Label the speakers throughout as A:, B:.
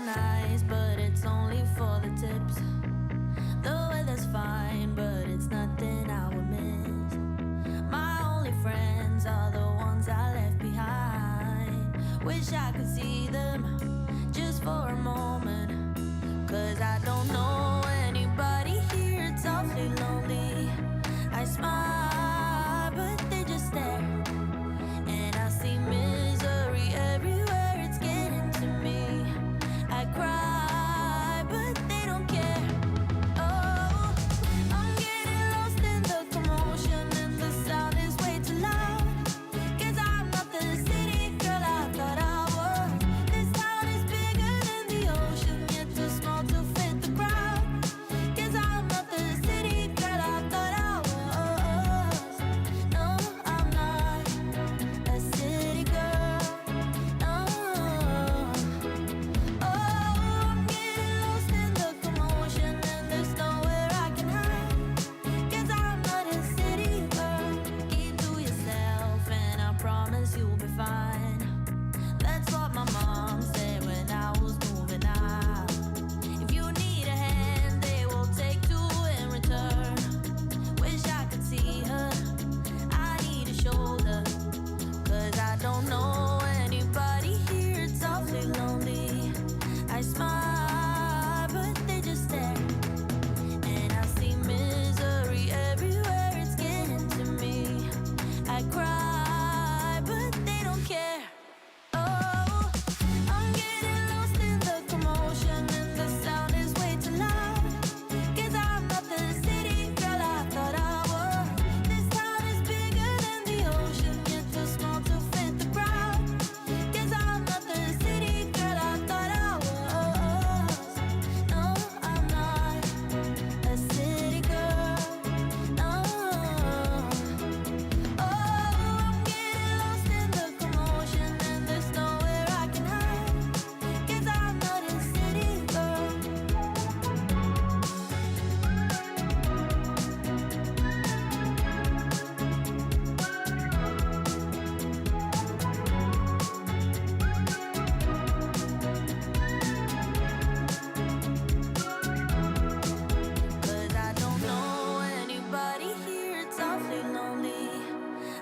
A: nice, but it's only for the tips. The weather's fine, but it's nothing I would miss. My only friends are the ones I left behind. Wish I could see them just for a moment, 'cause I don't know anybody here, it's awfully lonely. I smile, but they just stare, and I see misery everywhere, it's getting to me. I cry, but they don't care. Oh, I'm getting lost in the commotion, and the sound is way too loud. 'Cause I'm not the city girl I thought I was. This town is bigger than the ocean, yet too small to fit the crowd. 'Cause I'm not the city girl I thought I was. No, I'm not a city girl. No. Oh, I'm getting lost in the commotion, and there's nowhere I can hide. 'Cause I'm not a city girl. Keep to yourself, and I promise you'll be fine. That's what my mom said when I was moving out. If you need a hand, they will take two in return. Wish I could see her, I need a shoulder. 'Cause I don't know anybody here, it's awfully lonely. I smile, but they just stare, and I see misery everywhere, it's getting to me. I cry, but they don't care. Oh, I'm getting lost in the commotion, and the sound is way too loud. 'Cause I'm not the city girl I thought I was. This town is bigger than the ocean, yet too small to fit the crowd. 'Cause I'm not the city girl I thought I was. No, I'm not a city girl. No. Oh, I'm getting lost in the commotion, and there's nowhere I can hide. 'Cause I'm not a city girl. Cause I don't know anybody here, it's awfully lonely.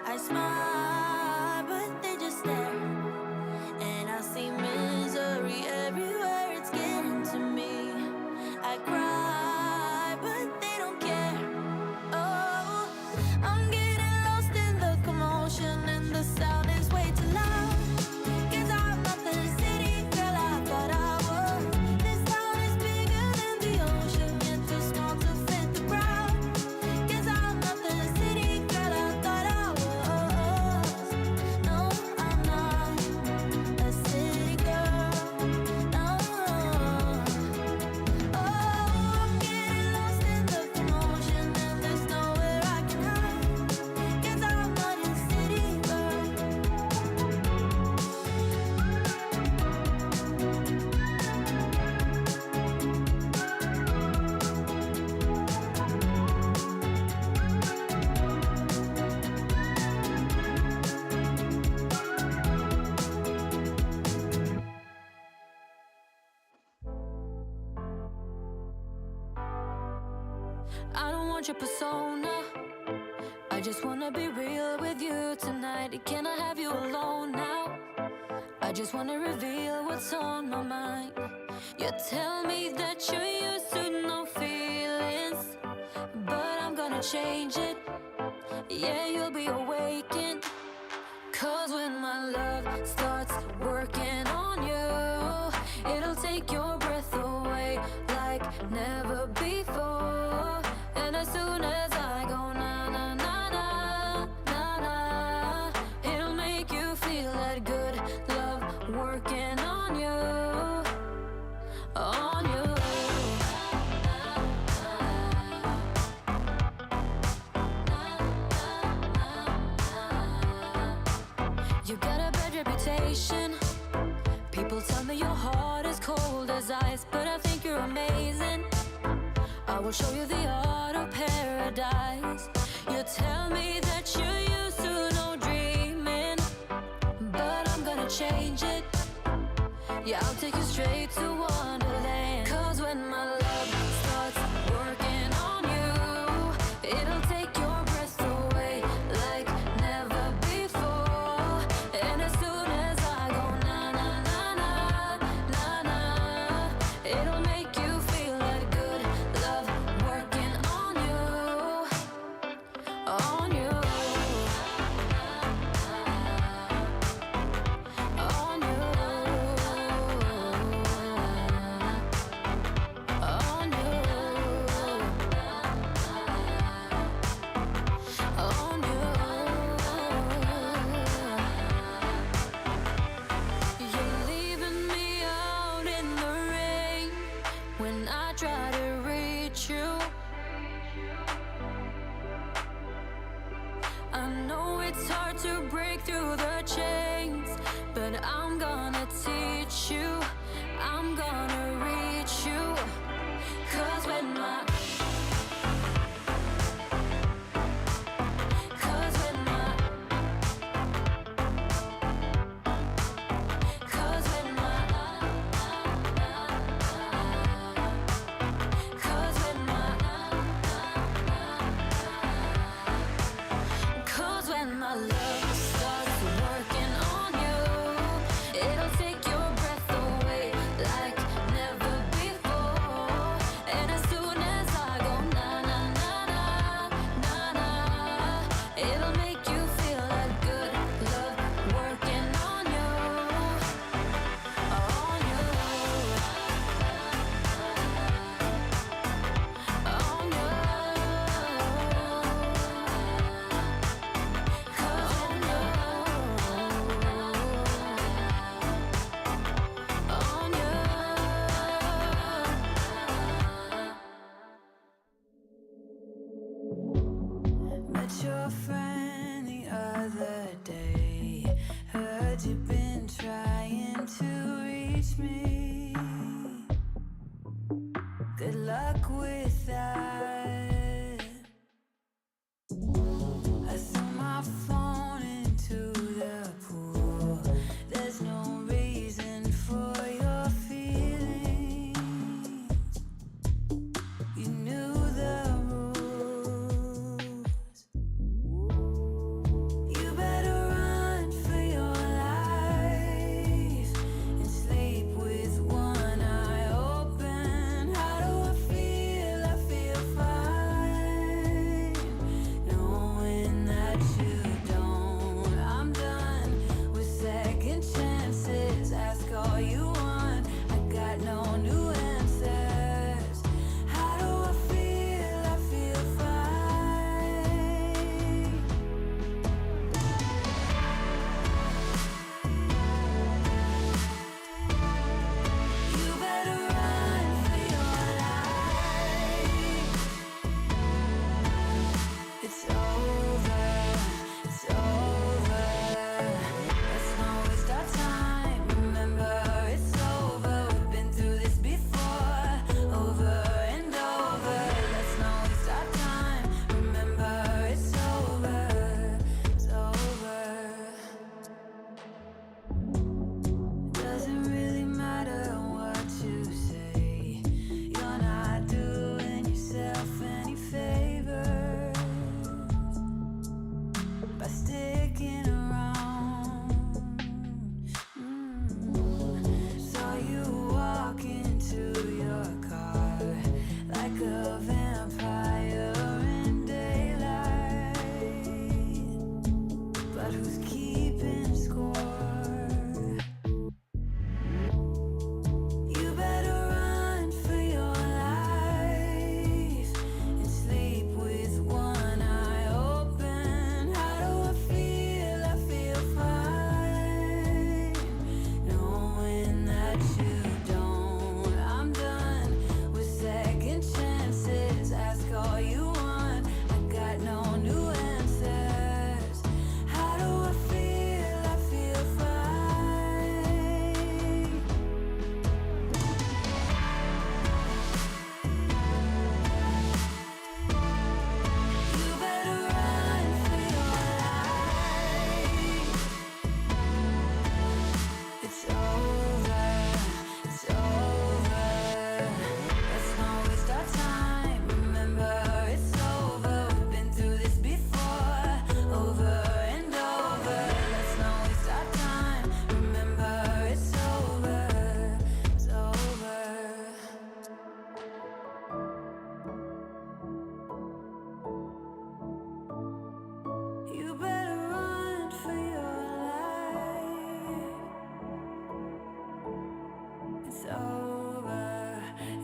A: I smile, but they just stare, and I see misery everywhere, it's getting to me. I cry, but they don't care. Oh, I'm getting lost in the commotion, and the sound is way too loud. 'Cause I'm not the city girl I thought I was. This town is bigger than the ocean, yet too small to fit the crowd. 'Cause I'm not the city girl I thought I was. No, I'm not a city girl. No. Oh, I'm getting lost in the commotion, and there's nowhere I can hide. 'Cause I'm not a city girl. I don't want your persona, I just wanna be real with you tonight. Can I have you alone now? I just wanna reveal what's on my mind. You tell me that you're used to no feelings, but I'm gonna change it. Yeah, you'll be awakened. 'Cause when my love starts working on you, it'll take your breath away like never before. And as soon as I go na na na na na na, it'll make you feel that good love working on you, on you. You got a bad reputation. People tell me your heart is cold as ice, but I think you're amazing. I will show you the art of paradise. You tell me that you're used to no dreaming, but I'm gonna change it. Yeah, I'll take you straight to Wonderland. 'Cause when my love starts working on you, it'll take your breath away like never before. And as soon as I go na na na na na na, it'll make you feel like good love working on you, on you, on you, on you, on you. You're leaving me out in the rain when I try to reach you. I know it's hard to break through the chains, but I'm gonna teach you. I'm gonna reach you. 'Cause when my Cause when my Cause when my Cause when my Cause when my love starts working on you, it'll take your breath away like never before. And as soon as I go na na na na na na, it'll make you feel like good love working on you, on you, on you. Met your friend the other day. Heard you've been trying to reach me. Good luck with that. I threw my phone into the pool. There's no reason for your feelings. You knew the rules. You better run for your life and sleep with one eye open. How do I feel? I feel fine.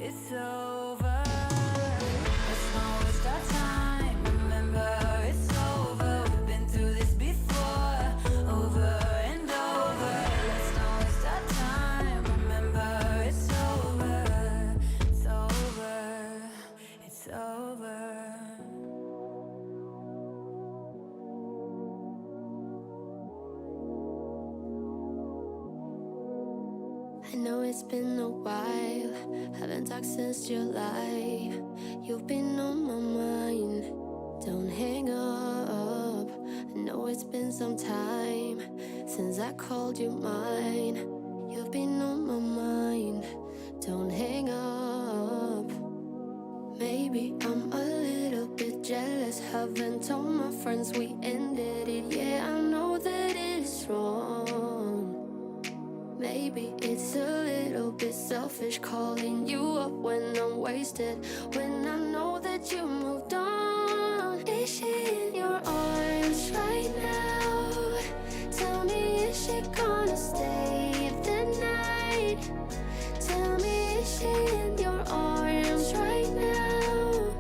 A: it's over. Let's not waste our time. Remember, it's over. We've been through this before, over and over. Let's not waste our time. Remember, it's over. It's over. It's over.
B: I know it's been a while, haven't talked since July. You've been on my mind, don't hang up. I know it's been some time since I called you mine. You've been on my mind, don't hang up. Maybe I'm a little bit jealous, haven't told my friends we ended it. Yeah, I know that it is wrong. Maybe it's a little bit selfish calling you up when I'm wasted, when I know that you moved on. Is she in your arms right now? Tell me, is she gonna stay the night? Tell me, is she in your arms right now?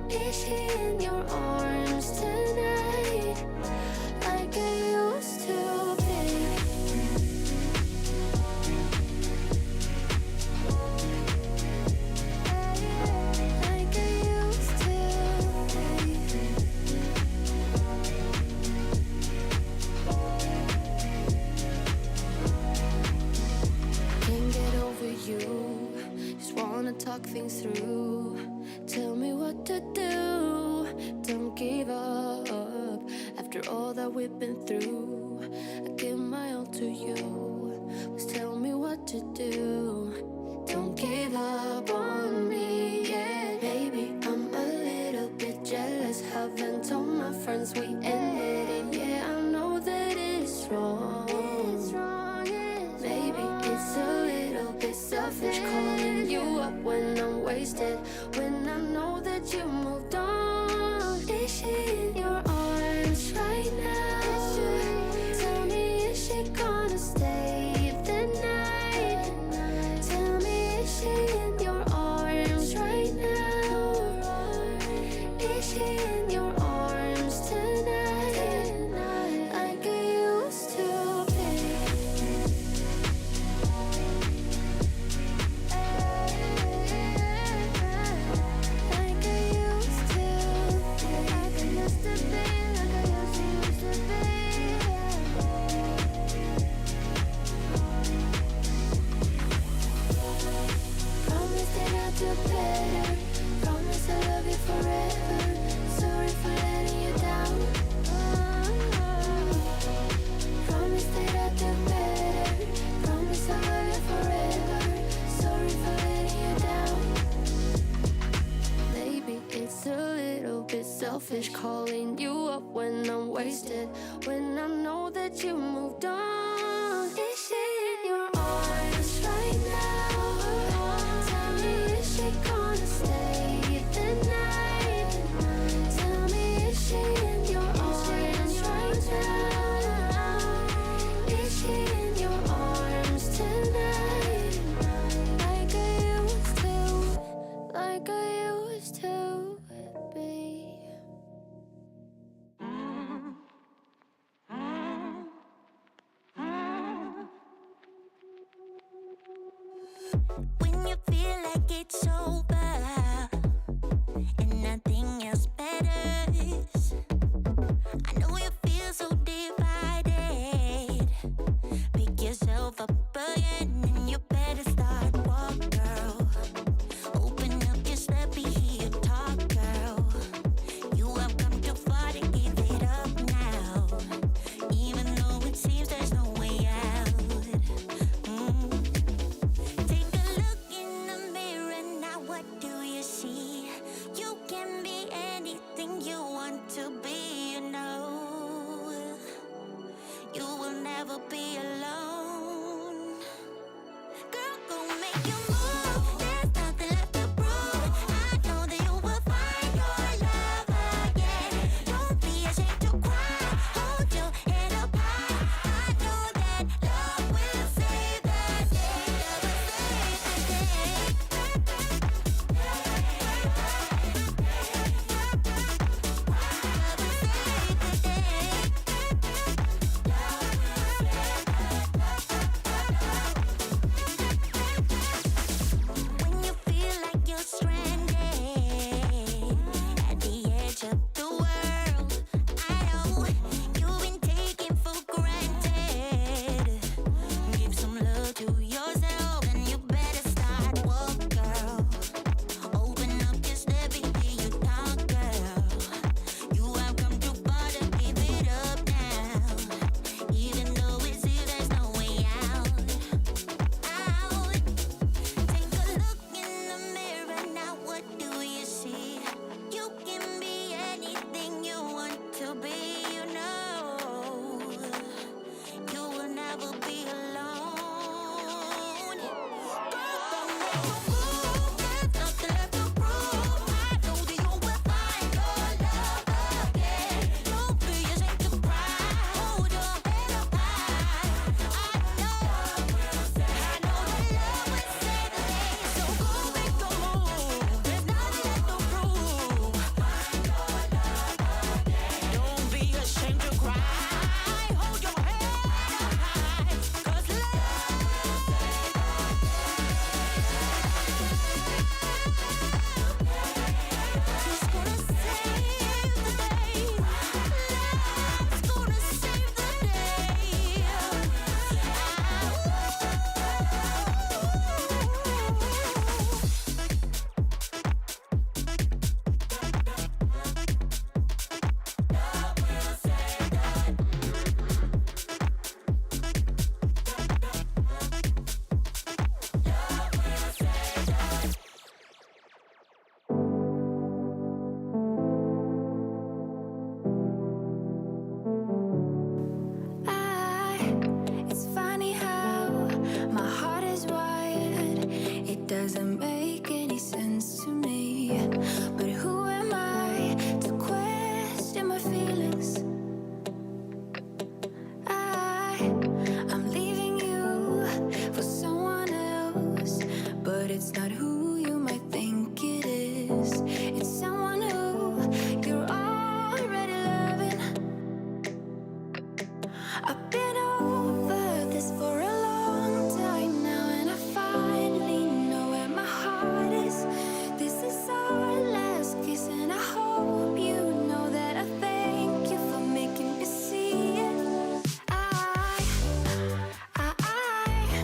B: Is she in your arms tonight? Like I used to be. Talk things through. Tell me what to do. Don't give up. After all that we've been through, I give my all to you. Just tell me what to do. Don't give up on me, yeah. Maybe I'm a little bit jealous, haven't told my friends we ended it. Yeah, I know that it's wrong. Maybe it's a little bit selfish calling you up when I'm wasted, when I know that you moved on. Is she in your arms right now? Tell me, is she gonna stay the night? Tell me, is she in your arms right now? Is she in your arms tonight? Like I used to be. Selfish calling you up when I'm wasted, when I know that you moved on. Is she in your arms right now? Tell me, is she gonna stay the night? Tell me, is she in your arms right now? Is she in your arms tonight? Like I used to, like I used to be.
A: When you feel like it's over and nothing else matters, I know you feel so divided. Pick yourself up again and you better start walk, girl. Open up your step, be here, talk, girl. You have come too far to give it up now, even though it seems there's no way out. Take a look in the mirror now, what do you see? You can be anything you want to be, you know. You will never be alone. Girl, go make your move. There's nothing left to prove. I know that you will find your love again. Don't be ashamed to cry. Hold your head up high. I know that love will save the day. Love will save the day.
B: make any sense to me. But who am I to question my feelings? I'm leaving you for someone else, but it's not who you might think it is. It's someone who you're already loving. I've been over this for a long time now, and I finally know where my heart is. This is our last kiss, and I hope you know that I thank you for making me see it.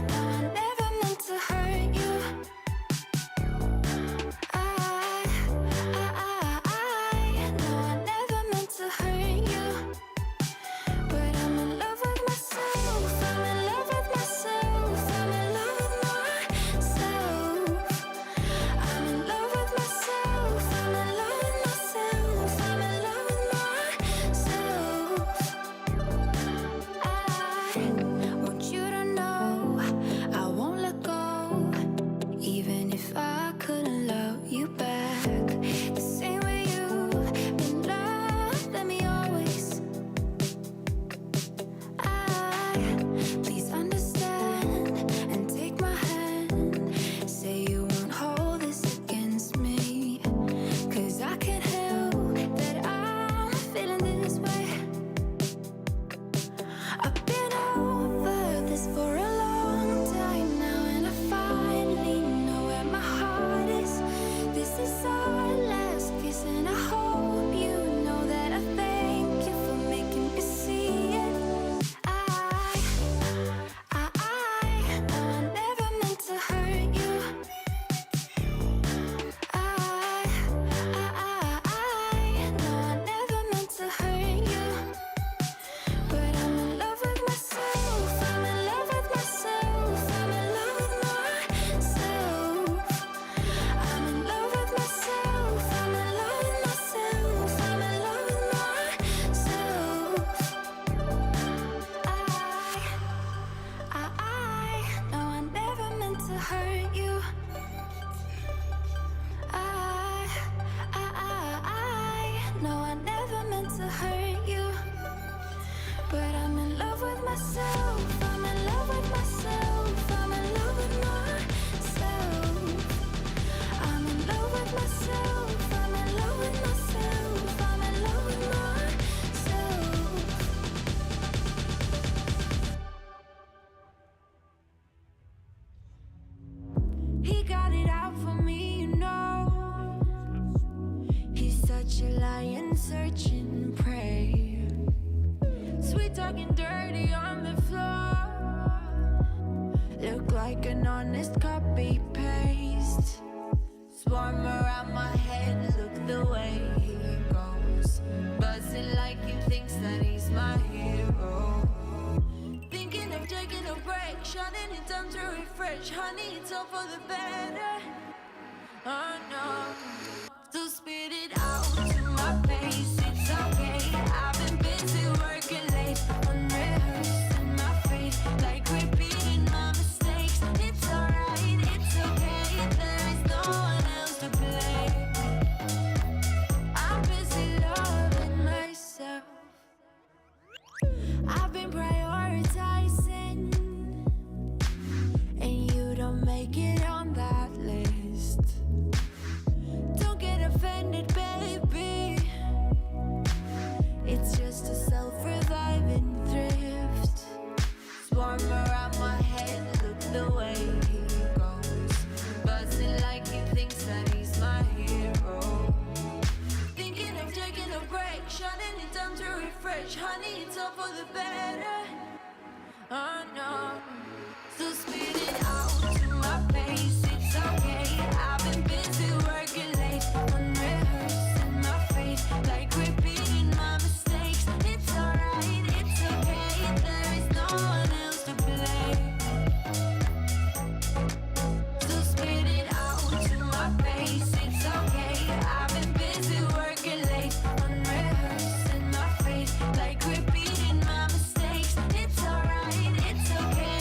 B: No, I never meant to hurt you. No, I never meant to hurt you. But I'm in love with myself. I'm in love with myself. I'm in love with myself. I'm in love with myself. I'm in love with myself. I'm in love with myself. I want you to know I won't let go, even if I couldn't love you back the same way you've been loving me always. Please understand and take my hand. Say you won't hold this against me, 'cause I can't help that I'm feeling this way. I've been over this for a long time now, and I finally know where my heart is. This is our last kiss, and I hope you know that I thank you for making me see it. No, I never meant to hurt you. No, I never meant to hurt you. But I'm in love with myself. I'm in love with myself. I'm in love with myself. I'm in love with myself. I'm in love with myself. I'm in love with myself. No, I never meant to hurt you. No, I never meant to hurt you. But I'm in love with myself. I'm in love with myself. I'm in love with myself. I'm in love with myself. I'm in love with myself. I'm in love with myself. He got it out for me, you know. He's such a lion searching prey. Sweet talking dirty on the floor. Look like an honest copy paste. Swarm around my head, look the way he goes. Buzzing like he thinks that he's my hero. Thinking of taking a break, shutting it down to refresh. Honey, it's all for the better. Oh no. So spit it out to my face, it's okay. I've been busy working late, unrehearsing my fate, like repeating my mistakes. It's alright, it's okay, there is no one else to blame. I'm busy loving myself. I've been prioritizing, and you don't make it on that list. Don't get offended, baby. It's just a self-reviving thrift. Swarm around my head, look the way he goes. Buzzing like he thinks that he's my hero. Thinking of taking a break, shutting it down to refresh. Honey, it's all for the better. Oh no. So spit it out to my face, it's okay. I've been busy working late, unrehearsing my fate, like repeating my mistakes. It's alright, it's okay, there is no one else to blame. So spit it out to my face, it's okay. I've been busy working late, unrehearsing my fate, like repeating my mistakes. It's alright, it's okay.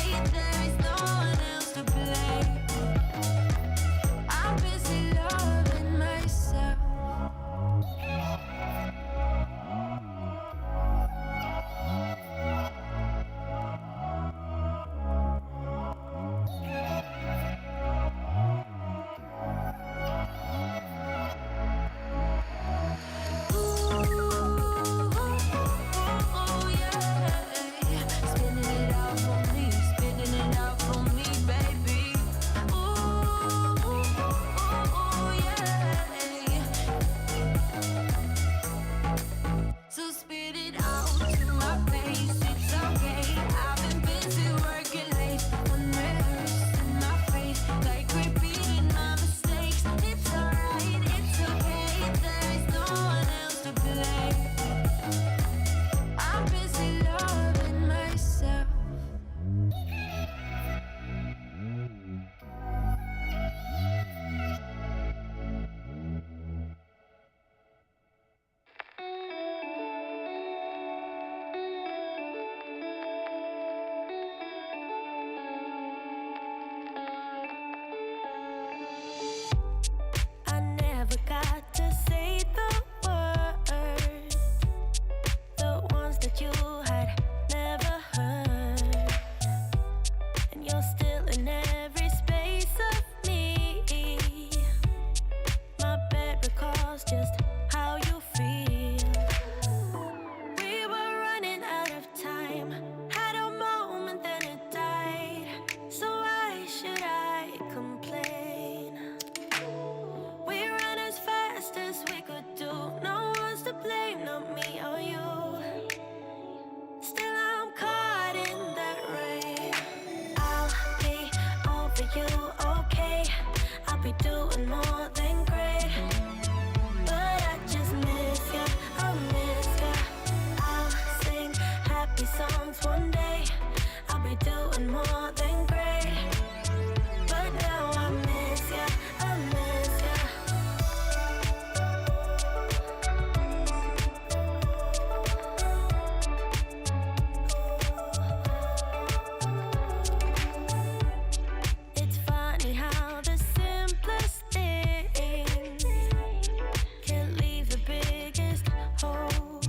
A: doing more than great. But I just miss ya, I miss ya. I'll sing happy songs one day. I'll be doing more than great. But now I miss ya, I miss ya. It's funny how the simplest things can leave the biggest hole.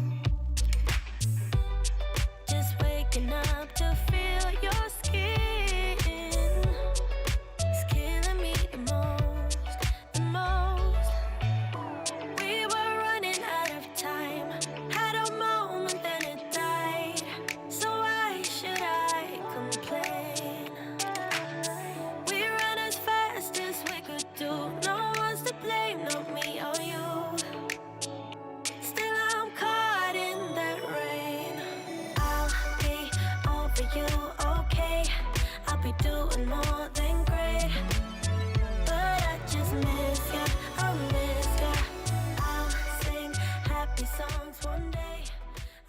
A: Just waking up to feel your skin is killing me the most, the most. We were running out of time, had a moment then it died. So why should I complain? We ran as fast as we could do. No one's to blame, not me or you. Still I'm caught in that rain. I'll be over you, okay. I'll be doing more than great. But I just miss ya, I miss ya. I'll sing happy songs one day.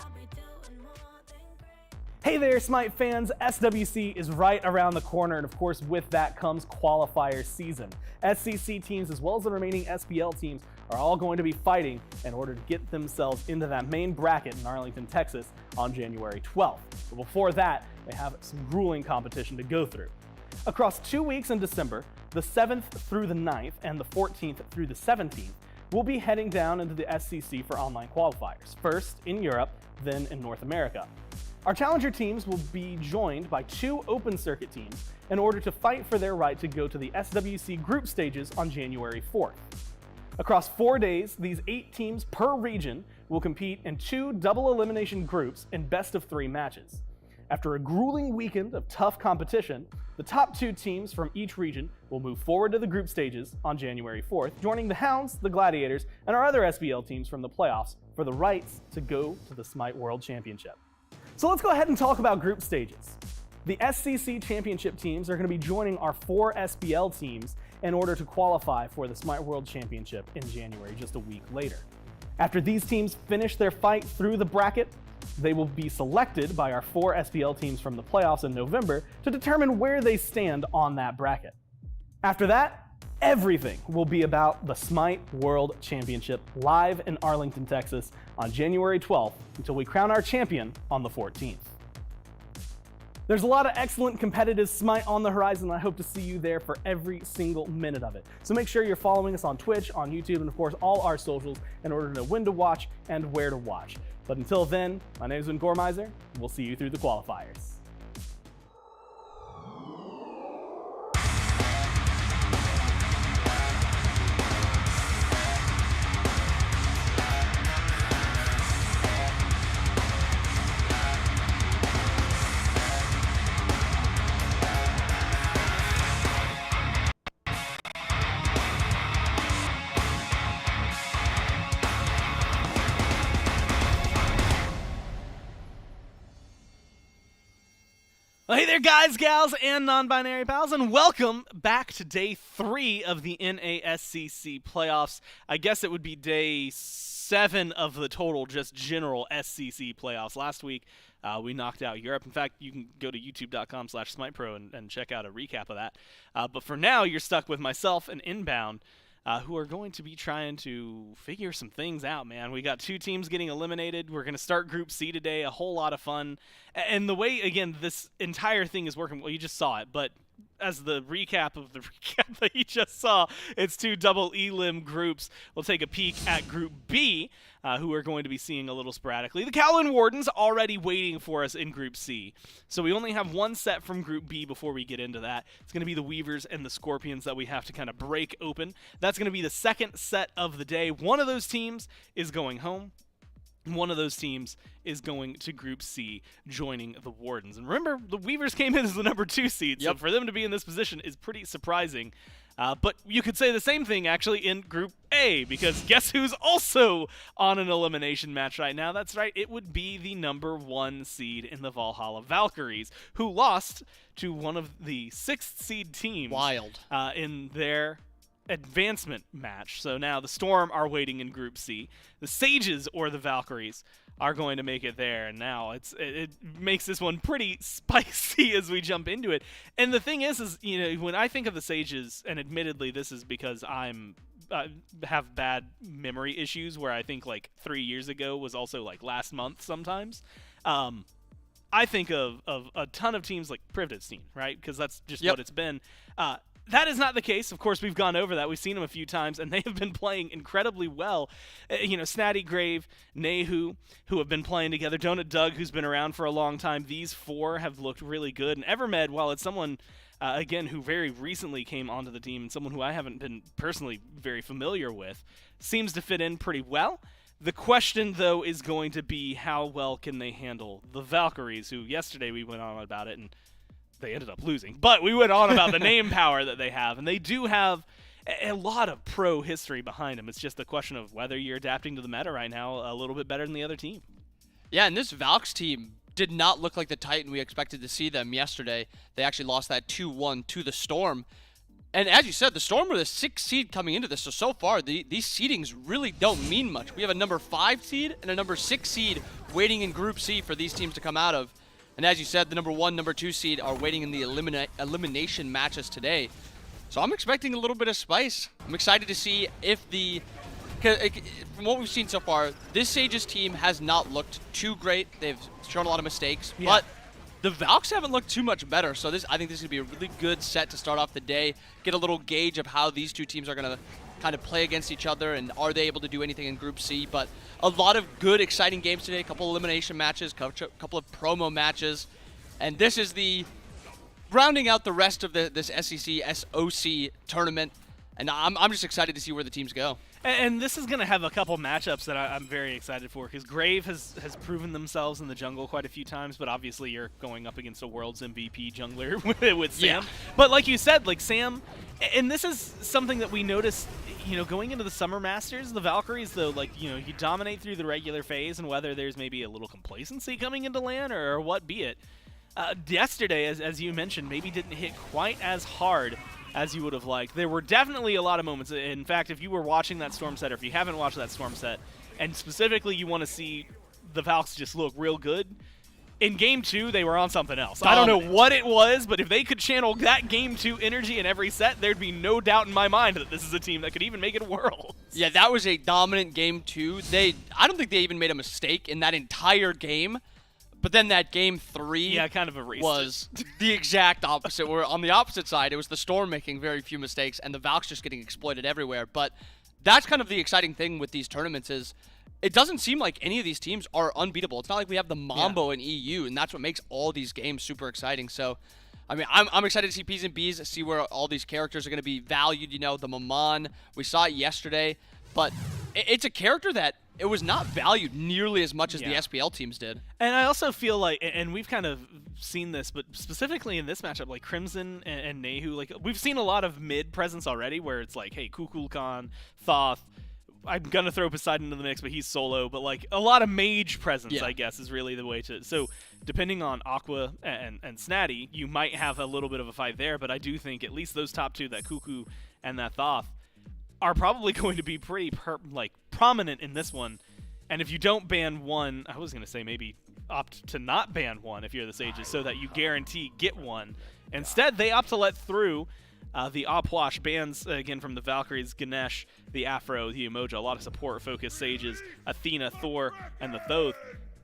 A: I'll be doing more than great.
C: Hey there, Smite fans! SWC is right around the corner, and of course, with that comes qualifier season. SCC teams, as well as the remaining SPL teams, are all going to be fighting in order to get themselves into that main bracket in Arlington, Texas on January 12th. But before that, they have some grueling competition to go through. Across 2 weeks in December, the 7th through the 9th and the 14th through the 17th, we'll be heading down into the SCC for online qualifiers, first in Europe, then in North America. Our challenger teams will be joined by 2 open circuit teams in order to fight for their right to go to the SWC group stages on January 4th. Across 4 days, these 8 teams per region will compete in 2 double elimination groups in best-of-3 matches. After a grueling weekend of tough competition, the top 2 teams from each region will move forward to the group stages on January 4th, joining the Hounds, the Gladiators, and our other SBL teams from the playoffs for the rights to go to the Smite World Championship. So let's go ahead and talk about group stages. The SCC Championship teams are going to be joining our 4 SBL teams in order to qualify for the Smite World Championship in January, just a week later. After these teams finish their fight through the bracket, they will be selected by our 4 SPL teams from the playoffs in November to determine where they stand on that bracket. After that, everything will be about the Smite World Championship live in Arlington, Texas on January 12th until we crown our champion on the 14th. There's a lot of excellent competitive Smite on the horizon, and I hope to see you there for every single minute of it. So make sure you're following us on Twitch, on YouTube, and of course all our socials in order to know when to watch and where to watch. But until then, my name is Wield Thor, and we'll see you through the qualifiers. Well, hey there, guys, gals, and non-binary pals, and welcome back to day 3 of the NASCC playoffs. I guess it would be day 7 of the total, just general SCC playoffs. Last week, we knocked out Europe. In fact, you can go to youtube.com/SmitePro and check out a recap of that. But for now, you're stuck with myself and Inbound, who are going to be trying to figure some things out, man. We got 2 teams getting eliminated. We're going to start Group C today, a whole lot of fun. And the way, again, this entire thing is working, well, you just saw it, but as the recap of the recap that you just saw, it's 2 double elim groups. We'll take a peek at Group B, who we're going to be seeing a little sporadically. The Cowlin Wardens already waiting for us in Group C. So we only have 1 set from Group B before we get into that. It's going to be the Weavers and the Scorpions that we have to kind of break open. That's going to be the second set of the day. One of those teams is going home. One of those teams is going to Group C, joining the Wardens. And remember, the Weavers came in as the number 2 seed, so for them to be in this position is pretty surprising. But you could say the same thing, actually, in Group A, because guess who's also on an elimination match right now? That's right, it would be the number 1 seed in the Valhalla Valkyries, who lost to one of the 6th seed teams
D: Wild.
C: In their advancement match. So now the Storm are waiting in Group C. The Sages or the Valkyries are going to make it there, and now it makes this one pretty spicy as we jump into it. And the thing is when I think of the Sages, and admittedly this is because I have bad memory issues, where I think like 3 years ago was also like last month sometimes. I think of a ton of teams like Privid's team, right? Because that's just what it's been. That is not the case. Of course, we've gone over that. We've seen them a few times, and they have been playing incredibly well. Snatty Grave, Nehu, who have been playing together, Donut Doug, who's been around for a long time. These four have looked really good. And Evermed, while it's someone, again, who very recently came onto the team and someone who I haven't been personally very familiar with, seems to fit in pretty well. The question, though, is going to be how well can they handle the Valkyries, who yesterday we went on about it, and they ended up losing. But we went on about the name power that they have, and they do have a lot of pro history behind them. It's just a question of whether you're adapting to the meta right now a little bit better than the other team.
D: Yeah, and this Valks team did not look like the Titan we expected to see them yesterday. They actually lost that 2-1 to the Storm. And as you said, the Storm were the 6th seed coming into this, so far these seedings really don't mean much. We have a number 5 seed and a number 6 seed waiting in Group C for these teams to come out of. And as you said, the number 1, number 2 seed are waiting in the elimination matches today. So I'm expecting a little bit of spice. I'm excited to see if from what we've seen so far, this Sages team has not looked too great. They've shown a lot of mistakes, but the Valks haven't looked too much better. So I think this is going to be a really good set to start off the day, get a little gauge of how these two teams are going to kind of play against each other, and are they able to do anything in Group C. But a lot of good, exciting games today, a couple elimination matches, couple of promo matches, and this is the rounding out the rest of this SEC SOC tournament, and I'm just excited to see where the teams go.
C: And this is going to have a couple matchups that I'm very excited for, because Grave has proven themselves in the jungle quite a few times, but obviously you're going up against a World's MVP jungler with Sam.
D: Yeah.
C: But like you said, like Sam, and this is something that we noticed, going into the Summer Masters, the Valkyries, though, you dominate through the regular phase, and whether there's maybe a little complacency coming into LAN or what be it, yesterday, as you mentioned, maybe didn't hit quite as hard as you would have liked. There were definitely a lot of moments. In fact, if you were watching that Storm set, or if you haven't watched that Storm set, and specifically you want to see the Valks just look real good, in Game 2, they were on something else. I don't know what it was, but if they could channel that Game 2 energy in every set, there'd be no doubt in my mind that this is a team that could even make it Worlds.
D: Yeah, that was a dominant Game 2. I don't think they even made a mistake in that entire game. But then that Game 3
C: kind of erased
D: was the exact opposite. Where on the opposite side, it was the Storm making very few mistakes and the Valks just getting exploited everywhere. But that's kind of the exciting thing with these tournaments is it doesn't seem like any of these teams are unbeatable. It's not like we have the Mambo in EU, and that's what makes all these games super exciting. So, I mean, I'm excited to see P's and B's, see where all these characters are going to be valued. The Maman, we saw it yesterday, but it's a character that it was not valued nearly as much as the SPL teams did.
C: And I also feel like, and we've kind of seen this, but specifically in this matchup, like Crimson and Nehu, like we've seen a lot of mid presence already where it's like, hey, Kukulkan, Thoth, I'm going to throw Poseidon into the mix, but he's solo, but like a lot of mage presence, I guess, is really the way to. So depending on Aqua and Snatty, you might have a little bit of a fight there, but I do think at least those top two, that Kuku and that Thoth, are probably going to be pretty prominent in this one. And if you don't ban one, I was going to say maybe opt to not ban one if you're the Sages so that you guarantee get one. Instead, they opt to let through the Opwash bans, again, from the Valkyries, Ganesh, the Afro, the Umoja, a lot of support-focused Sages, Athena, Thor, and the Thoth.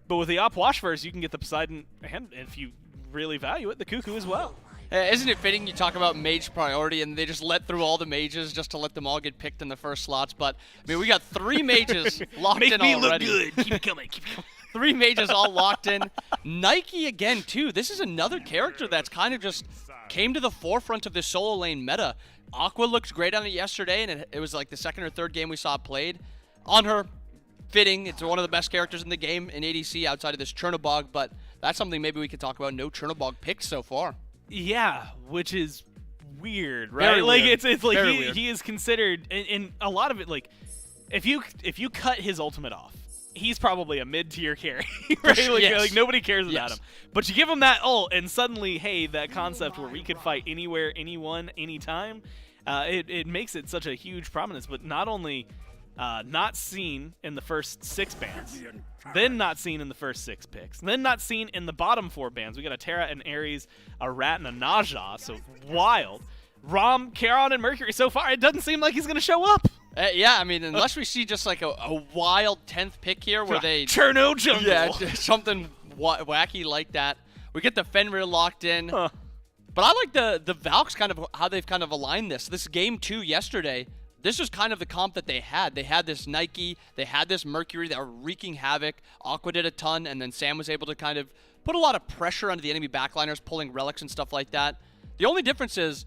C: But with the Opwash verse, you can get the Poseidon, and if you really value it, the Cuckoo as well.
D: Isn't it fitting you talk about mage priority and they just let through all the mages just to let them all get picked in the first slots? But, I mean, we got 3 mages locked in already.
C: Make me look good. Keep it coming. Keep it coming.
D: 3 mages all locked in. Nike again, too. This is another character that's kind of just came to the forefront of this solo lane meta. Aqua looked great on it yesterday, and it was like the 2nd or 3rd game we saw played. On her, fitting. It's one of the best characters in the game in ADC outside of this Chernobog, but that's something maybe we could talk about. No Chernobog picks so far.
C: Yeah, which is weird, right?
D: Very
C: like
D: weird.
C: it's like
D: Very
C: he is considered, and a lot of it, like if you cut his ultimate off, he's probably a mid-tier carry, right? Like nobody cares about him. But you give him that ult, and suddenly, hey, that concept where we could fight anywhere, anyone, anytime, it makes it such a huge prominence, but not only not seen in the first 6 bans, then not seen in the first 6 picks, then not seen in the bottom 4 bans. We got a Terra, an Ares, a Rat, and a Naja, so wild. Rom, Charon, and Mercury. So far, it doesn't seem like he's going to show up.
D: Yeah, I mean, unless we see just like a wild 10th pick here where they...
C: Cherno Jungle.
D: Yeah, something wacky like that. We get the Fenrir locked in.
C: Huh.
D: But I like the Valks kind of how they've kind of aligned this. This game 2 yesterday, this was kind of the comp that they had. They had this Nike, they had this Mercury that were wreaking havoc. Aqua did a ton, and then Sam was able to kind of put a lot of pressure onto the enemy backliners, pulling relics and stuff like that. The only difference is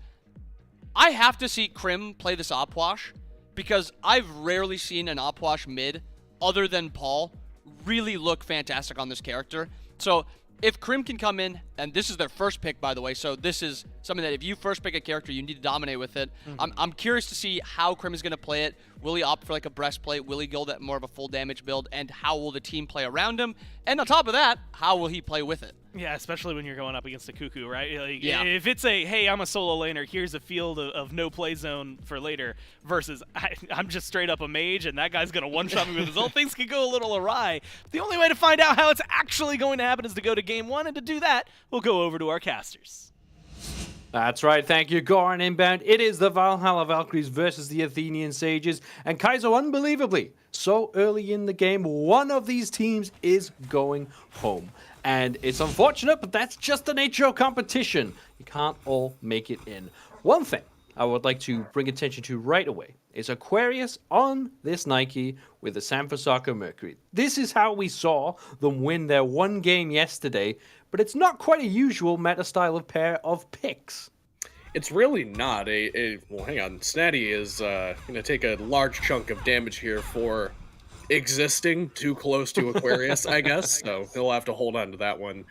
D: I have to see Krim play this Opwash because I've rarely seen an Opwash mid other than Paul really look fantastic on this character. So if Krim can come in, and this is their first pick, by the way, so this is something that if you first pick a character, you need to dominate with it. I'm curious to see how Krim is going to play it. Will he opt for like a breastplate? Will he go that more of a full damage build? And how will the team play around him? And on top of that, how will he play with it?
C: Yeah, especially when you're going up against a Cuckoo, right? Like,
D: Yeah.
C: If it's a, hey, I'm a solo laner, here's a field of no play zone for later, versus I'm just straight up a mage and that guy's going to one-shot me with his ult, things could go a little awry. The only way to find out how it's actually going to happen is to go to game 1, and to do that, we'll go over to our casters.
E: That's right, thank you, Goran Inbound. It is the Valhalla Valkyries versus the Athenian Sages, and Kaizo, unbelievably, so early in the game, one of these teams is going home. And it's unfortunate, but that's just the nature of competition. You can't all make it in. One thing I would like to bring attention to right away is Aquarius on this Nike with the San Francisco Mercury. This is how we saw them win their one game yesterday, but it's not quite a usual meta style of pair of picks.
F: It's really not well, hang on. Snatty is going to take a large chunk of damage here for existing too close to Aquarius, I guess. So he'll have to hold on to that one.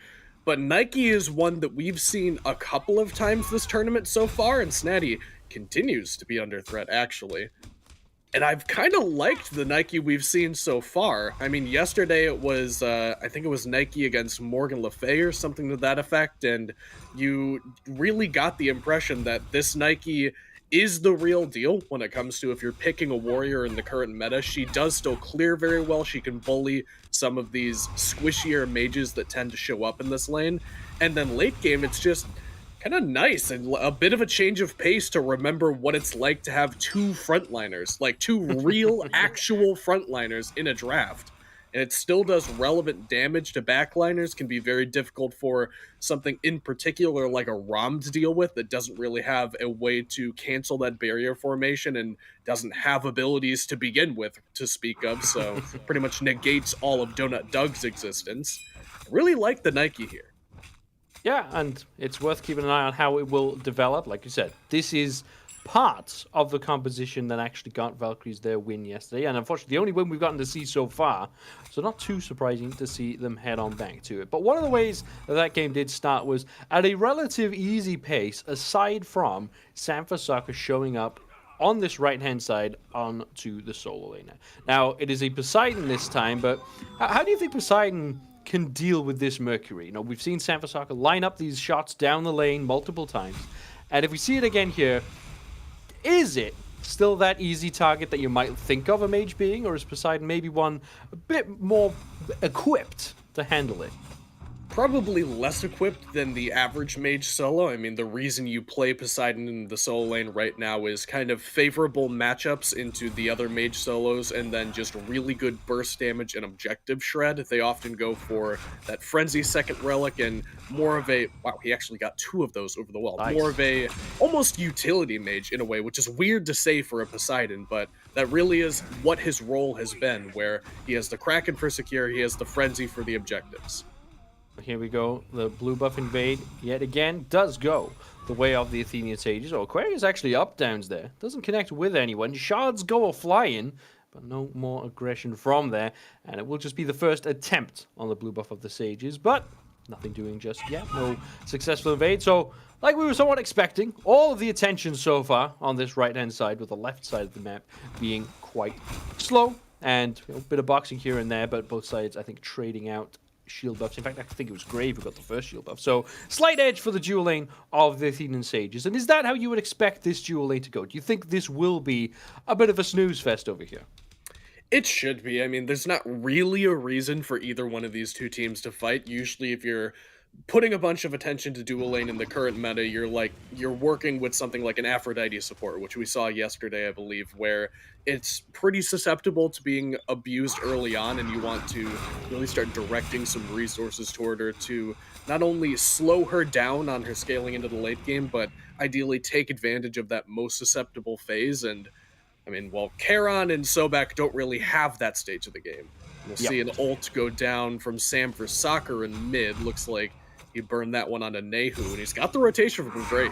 F: But Nike is one that we've seen a couple of times this tournament so far, and Snatty continues to be under threat, actually. And I've kind of liked the Nike we've seen so far. I mean, yesterday it was, I think it was Nike against Morgan Le Fay or something to that effect, and you really got the impression that this Nike is the real deal when it comes to if you're picking a warrior in the current meta. She does still clear very well. She can bully some of these squishier mages that tend to show up in this lane. And then late game, it's just kind of nice and a bit of a change of pace to remember what it's like to have 2 frontliners, like 2 real actual frontliners in a draft. And it still does relevant damage to backliners, can be very difficult for something in particular like a ROM to deal with that doesn't really have a way to cancel that barrier formation and doesn't have abilities to begin with to speak of, so pretty much negates all of Donut Doug's existence. I really like the Nike here.
E: Yeah, and it's worth keeping an eye on how it will develop. Like you said, this is part of the composition that actually got Valkyries their win yesterday, and unfortunately the only win we've gotten to see so far, so not too surprising to see them head on back to it. But one of the ways that game did start was at a relative easy pace, aside from Sanfa Saka showing up on this right-hand side onto the solo laner. Now, it is a Poseidon this time, but how do you think Poseidon can deal with this Mercury? You know, we've seen Sanfa Saka line up these shots down the lane multiple times, and if we see it again here, is it still that easy target that you might think of a mage being, or is Poseidon maybe one a bit more equipped to handle it?
F: Probably less equipped than the average mage solo. I mean, the reason you play Poseidon in the solo lane right now is kind of favorable matchups into the other mage solos, and then just really good burst damage and objective shred. They often go for that Frenzy second relic and more of a, wow, he actually got 2 of those over the wall.
E: Nice.
F: More of a almost utility mage in a way, which is weird to say for a Poseidon, but that really is what his role has been, where he has the Kraken for secure, he has the Frenzy for the objectives.
E: Here we go. The blue buff invade yet again does go the way of the Athenian Sages. Oh, Aquarius actually up downs there. Doesn't connect with anyone. Shards go flying, but no more aggression from there. And it will just be the first attempt on the blue buff of the Sages, but nothing doing just yet. No successful invade. So, like we were somewhat expecting, all of the attention so far on this right-hand side, with the left side of the map being quite slow. And a bit of boxing here and there, but both sides, I think, trading out shield buffs. In fact, I think it was Grave who got the first shield buff. So slight edge for the dual lane of the Athenian Sages. And is that how you would expect this dual lane to go? Do you think this will be a bit of a snooze fest over here?
F: It should be. I mean, there's not really a reason for either one of these two teams to fight. Usually, if you're putting a bunch of attention to dual lane in the current meta, you're working with something like an Aphrodite support, which we saw yesterday, I believe, where it's pretty susceptible to being abused early on, and you want to really start directing some resources toward her to not only slow her down on her scaling into the late game, but ideally take advantage of that most susceptible phase. And I mean, well, Charon and Sobek don't really have that stage of the game. We'll see an ult go down from Sam for Soccer in mid. Looks like he burned that one onto Nehu, and he's got the rotation from Grave.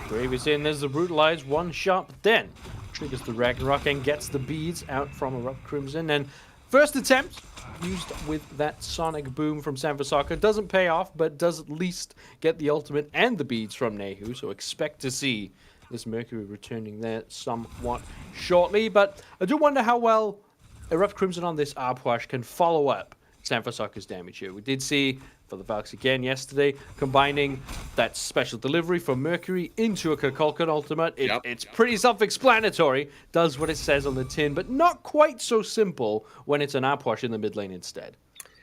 E: Grave is in. There's the Brutalize. One shot, but then triggers the Ragnarok and gets the beads out from Erupt Crimson. And first attempt used with that Sonic Boom from Sam for Soccer doesn't pay off, but does at least get the ultimate and the beads from Nehu. So expect to see this Mercury returning there somewhat shortly. But I do wonder how well Erupt Crimson on this Arpwash can follow up Sam for Soccer's damage here. We did see for the Valks again yesterday, combining that special delivery from Mercury into a Kukulkan ultimate. It's pretty self-explanatory, does what it says on the tin, but not quite so simple when it's an Arpwash in the mid lane instead.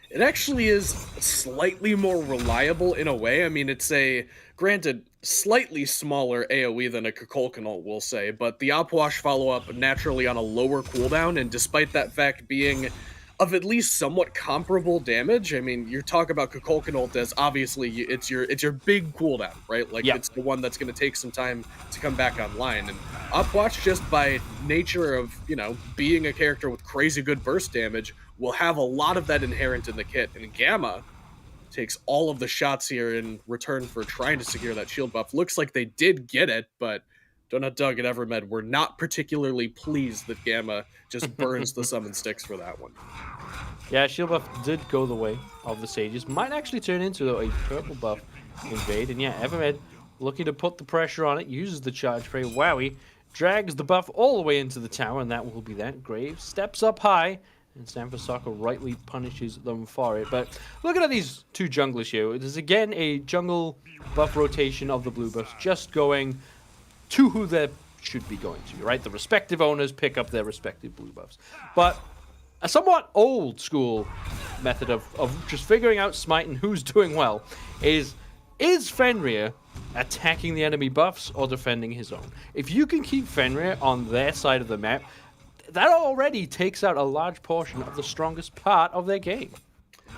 F: It actually is slightly more reliable in a way. I mean, it's a, granted, slightly smaller AoE than a Kukulkan ult, we'll say, but the Opwash follow-up naturally on a lower cooldown, and despite that fact being of at least somewhat comparable damage, I mean, you talk about Kukulkan ult as obviously it's your big cooldown, right? Like, it's the one that's going to take some time to come back online, and Opwash, just by nature of, you know, being a character with crazy good burst damage, will have a lot of that inherent in the kit, and Gamma takes all of the shots here in return for trying to secure that shield buff. Looks like they did get it, but Donut Doug and Evermed were not particularly pleased that Gamma just burns the summon sticks for that one.
E: Yeah, shield buff did go the way of the Sages. Might actually turn into, though, a purple buff invade. And yeah, Evermed looking to put the pressure on it, uses the charge spray. Wowie drags the buff all the way into the tower, and that will be that. Grave steps up high, and Sam for Soccer rightly punishes them for it. But looking at these two junglers here, there's again a jungle buff rotation of the blue buffs, just going to who they should be going to, right? The respective owners pick up their respective blue buffs. But a somewhat old school method of just figuring out Smite and who's doing well is Fenrir attacking the enemy buffs or defending his own? If you can keep Fenrir on their side of the map, that already takes out a large portion of the strongest part of their game.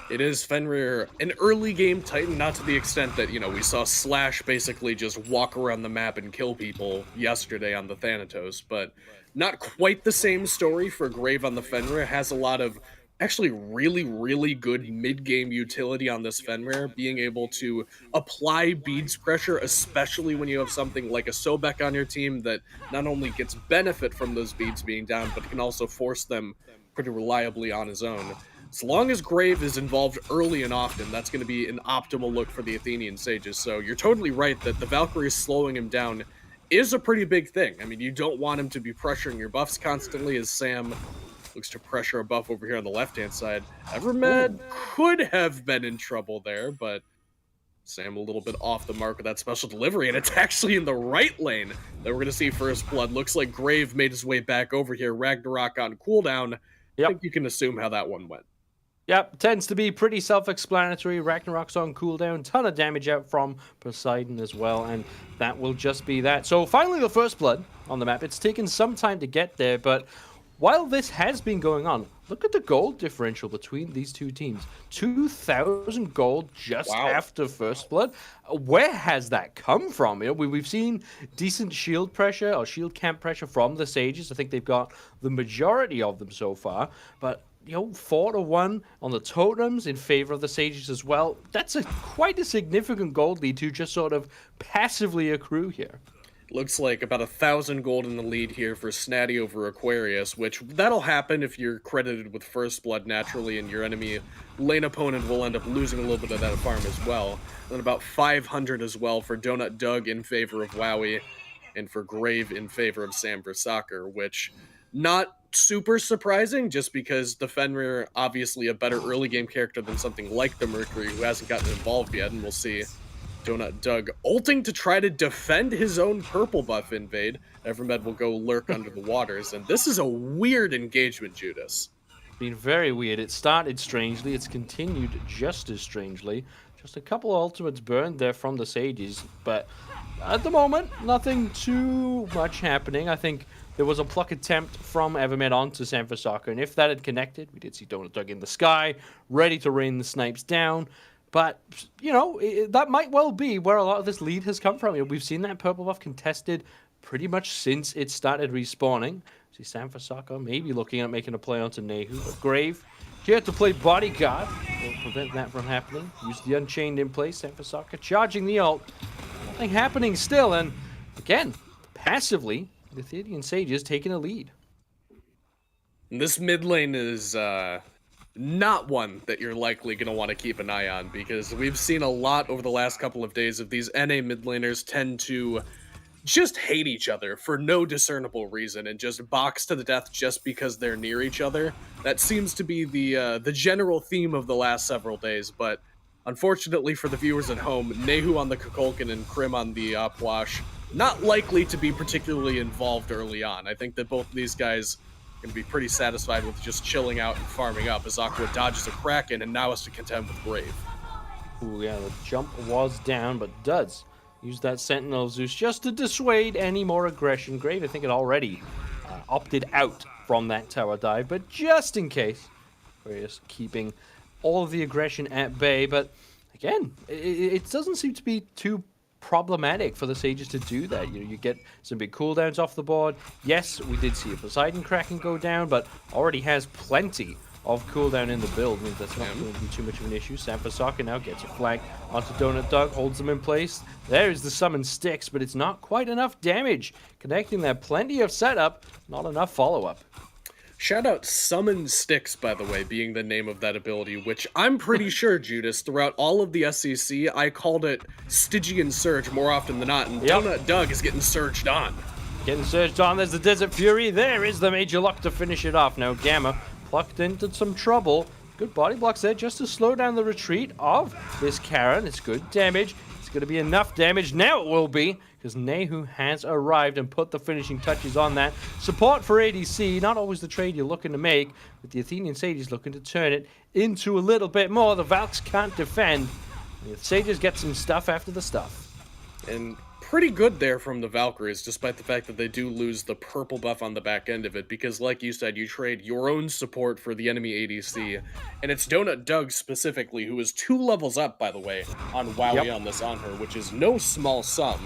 F: It is Fenrir, an early game Titan, not to the extent that, you know, we saw Slash basically just walk around the map and kill people yesterday on the Thanatos, but not quite the same story for Grave on the Fenrir. It has a lot of actually really, really good mid-game utility on this Fenrir, being able to apply beads pressure, especially when you have something like a Sobek on your team that not only gets benefit from those beads being down, but can also force them pretty reliably on his own. As long as Grave is involved early and often, that's going to be an optimal look for the Athenian Sages. So you're totally right that the Valkyrie slowing him down is a pretty big thing. I mean, you don't want him to be pressuring your buffs constantly, as Sam looks to pressure a buff over here on the left-hand side. Evermed could have been in trouble there, but Sam a little bit off the mark with that special delivery, and it's actually in the right lane that we're going to see first blood. Looks like Grave made his way back over here. Ragnarok on cooldown. I think you can assume how that one went.
E: Yep, tends to be pretty self-explanatory. Ragnarok's on cooldown, ton of damage out from Poseidon as well, and that will just be that. So finally the first blood on the map. It's taken some time to get there, but while this has been going on, look at the gold differential between these two teams. 2,000 gold just after first blood. Where has that come from? You know, we've seen decent shield pressure or shield camp pressure from the Sages. I think they've got the majority of them so far, but you know, 4-1 on the totems in favor of the Sages as well. That's quite a significant gold lead to just sort of passively accrue here.
F: Looks like about 1,000 gold in the lead here for Snatty over Aquarius, which that'll happen if you're credited with first blood naturally, and your enemy lane opponent will end up losing a little bit of that farm as well. And then about 500 as well for Donut Doug in favor of Wowie, and for Grave in favor of Sam for Soccer, which not super surprising, just because the Fenrir obviously a better early game character than something like the Mercury, who hasn't gotten involved yet, and we'll see Donut Doug ulting to try to defend his own purple buff invade. Evermed will go lurk under the waters, and this is a weird engagement, Judas.
E: Been very weird. It started strangely. It's continued just as strangely. Just a couple of ultimates burned there from the Sages, but at the moment, nothing too much happening. I think there was a pluck attempt from Evermed onto Sanford Soccer, and if that had connected, we did see Donut Doug in the sky, ready to rain the snipes down. But, you know, that might well be where a lot of this lead has come from. You know, we've seen that purple buff contested pretty much since it started respawning. See Sanford Soccer maybe looking at making a play onto Nehu, but Grave here to play bodyguard will prevent that from happening. Use the Unchained in place. Sanford Soccer charging the ult. Nothing happening still, and again, passively, the Athenian Sages taking a lead.
F: This mid lane is not one that you're likely going to want to keep an eye on, because we've seen a lot over the last couple of days of these NA mid laners tend to just hate each other for no discernible reason and just box to the death just because they're near each other. That seems to be the general theme of the last several days, but unfortunately for the viewers at home, Nehu on the Kukulkan and Krim on the Opwash, not likely to be particularly involved early on. I think that both of these guys are going to be pretty satisfied with just chilling out and farming up as Aqua dodges a Kraken and now has to contend with Grave.
E: Ooh, yeah, the jump was down, but does use that Sentinel Zeus just to dissuade any more aggression. Grave, I think, had already opted out from that tower dive, but just in case, Aquarius keeping all of the aggression at bay. But again, it doesn't seem to be too problematic for the Sages to do that. You get some big cooldowns off the board. Yes, we did see a Poseidon Kraken go down, but already has plenty of cooldown in the build. Means that's not going to be too much of an issue. Sanford Soccer now gets a flag onto Donut Doug, holds them in place. There's the summon sticks, but it's not quite enough damage. Connecting there, plenty of setup, not enough follow-up.
F: Shout out Summon Sticks, by the way, being the name of that ability, which I'm pretty sure, Judas, throughout all of the SCC, I called it Stygian Surge more often than not, and Donut Doug is getting surged on.
E: Getting surged on, there's the Desert Fury, there is the Major Lock to finish it off. Now Gamma plucked into some trouble. Good body blocks there just to slow down the retreat of this Karen. It's good damage. It's going to be enough damage. Now it will be, because Nehu has arrived and put the finishing touches on that. Support for ADC, not always the trade you're looking to make, but the Athenian Sages looking to turn it into a little bit more. The Valks can't defend. The Sages get some stuff after the stuff.
F: And pretty good there from the Valkyries, despite the fact that they do lose the purple buff on the back end of it, because like you said, you trade your own support for the enemy ADC, and it's Donut Doug specifically, who is 2 levels up, by the way, on Wowie on this on her, which is no small sum.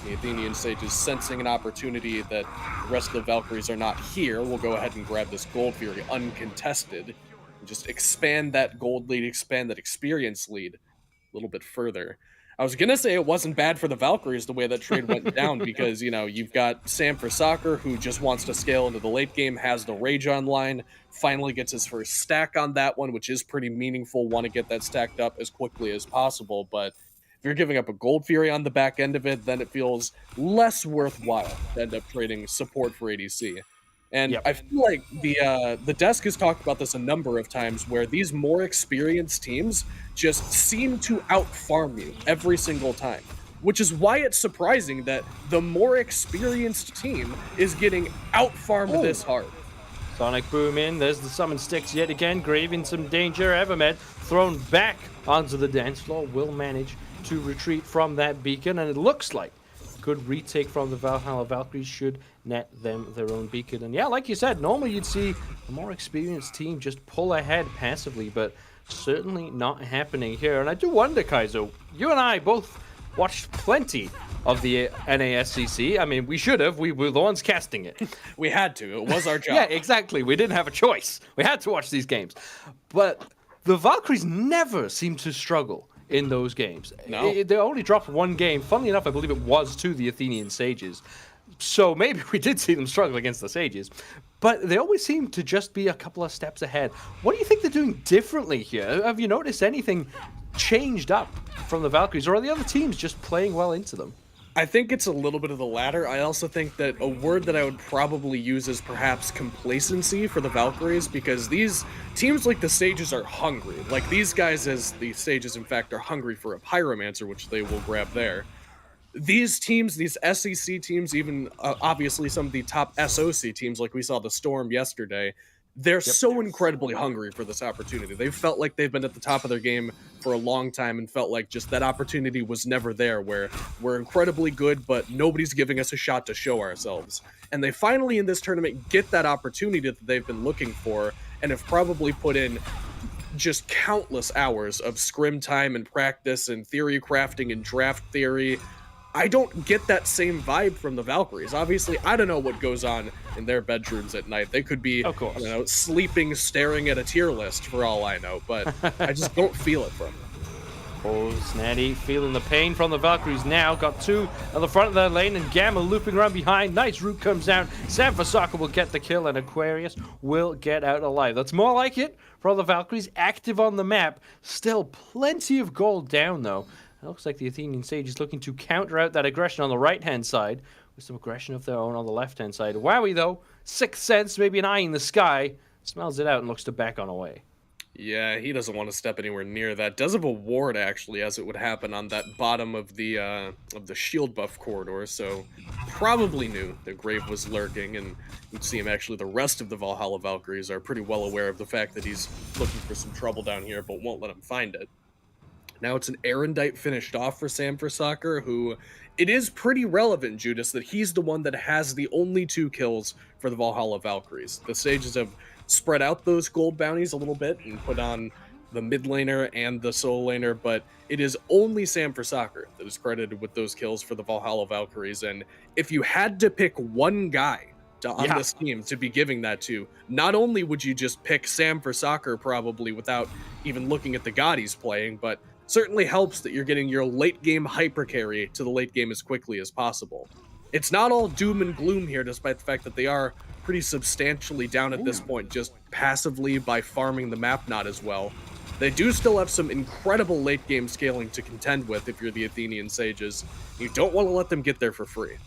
F: The Athenian Sages sensing an opportunity that the rest of the Valkyries are not here, will go ahead and grab this Gold Fury uncontested, and just expand that gold lead, expand that experience lead a little bit further. I was gonna say it wasn't bad for the Valkyries the way that trade went down, because, you know, you've got Sam for Soccer, who just wants to scale into the late game, has the Rage online, finally gets his first stack on that one, which is pretty meaningful. Want to get that stacked up as quickly as possible, but if you're giving up a Gold Fury on the back end of it, then it feels less worthwhile to end up trading support for ADC. And I feel like the desk has talked about this a number of times, where these more experienced teams just seem to out-farm you every single time, which is why it's surprising that the more experienced team is getting out-farmed this hard.
E: Sonic Boom in, there's the Summon Sticks yet again, Grave in some danger. Evermed thrown back onto the dance floor, will manage to retreat from that beacon, and it looks like good retake from the Valhalla Valkyries should net them their own beacon. And yeah, like you said, normally you'd see a more experienced team just pull ahead passively, but certainly not happening here. And I do wonder, Kaizo, you and I both watched plenty of the NASCC. I mean, we should have. We were the ones casting it.
F: We had to. It was our job.
E: Yeah, exactly. We didn't have a choice. We had to watch these games. But the Valkyries never seem to struggle in those games.
F: No.
E: They only dropped one game. Funnily enough, I believe it was to the Athenian Sages. So maybe we did see them struggle against the Sages. But they always seem to just be a couple of steps ahead. What do you think they're doing differently here? Have you noticed anything changed up from the Valkyries? Or are the other teams just playing well into them?
F: I think it's a little bit of the latter. I also think that a word that I would probably use is perhaps complacency for the Valkyries, because these teams like the Sages are hungry. Like these guys, as the Sages in fact, are hungry for a Pyromancer, which they will grab there. These teams, these SEC teams, even obviously some of the top SOC teams, like we saw the Storm yesterday, they're so incredibly hungry for this opportunity. They've felt like they've been at the top of their game for a long time and felt like just that opportunity was never there, where we're incredibly good, but nobody's giving us a shot to show ourselves. And they finally in this tournament get that opportunity that they've been looking for and have probably put in just countless hours of scrim time and practice and theory crafting and draft theory. I don't get that same vibe from the Valkyries. Obviously, I don't know what goes on in their bedrooms at night. They could be,
E: Of course,
F: you know, sleeping, staring at a tier list for all I know, but I just don't feel it from them.
E: Oh, Snaddy feeling the pain from the Valkyries now. Got two on the front of their lane, and Gamma looping around behind. Nice root comes down. Sam Fasaka will get the kill, and Aquarius will get out alive. That's more like it for the Valkyries. Active on the map. Still plenty of gold down, though. It looks like the Athenian Sage is looking to counter out that aggression on the right-hand side with some aggression of their own on the left-hand side. Wowie, though, Sixth Sense, maybe an eye in the sky, smells it out and looks to back on away.
F: Yeah, he doesn't want to step anywhere near that. Does have a ward, actually, as it would happen on that bottom of the shield buff corridor, so probably knew that Grave was lurking, and you'd see him actually. The rest of the Valhalla Valkyries are pretty well aware of the fact that he's looking for some trouble down here, but won't let him find it. Now it's an Erendite finished off for Sam Soccer, who it is pretty relevant, Judas, that he's the one that has the only 2 kills for the Valhalla Valkyries. The Sages have spread out those gold bounties a little bit and put on the mid laner and the solo laner, but it is only Sam Soccer that is credited with those kills for the Valhalla Valkyries. And if you had to pick one guy on this team to be giving that to, not only would you just pick Sam Soccer probably without even looking at the god he's playing, but certainly helps that you're getting your late game hyper carry to the late game as quickly as possible. It's not all doom and gloom here, despite the fact that they are pretty substantially down at this point, just passively by farming the map not as well. They do still have some incredible late game scaling to contend with if you're the Athenian Sages. You don't want to let them get there for free.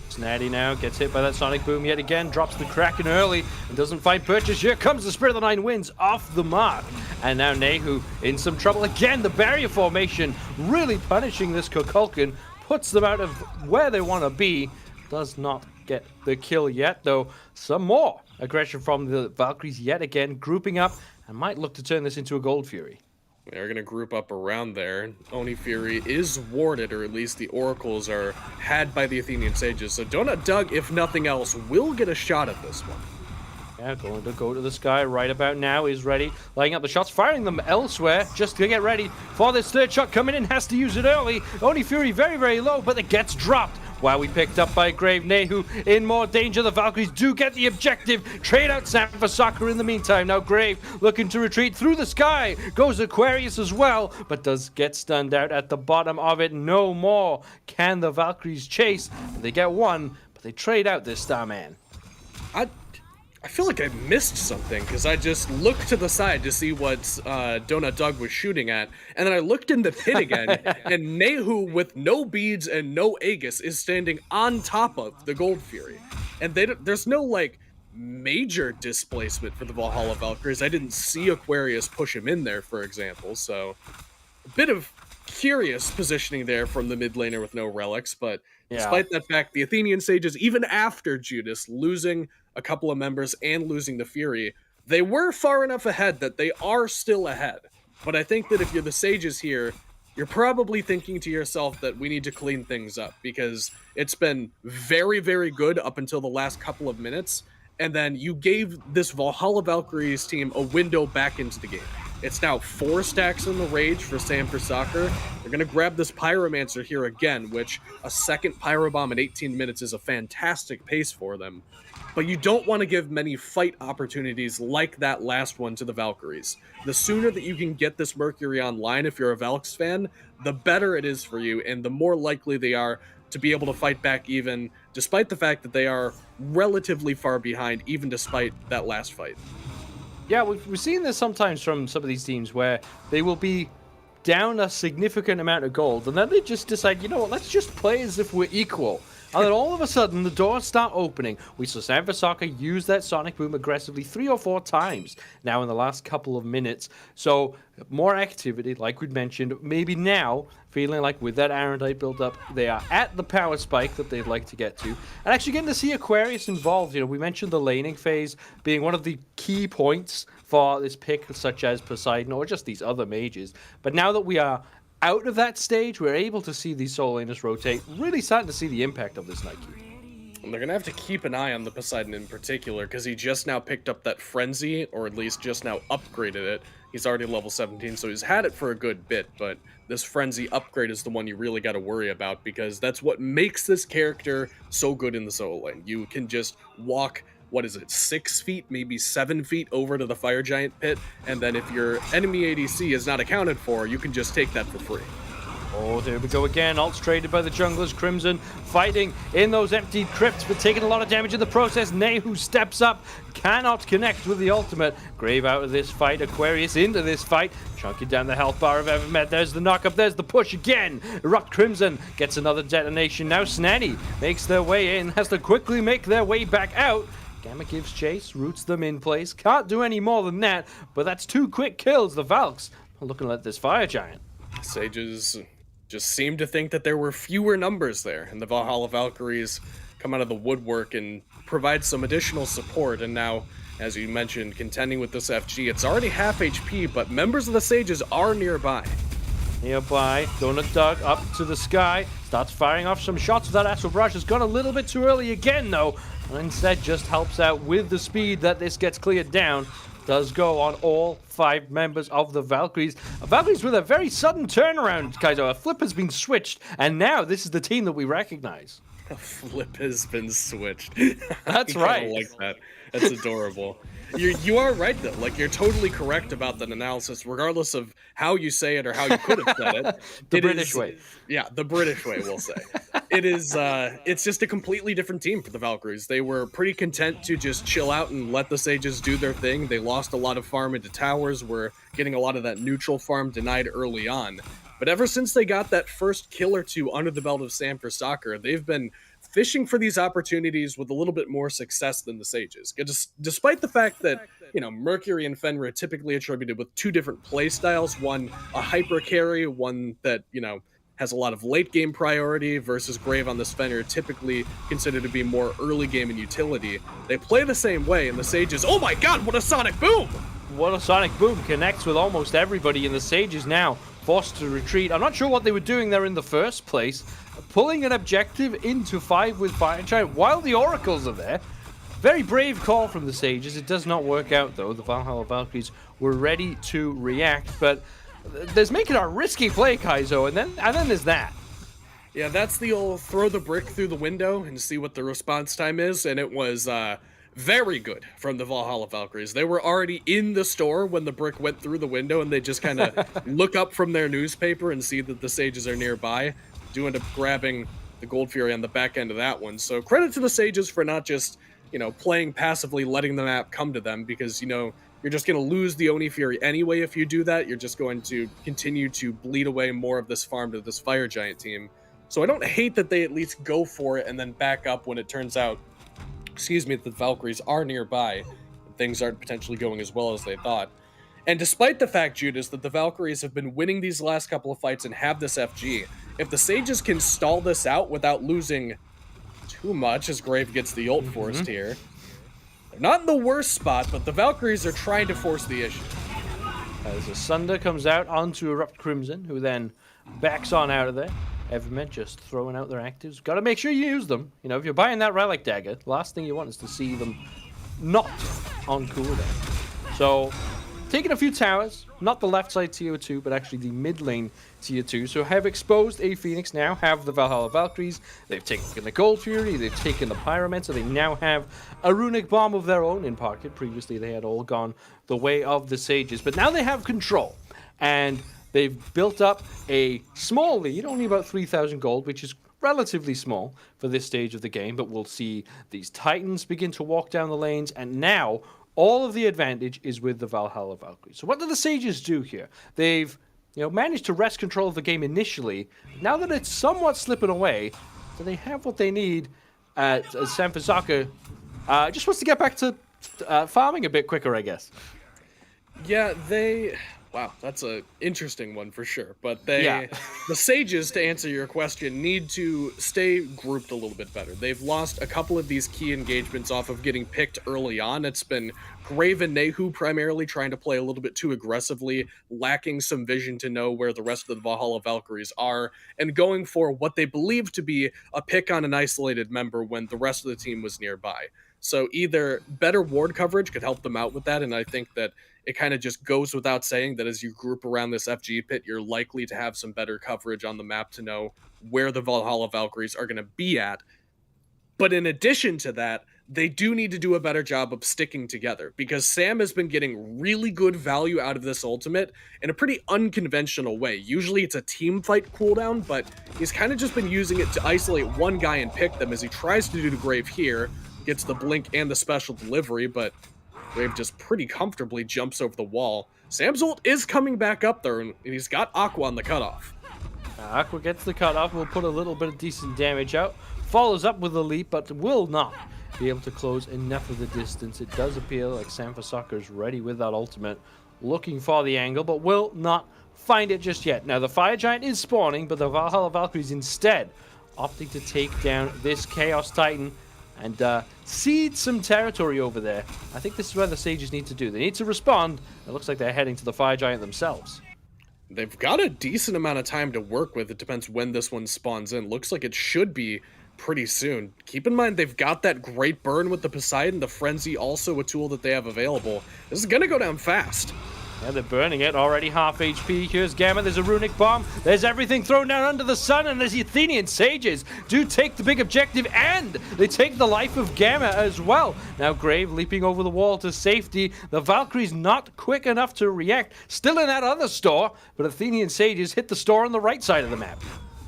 E: Snaddy now gets hit by that Sonic Boom yet again, drops the Kraken early and doesn't find purchase. Here comes the Spirit of the Nine Winds off the mark. And now Nehu in some trouble again. The barrier formation really punishing this Kukulkan, puts them out of where they want to be. Does not get the kill yet, though. Some more aggression from the Valkyries yet again, grouping up and might look to turn this into a Gold Fury.
F: They're going to group up around there. Oni Fury is warded, or at least the oracles are had by the Athenian Sages. So Donut Doug, if nothing else, will get a shot at this one.
E: Yeah, going to go to the sky right about now. Is ready, laying up the shots, firing them elsewhere just to get ready for this third shot coming in. Has to use it early. Oni Fury very, very low, but it gets dropped. Wow, we picked up by Grave. Nehu in more danger. The Valkyries do get the objective. Trade out Sam for soccer in the meantime. Now Grave looking to retreat through the sky. Goes Aquarius as well, but does get stunned out at the bottom of it. No more can the Valkyries chase. They get one, but they trade out this Starman.
F: I feel like I missed something, because I just looked to the side to see what Donut Doug was shooting at, and then I looked in the pit again, and Nehu with no beads and no Aegis is standing on top of the Gold Fury. And there's no, like, major displacement for the Valhalla Valkyries. I didn't see Aquarius push him in there, for example, so a bit of curious positioning there from the mid laner with no relics, but despite that fact, the Athenian Sages, even after Judas losing a couple of members and losing the Fury, they were far enough ahead that they are still ahead. But I think that if you're the Sages here, you're probably thinking to yourself that we need to clean things up, because it's been very, very good up until the last couple of minutes, and then you gave this Valhalla Valkyries team a window back into the game. It's now 4 stacks in the Rage for Sam for Soccer. They're going to grab this Pyromancer here again, which a second Pyro Bomb in 18 minutes is a fantastic pace for them. But you don't want to give many fight opportunities like that last one to the Valkyries. The sooner that you can get this Mercury online if you're a Valks fan, the better it is for you, and the more likely they are to be able to fight back even, despite the fact that they are relatively far behind, even despite that last fight.
E: Yeah, we've seen this sometimes from some of these teams where they will be down a significant amount of gold, and then they just decide, you know what, let's just play as if we're equal. And then all of a sudden, the doors start opening. We saw San Francisco use that Sonic Boom aggressively 3 or 4 times now in the last couple of minutes. So more activity, like we'd mentioned. Maybe now, feeling like with that Arendite build up, they are at the power spike that they'd like to get to. And actually getting to see Aquarius involved. You know, we mentioned the laning phase being one of the key points for this pick, such as Poseidon or just these other mages. But now that we are out of that stage, we're able to see these solo laners rotate, really starting to see the impact of this Nike.
F: And they're going to have to keep an eye on the Poseidon in particular, because he just now picked up that Frenzy, or at least just now upgraded it. He's already level 17, so he's had it for a good bit, but this Frenzy upgrade is the one you really got to worry about, because that's what makes this character so good in the solo lane. You can just walk, 6 feet, maybe 7 feet over to the Fire Giant pit, and then if your enemy ADC is not accounted for, you can just take that for free.
E: Oh, there we go again. Ults traded by the junglers. Crimson fighting in those emptied crypts, but taking a lot of damage in the process. Nehu steps up, cannot connect with the ultimate. Grave out of this fight. Aquarius into this fight, chunking down the health bar of Evermet. There's the knock-up. There's the push again. Erupt Crimson gets another detonation. Now Snanny makes their way in, has to quickly make their way back out. Gamma gives chase, roots them in place. Can't do any more than that, but that's 2 quick kills. The Valks are looking at this Fire Giant.
F: Sages just seemed to think that there were fewer numbers there, and the Valhalla Valkyries come out of the woodwork and provide some additional support. And now, as you mentioned, contending with this FG, it's already half HP, but members of the Sages are nearby.
E: Donut Dug up to the sky, starts firing off some shots. That Astral Barrage has gone a little bit too early again, though, and instead just helps out with the speed that this gets cleared down. Does go on all 5 members of the Valkyries. Valkyries with a very sudden turnaround, Kaizo. A flip has been switched, and now this is the team that we recognize.
F: A flip has been switched.
E: That's
F: I
E: right.
F: like that. That's adorable. You are right, though. Like, you're totally correct about that analysis, regardless of how you say it or how you could have said it.
E: The British way.
F: Yeah, the British way, we'll say. It's just a completely different team for the Valkyries. They were pretty content to just chill out and let the Sages do their thing. They lost a lot of farm into towers, were getting a lot of that neutral farm denied early on. But ever since they got that first kill or 2 under the belt of Sam for Soccer, they've been fishing for these opportunities with a little bit more success than the Sages. Despite the fact that, Mercury and Fenrir are typically attributed with 2 different play styles, one a hyper carry, one that, has a lot of late game priority, versus Grave on this Fenrir typically considered to be more early game and utility. They play the same way, and the Sages, oh my god, what a Sonic Boom!
E: What a Sonic Boom connects with almost everybody, and the Sages now forced to retreat. I'm not sure what they were doing there in the first place. Pulling an objective into 5 with Fire Giant while the Oracles are there. Very brave call from the Sages. It does not work out, though. The Valhalla Valkyries were ready to react, but there's making a risky play, Kaizo, and then there's that.
F: Yeah, that's the old throw the brick through the window and see what the response time is, and it was very good from the Valhalla Valkyries. They were already in the store when the brick went through the window, and they just kind of look up from their newspaper and see that the Sages are nearby. Do end up grabbing the Gold Fury on the back end of that one. So credit to the Sages for not just, playing passively, letting the map come to them, because, you're just going to lose the Oni Fury anyway if you do that. You're just going to continue to bleed away more of this farm to this Fire Giant team. So I don't hate that they at least go for it and then back up when it turns out, that the Valkyries are nearby and things aren't potentially going as well as they thought. And despite the fact, Judas, that the Valkyries have been winning these last couple of fights and have this FG, if the Sages can stall this out without losing too much, as Grave gets the ult forced here, they're not in the worst spot, but the Valkyries are trying to force the issue.
E: As the Sunder comes out onto Erupt Crimson, who then backs on out of there. Evermet just throwing out their actives. Got to make sure you use them. If you're buying that Relic Dagger, the last thing you want is to see them not on cooldown. So, taking a few towers, not the left side tier 2, but actually the mid lane tier 2. So have exposed a Phoenix, now have the Valhalla Valkyries. They've taken the Gold Fury, they've taken the Pyromancer, they now have a Runic Bomb of their own in pocket. Previously they had all gone the way of the Sages, but now they have control. And they've built up a small lead, only about 3,000 gold, which is relatively small for this stage of the game, but we'll see these Titans begin to walk down the lanes, and now all of the advantage is with the Valhalla Valkyries. So what do the Sages do here? They've managed to wrest control of the game initially. Now that it's somewhat slipping away, do they have what they need? Sanfasaka just wants to get back to farming a bit quicker, I guess.
F: Yeah, wow, that's a interesting one for sure. But the Sages, to answer your question, need to stay grouped a little bit better. They've lost a couple of these key engagements off of getting picked early on. It's been Grave and Nehu primarily trying to play a little bit too aggressively, lacking some vision to know where the rest of the Valhalla Valkyries are, and going for what they believe to be a pick on an isolated member when the rest of the team was nearby. So either better ward coverage could help them out with that, and I think that it kind of just goes without saying that as you group around this FG pit, you're likely to have some better coverage on the map to know where the Valhalla Valkyries are going to be at. But in addition to that, they do need to do a better job of sticking together, because Sam has been getting really good value out of this ultimate in a pretty unconventional way. Usually it's a team fight cooldown, but he's kind of just been using it to isolate one guy and pick them as he tries to do the Grave here, gets the blink and the special delivery, but Grave just pretty comfortably jumps over the wall. Sam's ult is coming back up there, and he's got Aqua on the cutoff.
E: Aqua gets the cutoff, will put a little bit of decent damage out. Follows up with a leap, but will not be able to close enough of the distance. It does appear like Sanfasaka is ready with that ultimate, looking for the angle, but will not find it just yet. Now, the Fire Giant is spawning, but the Valhalla Valkyries instead opting to take down this Chaos Titan and cede some territory over there. I think this is where the Sages need to do. They need to respond. It looks like they're heading to the Fire Giant themselves.
F: They've got a decent amount of time to work with. It depends when this one spawns in. Looks like it should be pretty soon. Keep in mind, they've got that great burn with the Poseidon, the Frenzy, also a tool that they have available. This is going to go down fast.
E: Yeah, they're burning it. Already half HP. Here's Gamma. There's a runic bomb. There's everything thrown down under the sun. And there's the Athenian Sages do take the big objective. And they take the life of Gamma as well. Now Grave leaping over the wall to safety. The Valkyrie's not quick enough to react. Still in that other store. But Athenian Sages hit the store on the right side of the map.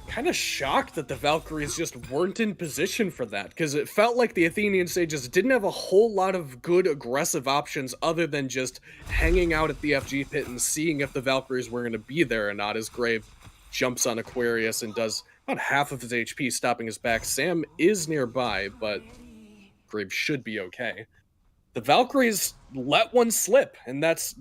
F: Kind of shocked that the Valkyries just weren't in position for that, because it felt like the Athenian Sages didn't have a whole lot of good aggressive options other than just hanging out at the FG pit and seeing if the Valkyries were going to be there or not, as Grave jumps on Aquarius and does about half of his HP, stopping his back. Sam is nearby, but Grave should be okay. The Valkyries let one slip, and that's,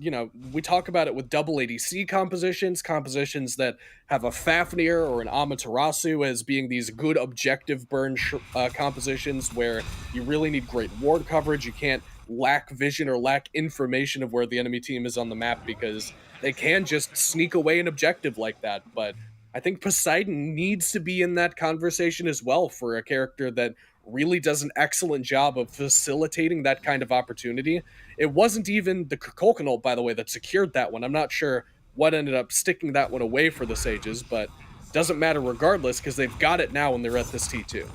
F: we talk about it with double ADC compositions that have a Fafnir or an Amaterasu as being these good objective burn compositions where you really need great ward coverage. You can't lack vision or lack information of where the enemy team is on the map because they can just sneak away an objective like that. But I think Poseidon needs to be in that conversation as well for a character that really does an excellent job of facilitating that kind of opportunity. It wasn't even the Kokonol, by the way, that secured that one. I'm not sure what ended up sticking that one away for the Sages, but doesn't matter regardless because they've got it now when they're at this T2.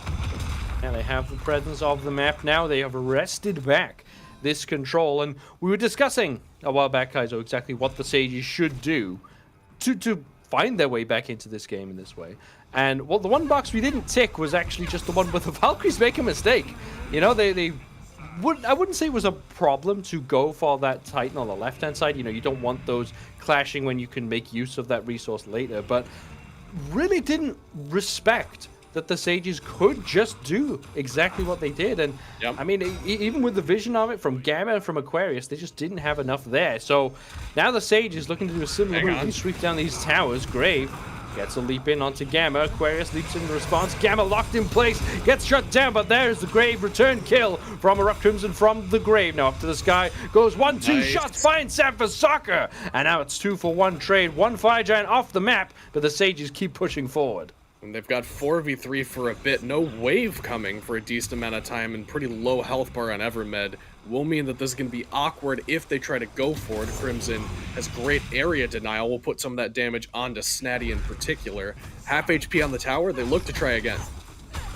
E: And they have the presence of the map now. They have wrested back this control, and we were discussing a while back, Kaizo, exactly what the Sages should do to find their way back into this game in this way. And well, the one box we didn't tick was actually just the one where the Valkyries make a mistake. I wouldn't say it was a problem to go for that Titan on the left-hand side. You don't want those clashing when you can make use of that resource later, but really didn't respect that the Sages could just do exactly what they did. And
F: yep.
E: I mean, even with the vision of it from Gamma and from Aquarius, they just didn't have enough there. So now the Sages looking to do a similar move, sweep down these towers. Grave gets a leap in onto Gamma. Aquarius leaps in response. Gamma locked in place, gets shut down, but there's the Grave return kill from Erupt Crimson from the Grave. Now up to the sky, goes 1-2 shots, finds Sanfasaka. And now it's 2-for-1 trade. One Fire Giant off the map, but the Sages keep pushing forward.
F: And they've got 4v3 for a bit. No wave coming for a decent amount of time, and pretty low health bar on Evermed will mean that this is going to be awkward if they try to go for it. Crimson has great area denial. We'll put some of that damage onto Snatty in particular. Half HP on the tower. They look to try again.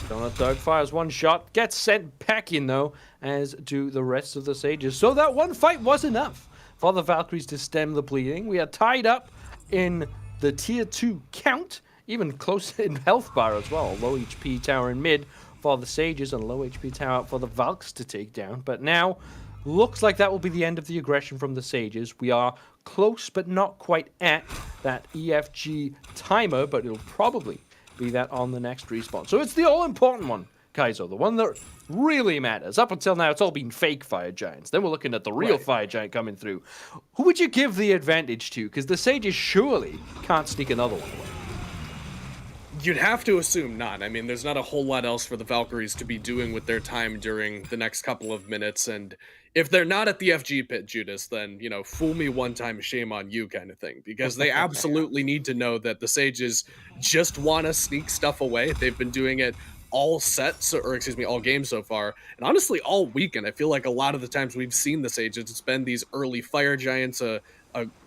E: Donut Dog fires one shot, gets sent packing though, as do the rest of the Sages. So that one fight was enough for the Valkyries to stem the bleeding. We are tied up in the tier 2 count. Even close in health bar as well. Low HP tower in mid for the Sages and low HP tower for the Valks to take down. But now Looks like that will be the end of the aggression from the Sages. We are close, but not quite at that EFG timer, but it'll probably be that on the next respawn. So it's the all-important one, Kaizo, the one that really matters. Up until now, it's all been fake Fire Giants. Then we're looking at the real Fire Giant coming through. Who would you give the advantage to? Because the Sages surely can't sneak another one away.
F: You'd have to assume not. I mean, there's not a whole lot else for the Valkyries to be doing with their time during the next couple of minutes, and if they're not at the FG pit, Judas, then, you know, fool me one time, shame on you kind of thing, because they absolutely need to know that the Sages just want to sneak stuff away. They've been doing it all sets, or excuse me, all games so far, and honestly all weekend. I feel like a lot of the times we've seen the Sages, it's been these early Fire Giants, a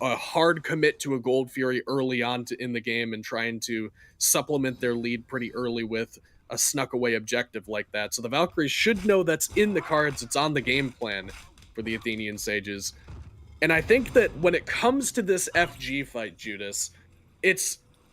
F: hard commit to a Gold Fury early on in the game and trying to supplement their lead pretty early with a snuck away objective like that. So the Valkyries should know that's in the cards. It's on the game plan for the Athenian Sages. And I think that when it comes to this FG fight, Judas,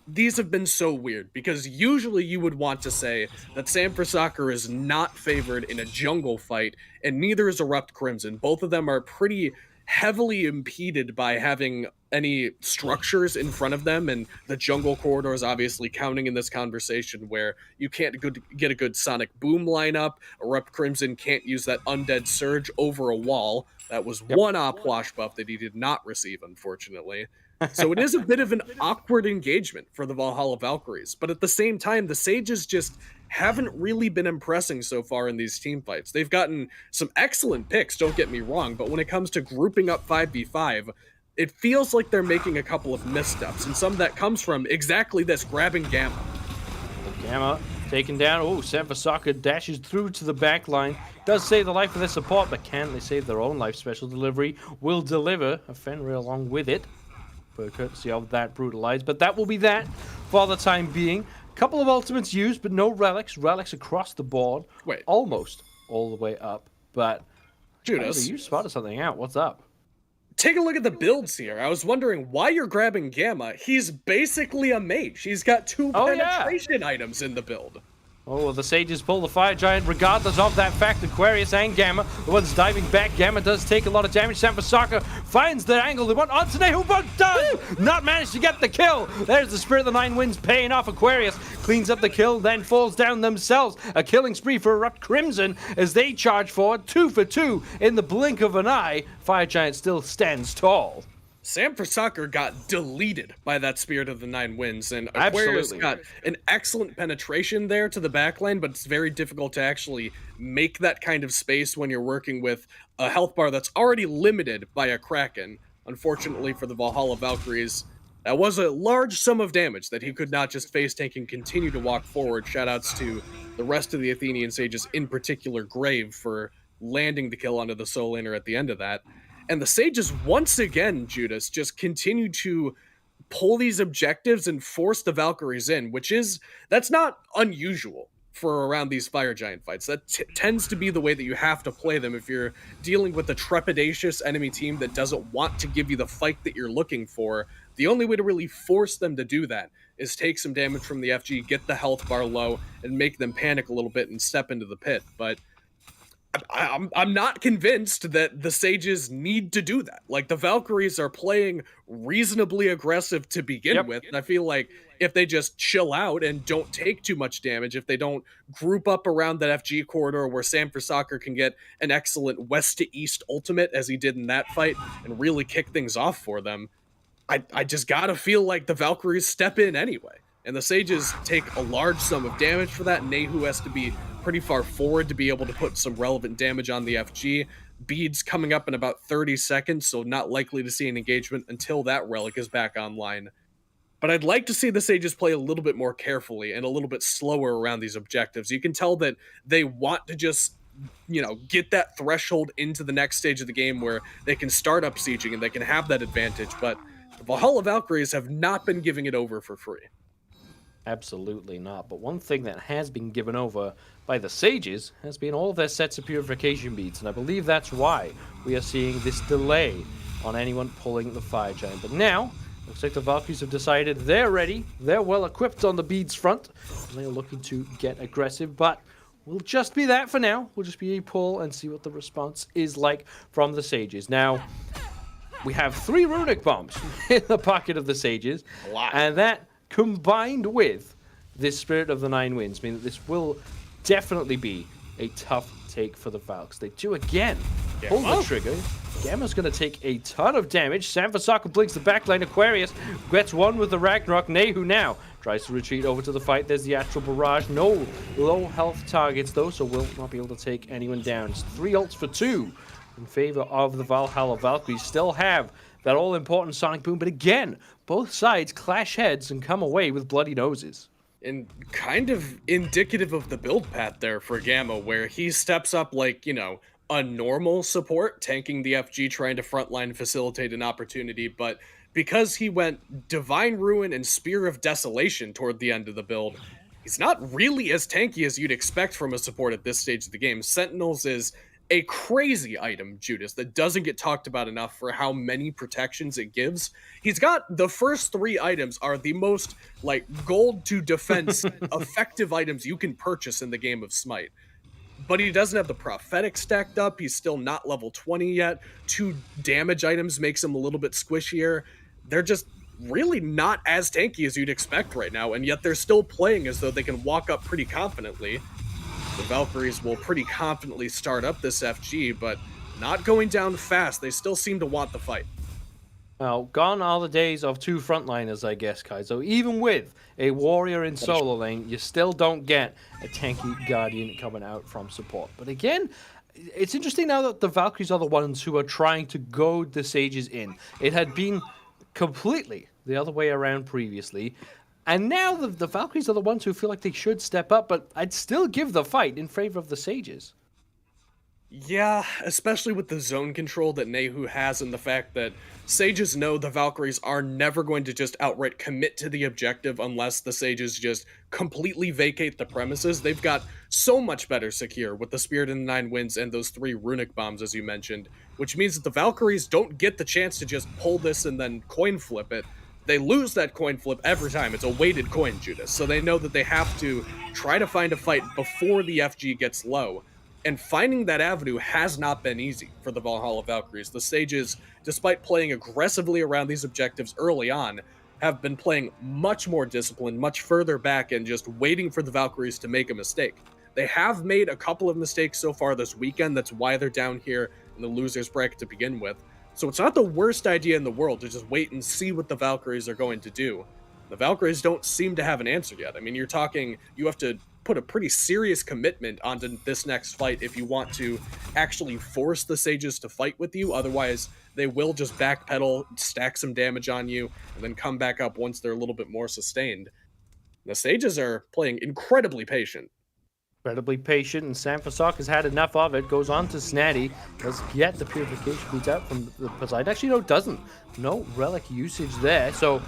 F: these have been so weird, because usually you would want to say that Sanford Soccer is not favored in a jungle fight, and neither is Erupt Crimson. Both of them are pretty heavily impeded by having any structures in front of them, and the jungle corridor is obviously counting in this conversation, where you can't get a good Sonic Boom lineup. Erupt Crimson can't use that Undead Surge over a wall. That was one op wash buff that he did not receive, unfortunately. So it is a bit of an awkward engagement for the Valhalla Valkyries, but at the same time, the Sages just haven't really been impressing so far in these team fights. They've gotten some excellent picks, don't get me wrong, but when it comes to grouping up 5v5, it feels like they're making a couple of missteps, and some of that comes from exactly this, grabbing Gamma.
E: Gamma taken down. Oh, Sanford Soccer dashes through to the back line. Does save the life of their support, but can they save their own life? Special delivery will deliver a Fenrir along with it, for courtesy of that Brutalize. But that will be that for the time being. Couple of ultimates used, but no relics. Relics across the board.
F: Wait.
E: Almost all the way up. But
F: Judas,
E: you spotted something out. What's up?
F: take a look at the builds here. I was wondering why you're grabbing Gamma. He's basically a mage. He's got two penetration items in the build.
E: Oh, well, the Sages pull the Fire Giant regardless of that fact. Aquarius and Gamma, the one's diving back. Gamma does take a lot of damage. Sanford Soccer finds the angle they want on today. Who does not manage to get the kill. There's the Spirit of the Nine Winds paying off. Aquarius cleans up the kill, then falls down themselves. A killing spree for Erupt Crimson as they charge forward. 2 for 2 in the blink of an eye. Fire Giant still stands tall.
F: Sanford Soccer got deleted by that Spirit of the Nine Winds, and Aquarius got an excellent penetration there to the backline, but it's very difficult to actually make that kind of space when you're working with a health bar that's already limited by a Kraken. Unfortunately for the Valhalla Valkyries, that was a large sum of damage that he could not just face tank and continue to walk forward. Shoutouts to the rest of the Athenian Sages, in particular Grave, for landing the kill onto the Soul Laner at the end of that. And the Sages, once again, Judas, just continue to pull these objectives and force the Valkyries in, that's not unusual for around these Fire Giant fights. That tends to be the way that you have to play them if you're dealing with a trepidatious enemy team that doesn't want to give you the fight that you're looking for. The only way to really force them to do that is take some damage from the FG, get the health bar low, and make them panic a little bit and step into the pit. But I'm not convinced that the Sages need to do that. Like, the Valkyries are playing reasonably aggressive to begin with, and I feel like if they just chill out and don't take too much damage, if they don't group up around that FG corridor where Sanford Soccer can get an excellent west to east ultimate, as he did in that fight, and really kick things off for them, I just gotta feel like the Valkyries step in anyway. And the Sages take a large sum of damage for that. Nehu has to be pretty far forward to be able to put some relevant damage on the FG. Beads coming up in about 30 seconds, so not likely to see an engagement until that relic is back online. But I'd like to see the Sages play a little bit more carefully and a little bit slower around these objectives. You can tell that they want to just, get that threshold into the next stage of the game where they can start up sieging and they can have that advantage. But the Valhalla Valkyries have not been giving it over for free.
E: Absolutely not. But one thing that has been given over by the Sages has been all their sets of purification beads, and I believe that's why we are seeing this delay on anyone pulling the Fire Giant. But now, looks like the Valkyries have decided they're ready. They're well equipped on the beads front. They're looking to get aggressive, but will just be that for now. We'll just be a pull and see what the response is like from the Sages. Now, we have 3 runic bombs in the pocket of the Sages.
F: A lot.
E: And that, combined with this Spirit of the Nine Winds, mean that this will definitely be a tough take for the Valks. They do again pull the trigger. Gamma's going to take a ton of damage. Sanfasaka blinks the backline. Aquarius gets one with the Ragnarok. Nehu now tries to retreat over to the fight. There's the Astral Barrage. No low health targets, though, so will not be able to take anyone down. It's 3 ults for 2 in favor of the Valhalla Valkyries. Still have that all-important Sonic Boom, but again, both sides clash heads and come away with bloody noses.
F: And kind of indicative of the build path there for Gamma, where he steps up like, a normal support, tanking the FG, trying to frontline facilitate an opportunity, but because he went Divine Ruin and Spear of Desolation toward the end of the build, he's not really as tanky as you'd expect from a support at this stage of the game. Sentinels is a crazy item, Judas, that doesn't get talked about enough for how many protections it gives. He's got the first 3 items are the most, gold to defense effective items you can purchase in the game of Smite. But he doesn't have the prophetic stacked up. He's still not level 20 yet. 2 damage items makes him a little bit squishier. They're just really not as tanky as you'd expect right now, and yet they're still playing as though they can walk up pretty confidently. The Valkyries will pretty confidently start up this FG, but not going down fast. They still seem to want the fight.
E: Well, gone are the days of 2 frontliners, I guess, Kai. So even with a warrior in solo lane, you still don't get a tanky Guardian coming out from support. But again, it's interesting now that the Valkyries are the ones who are trying to goad the Sages in. It had been completely the other way around previously. And now the Valkyries are the ones who feel like they should step up, but I'd still give the fight in favor of the Sages.
F: Yeah, especially with the zone control that Nehu has and the fact that Sages know the Valkyries are never going to just outright commit to the objective unless the Sages just completely vacate the premises. They've got so much better secure with the Spirit in the Nine Winds and those 3 runic bombs, as you mentioned, which means that the Valkyries don't get the chance to just pull this and then coin flip it. They lose that coin flip every time. It's a weighted coin, Judas. So they know that they have to try to find a fight before the FG gets low. And finding that avenue has not been easy for the Valhalla Valkyries. The Sages, despite playing aggressively around these objectives early on, have been playing much more disciplined, much further back, and just waiting for the Valkyries to make a mistake. They have made a couple of mistakes so far this weekend. That's why they're down here in the losers bracket to begin with. So it's not the worst idea in the world to just wait and see what the Valkyries are going to do. The Valkyries don't seem to have an answer yet. I mean, you're talking, you have to put a pretty serious commitment onto this next fight if you want to actually force the Sages to fight with you. Otherwise, they will just backpedal, stack some damage on you, and then come back up once they're a little bit more sustained. The Sages are playing incredibly patient.
E: Incredibly patient, and Sanfasaka has had enough of it. Goes on to Snatty. Does get the purification boots out from the Poseidon. Actually, no, doesn't. No relic usage there. So,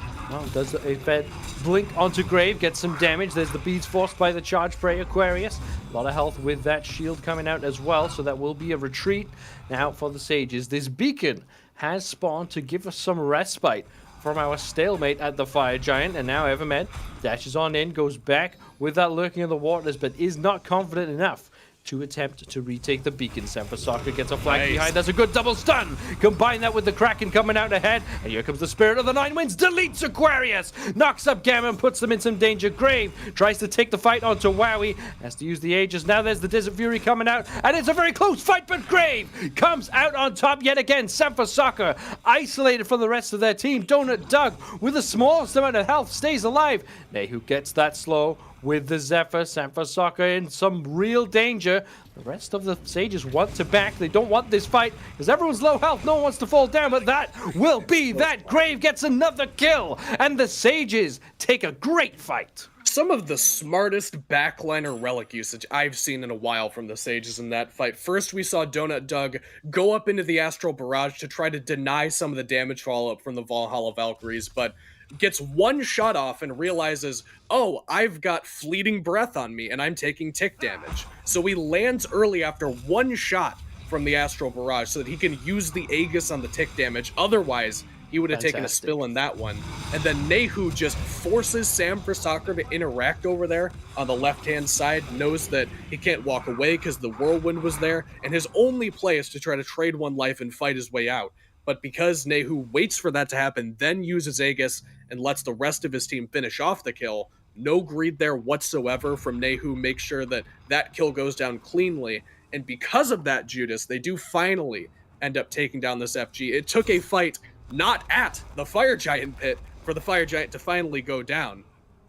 E: does a Fed blink onto Grave, get some damage. There's the beads forced by the charge spray Aquarius. A lot of health with that shield coming out as well. So that will be a retreat now for the Sages. This beacon has spawned to give us some respite from our stalemate at the Fire Giant, and now Evermed dashes on in, goes back with that lurking in the waters, but is not confident enough to attempt to retake the beacon. Sanfasaka gets a flank behind. That's a good double stun. Combine that with the Kraken coming out ahead, and here comes the Spirit of the Nine Winds. Deletes Aquarius, knocks up Gamma and puts them in some danger. Grave tries to take the fight onto Wowie, has to use the Aegis. Now there's the Desert Fury coming out, and it's a very close fight, but Grave comes out on top yet again. Sanfasaka isolated from the rest of their team. Donut Doug with the smallest amount of health stays alive. Nehu gets that slow with the Zephyr. Sanfasaka in some real danger. The rest of the Sages want to back. They don't want this fight because everyone's low health. No one wants to fall down, but that will be that. Grave gets another kill, and the Sages take a great fight.
F: Some of the smartest backliner relic usage I've seen in a while from the Sages in that fight. First, we saw Donut Doug go up into the Astral Barrage to try to deny some of the damage follow-up from the Valhalla Valkyries, but gets one shot off and realizes, oh, I've got fleeting breath on me and I'm taking tick damage. So he lands early after one shot from the Astral Barrage so that he can use the Aegis on the tick damage. Otherwise, he he would have taken a spill in that one. And then Nehu just forces Sam for Soccer to interact over there on the left-hand side, knows that he can't walk away because the whirlwind was there, and his only play is to try to trade one life and fight his way out. But because Nehu waits for that to happen, then uses Aegis and lets the rest of his team finish off the kill, no greed there whatsoever from Nehu, make sure that that kill goes down cleanly. And because of that, Judas, they do finally end up taking down this FG. It took a fight not at the Fire Giant pit for the Fire Giant to finally go down.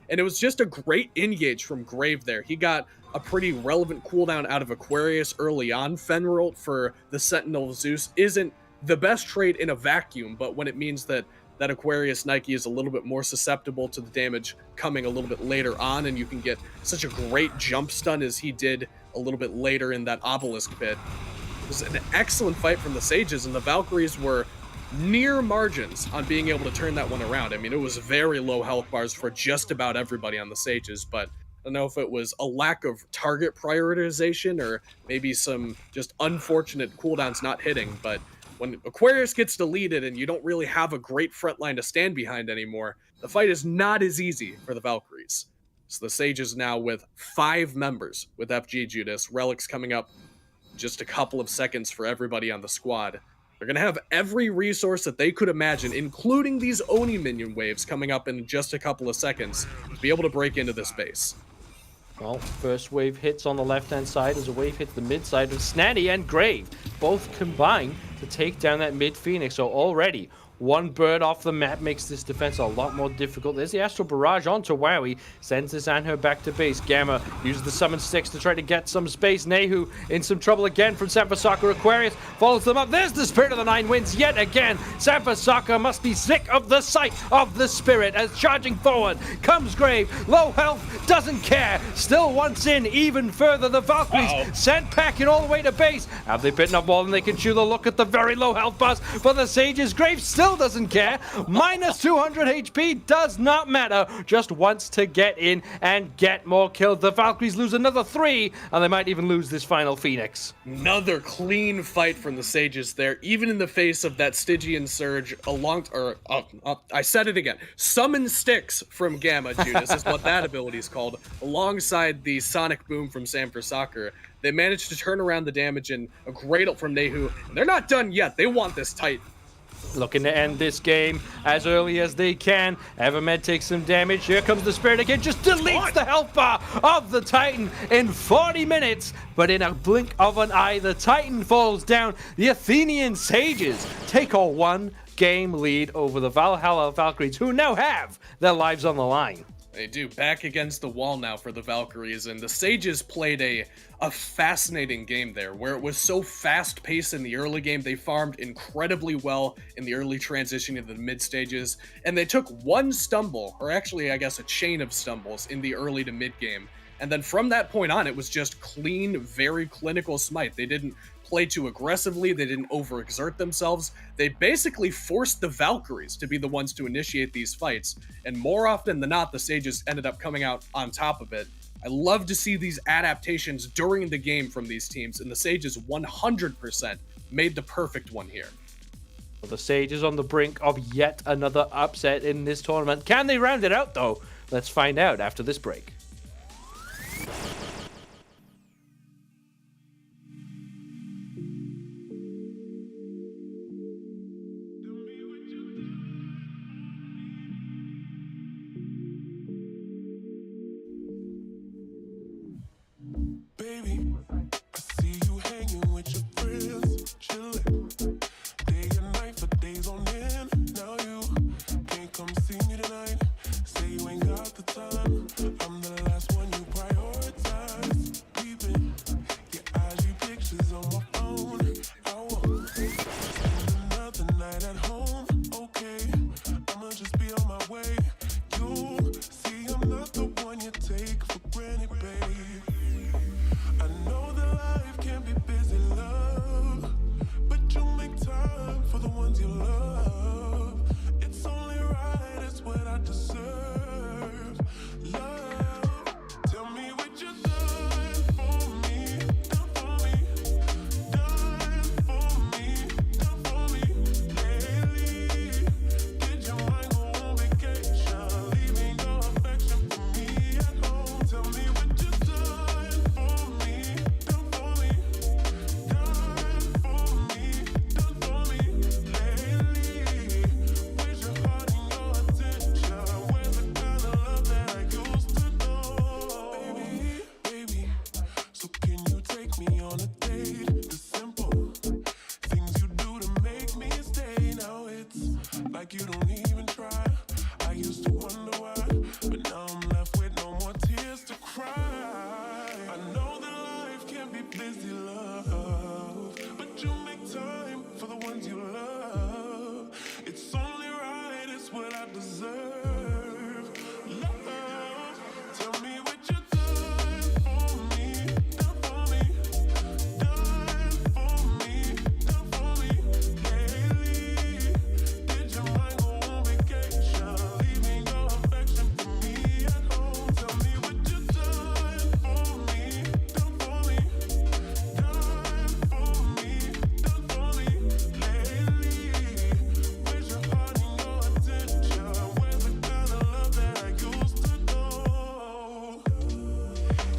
F: And it was just a great engage from Grave there. He got a pretty relevant cooldown out of Aquarius early on. Fenrolt for the Sentinel of Zeus isn't the best trade in a vacuum, but when it means that Aquarius Nike is a little bit more susceptible to the damage coming a little bit later on, and you can get such a great jump stun as he did a little bit later in that Obelisk pit. It was an excellent fight from the Sages, and the Valkyries were near margins on being able to turn that one around. I mean, it was very low health bars for just about everybody on the Sages, but I don't know if it was a lack of target prioritization or maybe some just unfortunate cooldowns not hitting, but when Aquarius gets deleted and you don't really have a great front line to stand behind anymore, the fight is not as easy for the Valkyries. So the Sages now with 5 members with FG Judas, Relics coming up just a couple of seconds for everybody on the squad. They're going to have every resource that they could imagine, including these Oni minion waves coming up in just a couple of seconds, to be able to break into this base.
E: Well, first wave hits on the left-hand side as a wave hits the mid side of Snatty and Grave, both combined to take down that mid Phoenix. So already, one bird off the map makes this defense a lot more difficult. There's the Astral Barrage onto Wowie, sends this Anhur back to base. Gamma uses the Summon Sticks to try to get some space. Nehu in some trouble again from Sanfasaka. Aquarius follows them up. There's the Spirit of the Nine Winds yet again. Sanfasaka must be sick of the sight of the Spirit as charging forward comes Grave. Low health, doesn't care. Still wants in even further. The Valkyries sent packing all the way to base. Have they bitten up more than they can chew? Look at the very low health bars for the Sages. Grave still doesn't care. Minus 200 HP does not matter. Just wants to get in and get more kills. The Valkyries lose another 3, and they might even lose this final Phoenix.
F: Another clean fight from the Sages there, even in the face of that Stygian Surge I said it again. Summon Sticks from Gamma, Judas, is what that ability is called, alongside the Sonic Boom from Sam for Soccer. They managed to turn around the damage and a great ult from Nehu. They're not done yet. They want this tight.
E: Looking to end this game as early as they can. Evermed takes some damage. Here comes the Spirit again. Just deletes the health bar of the Titan in 40 minutes. But in a blink of an eye, the Titan falls down. The Athenian Sages take a 1-game lead over the Valhalla Valkyries, who now have their lives on the line.
F: They do. Back against the wall now for the Valkyries, and the Sages played a fascinating game there, where it was so fast-paced in the early game. They farmed incredibly well in the early transition into the mid stages, and they took one stumble, or actually, I guess, a chain of stumbles in the early to mid game. And then from that point on, it was just clean, very clinical Smite. They didn't play too aggressively. They didn't overexert themselves. They basically forced the Valkyries to be the ones to initiate these fights. And more often than not, the Sages ended up coming out on top of it. I love to see these adaptations during the game from these teams, and the Sages 100% made the perfect one here.
E: Well, the Sages on the brink of yet another upset in this tournament. Can they round it out, though? Let's find out after this break.
G: Baby, I see you hanging with your friends, chillin', day and night for days on end. Now you can't come see me tonight. Say you ain't got the time. I'm the like you don't even try. I used to wonder why, but now I'm left with no more tears to cry. I know that life can be busy, love, but you make time for the ones you love. It's only right, it's what I deserve. Love, tell me what you done for me, done for me, done for me, done for me lately. Did your mind go on vacation, leaving your affection for me at home? Tell me what you done for me, done for me, done for me, done for me lately. Where's your heart and your attention? Where's the kind of love that I used to know?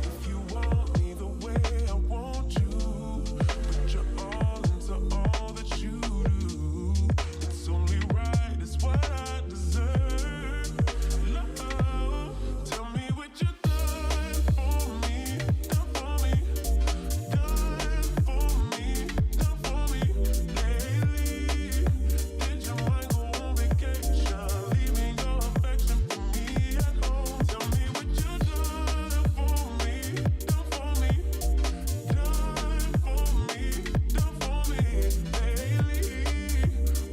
G: If you want me the way I want you, put your all into all that you do. It's only right, it's what I deserve. Love, tell me what you done for me, done for me, done for me, done for me lately. Did your mind go on vacation, leaving your affection for me at home? Tell me what you done for me, done for me, done for me, done for me lately.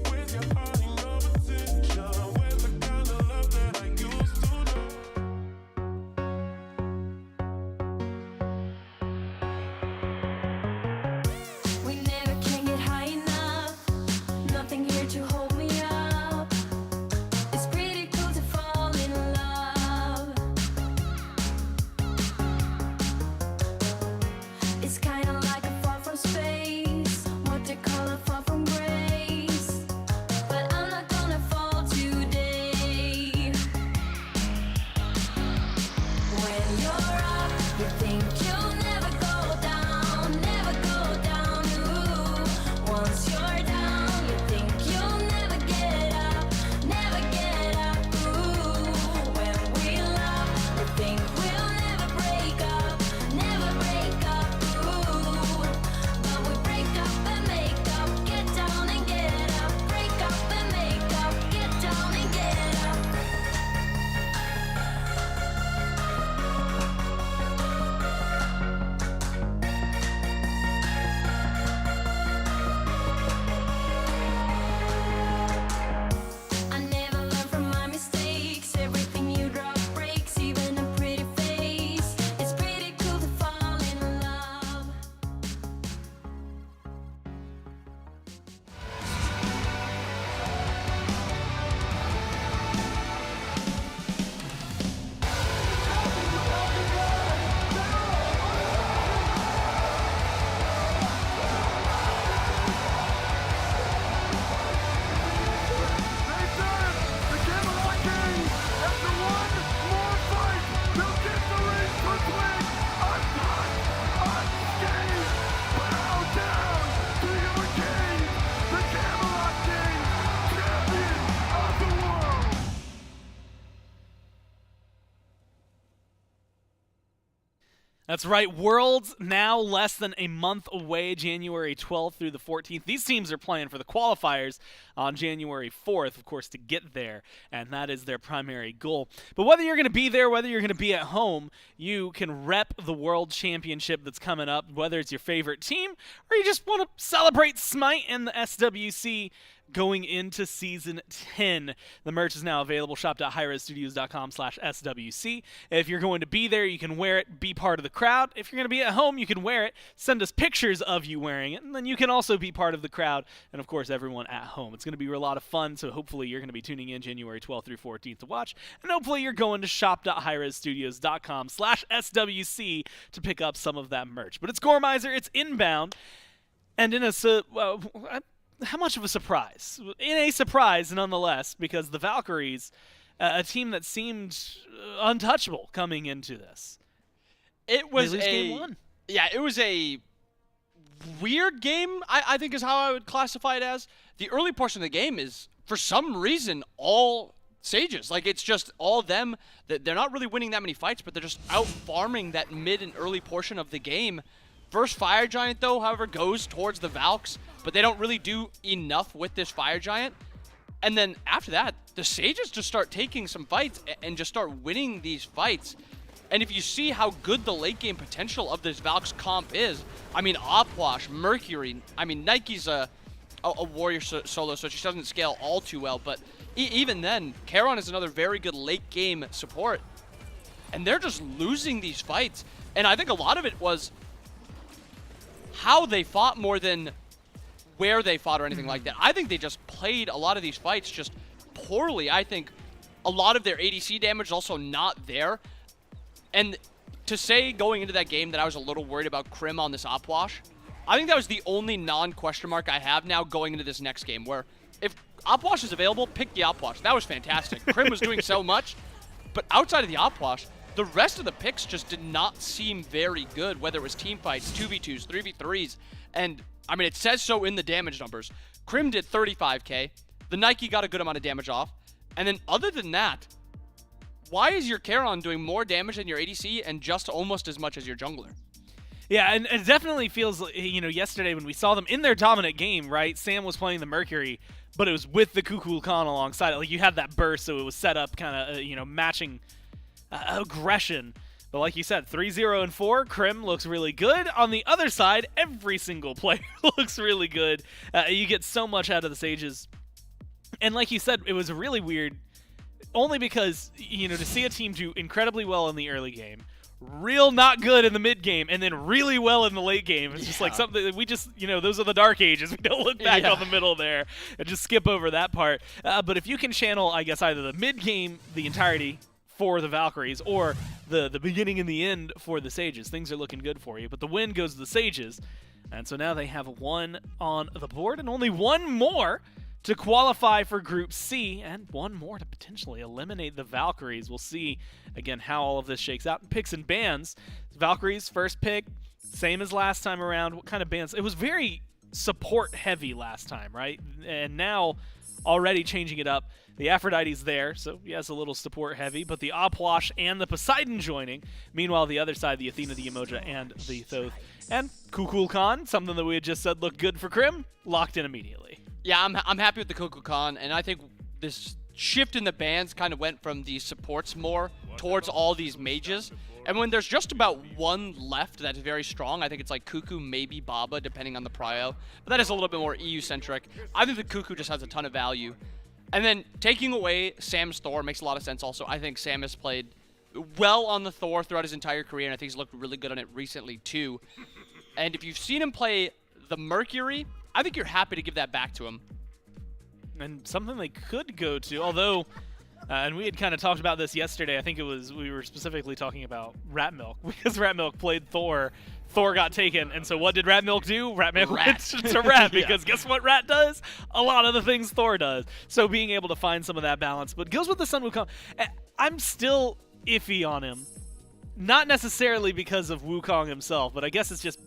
G: Where's your heart and your attention? Where's the kind of love that I used to know?
A: We never can get high enough. Nothing here to hold me up. It's pretty cool to fall in love. It's kinda like a fall from space. What they call a fall from grace. But I'm not gonna fall today. When you're up, you think you'll never go down, never go down. Ooh. Once you're down, you think you'll never get up, never get up. Ooh. When we love, we think we'll never break up, never break up. Ooh. But we break up and make up, get down and get up. Break up and make up, get down and get up. I never learn from my mistakes. Everything you drop breaks, even a pretty face. It's pretty cool to fall in love.
C: That's right. Worlds now less than a month away, January 12th through the 14th. These teams are playing for the qualifiers on January 4th, of course, to get there, and that is their primary goal. But whether you're going to be there, whether you're going to be at home, you can rep the World Championship that's coming up, whether it's your favorite team or you just want to celebrate Smite and the SWC going into Season 10. The merch is now available. shop.hirezstudios.com/SWC. If you're going to be there, you can wear it, be part of the crowd. If you're going to be at home, you can wear it. Send us pictures of you wearing it, and then you can also be part of the crowd, and of course, everyone at home. It's going to be a lot of fun, so hopefully you're going to be tuning in January 12th through 14th to watch, and hopefully you're going to shop.hirezstudios.com/SWC to pick up some of that merch. But it's Gormizer, it's inbound, and in a how much of a surprise? In a surprise, nonetheless, because the Valkyries, a team that seemed untouchable coming into this.
D: It was
C: They lose game one.
D: Yeah, it was a weird game, I think is how I would classify it as. The early portion of the game is, for some reason, all Sages. Like, it's just all them. They're not really winning that many fights, but they're just out-farming that mid and early portion of the game. First Fire Giant, though, however, goes towards the Valks, but they don't really do enough with this Fire Giant. And then after that, the Sages just start taking some fights and just start winning these fights. And if you see how good the late game potential of this Valks comp is, I mean, Opwash, Mercury, I mean, Nike's a warrior solo, so she doesn't scale all too well, but even then, Charon is another very good late game support. And they're just losing these fights. And I think a lot of it was how they fought more than where they fought or anything like that. I think they just played a lot of these fights just poorly. I think a lot of their ADC damage is also not there. And to say going into that game that I was a little worried about Crim on this Opwash, I think that was the only non-question mark I have now going into this next game, where if Opwash is available, pick the Opwash. That was fantastic. Crim was doing so much, but outside of the Opwash, the rest of the picks just did not seem very good, whether it was team fights, 2v2s, 3v3s, and I mean, it says so in the damage numbers. Crim did 35k, the Nike got a good amount of damage off, and then other than that, why is your Charon doing more damage than your ADC and just almost as much as your jungler?
C: Yeah, and it definitely feels, yesterday when we saw them in their dominant game, right? Sam was playing the Mercury, but it was with the Cuckoo Khan alongside it. Like, you had that burst, so it was set up kind of, matching aggression. But like you said, 3-0 and 4, Crim looks really good. On the other side, every single player looks really good. You get so much out of the Sages. And like you said, it was really weird, only because, to see a team do incredibly well in the early game, real not good in the mid game, and then really well in the late game. It's just like something that we just, those are the dark ages. We don't look back on the middle there and just skip over that part. But if you can channel, I guess, either the mid game, the entirety for the Valkyries, or the beginning and the end for the Sages, things are looking good for you. But the win goes to the Sages. And so now they have one on the board and only one more to qualify for Group C, and one more to potentially eliminate the Valkyries. We'll see, again, how all of this shakes out. Picks and bans. Valkyries, first pick, same as last time around. What kind of bans? It was very support-heavy last time, right? And now, already changing it up. The Aphrodite's there, so yes, a little support-heavy, but the Opwash and the Poseidon joining. Meanwhile, the other side, the Athena, the Emoja, and the Thoth. And Kukul Khan, something that we had just said looked good for Crim, locked in immediately.
D: Yeah, I'm happy with the Kukul Khan, and I think this shift in the bans kind of went from the supports more towards all these mages. And when there's just about one left that's very strong, I think it's like Cuckoo, maybe Baba, depending on the prio. But that is a little bit more EU-centric. I think the Cuckoo just has a ton of value. And then taking away Sam's Thor makes a lot of sense also. I think Sam has played well on the Thor throughout his entire career, and I think he's looked really good on it recently too. And if you've seen him play the Mercury, I think you're happy to give that back to him.
C: And something they could go to, although, and we had kind of talked about this yesterday, I think we were specifically talking about Rat Milk, because Rat Milk played Thor. Thor got taken, and so what did Rat Milk do? Rat Milk went to Rat, because guess what Rat does? A lot of the things Thor does. So being able to find some of that balance, but goes with the Sun Wukong. I'm still iffy on him. Not necessarily because of Wukong himself, but I guess it's just,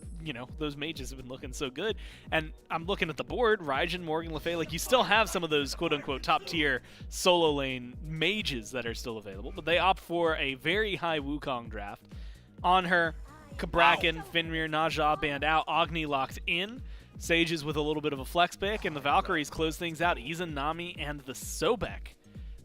C: those mages have been looking so good. And I'm looking at the board, Raijin, Morgan Le Fay, like, you still have some of those quote-unquote top-tier solo lane mages that are still available, but they opt for a very high Wukong draft. On her, Kabrakan, Finmir, Najah banned out, Agni locked in, Sages with a little bit of a flex pick, and the Valkyries close things out, Izanami and the Sobek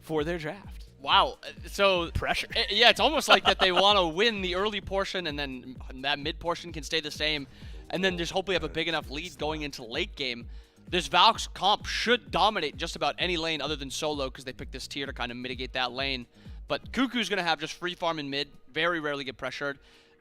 C: for their draft.
D: Wow, so
C: pressure.
D: Yeah, it's almost like that they want to win the early portion, and then that mid portion can stay the same, and then just hopefully have a big enough lead going into late game. This Valks comp should dominate just about any lane other than solo, because they picked this tier to kind of mitigate that lane. But Cuckoo's going to have just free farm in mid, very rarely get pressured,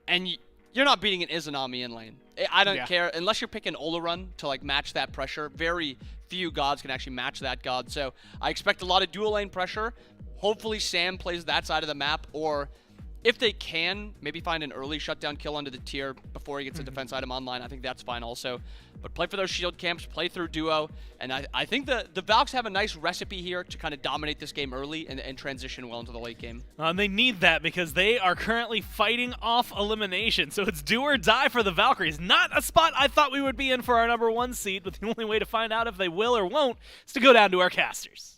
D: and you're not beating an Izanami in lane. I don't care, unless you're picking Olorun to like match that pressure. Very few gods can actually match that god, so I expect a lot of dual lane pressure. Hopefully Sam plays that side of the map, or if they can, maybe find an early shutdown kill under the tier before he gets a defense item online. I think that's fine also. But play for those shield camps, play through duo, and I think the Valks have a nice recipe here to kind of dominate this game early and transition well into the late game.
C: They need that because they are currently fighting off elimination, so it's do or die for the Valkyries. Not a spot I thought we would be in for our number 1 seed, but the only way to find out if they will or won't is to go down to our casters.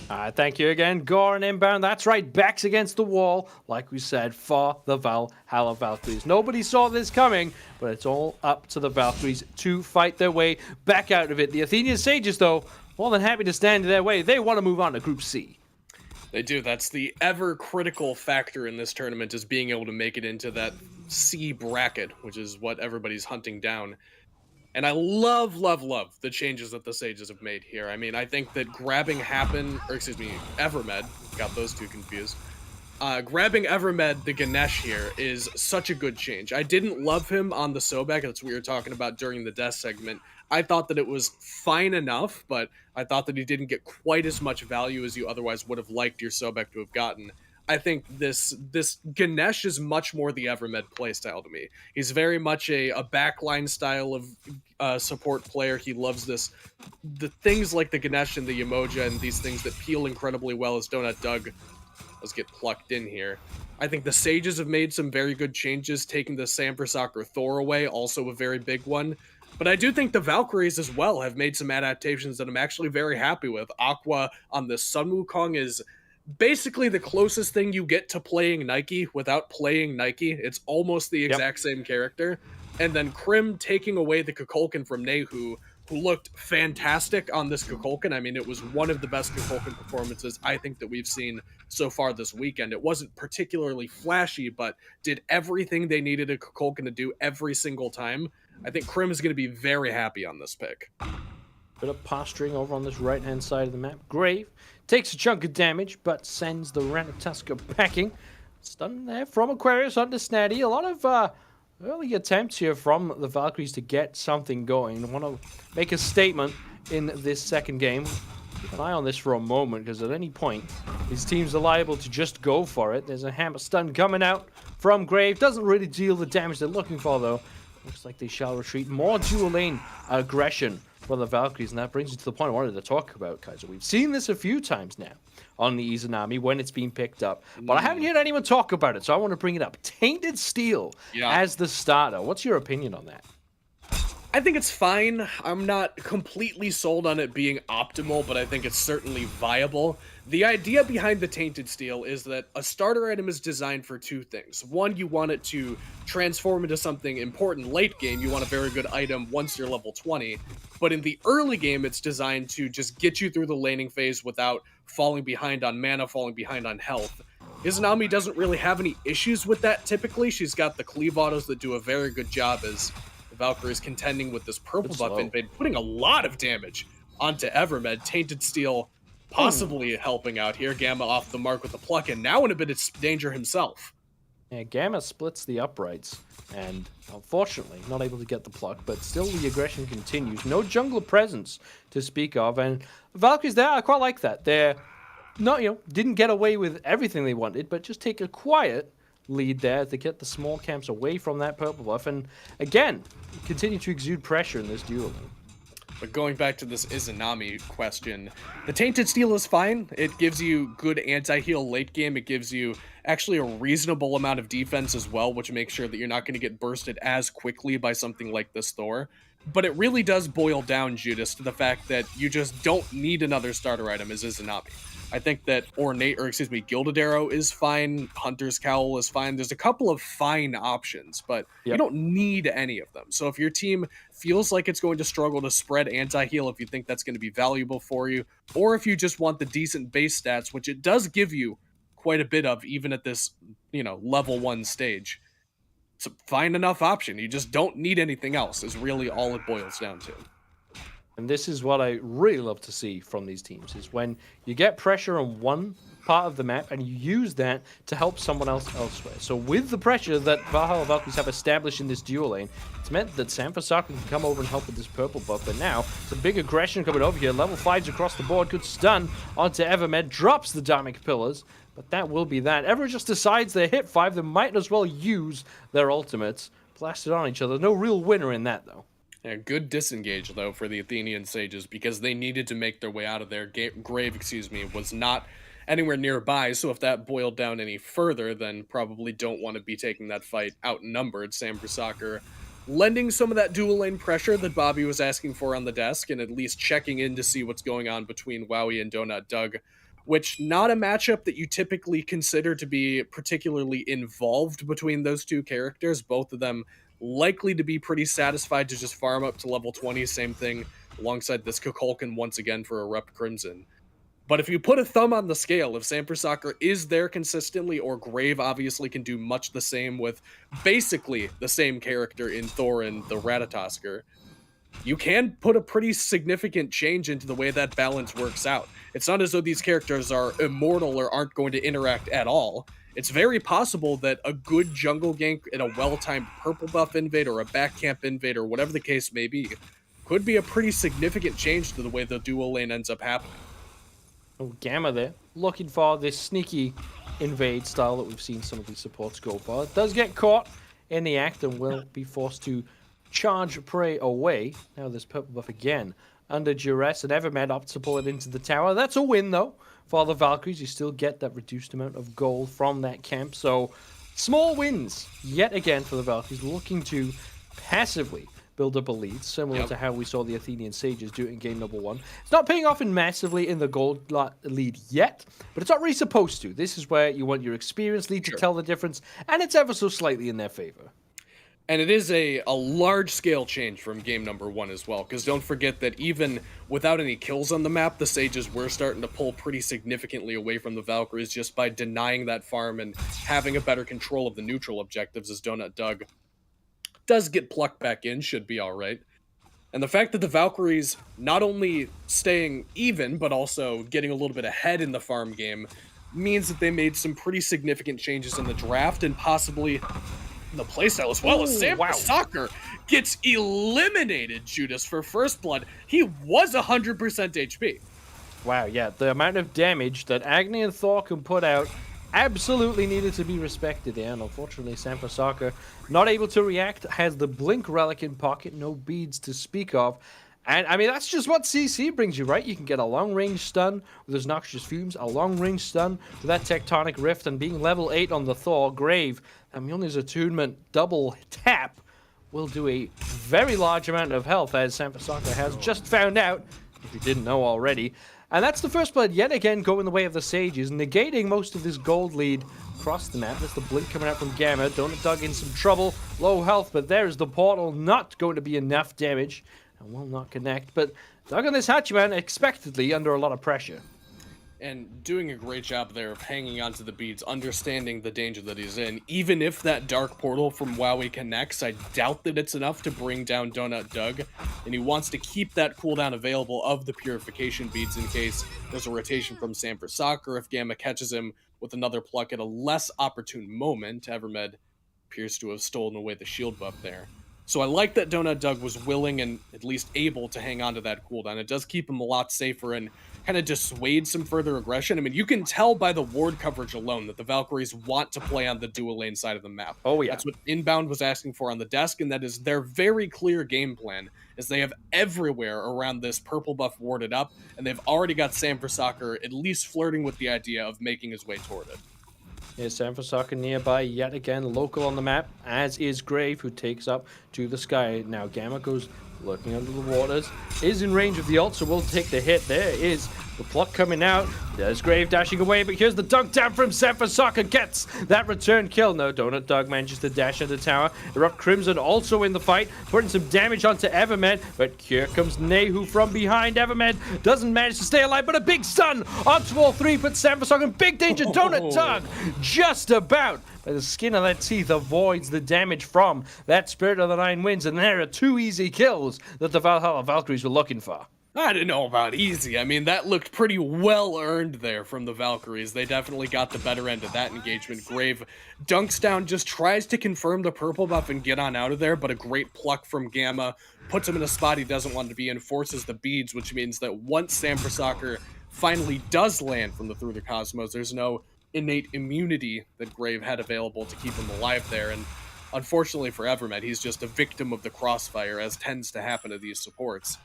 E: Thank you again, Gore and Inbound. That's right, backs against the wall, like we said, for the Valhalla Valkyries. Nobody saw this coming, but it's all up to the Valkyries to fight their way back out of it. The Athenian Sages, though, more than happy to stand in their way. They want to move on to Group C.
F: They do. That's the ever critical factor in this tournament, is being able to make it into that C bracket, which is what everybody's hunting down. And I love the changes that the Sages have made here. I mean, I think that grabbing Evermed, got those two confused. Grabbing Evermed, the Ganesh here, is such a good change. I didn't love him on the Sobek, that's what we were talking about during the death segment. I thought that it was fine enough, but I thought that he didn't get quite as much value as you otherwise would have liked your Sobek to have gotten. I think this Ganesh is much more the Evermed playstyle to me. He's very much a backline style of support player. He loves the things like the Ganesh and the Yemoja and these things that peel incredibly well as Donut Doug. Let's get plucked in here. I think the Sages have made some very good changes, taking the Sam for Soccer Thor away, also a very big one. But I do think the Valkyries as well have made some adaptations that I'm actually very happy with. Aqua on the Sun Wukong is basically the closest thing you get to playing Nike without playing Nike. It's almost the exact same character. And then Krim taking away the Kukulkan from Nehu, who looked fantastic on this Kukulkan. I mean, it was one of the best Kukulkan performances I think that we've seen so far this weekend. It wasn't particularly flashy, but did everything they needed a Kukulkan to do every single time. I think Krim is going to be very happy on this pick.
E: Bit of posturing over on this right-hand side of the map. Grave takes a chunk of damage, but sends the Ranatuska packing. Stun there from Aquarius onto Snaddy. A lot of early attempts here from the Valkyries to get something going. I want to make a statement in this second game. Keep an eye on this for a moment, because at any point, these teams are liable to just go for it. There's a hammer stun coming out from Grave. Doesn't really deal the damage they're looking for, though. Looks like they shall retreat. More dual lane aggression from the Valkyries, and that brings me to the point I wanted to talk about, Kaiser. We've seen this a few times now on the Izanami when it's been picked up, but I haven't heard anyone talk about it, so I want to bring it up. Tainted Steel as the starter. What's your opinion on that?
F: I think it's fine. I'm not completely sold on it being optimal, but I think it's certainly viable. The idea behind the Tainted Steel is that a starter item is designed for two things. One, you want it to transform into something important late game. You want a very good item once you're level 20. But in the early game, it's designed to just get you through the laning phase without falling behind on mana, falling behind on health. Izanami doesn't really have any issues with that typically. She's got the cleave autos that do a very good job as Valkyries contending with this purple buff invade, putting a lot of damage onto Evermed. Tainted Steel possibly helping out here. Gamma off the mark with the pluck, and now in a bit of danger himself.
E: Yeah, Gamma splits the uprights, and unfortunately not able to get the pluck, but still the aggression continues. No jungler presence to speak of, and the Valkyries there, I quite like that. They're not, didn't get away with everything they wanted, but just take a quiet lead there to get the small camps away from that purple buff, and again, continue to exude pressure in this duel.
F: But going back to this Izanami question, the Tainted Steel is fine. It gives you good anti-heal late game. It gives you actually a reasonable amount of defense as well, which makes sure that you're not going to get bursted as quickly by something like this Thor. But it really does boil down, Judas, to the fact that you just don't need another starter item as Izanami. I think that Gilded Arrow is fine. Hunter's Cowl is fine. There's a couple of fine options, but you don't need any of them. So if your team feels like it's going to struggle to spread anti-heal, if you think that's going to be valuable for you, or if you just want the decent base stats, which it does give you quite a bit of, even at this, level 1 stage, it's a fine enough option. You just don't need anything else, is really all it boils down to.
E: And this is what I really love to see from these teams, is when you get pressure on one part of the map and you use that to help someone else elsewhere. So with the pressure that Valhalla Valkyries have established in this dual lane, it's meant that Sam for Soccer can come over and help with this purple buff. But now, some big aggression coming over here. Level 5s across the board. Good stun onto Evermed. Drops the Dharmic Pillars. But that will be that. Everyone just decides they hit 5. They might as well use their ultimates. Blasted on each other. No real winner in that, though.
F: Yeah, good disengage, though, for the Athenian Sages, because they needed to make their way out of there. Grave, was not anywhere nearby, so if that boiled down any further, then probably don't want to be taking that fight outnumbered. Sam for Soccer lending some of that dual lane pressure that Bobby was asking for on the desk, and at least checking in to see what's going on between Wowie and Donut Doug, which not a matchup that you typically consider to be particularly involved between those two characters. Both of them likely to be pretty satisfied to just farm up to level 20. Same thing alongside this Kukulkan once again for Erupt Crimson. But if you put a thumb on the scale, if Sanford Soccer is there consistently, or Grave obviously can do much the same with basically the same character in Thor and the Ratatosker, you can put a pretty significant change into the way that balance works out. It's not as though these characters are immortal or aren't going to interact at all. It's very possible that a good jungle gank and a well-timed purple buff invade or a back camp invade or whatever the case may be could be a pretty significant change to the way the dual lane ends up happening.
E: Oh, Gamma there, looking for this sneaky invade style that we've seen some of these supports go for. It does get caught in the act and will be forced to charge prey away. Now there's purple buff again under duress, and Evermed opts to pull it into the tower. That's a win though for the Valkyries. You still get that reduced amount of gold from that camp, so small wins yet again for the Valkyries, looking to passively build up a lead, similar to how we saw the Athenian Sages do it in game number 1. It's not paying off in massively in the gold lead yet, but it's not really supposed to. This is where you want your experience lead to tell the difference, and it's ever so slightly in their favor.
F: And it is a large-scale change from game number 1 as well, because don't forget that even without any kills on the map, the Sages were starting to pull pretty significantly away from the Valkyries just by denying that farm and having a better control of the neutral objectives, as Donut Doug does get plucked back in, should be alright. And the fact that the Valkyries not only staying even, but also getting a little bit ahead in the farm game, means that they made some pretty significant changes in the draft and possibly in the playstyle as well. As Sanford Soccer gets eliminated, Judas, for first blood. He was 100% HP.
E: Wow, yeah, the amount of damage that Agni and Thor can put out absolutely needed to be respected there, and unfortunately Sanford Soccer not able to react, has the Blink Relic in pocket, no beads to speak of. And, I mean, that's just what CC brings you, right? You can get a long-range stun with those Noxious Fumes, a long-range stun with that Tectonic Rift, and being level 8 on the Thor, Grave, and Mjolnir's Attunement double tap will do a very large amount of health, as Sanford Soccer has just found out, if you didn't know already. And that's the first blood yet again going the way of the Sages, negating most of this gold lead across the map. There's the blink coming out from Gamma. Donut Dug in some trouble, low health, but there's the portal, not going to be enough damage, and will not connect. But Dug on this Hachiman expectedly under a lot of pressure.
F: And doing a great job there of hanging onto the beads, understanding the danger that he's in. Even if that dark portal from Wowie connects, I doubt that it's enough to bring down Donut Doug. And he wants to keep that cooldown available of the purification beads in case there's a rotation from Sanford Soccer. If Gamma catches him with another pluck at a less opportune moment, Evermed appears to have stolen away the shield buff there. So I like that Donut Doug was willing and at least able to hang on to that cooldown. It does keep him a lot safer and kind of dissuade some further aggression. I mean, you can tell by the ward coverage alone that the Valkyries want to play on the dual lane side of the map.
E: Oh, yeah.
F: That's what Inbound was asking for on the desk, and that is their very clear game plan, is they have everywhere around this purple buff warded up, and they've already got Sanford Soccer at least flirting with the idea of making his way toward it.
E: Here's Sanford Soccer nearby yet again, local on the map, as is Grave, who takes up to the sky. Now Gamma goes lurking under the waters, is in range of the ult, so will take the hit. There is the pluck coming out. There's Grave dashing away, but here's the dunk down from Sanford Soccer, gets that return kill. No, Donut Dog manages to dash into the tower. Erupt Crimson also in the fight, putting some damage onto Evermed, but here comes Nehu from behind. Evermed doesn't manage to stay alive, but a big stun onto all three, puts Sanford Soccer in big danger. Donut Dog just about by the skin of their teeth avoids the damage from that Spirit of the Nine Winds, and there are two easy kills that the Valhalla Valkyries were looking for.
F: I didn't know about easy. I mean, that looked pretty well earned there from the Valkyries. They definitely got the better end of that engagement. Grave dunks down, just tries to confirm the purple buff and get on out of there, but a great pluck from Gamma puts him in a spot he doesn't want to be in, forces the beads, which means that once Sanford Soccer finally does land from the Through the Cosmos, there's no innate immunity that Grave had available to keep him alive there, and unfortunately for Evermed, he's just a victim of the crossfire, as tends to happen to these supports.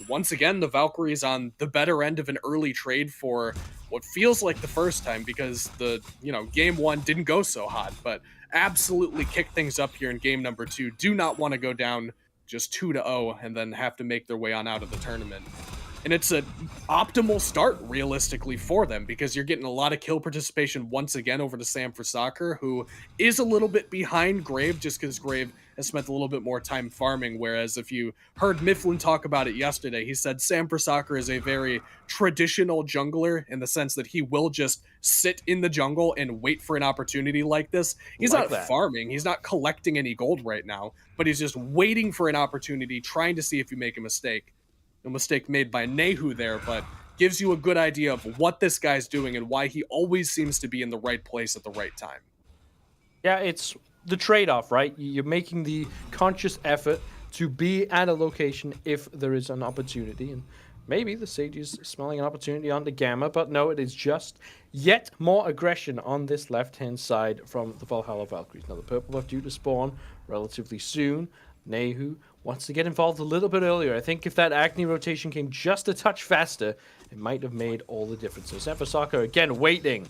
F: Once again, the Valkyries on the better end of an early trade for what feels like the first time, because the, game one didn't go so hot, but absolutely kicked things up here in game number 2. Do not want to go down just 2-0 and then have to make their way on out of the tournament. And it's an optimal start, realistically, for them, because you're getting a lot of kill participation once again over to Sam for Soccer, who is a little bit behind Grave, just because Grave has spent a little bit more time farming, whereas if you heard Mifflin talk about it yesterday, he said Sam for Soccer is a very traditional jungler in the sense that he will just sit in the jungle and wait for an opportunity like this. He's
E: Like
F: not
E: that.
F: farming, he's not collecting any gold right now, but he's just waiting for an opportunity, trying to see if you make a mistake. A mistake made by Nehu there, but gives you a good idea of what this guy's doing and why he always seems to be in the right place at the right time.
E: Yeah, it's the trade-off, right? You're making the conscious effort to be at a location if there is an opportunity, and maybe the Sage is smelling an opportunity on the Gamma, but no, it is just yet more aggression on this left-hand side from the Valhalla Valkyries. Now, the purple buff due to spawn relatively soon. Nehu wants to get involved a little bit earlier. I think if that Acne rotation came just a touch faster, it might have made all the difference. So Sefasaka again waiting,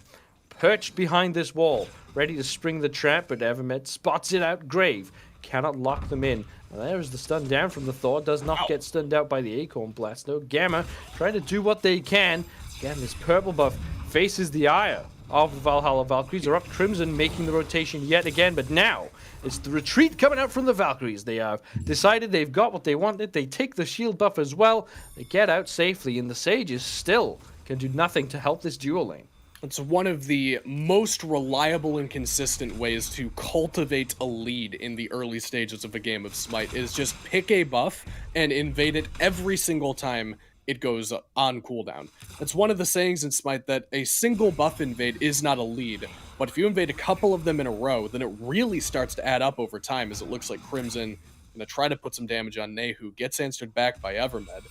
E: perched behind this wall, ready to spring the trap, but Evermed spots it out. Grave cannot lock them in. And there's the stun down from the Thor. Does not get stunned out by the Acorn Blast. No, Gamma trying to do what they can. Again, this purple buff faces the ire of the Valhalla Valkyries. Are up Crimson, making the rotation yet again, but now it's the retreat coming out from the Valkyries. They have decided they've got what they wanted. They take the shield buff as well. They get out safely, and the Sages still can do nothing to help this dual lane.
F: It's one of the most reliable and consistent ways to cultivate a lead in the early stages of a game of Smite, is just pick a buff and invade it every single time it goes on cooldown. It's one of the sayings in Smite that a single buff invade is not a lead, but if you invade a couple of them in a row, then it really starts to add up over time, as it looks like Crimson gonna try to put some damage on Nehu, gets answered back by Evermed.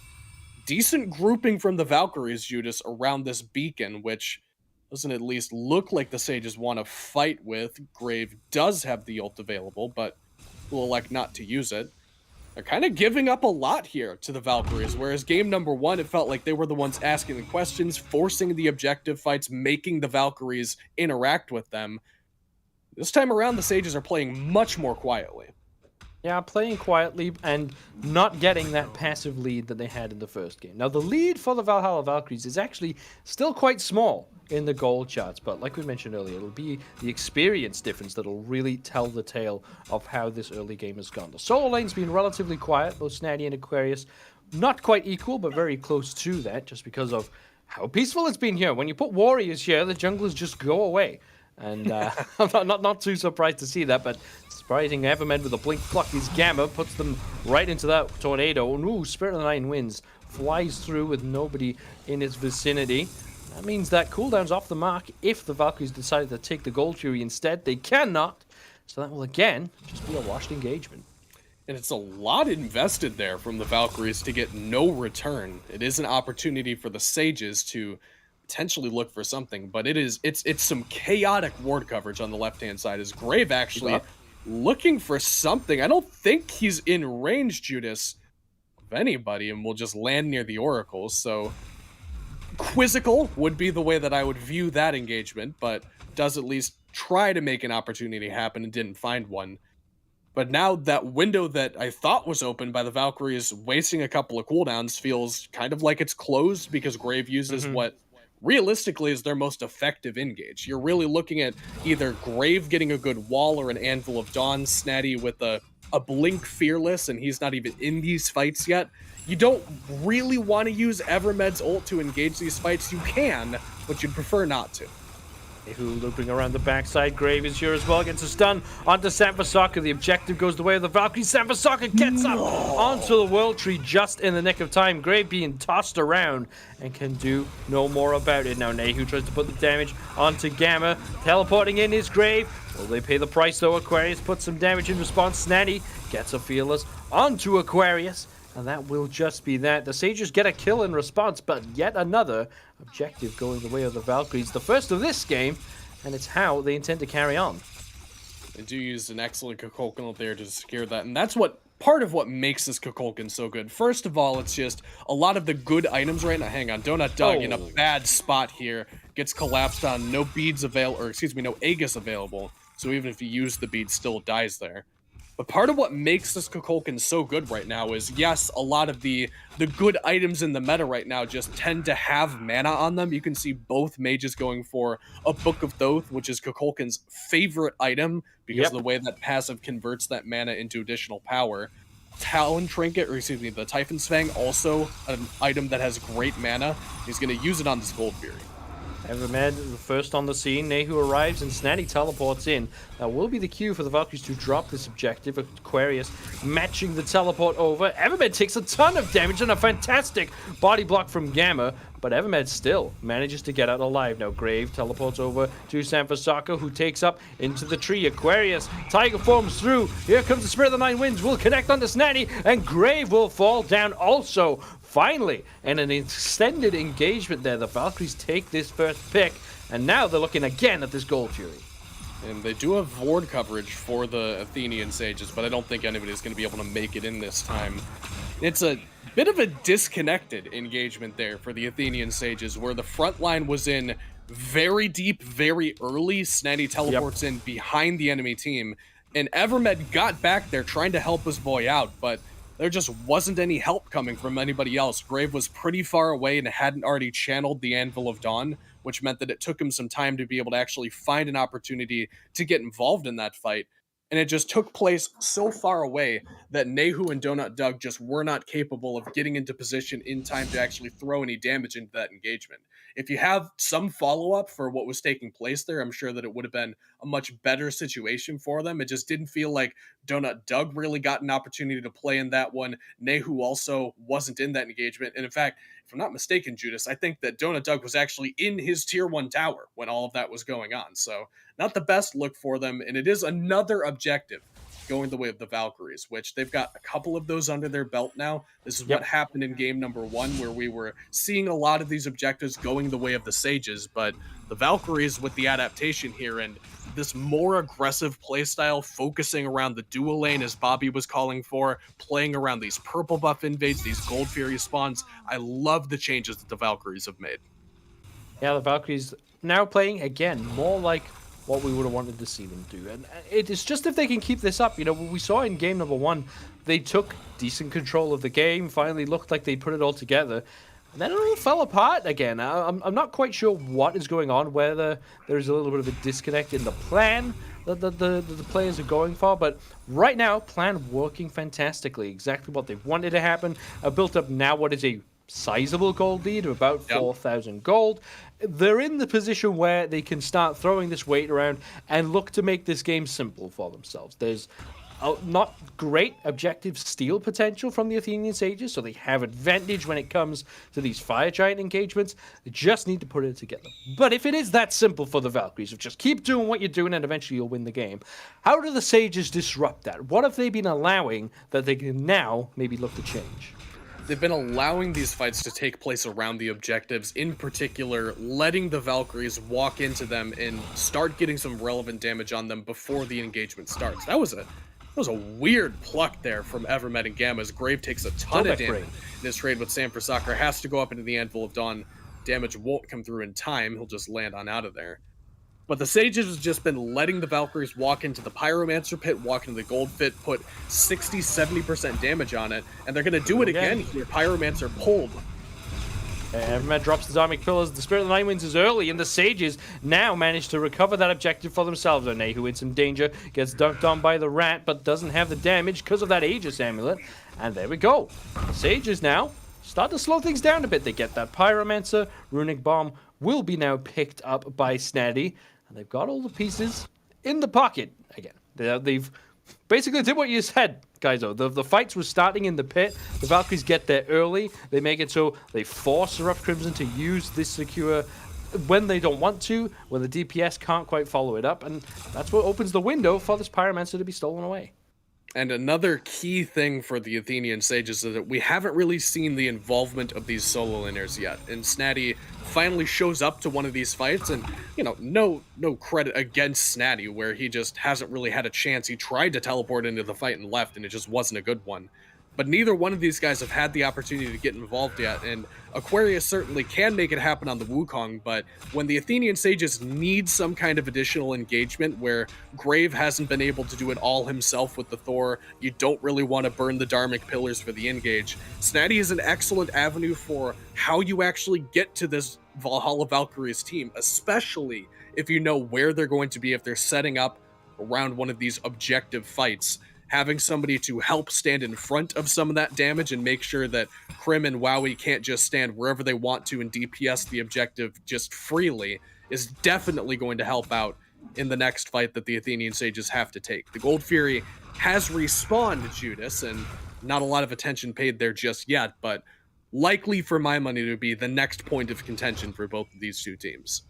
F: Decent grouping from the Valkyries, Judas, around this beacon, which doesn't at least look like the Sages want to fight with. Grave does have the ult available, but will elect not to use it. They're kind of giving up a lot here to the Valkyries, whereas game number one, it felt like they were the ones asking the questions, forcing the objective fights, making the Valkyries interact with them. This time around, the Sages are playing much more quietly.
E: Yeah, playing quietly and not getting that passive lead that they had in the first game. Now, the lead for the Valhalla Valkyries is actually still quite small in the gold charts, but like we mentioned earlier, it'll be the experience difference that'll really tell the tale of how this early game has gone. The solo lane's been relatively quiet, both Snaddy and Aquarius not quite equal, but very close to that, just because of how peaceful it's been here. When you put warriors here, the junglers just go away. And I'm not too surprised to see that, but surprising Evermed with a blink pluck his Gamma puts them right into that tornado. And ooh, Spirit of the Nine Winds flies through with nobody in its vicinity. That means that cooldown's off the mark if the Valkyries decided to take the Gold Fury instead. They cannot, so that will again just be a washed engagement.
F: And it's a lot invested there from the Valkyries to get no return. It is an opportunity for the Sages to potentially look for something, but it's some chaotic ward coverage on the left-hand side, as Grave actually looking for something. I don't think he's in range, Judas, of anybody, and will just land near the Oracle, so quizzical would be the way that I would view that engagement, but does at least try to make an opportunity happen and didn't find one. But now that window that I thought was open by the Valkyries wasting a couple of cooldowns feels kind of like it's closed, because Grave uses what realistically is their most effective engage. You're really looking at either Grave getting a good wall or an Anvil of Dawn, Snaddy with a Blink Fearless, and he's not even in these fights yet. You don't really want to use Evermed's ult to engage these fights. You can, but you'd prefer not to.
E: Nehu looping around the backside. Grave is here as well. Gets a stun onto Sanfasaka. The objective goes the way of the Valkyrie. Sanfasaka gets up onto the World Tree just in the nick of time. Grave being tossed around and can do no more about it. Now Nehu tries to put the damage onto Gamma. Teleporting in his Grave. Will they pay the price though? Aquarius puts some damage in response. Snaddy gets a Fearless onto Aquarius. And that will just be that. The Sages get a kill in response, but yet another objective going the way of the Valkyries. The first of this game, and it's how they intend to carry on.
F: They do use an excellent Kukulkan there to secure that, and that's what part of what makes this Kukulkan so good. First of all, it's just a lot of the good items right now. Hang on, Donut Doug in a bad spot here. Gets collapsed on, no beads available, or excuse me, no Aegis available. So even if you use the bead, still dies there. But part of what makes this Kukulkan so good right now is, yes, a lot of the good items in the meta right now just tend to have mana on them. You can see both mages going for a Book of Thoth, which is Kukulkan's favorite item because of the way that passive converts that mana into additional power. Talon Trinket, or excuse me, the Typhon's Fang, also an item that has great mana. He's going to use it on this Gold Fury.
E: Evermed first on the scene. Nehu arrives and Snatty teleports in. That will be the cue for the Valkyries to drop this objective. Aquarius matching the teleport over. Evermed takes a ton of damage and a fantastic body block from Gamma, but Evermed still manages to get out alive. Now Grave teleports over to Sanfasaka, who takes up into the tree. Aquarius, Tiger forms through. Here comes the Spirit of the Nine Winds. Will connect onto Snatty, and Grave will fall down also. Finally, in an extended engagement there, the Valkyries take this first pick, and now they're looking again at this Gold Fury.
F: And they do have Vord coverage for the Athenian Sages, but I don't think anybody's going to be able to make it in this time. It's a bit of a disconnected engagement there for the Athenian Sages, where the front line was in very deep, very early. Snatty teleports in behind the enemy team, and Evermed got back there trying to help his boy out, but there just wasn't any help coming from anybody else. Grave was pretty far away and hadn't already channeled the Anvil of Dawn, which meant that it took him some time to be able to actually find an opportunity to get involved in that fight. And it just took place so far away that Nehu and Donut Doug just were not capable of getting into position in time to actually throw any damage into that engagement. If you have some follow-up for what was taking place there, I'm sure that it would have been a much better situation for them. It just didn't feel like Donut Doug really got an opportunity to play in that one. Nehu also wasn't in that engagement. And in fact, if I'm not mistaken, Judas, I think that Donut Doug was actually in his tier 1 tower when all of that was going on. So not the best look for them. And it is another objective going the way of the Valkyries, which they've got a couple of those under their belt now. This is what happened in game number 1, where we were seeing a lot of these objectives going the way of the Sages, but the Valkyries with the adaptation here and this more aggressive playstyle, focusing around the dual lane as Bobby was calling for, playing around these purple buff invades, these gold fury spawns. I love the changes that the Valkyries have made.
E: Yeah, the Valkyries now playing, again, more like what we would have wanted to see them do. And it's just if they can keep this up. You know, we saw in game number 1, they took decent control of the game, finally looked like they put it all together. And then it all fell apart again. I'm not quite sure what is going on, whether there's a little bit of a disconnect in the plan that the players are going for. But right now, plan working fantastically. Exactly what they wanted to happen. Built up now what is a sizable gold lead of about 4,000 gold. They're in the position where they can start throwing this weight around and look to make this game simple for themselves. There's not great objective steal potential from the Athenian Sages, so they have advantage when it comes to these Fire Giant engagements. They just need to put it together. But if it is that simple for the Valkyries, of just keep doing what you're doing and eventually you'll win the game, how do the Sages disrupt that? What have they been allowing that they can now maybe look to change?
F: They've been allowing these fights to take place around the objectives, in particular, letting the Valkyries walk into them and start getting some relevant damage on them before the engagement starts. That was a weird pluck there from Evermed and Gamma, as Grave takes a ton of damage in this trade with Sam for Soccer. Has to go up into the Anvil of Dawn. Damage won't come through in time. He'll just land on out of there. But the Sages has just been letting the Valkyries walk into the Pyromancer pit, walk into the Gold Pit, put 60-70% damage on it, and they're going to do it again here. Pyromancer pulled.
E: Evermed drops the Dharmic Pillars. The Spirit of the Nine Winds is early, and the Sages now manage to recover that objective for themselves. Nehu in some danger, gets dunked on by the Rat, but doesn't have the damage because of that Aegis Amulet. And there we go. The Sages now start to slow things down a bit. They get that Pyromancer. Runic Bomb will be now picked up by Snatty. And they've got all the pieces in the pocket again. They've basically did what you said, guys. Though the fights were starting in the pit. The Valkyries get there early. They make it so they force the Rough Crimson to use this secure when they don't want to, when the DPS can't quite follow it up, and that's what opens the window for this Pyromancer to be stolen away.
F: And another key thing for the Athenian Sages is that we haven't really seen the involvement of these solo laners yet. And Snatty finally shows up to one of these fights, and, you know, no credit against Snatty, where he just hasn't really had a chance. He tried to teleport into the fight and left, and it just wasn't a good one. but neither one of these guys have had the opportunity to get involved yet, and Aquarius certainly can make it happen on the Wukong, but when the Athenian Sages need some kind of additional engagement where Grave hasn't been able to do it all himself with the Thor, you don't really want to burn the Dharmic Pillars for the engage. Snatty is an excellent avenue for how you actually get to this Valhalla Valkyries team, especially if you know where they're going to be if they're setting up around one of these objective fights. Having somebody to help stand in front of some of that damage and make sure that Krim and Wowie can't just stand wherever they want to and DPS the objective just freely is definitely going to help out in the next fight that the Athenian Sages have to take. The Gold Fury has respawned Judas, and not a lot of attention paid there just yet, but likely for my money to be the next point of contention for both of these two teams.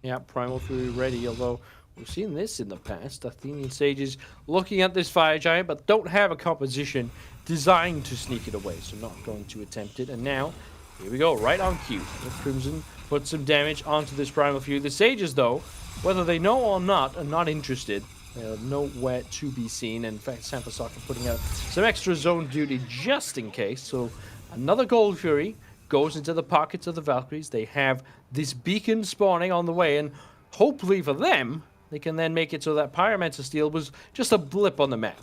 E: Yeah, Primal Fury ready, although we've seen this in the past. Athenian Sages looking at this Fire Giant, but don't have a composition designed to sneak it away, so not going to attempt it. And now, here we go, right on cue. The Crimson put some damage onto this Primal Fury. The Sages, though, whether they know or not, are not interested. They are nowhere to be seen. In fact, Sanfasaka putting out some extra zone duty just in case. So another Gold Fury goes into the pockets of the Valkyries. They have this beacon spawning on the way, and hopefully for them, they can then make it so that Pyromancer Steel was just a blip on the map.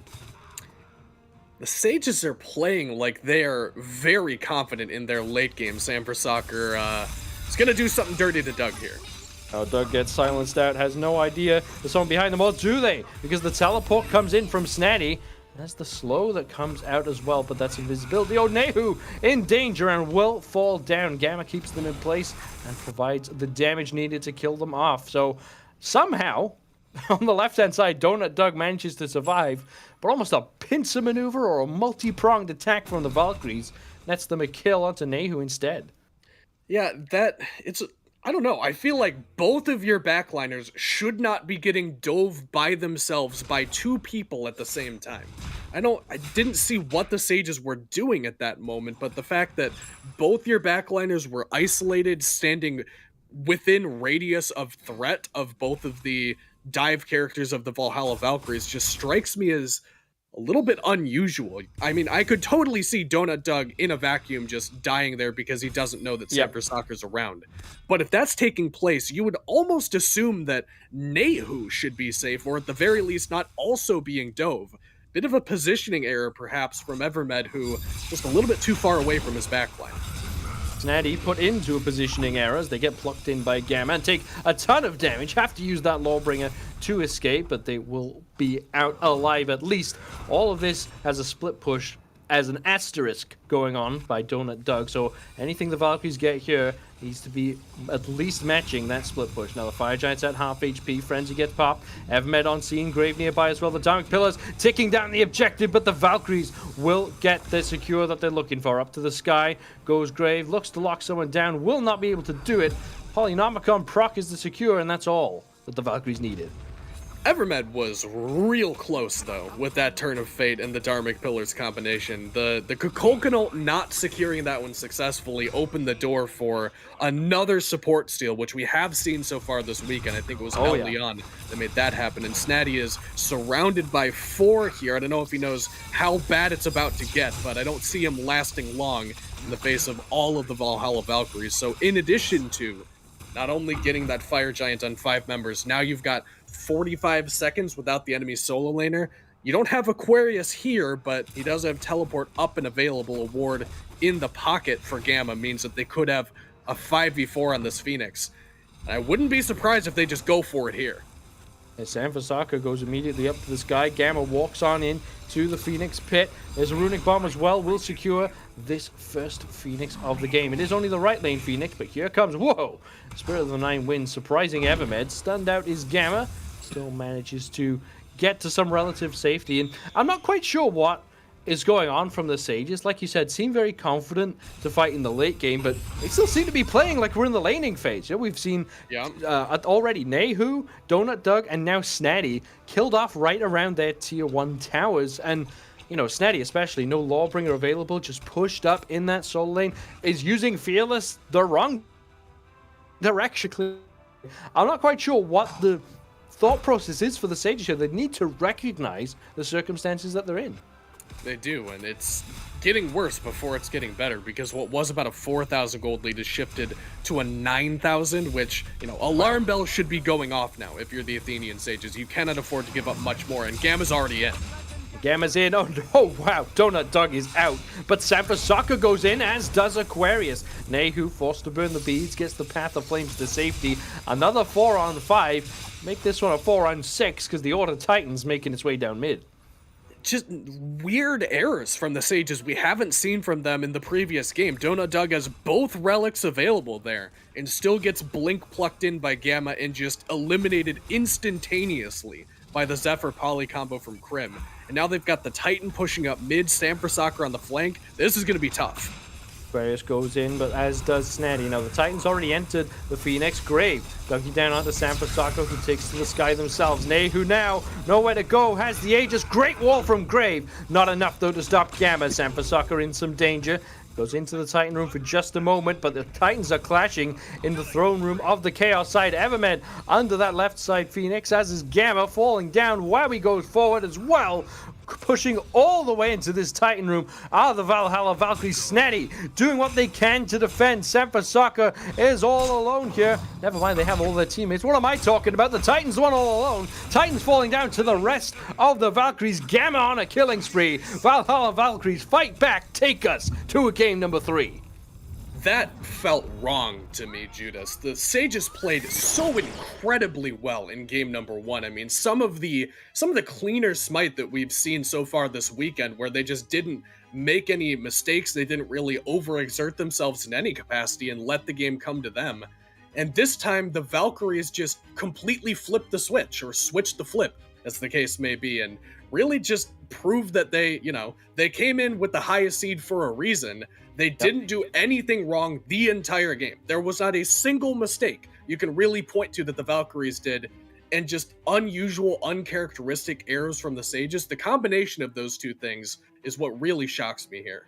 F: The Sages are playing like they are very confident in their late game. Sam for Soccer is going to do something dirty to Doug here.
E: Oh, Doug gets silenced out, has no idea there's someone behind them. Or do they? Because the teleport comes in from Snatty. That's the slow that comes out as well, but that's invisibility. Oh, Nehu in danger and will fall down. Gamma keeps them in place and provides the damage needed to kill them off. So somehow, on the left-hand side, Donut Doug manages to survive, but almost a pincer maneuver or a multi-pronged attack from the Valkyries nets them a kill onto Nehu instead.
F: Yeah, I don't know. I feel like both of your backliners should not be getting dove by themselves by two people at the same time. I didn't see what the Sages were doing at that moment, but the fact that both your backliners were isolated, standing within radius of threat of both of the dive characters of the Valhalla Valkyries just strikes me as a little bit unusual. I mean, I could totally see Donut Doug in a vacuum just dying there because he doesn't know that Sanford Soccer's around. But if that's taking place, you would almost assume that Nehu should be safe, or at the very least not also being dove. Bit of a positioning error, perhaps, from Evermed, who just a little bit too far away from his backline.
E: Snatty put into a positioning error as they get plucked in by Gamma and take a ton of damage. Have to use that Lawbringer to escape, but they will be out alive at least. All of this has a split push as an asterisk going on by Donut Doug, so anything the Valkyries get here needs to be at least matching that split push. Now the Fire Giant's at half HP, Frenzy gets popped, Evermed on scene, Grave nearby as well, the Dharmic Pillars ticking down the objective, but the Valkyries will get the secure that they're looking for. Up to the sky goes Grave, looks to lock someone down, will not be able to do it. Polynomicon proc is the secure, and that's all that the Valkyries needed.
F: Evermed was real close, though, with that Turn of Fate and the Dharmic Pillars combination. The Kukulkanal not securing that one successfully opened the door for another support steal, which we have seen so far this weekend. I think it was El Leon that made that happen. And Snatty is surrounded by 4 here. I don't know if he knows how bad it's about to get, but I don't see him lasting long in the face of all of the Valhalla Valkyries. So in addition to not only getting that Fire Giant on 5 members, now you've got 45 seconds without the enemy solo laner. You don't have Aquarius here, but he does have teleport up and available. A ward in the pocket for Gamma means that they could have a 5v4 on this Phoenix. And I wouldn't be surprised if they just go for it here.
E: As Sanfasaka goes immediately up to the sky, Gamma walks on in to the Phoenix pit. There's a Runic Bomb as well, will secure this first Phoenix of the game. It is only the right lane Phoenix, but here comes, whoa! Spirit of the Nine wins, surprising Evermed. Stunned out is Gamma, still manages to get to some relative safety. And I'm not quite sure what is going on from the Sages. Like you said, seem very confident to fight in the late game, but they still seem to be playing like we're in the laning phase. Yeah, we've seen already Nehu, Donut Doug, and now Snatty killed off right around their tier 1 towers. And, you know, Snatty especially, no Lawbringer available, just pushed up in that solo lane, is using Fearless the wrong direction. I'm not quite sure what the thought process is for the Sages here. They need to recognize the circumstances that they're in.
F: They do, and it's getting worse before it's getting better, because what was about a 4,000 gold lead is shifted to a 9,000, which, alarm bells should be going off now if you're the Athenian Sages. You cannot afford to give up much more, and Gamma's already in.
E: Gamma's in. Oh, wow. Donut Dog is out. But Sanfasaka goes in, as does Aquarius. Nehu, forced to burn the beads, gets the Path of Flames to safety. Another 4-on-5. Make this one a 4-on-6, because the Order Titan's making its way down mid.
F: Just weird errors from the Sages we haven't seen from them in the previous game. Donut Dog has both relics available there, and still gets Blink plucked in by Gamma and just eliminated instantaneously by the Zephyr Poly combo from Krim. And now they've got the Titan pushing up mid, Sanfasaka on the flank. This is going to be tough.
E: Aquarius goes in, but as does Snaddy. Now the Titans already entered the Phoenix Grave. Dunking down onto Sanfasaka, who takes to the sky themselves. Nehu now, nowhere to go, has the Aegis. Great wall from Grave. Not enough though to stop Gamma. Sanfasaka in some danger. Goes into the Titan room for just a moment, but the Titans are clashing in the throne room of the Chaos side. Evermed under that left side Phoenix, as is Gamma falling down. Wowie goes forward as well, pushing all the way into this Titan room are the Valhalla Valkyries. Snaddy doing what they can to defend. Sanfasaka is all alone here. Never mind, they have all their teammates. What am I talking about? The Titans won all alone. Titans falling down to the rest of the Valkyries. Gamma on a killing spree. Valhalla Valkyries fight back, take us to a game number 3.
F: That felt wrong to me, Judas. The Sages played so incredibly well in game number 1. I mean, some of the cleaner Smite that we've seen so far this weekend, where they just didn't make any mistakes, they didn't really overexert themselves in any capacity and let the game come to them. And this time, the Valkyries just completely flipped the switch, or switched the flip, as the case may be, and really just proved that they came in with the highest seed for a reason. They didn't do anything wrong the entire game. There was not a single mistake you can really point to that the Valkyries did, and just unusual, uncharacteristic errors from the Sages. The combination of those two things is what really shocks me here.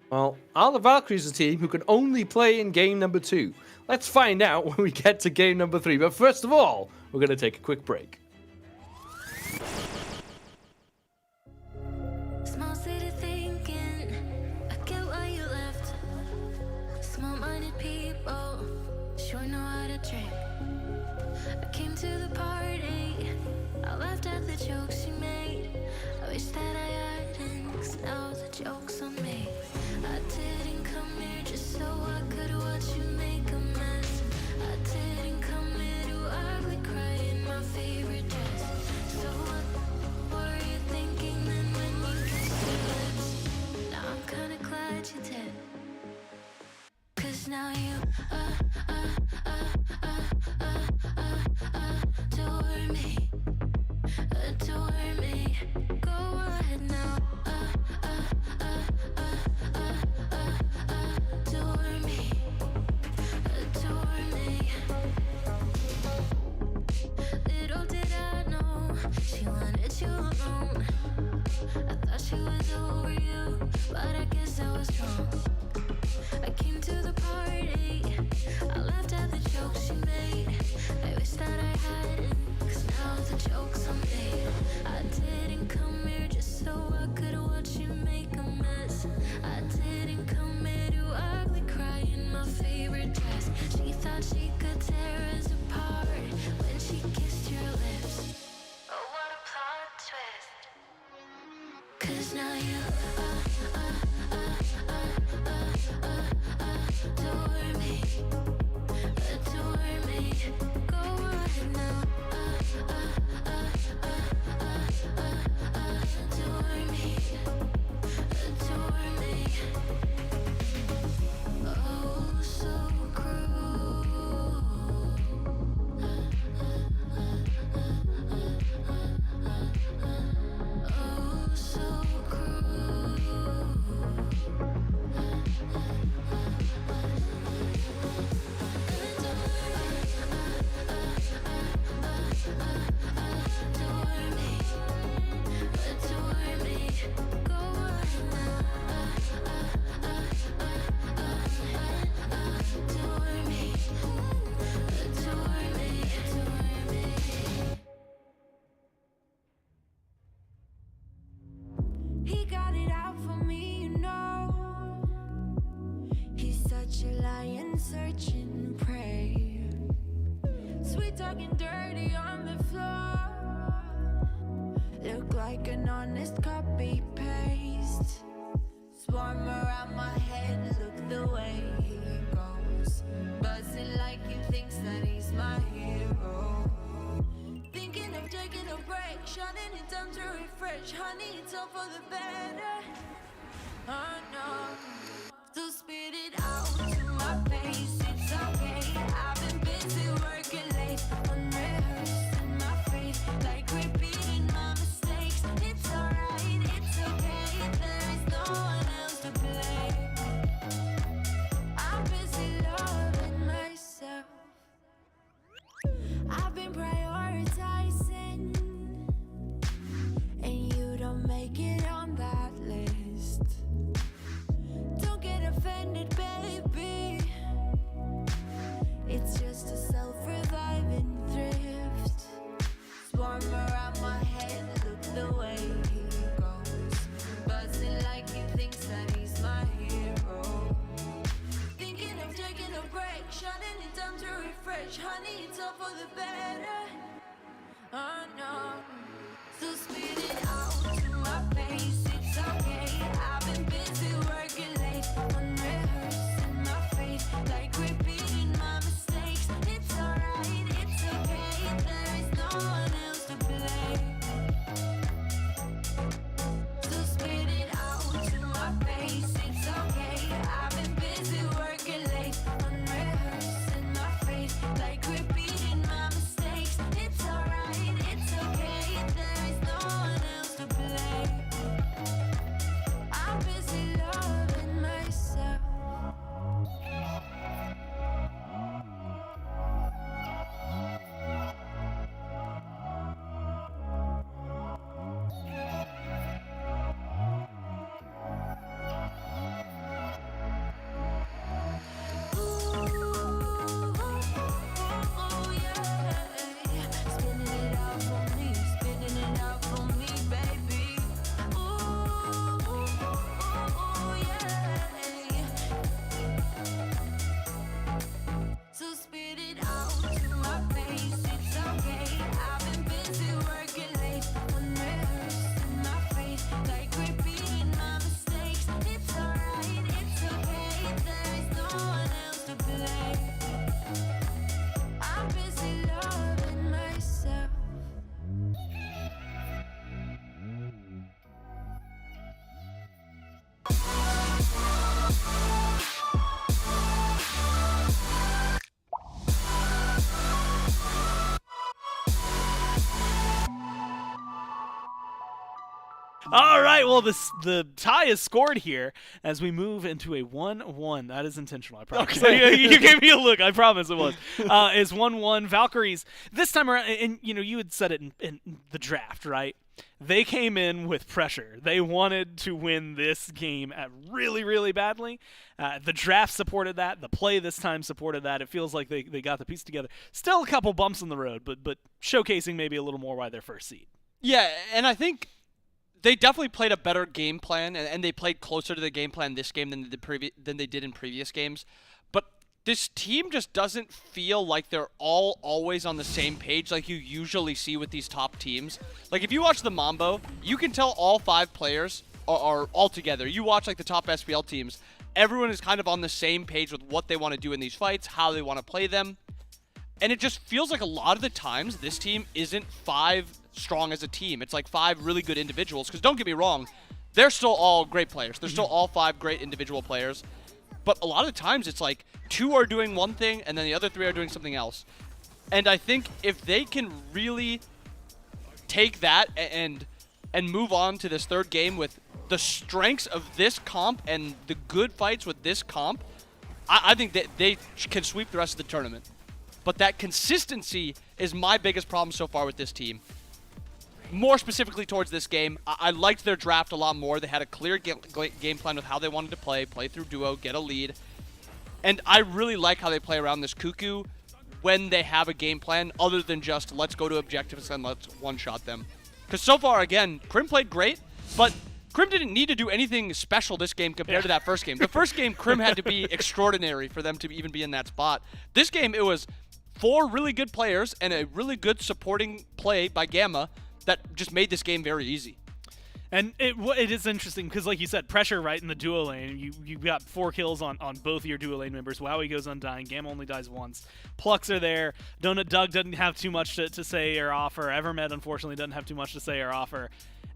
E: Well, are the Valkyries a team who can only play in game number 2? Let's find out when we get to game number 3. But first of all, we're going to take a quick break.
A: Small city thinking, I get why you left. Small-minded people sure know how to drink. I came to the party, I laughed at the jokes you made. I wish that I hadn't, 'cause now the joke's on me. I didn't come here just so I could watch you make a mess. I didn't come here to ugly cry in my favorite dress. So what were you thinking then when you kissed your lips? Now I'm kinda glad you did, 'cause now you adore me, adore me. Go ahead now, adore me, adore me. Little did I know she wanted you alone. I thought she was over you, but I guess I was wrong. I came to the party, I laughed at the jokes she made. I wish that I hadn't, 'cause now the joke's on me. I didn't come here just so I could watch you make a mess. I didn't come here to ugly cry in my favorite dress. She thought she could tear us apart when she kissed your lips. Oh, what a plot twist. 'Cause now you adore me, adore me. Go ahead now, adore me, adore me. Oh, so cruel. Oh, so cruel. watch and pray. Sweet talking dirty on the floor. Look like an honest copy paste. Swarm around my head, look the way he goes. Buzzing like he thinks that he's my hero. Thinking of taking a break, shutting it down to refresh. Honey, it's all for the better. Oh no, so spit it out to my face. It's okay, I've been busy working late, unrehearsed in my faith, like repeating my mistakes. It's alright, it's okay, there is no one else to blame. I'm busy loving myself. I've been prioritizing, and you don't make it on that list. Don't get offended, baby. It's just a self-reviving thrift. Swarm around my head, look the way he goes. Buzzing like he thinks that he's my hero. Thinking of taking a break, shutting it down to refresh. Honey, it's all for the better. Oh no, so spit it out to my face. It's okay, I've been busy working late, unrehearsed in my faith, like repeating my mistakes. It's alright, it's okay, there is no one else to blame. So spit it out to my face. It's okay, I've been busy working late, unrehearsed in my faith, like repeating my mistakes. It's alright, it's okay, there is no one else to blame. I'm busy loving myself. Ooh, yeah. Spinning it out for me, spinning it out for me, baby. Ooh, yeah. So spit it out to my face. It's okay, I've been busy working late, unrehearsed in my faith, like repeating my mistakes. It's alright, it's okay, there is no one else to blame. I'm busy loving myself.
C: All right, well, the tie is scored here as we move into a 1-1. That is intentional, I promise.
D: Okay.
C: you gave me a look. I promise it was. It's 1-1. Valkyries, this time around, and you had said it in the draft, right? They came in with pressure. They wanted to win this game really, really badly. The draft supported that. The play this time supported that. It feels like they got the piece together. Still a couple bumps in the road, but showcasing maybe a little more why they're first seed.
D: Yeah, and I think they definitely played a better game plan, and they played closer to the game plan this game than they did in previous games. But this team just doesn't feel like they're all always on the same page like you usually see with these top teams. Like, if you watch the Mambo, you can tell all 5 players are all together. You watch, like, the top SPL teams, everyone is kind of on the same page with what they want to do in these fights, how they want to play them. And it just feels like a lot of the times this team isn't 5 strong as a team. It's like 5 really good individuals. Because don't get me wrong, they're still all great players. They're still all 5 great individual players. But a lot of the times it's like 2 are doing one thing and then the other 3 are doing something else. And I think if they can really take that and move on to this third game with the strengths of this comp and the good fights with this comp, I think that they can sweep the rest of the tournament. But that consistency is my biggest problem so far with this team. More specifically towards this game, I liked their draft a lot more. They had a clear game plan with how they wanted to play through duo, get a lead. And I really like how they play around this Cuckoo when they have a game plan other than just let's go to objectives and let's one-shot them. Because so far, again, Crim played great, but Crim didn't need to do anything special this game compared to that first game. The first game, Crim had to be extraordinary for them to even be in that spot. This game, it was 4 really good players and a really good supporting play by Gamma that just made this game very easy.
C: And it is interesting because, like you said, pressure right in the duo lane. You got 4 kills on both your duo lane members. Wowie goes undying. Gamma only dies once. Plucks are there. Donut Doug doesn't have too much to say or offer. Evermed, unfortunately, doesn't have too much to say or offer.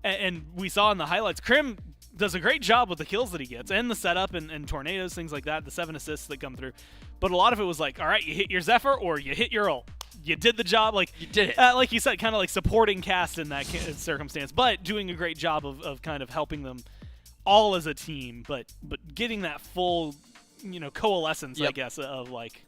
C: And we saw in the highlights, Crim does a great job with the kills that he gets and the setup and tornadoes, things like that, the 7 assists that come through. But a lot of it was like, all right, you hit your Zephyr or you hit your ult. You did the job. Like,
D: you did it.
C: Like you said, kind of like supporting cast in that circumstance, but doing a great job of kind of helping them all as a team, but getting that full, coalescence, I guess, of like,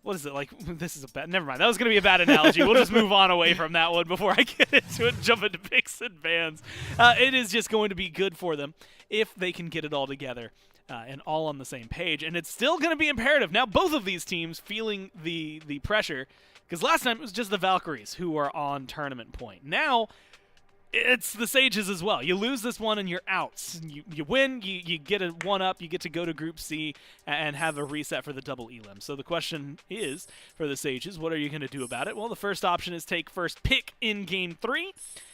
C: what is it like? This is a bad. Never mind. That was going to be a bad analogy. We'll just move on away from that one before I get into it. Jump into picks and bans. It is just going to be good for them if they can get it all together and all on the same page. And it's still going to be imperative. Now, both of these teams feeling the pressure, because last time it was just the Valkyries who are on tournament point. Now, it's the Sages as well. You lose this one and you're out. You win, you get a 1-up, you get to go to Group C and have a reset for the double elim. So the question is, for the Sages, what are you going to do about it? Well, the first option is take first pick in Game 3,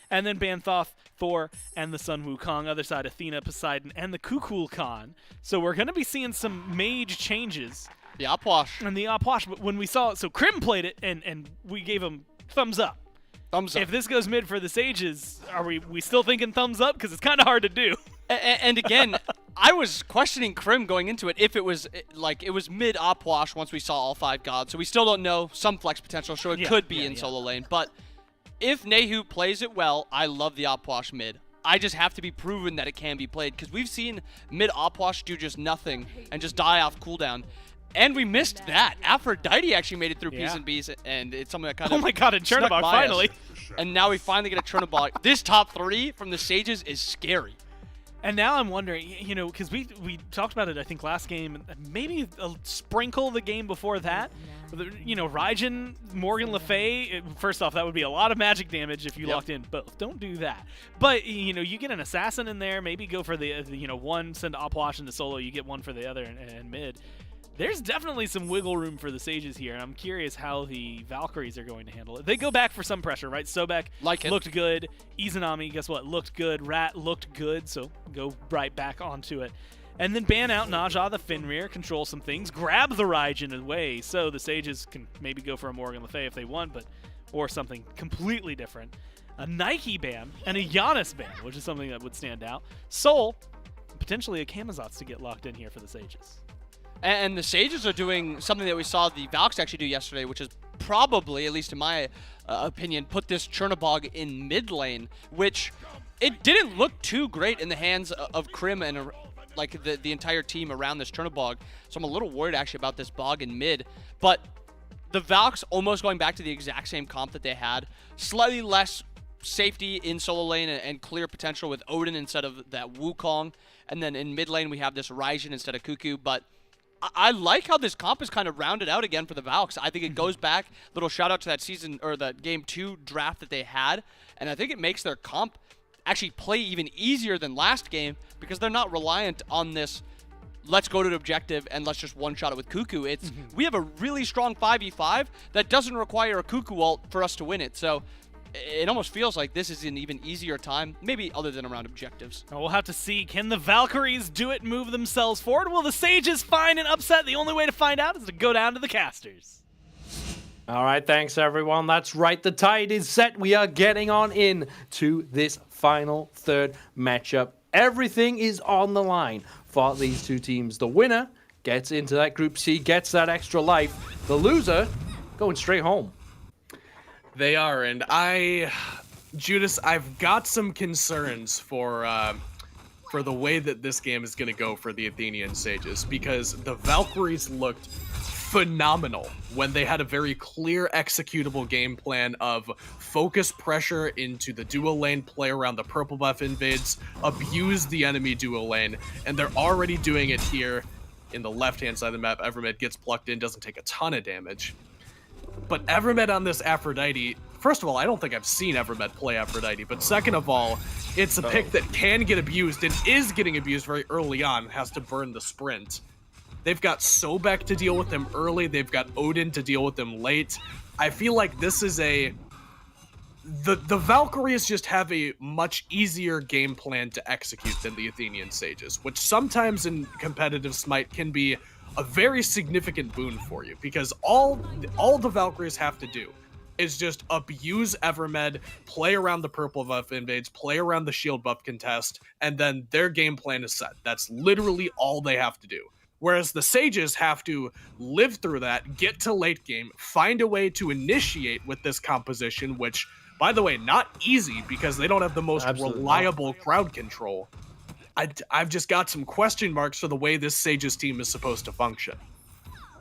C: and then ban Thoth, Thor, and the Sun Wukong. Other side, Athena, Poseidon, and the Kukul Khan. So we're going to be seeing some mage changes.
D: The Opwash.
C: And the Opwash, but when we saw it, so Crim played it, and we gave him thumbs up.
D: Thumbs up.
C: If this goes mid for the Sages, are we still thinking thumbs up? Because it's kind of hard to do.
D: And again, I was questioning Crim going into it if it was mid Opwash once we saw all 5 gods. So we still don't know, some flex potential, so it could be in solo lane. But if Nehu plays it well, I love the Opwash mid. I just have to be proven that it can be played, because we've seen mid Opwash do just nothing and just die off cooldown. And we missed that. Aphrodite actually made it through P's and B's, and it's something that kind of
C: Oh my god, and
D: snuck
C: Chernobog,
D: by
C: finally.
D: us. And now we finally get a Chernobog. This top 3 from the Sages is scary.
C: And now I'm wondering, because we talked about it, I think, last game, maybe a sprinkle the game before that. Raijin, Morgan Le Fay, first off, that would be a lot of magic damage if you locked in both. Don't do that. But, you get an assassin in there, maybe go for the one, send Opwash into solo, you get one for the other and mid. There's definitely some wiggle room for the Sages here, and I'm curious how the Valkyries are going to handle it. They go back for some pressure, right? Sobek looked good. Izanami, guess what? Looked good. Rat looked good, so go right back onto it. And then ban out Naja, the Fenrir, control some things, grab the Raijin away, so the Sages can maybe go for a Morgan Le Fay if they want, or something completely different. A Nike ban and a Giannis ban, which is something that would stand out. Soul, potentially a Camazotz to get locked in here for the Sages.
D: And the Sages are doing something that we saw the Valks actually do yesterday, which is probably, at least in my opinion, put this Chernobog in mid lane, which it didn't look too great in the hands of Crim and the entire team around this Chernobog. So I'm a little worried actually about this Bog in mid. But the Valks almost going back to the exact same comp that they had, slightly less safety in solo lane and clear potential with Odin instead of that Wukong. And then in mid lane we have this Raijin instead of Cuckoo, but I like how this comp is kind of rounded out again for the Valks. I think it goes back, little shout out to that season or that Game 2 draft that they had, and I think it makes their comp actually play even easier than last game because they're not reliant on this, let's go to the objective and let's just one-shot it with Cuckoo. It's we have a really strong 5v5 that doesn't require a Cuckoo ult for us to win it. So it almost feels like this is an even easier time, maybe other than around objectives.
C: We'll have to see. Can the Valkyries do it, move themselves forward? Will the Sages find an upset? The only way to find out is to go down to the casters.
E: All right, thanks, everyone. That's right. The tide is set. We are getting on in to this final third matchup. Everything is on the line for these two teams. The winner gets into that Group C, gets that extra life. The loser going straight home.
F: They are, and Judas, I've got some concerns for the way that this game is going to go for the Athenian Sages, because the Valkyries looked phenomenal when they had a very clear executable game plan of focus pressure into the dual lane, play around the purple buff invades, abuse the enemy dual lane, and they're already doing it here in the left-hand side of the map. Evermed gets plucked in, doesn't take a ton of damage. But Evermed on this Aphrodite first of all, I don't think I've seen Evermed play Aphrodite, but second of all, it's a pick that can get abused and is getting abused very early on, has to burn the sprint. They've got Sobek to deal with him early, they've got Odin to deal with him late. I feel like this is the Valkyries just have a much easier game plan to execute than the Athenian Sages, which sometimes in competitive Smite can be a very significant boon for you, because all the Valkyries have to do is just abuse Evermed, play around the purple buff invades, play around the shield buff contest, and then their game plan is set. That's literally all they have to do. Whereas the Sages have to live through that, get to late game, find a way to initiate with this composition, which, by the way, not easy because they don't have the most reliable crowd control. I've just got some question marks for the way this Sages team is supposed to function.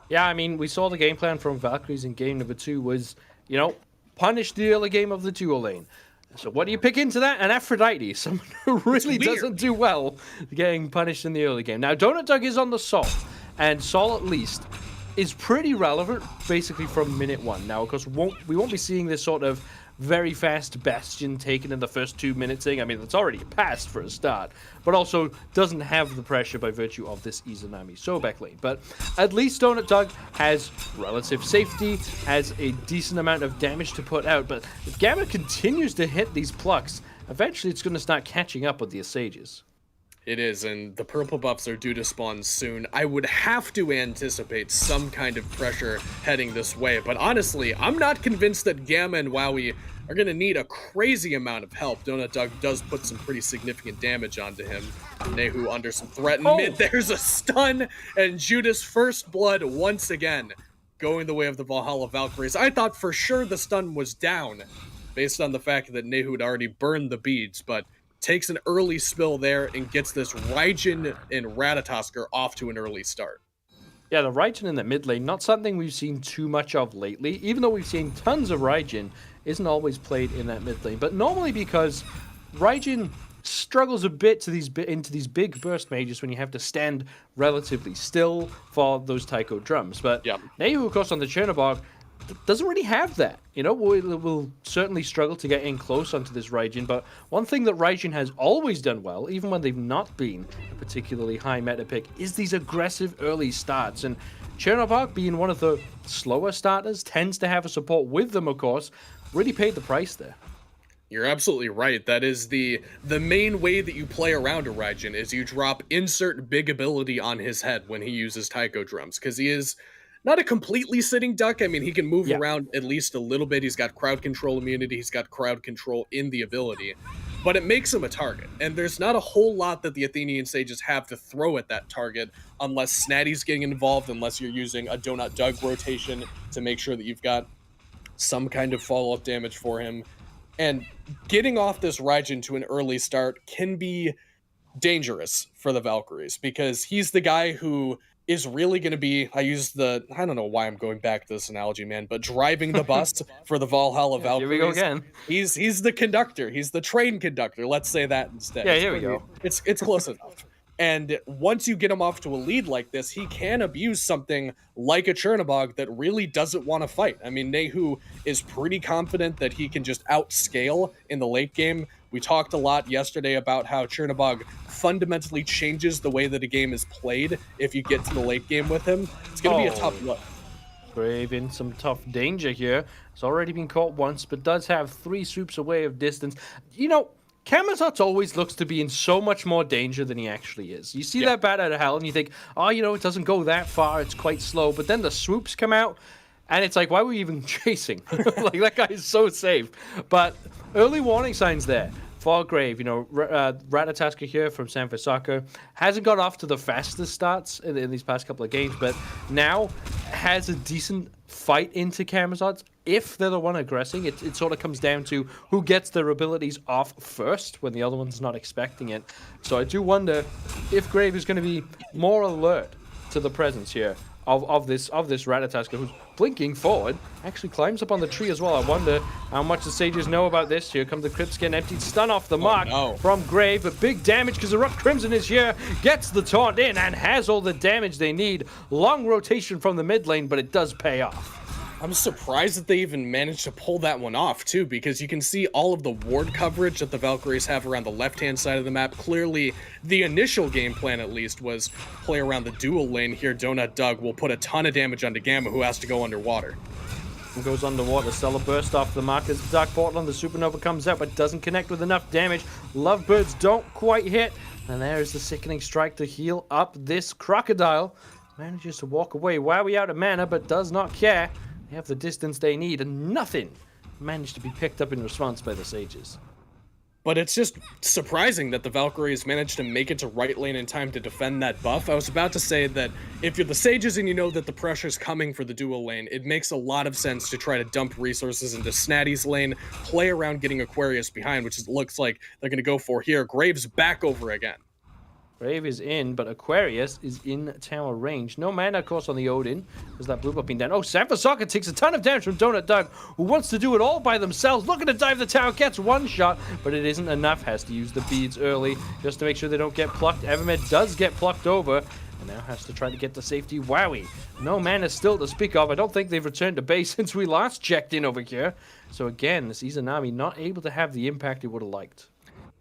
E: Yeah, I mean, we saw the game plan from Valkyries in game number 2 was, you know, punish the early game of the duo lane. So what do you pick into that? An Aphrodite, someone who really doesn't do well getting punished in the early game. Now, Donut Dog is on the Sol, and Sol at least is pretty relevant basically from minute 1. Now, of course, we won't be seeing this sort of very fast Bastion taken in the first 2 minutes thing. I mean, it's already passed for a start, but also doesn't have the pressure by virtue of this Izanami Sobek lane. But at least Donut Dog has relative safety, has a decent amount of damage to put out. But if Gamma continues to hit these plucks, eventually it's going to start catching up with the Sages.
F: It is, and the purple buffs are due to spawn soon. I would have to anticipate some kind of pressure heading this way, but honestly, I'm not convinced that Gamma and Wowie are going to need a crazy amount of help. Donut Dog does put some pretty significant damage onto him. Nehu under some threat in mid. There's a stun, and Judas First Blood once again going the way of the Valhalla Valkyries. I thought for sure the stun was down based on the fact that Nehu had already burned the beads, but takes an early spill there and gets this Raijin and Ratatosker off to an early start.
E: Yeah, the Raijin in the mid lane, not something we've seen too much of lately. Even though we've seen tons of Raijin, isn't always played in that mid lane. But normally because Raijin struggles a bit into these big burst mages when you have to stand relatively still for those taiko drums. But Nehu, of course, on the Chernobog, doesn't really have that. You know, we'll certainly struggle to get in close onto this Raijin, but one thing that Raijin has always done well, even when they've not been a particularly high meta pick, is these aggressive early starts. And Chernobog, being one of the slower starters, tends to have a support with them, of course, really paid the price there.
F: You're absolutely right. That is the main way that you play around a Raijin, is you drop insert big ability on his head when he uses taiko drums, because he is not a completely sitting duck. I mean, he can move around at least a little bit. He's got crowd control immunity. He's got crowd control in the ability. But it makes him a target. And there's not a whole lot that the Athenian Sages have to throw at that target unless Snatty's getting involved, unless you're using a Donut Dug rotation to make sure that you've got some kind of follow-up damage for him. And getting off this Raijin to an early start can be dangerous for the Valkyries, because he's the guy who is really going to be, I don't know why I'm going back to this analogy, man, but driving the bus for the Valhalla Valkyries.
E: Here we go again.
F: He's the conductor. He's the train conductor. Let's say that instead.
E: Yeah, here we go.
F: It's close enough. And once you get him off to a lead like this, he can abuse something like a Chernobog that really doesn't want to fight. I mean, Nehu is pretty confident that he can just outscale in the late game. We talked a lot yesterday about how Chernobog fundamentally changes the way that a game is played if you get to the late game with him. It's going to be a tough look.
E: Brave in some tough danger here. It's already been caught once, but does have 3 swoops away of distance. You know, Camazotz always looks to be in so much more danger than he actually is. You see that bat out of hell and you think, oh, you know, it doesn't go that far, it's quite slow. But then the swoops come out and it's like, why were we even chasing? Like, that guy is so safe. But early warning signs there for Grave. You know, Ratatasker here from San Francisco hasn't got off to the fastest starts in these past couple of games, but now has a decent fight into Camazotz. If they're the one aggressing, it sort of comes down to who gets their abilities off first when the other one's not expecting it. So I do wonder if Grave is going to be more alert to the presence here of this Ratatasker, who's blinking forward, actually climbs up on the tree as well. I wonder how much the Sages know about this. Here come the crypts getting emptied. Stun off the mark from Grave, but big damage because the Rock Crimson is here, gets the taunt in and has all the damage they need. Long rotation from the mid lane, but it does pay off.
F: I'm surprised that they even managed to pull that one off, too, because you can see all of the ward coverage that the Valkyries have around the left-hand side of the map. Clearly, the initial game plan, at least, was play around the dual lane here. Donut Doug will put a ton of damage onto Gamma, who has to go underwater.
E: And goes underwater. Stellar burst off the mark as the Dark Portal on the Supernova comes out, but doesn't connect with enough damage. Lovebirds don't quite hit. And there's the Sickening Strike to heal up this Crocodile. Manages to walk away. Wowie out of mana, but does not care. They have the distance they need, and nothing managed to be picked up in response by the Sages.
F: But it's just surprising that the Valkyries managed to make it to right lane in time to defend that buff. I was about to say that if you're the Sages and you know that the pressure's coming for the dual lane, it makes a lot of sense to try to dump resources into Snatty's lane, play around getting Aquarius behind, which it looks like they're going to go for here. Graves back over again.
E: Brave is in, but Aquarius is in tower range. No mana, of course, on the Odin, because that blue buff being down. Oh, Sanford Soccer takes a ton of damage from Donut Doug, who wants to do it all by themselves. Looking to dive the tower, gets one shot, but it isn't enough. Has to use the beads early, just to make sure they don't get plucked. Evermed does get plucked over, and now has to try to get to safety. Wowie. No mana still to speak of. I don't think they've returned to base since we last checked in over here. So again, this Izanami not able to have the impact he would have liked.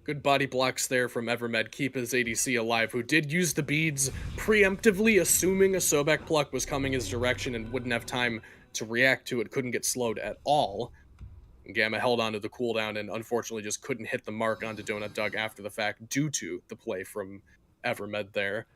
F: Good body blocks there from Evermed, keep his ADC alive, who did use the beads preemptively, assuming a Sobek pluck was coming his direction and wouldn't have time to react to it, couldn't get slowed at all. Gamma held onto the cooldown and unfortunately just couldn't hit the mark onto Donut Doug after the fact due to the play from Evermed there.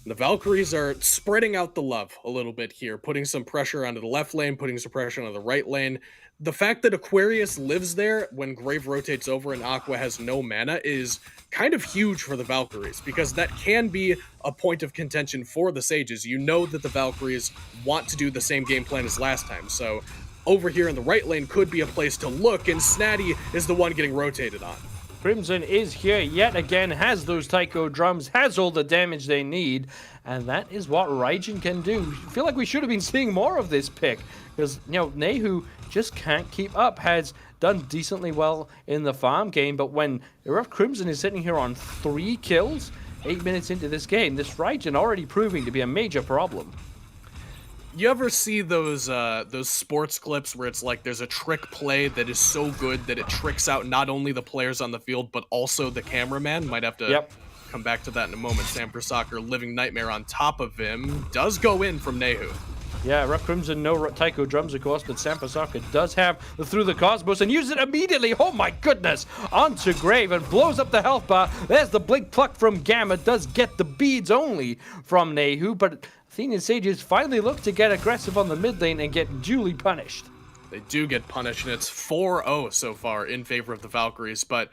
F: The Valkyries are spreading out the love a little bit here, putting some pressure onto the left lane, putting some pressure onto the right lane. The fact that Aquarius lives there when Grave rotates over and Aqua has no mana is kind of huge for the Valkyries, because that can be a point of contention for the Sages. You know that the Valkyries want to do the same game plan as last time, so over here in the right lane could be a place to look, and Snatty is the one getting rotated on.
E: Crimson is here yet again, has those Taiko drums, has all the damage they need, and that is what Raijin can do. I feel like we should have been seeing more of this pick, because, you know, Nehu just can't keep up. Has done decently well in the farm game, but when Erupt Crimson is sitting here on 3 kills, 8 minutes into this game, this Raijin already proving to be a major problem.
F: You ever see those sports clips where it's like there's a trick play that is so good that it tricks out not only the players on the field, but also the cameraman? Might have to come back to that in a moment. Sam for Soccer, Living Nightmare on top of him. Does go in from Nehu.
E: Yeah, Rough Crimson, no Taiko drums, of course, but Sampasaka does have the Through the Cosmos and use it immediately. Oh my goodness! Onto Grave and blows up the health bar. There's the Blink Pluck from Gamma. Does get the beads only from Nehu, but Athenian Sages finally look to get aggressive on the mid lane and get duly punished.
F: They do get punished, and it's 4-0 so far in favor of the Valkyries, but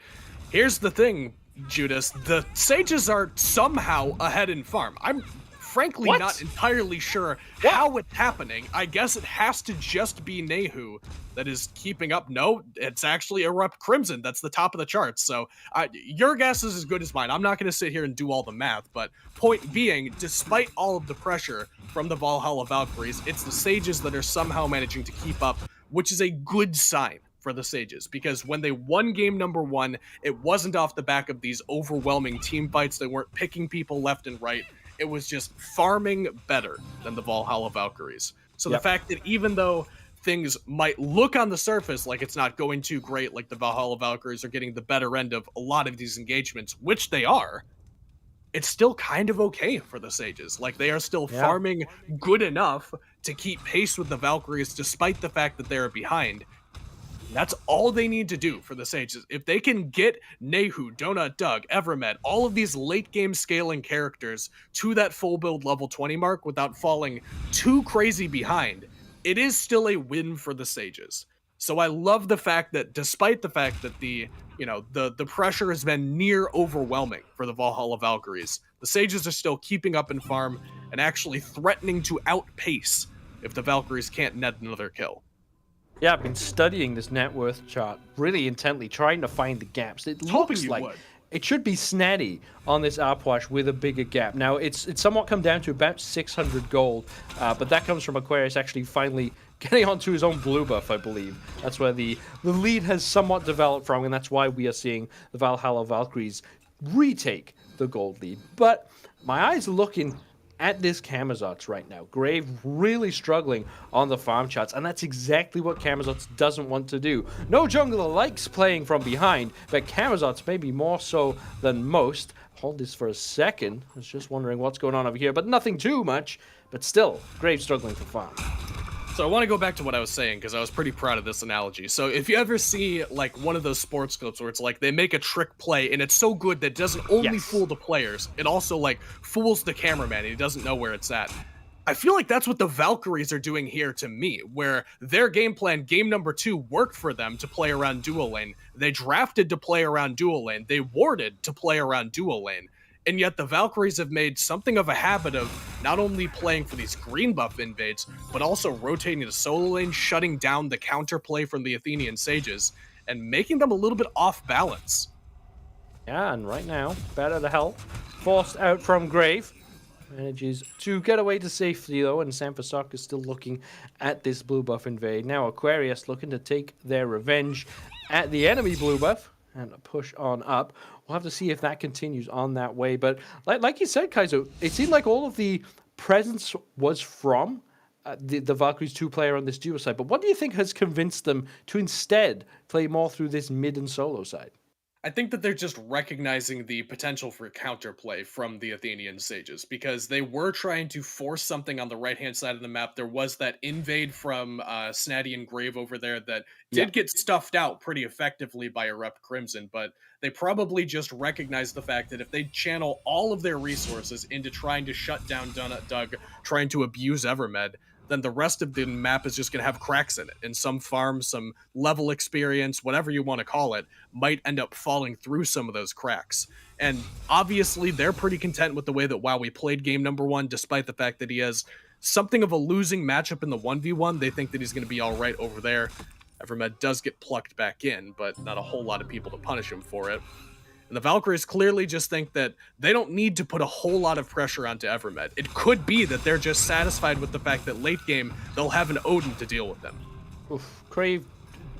F: here's the thing, Judas. The Sages are somehow ahead in farm. I'm frankly not entirely sure how it's happening. I guess it has to just be Nehu that is keeping up. No, it's actually Erupt Crimson that's the top of the charts. So your guess is as good as mine. I'm not going to sit here and do all the math, but point being, despite all of the pressure from the Valhalla Valkyries, it's the Sages that are somehow managing to keep up, which is a good sign for the Sages, because when they won game number 1, it wasn't off the back of these overwhelming team fights. They weren't picking people left and right. It was just farming better than the Valhalla Valkyries. So the fact that even though things might look on the surface like it's not going too great, like the Valhalla Valkyries are getting the better end of a lot of these engagements, which they are, it's still kind of okay for the Sages. Like, they are still farming good enough to keep pace with the Valkyries despite the fact that they are behind. That's all they need to do for the Sages. If they can get Nehu, Donut Doug, Evermed, all of these late game scaling characters to that full build level 20 mark without falling too crazy behind, it is still a win for the Sages. So I love the fact that despite the fact that the pressure has been near overwhelming for the Valhalla Valkyries, the Sages are still keeping up in farm and actually threatening to outpace if the Valkyries can't net another kill.
E: Yeah, I've been studying this net worth chart really intently, trying to find the gaps. It looks like it should be Snatty on this Arpwash with a bigger gap. Now, it's somewhat come down to about 600 gold, but that comes from Aquarius actually finally getting onto his own blue buff, I believe. That's where the lead has somewhat developed from, and that's why we are seeing the Valhalla Valkyries retake the gold lead. But my eyes are looking at this Camazotz right now. Grave really struggling on the farm charts, and that's exactly what Camazotz doesn't want to do. No jungler likes playing from behind, but Camazotz maybe more so than most. Hold this for a second. I was just wondering what's going on over here, but nothing too much. But still, Grave struggling to farm.
F: So I want to go back to what I was saying because I was pretty proud of this analogy. So if you ever see like one of those sports clips where it's like they make a trick play and it's so good that it doesn't only fool the players, it also like fools the cameraman and he doesn't know where it's at. I feel like that's what the Valkyries are doing here to me, where their game plan, game number 2, worked for them to play around dual lane. They drafted to play around dual lane. They warded to play around dual lane. And yet the Valkyries have made something of a habit of not only playing for these green buff invades, but also rotating to solo lane, shutting down the counterplay from the Athenian Sages, and making them a little bit off balance.
E: Yeah, and right now, better to help. Forced out from Grave. Manages to get away to safety, though, and Sanfasok is still looking at this blue buff invade. Now Aquarius looking to take their revenge at the enemy blue buff and push on up. We'll have to see if that continues on that way. But like you said, Kaizo, it seemed like all of the presence was from the Valkyries 2-player on this duo side. But what do you think has convinced them to instead play more through this mid and solo side?
F: I think that they're just recognizing the potential for counterplay from the Athenian Sages, because they were trying to force something on the right-hand side of the map. There was that invade from Snaddy and Grave over there that did get stuffed out pretty effectively by Erupt Crimson, but they probably just recognized the fact that if they channel all of their resources into trying to shut down Donut Doug, trying to abuse Evermed, then the rest of the map is just going to have cracks in it. And some farms, some level experience, whatever you want to call it, might end up falling through some of those cracks. And obviously, they're pretty content with the way that WoWie played game number 1, despite the fact that he has something of a losing matchup in the 1v1. They think that he's going to be all right over there. Evermed does get plucked back in, but not a whole lot of people to punish him for it. And the Valkyries clearly just think that they don't need to put a whole lot of pressure onto Evermed. It could be that they're just satisfied with the fact that late game, they'll have an Odin to deal with them.
E: Oof. Crave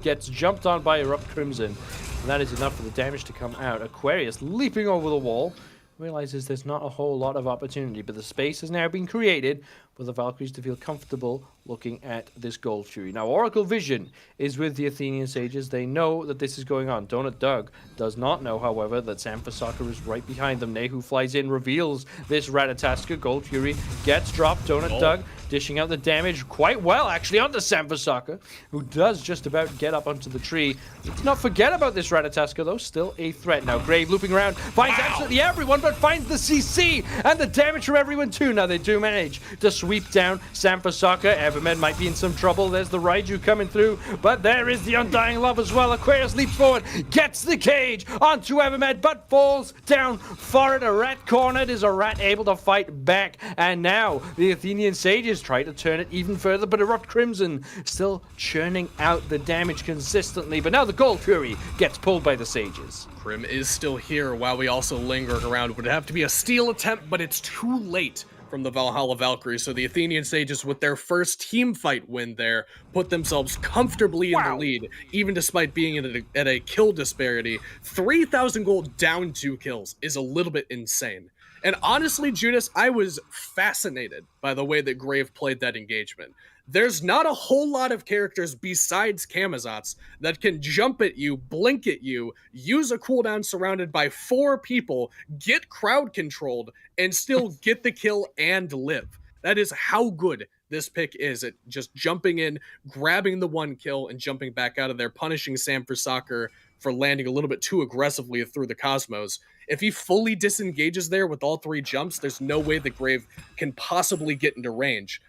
E: gets jumped on by Erupt Crimson, and that is enough for the damage to come out. Aquarius leaping over the wall, realizes there's not a whole lot of opportunity, but the space has now been created for the Valkyries to feel comfortable looking at this Gold Fury. Now, Oracle Vision is with the Athenian Sages. They know that this is going on. Donut Doug does not know, however, that Sanfasaka is right behind them. Nehu flies in, reveals this Ratataska. Gold Fury gets dropped. Donut Doug dishing out the damage quite well, actually, onto Sanfasaka, who does just about get up onto the tree. Let's not forget about this Ratataska, though. Still a threat. Now, Grave looping around, finds absolutely everyone, but finds the CC, and the damage from everyone, too. Now, they do manage to sweep down Sanfasaka. Evermed might be in some trouble. There's the Raiju coming through, but there is the Undying Love as well. Aquarius leaps forward, gets the cage onto Evermed, but falls down for it. A rat cornered. Is a rat able to fight back? And now the Athenian Sages try to turn it even further, but Erupt Crimson still churning out the damage consistently. But now the Gold Fury gets pulled by the Sages.
F: Crim is still here while we also linger around. It would have to be a steal attempt, but it's too late from the Valhalla Valkyries. So the Athenian Sages, with their first team fight win there, put themselves comfortably in the lead, even despite being at a kill disparity. 3,000 gold down 2 kills is a little bit insane. And honestly, Judas, I was fascinated by the way that Grave played that engagement. There's not a whole lot of characters besides Camazotz that can jump at you, blink at you, use a cooldown surrounded by 4 people, get crowd controlled, and still get the kill and live. That is how good this pick is at just jumping in, grabbing the 1 kill, and jumping back out of there, punishing Sam for soccer for landing a little bit too aggressively through the Cosmos. If he fully disengages there with all 3 jumps, there's no way that Grave can possibly get into range.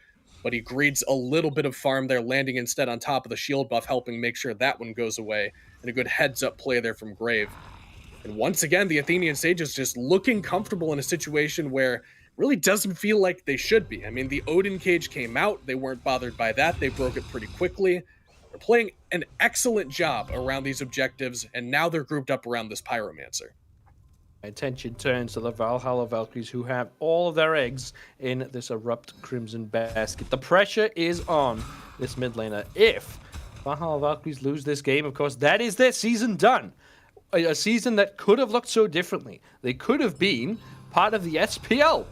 F: But he greeds a little bit of farm there, landing instead on top of the shield buff, helping make sure that one goes away. And a good heads-up play there from Grave. And once again, the Athenian Sages just looking comfortable in a situation where it really doesn't feel like they should be. I mean, the Odin cage came out. They weren't bothered by that. They broke it pretty quickly. They're playing an excellent job around these objectives, and now they're grouped up around this Pyromancer.
E: Attention turns to the Valhalla Valkyries, who have all of their eggs in this Erupt Crimson basket. The pressure is on this mid laner. If Valhalla Valkyries lose this game, of course, that is their season done. A season that could have looked so differently. They could have been part of the SPL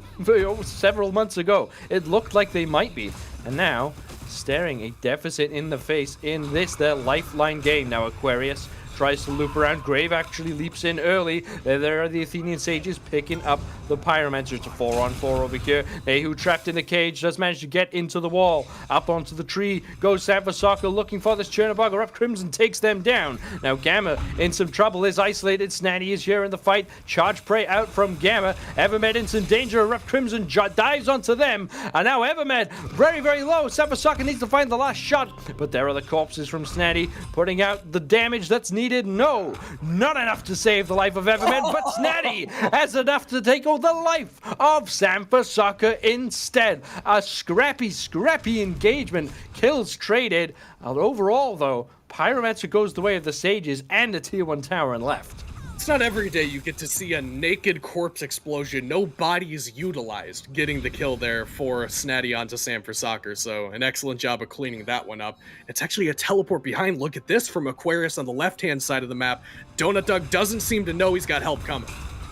E: several months ago. It looked like they might be. And now, staring a deficit in the face in this, their lifeline game. Now Aquarius tries to loop around. Grave actually leaps in early. There are the Athenian Sages picking up the Pyromancer. It's a 4-on-4 over here. Nehu trapped in the cage does manage to get into the wall. Up onto the tree goes Sanfasaka looking for this Chernobog. Rough Crimson takes them down. Now Gamma in some trouble, is isolated. Snatty is here in the fight. Charge prey out from Gamma. Evermed in some danger. Rough Crimson dives onto them. And now Evermed very, very low. Sanfasaka needs to find the last shot. But there are the corpses from Snatty putting out the damage that's needed. No, not enough to save the life of Evermed, but Snatty has enough to take over the life of Sanfasaka instead. A scrappy engagement. Kills traded. And overall, though, Pyromancer goes the way of the Sages and the Tier 1 tower and left.
F: It's not every day you get to see a naked corpse explosion, no bodies utilized, getting the kill there for Snatty onto Sanfasaka, so an excellent job of cleaning that one up. It's actually a teleport behind. Look at this from Aquarius on the left-hand side of the map. Donut Doug doesn't seem to know he's got help coming.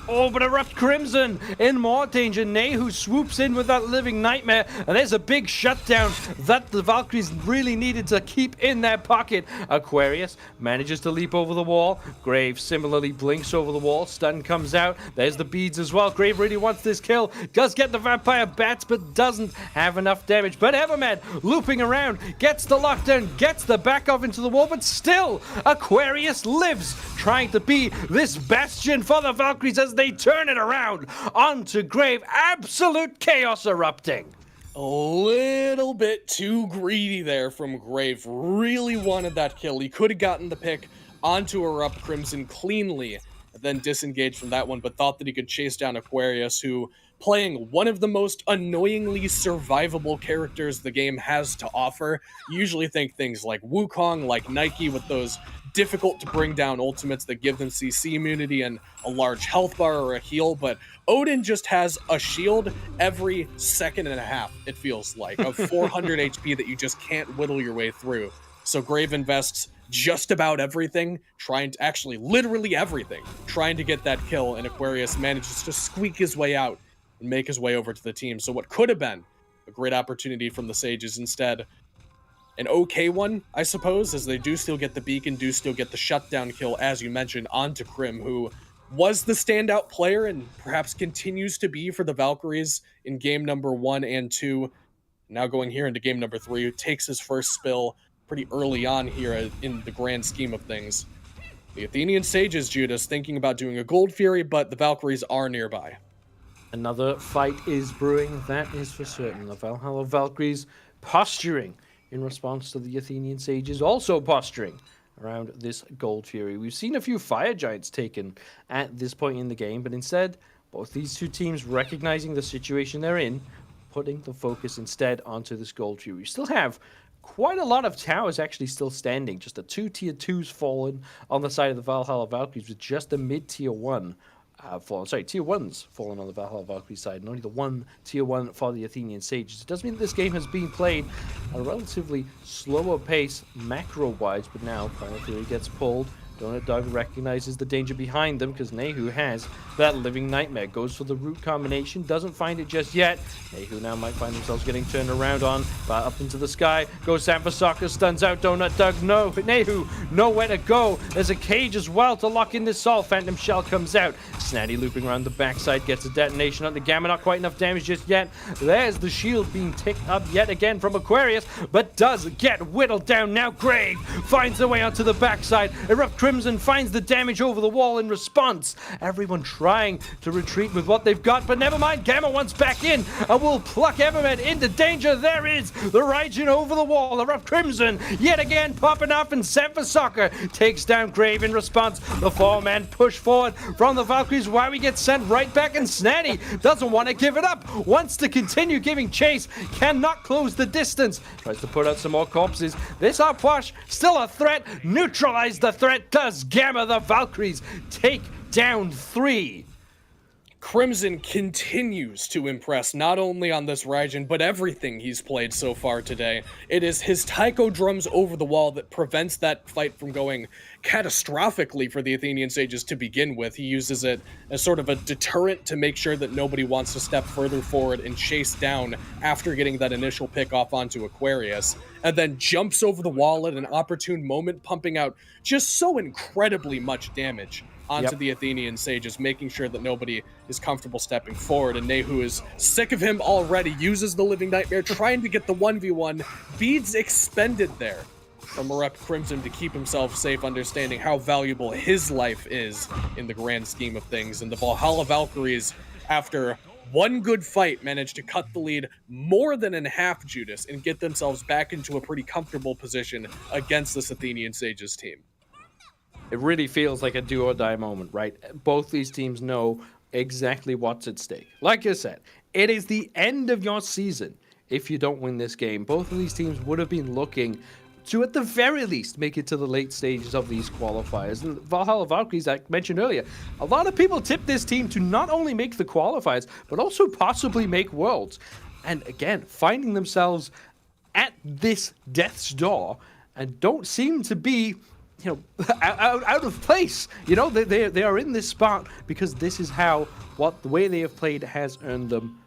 E: Oh, but Erupt Crimson in more danger. Nehu swoops in with that living nightmare, and there's a big shutdown that the Valkyries really needed to keep in their pocket. Aquarius manages to leap over the wall. Grave similarly blinks over the wall. Stun comes out. There's the beads as well. Grave really wants this kill. Does get the vampire bats, but doesn't have enough damage. But Evermed looping around, gets the lockdown, gets the back off into the wall, but still Aquarius lives, trying to be this bastion for the Valkyries as they turn it around onto Grave. Absolute chaos erupting.
F: A little bit too greedy there from Grave. Really wanted that kill. He could have gotten the pick onto Erupt Crimson cleanly, then disengaged from that one, but thought that he could chase down Aquarius, who, playing one of the most annoyingly survivable characters the game has to offer. You usually think things like Wukong, like Nike, with those difficult to bring down ultimates that give them CC immunity and a large health bar or a heal, but Odin just has a shield every second and a half, it feels like, of 400 HP that you just can't whittle your way through. So Grave invests just about everything, actually literally everything, trying to get that kill, and Aquarius manages to squeak his way out and make his way over to the team. So what could have been a great opportunity from the Sages, instead an okay one, I suppose, as they do still get the beacon, do still get the shutdown kill, as you mentioned, onto Krim, who was the standout player and perhaps continues to be for the Valkyries in game number 1 and 2. Now going here into game number 3, who takes his first spill pretty early on here in the grand scheme of things. The Athenian Sages, Judas, thinking about doing a Gold Fury, but the Valkyries are nearby.
E: Another fight is brewing, that is for certain. The Valhalla Valkyries posturing in response to the Athenian Sages also posturing around this Gold Fury. We've seen a few Fire Giants taken at this point in the game, but instead, both these two teams recognizing the situation they're in, putting the focus instead onto this Gold Fury. We still have quite a lot of towers actually still standing. Just the 2 tier 2s fallen on the side of the Valhalla Valkyries, with just a mid-tier 1 tier 1s fallen on the Valhalla Valkyrie side, and only the 1 tier 1 for the Athenian Sages. It does mean that this game has been played at a relatively slower pace macro-wise, but now Final Fury gets pulled. Donut Dog recognizes the danger behind them because Nehu has that living nightmare. Goes for the root combination, doesn't find it just yet. Nehu now might find themselves getting turned around on, but up into the sky goes Sanfasaka, stuns out Donut Dog. No, Nehu, nowhere to go. There's a cage as well to lock in this Sol. Phantom Shell comes out. Snatty looping around the backside, gets a detonation on the Gamma. Not quite enough damage just yet. There's the shield being ticked up yet again from Aquarius, but does get whittled down. Now Grave finds their way onto the backside. Erupt Crimson finds the damage over the wall in response. Everyone trying to retreat with what they've got, but never mind. Gamma wants back in and will pluck Evermed into danger. There is the Raijin over the wall. Erupt Crimson yet again popping off, and Sanfasaka takes down Grave in response. The 4-man push forward from the Valkyries. Why we get sent right back, and Snatty doesn't want to give it up. Wants to continue giving chase. Cannot close the distance. Tries to put out some more corpses. This Upwash still a threat. Neutralize the threat. Does Gamma. The Valkyries take down 3.
F: Crimson continues to impress not only on this Raijin, but everything he's played so far today. It is his taiko drums over the wall that prevents that fight from going catastrophically for the Athenian Sages to begin with. He uses it as sort of a deterrent to make sure that nobody wants to step further forward and chase down after getting that initial pick off onto Aquarius, and then jumps over the wall at an opportune moment, pumping out just so incredibly much damage onto the Athenian Sages, making sure that nobody is comfortable stepping forward. And Nehu is sick of him already, uses the Living Nightmare, trying to get the 1v1. Beads expended there from Rep Crimson to keep himself safe, understanding how valuable his life is in the grand scheme of things. And the Valhalla Valkyries, after one good fight, managed to cut the lead more than in half, Judas, and get themselves back into a pretty comfortable position against this Athenian Sages team.
E: It really feels like a do or die moment, right? Both these teams know exactly what's at stake. Like I said, it is the end of your season if you don't win this game. Both of these teams would have been looking to, at the very least, make it to the late stages of these qualifiers. And Valhalla Valkyries, I mentioned earlier, a lot of people tipped this team to not only make the qualifiers, but also possibly make Worlds. And again, finding themselves at this death's door and don't seem to be out of place. They are in this spot because this is how the way they have played has earned them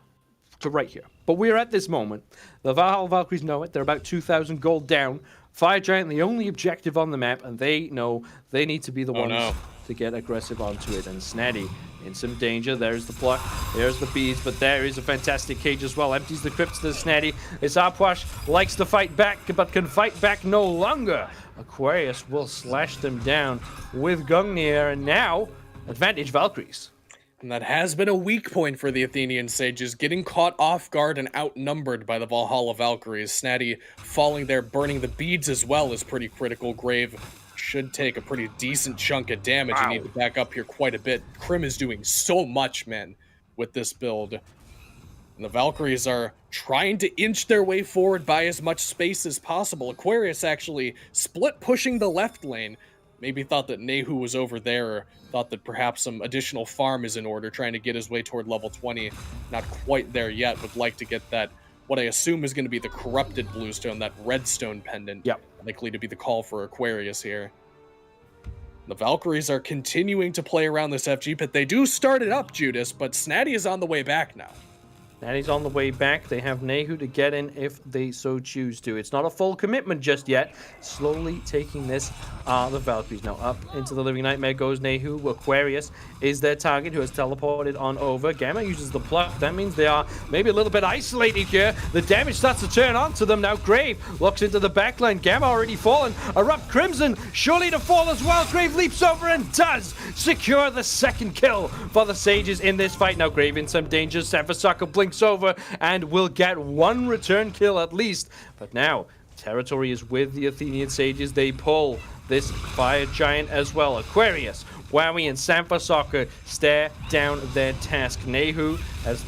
E: to right here. But we're at this moment. The Valhalla Valkyries know it. They're about 2,000 gold down. Fire Giant, the only objective on the map, and they know they need to be the ones to get aggressive onto it. And Snatty in some danger. There's the block. There's the beads, but there is a fantastic cage as well. Empties the crypt to the Snatty. Isarpwash likes to fight back, but can fight back no longer. Aquarius will slash them down with Gungnir, and now advantage Valkyries.
F: And that has been a weak point for the Athenian Sages, getting caught off guard and outnumbered by the Valhalla Valkyries. Snatty falling there, burning the beads as well is pretty critical. Grave should take a pretty decent chunk of damage and need to back up here quite a bit. Crim is doing so much, man, with this build. And the Valkyries are trying to inch their way forward by as much space as possible. Aquarius actually split pushing the left lane. Maybe thought that Nehu was over there, or thought that perhaps some additional farm is in order, trying to get his way toward level 20. Not quite there yet, would like to get that, what I assume is going to be the corrupted bluestone, that redstone pendant.
E: Yep.
F: Likely to be the call for Aquarius here. The Valkyries are continuing to play around this FG pit. They do start it up, Judas, but Snatty is on the way back now.
E: Snatty's on the way back. They have Nehu to get in if they so choose to. It's not a full commitment just yet. Slowly taking this the Valkyries. Now up into the Living Nightmare goes Nehu. Aquarius is their target, who has teleported on over. Gamma uses the pluck. That means they are maybe a little bit isolated here. The damage starts to turn on to them. Now Grave looks into the backline. Gamma already fallen. Erupt Crimson surely to fall as well. Grave leaps over and does secure the second kill for the Sages in this fight. Now Grave in some danger. Sanfasaka blinks over and will get one return kill at least. But now territory is with the Athenian Sages. They pull this Fire Giant as well. Aquarius, Wowie, and Sanfasaka stare down their task. Nehu has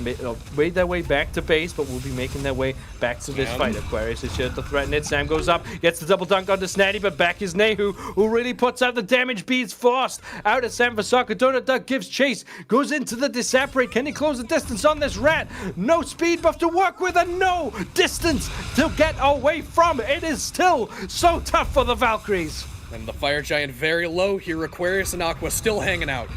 E: made their way back to base, but will be making their way back to this fight. Aquarius is here to threaten it. Sam goes up, gets the double dunk onto Snatty, but back is Nehu, who really puts out the damage. Beads forced out of Sanfasaka. Donut Duck gives chase, goes into the disapparate. Can he close the distance on this rat? No speed buff to work with, and no distance to get away from. It is still so tough for the Valkyries.
F: And the Fire Giant very low here. Aquarius and Aqua still hanging out.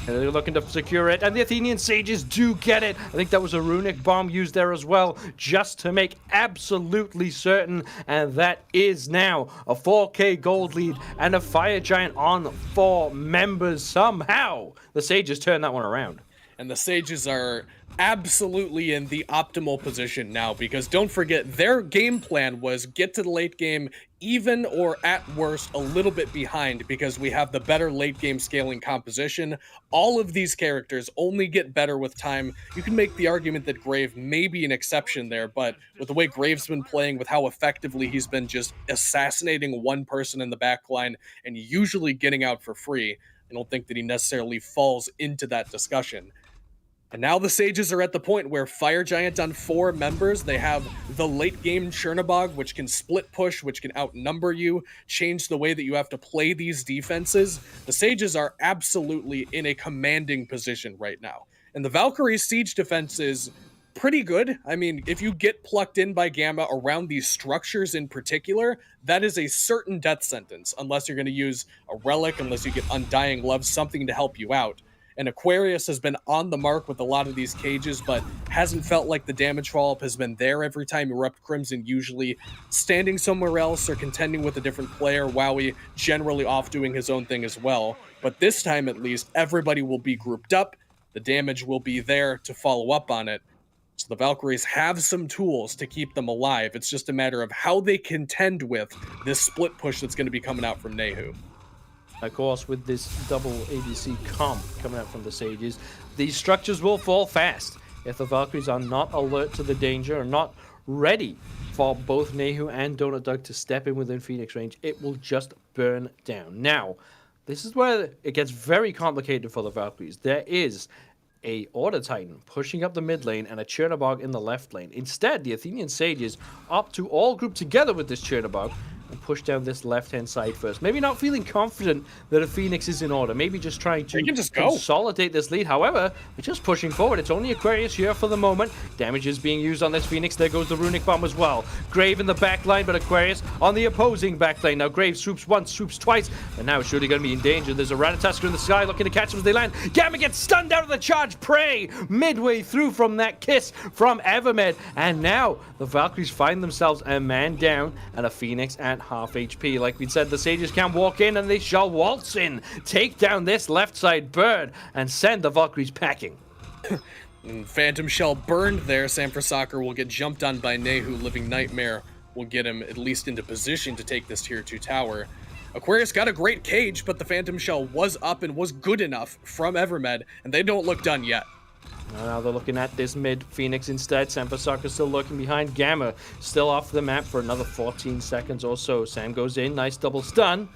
E: And they're looking to secure it, and the Athenian Sages do get it. I think that was a runic bomb used there as well, just to make absolutely certain. And that is now a 4K gold lead and a Fire Giant on 4 members. Somehow, the Sages turn that one around.
F: And the Sages are absolutely in the optimal position now, because don't forget, their game plan was get to the late game even, or at worst a little bit behind, because we have the better late game scaling composition. All of these characters only get better with time. You can make the argument that Grave may be an exception there, but with the way Grave's been playing, with how effectively he's been just assassinating one person in the backline and usually getting out for free, I don't think that he necessarily falls into that discussion. And now the Sages are at the point where Fire Giant on 4 members, they have the late game Chernobog, which can split push, which can outnumber you, change the way that you have to play these defenses. The Sages are absolutely in a commanding position right now. And the Valkyrie's siege defense is pretty good. I mean, if you get plucked in by Gamma around these structures in particular, that is a certain death sentence, unless you're going to use a relic, unless you get Undying Love, something to help you out. And Aquarius has been on the mark with a lot of these cages, but hasn't felt like the damage follow-up has been there every time. Erupt Crimson usually standing somewhere else or contending with a different player. Wowie generally off doing his own thing as well. But this time, at least, everybody will be grouped up. The damage will be there to follow up on it. So the Valkyries have some tools to keep them alive. It's just a matter of how they contend with this split push that's going to be coming out from Nehu.
E: Of course, with this double ADC comp coming out from the Sages, these structures will fall fast. If the Valkyries are not alert to the danger or not ready for both Nehu and Donut Dog to step in within Phoenix range, it will just burn down. Now, this is where it gets very complicated for the Valkyries. There is a Order Titan pushing up the mid lane and a Chernobog in the left lane. Instead, the Athenian Sages opt to all group together with this Chernobog and push down this left-hand side first. Maybe not feeling confident that a Phoenix is in order. Maybe just trying to consolidate this lead. However, they're just pushing forward. It's only Aquarius here for the moment. Damage is being used on this Phoenix. There goes the Runic Bomb as well. Grave in the back line, but Aquarius on the opposing back lane. Now Grave swoops once, swoops twice, and now it's surely going to be in danger. There's a Ratatosker in the sky looking to catch him as they land. Gamma gets stunned out of the charge. Prey midway through from that kiss from Evermed. And now the Valkyries find themselves a man down and a Phoenix at half HP. Like we said, the Sages can walk in and they shall waltz in, take down this left side bird, and send the Valkyries packing.
F: Phantom Shell burned there. Sanford Soccer will get jumped on by Nehu. Living Nightmare will get him at least into position to take this tier 2 tower. Aquarius got a great cage, but the Phantom Shell was up and was good enough from Evermed, and they don't look done yet.
E: Now they're looking at this mid Phoenix instead. Sampasaka still lurking behind. Gamma still off the map for another 14 seconds or so. Sam goes in, nice double stun.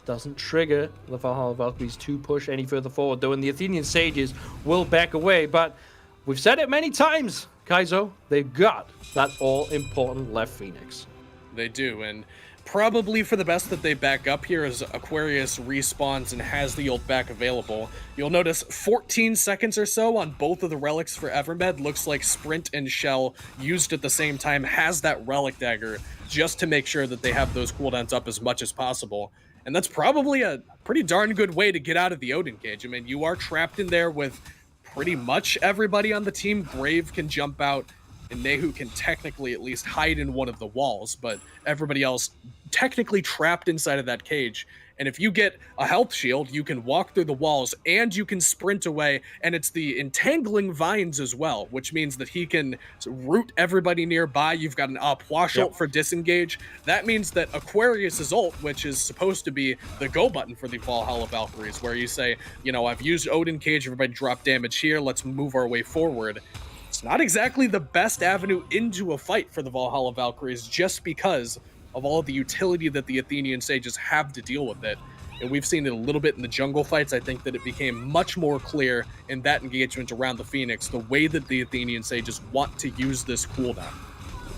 E: Doesn't trigger the Valhalla Valkyries to push any further forward, though, and the Athenian Sages will back away. But we've said it many times, Kaizo, they've got that all-important left Phoenix.
F: They do, and probably for the best that they back up here as Aquarius respawns and has the ult back available. You'll notice 14 seconds or so on both of the relics for Evermed. Looks like Sprint and Shell used at the same time has that relic dagger just to make sure that they have those cooldowns up as much as possible. And that's probably a pretty darn good way to get out of the Odin cage. I mean, you are trapped in there with pretty much everybody on the team. Grave can jump out, and Nehu can technically at least hide in one of the walls, but everybody else technically trapped inside of that cage. And if you get a health shield, you can walk through the walls and you can sprint away, and it's the entangling vines as well, which means that he can root everybody nearby. You've got an Puash ult for disengage. That means that Aquarius's ult, which is supposed to be the go button for the Valhalla Valkyries, where you say, you know, I've used Odin cage, everybody drop damage here, let's move our way forward. It's not exactly the best avenue into a fight for the Valhalla Valkyries, just because of all of the utility that the Athenian Sages have to deal with it. And we've seen it a little bit in the jungle fights. I think that it became much more clear in that engagement around the Phoenix, the way that the Athenian Sages want to use this cooldown.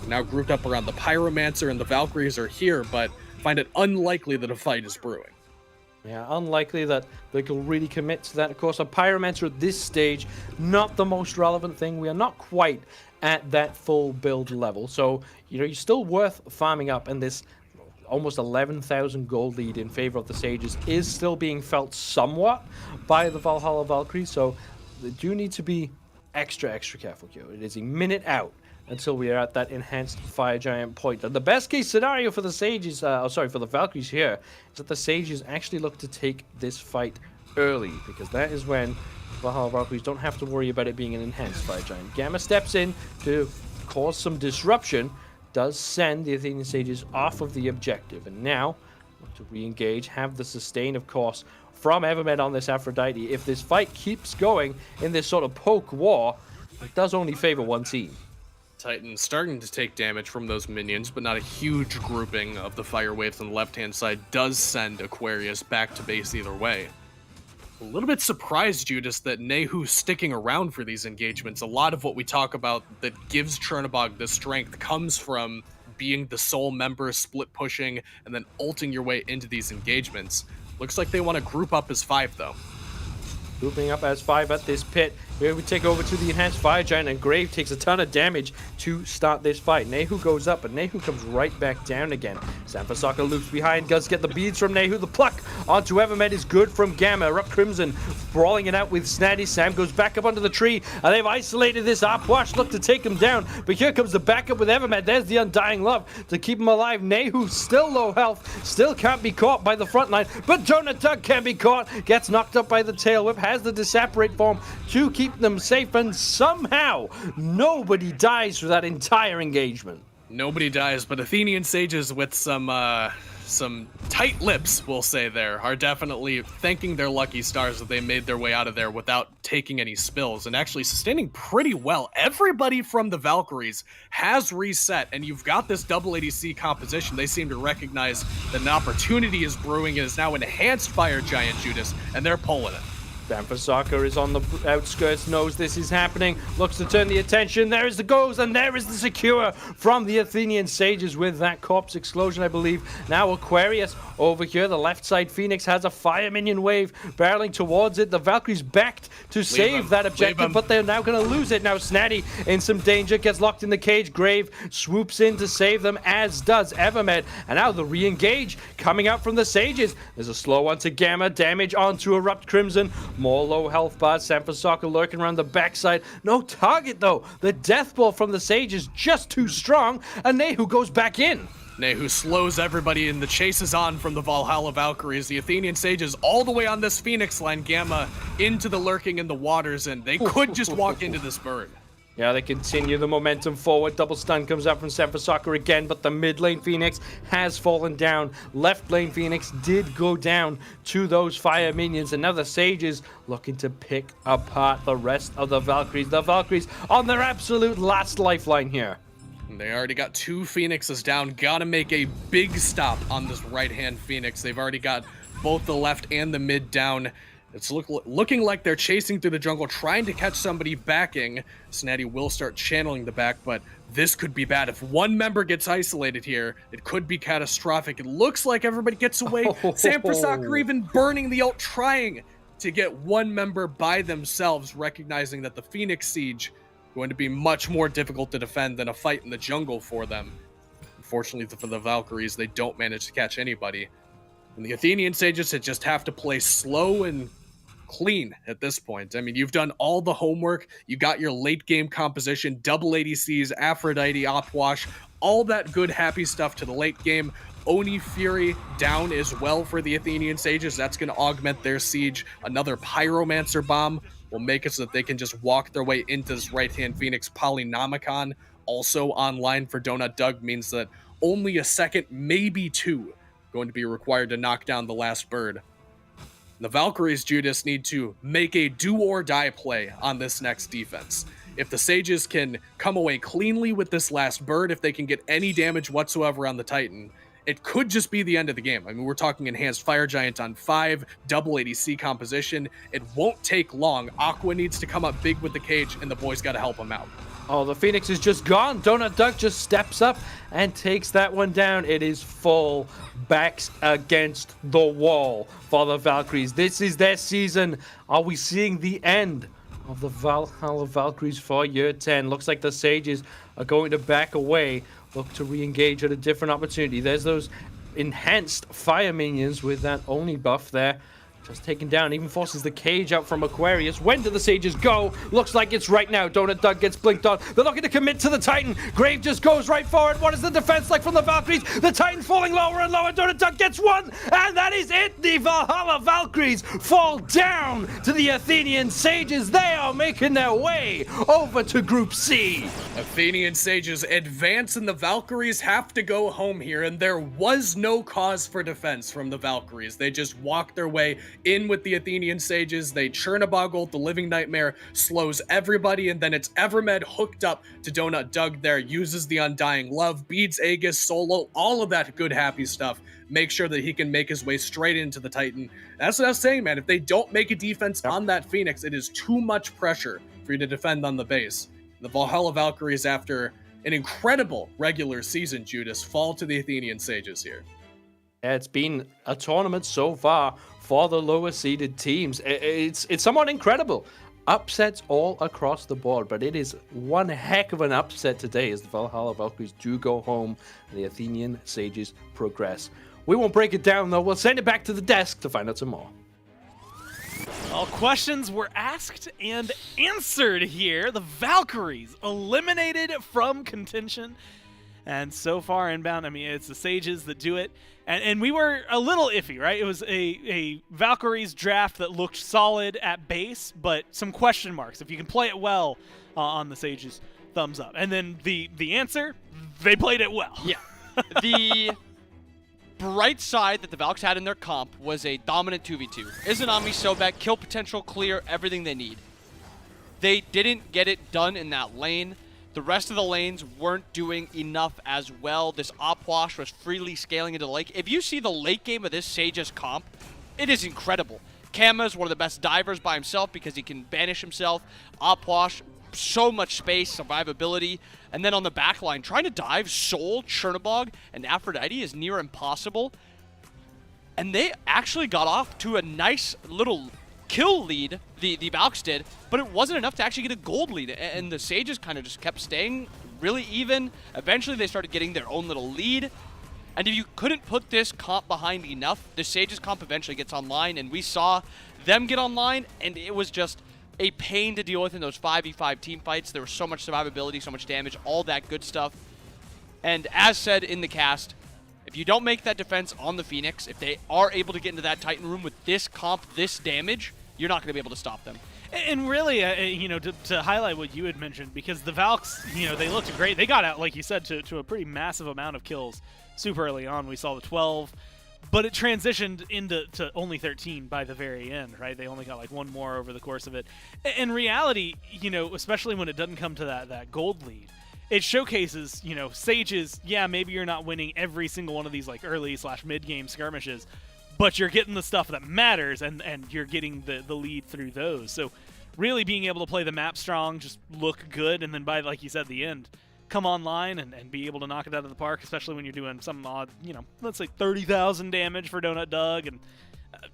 F: Now grouped up around the Pyromancer, and the Valkyries are here, but find it unlikely that a fight is brewing.
E: Yeah, unlikely that they can really commit to that. Of course, a Pyromancer at this stage, not the most relevant thing. We are not quite at that full build level. So, you know, you're still worth farming up, and this almost 11,000 gold lead in favor of the Sages is still being felt somewhat by the Valhalla Valkyries. So they do need to be extra careful here. It is a minute out until we are at that enhanced Fire Giant point. And the best case scenario for the Sages, for the Valkyries here, is that the Sages actually look to take this fight early, because that is when Valhalla Valkyries don't have to worry about it being an enhanced Fire Giant. Gamma steps in to cause some disruption, does send the Athenian Sages off of the objective, and now look to re-engage, have the sustain, of course, from Evermed on this Aphrodite. If this fight keeps going in this sort of poke war, it does only favor one team.
F: Titan starting to take damage from those minions, but not a huge grouping of the fire waves on the left-hand side does send Aquarius back to base either way. A little bit surprised, Judas, that Nehu's sticking around for these engagements. A lot of what we talk about that gives Chernobog the strength comes from being the sole member, split pushing, and then ulting your way into these engagements. Looks like they want to group up as 5, though.
E: Grouping up as 5 at this pit. Here we take over to the Enhanced Fire Giant, and Grave takes a ton of damage to start this fight. Nehu goes up, but Nehu comes right back down again. Sanfasaka loops behind, does get the beads from Nehu. The pluck onto Evermed is good from Gamma. Erupt Crimson brawling it out with Snaddy. Sam goes back up under the tree, and they've isolated this Upwash. Look to take him down, but here comes the backup with Evermed. There's the Undying Love to keep him alive. Nehu still low health, still can't be caught by the front line, but Donut Doug can be caught. Gets knocked up by the tail whip, has the Disapparate form to keep them safe, and somehow nobody dies for that entire engagement.
F: Nobody dies, but Athenian sages with some tight lips, we'll say there, are definitely thanking their lucky stars that they made their way out of there without taking any spills and actually sustaining pretty well. Everybody from the Valkyries has reset, and you've got this double ADC composition. They seem to recognize that an opportunity is brewing. It is now Enhanced Fire Giant Judas, and they're pulling it.
E: Sanfasaka is on the outskirts, knows this is happening, looks to turn the attention. There is the goes, and there is the secure from the Athenian Sages with that corpse explosion, I believe. Now Aquarius over here. The left side Phoenix has a fire minion wave barreling towards it. The Valkyries backed to save that objective, but they're now going to lose it. Now Snaddy in some danger, gets locked in the cage. Grave swoops in to save them, as does Evermed. And now the re-engage coming out from the Sages. There's a slow one to Gamma, damage onto Erupt Crimson. More low health bars. Sanfasaka lurking around the backside. No target though. The death ball from the Sage is just too strong, and Nehu goes back in.
F: Nehu slows everybody, and the chase is on from the Valhalla Valkyries. The Athenian Sages all the way on this Phoenix line. Gamma into the lurking in the waters, and they could just walk into this burn.
E: Yeah, they continue the momentum forward. Double stun comes out from Sanfasaka again, but the mid lane Phoenix has fallen down. Left lane Phoenix did go down to those fire minions, and now the Sages looking to pick apart the rest of the Valkyries. The Valkyries on their absolute last lifeline here.
F: They already got 2 Phoenixes down. Gotta make a big stop on this right-hand Phoenix. They've already got both the left and the mid down. It's looking like they're chasing through the jungle, trying to catch somebody backing. Snaddy will start channeling the back, but this could be bad. If one member gets isolated here, it could be catastrophic. It looks like everybody gets away. Sanfasaka even burning the ult, trying to get one member by themselves, recognizing that the Phoenix Siege going to be much more difficult to defend than a fight in the jungle for them. Unfortunately for the Valkyries, they don't manage to catch anybody. And the Athenian Sages just have to play slow and clean at this point. I mean, you've done all the homework. You got your late game composition, double ADCs, Aphrodite, Opwash, all that good happy stuff to the late game. Oni Fury down as well for the Athenian Sages. That's going to augment their siege. Another Pyromancer bomb will make it so that they can just walk their way into this right-hand Phoenix. Polynomicon also online for Donut Doug means that only a second, maybe 2, going to be required to knock down the last bird. The Valkyries, Judas, need to make a do-or-die play on this next defense. If the Sages can come away cleanly with this last bird, if they can get any damage whatsoever on the Titan, it could just be the end of the game. I mean, we're talking Enhanced Fire Giant on 5, double ADC composition. It won't take long. Aqua needs to come up big with the cage, and the boys got to help him out.
E: Oh, the Phoenix is just gone. Donut Duck just steps up and takes that one down. It is full backs against the wall for the Valkyries. This is their season. Are we seeing the end of the Valhalla Valkyries for year 10? Looks like the Sages are going to back away. Look to re-engage at a different opportunity. There's those enhanced fire minions with that Oni buff there. Just taken down, even forces the cage out from Aquarius. When do the Sages go? Looks like it's right now. Donut Doug gets blinked on. They're looking to commit to the Titan. Grave just goes right forward. What is the defense like from the Valkyries? The Titan's falling lower and lower. Donut Doug gets one, and that is it. The Valhalla Valkyries fall down to the Athenian Sages. They are making their way over to Group C.
F: Athenian Sages advance, and the Valkyries have to go home here, and there was no cause for defense from the Valkyries. They just walked their way in with the Athenian Sages. They Chernoboggle, the Living Nightmare, slows everybody, and then it's Evermed hooked up to Donut Doug there, uses the Undying Love, beats Aegis, solo, all of that good happy stuff. Make sure that he can make his way straight into the Titan. That's what I was saying, man. If they don't make a defense on that Phoenix, it is too much pressure for you to defend on the base. The Valhalla Valkyries, after an incredible regular season, Judas, fall to the Athenian Sages here.
E: Yeah, it's been a tournament so far for the lower seeded teams. It's somewhat incredible. Upsets all across the board, but it is one heck of an upset today as the Valhalla Valkyries do go home and the Athenian Sages progress. We won't break it down though, we'll send it back to the desk to find out some more.
C: All questions were asked and answered here. The Valkyries eliminated from contention. And so far inbound, I mean, it's the Sages that do it. And we were a little iffy, right? It was a Valkyries draft that looked solid at base, but some question marks. If you can play it well on the Sages, thumbs up. And then the answer, they played it well.
D: Yeah. The bright side that the Valks had in their comp was a dominant 2v2. Izanami, Sobek, kill potential, clear, everything they need. They didn't get it done in that lane. The rest of the lanes weren't doing enough as well. This Opwash was freely scaling into the lake. If you see the late game of this Sage's comp, it is incredible. Kama is one of the best divers by himself because he can banish himself. Opwash, so much space, survivability. And then on the back line, trying to dive Soul, Chernobog, and Aphrodite is near impossible. And they actually got off to a nice little kill lead, the Valks did, but it wasn't enough to actually get a gold lead, and the Sages kind of just kept staying really even. Eventually they started getting their own little lead, and if you couldn't put this comp behind enough, the Sages comp eventually gets online, and we saw them get online, and it was just a pain to deal with in those 5v5 team fights. There was so much survivability, so much damage, all that good stuff. And as said in the cast, if you don't make that defense on the Phoenix, if they are able to get into that Titan room with this comp, this damage, you're not going to be able to stop them.
C: And really, you know, to highlight what you had mentioned, because the Valks, you know, they looked great. They got out, like you said, to a pretty massive amount of kills super early on. We saw the 12, but it transitioned into only 13 by the very end, right? They only got like one more over the course of it. In reality, you know, especially when it doesn't come to that gold lead, it showcases, you know, Sages, yeah, maybe you're not winning every single one of these like early/mid-game skirmishes, but you're getting the stuff that matters, and you're getting the lead through those. So really being able to play the map strong, just look good, and then by, like you said, the end, come online and be able to knock it out of the park, especially when you're doing some odd, you know, let's say 30,000 damage for Donut Doug, and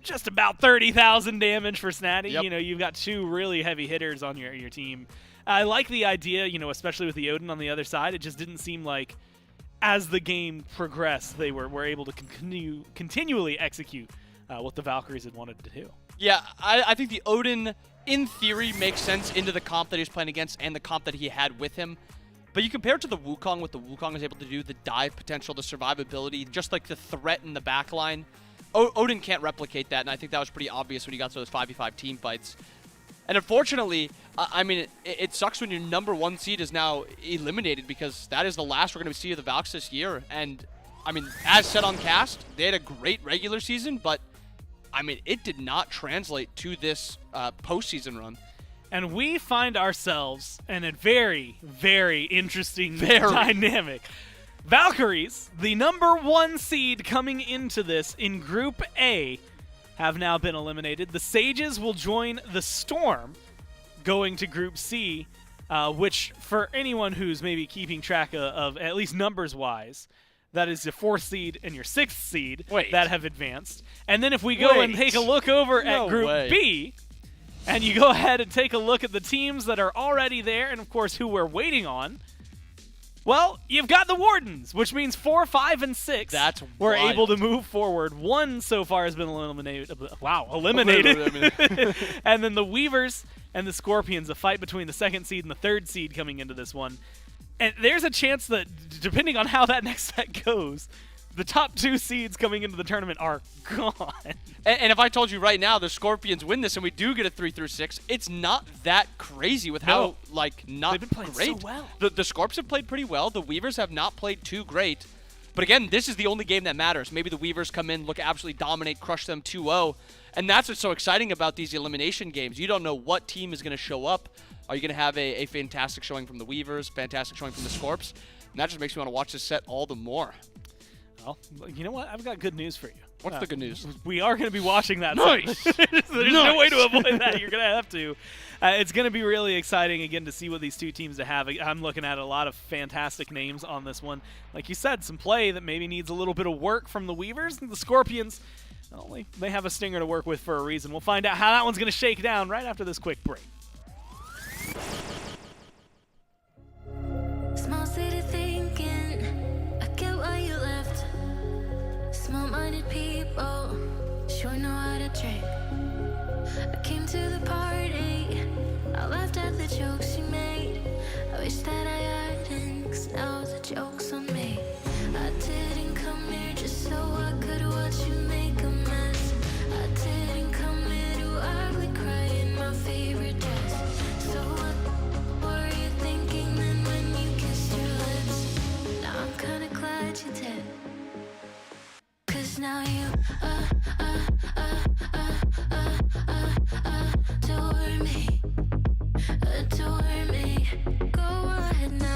C: just about 30,000 damage for Snatty.
D: Yep.
C: You know, you've got two really heavy hitters on your team. I like the idea, you know, especially with the Odin on the other side. It just didn't seem like as the game progressed, they were able to continually execute what the Valkyries had wanted to do.
D: Yeah, I think the Odin, in theory, makes sense into the comp that he was playing against and the comp that he had with him. But you compare it to the Wukong, what the Wukong is able to do, the dive potential, the survivability, just like the threat in the backline. Odin can't replicate that, and I think that was pretty obvious when he got to those 5v5 team fights. And unfortunately, I mean, it sucks when your #1 seed is now eliminated, because that is the last we're going to see of the Valks this year. And, I mean, as said on cast, they had a great regular season, but, I mean, it did not translate to this postseason run.
C: And we find ourselves in a very, very interesting dynamic. Valkyries, the #1 seed coming into this in Group A, have now been eliminated. The Sages will join the Storm going to Group C, which for anyone who's maybe keeping track of at least numbers-wise, that is your 4th seed and your 6th seed that have advanced. And then if we go and take a look over at Group B, and you go ahead and take a look at the teams that are already there, and of course who we're waiting on, well, you've got the Wardens, which means 4, 5, and 6 were able to move forward. 1 so far has been eliminated. Wow, eliminated. And then the Weavers and the Scorpions, a fight between the 2nd seed and the 3rd seed coming into this one. And there's a chance that, depending on how that next set goes, the top 2 seeds coming into the tournament are gone.
D: And if I told you right now the Scorpions win this and we do get a 3-6, it's not that crazy with how, like, not
C: They've been playing
D: great.
C: so well.
D: The Scorps have played pretty well. The Weavers have not played too great. But again, this is the only game that matters. Maybe the Weavers come in, look absolutely dominate, crush them 2-0. And that's what's so exciting about these elimination games. You don't know what team is going to show up. Are you going to have a fantastic showing from the Weavers, fantastic showing from the Scorps? And that just makes me want to watch this set all the more.
C: Well, you know what? I've got good news for you.
D: What's the good news?
C: We are going to be watching that.
D: Nice!
C: There's no way to avoid that. You're going to have to. It's going to be really exciting, again, to see what these two teams have. I'm looking at a lot of fantastic names on this one. Like you said, some play that maybe needs a little bit of work from the Weavers. And the Scorpions, well, they have a stinger to work with for a reason. We'll find out how that one's going to shake down right after this quick break.
A: Small city thinking, I get why you left. Small-minded people sure know how to drink. I came to the party, I laughed at the jokes you made. I wish that I hadn't, 'cause now the joke's on me. I didn't come here just so I could watch you make a mess. I didn't come here to ugly cry in my favorite dress. So what were you thinking then when you kissed your lips? Now I'm kinda glad you did. 'Cause now you adore me, adore me. Go ahead now.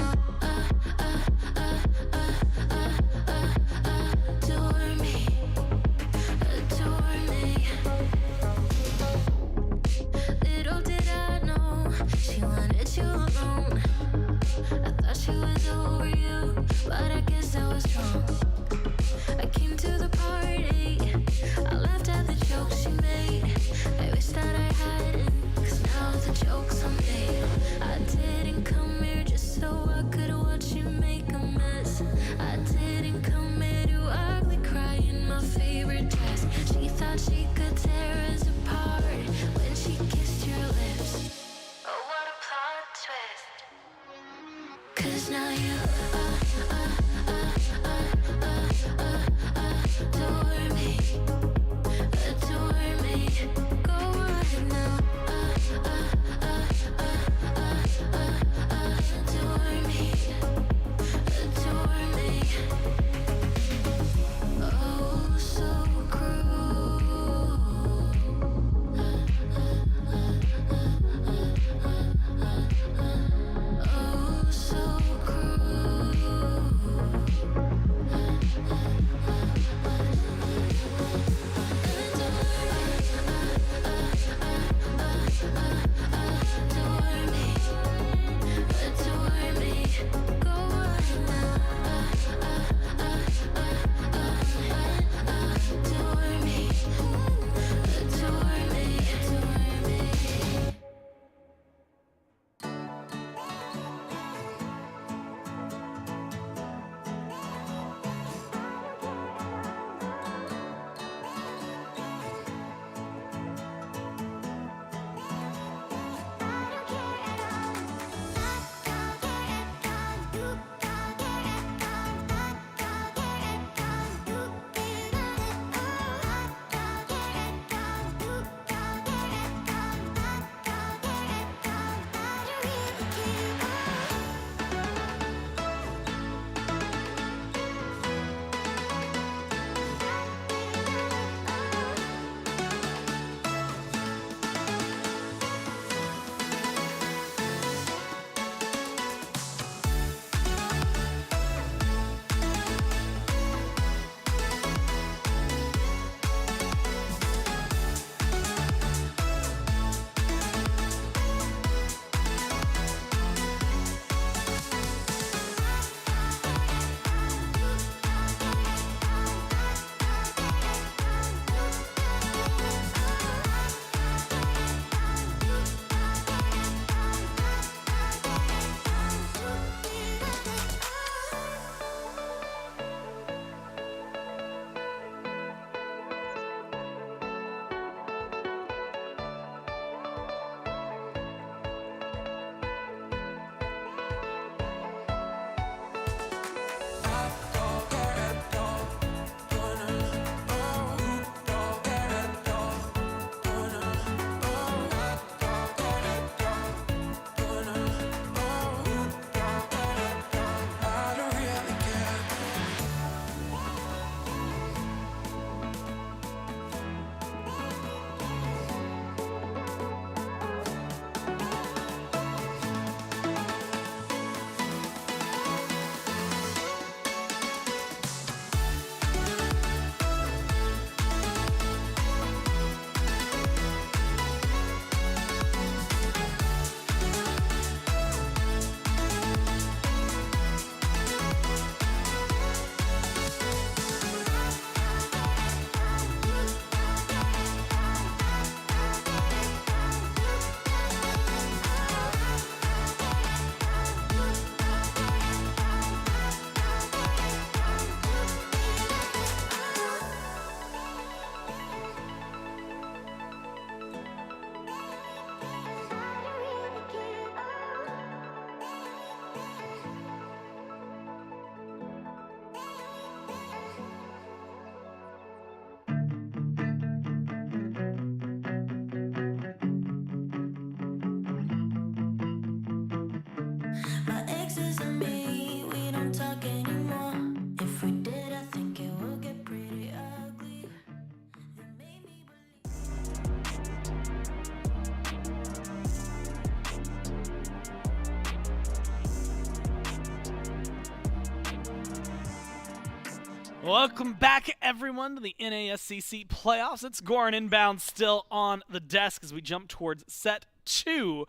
C: Welcome back, everyone, to the NASCC playoffs. It's Goran Inbound still on the desk as we jump towards set 2.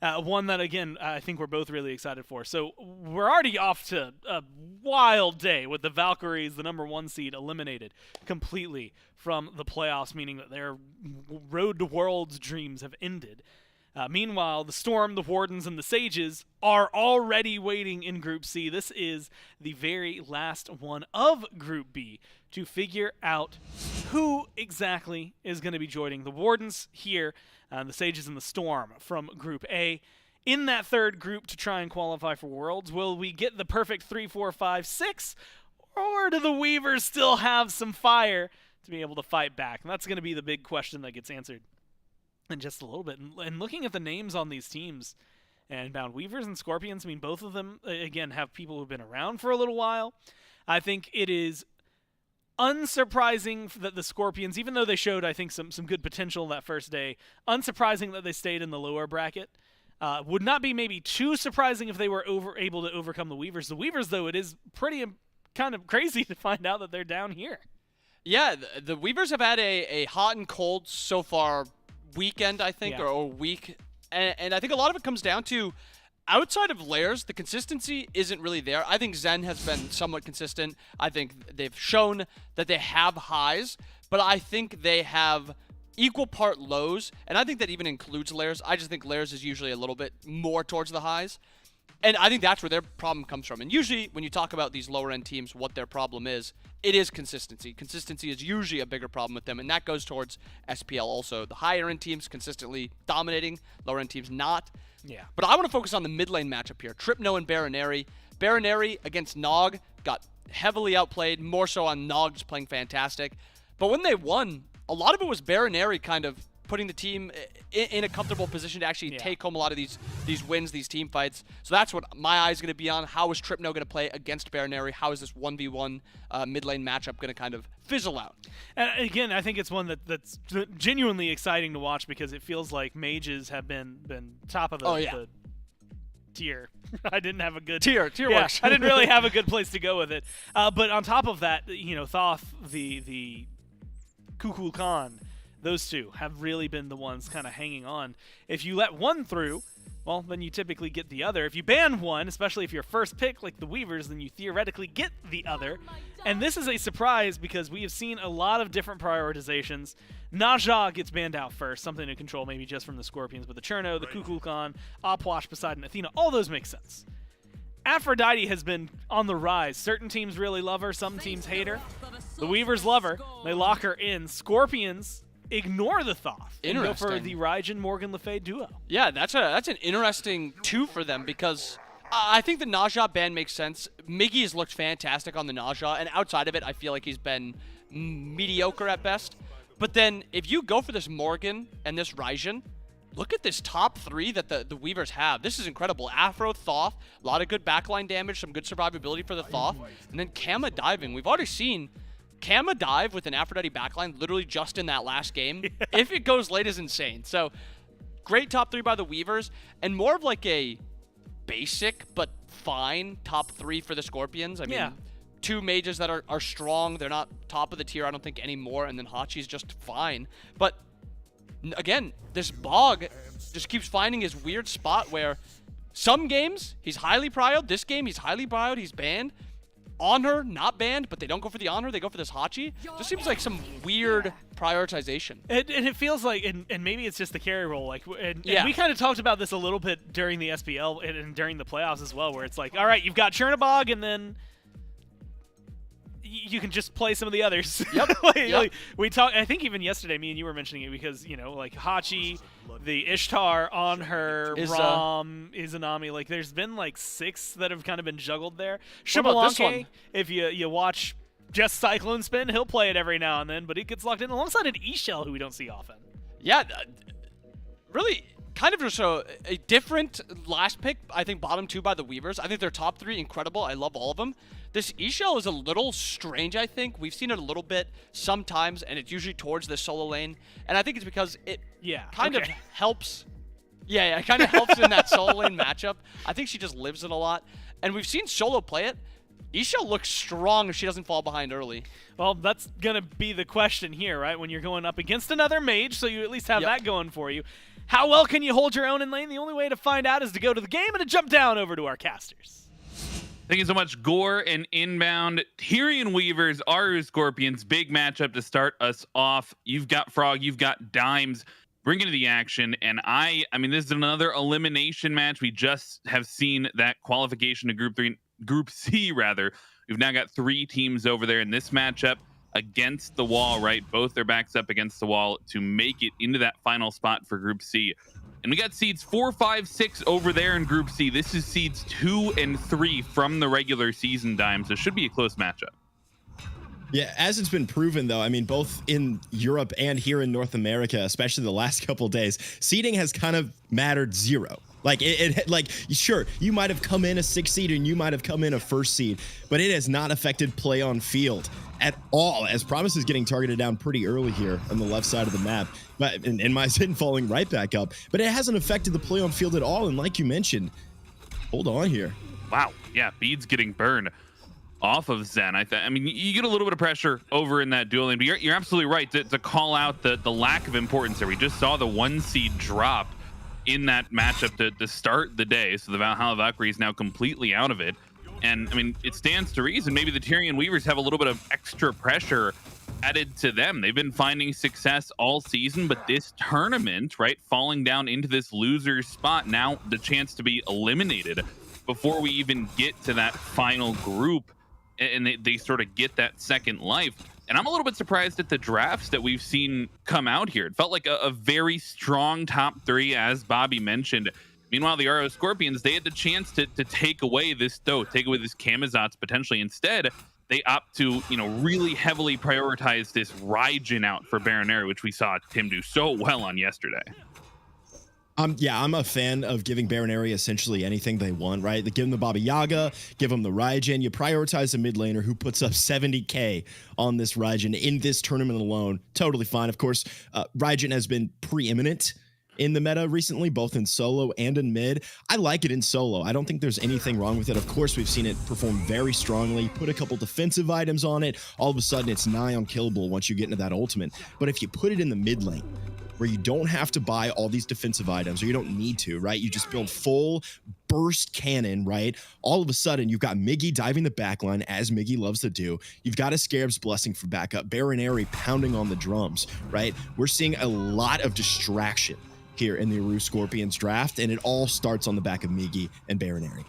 C: One that, again, I think we're both really excited for. So we're already off to a wild day with the Valkyries, the number 1 seed, eliminated completely from the playoffs, meaning that their Road to Worlds dreams have ended. Meanwhile, the Storm, the Wardens, and the Sages are already waiting in Group C. This is the very last one of Group B to figure out who exactly is going to be joining the Wardens here, the Sages and the Storm from Group A. In that third group to try and qualify for Worlds, will we get the perfect 3, 4, 5, 6, or do the Weavers still have some fire to be able to fight back? And that's going to be the big question that gets answered in just a little bit. And looking at the names on these teams, and Bound Weavers and Scorpions, I mean, both of them, again, have people who've been around for a little while. I think it is unsurprising that the Scorpions, even though they showed, I think, some good potential that first day, unsurprising that they stayed in the lower bracket. Would not be maybe too surprising if they were able to overcome the Weavers. The Weavers, though, it is pretty kind of crazy to find out that they're down here.
D: Yeah, the Weavers have had a hot and cold so far weekend, I think, or week. And I think a lot of it comes down to, outside of layers, the consistency isn't really there. I think Zen has been somewhat consistent. I think they've shown that they have highs, but I think they have equal part lows, and I think that even includes layers. I just think layers is usually a little bit more towards the highs. And I think that's where their problem comes from. And usually when you talk about these lower-end teams, what their problem is, it is consistency. Consistency is usually a bigger problem with them, and that goes towards SPL also. The higher-end teams consistently dominating, lower-end teams not.
C: Yeah.
D: But I want to focus on the mid-lane matchup here. Tripno and Baroneri. Baroneri against Nog got heavily outplayed, more so on Nog just playing fantastic. But when they won, a lot of it was Baroneri kind of putting the team in a comfortable position to actually take home a lot of these wins, these team fights. So that's what my eye is going to be on. How is Tripno going to play against Baroneri? How is this 1v1 mid lane matchup going to kind of fizzle out?
C: And again, I think it's one that's genuinely exciting to watch because it feels like mages have been top of the tier. I didn't have a good
D: tier works.
C: I didn't really have a good place to go with it. But on top of that, Thoth, the Kukul Khan, those two have really been the ones kind of hanging on. If you let one through, well, then you typically get the other. If you ban one, especially if you're first pick like the Weavers, then you theoretically get the other. And this is a surprise because we have seen a lot of different prioritizations. Naja gets banned out first, something to control maybe just from the Scorpions, but the Cherno, the Kukulkan, Opwash, Poseidon, Athena, all those make sense. Aphrodite has been on the rise. Certain teams really love her, some teams hate her. The Weavers love her. They lock her in. Scorpions ignore the Thoth and go for the Raijin Morgan Le Fay duo.
D: Yeah, that's an interesting 2 for them because I think the Naja ban makes sense. Miggy has looked fantastic on the Naja, and outside of it, I feel like he's been mediocre at best. But then if you go for this Morgan and this Raijin, look at this top 3 that the Weavers have. This is incredible. Afro, Thoth, a lot of good backline damage, some good survivability for the Thoth, and then Kama diving. We've already seen Kama dive with an Aphrodite backline literally just in that last game. If it goes late is insane. So great top 3 by the Weavers, and more of like a basic but fine top 3 for the Scorpions. I mean, 2 mages that are strong. They're not top of the tier, I don't think, anymore, and then Hachi's just fine. But again, this Bog just keeps finding his weird spot where some games he's highly prioed. This game he's highly prioed. He's banned. Honor, not banned, but they don't go for the Honor. They go for this Hachi. Just seems like some weird prioritization.
C: And it feels like, and maybe it's just the carry role. And we kind of talked about this a little bit during the SPL and during the playoffs as well, where it's like, all right, you've got Chernobog, and then you can just play some of the others.
D: Yep.
C: Like, we talked. I think even yesterday, me and you were mentioning it because like Hachi, the Ishtar on her, Rom, Izanami. Like there's been like 6 that have kind of been juggled there. Shibalanke, if you watch just Cyclone Spin, he'll play it every now and then, but he gets locked in alongside an E-Shell who we don't see often.
D: Yeah, really. Kind of just a different last pick. I think bottom 2 by the Weavers. I think their top 3 incredible. I love all of them. This E-Shell is a little strange, I think. We've seen it a little bit sometimes, and it's usually towards the solo lane. And I think it's because it kind of helps. Yeah, it kind of helps in that solo lane matchup. I think she just lives it a lot. And we've seen Solo play it. Isha looks strong if she doesn't fall behind early.
C: Well, that's going to be the question here, right? When you're going up against another mage, so you at least have that going for you. How well can you hold your own in lane? The only way to find out is to go to the game and to jump down over to our casters.
H: Thank you so much, Gore and Inbound. Tyrion Weavers, Aru Scorpions, big matchup to start us off. You've got Frog, you've got Dimes. Bring into the action, and I mean, this is another elimination match. We just have seen that qualification to Group C rather. We've now got 3 teams over there in this matchup against the wall, right? Both their backs up against the wall to make it into that final spot for Group C. And we got seeds 4, 5, 6 over there in Group C. This is seeds 2 and 3 from the regular season, Dimes. So it should be a close matchup.
I: Yeah, as it's been proven, though, I mean, both in Europe and here in North America, especially the last couple days, seeding has kind of mattered zero. Like, like, sure, you might have come in a 6th seed and you might have come in a 1st seed, but it has not affected play on field at all, as Promise is getting targeted down pretty early here on the left side of the map, but in my sin falling right back up, but it hasn't affected the play on field at all. And like you mentioned, hold on here.
H: Wow, yeah, Beads getting burned off of Zen. I mean, you get a little bit of pressure over in that duel lane, but you're absolutely right to call out the lack of importance there. We just saw the 1 seed drop in that matchup to start the day, so the Valhalla Valkyrie is now completely out of it. And I mean, it stands to reason maybe the Tyrion Weavers have a little bit of extra pressure added to them. They've been finding success all season, but this tournament, right, falling down into this loser spot, now the chance to be eliminated before we even get to that final group, and they sort of get that second life. And I'm a little bit surprised at the drafts that we've seen come out here. It felt like a very strong top 3, as Bobby mentioned. Meanwhile, the RO Scorpions, they had the chance to take away this take away this Camazotz potentially. Instead, they opt to, really heavily prioritize this Raijin out for Baronary, which we saw Tim do so well on yesterday.
I: Yeah, I'm a fan of giving Baronary essentially anything they want, right? They give them the Baba Yaga, give them the Raijin. You prioritize a mid laner who puts up 70k on this Raijin in this tournament alone. Totally fine. Of course, Raijin has been preeminent in the meta recently, both in solo and in mid. I like it in solo. I don't think there's anything wrong with it. Of course, we've seen it perform very strongly. Put a couple defensive items on it, all of a sudden it's nigh unkillable once you get into that ultimate. But if you put it in the mid lane, where you don't have to buy all these defensive items, or you don't need to, right? You just build full burst cannon, right? All of a sudden, you've got Miggy diving the backline, as Miggy loves to do. You've got a Scarab's Blessing for backup, Baronary pounding on the drums, right? We're seeing a lot of distraction here in the Aru Scorpions draft, and it all starts on the back of Miggy and Baronary.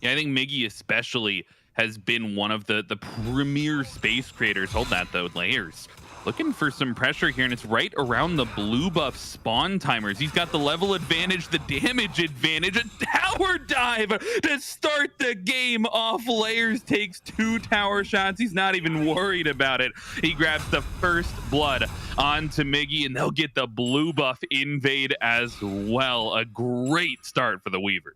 H: Yeah, I think Miggy especially has been one of the premier space creators. Hold that, though, Layers. Looking for some pressure here, and it's right around the blue buff spawn timers. He's got the level advantage, the damage advantage, a tower dive to start the game off. Layers takes 2 tower shots. He's not even worried about it. He grabs the first blood onto Miggy, and they'll get the blue buff invade as well. A great start for the Weavers.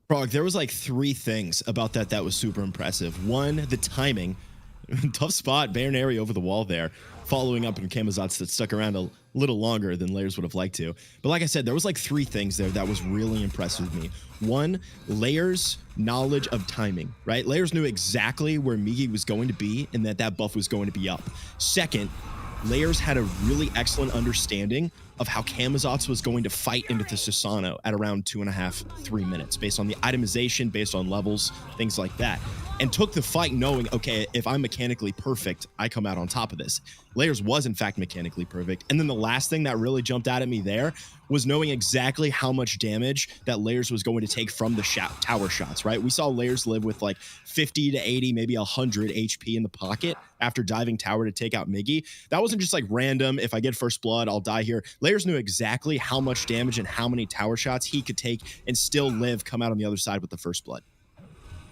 I: Frog, there was like 3 things about that was super impressive. 1, the timing. Tough spot, Baronary over the wall there, following up on Camazotz that stuck around a little longer than Layers would have liked to. But like I said, there was like 3 things there that was really impressive with me. 1, Layers' knowledge of timing, right? Layers knew exactly where Miggy was going to be and that buff was going to be up. 2nd, Layers had a really excellent understanding of how Camazotz was going to fight into the Susano at around 2.5, 3 minutes, based on the itemization, based on levels, things like that. And took the fight knowing, okay, if I'm mechanically perfect, I come out on top of this. Layers was, in fact, mechanically perfect. And then the last thing that really jumped out at me there was knowing exactly how much damage that Layers was going to take from the tower shots, right? We saw Layers live with like 50 to 80, maybe 100 HP in the pocket after diving tower to take out Miggy. That wasn't just like random, if I get first blood, I'll die here. Layers knew exactly how much damage and how many tower shots he could take and still live, come out on the other side with the first blood.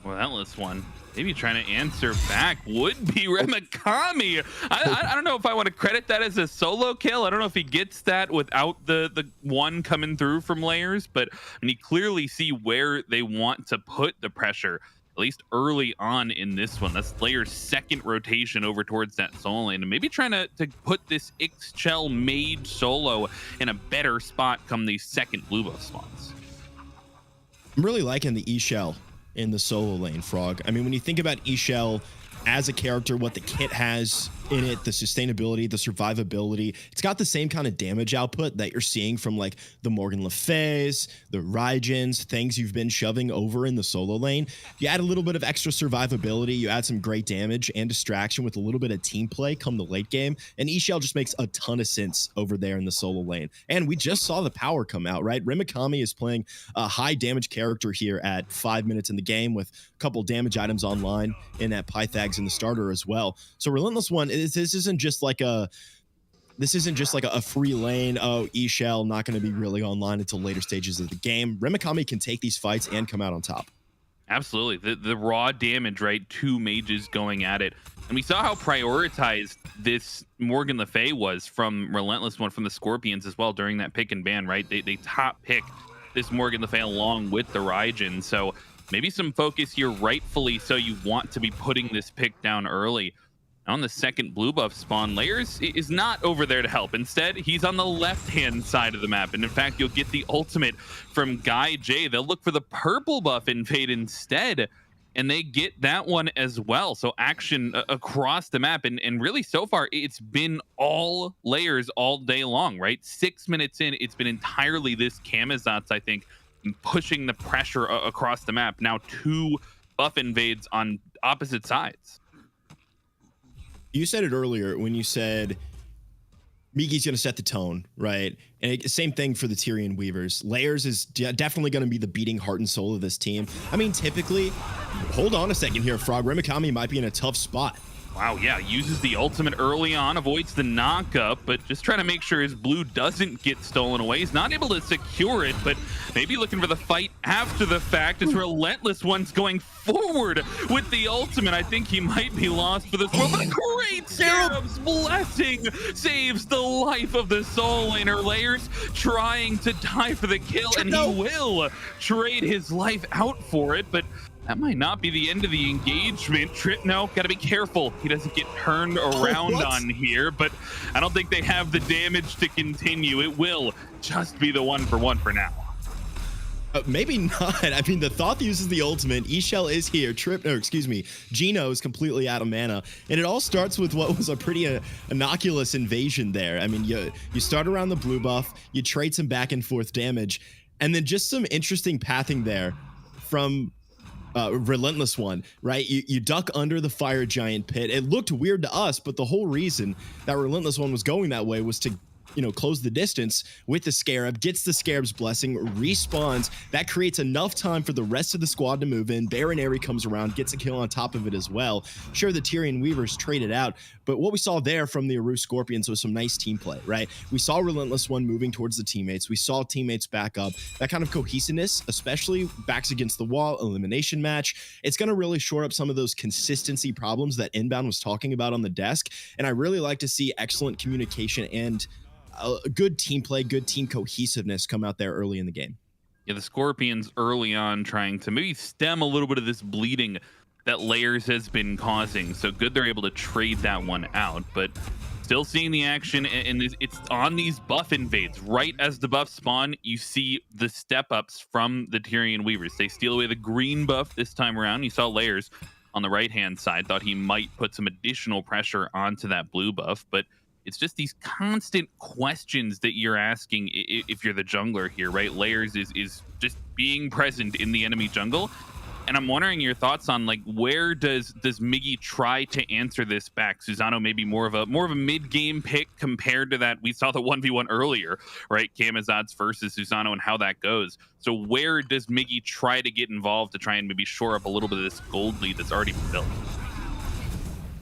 H: Well, that last one, maybe trying to answer back would be Remakami. I don't know if I want to credit that as a solo kill. I don't know if he gets that without the one coming through from Layers, but you clearly see where they want to put the pressure, at least early on in this one. That's Layers' 2nd rotation over towards that solo lane, and maybe trying to put this Ixchel made solo in a better spot come these 2nd blue buff spawns.
I: I'm really liking the E-Shell in the solo lane, Frog. I mean, when you think about Ishel as a character, what the kit has in it, the sustainability, the survivability, it's got the same kind of damage output that you're seeing from like the Morgan Le Fays, the Raijins, things you've been shoving over in the solo lane. You add a little bit of extra survivability, you add some great damage and distraction with a little bit of team play come the late game, and Ishel just makes a ton of sense over there in the solo lane. And we just saw the power come out, right? Rimikami is playing a high damage character here at 5 minutes in the game with a couple damage items online in that Pythags in the starter as well. So Relentless One, this isn't just like a free lane. Oh, Ishel not going to be really online until later stages of the game. Rimikami can take these fights and come out on top.
H: Absolutely. The raw damage, right? Two mages going at it. And we saw how prioritized this Morgan Le Fay was from Relentless One, from the Scorpions as well during that pick and ban, right? They top pick this Morgan Le Fay along with the Raijin. So maybe some focus here, rightfully so. You want to be putting this pick down early. On the second blue buff spawn, Layers is not over there to help. Instead, he's on the left-hand side of the map. And in fact, you'll get the ultimate from Guy J. They'll look for the purple buff invade instead, and they get that one as well. So action across the map. And really, so far, it's been all Layers all day long, right? 6 minutes in, it's been entirely this Camazotz, I think, pushing the pressure across the map. Now 2 buff invades on opposite sides.
I: You said it earlier when you said Migi's going to set the tone, right? And same thing for the Tyrian Weavers. Layers is definitely going to be the beating heart and soul of this team. I mean, typically, hold on a second here, Frog. Rimikami might be in a tough spot.
H: Wow, yeah, uses the ultimate early on, avoids the knockup, but just trying to make sure his blue doesn't get stolen away. He's not able to secure it, but maybe looking for the fight after the fact. It's Relentless One's going forward with the ultimate. I think he might be lost for this world, but a great Scarab's blessing saves the life of the soul laner. Layers trying to die for the kill, and he will trade his life out for it, but that might not be the end of the engagement. Trip, no, gotta be careful. He doesn't get turned around on here, but I don't think they have the damage to continue. It will just be the 1-for-1 for now.
I: Maybe not. I mean, the Thoth uses the ultimate. Ishel is here. Gino is completely out of mana. And it all starts with what was a pretty innocuous invasion there. I mean, you start around the blue buff, you trade some back and forth damage, and then just some interesting pathing there from Relentless One, right? You duck under the fire giant pit. It looked weird to us, but the whole reason that Relentless One was going that way was to, close the distance with the Scarab, gets the Scarab's blessing, respawns. That creates enough time for the rest of the squad to move in. Baron Aerie comes around, gets a kill on top of it as well. Sure, the Tyrian Weavers traded out, but what we saw there from the Aru Scorpions was some nice team play, right? We saw Relentless One moving towards the teammates. We saw teammates back up. That kind of cohesiveness, especially backs against the wall, elimination match, it's going to really shore up some of those consistency problems that Inbound was talking about on the desk. And I really like to see excellent communication and good team play, good team cohesiveness come out there early in the game.
H: Yeah, the Scorpions early on trying to maybe stem a little bit of this bleeding that Layers has been causing. So good they're able to trade that one out, but still seeing the action, and it's on these buff invades. Right as the buffs spawn, you see the step-ups from the Tyrian Weavers. They steal away the green buff this time around. You saw Layers on the right-hand side, thought he might put some additional pressure onto that blue buff, but it's just these constant questions that you're asking if you're the jungler here, right? Layers is just being present in the enemy jungle. And I'm wondering your thoughts on, like, where does Miggy try to answer this back? Susano maybe more of a mid-game pick compared to that. We saw the 1v1 earlier, right? Camazotz versus Susano and how that goes. So where does Miggy try to get involved to try and maybe shore up a little bit of this gold lead that's already been built?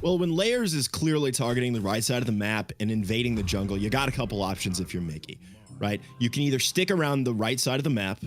I: Well, when Layers is clearly targeting the right side of the map and invading the jungle, you got a couple options if you're Miggy, right? You can either stick around the right side of the map,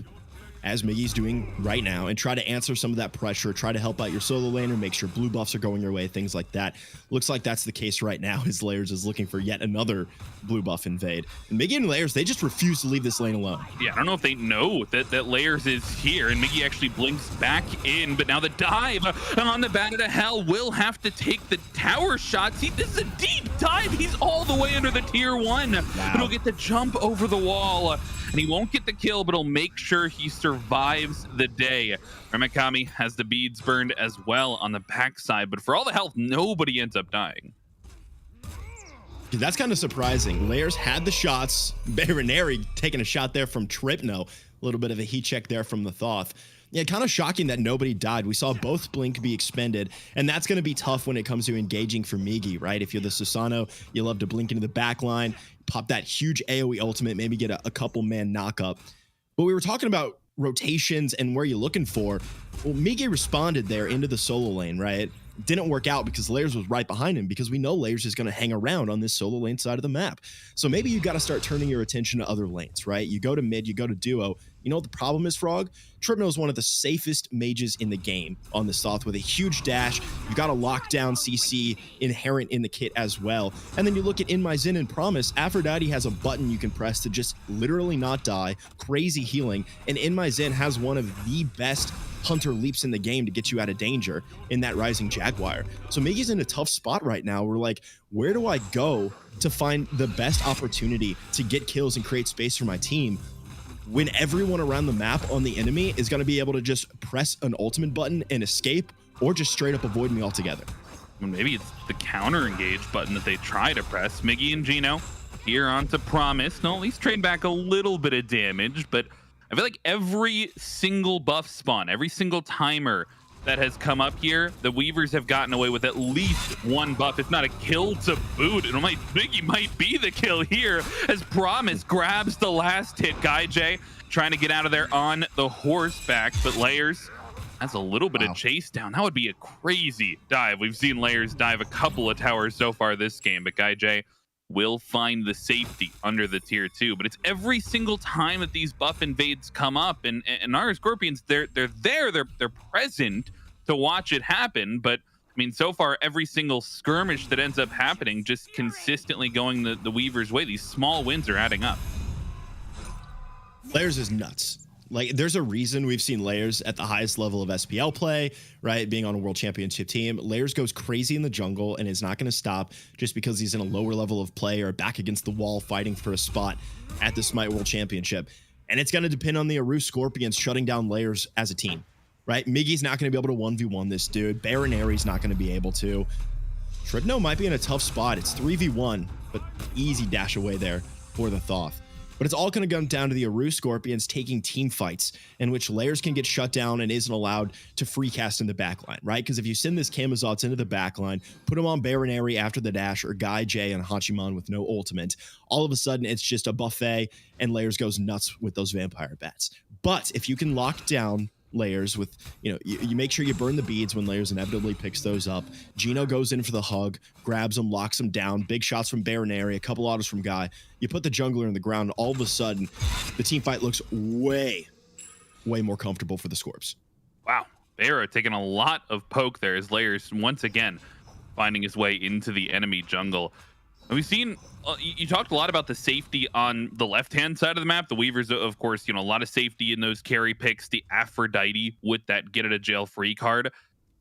I: as Miggy's doing right now, and try to answer some of that pressure, try to help out your solo laner, make sure blue buffs are going your way, things like that. Looks like that's the case right now, as Layers is looking for yet another blue buff invade. And Miggy and Layers, they just refuse to leave this lane alone.
H: Yeah, I don't know if they know that Layers is here, and Miggy actually blinks back in, but now the dive on the Bat of Hell will have to take the tower shot. See, this is a deep dive. He's all the way under the tier 1, but he'll get the jump over the wall, and he won't get the kill, but he'll make sure he survives survives the day. Remekami has the beads burned as well on the backside, but for all the health, nobody ends up dying.
I: Dude, that's kind of surprising. Layers had the shots. Baronary taking a shot there from Tripno. A little bit of a heat check there from the Thoth. Yeah, kind of shocking that nobody died. We saw both Blink be expended, and that's going to be tough when it comes to engaging for Migi, right? If you're the Susano, you love to blink into the back line, pop that huge AoE ultimate, maybe get a couple man knockup. But we were talking about rotations and where you're looking for. Well, Migi responded there into the solo lane, right? Didn't work out because Layers was right behind him, because we know Layers is going to hang around on this solo lane side of the map. So maybe you got to start turning your attention to other lanes, right? You go to mid, you go to duo. You know what the problem is, Frog? Tripno is one of the safest mages in the game on the Thoth with a huge dash. You got a lockdown CC inherent in the kit as well. And then you look at In My Zen and Promise, Aphrodite has a button you can press to just literally not die, crazy healing, and In My Zen has one of the best hunter leaps in the game to get you out of danger in that Rising Jaguar. So Migi's in a tough spot right now. We're like, where do I go to find the best opportunity to get kills and create space for my team when everyone around the map on the enemy is going to be able to just press an ultimate button and escape, or just straight up avoid me altogether?
H: Well, maybe it's the counter engage button that they try to press. Migi and Gino here onto Promise. No, at least trade back a little bit of damage, but I feel like every single buff spawn, every single timer that has come up here, the Weavers have gotten away with at least one buff, if not a kill to boot. And Migi might be the kill here as Promise grabs the last hit. Guy J trying to get out of there on the horseback, but Layers has a little bit of chase down. That would be a crazy dive. We've seen Layers dive a couple of towers so far this game, but Guy J will find the safety under the tier 2. But it's every single time that these buff invades come up, and our Scorpions, they're present to watch it happen. But I mean, so far every single skirmish that ends up happening, just consistently going the Weaver's way. These small wins are adding up.
I: Layers is nuts. Like, there's a reason we've seen Layers at the highest level of SPL play, right? Being on a world championship team. Layers goes crazy in the jungle and is not going to stop just because he's in a lower level of play or back against the wall fighting for a spot at the Smite World Championship. And it's going to depend on the Aru Scorpions shutting down Layers as a team, right? Migi's not going to be able to 1v1 this dude. Baronary's not going to be able to. Tripno might be in a tough spot. It's 3v1, but easy dash away there for the Thoth. But it's all going to come down to the Aru Scorpions taking team fights in which Layers can get shut down and isn't allowed to free cast in the backline, right? Because if you send this Camazotz into the backline, put him on Baronary after the dash, or Guy J and Hachiman with no ultimate, all of a sudden it's just a buffet and Layers goes nuts with those vampire bats. But if you can lock down Layers with, you make sure you burn the beads when Layers inevitably picks those up. Gino goes in for the hug, grabs him, locks him down. Big shots from Baronary, a couple autos from Guy. You put the jungler in the ground, all of a sudden, the team fight looks way more comfortable for the Scorps.
H: Wow. Barra taking a lot of poke there as Layers once again finding his way into the enemy jungle. And we've seen, you talked a lot about the safety on the left-hand side of the map. The Weavers, of course, a lot of safety in those carry picks. The Aphrodite with that get-out-of-jail-free card.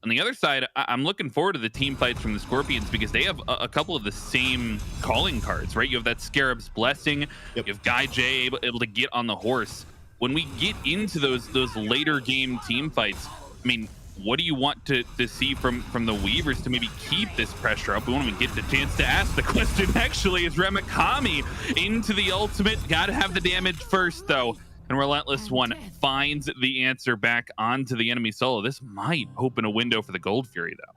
H: On the other side, I'm looking forward to the team fights from the Scorpions because they have a couple of the same calling cards, right? You have that Scarab's Blessing. Yep. You have Guy J able to get on the horse. When we get into those later game team fights, I mean, what do you want to see from the Weavers to maybe keep this pressure up? We won't even get the chance to ask the question, actually, is Remekami into the ultimate. Got to have the damage first, though. And Relentless One finds the answer back onto the enemy solo. This might open a window for the Gold Fury, though.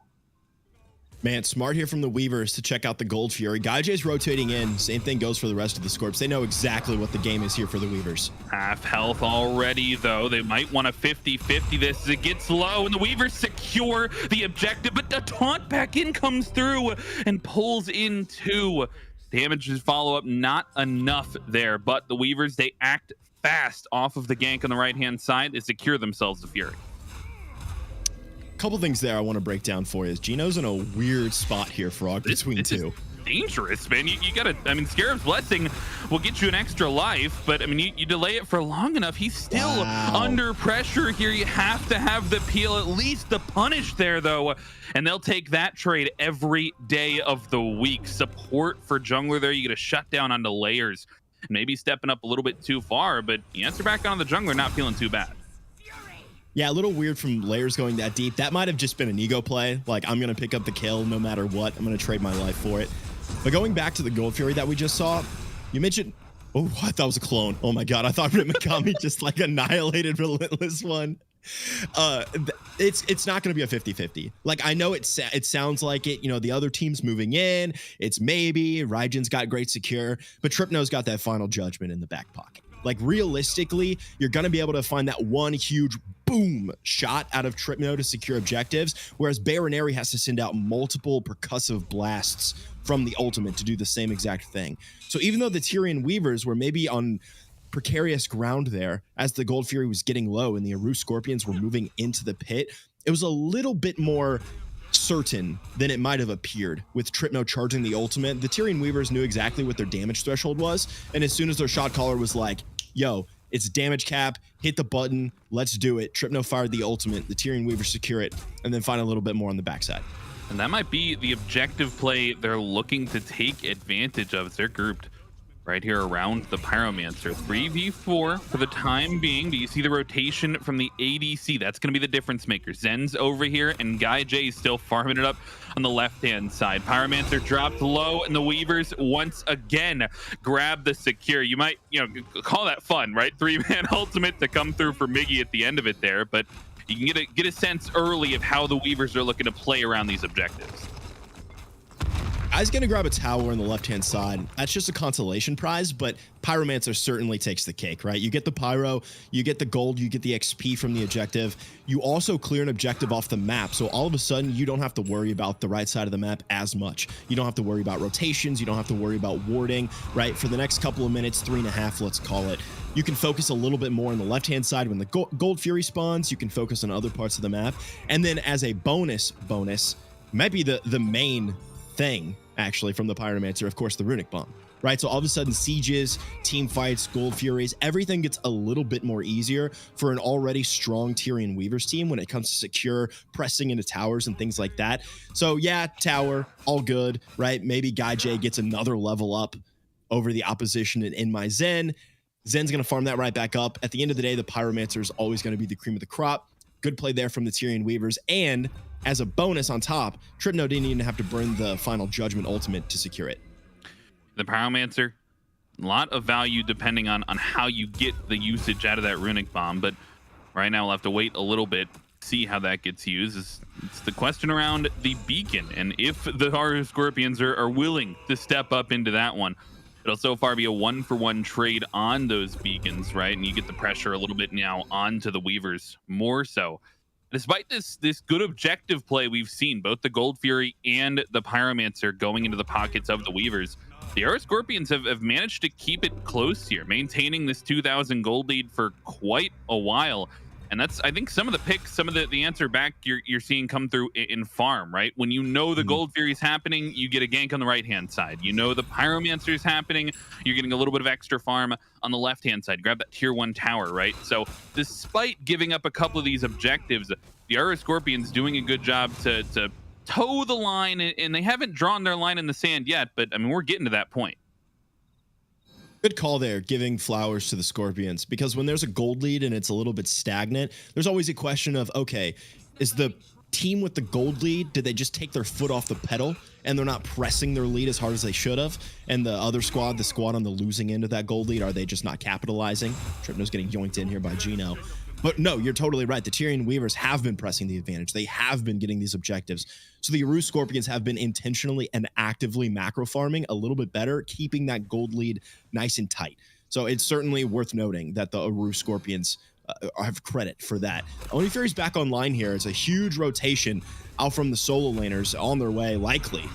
I: Man, smart here from the Weavers to check out the Gold Fury. Guy J's rotating in. Same thing goes for the rest of the Scorps. They know exactly what the game is here for the Weavers.
H: Half health already, though. They might want a 50-50 this as it gets low, and the Weavers secure the objective, but the taunt back in comes through and pulls in 2. Damage to follow up, not enough there, but the Weavers, they act fast off of the gank on the right-hand side. They secure themselves the Fury.
I: Couple things there I want to break down for you. Gino's in a weird spot here, Frog, between two.
H: Dangerous, man. You gotta, I mean, Scarab's Blessing will get you an extra life, but I mean, you delay it for long enough, he's still under pressure here. You have to have the peel, at least the punish there, though, and they'll take that trade every day of the week. Support for jungler there. You get a shutdown onto Layers. Maybe stepping up a little bit too far, but you answer back on the jungler, not feeling too bad.
I: Yeah, a little weird from layers going that deep. That might have just been an ego play. Like, I'm going to pick up the kill no matter what. I'm going to trade my life for it. But going back to the Gold Fury that we just saw, you mentioned... Oh, I thought it was a clone. Oh my God. I thought Rimikami just like annihilated Relentless One. It's not going to be a 50-50. Like, I know it sounds like it, you know, the other team's moving in. It's maybe Raijin's got great secure, but Tripno's got that final judgment in the back pocket. Like, realistically, you're going to be able to find that one huge boom shot out of Tripno to secure objectives, whereas Baronary has to send out multiple percussive blasts from the ultimate to do the same exact thing. So even though the Tyrian Weavers were maybe on precarious ground there as the Gold Fury was getting low and the Aru Scorpions were moving into the pit, it was a little bit more certain than it might have appeared with Tripno charging the ultimate. The Tyrian Weavers knew exactly what their damage threshold was, and as soon as their shot caller was like, yo, it's damage cap, hit the button, let's do it, Tripno fired the ultimate, the Tyrian Weavers secure it, and then find a little bit more on the backside.
H: And that might be the objective play they're looking to take advantage of. They're grouped right here around the Pyromancer. 3v4 for the time being, but you see the rotation from the ADC. That's going to be the difference maker. Zen's over here, and Guy J is still farming it up on the left-hand side. Pyromancer dropped low, and the Weavers once again grab the secure. You might, call that fun, right? 3-man ultimate to come through for Miggy at the end of it there, but you can get a sense early of how the Weavers are looking to play around these objectives.
I: I was going to grab a tower on the left-hand side. That's just a consolation prize, but Pyromancer certainly takes the cake, right? You get the Pyro, you get the gold, you get the XP from the objective. You also clear an objective off the map, so all of a sudden, you don't have to worry about the right side of the map as much. You don't have to worry about rotations. You don't have to worry about warding, right? For the next couple of minutes, 3.5, let's call it. You can focus a little bit more on the left-hand side when the Gold Fury spawns. You can focus on other parts of the map. And then as a bonus, might be the main thing, actually, from the Pyromancer, of course, the Runic Bomb, right? So all of a sudden, sieges, team fights, Gold Furies, everything gets a little bit more easier for an already strong Tyrian Weavers team when it comes to secure, pressing into towers and things like that. So yeah, tower, all good, right? Maybe Guy J gets another level up over the opposition in my Zen. Zen's going to farm that right back up. At the end of the day, the Pyromancer is always going to be the cream of the crop. Good play there from the Tyrian Weavers. And as a bonus on top, Tripno didn't even have to burn the final judgment ultimate to secure it.
H: The Pyromancer, a lot of value depending on how you get the usage out of that Runic Bomb. But right now we'll have to wait a little bit, see how that gets used. It's the question around the beacon and if the Haru Scorpions are willing to step up into that one. It'll so far be a 1-for-1 trade on those beacons, right? And you get the pressure a little bit now onto the Weavers more so. Despite this good objective play we've seen, both the Gold Fury and the Pyromancer going into the pockets of the Weavers, the Aura Scorpions have managed to keep it close here, maintaining this 2,000 gold lead for quite a while. And that's, I think, some of the picks, some of the answer back you're seeing come through in farm, right? When you know the Gold Fury is happening, you get a gank on the right-hand side. You know the Pyromancer is happening, you're getting a little bit of extra farm on the left-hand side. Grab that tier 1 tower, right? So despite giving up a couple of these objectives, the Aura Scorpions doing a good job to toe the line, and they haven't drawn their line in the sand yet, but I mean, we're getting to that point.
I: Good call there, giving flowers to the Scorpions, because when there's a gold lead and it's a little bit stagnant, there's always a question of, okay, is the team with the gold lead, did they just take their foot off the pedal and they're not pressing their lead as hard as they should have? And the other squad, the squad on the losing end of that gold lead, are they just not capitalizing? Tripno's getting yoinked in here by Gino. But no, you're totally right. The Tyrian Weavers have been pressing the advantage. They have been getting these objectives. So the Aru Scorpions have been intentionally and actively macro farming a little bit better, keeping that gold lead nice and tight. So it's certainly worth noting that the Aru Scorpions have credit for that. Oni Fury's back online here. It's a huge rotation out from the solo laners on their way, likely,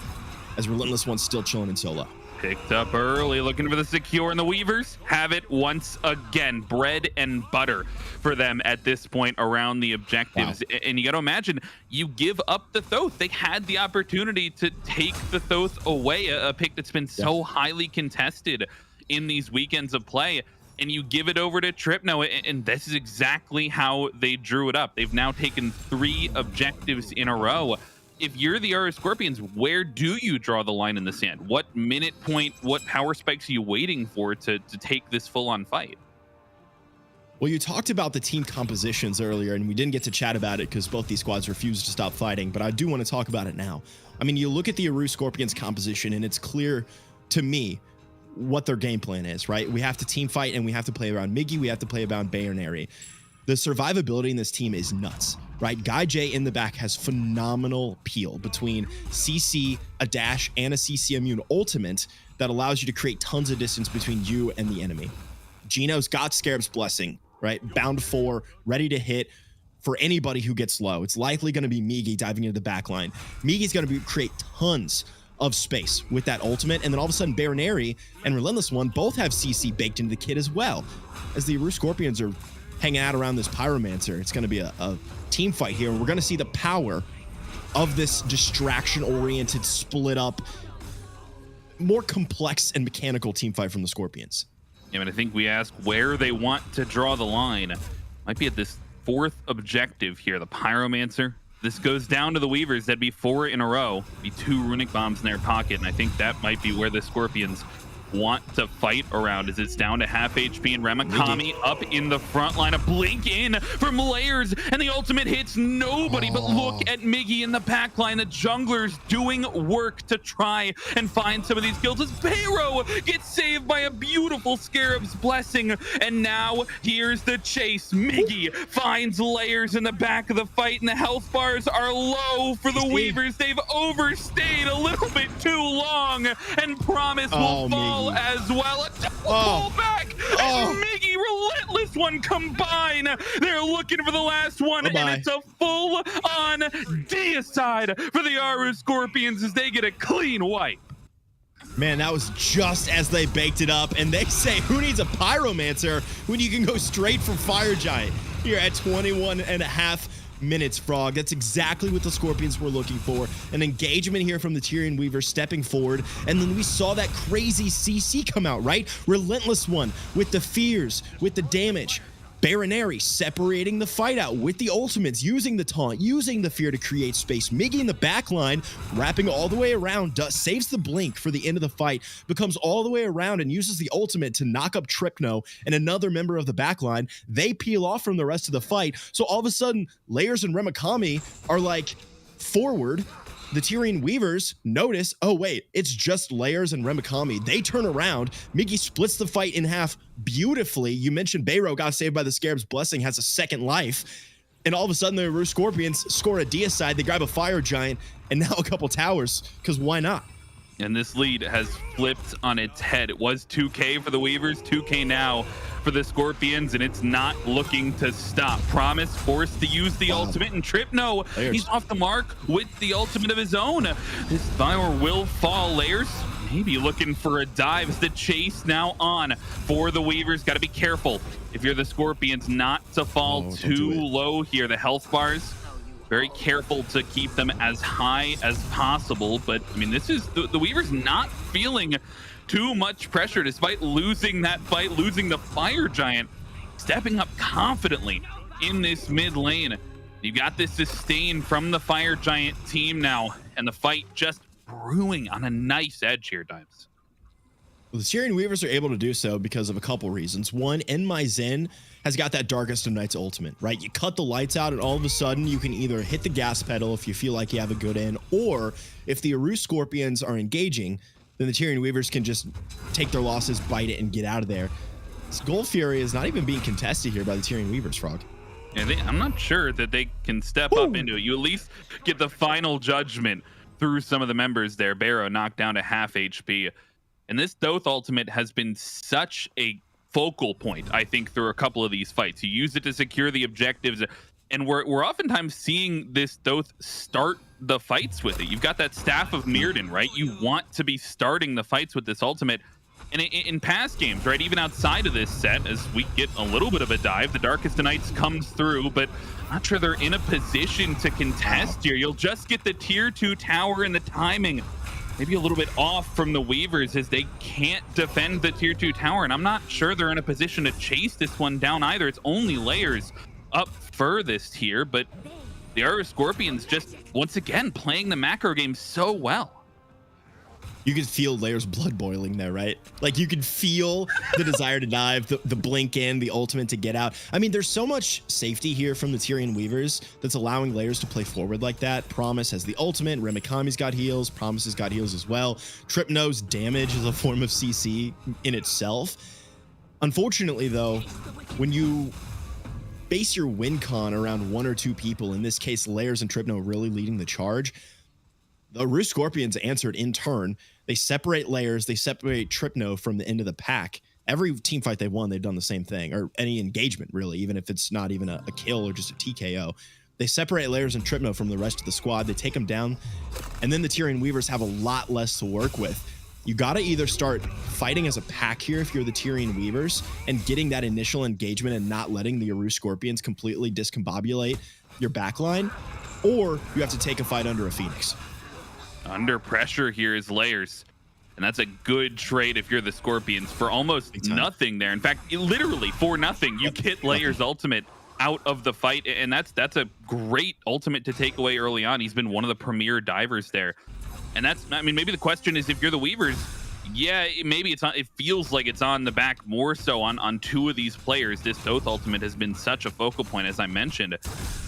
I: as Relentless One's still chilling in solo.
H: Picked up early, looking for the secure, and the Weavers have it once again. Bread and butter for them at this point around the objectives. Wow. And you got to imagine, you give up the Thoth. They had the opportunity to take the Thoth away, a pick that's been so highly contested in these weekends of play, and you give it over to Tripno, and this is exactly how they drew it up. They've now taken 3 objectives in a row. If you're the Aura Scorpions, where do you draw the line in the sand? What minute point, what power spikes are you waiting for to take this full-on fight?
I: Well, you talked about the team compositions earlier, and we didn't get to chat about it because both these squads refused to stop fighting, but I do want to talk about it now. I mean, you look at the Aru Scorpions composition, and it's clear to me what their game plan is, right? We have to team fight, and we have to play around Miggy, we have to play around Bayernary. The survivability in this team is nuts, right? Guy J in the back has phenomenal peel between CC, a dash, and a CC immune ultimate that allows you to create tons of distance between you and the enemy. Gino's got Scarab's Blessing, right? Bound 4, ready to hit for anybody who gets low. It's likely going to be Migi diving into the back line. Migi's going to create tons of space with that ultimate, and then all of a sudden Bayernary and Relentless One both have CC baked into the kit as well. As the Aru Scorpions are hanging out around this Pyromancer, it's going to be a team fight here, and we're going to see the power of this distraction-oriented, split-up, more complex and mechanical team fight from the Scorpions.
H: Yeah, and I think we ask where they want to draw the line. Might be at this 4th objective here, the Pyromancer. This goes down to the Weavers. That'd be 4 in a row. Be 2 runic bombs in their pocket, and I think that might be where the Scorpions want to fight around, as it's down to half HP, and Ramakami up in the front line. A blink in from Layers, and the ultimate hits nobody. But look at Miggy in the back line. The junglers doing work to try and find some of these kills, as Bayro gets saved by a beautiful Scarab's Blessing. And now here's the chase. Miggy finds Layers in the back of the fight, and the health bars are low for the Weavers. They've overstayed a little bit too long, and Promise will fall as well. A double pullback, and Miggy, Relentless One combine. They're looking for the last one, and it's a full-on deicide for the Aru Scorpions as they get a clean wipe.
I: Man, that was just as they baked it up, and they say, who needs a Pyromancer when you can go straight for Fire Giant here at 21.5 minutes, Frog. That's exactly what the Scorpions were looking for. An engagement here from the Tyrion Weaver stepping forward, and then we saw that crazy CC come out, right? Relentless One with the fears, with the damage. Bayernary separating the fight out with the ultimates, using the taunt, using the fear to create space. Miggy in the back line, wrapping all the way around, saves the blink for the end of the fight, becomes all the way around and uses the ultimate to knock up Tripno and another member of the back line. They peel off from the rest of the fight. So all of a sudden, Layers and Ramakami are like forward. The Tyrion Weavers notice, oh wait, it's just Layers and Ramakami. They turn around. Miggy splits the fight in half beautifully. You mentioned Bayro got saved by the Scarab's Blessing, has a second life. And all of a sudden, the Aru Scorpions score a deicide. They grab a Fire Giant and now a couple towers, because why not?
H: And this lead has flipped on its head. It was 2K for the Weavers, 2K now for the Scorpions, and it's not looking to stop. Promise forced to use the ultimate, and Tripno, he's off the mark with the ultimate of his own. This Fire will fall. Layers maybe looking for a dive. Is the chase now on for the Weavers? Got to be careful if you're the Scorpions not to fall too low here. The health bars, very careful to keep them as high as possible. But I mean, this is the Weavers not feeling too much pressure despite losing that fight, losing the Fire Giant, stepping up confidently in this mid lane. You got this sustain from the Fire Giant team now, and the fight just brewing on a nice edge here, Dimes.
I: Well, the Tyrion Weavers are able to do so because of a couple reasons. One, Zen has got that Darkest of Nights ultimate, right? You cut the lights out, and all of a sudden you can either hit the gas pedal if you feel like you have a good in, or if the Aru Scorpions are engaging, then the Tyrion Weavers can just take their losses, bite it, and get out of there. This Gold Fury is not even being contested here by the Tyrion Weavers, Frog.
H: Yeah, I'm not sure that they can step up into it. You at least get the final judgment through some of the members there. Barrow knocked down to half HP. And this Thoth ultimate has been such a focal point, I think, through a couple of these fights. You use it to secure the objectives, and we're oftentimes seeing this Thoth start the fights with it. You've got that Staff of Mirrodin, right? You want to be starting the fights with this ultimate. And in past games, right, even outside of this set, as we get a little bit of a dive, the Darkest of Nights comes through, but I'm not sure they're in a position to contest here. You'll just get the tier 2 tower, and the timing maybe a little bit off from the Weavers as they can't defend the tier 2 tower, and I'm not sure they're in a position to chase this one down either. It's only Layers up furthest here, but the Aru Scorpions just, once again, playing the macro game so well.
I: You could feel Layer's blood boiling there, right? Like you could feel the desire to dive, the blink in, the ultimate to get out. I mean, there's so much safety here from the Tyrian Weavers that's allowing Layers to play forward like that. Promise has the ultimate. Remikami's got heals. Promise has got heals as well. Trip knows damage is a form of CC in itself. Unfortunately, though, when you base your win con around 1 or 2 people, in this case, Layers and Tripno really leading the charge, the Roost Scorpions answered in turn. They separate Layers, they separate Tripno from the end of the pack. Every team fight they've won, they've done the same thing, or any engagement, really, even if it's not even a kill or just a TKO. They separate Layers and Tripno from the rest of the squad. They take them down, and then the Tyrian Weavers have a lot less to work with. You got to either start fighting as a pack here if you're the Tyrian Weavers and getting that initial engagement and not letting the Aru Scorpions completely discombobulate your backline, or you have to take a fight under a Phoenix.
H: Under pressure here is Layers, and that's a good trade if you're the Scorpions for almost nothing there. In fact, literally for nothing, you get Layers' ultimate out of the fight, and that's a great ultimate to take away early on. He's been one of the premier divers there, and that's, I mean, maybe the question is if you're the Weavers, yeah, maybe it's on, it feels like it's on the back more so on 2 of these players. This Thoth ultimate has been such a focal point, as I mentioned.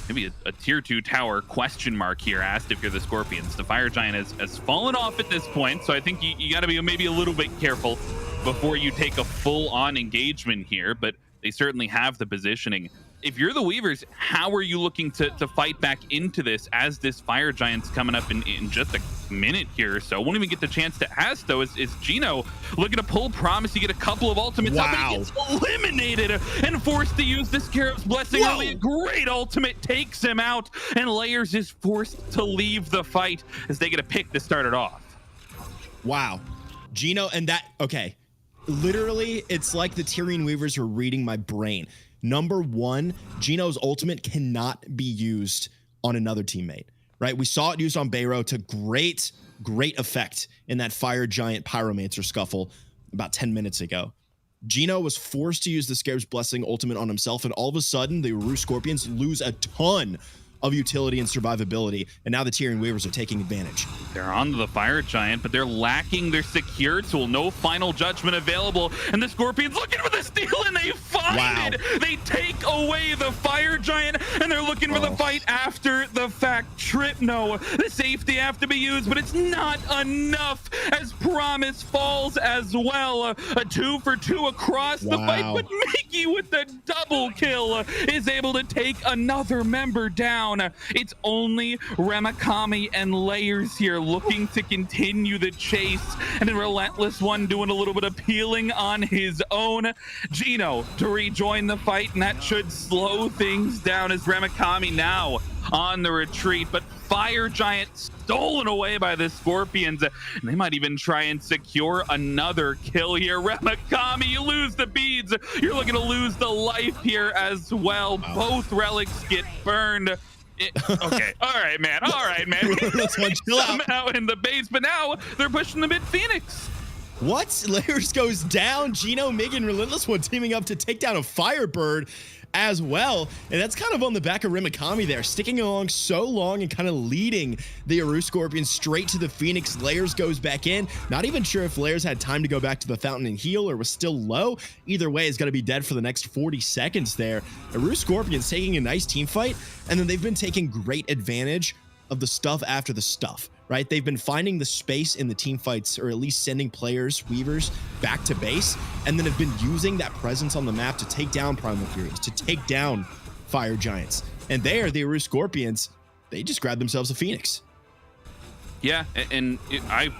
H: Maybe a tier 2 tower question mark here asked if you're the Scorpions. The Fire Giant has fallen off at this point, so I think you got to be maybe a little bit careful before you take a full-on engagement here, but they certainly have the positioning. If you're the Weavers, how are you looking to fight back into this as this Fire Giant's coming up in just a minute here or so? Won't even get the chance to ask, though, is Gino looking to pull Promise. You get a couple of ultimates up, and he gets eliminated and forced to use the Scarab's Blessing early. A great ultimate takes him out, and Layers is forced to leave the fight as they get a pick to start it off.
I: Wow. Gino, and that, okay. Literally, it's like the Tyrian Weavers are reading my brain. Number 1, Gino's ultimate cannot be used on another teammate, right? We saw it used on Bayro to great effect in that Fire Giant Pyromancer scuffle about 10 minutes ago. Gino was forced to use the Scarab's Blessing ultimate on himself, and all of a sudden, the Aru Scorpions lose a ton of utility and survivability, and now the Tyrian Weavers are taking advantage.
H: They're on to the Fire Giant, but they're lacking their secure tool. No final judgment available, and the Scorpions looking for the steal, and they find it. They take away the Fire Giant, and they're looking for the fight after the fact. Tripno, the safety have to be used, but it's not enough as Promise falls as well. A 2 for 2 across the fight, but Mickey with the double kill is able to take another member down. It's only Remikami and Layers here looking to continue the chase, and then Relentless One doing a little bit of peeling on his own. Gino to rejoin the fight, and that should slow things down as Remikami now on the retreat, but Fire Giant stolen away by the Scorpions, and they might even try and secure another kill here. Remikami, you lose the beads. You're looking to lose the life here as well. Both relics get burned. Okay, all right, man. Somehow in the base, but now they're pushing the mid Phoenix.
I: What? Layers goes down. Gino, Mig, and Relentless One teaming up to take down a Firebird as well. And that's kind of on the back of Remikami there, sticking along so long and kind of leading the Aru Scorpions straight to the Phoenix. Layers goes back in. Not even sure if Layers had time to go back to the fountain and heal or was still low. Either way, is going to be dead for the next 40 seconds there. Aru Scorpions taking a nice team fight, and then they've been taking great advantage of the stuff after the stuff, right? They've been finding the space in the team fights, or at least sending players, Weavers, back to base, and then have been using that presence on the map to take down Primal Furies, to take down Fire Giants. And there, the Aru Scorpions, they just grabbed themselves a Phoenix.
H: Yeah, and I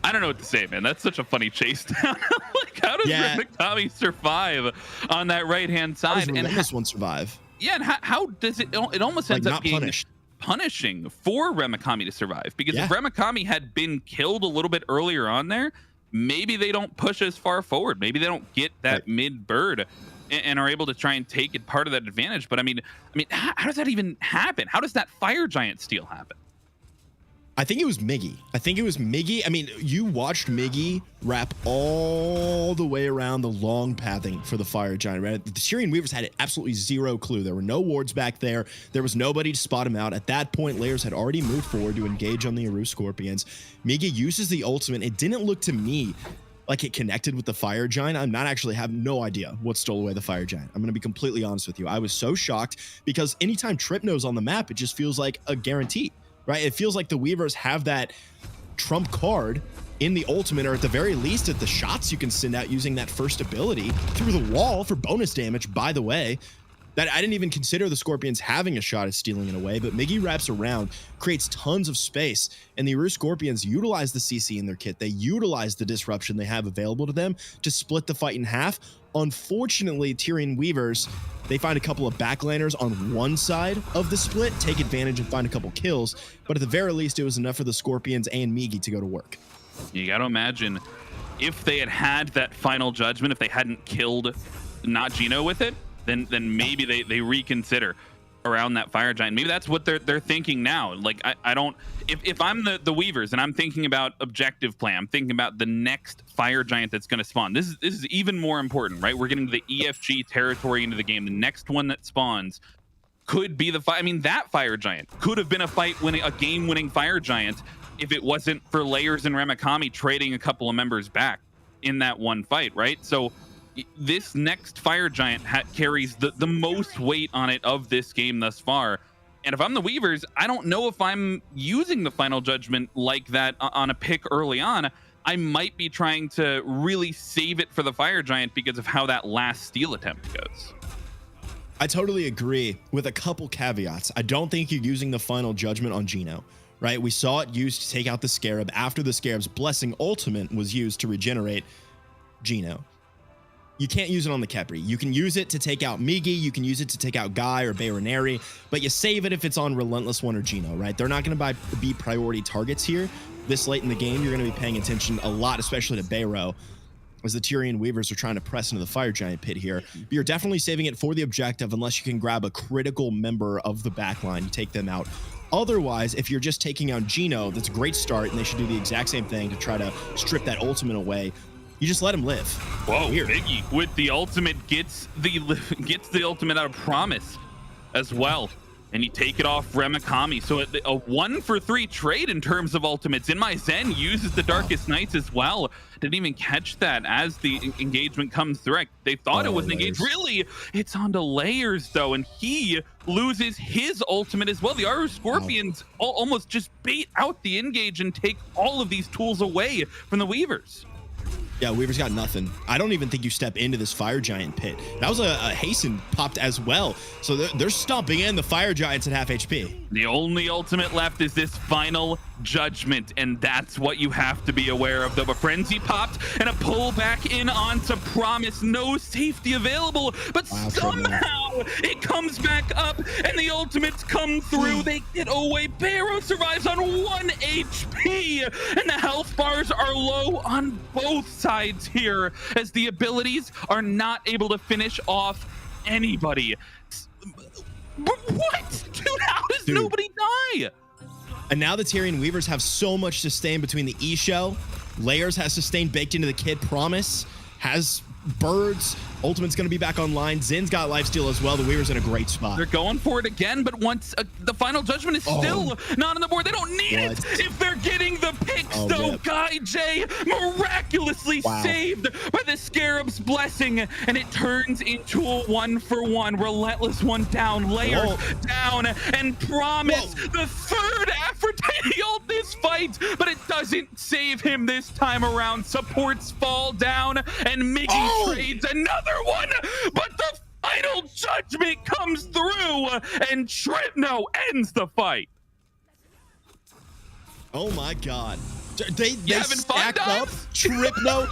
H: don't know what to say, man. That's such a funny chase down. Like, how does Remikami survive on that right-hand side?
I: And this one survive?
H: Yeah, and how does it almost ends
I: like
H: up being
I: punished.
H: Punishing for Remikami to survive, because if Remikami had been killed a little bit earlier on there, maybe they don't push as far forward. Maybe they don't get that mid bird and are able to try and take it part of that advantage. But I mean, how does that even happen? How does that Fire Giant steal happen?
I: I think it was Miggy. I mean, you watched Miggy wrap all the way around the long pathing for the Fire Giant, right? The Tyrion Weavers had absolutely zero clue. There were no wards back there. There was nobody to spot him out. At that point, Layers had already moved forward to engage on the Aru Scorpions. Miggy uses the ultimate. It didn't look to me like it connected with the Fire Giant. I'm not actually have no idea what stole away the Fire Giant. I'm going to be completely honest with you. I was so shocked because anytime Tripno's on the map, it just feels like a guarantee. Right? It feels like the Weavers have that trump card in the ultimate, or at the very least at the shots you can send out using that first ability through the wall for bonus damage, by the way. That I didn't even consider the Scorpions having a shot at stealing it away, but Miggy wraps around, creates tons of space, and the Aru Scorpions utilize the CC in their kit. They utilize the disruption they have available to them to split the fight in half. Unfortunately, Tyrion Weavers, they find a couple of backlaners on one side of the split, take advantage and find a couple kills, but at the very least, it was enough for the Scorpions and Miggy to go to work.
H: You got to imagine if they had that final judgment, if they hadn't killed not Gino with it, then maybe they reconsider around that Fire Giant. Maybe that's what they're thinking now. Like I don't, if I'm the Weavers and I'm thinking about objective play, I'm thinking about the next Fire Giant that's going to spawn. This is even more important, right? We're getting the EFG territory into the game. The next one that spawns could be the I mean, that Fire Giant could have been a game-winning Fire Giant if it wasn't for Layers and Remikami trading a couple of members back in that one fight, right? So this next Fire Giant carries the most weight on it of this game thus far. And if I'm the Weavers, I don't know if I'm using the Final Judgment like that on a pick early on. I might be trying to really save it for the Fire Giant because of how that last steal attempt goes.
I: I totally agree with a couple caveats. I don't think you're using the Final Judgment on Gino, right? We saw it used to take out the Scarab after the Scarab's Blessing ultimate was used to regenerate Gino. You can't use it on the Khepri. You can use it to take out Miggy, you can use it to take out Guy or Bayroneri, but you save it if it's on Relentless One or Gino, right? They're not going to be priority targets here. This late in the game, you're going to be paying attention a lot, especially to Bayro, as the Tyrion Weavers are trying to press into the Fire Giant pit here. But you're definitely saving it for the objective unless you can grab a critical member of the backline. You take them out. Otherwise, if you're just taking out Gino, that's a great start, and they should do the exact same thing to try to strip that ultimate away. You just let him live.
H: Whoa, Miggy with the ultimate gets the ultimate out of Promise as well. And you take it off Remikami. So a 1-for-3 trade in terms of ultimates. In My Zen uses the Darkest Nights as well. Didn't even catch that as the engagement comes through. They thought it was an engage. Really, it's onto Layers though, and he loses his ultimate as well. The Aru Scorpions almost just bait out the engage and take all of these tools away from the Weavers.
I: Yeah, Weaver's got nothing. I don't even think you step into this Fire Giant pit. That was a hasten popped as well. So they're stomping in the Fire Giants at half HP.
H: The only ultimate left is this Final Judgment, and that's what you have to be aware of, though. A Frenzy popped and a pull back in onto Promise. No safety available, but somehow it comes back up and the ultimates come through. They get away. Barrow survives on 1 HP, and the health bars are low on both sides here as the abilities are not able to finish off anybody. What? Dude, how does nobody die?
I: And now the Tyrion Weavers have so much sustain between the E-Shell. Layers has sustain baked into the kit. Promise has birds. Ultimate's going to be back online. Zin's got lifesteal as well. The Weavers in a great spot.
H: They're going for it again, but once the Final Judgment is still not on the board. They don't need it if they're getting the picks, though. Guy J miraculously saved by the Scarab's Blessing, and it turns into a 1-for-1. Relentless One down, Layers down, and Promise the third Aphrodite ult this fight, but it doesn't save him this time around. Supports fall down, and Miggy trades another one, but the Final Judgment comes through, and Tripno ends the fight.
I: Oh my god. They stacked up
H: Tripno.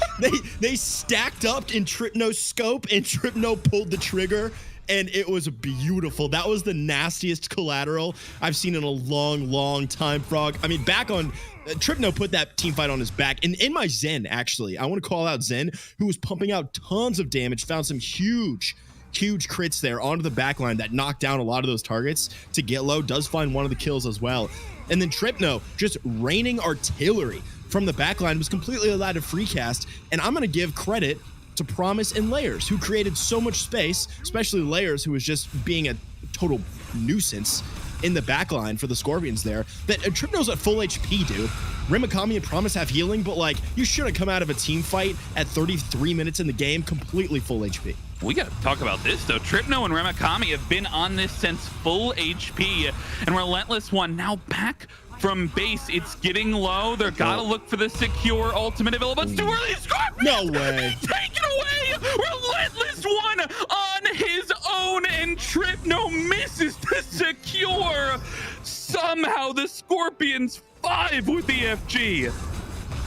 I: they stacked up in Tripno's scope, and Tripno pulled the trigger, and it was beautiful. That was the nastiest collateral I've seen in a long time, Frog. I mean, back on Tripno put that team fight on his back. And in my Zen, actually, I want to call out Zen, who was pumping out tons of damage, found some huge huge crits there onto the backline that knocked down a lot of those targets to get low. Does find one of the kills as well. And then Tripno just raining artillery from the backline, was completely allowed to free cast. And I'm going to give credit to Promise and Layers, who created so much space, especially Layers, who was just being a total nuisance in the backline for the Scorpions there. That Tripno's at full HP, dude. Rimakami and Promise have healing, but like, you shouldn't come out of a team fight at 33 minutes in the game completely full HP.
H: We got to talk about this, though. Tripno and Rimakami have been on this since full HP, and Relentless One now back from base. It's getting low. They're gotta look for the secure ultimate available. It's too early. Scorpion!
I: No way.
H: Taken away. Relentless One on his own, and Tripno misses the secure. Somehow the Scorpions 5 with the FG.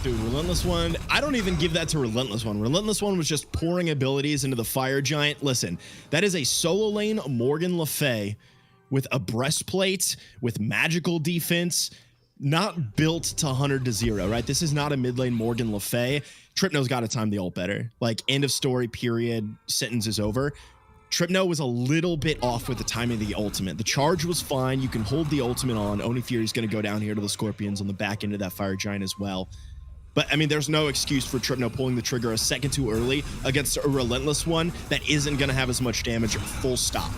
I: Dude, Relentless One, I don't even give that to Relentless One. Relentless One was just pouring abilities into the Fire Giant. Listen, that is a solo lane Morgan Le Fay with a breastplate, with magical defense, not built to 100 to 0, right? This is not a mid lane Morgan Le Fay. Tripno's got to time the ult better. Like, end of story, period, sentence is over. Tripno was a little bit off with the timing of the ultimate. The charge was fine. You can hold the ultimate on. Oni Fury's going to go down here to the Scorpions on the back end of that Fire Giant as well. But, I mean, there's no excuse for Tripno pulling the trigger a second too early against a Relentless One that isn't going to have as much damage, full stop.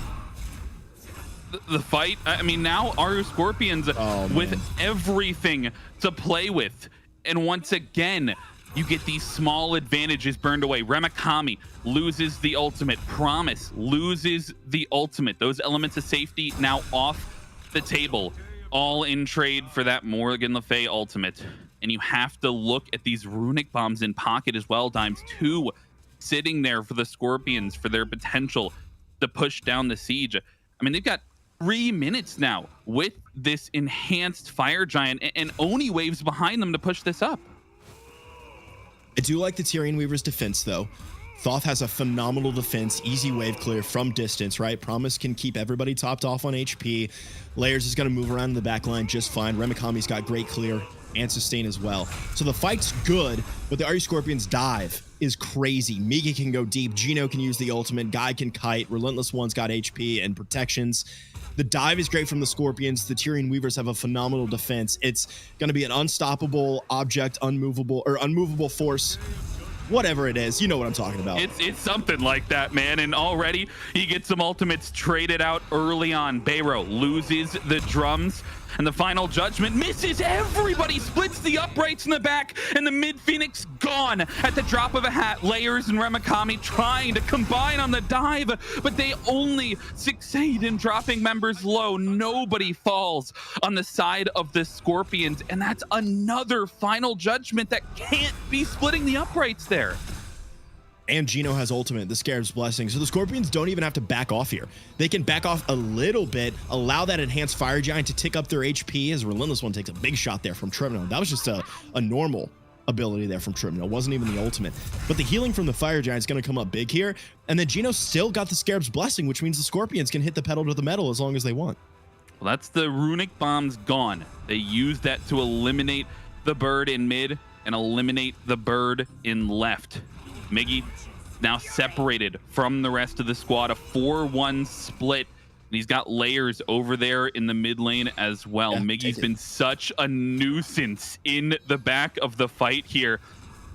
H: The fight, I mean, now Aru Scorpions with everything to play with. And once again, you get these small advantages burned away. Rimakami loses the ultimate. Promise loses the ultimate. Those elements of safety now off the table, all in trade for that Morgan Le Fay ultimate. And you have to look at these runic bombs in pocket as well, Dimes. 2 sitting there for the Scorpions for their potential to push down the siege. I mean, they've got 3 minutes now with this enhanced Fire Giant, and Oni waves behind them to push this up.
I: I do like the Tyrion Weaver's defense, though. Thoth has a phenomenal defense, easy wave clear from distance, right? Promise can keep everybody topped off on HP. Layers is going to move around in the back line just fine. Remakami's got great clear and sustain as well. So the fight's good, but the Aru Scorpions dive is crazy. Migi can go deep. Gino can use the ultimate. Guy can kite. Relentless One's got HP and protections. The dive is great from the Scorpions. The Tyrion Weavers have a phenomenal defense. It's going to be an unstoppable object, unmovable force. Whatever it is, you know what I'm talking about.
H: It's something like that, man. And already he gets some ultimates traded out early on. Bayro loses the drums, and the final judgment misses everybody, splits the uprights in the back, and the mid Phoenix gone at the drop of a hat. Layers and Rimakami trying to combine on the dive, but they only succeed in dropping members low. Nobody falls on the side of the Scorpions, and that's another final judgment that can't be splitting the uprights there.
I: And Gino has ultimate, the Scarab's Blessing. So the Scorpions don't even have to back off here. They can back off a little bit, allow that enhanced Fire Giant to tick up their HP as Relentless One takes a big shot there from Tripno. That was just a normal ability there from Tripno. It wasn't even the ultimate. But the healing from the Fire Giant is going to come up big here. And then Gino still got the Scarab's Blessing, which means the Scorpions can hit the pedal to the metal as long as they want.
H: Well, that's the runic bombs gone. They used that to eliminate the bird in mid and eliminate the bird in left. Miggy now separated from the rest of the squad, a 4-1 split. And he's got Layers over there in the mid lane as well. Yeah, Miggy's been such a nuisance in the back of the fight here.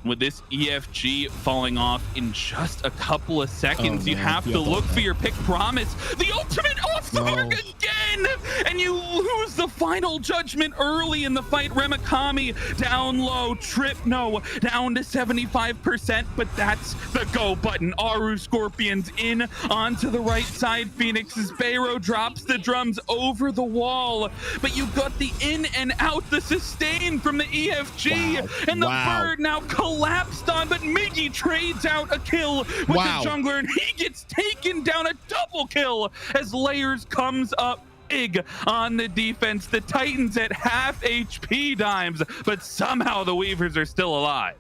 H: With this EFG falling off in just a couple of seconds, you have to look for your pick. Promise the ultimate off the mark again, and you lose the final judgment early in the fight. Rimakami down low, Tripno down to 75%, but that's the go button. Aru Scorpions in onto the right side. Phoenix's Bayro drops the drums over the wall, but you got the in and out, the sustain from the EFG, and the bird now collapsed on, but Miggy trades out a kill with the jungler, and he gets taken down, a double kill as Layers comes up big on the defense. The Titans at half HP, Dimes, but somehow the Weavers are still alive.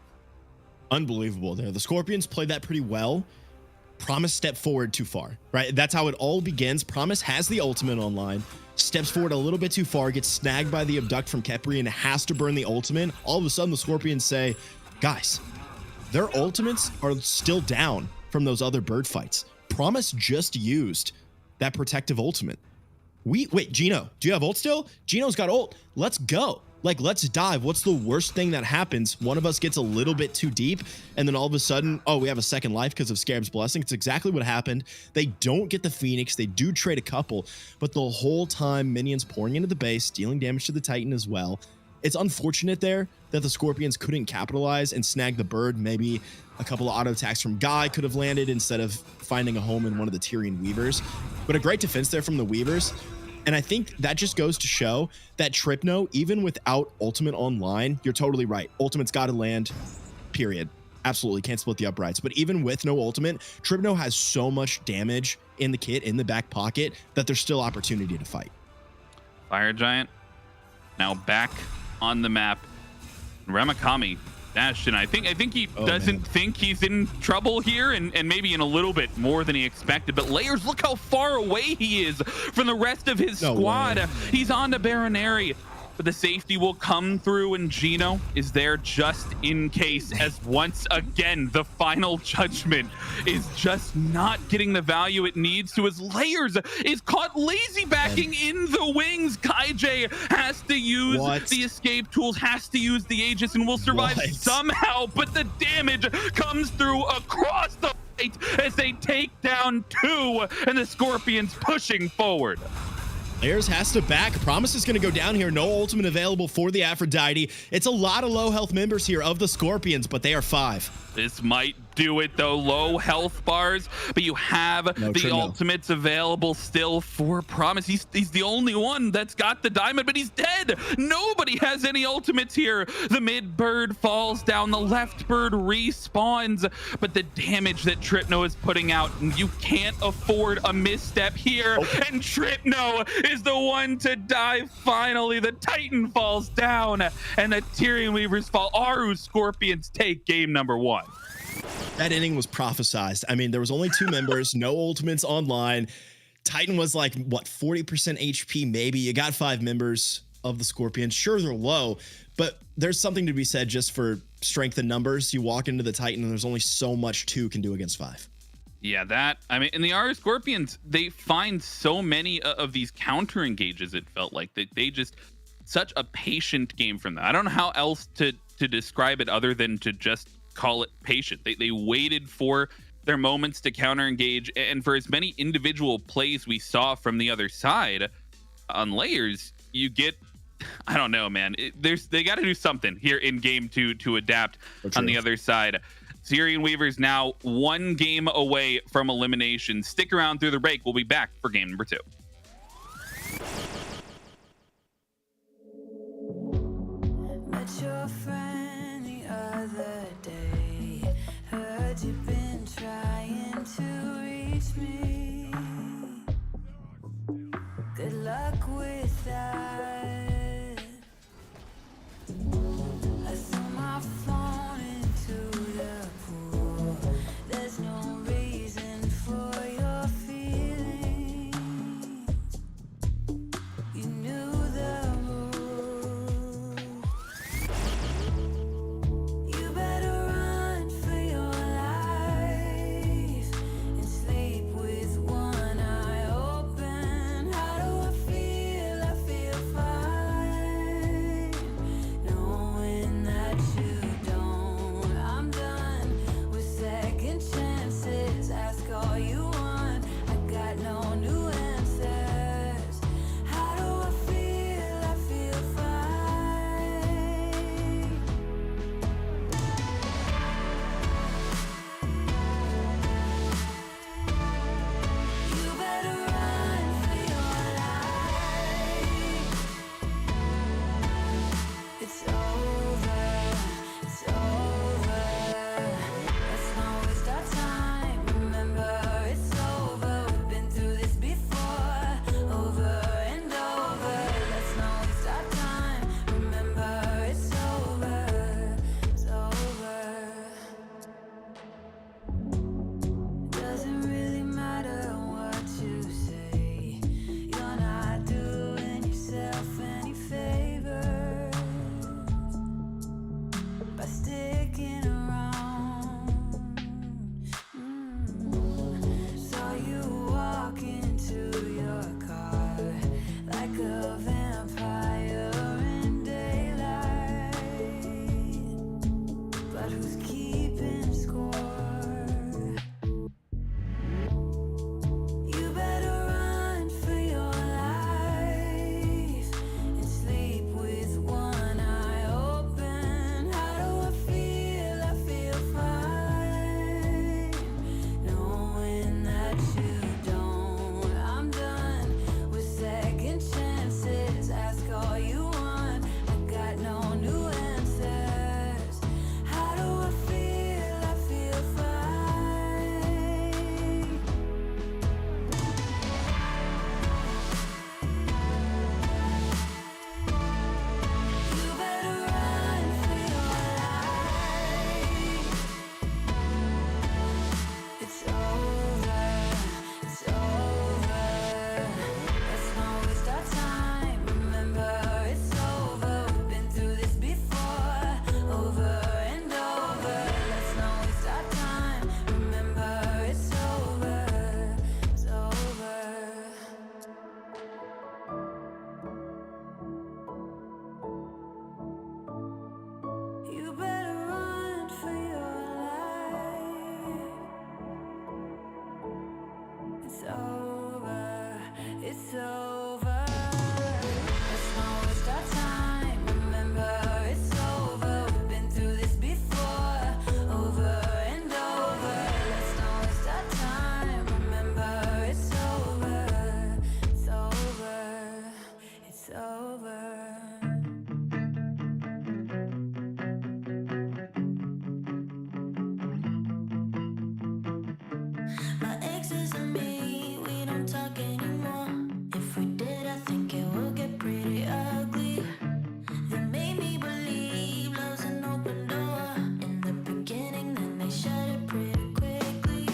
I: Unbelievable there. The Scorpions played that pretty well. Promise stepped forward too far, right? That's how it all begins. Promise has the ultimate online, steps forward a little bit too far, gets snagged by the abduct from Khepri and has to burn the ultimate. All of a sudden, the Scorpions say, guys, their ultimates are still down from those other bird fights. Promise just used that protective ultimate. Wait, Gino, do you have ult still? Gino's got ult. Let's go. Like, let's dive. What's the worst thing that happens? One of us gets a little bit too deep, and then all of a sudden, oh, we have a second life because of Scarab's blessing. It's exactly what happened. They don't get the Phoenix. They do trade a couple, but the whole time, minions pouring into the base, dealing damage to the Titan as well. It's unfortunate there that the Scorpions couldn't capitalize and snag the bird. Maybe a couple of auto attacks from Guy could have landed instead of finding a home in one of the Tyrian Weavers. But a great defense there from the Weavers. And I think that just goes to show that Tripno, even without Ultimate online, you're totally right. Ultimate's got to land, period. Absolutely, can't split the uprights. But even with no Ultimate, Tripno has so much damage in the kit, in the back pocket, that there's still opportunity to fight.
H: Fire Giant now back on the map. Ramakami dashed in. I think he doesn't think he's in trouble here, and maybe in a little bit more than he expected. But Layers, look how far away he is from the rest of his squad. He's on to Baronary, but the safety will come through, and Gino is there just in case, as once again the final judgment is just not getting the value it needs to, as Layers is caught lazy backing in the wings. KaiJ has to use the escape tools, has to use the Aegis, and will survive somehow, but the damage comes through across the fight as they take down 2, and the Scorpions pushing forward.
I: Layers has to back. Promise is going to go down here. No ultimate available for the Aphrodite. It's a lot of low health members here of the Scorpions, but they are 5.
H: This might do it though. Low health bars, but you have the ultimates available still for Promise. He's the only one that's got the diamond, but he's dead. Nobody has any ultimates here. The mid bird falls down, the left bird respawns, but the damage that Tripno is putting out, you can't afford a misstep here. And Tripno is the one to die finally. The Titan falls down and the Tyrian Weavers fall. Aru Scorpions take game number 1.
I: That inning was prophesized. I mean, there was only 2 members, no ultimates online. Titan was like, what, 40% HP maybe. You got 5 members of the Scorpions. Sure, they're low, but there's something to be said just for strength in numbers. You walk into the Titan and there's only so much 2 can do against 5.
H: Yeah, that, I mean, and the Aru Scorpions, they find so many of these counter engages, it felt like. They just, such a patient game from them. I don't know how else to describe it other than to just call it patient. They waited for their moments to counter engage, and for as many individual plays we saw from the other side on Layers, you get, I don't know, man. They got to do something here in game 2 to adapt on the other side. Tyrian Weavers now 1 game away from elimination. Stick around through the break. We'll be back for game number 2.
A: Met your friend the other day. Heard you've been trying to reach me. Good luck with that. I threw my phone into the pool. There's no reason for your feelings. You knew the rules. You better run for your life and sleep with It's over. It's over. Let's not waste our time. Remember, it's over. We've been through this before. Over and over. Let's not waste our time. Remember, it's over. It's over. It's over. My exes and me, we don't talk anymore. If we did, I think it would get pretty ugly. They made me believe love's an open door. In the beginning, then they shut it pretty quickly.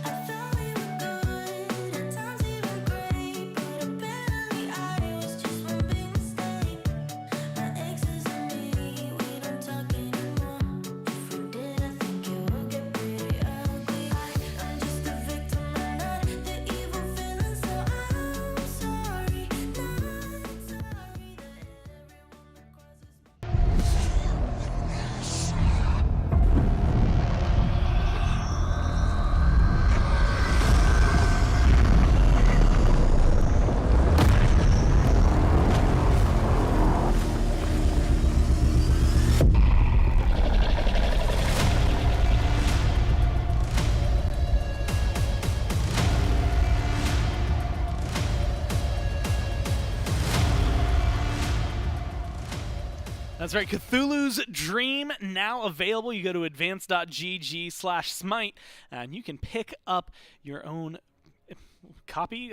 A: I thought we were good, at times even great, but apparently I was just one big mistake. My exes and me, we don't talk anymore. If we did, I think it would get pretty ugly. I'm just a victim and not the evil villain, so I'm sorry, not sorry that everyone that crosses me.
C: That's right. Cthulhu's Dream now available. You go to advance.gg/smite and you can pick up your own copy.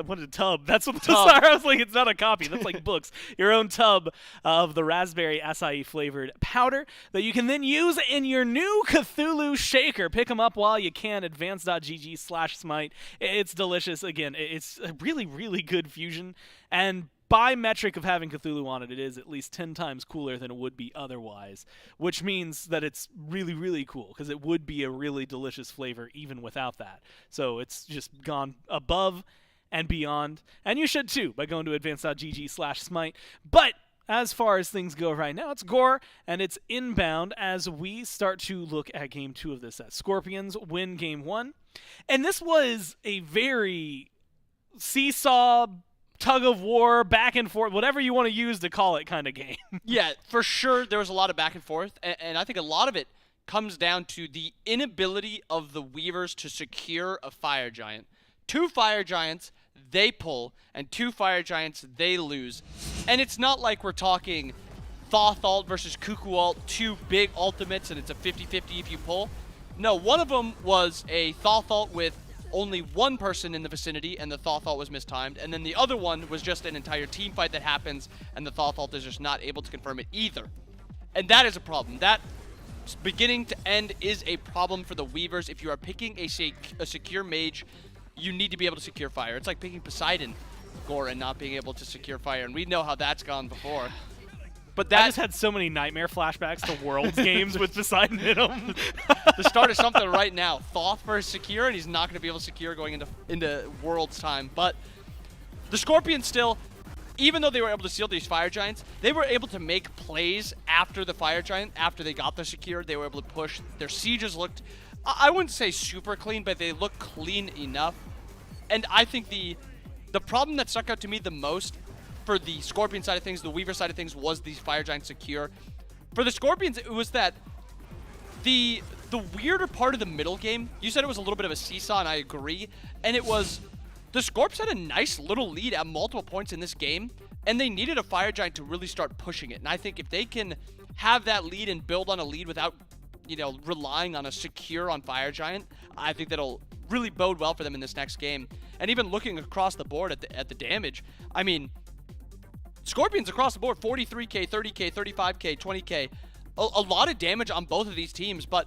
C: What a tub. That's what sorry, I was like, it's not a copy. That's like books. Your own tub of the raspberry acai flavored powder that you can then use in your new Cthulhu shaker. Pick them up while you can. Advance.gg/smite. It's delicious. Again, it's a really, really good fusion. And by metric of having Cthulhu on it, it is at least 10 times cooler than it would be otherwise, which means that it's really, really cool because it would be a really delicious flavor even without that. So it's just gone above and beyond, and you should too by going to advance.gg/smite. But as far as things go right now, it's Gore, and it's inbound as we start to look at Game 2 of this set. Scorpions win Game 1, and this was a very seesaw, tug of war, back and forth, whatever you want to use to call it kind of game.
D: Yeah, for sure there was a lot of back and forth, and I think a lot of it comes down to the inability of the Weavers to secure a Fire Giant. 2 Fire Giants, they pull, and 2 Fire Giants, they lose. And it's not like we're talking Thoth ult versus Cuckoo ult, 2 big ultimates, and it's a 50-50 if you pull. No, one of them was a Thoth ult with only one person in the vicinity, and the Thoth ult was mistimed, and then the other one was just an entire team fight that happens, and the Thoth ult is just not able to confirm it either. And that is a problem. That beginning to end is a problem for the Weavers. If you are picking a secure mage, you need to be able to secure fire. It's like picking Poseidon, Gore, and not being able to secure fire, and we know how that's gone before. But that
C: I just had so many nightmare flashbacks to Worlds games with Poseidon in them.
D: The start of something right now. Thoth versus secure, and he's not going to be able to secure going into Worlds time. But the Scorpions still, even though they were able to seal these Fire Giants, they were able to make plays after the Fire Giant, after they got the secure. They were able to push. Their sieges looked, I wouldn't say super clean, but they looked clean enough. And I think the problem that stuck out to me the most for the Scorpion side of things, the Weaver side of things, was these Fire Giant secure. For the Scorpions, it was that the weirder part of the middle game, you said it was a little bit of a seesaw, and I agree, and it was the Scorps had a nice little lead at multiple points in this game, and they needed a Fire Giant to really start pushing it. And I think if they can have that lead and build on a lead without, you know, relying on a secure on Fire Giant, I think that'll really bode well for them in this next game. And even looking across the board at the damage, I mean, Scorpions across the board, 43k, 30k, 35k, 20k. A lot of damage on both of these teams, but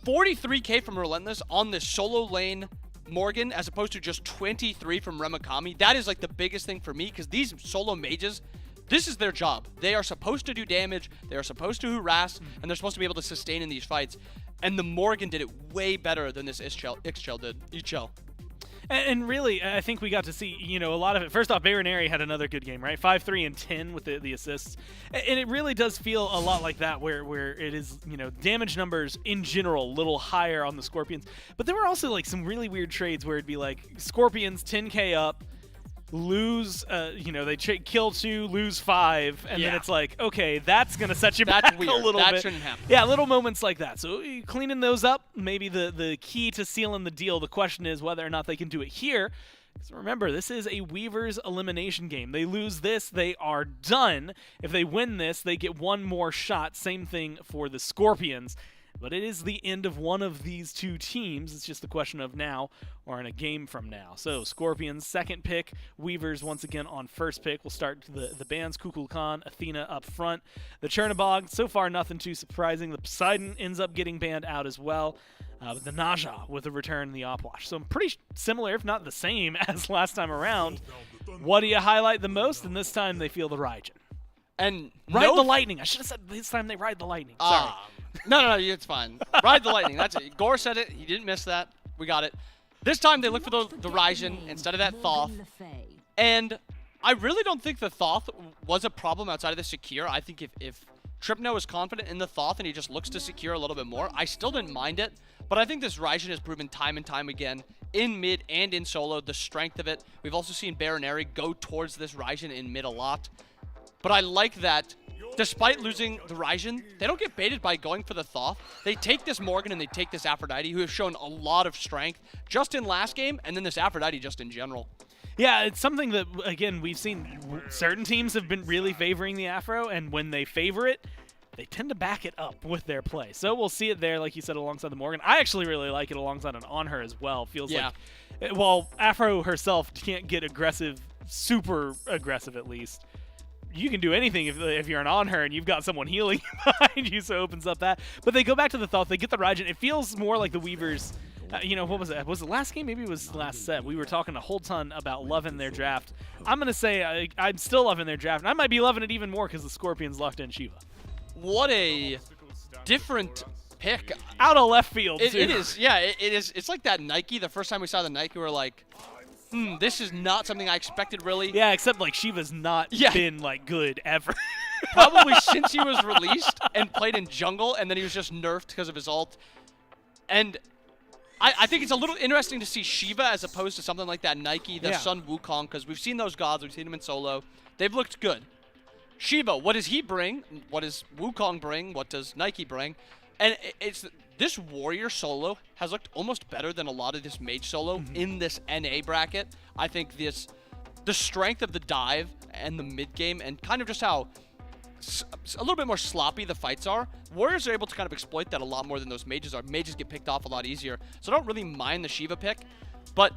D: 43k from Relentless on this solo lane Morgan as opposed to just 23 from Remakami. That is like the biggest thing for me, because these solo mages, this is their job. They are supposed to do damage, they are supposed to harass, and they're supposed to be able to sustain in these fights. And the Morgan did it way better than this Ixchel did.
C: And really, I think we got to see, a lot of it. First off, Baroneri had another good game, right? 5, 3, and 10 with the assists. And it really does feel a lot like that, where it is, damage numbers in general a little higher on the Scorpions. But there were also like some really weird trades where it'd be like Scorpions 10k up, lose, they kill 2, lose 5, and then it's like, okay, that's gonna set you back
D: weird.
C: a little
D: That
C: bit.
D: shouldn't happen.
C: Yeah, little moments like that. So cleaning those up, maybe the key to sealing the deal. The question is whether or not they can do it here. Because remember, this is a Weavers elimination game. They lose this, they are done. If they win this, they get one more shot. Same thing for the Scorpions. But it is the end of one of these two teams. It's just a question of now or in a game from now. So Scorpions second pick, Weavers once again on first pick. We'll start the bands, Kukulkan, Athena up front. The Chernobog, so far nothing too surprising. The Poseidon ends up getting banned out as well. But the Naja with a return in the Opwash. So pretty similar, if not the same, as last time around. What do you highlight the most? And this time they feel the Raijin.
D: And
C: Ride the Lightning. I should have said this time they ride the Lightning. Sorry.
D: No, it's fine. Ride the Lightning. That's it. Gore said it. He didn't miss that. We got it. This time they look for the Raijin instead of that Thoth. And I really don't think the Thoth was a problem outside of the Secure. I think if Tripno is confident in the Thoth and he just looks to secure a little bit more, I still didn't mind it. But I think this Raijin has proven time and time again in mid and in solo the strength of it. We've also seen Baroneri go towards this Raijin in mid a lot. But I like that despite losing the Raijin, they don't get baited by going for the Thoth. They take this Morgan and they take this Aphrodite, who have shown a lot of strength just in last game, and then this Aphrodite just in general.
C: Yeah, it's something that, again, we've seen certain teams have been really favoring the Afro, and when they favor it, they tend to back it up with their play. So we'll see it there, like you said, alongside the Morgan. I actually really like it alongside an On Her as well. Feels like, well, Afro herself can't get aggressive, super aggressive at least. You can do anything if you're an On Her and you've got someone healing behind you, so it opens up that. But they go back to the Thoth, they get the Raijin. It feels more like the Weavers. What was it? Was it last game? Maybe it was last set. We were talking a whole ton about loving their draft. I'm going to say I'm still loving their draft, and I might be loving it even more because the Scorpions locked in Shiva.
D: What a different pick.
C: Out of left field, too.
D: It is, yeah. It is. It's like that Nike. The first time we saw the Nike, we were like, this is not something I expected, really.
C: Yeah, except like Shiva's not been like good ever.
D: Probably since he was released and played in jungle, and then he was just nerfed because of his ult. And I think it's a little interesting to see Shiva as opposed to something like that Nike, the Sun Wukong, because we've seen those gods, we've seen them in solo. They've looked good. Shiva, what does he bring? What does Wukong bring? What does Nike bring? And it's this warrior solo has looked almost better than a lot of this mage solo in this NA bracket. I think the strength of the dive and the mid game and kind of just how a little bit more sloppy the fights are. Warriors are able to kind of exploit that a lot more than those mages are. Mages get picked off a lot easier. So I don't really mind the Shiva pick. But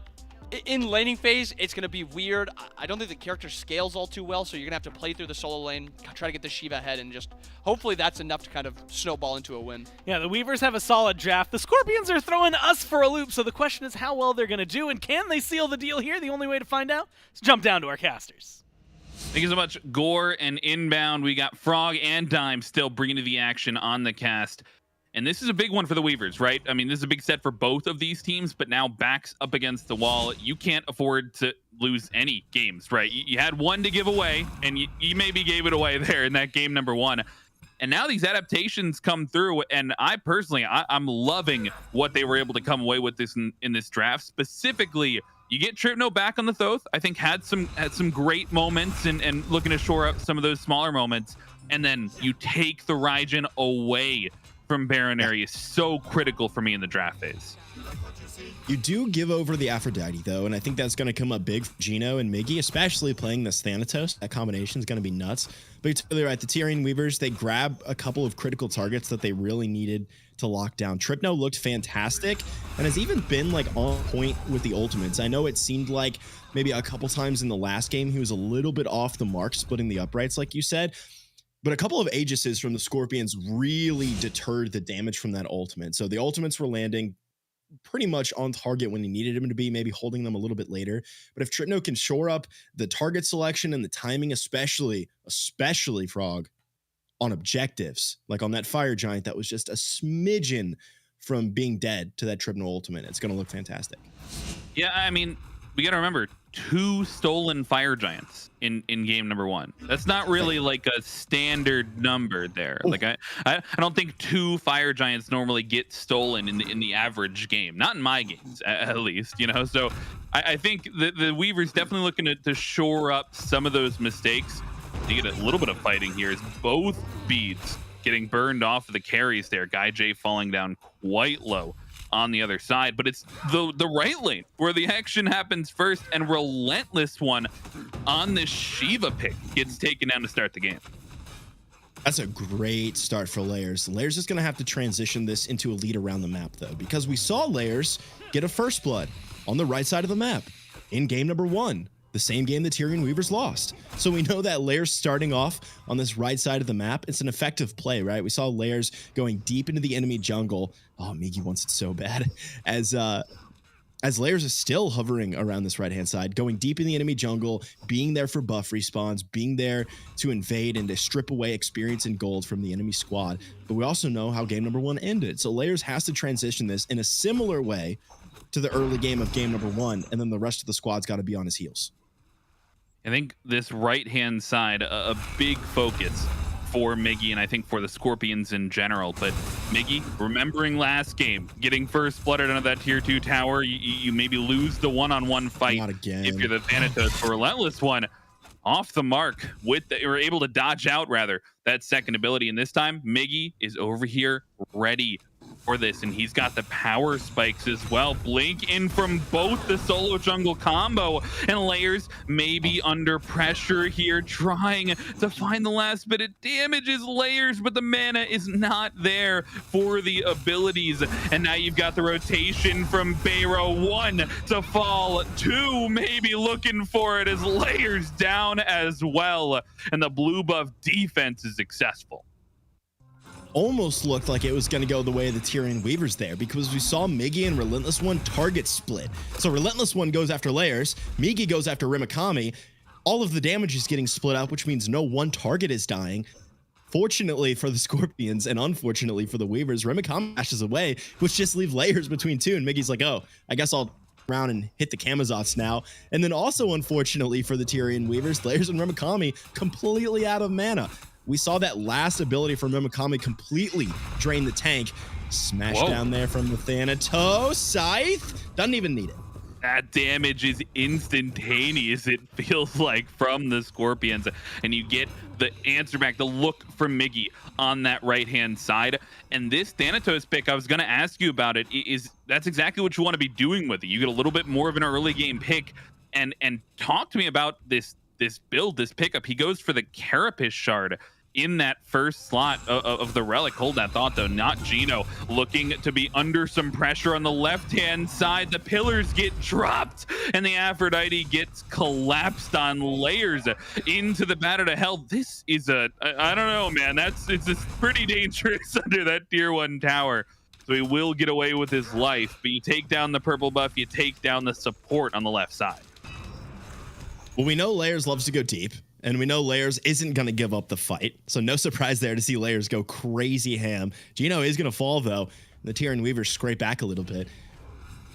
D: in laning phase, it's going to be weird. I don't think the character scales all too well, so you're going to have to play through the solo lane, try to get the Shiva ahead, and just hopefully that's enough to kind of snowball into a win.
C: Yeah, the Weavers have a solid draft. The Scorpions are throwing us for a loop, so the question is how well they're going to do, and can they seal the deal here? The only way to find out is jump down to our casters.
H: Thank you so much, Gore. And inbound, we got Frog and Dime still bringing to the action on the cast. And this is a big one for the Weavers, right? I mean, this is a big set for both of these teams, but now backs up against the wall. You can't afford to lose any games, right? You had one to give away, and you maybe gave it away there in that game number one. And now these adaptations come through, and I personally, I'm loving what they were able to come away with this in this draft. Specifically, you get Tripno back on the Thoth. I think had some great moments and looking to shore up some of those smaller moments. And then you take the Raijin away from Baroneri is so critical for me in the draft phase.
I: You do give over the Aphrodite, though, and I think that's going to come up big for Gino and Miggy, especially playing this Thanatos. That combination is going to be nuts. But you're totally right. The Tyrian Weavers, they grab a couple of critical targets that they really needed to lock down. Tripno looked fantastic and has even been like on point with the ultimates. I know it seemed like maybe a couple times in the last game he was a little bit off the mark, splitting the uprights like you said. But a couple of Aegises from the Scorpions really deterred the damage from that ultimate. So the ultimates were landing pretty much on target when he needed him to be, maybe holding them a little bit later. But if Tripno can shore up the target selection and the timing, especially Frog, on objectives, like on that Fire Giant that was just a smidgen from being dead to that Tribno ultimate. It's going to look fantastic.
H: Yeah, I mean, we got to remember 2 stolen fire giants in game number 1. That's not really like a standard number there. Like I don't think 2 fire giants normally get stolen in the average game. Not in my games, at least, you know. So I think the Weaver's definitely looking to shore up some of those mistakes. You get a little bit of fighting here as both beads getting burned off of the carries there. Guy J falling down quite low on the other side, but it's the right lane where the action happens first, and Relentless One on this Shiva pick gets taken down to start the game.
I: That's a great start for Layers. Layers is going to have to transition this into a lead around the map, though, because we saw Layers get a first blood on the right side of the map in game number 1, the same game the Tyrion Weavers lost. So we know that Layers starting off on this right side of the map, it's an effective play, right? We saw Layers going deep into the enemy jungle. Oh, Migi wants it so bad. As Layers is still hovering around this right-hand side, going deep in the enemy jungle, being there for buff respawns, being there to invade and to strip away experience and gold from the enemy squad. But we also know how game number 1 ended. So Layers has to transition this in a similar way to the early game of game number 1, and then the rest of the squad's got to be on his heels.
H: I think this right-hand side, a big focus for Miggy, and I think for the Scorpions in general. But Miggy, remembering last game, getting first blooded under that tier 2 tower, you maybe lose the one-on-one fight.
I: Not again.
H: If you're the Thanatos. For Relentless One, off the mark, or able to dodge out, rather, that second ability. And this time, Miggy is over here ready for this, and he's got the power spikes as well. Blink in from both the solo jungle combo, and Layers maybe under pressure here, trying to find the last bit of damage as Layers, but the mana is not there for the abilities. And now you've got the rotation from Bayro, 1 to fall, 2 maybe looking for it as Layers down as well, and the blue buff defense is successful.
I: Almost looked like it was going to go the way of the Tyrion Weavers there, because we saw Miggy and Relentless One target split. So Relentless One goes after Layers, Miggy goes after Rimikami. All of the damage is getting split up, which means no one target is dying. Fortunately for the Scorpions and unfortunately for the Weavers, Rimikami dashes away, which just leaves Layers between 2, and Miggy's like, oh, I guess I'll around and hit the Kamazots now. And then also, unfortunately for the Tyrion Weavers, Layers and Rimikami completely out of mana. We saw that last ability from Rimikami completely drain the tank. Smash down there from the Thanatos. Scythe doesn't even need it.
H: That damage is instantaneous, it feels like, from the Scorpions. And you get the answer back, the look from Miggy on that right-hand side. And this Thanatos pick, I was going to ask you about it, that's exactly what you want to be doing with it. You get a little bit more of an early game pick. And talk to me about this build, this pickup. He goes for the Carapace Shard in that first slot of the relic. Hold that thought, though. Not Gino, looking to be under some pressure on the left-hand side. The pillars get dropped, and the Aphrodite gets collapsed on Layers into the batter to hell. This is I don't know, man. It's pretty dangerous under that tier 1 tower. So he will get away with his life, but you take down the purple buff, you take down the support on the left side.
I: Well, we know Layers loves to go deep, and we know Layers isn't going to give up the fight. So no surprise there to see Layers go crazy ham. Gino is going to fall, though. The Tyrion Weavers scrape back a little bit.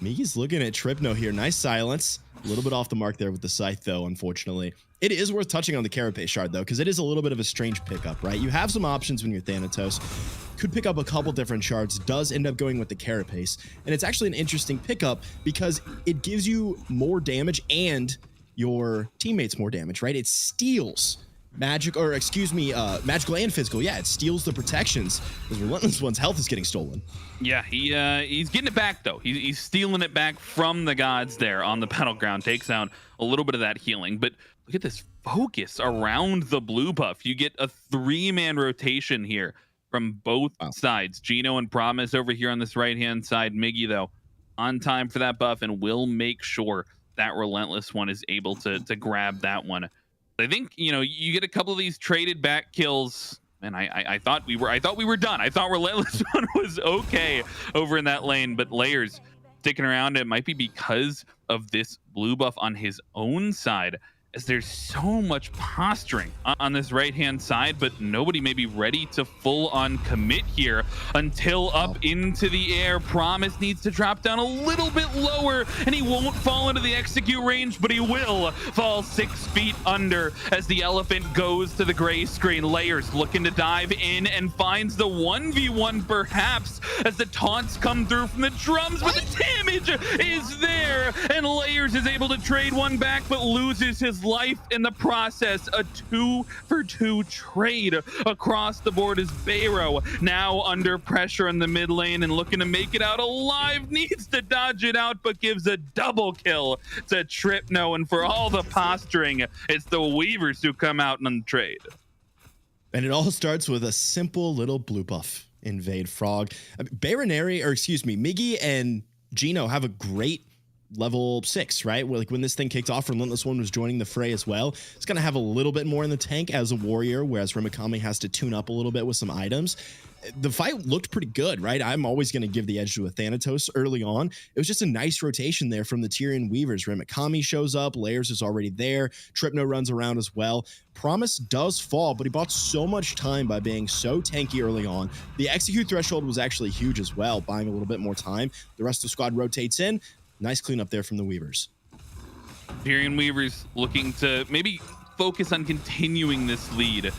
I: Migi's looking at Tripno here. Nice silence. A little bit off the mark there with the Scythe, though, unfortunately. It is worth touching on the Carapace Shard, though, because it is a little bit of a strange pickup, right? You have some options when you're Thanatos. Could pick up a couple different shards. Does end up going with the Carapace. And it's actually an interesting pickup because it gives you more damage and your teammates more damage, right? It steals magical and physical. Yeah, it steals the protections because Relentless One's health is getting stolen.
H: Yeah, he's getting it back, though. He's stealing it back from the gods there on the battleground. Takes out a little bit of that healing. But look at this focus around the blue buff. You get a 3-man rotation here from both sides. Gino and Promise over here on this right-hand side. Miggy, though, on time for that buff and will make sure that Relentless One is able to grab that one. I think, you get a couple of these traded back kills, and I thought we were done. I thought Relentless One was okay over in that lane, but Layers sticking around. It might be because of this blue buff on his own side as there's so much posturing on this right-hand side, but nobody may be ready to full-on commit here until up into the air. Promise needs to drop down a little bit lower, and he won't fall into the execute range, but he will fall 6 feet under as the elephant goes to the gray screen. Layers looking to dive in and finds the 1v1 perhaps as the taunts come through from the drums, but the damage is there, and Layers is able to trade one back, but loses his life in the process. A 2-for-2 trade across the board as Bayro now under pressure in the mid lane and looking to make it out alive, needs to dodge it out, but gives a double kill to Tripno. And for all the posturing, it's the Weavers who come out on the trade.
I: And it all starts with a simple little blue buff. Invade Frog. Baronary, or excuse me, Miggy and Gino have a great level 6, right? Like when this thing kicked off, Relentless One was joining the fray as well. It's going to have a little bit more in the tank as a warrior, whereas Rimikami has to tune up a little bit with some items. The fight looked pretty good, right? I'm always going to give the edge to a Thanatos early on. It was just a nice rotation there from the Tyrion Weavers. Rimikami shows up, Layers is already there, Tripno runs around as well. Promise does fall, but he bought so much time by being so tanky early on. The execute threshold was actually huge as well, buying a little bit more time. The rest of the squad rotates in. Nice cleanup there from the Weavers.
H: Tyrion Weavers looking to maybe focus on continuing this lead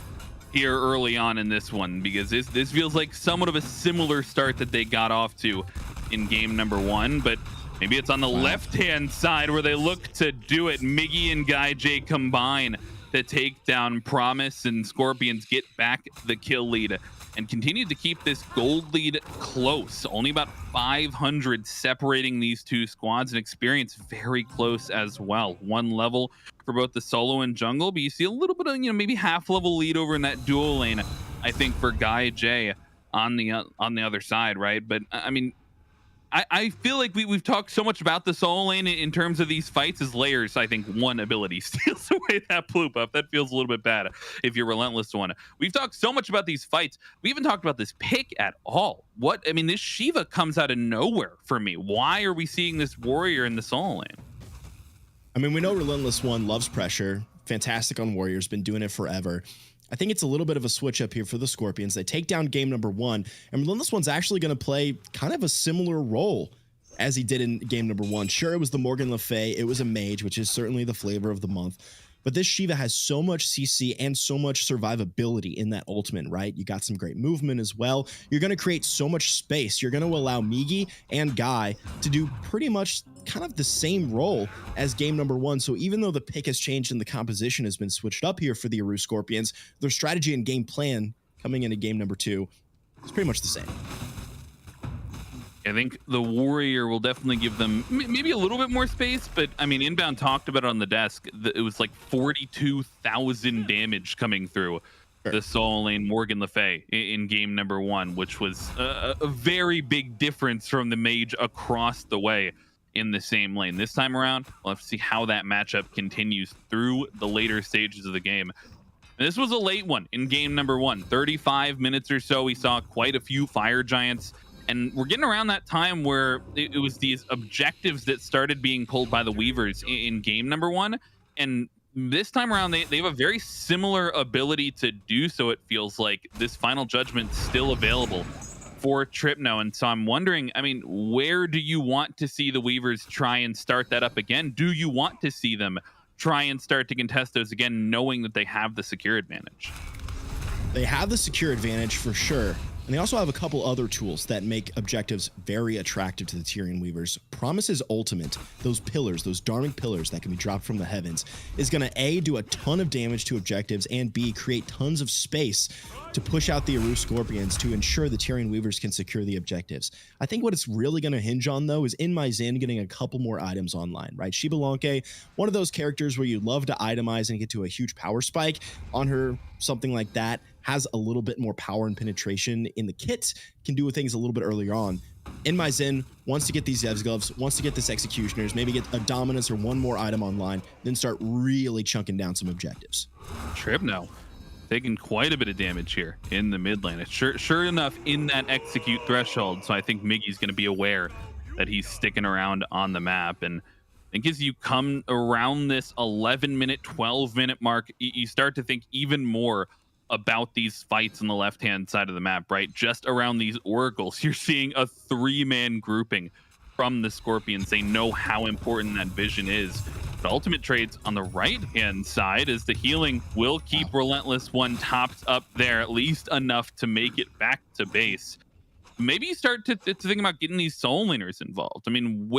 H: here early on in this one, because this feels like somewhat of a similar start that they got off to in game number 1, but maybe it's on the left-hand side where they look to do it. Miggy and Guy J combine to take down Promise, and Scorpions get back the kill lead and continue to keep this gold lead close. Only about 500 separating these two squads, and experience very close as well. 1 level for both the solo and jungle, but you see a little bit of, maybe half level lead over in that dual lane, I think, for Guy J on the other side, right? But I mean, I feel like we've talked so much about the solo lane in terms of these fights as Layers, I think, one ability steals away that blue buff. That feels a little bit bad if you're Relentless One. We've talked so much about these fights. We haven't talked about this pick at all. This Shiva comes out of nowhere for me. Why are we seeing this warrior in the solo lane?
I: I mean, we know Relentless One loves pressure. Fantastic on warriors, been doing it forever. I think it's a little bit of a switch up here for the Scorpions. They take down game number 1, and Relentless One's actually going to play kind of a similar role as he did in game number 1. Sure, it was the Morgan Le Fay. It was a mage, which is certainly the flavor of the month. But this Shiva has so much CC and so much survivability in that ultimate, right? You got some great movement as well. You're going to create so much space. You're going to allow Miggy and Guy to do pretty much kind of the same role as game number 1. So even though the pick has changed and the composition has been switched up here for the Aru Scorpions, their strategy and game plan coming into game number 2 is pretty much the same.
H: I think the warrior will definitely give them maybe a little bit more space, but I mean, Inbound talked about it on the desk. It was like 42,000 damage coming through the solo lane Morgan Le Fay in game number 1, which was a very big difference from the mage across the way in the same lane. This time around, we'll have to see how that matchup continues through the later stages of the game. And this was a late one in game number 1. 35 minutes or so, we saw quite a few Fire Giants. And we're getting around that time where it was these objectives that started being pulled by the Weavers in game number 1. And this time around, they have a very similar ability to do so. It feels like this Final Judgment's still available for Tripno. And so I'm wondering, I mean, where do you want to see the Weavers try and start that up again? Do you want to see them try and start to contest those again, knowing that they have the secure advantage?
I: They have the secure advantage for sure. And they also have a couple other tools that make objectives very attractive to the Tyrion Weavers. Promise's ultimate, those pillars, those Dharmic pillars that can be dropped from the heavens, is going to A, do a ton of damage to objectives, and B, create tons of space to push out the Aru Scorpions to ensure the Tyrion Weavers can secure the objectives. I think what it's really going to hinge on, though, is In My Zin getting a couple more items online, right? Shibalanke, one of those characters where you love to itemize and get to a huge power spike. On her, something like that has a little bit more power and penetration in the kit, can do things a little bit earlier on. In My Zin wants to get these Zev's gloves, wants to get this Executioners, maybe get a Dominance or one more item online, then start really chunking down some objectives.
H: Tripno taking quite a bit of damage here in the mid lane. It's sure enough in that execute threshold, so I think Miggy's going to be aware that he's sticking around on the map. And I think as you come around this 11-minute, 12-minute mark, you start to think even more about these fights on the left-hand side of the map, right? Just around these oracles, you're seeing a 3-man grouping from the Scorpions. They know how important that vision is. But ultimate trades on the right-hand side is the healing will keep Relentless One topped up there, at least enough to make it back to base. Maybe you start to think about getting these soul laners involved. I mean,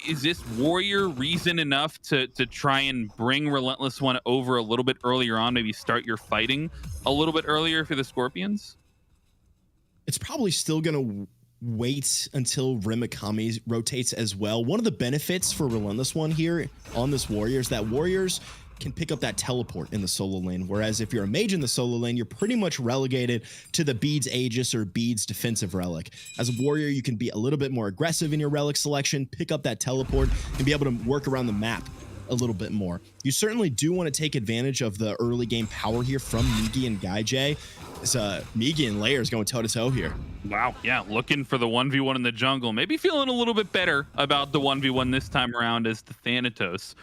H: is this warrior reason enough to try and bring Relentless One over a little bit earlier on? Maybe start your fighting a little bit earlier for the Scorpions?
I: It's probably still going to wait until Rimakami rotates as well. One of the benefits for Relentless One here on this warrior is that warriors can pick up that teleport in the solo lane, whereas if you're a mage in the solo lane, you're pretty much relegated to the Beads Aegis or Beads Defensive Relic. As a warrior, you can be a little bit more aggressive in your relic selection, pick up that teleport, and be able to work around the map a little bit more. You certainly do want to take advantage of the early game power here from Migi and Gaijay. It's Migi and Layers going toe-to-toe here.
H: Wow, yeah, looking for the 1v1 in the jungle. Maybe feeling a little bit better about the 1v1 this time around as the Thanatos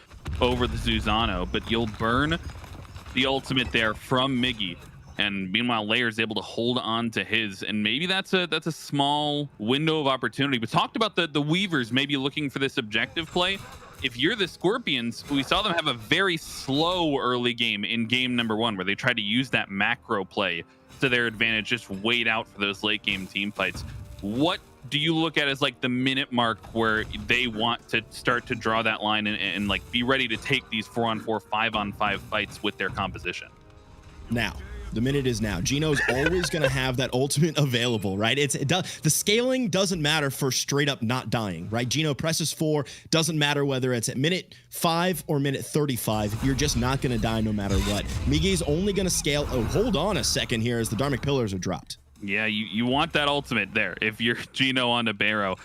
H: over the Susano, but you'll burn the ultimate there from Migi. And meanwhile, Layer's able to hold on to his, and maybe that's a small window of opportunity. We talked about the Weavers maybe looking for this objective play. If you're the Scorpions, we saw them have a very slow early game in game number 1, where they tried to use that macro play to their advantage, just wait out for those late game team fights. What do you look at as like the minute mark where they want to start to draw that line and like be ready to take these 4-on-4, 5-on-5 fights with their composition?
I: Now. The minute is now. Gino's always going to have that ultimate available, right? The scaling doesn't matter for straight up not dying, right? Gino presses 4, doesn't matter whether it's at minute 5 or minute 35. You're just not going to die no matter what. Migi's only going to scale. Oh, hold on a second here as the Dharmic Pillars are dropped.
H: Yeah, you want that ultimate there if you're Gino onto Barrow.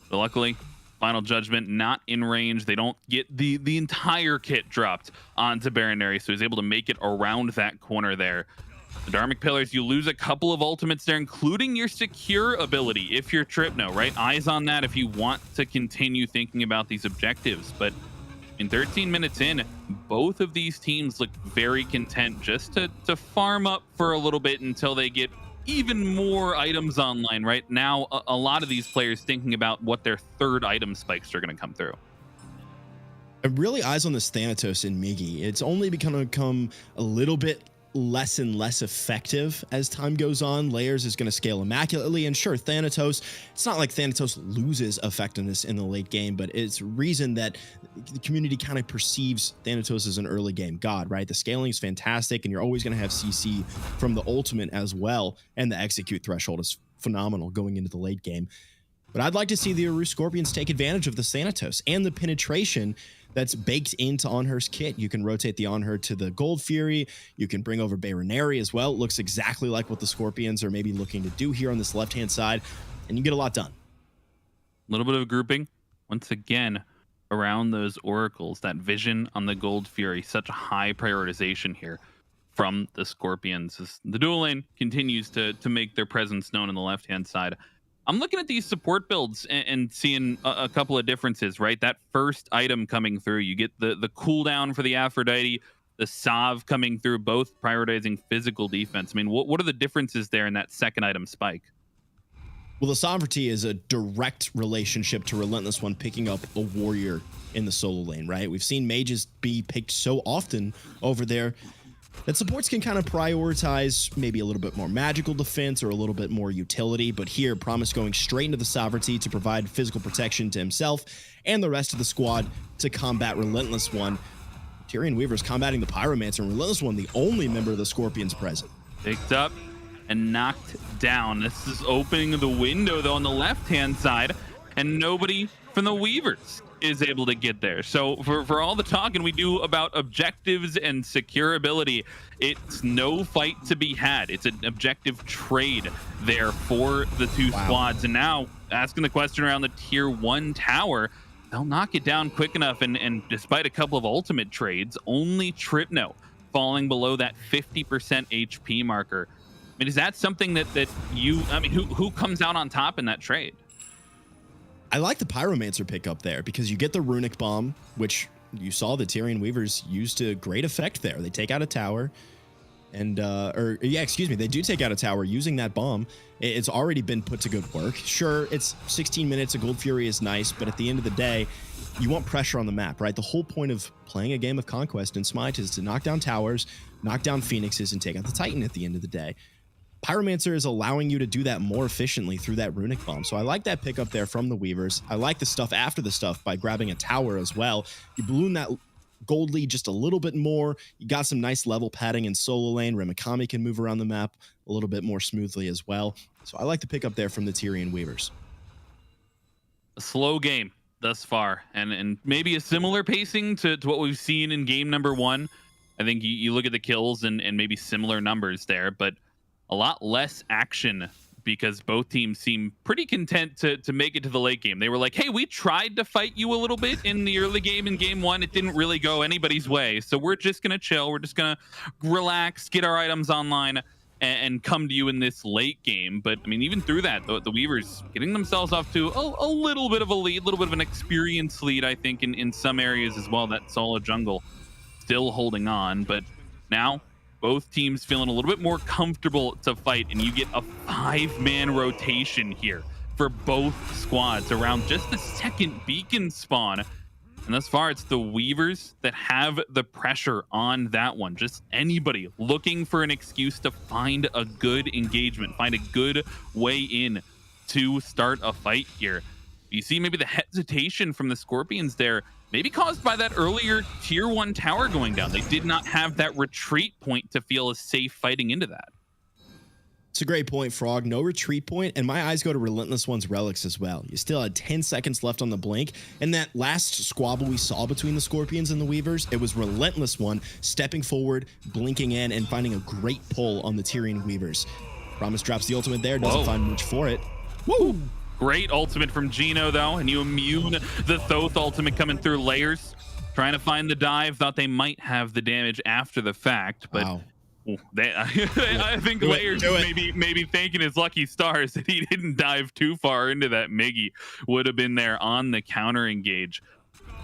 H: But luckily, Final Judgment not in range. They don't get the entire kit dropped onto Baronary, so he's able to make it around that corner there. The Dharmic Pillars, you lose a couple of ultimates there, including your secure ability if you're Tripno, right? Eyes on that if you want to continue thinking about these objectives. But in 13 minutes in, both of these teams look very content just to farm up for a little bit until they get even more items online. Right now, a lot of these players thinking about what their third item spikes are going to come through.
I: Really eyes on this Thanatos in Migi. It's only become a little bit less and less effective as time goes on. Layers is going to scale immaculately, and sure, Thanatos, it's not like Thanatos loses effectiveness in the late game, but it's reason that the community kind of perceives Thanatos as an early game god, right? The scaling is fantastic, and you're always going to have CC from the ultimate as well, and the execute threshold is phenomenal going into the late game. But I'd like to see the Aru Scorpions take advantage of the Thanatos and the penetration that's baked into Onher's kit. You can rotate the Onher to the Gold Fury. You can bring over Baronary as well. It looks exactly like what the Scorpions are maybe looking to do here on this left-hand side, and you get a lot done.
H: A little bit of grouping, once again, around those oracles. That vision on the Gold Fury, such a high prioritization here from the Scorpions as the dual lane continues to make their presence known on the left-hand side. I'm looking at these support builds and seeing a couple of differences, right? That first item coming through, you get the cooldown for the Aphrodite, the Sav coming through, both prioritizing physical defense. I mean, what are the differences there in that second item spike?
I: Well, the Sovereignty is a direct relationship to Relentless One picking up a warrior in the solo lane, right? We've seen mages be picked so often over there that supports can kind of prioritize maybe a little bit more magical defense or a little bit more utility, but here Promise going straight into the Sovereignty to provide physical protection to himself and the rest of the squad to combat Relentless One. Tyrion Weaver's combating the Pyromancer, and Relentless One, the only member of the Scorpions present.
H: Picked up and knocked down. This is opening the window though on the left-hand side, and nobody from the Weavers is able to get there. So for all the talking we do about objectives and securability, it's no fight to be had. It's an objective trade there for the two squads. And now asking the question around the tier 1 tower, they'll knock it down quick enough. And despite a couple of ultimate trades, only Tripno falling below that 50% HP marker. I mean, is that something that you, I mean, who comes out on top in that trade?
I: I like the Pyromancer pickup there because you get the Runic Bomb, which you saw the Tyrian Weavers use to great effect there. They take out a tower and, they do take out a tower using that bomb. It's already been put to good work. Sure, it's 16 minutes. A Gold Fury is nice, but at the end of the day, you want pressure on the map, right? The whole point of playing a game of Conquest in Smite is to knock down towers, knock down Phoenixes, and take out the Titan at the end of the day. Pyromancer is allowing you to do that more efficiently through that Runic Bomb. So I like that pickup there from the Weavers. I like the stuff after the stuff by grabbing a tower as well. You balloon that gold lead just a little bit more. You got some nice level padding in solo lane. Remikami can move around the map a little bit more smoothly as well. So I like the pickup there from the Tyrian Weavers.
H: A slow game thus far, and maybe a similar pacing to what we've seen in game number 1. I think you look at the kills and maybe similar numbers there, but a lot less action because both teams seem pretty content to make it to the late game. They were like, hey, we tried to fight you a little bit in the early game in game 1. It didn't really go anybody's way. So we're just going to chill. We're just going to relax, get our items online, and come to you in this late game. But, I mean, even through that, the Weavers getting themselves off to a little bit of a lead, a little bit of an experience lead, I think, in some areas as well. That solo jungle still holding on. But now both teams feeling a little bit more comfortable to fight, and you get a 5-man rotation here for both squads around just the second beacon spawn. And thus far, it's the Weavers that have the pressure on that one. Just anybody looking for an excuse to find a good engagement, find a good way in to start a fight here. You see maybe the hesitation from the Scorpions there, maybe caused by that earlier tier 1 tower going down. They did not have that retreat point to feel as safe fighting into that.
I: It's a great point, Frog. No retreat point, and my eyes go to Relentless One's relics as well. You still had 10 seconds left on the blink, and that last squabble we saw between the Scorpions and the Weavers, it was Relentless One stepping forward, blinking in, and finding a great pull on the Tyrian Weavers. Promise drops the ultimate there, doesn't find much for it.
H: Woo! Great ultimate from Gino, though, and you immune the Thoth ultimate coming through layers. Trying to find the dive, thought they might have the damage after the fact, but
I: wow.
H: I think Layers maybe thanking his lucky stars that he didn't dive too far into that Miggy. Would have been there on the counter engage.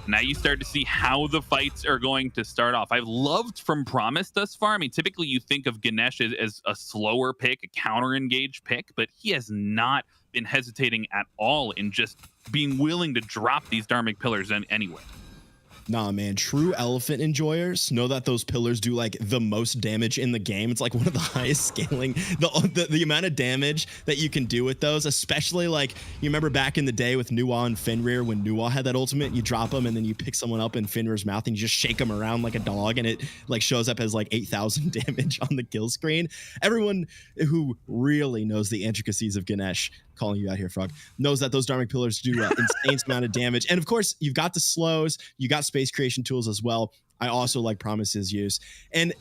H: Now you start to see how the fights are going to start off. I've loved from Promise thus far. I mean, typically you think of Ganesh as a slower pick, a counter engage pick, but he has not been hesitating at all in just being willing to drop these Dharmic Pillars anyway.
I: Nah, man, true elephant enjoyers know that those pillars do like the most damage in the game. It's like one of the highest scaling, the amount of damage that you can do with those, especially like you remember back in the day with Nuwa and Fenrir when Nuwa had that ultimate, you drop them and then you pick someone up in Fenrir's mouth and you just shake them around like a dog and it like shows up as like 8,000 damage on the kill screen. Everyone who really knows the intricacies of Ganesh, calling you out here, Frog, knows that those Dharmic Pillars do an insane amount of damage. And of course, you've got the slows, you got space creation tools as well. I also like Promise's use. And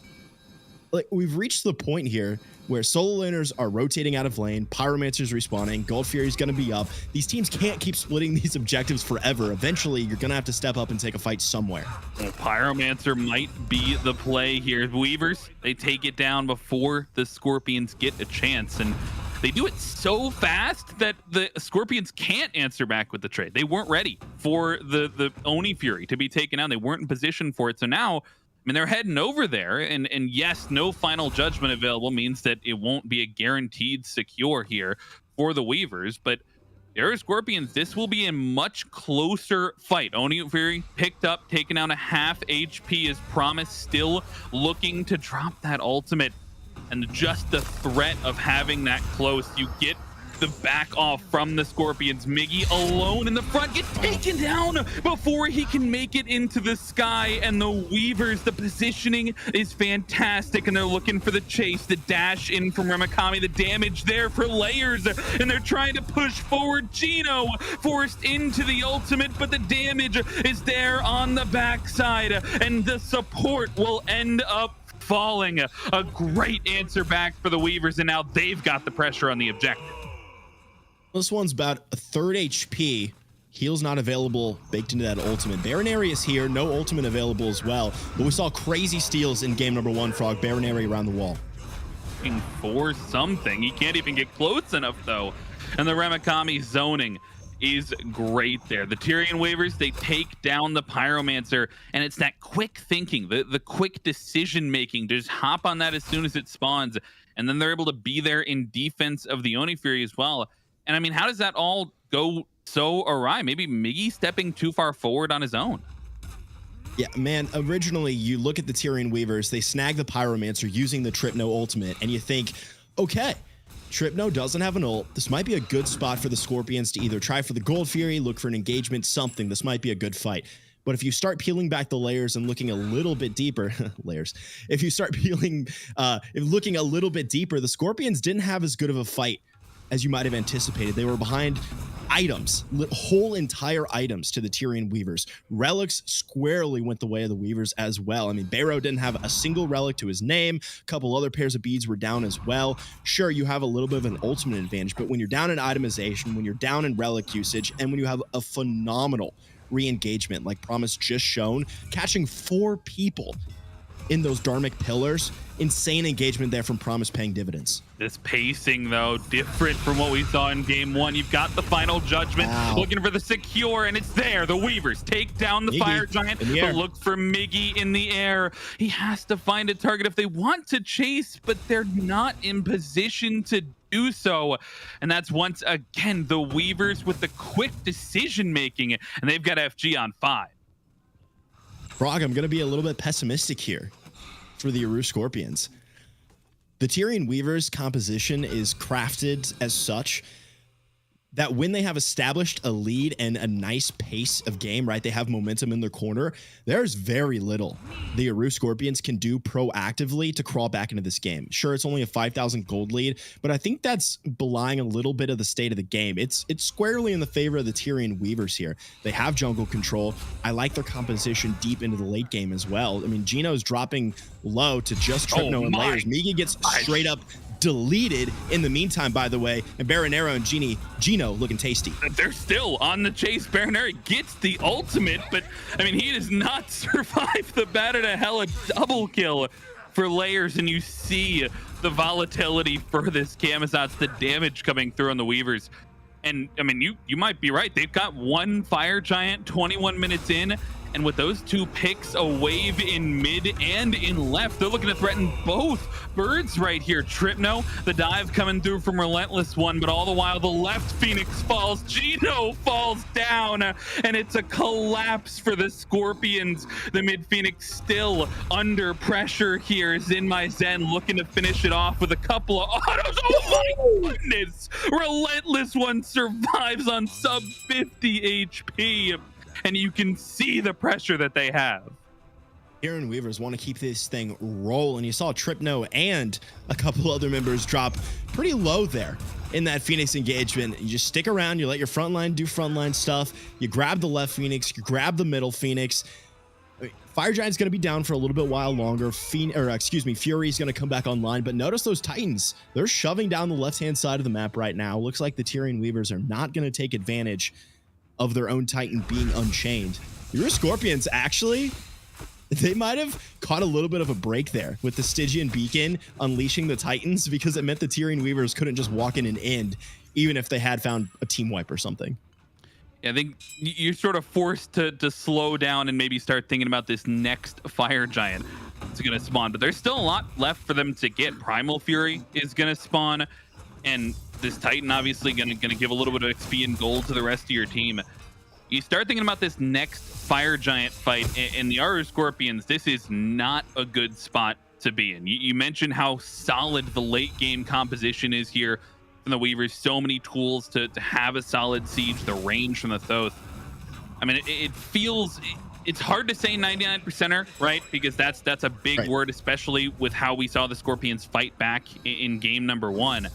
I: like we've reached the point here where solo laners are rotating out of lane, Pyromancer's respawning, Gold Fury's going to be up. These teams can't keep splitting these objectives forever. Eventually, you're going to have to step up and take a fight somewhere.
H: Well, Pyromancer might be the play here. Weavers, they take it down before the Scorpions get a chance. And they do it so fast that the Scorpions can't answer back with the trade. They weren't ready for the Oni Fury to be taken out. They weren't in position for it. So now, I mean, they're heading over there. And yes, no final judgment available means that it won't be a guaranteed secure here for the Weavers. But Air Scorpions, this will be a much closer fight. Oni Fury picked up, taken out a half HP as Promise, still looking to drop that ultimate. And just the threat of having that close, you get the back off from the Scorpions. Miggy alone in the front gets taken down before he can make it into the sky. And the Weavers, the positioning is fantastic. And they're looking for the chase, the dash in from Remikami, the damage there for Layers. And they're trying to push forward. Gino forced into the ultimate, but the damage is there on the backside. And the support will end up falling. A great answer back for the Weavers, and now they've got the pressure on the objective.
I: This one's about a third HP. Heal's not available baked into that ultimate. Baronary is here, no ultimate available as well. But we saw crazy steals in game number 1, Frog. Baronary around the wall.
H: For something. He can't even get close enough, though. And the Remikami zoning is great there. The Tyrion Waivers, they take down the Pyromancer, and it's that quick thinking, the quick decision making to just hop on that as soon as it spawns, and then they're able to be there in defense of the Oni Fury as well. And I mean, how does that all go so awry? Maybe Miggy stepping too far forward on his own.
I: Yeah, man, originally you look at the Tyrion Weavers, they snag the Pyromancer using the Tripno ultimate, and you think, okay, Tripno doesn't have an ult. This might be a good spot for the Scorpions to either try for the Gold Fury, look for an engagement, something. This might be a good fight. But if you start peeling back the layers and looking a little bit deeper, if you start looking a little bit deeper, the Scorpions didn't have as good of a fight as you might have anticipated. They were behind items, whole entire items to the Tyrion Weavers. Relics squarely went the way of the Weavers as well. I mean, Barrow didn't have a single relic to his name. A couple other pairs of beads were down as well. Sure, you have a little bit of an ultimate advantage, but when you're down in itemization, when you're down in relic usage, and when you have a phenomenal re-engagement like Promise just shown, catching 4 people in those Dharmic pillars, insane engagement there from Promise paying dividends.
H: This pacing, though, different from what we saw in game 1. You've got the final judgment, looking for the secure, and it's there. The Weavers take down the
I: Miggy
H: Fire Giant, but look for Miggy in the air. He has to find a target if they want to chase, but they're not in position to do so. And that's once again the Weavers with the quick decision making, and they've got FG on 5.
I: Frog, I'm going to be a little bit pessimistic here for the Aru Scorpions. The Tyrion Weavers composition is crafted as such that when they have established a lead and a nice pace of game, right, they have momentum in their corner, there's very little the Aru Scorpions can do proactively to crawl back into this game. Sure, it's only a 5,000 gold lead, but I think that's belying a little bit of the state of the game. It's squarely in the favor of the Tyrion Weavers here. They have jungle control. I like their composition deep into the late game as well. I mean, Gino's dropping low to just Tripno and layers. Migi gets straight up deleted in the meantime, by the way, and Baronero and Gino looking tasty.
H: They're still on the chase. Baronero gets the ultimate, but I mean, he does not survive the batter to hell. A double kill for layers, and you see the volatility for this Camazotz, the damage coming through on the Weavers. And I mean, you might be right. They've got 1 Fire Giant 21 minutes in, and with those 2 picks, a wave in mid and in left, they're looking to threaten both birds right here. Tripno, the dive coming through from Relentless One, but all the while the left Phoenix falls. Gino falls down, and it's a collapse for the Scorpions. The mid Phoenix still under pressure here. Zen My Zen looking to finish it off with a couple of autos. Oh my goodness! Relentless One survives on sub 50 HP. And you can see the pressure that they have.
I: Tyrion Weavers want to keep this thing rolling. You saw Tripno and a couple other members drop pretty low there in that Phoenix engagement. You just stick around, you let your frontline do frontline stuff, you grab the left Phoenix, you grab the middle Phoenix. Fire Giant's going to be down for a little bit while longer. Fury's going to come back online, but notice those Titans. They're shoving down the left-hand side of the map right now. Looks like the Tyrion Weavers are not going to take advantage of their own Titan being unchained. Your Scorpions, actually, they might have caught a little bit of a break there with the Stygian Beacon unleashing the Titans, because it meant the Tyrion Weavers couldn't just walk in and end, even if they had found a team wipe or something.
H: Yeah, I think you're sort of forced to slow down and maybe start thinking about this next Fire Giant that's going to spawn. But there's still a lot left for them to get. Primal Fury is going to spawn, and this Titan obviously gonna give a little bit of XP and gold to the rest of your team. You start thinking about this next Fire Giant fight, and the Aru Scorpions, this is not a good spot to be in. You mentioned how solid the late game composition is here from the Weavers. So many tools to have a solid siege, the range from the Thoth. I mean, it feels... It's hard to say 99%er, right? Because that's a big word, especially with how we saw the Scorpions fight back in game number 1.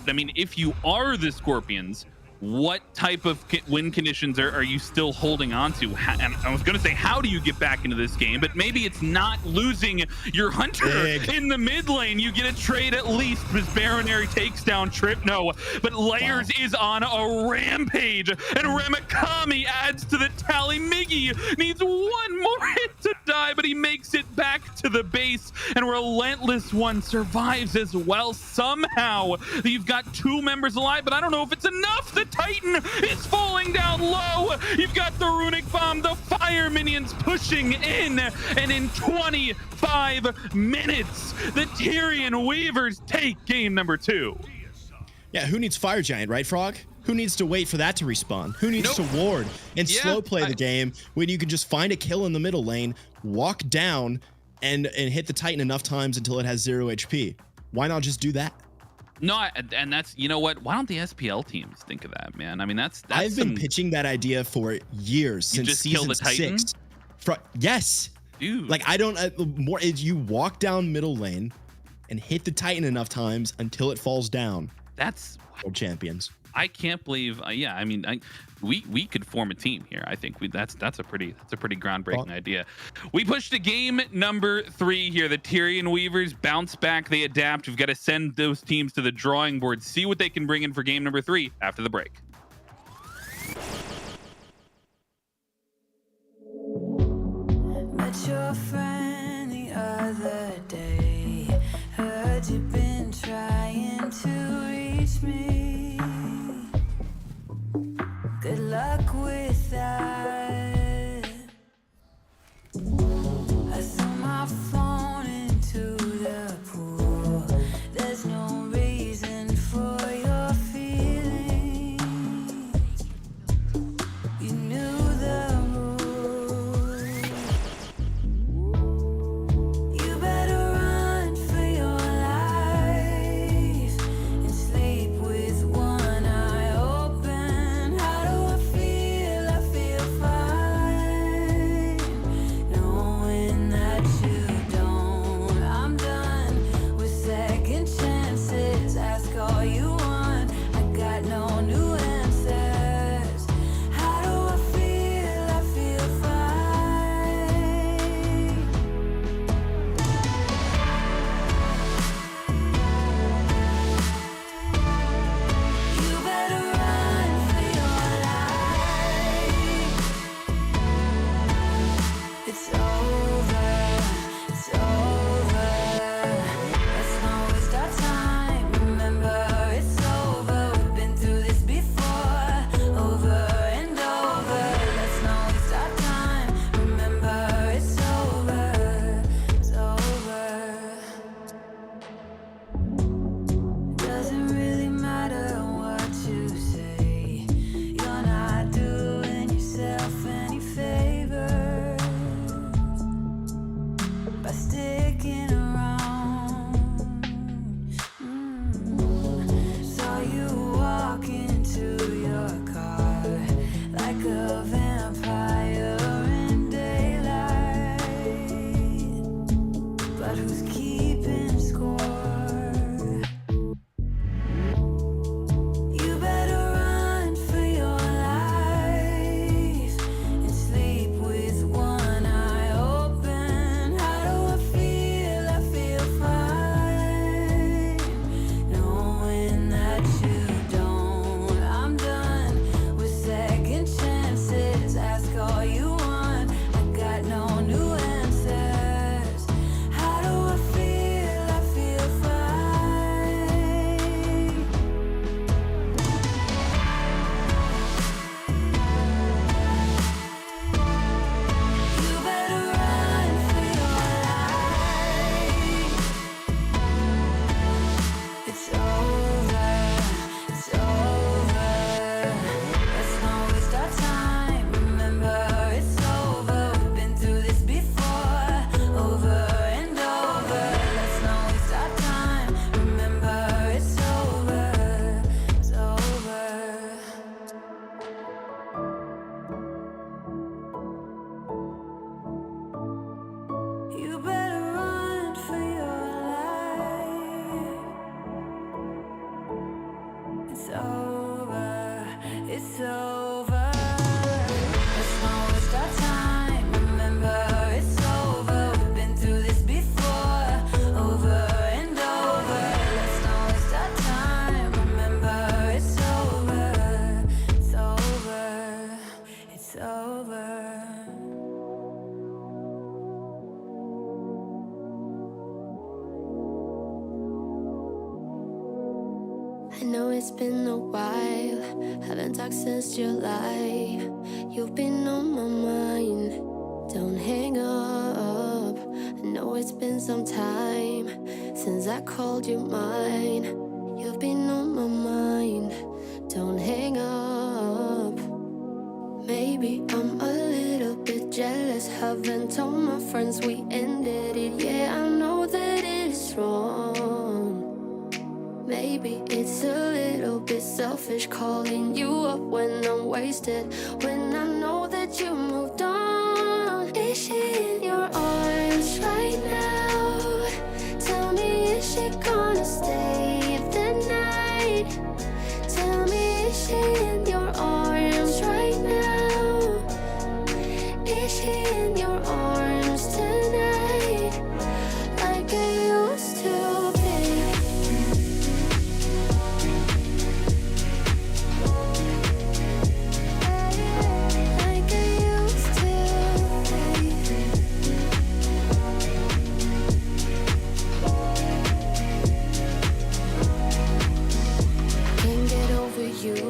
H: I mean, if you are the Scorpions, what type of win conditions are you still holding on to? And I was going to say, how do you get back into this game? But maybe it's not losing your Hunter in the mid lane. You get a trade at least, because Baronary takes down Tripno. But Layers is on a rampage, and Remikami adds to the tally. Miggy needs 1 more hit to die, but he makes it back to the base, and Relentless One survives as well. Somehow, you've got 2 members alive, but I don't know if it's enough. The Titan is falling down low. You've got the Runic Bomb, the fire minions pushing in, and in 25 minutes, the Tyrian Weavers take game number 2.
I: Yeah, who needs Fire Giant, right, Frog? Who needs to wait for that to respawn? Who needs to ward and slow play the game when you can just find a kill in the middle lane, walk down, and hit the Titan enough times until it has 0 HP? Why not just do that?
H: No, and that's, you know what? Why don't the SPL teams think of that, man? I mean, that's
I: I've been pitching that idea for years, since
H: just kill
I: season
H: the Titan?
I: 6. Yes.
H: Dude.
I: Like, I don't, more is you walk down middle lane and hit the Titan enough times until it falls down.
H: That's
I: world champions.
H: I can't believe. Yeah, I mean, we could form a team here. I think that's a pretty groundbreaking idea. We push to game number 3 here. The Tyrian Weavers bounce back. They adapt. We've got to send those teams to the drawing board. See what they can bring in for game number 3 after the break.
A: Met your friend the other day. Heard you've been trying to reach me. Good luck with that. I threw my phone into the pool. There's no reason for your feelings. You knew the rules.
B: it's been a while. Haven't talked since July. You've been on my mind. Don't hang up. I know it's been some time since I called you mine. You've been on my mind. Don't hang up. Maybe I'm a little bit jealous. Haven't told my friends we ended it. Yeah, I know that it's wrong. Maybe it's a little bit selfish calling you up when I'm wasted, when I know that you moved on. Is she in your arms right now? Tell me, is she gonna stay the night? Tell me, is she in your arms right now? Is she in your arms tonight? Like I used to be. Like I used to be. Can't get over you.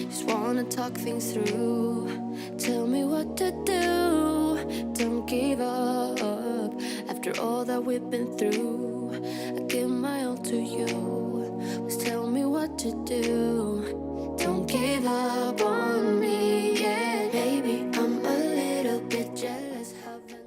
B: Just wanna talk things through. Tell me what to do. Don't give up. After all that we've been through, I give my all to you. Just tell me what to do. Don't give up on me yet. Maybe I'm a little bit jealous. Haven't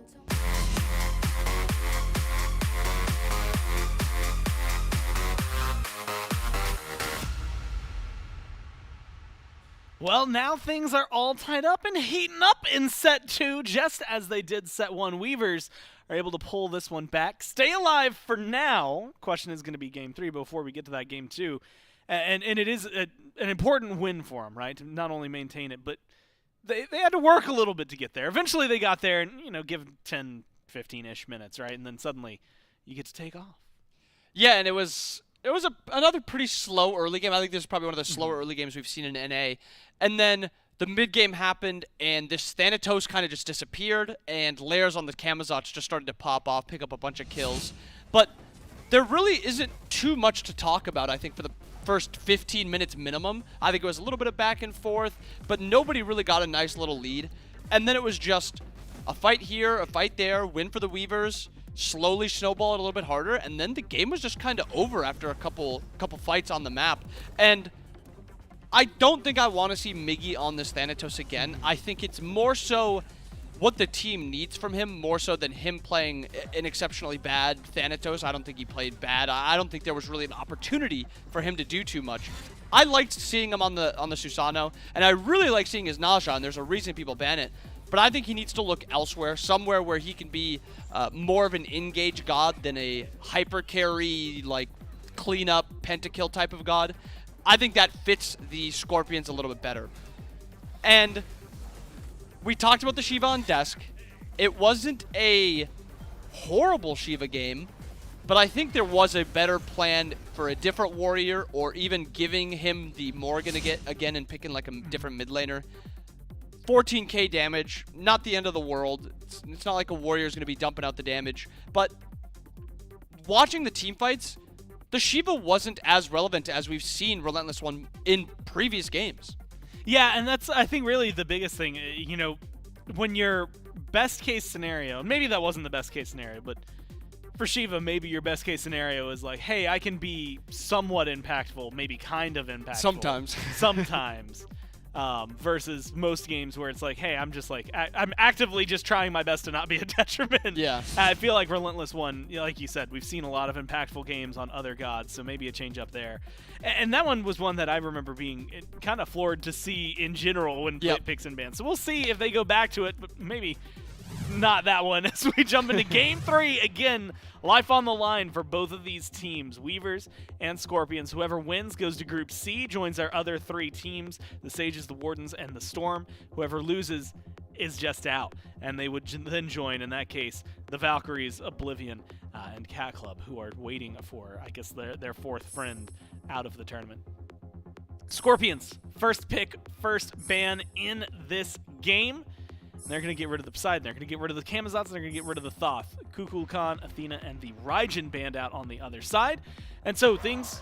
C: Well, now things are all tied up and heating up in set 2, just as they did set 1. Weavers are able to pull this one back. Stay alive for now. Question is going to be game 3 before we get to that game 2. And it is an important win for them, right? To not only maintain it, but they had to work a little bit to get there. Eventually they got there and, give 10, 15-ish minutes, right? And then suddenly you get to take off.
D: Yeah, and it was another pretty slow early game. I think this is probably one of the slower early games we've seen in NA. And then the mid game happened, and this Thanatos kind of just disappeared, and layers on the Kamazots just started to pop off, pick up a bunch of kills. But there really isn't too much to talk about, I think, for the first 15 minutes minimum. I think it was a little bit of back and forth, but nobody really got a nice little lead. And then it was just a fight here, a fight there, win for the Weavers, slowly snowball it a little bit harder, and then the game was just kind of over after a couple fights on the map. And I don't think I want to see Miggy on this Thanatos again. I think it's more so what the team needs from him, more so than him playing an exceptionally bad Thanatos. I don't think he played bad. I don't think there was really an opportunity for him to do too much. I liked seeing him on the Susano, and I really like seeing his Naja, and there's a reason people ban it. But I think he needs to look elsewhere, somewhere where he can be more of an engage god than a hyper carry, like cleanup, pentakill type of god. I think that fits the Scorpions a little bit better. And we talked about the Shiva on desk. It wasn't a horrible Shiva game, but I think there was a better plan for a different warrior, or even giving him the Morgan again and picking like a different mid laner. 14k damage, not the end of the world. It's not like a warrior's going to be dumping out the damage. But watching the team fights, the Shiva wasn't as relevant as we've seen Relentless One in previous games.
C: Yeah, and that's, I think, really the biggest thing. When your best case scenario, maybe that wasn't the best case scenario, but for Shiva, maybe your best case scenario is like, hey, I can be somewhat impactful, maybe kind of impactful. Sometimes. Versus most games where it's like, hey, I'm just like, I'm actively just trying my best to not be a detriment.
D: Yeah.
C: I feel like Relentless One, like you said, we've seen a lot of impactful games on other gods, so maybe a change up there. And that one was one that I remember being kind of floored to see in general when picks and bans. So we'll see if they go back to it, but maybe not that one as we jump into game 3. Again, life on the line for both of these teams, Weavers and Scorpions. Whoever wins goes to Group C, joins our other 3 teams, the Sages, the Wardens, and the Storm. Whoever loses is just out, and they would then join, in that case, the Valkyries, Oblivion, and Cat Club, who are waiting for, I guess, their 4th friend out of the tournament. Scorpions, first pick, first ban in this game. They're going to get rid of the Poseidon, they're going to get rid of the Kamazots, and they're going to get rid of the Thoth. Kukulkan, Athena, and the Raijin band out on the other side. And so things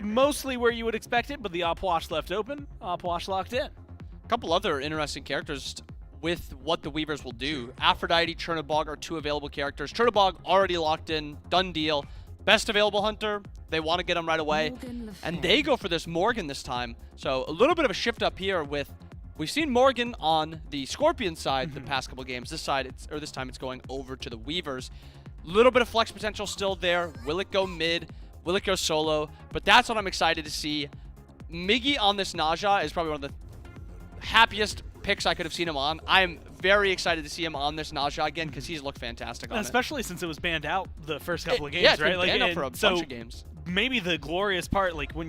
C: mostly where you would expect it, but the Opwash left open, Opwash locked in.
D: A couple other interesting characters with what the Weavers will do. Aphrodite, Chernobog are two available characters. Chernobog already locked in, done deal. Best available hunter, they want to get him right away. And they go for this Morgan this time. So a little bit of a shift up here with, we've seen Morgan on the Scorpion side the past couple games. This time it's going over to the Weavers. Little bit of flex potential still there. Will it go mid? Will it go solo? But that's what I'm excited to see. Miggy on this Naja is probably one of the happiest picks I could have seen him on. I'm very excited to see him on this Naja again because he's looked fantastic on
C: Especially since it was banned out the first couple of games,
D: yeah, it's
C: right?
D: been banned out for a bunch of games.
C: Maybe the glorious part, like when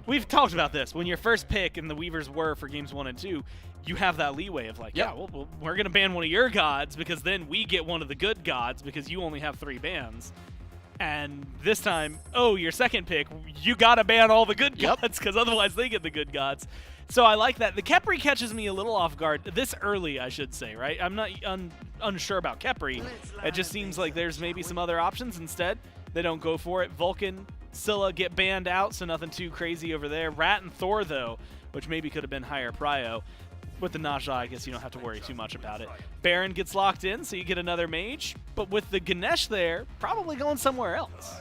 C: we've talked about this, when your first pick and the Weavers were for games 1 and 2, you have that leeway of like, yeah, well, we're going to ban one of your gods because then we get one of the good gods because you only have 3 bans. And this time, your second pick, you got to ban all the good gods because otherwise they get the good gods. So I like that. The Khepri catches me a little off guard this early, I should say, right? I'm not unsure about Khepri. It just seems like there's maybe some other options instead. They don't go for it. Vulcan, Scylla get banned out, so nothing too crazy over there. Rat and Thor, though, which maybe could have been higher prio. With the Naja, I guess you don't have to worry too much about it. Baron gets locked in, so you get another mage. But with the Ganesh there, probably going somewhere else.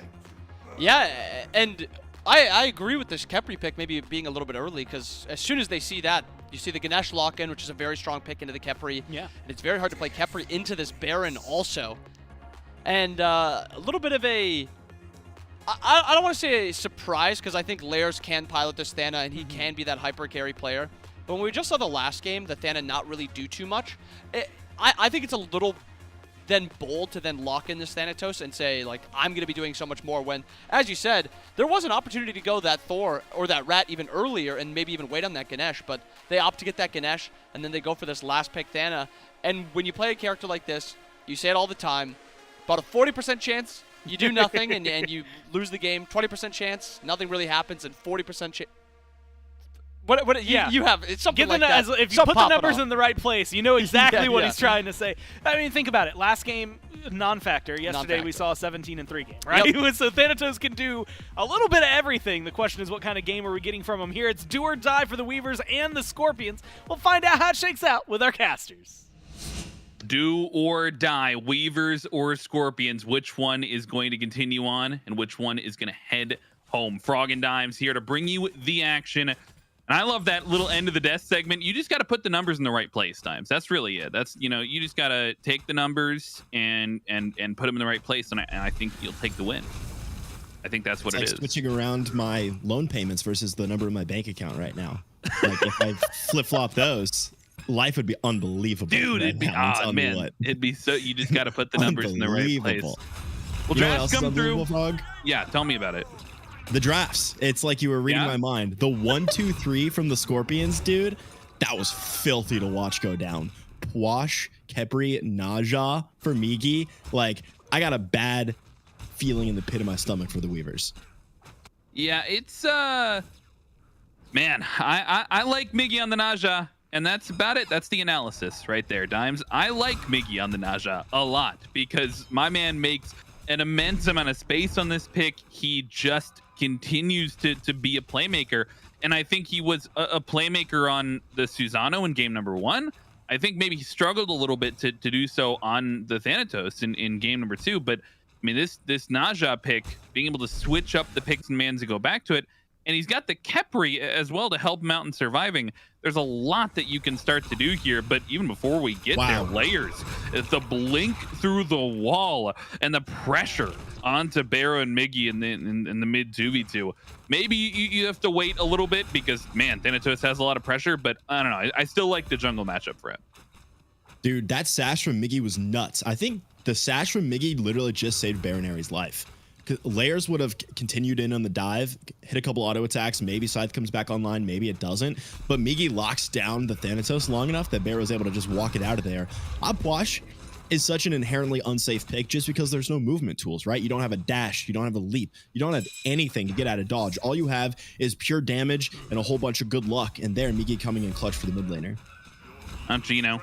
D: Yeah, and I agree with this Khepri pick maybe being a little bit early because as soon as they see that, you see the Ganesh lock in, which is a very strong pick into the Khepri.
C: Yeah.
D: And it's very hard to play Khepri into this Baron also. And a little bit of a... I don't want to say a surprise because I think Lairs can pilot this Thana and he can be that hyper carry player. But when we just saw the last game, the Thana not really do too much, I think it's a little then bold to then lock in this Thanatos and say, like, I'm going to be doing so much more when, as you said, there was an opportunity to go that Thor or that Rat even earlier and maybe even wait on that Ganesh, but they opt to get that Ganesh and then they go for this last pick Thana. And when you play a character like this, you say it all the time, about a 40% chance you do nothing and you lose the game, 20% chance, nothing really happens, and 40% chance. What you have, it's something like that.
C: If you put the numbers in the right place, you know exactly what he's trying to say. I mean, think about it. Last game, non-factor. Yesterday we saw a 17-3 game, right? Yep. So Thanatos can do a little bit of everything. The question is, what kind of game are we getting from him here? It's do or die for the Weavers and the Scorpions. We'll find out how it shakes out with our casters.
H: Do or die, Weavers or Scorpions. Which one is going to continue on and which one is going to head home? Frog and Dimes here to bring you the action. And I love that little end of the desk segment. You just got to put the numbers in the right place, Dimes. That's really it. That's, you just got to take the numbers and put them in the right place. And I think you'll take the win. I think that's what it is.
I: Switching around my loan payments versus the number in my bank account right now. Like if I flip-flop those, life would be unbelievable.
H: Dude, it'd be man. It'd be so. You just got to put the numbers in the right place. Well, drafts come through.
I: Frog?
H: Yeah, tell me about it.
I: The drafts. It's like you were reading my mind. The 1, 2, 3 from the Scorpions, dude. That was filthy to watch go down. Pwash, Khepri, Naja for Migi. Like, I got a bad feeling in the pit of my stomach for the Weavers.
H: Yeah, it's man, I like Migi on the Naja, and that's about it. That's the analysis right there, Dimes. I like Migi on the Naja a lot because my man makes an immense amount of space on this pick. He just continues to be a playmaker, and I think he was a playmaker on the Susano in game number 1. I think maybe he struggled a little bit to do so on the Thanatos in game number 2, but I mean this Naja pick, being able to switch up the picks and mans and go back to it, and he's got the Khepri as well to help him out in surviving. There's a lot that you can start to do here, but even before we get there, Layers, it's the blink through the wall and the pressure onto Barrow and Miggy in the mid 2v2. Maybe you have to wait a little bit because, man, Thanatos has a lot of pressure, but I don't know. I still like the jungle matchup for him.
I: Dude, that sash from Miggy was nuts. I think the sash from Miggy literally just saved Baron Aries' life. Layers would have continued in on the dive, hit a couple auto attacks, maybe Scythe comes back online, maybe it doesn't, but Miggy locks down the Thanatos long enough that Bear was able to just walk it out of there. Opwash is such an inherently unsafe pick just because there's no movement tools, right? You don't have a dash, you don't have a leap, you don't have anything to get out of dodge. All you have is pure damage and a whole bunch of good luck, and there Miggy coming in clutch for the mid laner.
H: Gino.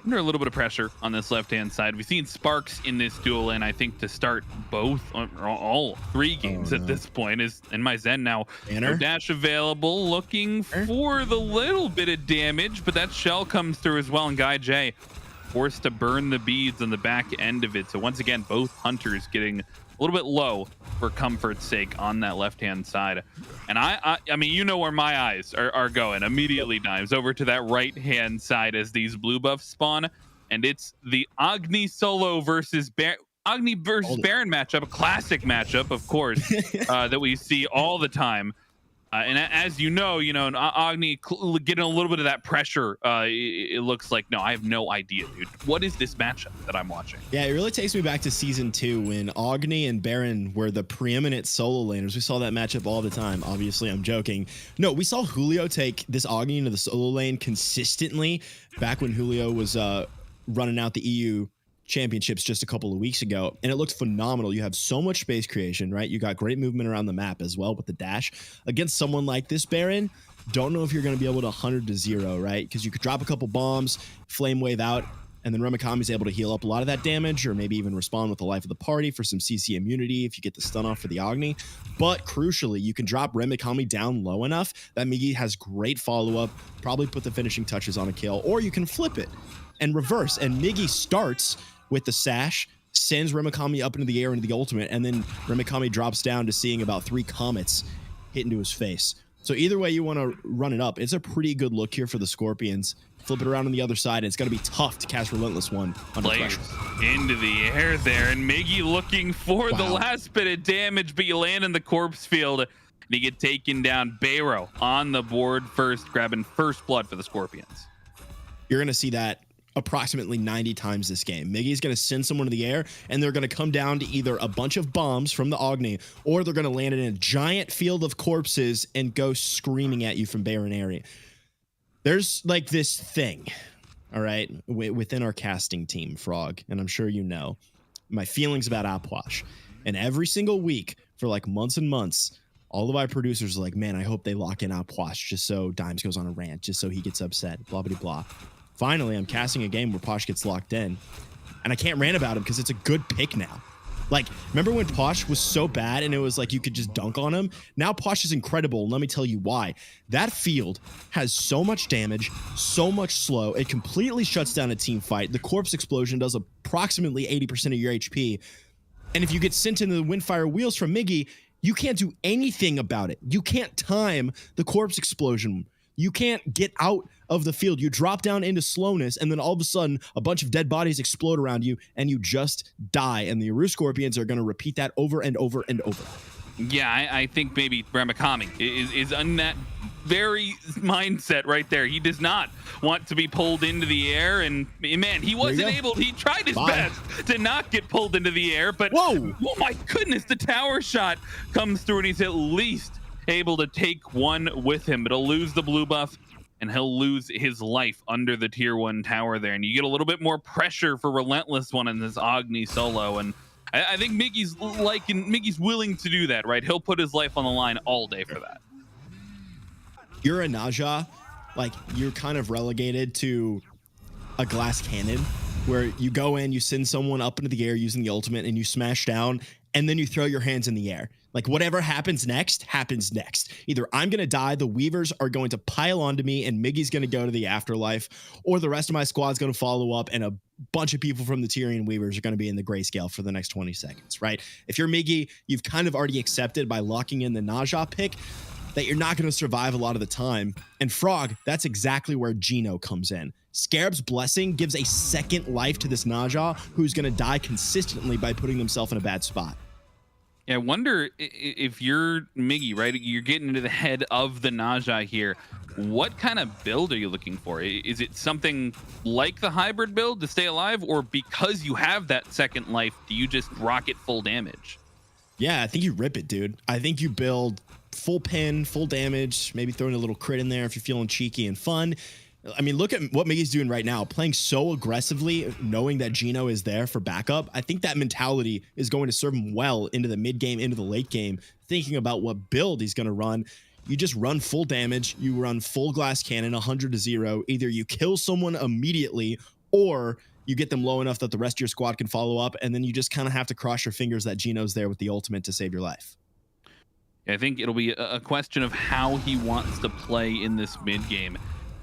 H: under a little bit of pressure on this left-hand side. We've seen sparks in this duel, and I think to start both or all three games at this point is in my Zen now. No dash available, looking for the little bit of damage, but that shell comes through as well, and Guy J forced to burn the beads on the back end of it. So once again, both hunters getting a little bit low for comfort's sake on that left-hand side. And I mean, you know where my eyes are going. Immediately dives over to that right-hand side as these blue buffs spawn, and it's the Agni solo versus Agni versus Baron matchup, a classic matchup, of course, that we see all the time. And as you know, Agni getting a little bit of that pressure. It looks like, no, I have no idea, dude. What is this matchup that I'm watching?
I: Yeah, it really takes me back to season 2 when Agni and Baron were the preeminent solo laners. We saw that matchup all the time. Obviously, I'm joking. No, we saw Julio take this Agni into the solo lane consistently back when Julio was running out the EU championships just a couple of weeks ago, and it looked phenomenal. You have so much space creation, right? You got great movement around the map as well with the dash. Against someone like this Baron, don't know if you're going to be able to 100 to 0, right? Because you could drop a couple bombs, flame wave out, and then Remikami's able to heal up a lot of that damage, or maybe even respond with the life of the party for some CC immunity if you get the stun off for the Agni. But crucially, you can drop Remikami down low enough that Migi has great follow-up, probably put the finishing touches on a kill, or you can flip it and reverse, and Migi starts with the sash, sends Remikami up into the air into the ultimate, and then Remikami drops down to seeing about 3 comets hit into his face. So either way you want to run it up, it's a pretty good look here for the Scorpions. Flip it around on the other side, and it's going to be tough to cast Relentless One under pressure.
H: Into the air there, and Miggy looking for the last bit of damage, but you land in the corpse field, and you get taken down. Bayro on the board first, grabbing first blood for the Scorpions.
I: You're going to see that approximately 90 times this game. Miggy's going to send someone to the air, and they're going to come down to either a bunch of bombs from the Agni, or they're going to land in a giant field of corpses and go screaming at you from Baron area. There's like this thing, all right, within our casting team, Frog, and I'm sure you know my feelings about Apwash. And every single week for like months and months, all of our producers are like, man, I hope they lock in Apwash just so Dimes goes on a rant, just so he gets upset, blah, blah, blah. Finally, I'm casting a game where Posh gets locked in, and I can't rant about him because it's a good pick now. Like, remember when Posh was so bad and it was like you could just dunk on him? Now Posh is incredible, and let me tell you why. That field has so much damage, so much slow, it completely shuts down a team fight. The corpse explosion does approximately 80% of your HP, and if you get sent into the Windfire Wheels from Miggy, you can't do anything about it. You can't time the corpse explosion. You can't get out of the field. You drop down into slowness, and then all of a sudden, a bunch of dead bodies explode around you, and you just die. And the Aru Scorpions are going to repeat that over and over and over.
H: Yeah, I think maybe Remikami is on that very mindset right there. He does not want to be pulled into the air, and man, he wasn't able. He tried his best to not get pulled into the air, but oh my goodness, the tower shot comes through, and he's at least able to take one with him, but he'll lose the blue buff, and he'll lose his life under the tier 1 tower there, and you get a little bit more pressure for Relentless One in this Agni solo, and I think Miggy's willing to do that, right? He'll put his life on the line all day for that.
I: You're a Naja, like you're kind of relegated to a glass cannon where you go in, you send someone up into the air using the ultimate, and you smash down, and then you throw your hands in the air. Like whatever happens next, happens next. Either I'm going to die, the Weavers are going to pile onto me, and Miggy's going to go to the afterlife, or the rest of my squad's going to follow up, and a bunch of people from the Tyrian Weavers are going to be in the grayscale for the next 20 seconds, right? If you're Miggy, you've kind of already accepted by locking in the Naja pick that you're not going to survive a lot of the time. And Frog, that's exactly where Geno comes in. Scarab's Blessing gives a second life to this Naja, who's going to die consistently by putting himself in a bad spot.
H: Yeah, I wonder if you're Miggy, right? You're getting into the head of the Naja here. What kind of build are you looking for? Is it something like the hybrid build to stay alive, or because you have that second life, do you just rocket full damage?
I: Yeah, I think you rip it, dude. I think you build full pin, full damage, maybe throwing a little crit in there if you're feeling cheeky and fun. I mean, look at what Miggy's doing right now, playing so aggressively, knowing that Geno is there for backup. I think that mentality is going to serve him well into the mid game, into the late game, thinking about what build he's going to run. You just run full damage. You run full glass cannon, 100 to 0. Either you kill someone immediately, or you get them low enough that the rest of your squad can follow up, and then you just kind of have to cross your fingers that Gino's there with the ultimate to save your life.
H: I think it'll be a question of how he wants to play in this mid game.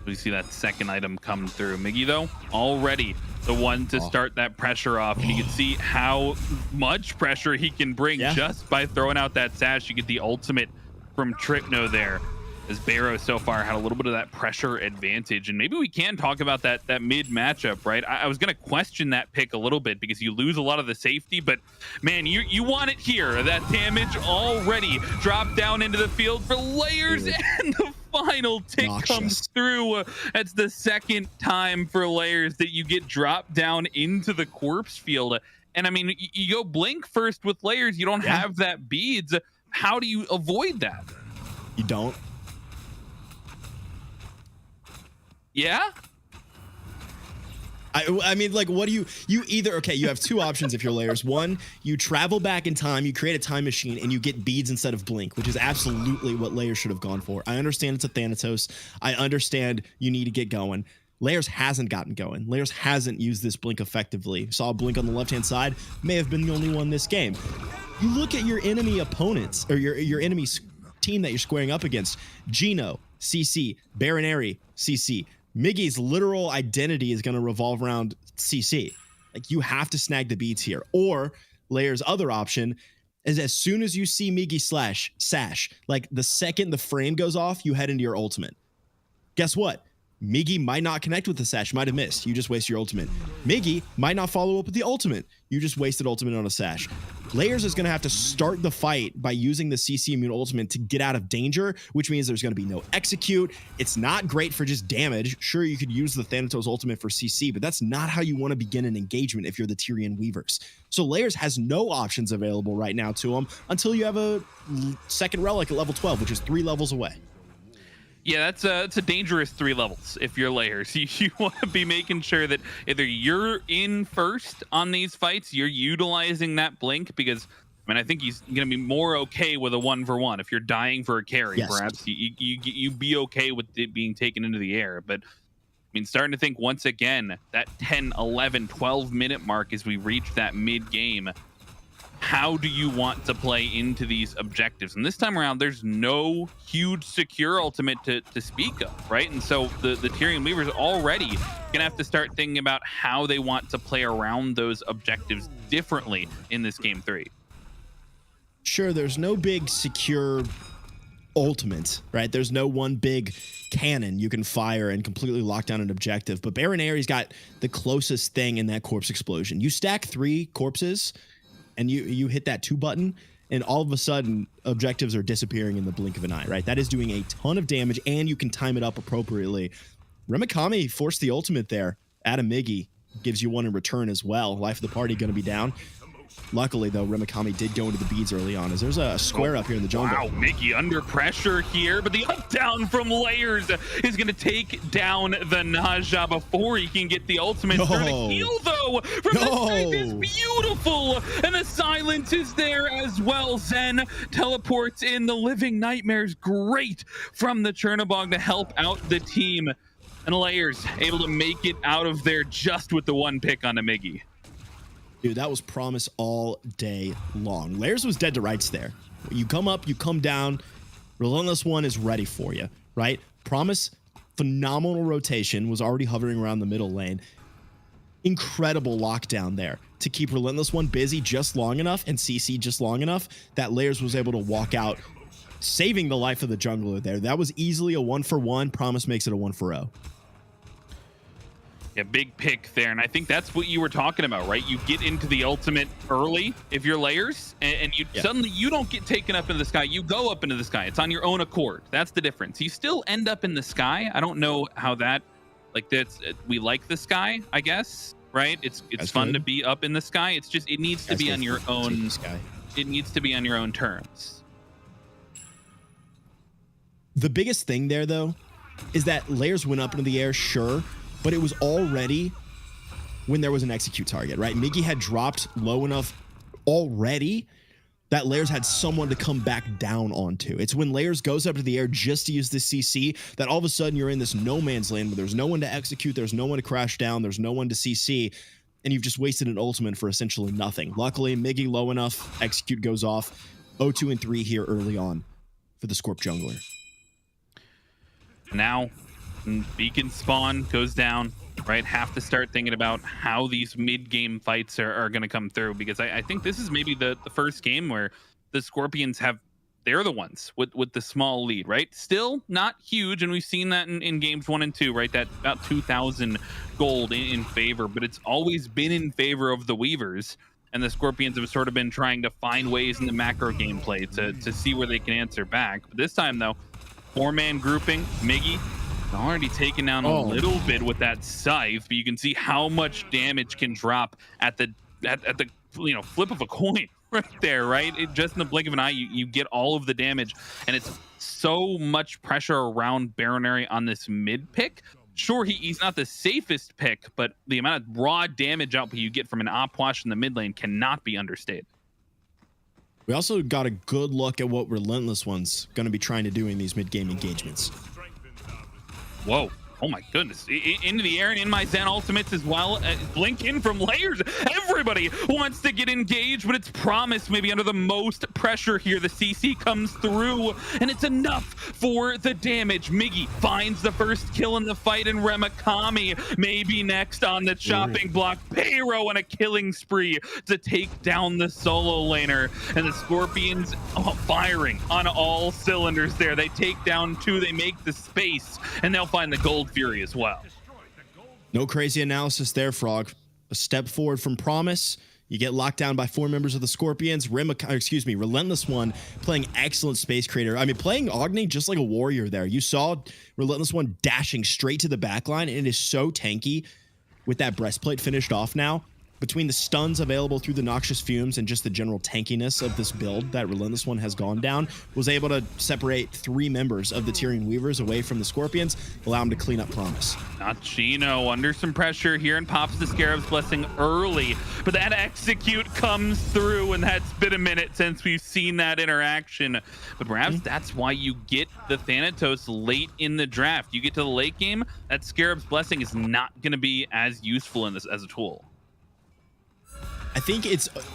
H: We see that second item come through. Miggy, though, already the one to start that pressure off. And you can see how much pressure he can bring just by throwing out that sash. You get the ultimate from Tripno there, as Barrow so far had a little bit of that pressure advantage. And maybe we can talk about that mid matchup, right? I was going to question that pick a little bit because you lose a lot of the safety, but man, you want it here. That damage already dropped down into the field for Layers, and the final tick comes through. That's the second time for Layers that you get dropped down into the corpse field. And I mean, you go blink first with Layers, you don't have that beads. How do you avoid that?
I: You don't.
H: Yeah.
I: I mean, like, what do you either, okay, you have two options if you're Layers. One, you travel back in time, you create a time machine, and you get beads instead of blink, which is absolutely what Layers should have gone for. I understand it's a Thanatos. I understand you need to get going. Layers hasn't gotten going. Layers hasn't used this blink effectively. Saw a blink on the left-hand side, may have been the only one this game. You look at your enemy opponents, or your enemy team that you're squaring up against. Gino, CC, Baronary, CC. Miggy's literal identity is going to revolve around CC. Like, you have to snag the beats here. Or Layers' other option is, as soon as you see Miggy sash, like the second the frame goes off, you head into your ultimate. Guess what? Miggy might not connect with the sash, might have missed. You just waste your ultimate. Miggy might not follow up with the ultimate. You just wasted ultimate on a sash. Layers is going to have to start the fight by using the CC immune ultimate to get out of danger, which means there's going to be no execute. It's not great for just damage. Sure, you could use the Thanatos ultimate for CC, but that's not how you want to begin an engagement if you're the Tyrian Weavers. So Layers has no options available right now to him until you have a second relic at level 12, which is 3 levels away.
H: Yeah, it's a dangerous 3 levels if you're Layers. You want to be making sure that either you're in first on these fights, you're utilizing that blink, because I mean, I think he's going to be more okay with a 1-for-1. If you're dying for a carry, perhaps you be okay with it being taken into the air. But I mean, starting to think once again, that 10, 11, 12-minute mark as we reach that mid-game, how do you want to play into these objectives? And this time around, there's no huge secure ultimate to speak of, right? And so the Tyrian Weavers already gonna have to start thinking about how they want to play around those objectives differently in this game 3.
I: Sure, there's no big secure ultimate, right? There's no one big cannon you can fire and completely lock down an objective. But Baronary's got the closest thing in that corpse explosion. You stack 3 corpses, and you hit that 2 button, and all of a sudden objectives are disappearing in the blink of an eye, right? That is doing a ton of damage, and you can time it up appropriately. Remikami forced the ultimate there. Adam Miggy gives you one in return as well. Life of the party going to be down. Luckily, though, Remikami did go into the beads early on, as there's a square up here in the jungle.
H: Wow, Miggy under pressure here, but the up down from Layers is going to take down the Naja before he can get the ultimate. The heal, though, from the side is beautiful, and the silence is there as well. Zen teleports in the living nightmares. Great from the Chernobog to help out the team, and Layers able to make it out of there just with the 1 pick on a Miggy.
I: Dude, that was promise all day long. Layers was dead to rights there. You come up, you come down. Relentless One is ready for you, right? Promise, phenomenal rotation, was already hovering around the middle lane. Incredible lockdown there to keep Relentless One busy just long enough and CC just long enough that Layers was able to walk out, saving the life of the jungler there. That was easily a 1-for-1. Promise makes it a 1-for-0.
H: Yeah, big pick there, and I think that's what you were talking about, right? You get into the ultimate early if you're Layers, and you suddenly you don't get taken up into the sky. You go up into the sky. It's on your own accord. That's the difference. You still end up in the sky. I don't know how that, like, that's we like the sky, I guess, right? It's fun to be up in the sky. It's just it needs to be on your own. It needs to be on your own terms.
I: The biggest thing there, though, is that Layers went up into the air, sure, but it was already when there was an execute target, right? Miggy had dropped low enough already that Layers had someone to come back down onto. It's when Layers goes up to the air just to use the CC that all of a sudden you're in this no man's land where there's no one to execute, there's no one to crash down, there's no one to CC, and you've just wasted an ultimate for essentially nothing. Luckily, Miggy low enough, execute goes off. 0-2 and 3 here early on for the Scorp jungler.
H: Now, Beacon spawn goes down, right? Have to start thinking about how these mid-game fights are going to come through, because I think this is maybe the first game where the Scorpions they're the ones with the small lead, right? Still not huge, and we've seen that in games 1 and 2, right? That about 2,000 gold in favor, but it's always been in favor of the Weavers, and the Scorpions have sort of been trying to find ways in the macro gameplay to see where they can answer back. But this time, though, 4-man grouping, Miggy already taken down a little bit with that scythe, but you can see how much damage can drop at the flip of a coin right there, right? Just in the blink of an eye, you get all of the damage, and it's so much pressure around Baronary on this mid pick. Sure, he's not the safest pick, but the amount of raw damage output you get from an Opwash in the mid lane cannot be understated.
I: We also got a good look at what Relentless One's going to be trying to do in these mid-game engagements.
H: Whoa. Oh my goodness. Into the air and in my Zen ultimates as well. Blink in from Layers. Everybody wants to get engaged, but it's Promise maybe under the most pressure here. The CC comes through, and it's enough for the damage. Miggy finds the first kill in the fight, and Remakami maybe next on the chopping block. Pyro on a killing spree to take down the solo laner. And the Scorpions firing on all cylinders there. They take down 2, they make the space, and they'll find the gold Fury as well.
I: No crazy analysis there, Frog. A step forward from Promise. You get locked down by 4 members of the Scorpions. Relentless One playing excellent space creator. I mean, playing Agni just like a warrior there. You saw Relentless One dashing straight to the backline, and it is so tanky with that breastplate finished off now. Between the stuns available through the Noxious Fumes and just the general tankiness of this build that Relentless One has gone down, was able to separate 3 members of the Tyrian Weavers away from the Scorpions, allow them to clean up Promise.
H: Nachino under some pressure here and pops the Scarab's Blessing early, but that execute comes through, and that's been a minute since we've seen that interaction. But perhaps that's why you get the Thanatos late in the draft. You get to the late game, that Scarab's Blessing is not going to be as useful in this as a tool.
I: I think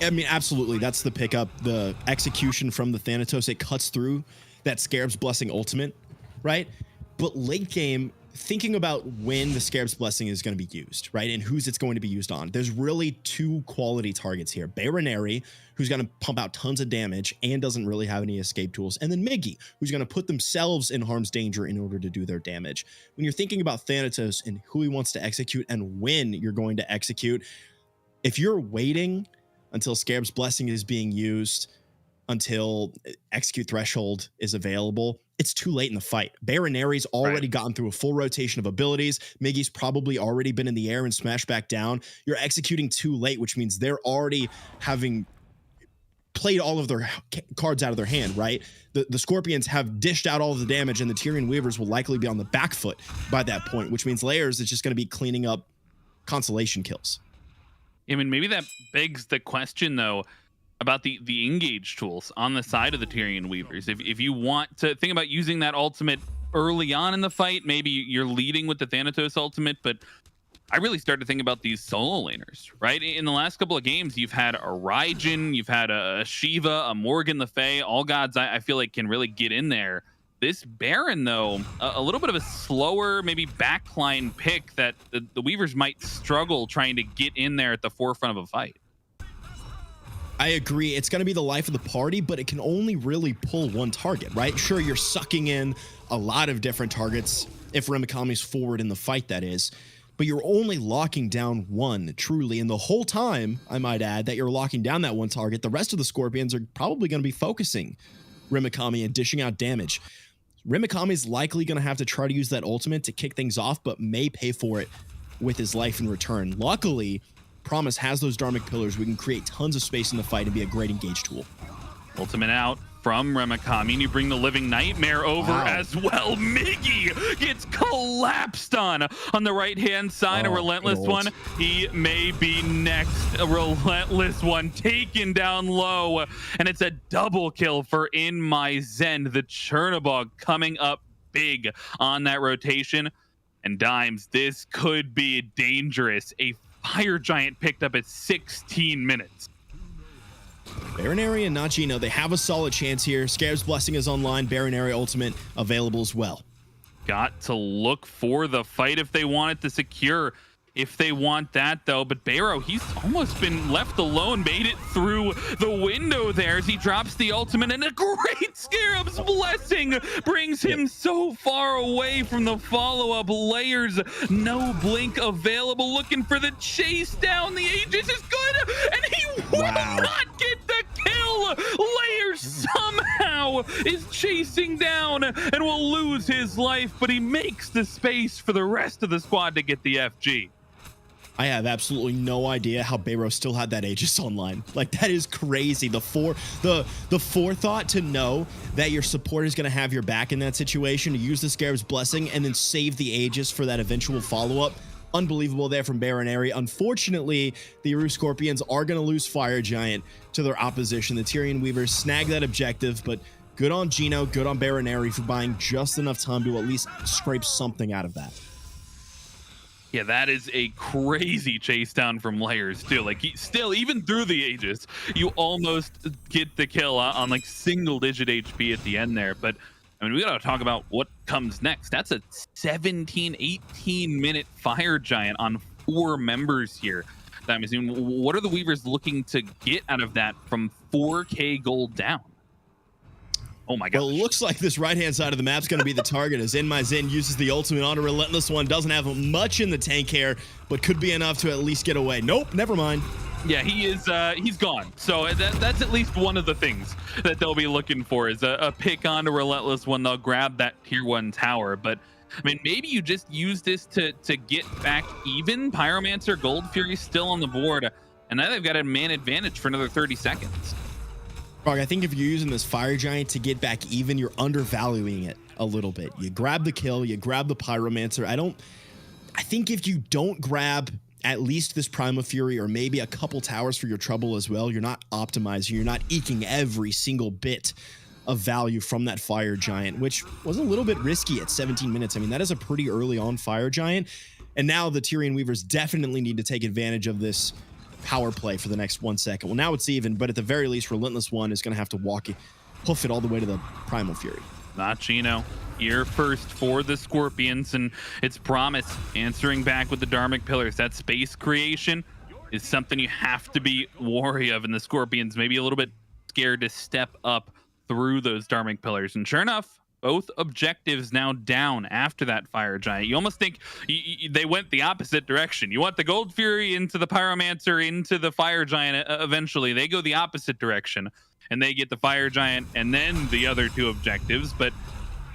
I: absolutely, that's the pickup, the execution from the Thanatos. It cuts through that Scarab's Blessing ultimate, right? But late game, thinking about when the Scarab's Blessing is going to be used, right? And who's it's going to be used on. There's really 2 quality targets here. Baronary, who's going to pump out tons of damage and doesn't really have any escape tools. And then Miggy, who's going to put themselves in harm's danger in order to do their damage. When you're thinking about Thanatos and who he wants to execute and when you're going to execute, if you're waiting until Scarab's Blessing is being used, until execute threshold is available, it's too late in the fight. Baronary's already gotten through a full rotation of abilities. Miggy's probably already been in the air and smashed back down. You're executing too late, which means they're already having played all of their cards out of their hand, right? The Scorpions have dished out all of the damage, and the Tyrian Weavers will likely be on the back foot by that point, which means Layers is just going to be cleaning up consolation kills.
H: I mean, maybe that begs the question, though, about the engage tools on the side of the Tyrian Weavers. If you want to think about using that ultimate early on in the fight, maybe you're leading with the Thanatos ultimate, but I really started to think about these solo laners, right? In the last couple of games, you've had a Raijin, you've had a Shiva, a Morgan Le Fay, all gods I feel like can really get in there. This Baron, though, a little bit of a slower, maybe backline pick that the Weavers might struggle trying to get in there at the forefront of a fight.
I: I agree. It's going to be the life of the party, but it can only really pull one target, right? Sure, you're sucking in a lot of different targets if Remakami's forward in the fight, that is, but you're only locking down one, truly. And the whole time, I might add, that you're locking down that one target, the rest of the Scorpions are probably going to be focusing Remakami and dishing out damage. Remakami's likely going to have to try to use that ultimate to kick things off, but may pay for it with his life in return. Luckily, Promise has those Dharmic Pillars. We can create tons of space in the fight and be a great engage tool.
H: Ultimate out, from Remakami, and you bring the Living Nightmare over as well. Miggy gets collapsed on the right-hand side. A relentless one. He may be next. A relentless one taken down low, and it's a double kill for In My Zen. The Chernobog coming up big on that rotation. And Dimes, this could be dangerous. A Fire Giant picked up at 16 minutes.
I: Baronary and not Gino, they have a solid chance here. Scarab's Blessing is online. Baronary Ultimate available as well.
H: Got to look for the fight if they want it to secure. If they want that, though. But Barrow, he's almost been left alone, made it through the window there as he drops the ultimate, and a great Scarab's Blessing brings him so far away from the follow-up. Layers, no blink available, looking for the chase down. The Aegis is good, and he will not get the kill. Layers somehow is chasing down and will lose his life, but he makes the space for the rest of the squad to get the FG.
I: I have absolutely no idea how Bayro still had that Aegis online. Like, that is crazy. The forethought to know that your support is going to have your back in that situation, to use the Scarab's Blessing and then save the Aegis for that eventual follow-up. Unbelievable there from Baronary. Unfortunately, the Eru Scorpions are going to lose Fire Giant to their opposition. The Tyrian Weavers snag that objective, but good on Gino, good on Baronary for buying just enough time to at least scrape something out of that.
H: Yeah, that is a crazy chase down from Layers too. Like, he still, even through the Aegis, you almost get the kill on like single digit HP at the end there. But I mean, we gotta talk about what comes next. That's a 17-18 minute Fire Giant on 4 members here. I mean, what are the Weavers looking to get out of that from 4K gold down? Oh my god.
I: Well, it looks like this right-hand side of the map's going to be the target as In My Zen uses the ultimate on a relentless one. Doesn't have much in the tank here, but could be enough to at least get away. Nope, never mind.
H: Yeah, he is. He's gone. So that's at least one of the things that they'll be looking for is a pick on a relentless one. They'll grab that tier 1 tower, but I mean, maybe you just use this to get back even. Pyromancer, Gold Fury still on the board, and now they've got a man advantage for another 30 seconds.
I: Frog, I think if you're using this Fire Giant to get back even, you're undervaluing it a little bit. You grab the kill, you grab the Pyromancer. I think if you don't grab at least this Primal Fury or maybe a couple towers for your trouble as well, you're not optimizing, you're not eking every single bit of value from that Fire Giant, which was a little bit risky at 17 minutes. I mean, that is a pretty early on Fire Giant. And now the Tyrian Weavers definitely need to take advantage of this power play for the next 1 second. Well, now it's even, but at the very least, Relentless One is going to have to hoof it all the way to the Primal Fury.
H: Not Gino. Here first for the Scorpions, and it's Promise answering back with the Dharmic Pillars. That space creation is something you have to be wary of, and the Scorpions maybe a little bit scared to step up through those Dharmic Pillars. And sure enough, both objectives now down after that Fire Giant. You almost think they went the opposite direction. You want the Gold Fury into the Pyromancer, into the Fire Giant eventually. They go the opposite direction, and they get the Fire Giant and then the other 2 objectives. But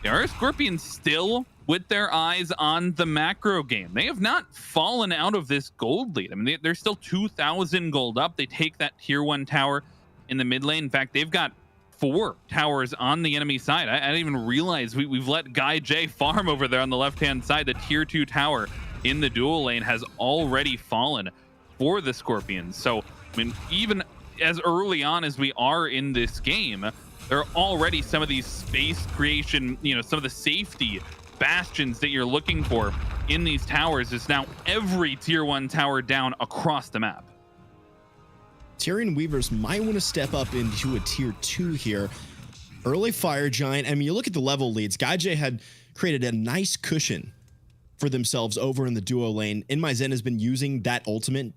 H: there are Scorpions still with their eyes on the macro game. They have not fallen out of this gold lead. I mean, they're still 2,000 gold up. They take that tier 1 tower in the mid lane. In fact, they've got 4 towers on the enemy side. I didn't even realize we've let Guy J farm over there on the left-hand side. The tier 2 tower in the dual lane has already fallen for the Scorpions. So, I mean, even as early on as we are in this game, there are already some of these space creation, some of the safety bastions that you're looking for in these towers is now every tier 1 tower down across the map.
I: Tyrian Weavers might want to step up into a tier 2 here. Early Fire Giant. I mean, you look at the level leads. Guy J had created a nice cushion for themselves over in the duo lane. In My Zen has been using that ultimate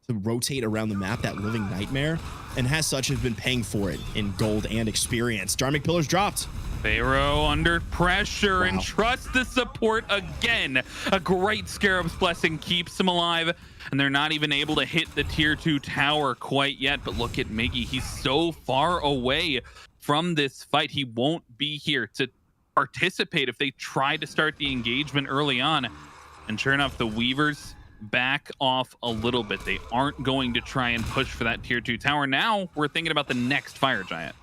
I: to rotate around the map, that Living Nightmare, and has such has been paying for it in gold and experience. Dharmic Pillars dropped.
H: Pharaoh under pressure and trusts the support again. A great Scarab's Blessing keeps him alive, and they're not even able to hit the tier 2 tower quite yet. But look at Miggy. He's so far away from this fight. He won't be here to participate if they try to start the engagement early on. And sure enough, the Weavers back off a little bit. They aren't going to try and push for that tier 2 tower. Now we're thinking about the next Fire Giant.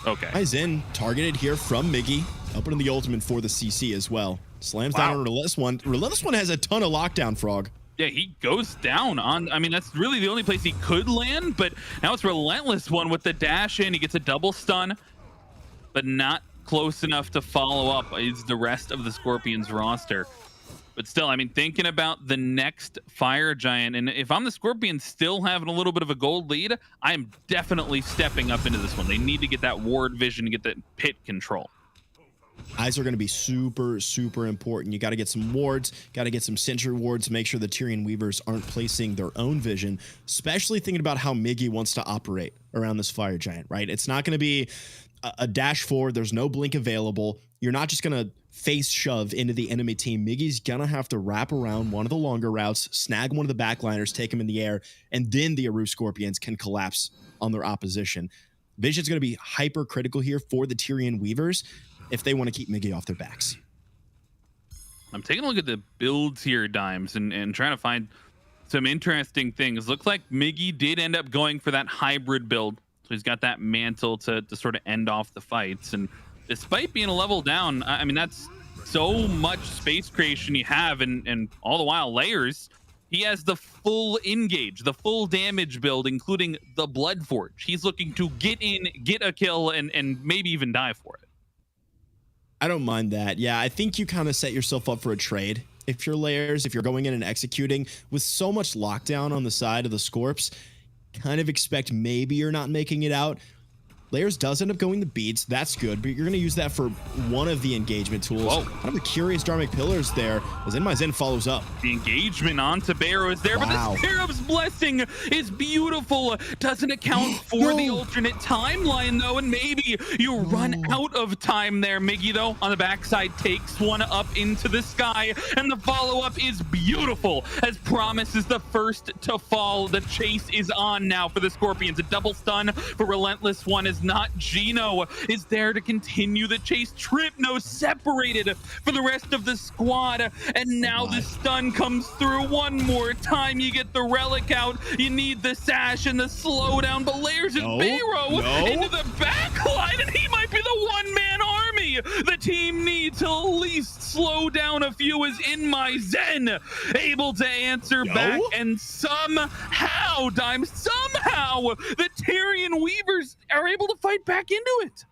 H: Okay.
I: Aizen targeted here from Miggy, opening the ultimate for the CC as well. Slams down on Relentless One. Relentless One has a ton of lockdown, Frog.
H: Yeah, he goes down on, I mean, that's really the only place he could land, but now it's Relentless One with the dash in. He gets a double stun, but not close enough to follow up is the rest of the Scorpions roster. But still, I mean, thinking about the next Fire Giant, and if I'm the Scorpions still having a little bit of a gold lead, I'm definitely stepping up into this one. They need to get that ward vision to get that pit control.
I: Eyes are going to be super, super important. You got to get some wards, got to get some sentry wards, make sure the Tyrian Weavers aren't placing their own vision, especially thinking about how Miggy wants to operate around this Fire Giant, right? It's not going to be a dash forward. There's no blink available. You're not just going to face shove into the enemy team. Miggy's going to have to wrap around one of the longer routes, snag one of the backliners, take him in the air, and then the Aru Scorpions can collapse on their opposition. Vision's going to be hyper critical here for the Tyrian Weavers if they want to keep Miggy off their backs.
H: I'm taking a look at the builds here, Dimes, and trying to find some interesting things. Looks like Miggy did end up going for that hybrid build. So he's got that mantle to sort of end off the fights. And despite being a level down, I mean, that's so much space creation you have, and all the while layers. He has the full engage, the full damage build, including the Blood Forge. He's looking to get in, get a kill, and maybe even die for it.
I: I don't mind that. Yeah, I think you kind of set yourself up for a trade. If you're layers, if you're going in and executing with so much lockdown on the side of the Scorps, kind of expect maybe you're not making it out. Layers does end up going the beads. That's good, but you're going to use that for one of the engagement tools.
H: Whoa.
I: Kind of the curious Dharmic Pillars there as Zen follows up.
H: The engagement onto Barrow is there,
I: Wow.
H: but the Scarab's Blessing is beautiful. Doesn't account for the alternate timeline, though, and maybe you run out of time there. Miggy, though, on the backside, takes one up into the sky, and the follow-up is beautiful, as Promise is the first to fall. The chase is on now for the Scorpions. A double stun for Relentless One is not. Gino is there to continue the chase. Tripno separated for the rest of the squad, and now the stun comes through one more time. You get the relic out, you need the sash and the slowdown, but Layers and Barrow into the back line, and he might be the one-man army the team needs to at least slow down a few. As In My Zen able to answer back, and somehow, the Tyrian Weavers are able to fight back into it.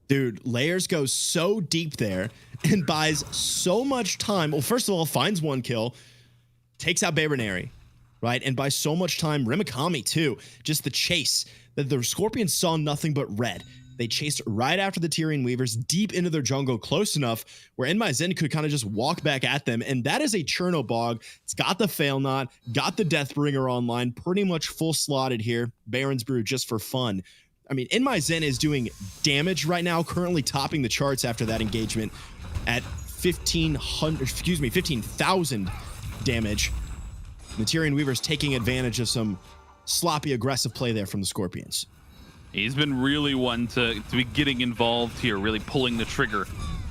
I: Dude, Layers goes so deep there and buys so much time. Well, first of all, finds one kill, takes out Baronary, right? And by so much time, Rimikami too. Just the chase that the Scorpions saw nothing but red. They chased right after the Tyrian Weavers deep into their jungle, close enough where In My Zen could kind of just walk back at them. And that is a Cherno Bog. It's got the Fail Knot, got the Deathbringer online, pretty much full slotted here. Baron's Brew just for fun. I mean, In My Zen is doing damage right now, currently topping the charts after that engagement at 15,000 damage. The Tyrian Weaver's taking advantage of some sloppy, aggressive play there from the Scorpions.
H: He's been really one to be getting involved here, really pulling the trigger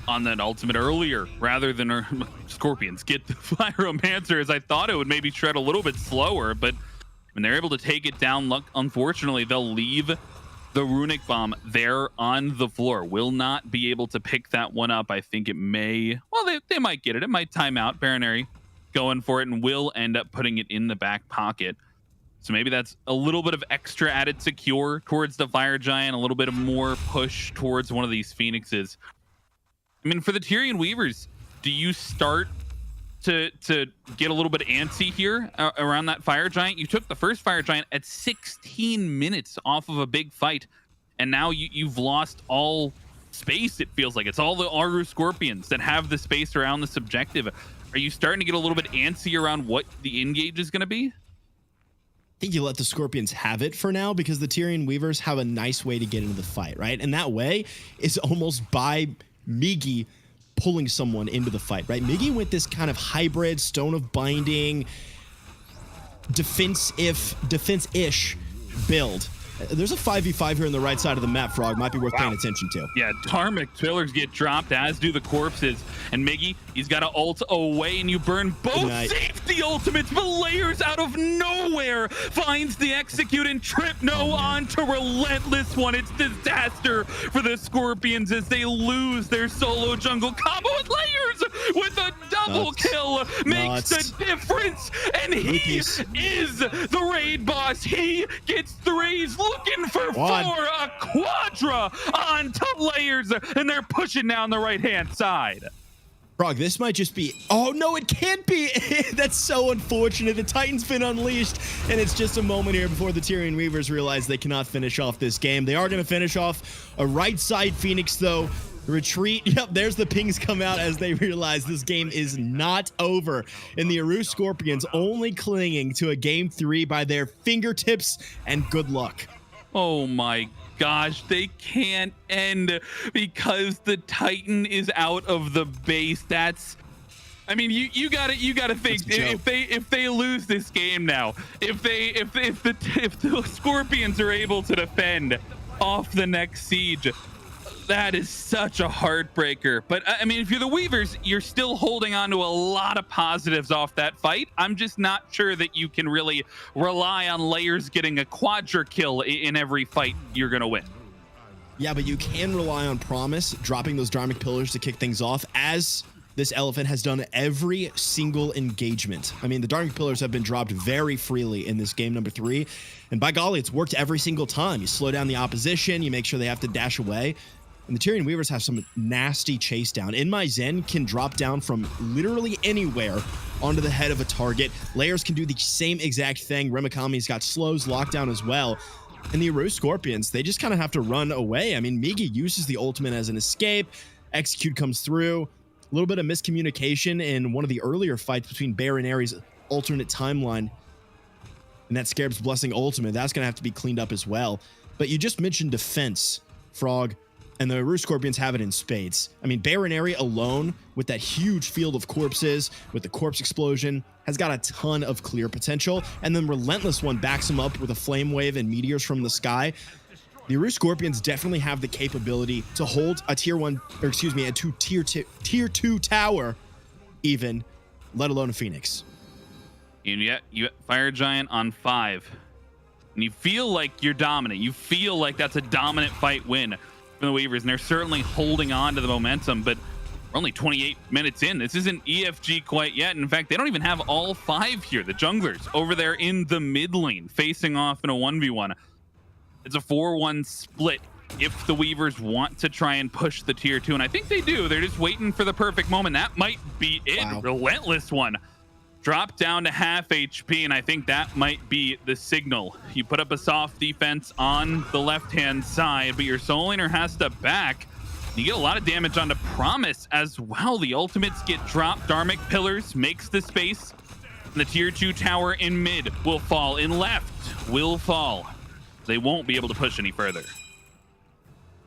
H: on that ultimate earlier rather than our Scorpions get the Pyromancer, as I thought it would maybe tread a little bit slower, but when they're able to take it down, unfortunately, they'll leave the Runic Bomb there on the floor. Will not be able to pick that one up. I think it may, well, they might get it. It might time out. Baronary going for it and will end up putting it in the back pocket. So maybe that's a little bit of extra added secure towards the Fire Giant, a little bit of more push towards one of these Phoenixes. I mean, for the Tyrian Weavers, do you start to get a little bit antsy here around that Fire Giant? You took the first Fire Giant at 16 minutes off of a big fight, and now you've lost all space, it feels like. It's all the Aru Scorpions that have the space around the subjective. Are you starting to get a little bit antsy around what the engage is going to be?
I: I think you let the Scorpions have it for now because the Tyrian Weavers have a nice way to get into the fight, right? And that way is almost by Miggy pulling someone into the fight, right? Miggy went this kind of hybrid Stone of Binding, defense-ish build. There's a 5v5 here on the right side of the map, Frog. Might be worth paying attention to.
H: Yeah, Dharmic Pillars get dropped, as do the corpses. And Miggy, he's got to ult away, and you burn both safety the ultimates, but Layers out of nowhere finds the execute and trip no onto Relentless One. It's disaster for the Scorpions as they lose their solo jungle combo, with Layers with a double kill makes the difference, and he is the raid boss. He gets threes, looking for four, a quadra on top Layers, and they're pushing down the right hand side.
I: Frog, this might just be, oh no, it can't be. That's so unfortunate. The Titan's been unleashed, and it's just a moment here before the Tyrion Weavers realize they cannot finish off this game. They are going to finish off a right side Phoenix though. Retreat. Yep, there's the pings come out as they realize this game is not over. And the Aru Scorpions only clinging to a game 3 by their fingertips and good luck.
H: Oh my gosh, they can't end because the Titan is out of the base. That's, I mean, you gotta think if they lose this game now, if the Scorpions are able to defend off the next siege, that is such a heartbreaker. But I mean, if you're the Weavers, you're still holding on to a lot of positives off that fight. I'm just not sure that you can really rely on Layers getting a quadra kill in every fight you're gonna win.
I: Yeah, but you can rely on Promise dropping those Dharmic Pillars to kick things off, as this Elephant has done every single engagement. I mean, the Dharmic Pillars have been dropped very freely in this game number 3, and by golly, it's worked every single time. You slow down the opposition, you make sure they have to dash away. And the Tyrion Weavers have some nasty chase down. In My Zen can drop down from literally anywhere onto the head of a target. Layers can do the same exact thing. Remikami's got slows locked down as well. And the Aru Scorpions, they just kind of have to run away. I mean, Migi uses the ultimate as an escape. Execute comes through. A little bit of miscommunication in one of the earlier fights between Bear and Ares' alternate timeline. And that Scarab's Blessing ultimate, that's going to have to be cleaned up as well. But you just mentioned defense, Frog. And the Aru Scorpions have it in spades. I mean, Baron Area alone, with that huge field of corpses, with the corpse explosion, has got a ton of clear potential. And then Relentless One backs him up with a flame wave and meteors from the sky. The Aru Scorpions definitely have the capability to hold a tier 2 tower, even, let alone a Phoenix.
H: And yet, you Fire Giant on 5. And you feel like you're dominant. You feel like that's a dominant fight win. The Weavers, and they're certainly holding on to the momentum, but we're only 28 minutes in. This isn't EFG quite yet. In fact, they don't even have all 5 here. The junglers over there in the mid lane facing off in a 1v1. It's a 4-1 split if the Weavers want to try and push the tier 2, and I think they do. They're just waiting for the perfect moment. That might be it. Wow. Relentless One drop down to half HP, and I think that might be the signal. You put up a soft defense on the left-hand side, but your Soul Laner has to back. You get a lot of damage onto Promise as well. The ultimates get dropped. Dharmic Pillars makes the space. The tier 2 tower in mid will fall. In left will fall. They won't be able to push any further.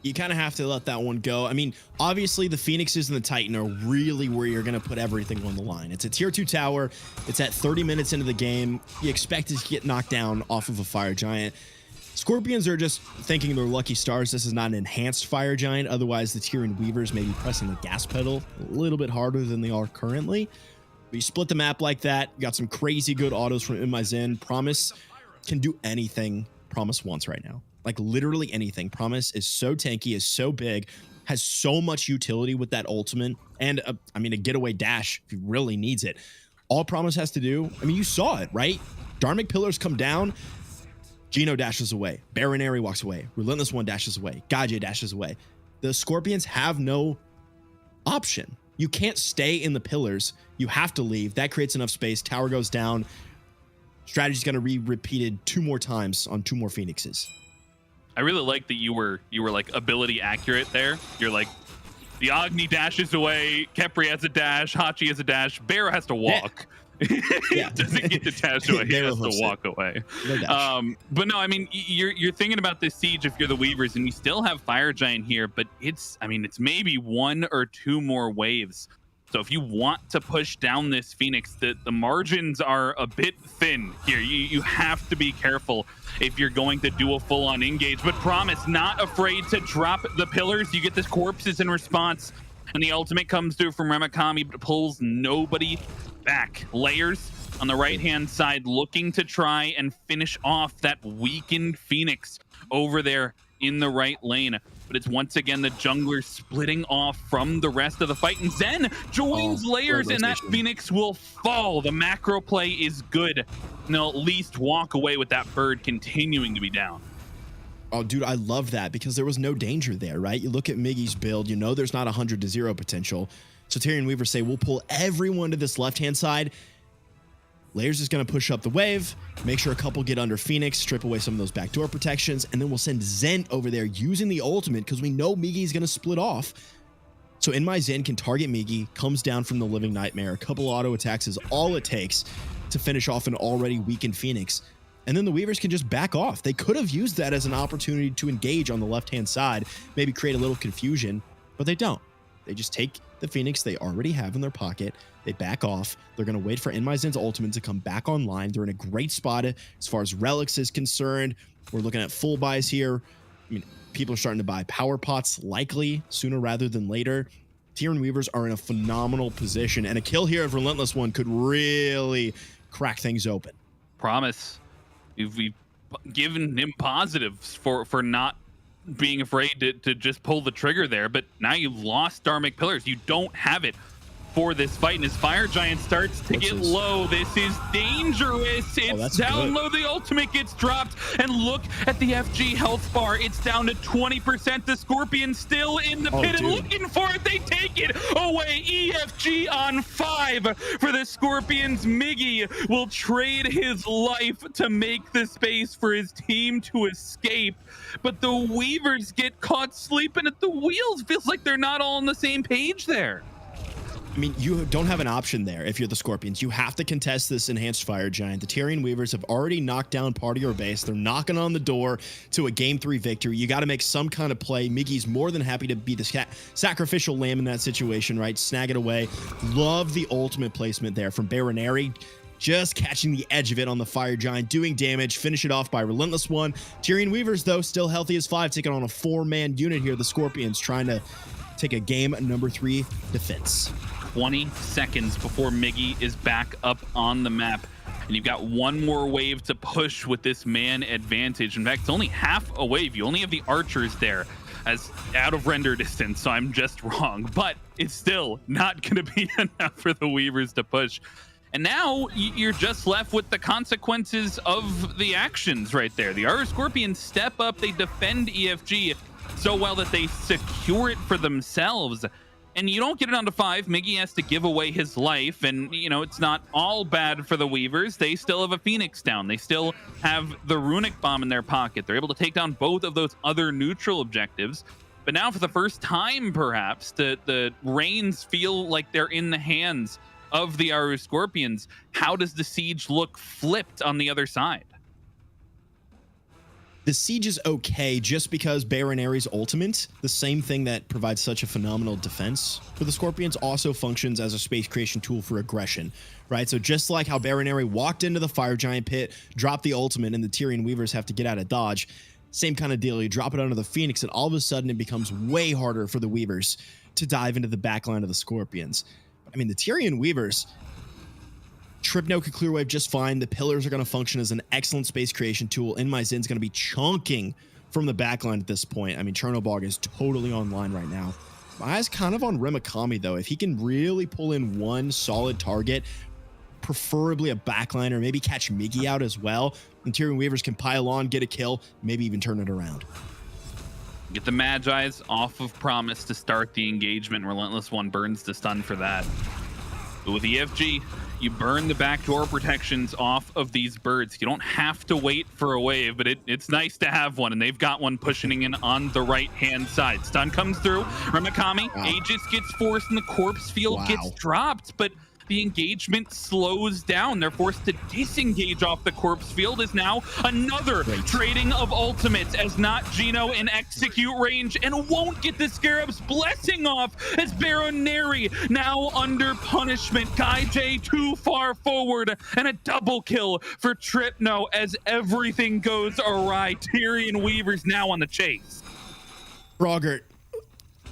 I: You kind of have to let that one go. I mean, obviously the Phoenixes and the Titan are really where you're going to put everything on the line. It's a tier 2 tower. It's at 30 minutes into the game. You expect it to get knocked down off of a Fire Giant. Scorpions are just thinking they're lucky stars. This is not an enhanced Fire Giant. Otherwise, the Tyrion Weavers may be pressing the gas pedal a little bit harder than they are currently. But you split the map like that. You got some crazy good autos from In My Zen. Promise can do anything Promise wants right now. Like literally anything. Promise is so tanky, is so big, has so much utility with that ultimate, and I mean a getaway dash if he really needs it. All Promise has to do, I mean, you saw it, right? Dharmic Pillars come down, Geno dashes away, Baron Aerie walks away, Relentless One dashes away, Gaje dashes away. The Scorpions have no option. You can't stay in the pillars. You have to leave. That creates enough space. Tower goes down. Strategy's going to be repeated 2 more times on 2 more Phoenixes.
H: I really like that you were like ability accurate there. You're like, the Agni dashes away, Khepri has a dash, Hachi has a dash, Bear has to walk.
I: Yeah.
H: He doesn't get to dash away, he has to walk away.
I: No
H: but no, I mean, you're thinking about this siege if you're the Weavers, and you still have Fire Giant here, but it's maybe 1 or 2 more waves. So if you want to push down this Phoenix, the margins are a bit thin here. You have to be careful if you're going to do a full-on engage. But Promise not afraid to drop the pillars. You get this corpses in response. And the ultimate comes through from Remakami, but pulls nobody back. Layers on the right-hand side looking to try and finish off that weakened Phoenix over there in the right lane. But it's once again the jungler splitting off from the rest of the fight. And Zen joins Layers, and that Phoenix will fall. The macro play is good. And they'll at least walk away with that bird continuing to be down.
I: Oh, dude, I love that because there was no danger there, right? You look at Miggy's build, you know there's not 100-0 potential. So Tyrion Weaver say, we'll pull everyone to this left-hand side. Layers is going to push up the wave, make sure a couple get under Phoenix, strip away some of those backdoor protections, and then we'll send Zen over there using the ultimate because we know Miggy's going to split off. So In My Zen can target Miggy, comes down from the Living Nightmare. A couple auto attacks is all it takes to finish off an already weakened Phoenix. And then the Weavers can just back off. They could have used that as an opportunity to engage on the left-hand side, maybe create a little confusion, but they don't. They just take the Phoenix they already have in their pocket. They back off. They're going to wait for In My Zen's ultimate to come back online. They're in a great spot as far as Relics is concerned. We're looking at full buys here. I mean, people are starting to buy power pots likely sooner rather than later. Tyrion Weavers are in a phenomenal position, and a kill here of Relentless One could really crack things open.
H: Promise. We've given him positives for not being afraid to just pull the trigger there, but now you've lost Dharmic Pillars. You don't have it for this fight, and his Fire Giant starts to get low. This is dangerous. It's down low. The ultimate gets dropped, and look at the FG health bar. It's down to 20%. The Scorpion still in the pit and looking for it. They take it away. EFG on 5 for the Scorpions. Miggy will trade his life to make the space for his team to escape, but the Weavers get caught sleeping at the wheels. Feels like they're not all on the same page there.
I: I mean, you don't have an option there if you're the Scorpions. You have to contest this enhanced Fire Giant. The Tyrion Weavers have already knocked down part of your base. They're knocking on the door to a Game 3 victory. You got to make some kind of play. Miggy's more than happy to be the sacrificial lamb in that situation, right? Snag it away. Love the ultimate placement there from Baronary. Just catching the edge of it on the Fire Giant, doing damage. Finish it off by Relentless One. Tyrion Weavers, though, still healthy as 5, taking on a 4-man unit here. The Scorpions trying to take a game number 3 defense.
H: 20 seconds before Miggy is back up on the map. And you've got one more wave to push with this man advantage. In fact, it's only half a wave. You only have the archers there as out of render distance, so I'm just wrong. But it's still not going to be enough for the Weavers to push. And now you're just left with the consequences of the actions right there. The Aura Scorpions step up. They defend EFG so well that they secure it for themselves. And you don't get it onto 5. Miggy has to give away his life. And, you know, it's not all bad for the Weavers. They still have a Phoenix down. They still have the Runic Bomb in their pocket. They're able to take down both of those other neutral objectives. But now for the first time, perhaps, the reins feel like they're in the hands of the Aru Scorpions. How does the siege look flipped on the other side?
I: The siege is okay just because Baronary's ultimate, the same thing that provides such a phenomenal defense for the Scorpions, also functions as a space creation tool for aggression, right? So just like how Baronary walked into the Fire Giant pit, dropped the ultimate, and the Tyrion Weavers have to get out of dodge, same kind of deal. You drop it under the Phoenix, and all of a sudden it becomes way harder for the Weavers to dive into the backline of the Scorpions. I mean, the Tyrion Weavers, Tripno could clear wave just fine. The pillars are going to function as an excellent space creation tool. In My Zen's going to be chunking from the backline at this point. I mean, Chernobog is totally online right now. My eyes kind of on Remakami, though. If he can really pull in one solid target, preferably a backliner, maybe catch Miggy out as well, and Tyrion Weavers can pile on, get a kill, maybe even turn it around.
H: Get the Magi's off of Promise to start the engagement. Relentless One burns the stun for that. But with EFG, you burn the backdoor protections off of these birds. You don't have to wait for a wave, but it's nice to have one, and they've got one pushing in on the right-hand side. Stun comes through. Remakami, Aegis gets forced, and the corpse field gets dropped, but the engagement slows down. They're forced to disengage off the corpse field as now another trading of ultimates as not Gino in execute range and won't get the Scarab's blessing off as Baronary now under punishment. Guy J too far forward and a double kill for Tripno as everything goes awry. Tyrion Weavers now on the chase.
I: Frogert,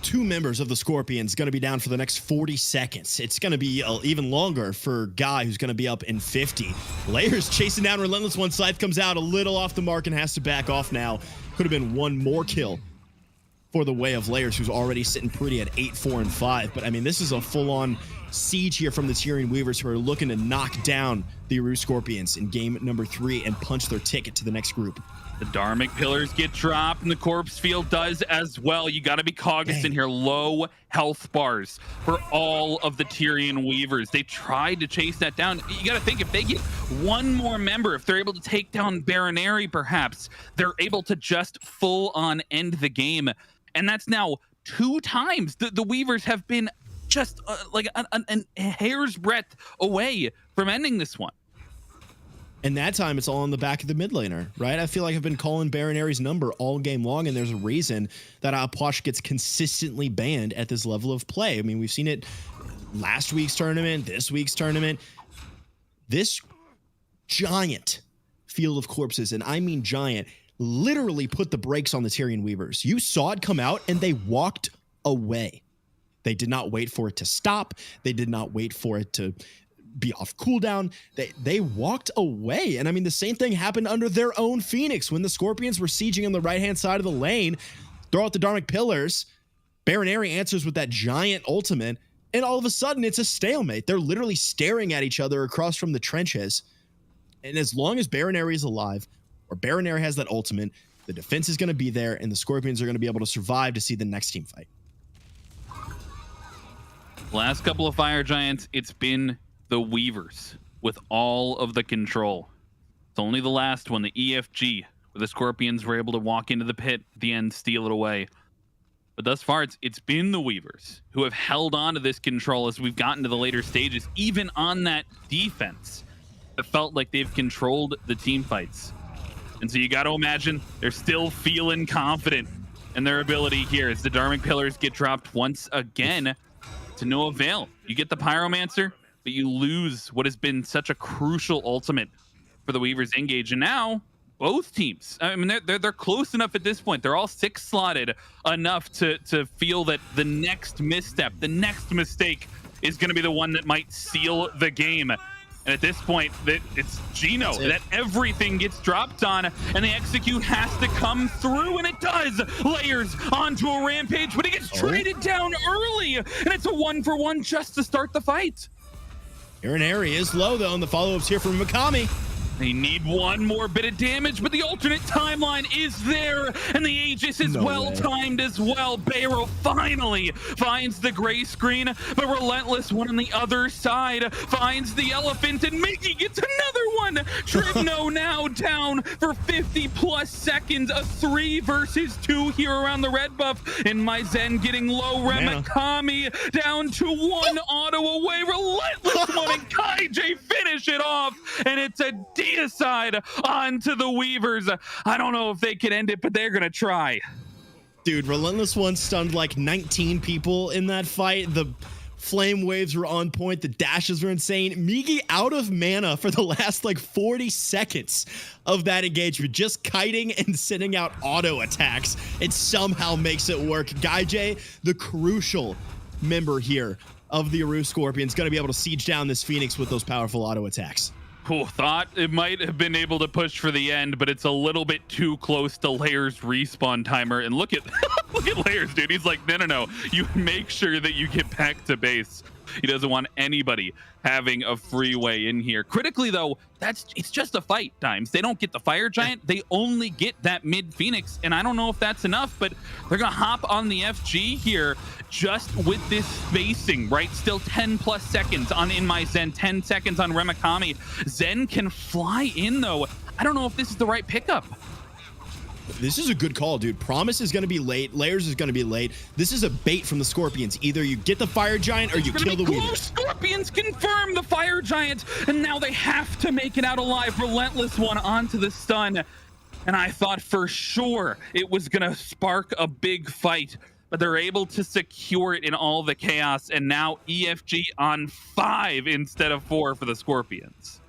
I: 2 members of the Scorpions going to be down for the next 40 seconds. It's going to be even longer for Guy, who's going to be up in 50. Layers chasing down Relentless One. Scythe comes out a little off the mark and has to back off now. Could have been one more kill for the way of Layers, who's already sitting pretty at 8, 4, and 5. But I mean, this is a full-on siege here from the Tyrian Weavers, who are looking to knock down the Aru Scorpions in game number 3 and punch their ticket to the next group.
H: The Dharmic Pillars get dropped, and the Corpse Field does as well. You got to be cognizant here. Low health bars for all of the Tyrian Weavers. They tried to chase that down. You got to think, if they get one more member, if they're able to take down Baronary, perhaps, they're able to just full-on end the game. And that's now 2 times the Weavers have been just like a hair's breadth away from ending this one.
I: And that time, it's all on the back of the mid laner, right? I feel like I've been calling Baronary's number all game long, and there's a reason that Aposh gets consistently banned at this level of play. I mean, we've seen it last week's tournament, this week's tournament. This giant field of corpses, and I mean giant, literally put the brakes on the Tyrian Weavers. You saw it come out, and they walked away. They did not wait for it to stop. They did not wait for it to be off cooldown. They walked away. And I mean, the same thing happened under their own Phoenix when the Scorpions were sieging on the right-hand side of the lane. Throw out the Dharmic Pillars. Baronary answers with that giant ultimate, and all of a sudden it's a stalemate. They're literally staring at each other across from the trenches. And as long as Baronary is alive, or Baronary has that ultimate, the defense is going to be there, and the Scorpions are going to be able to survive to see the next team fight.
H: Last couple of Fire Giants, it's been the Weavers with all of the control. It's only the last one, the EFG, where the Scorpions were able to walk into the pit at the end, steal it away. But thus far, it's been the Weavers who have held on to this control as we've gotten to the later stages, even on that defense. It felt like they've controlled the team fights. And so you got to imagine they're still feeling confident in their ability here as the Dharmic Pillars get dropped once again to no avail. You get the Pyromancer, but you lose what has been such a crucial ultimate for the Weavers engage. And now both teams, I mean, they're close enough at this point. They're all 6 slotted enough to feel that the next misstep, the next mistake is going to be the one that might seal the game. And at this point, it's Gino that everything gets dropped on, and the execute has to come through, and it does. Layers onto a rampage, but he gets traded down early, and it's a 1-for-1 just to start the fight.
I: Baronary is low, though, and the follow-up's here from Mikami.
H: They need one more bit of damage, but the alternate timeline is there, and the Aegis is well-timed as well. Barrow finally finds the gray screen, but Relentless One on the other side finds the elephant, and Mickey gets another one. Tribno now down for 50-plus seconds. A 3 versus 2 here around the red buff, and Myzen getting low. Remikami down to 1 auto away. Relentless One and KaiJ finish it off, and it's a deicide onto the Weavers. I don't know if they can end it, but they're gonna try.
I: Dude, Relentless One stunned like 19 people in that fight. The flame waves were on point. The dashes were insane. Migi out of mana for the last like 40 seconds of that engagement, just kiting and sending out auto attacks. It somehow makes it work. KaiJ, the crucial member here of the Aru Scorpions, going to be able to siege down this Phoenix with those powerful auto attacks.
H: Cool. Thought it might have been able to push for the end, but it's a little bit too close to Layers' respawn timer. And look at look at Layers, dude. He's like, no. You make sure that you get back to base. He doesn't want anybody having a freeway in here. Critically, though, it's just a fight times. They don't get the Fire Giant. They only get that mid Phoenix, and I don't know if that's enough, but they're gonna hop on the FG here just with this spacing, right? Still 10-plus seconds on In My Zen, 10 seconds on Remikami. Zen can fly in, though. I don't know if this is the right pickup.
I: This is a good call, dude. Promise is going to be late. Layers is going to be late. This is a bait from the Scorpions. Either you get the Fire Giant or you kill the Weavers.
H: Scorpions confirm the Fire Giant, and now they have to make it out alive. Relentless One onto the stun. And I thought for sure it was going to spark a big fight, but they're able to secure it in all the chaos, and now EFG on 5 instead of 4 for the Scorpions.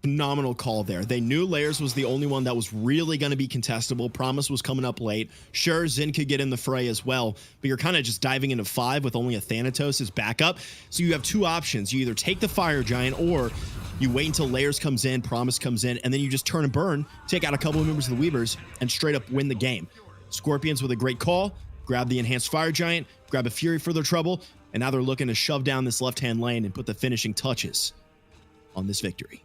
I: phenomenal call there. They knew Layers was the only one that was really going to be contestable. Promise was coming up late. Sure, Xin could get in the fray as well, but you're kind of just diving into 5 with only a Thanatos as backup. So you have 2 options. You either take the Fire Giant, or you wait until Layers comes in, Promise comes in, and then you just turn and burn, take out a couple of members of the Weavers, and straight up win the game. Scorpions with a great call, grab the Enhanced Fire Giant, grab a Fury for their trouble, and now they're looking to shove down this left-hand lane and put the finishing touches on this victory.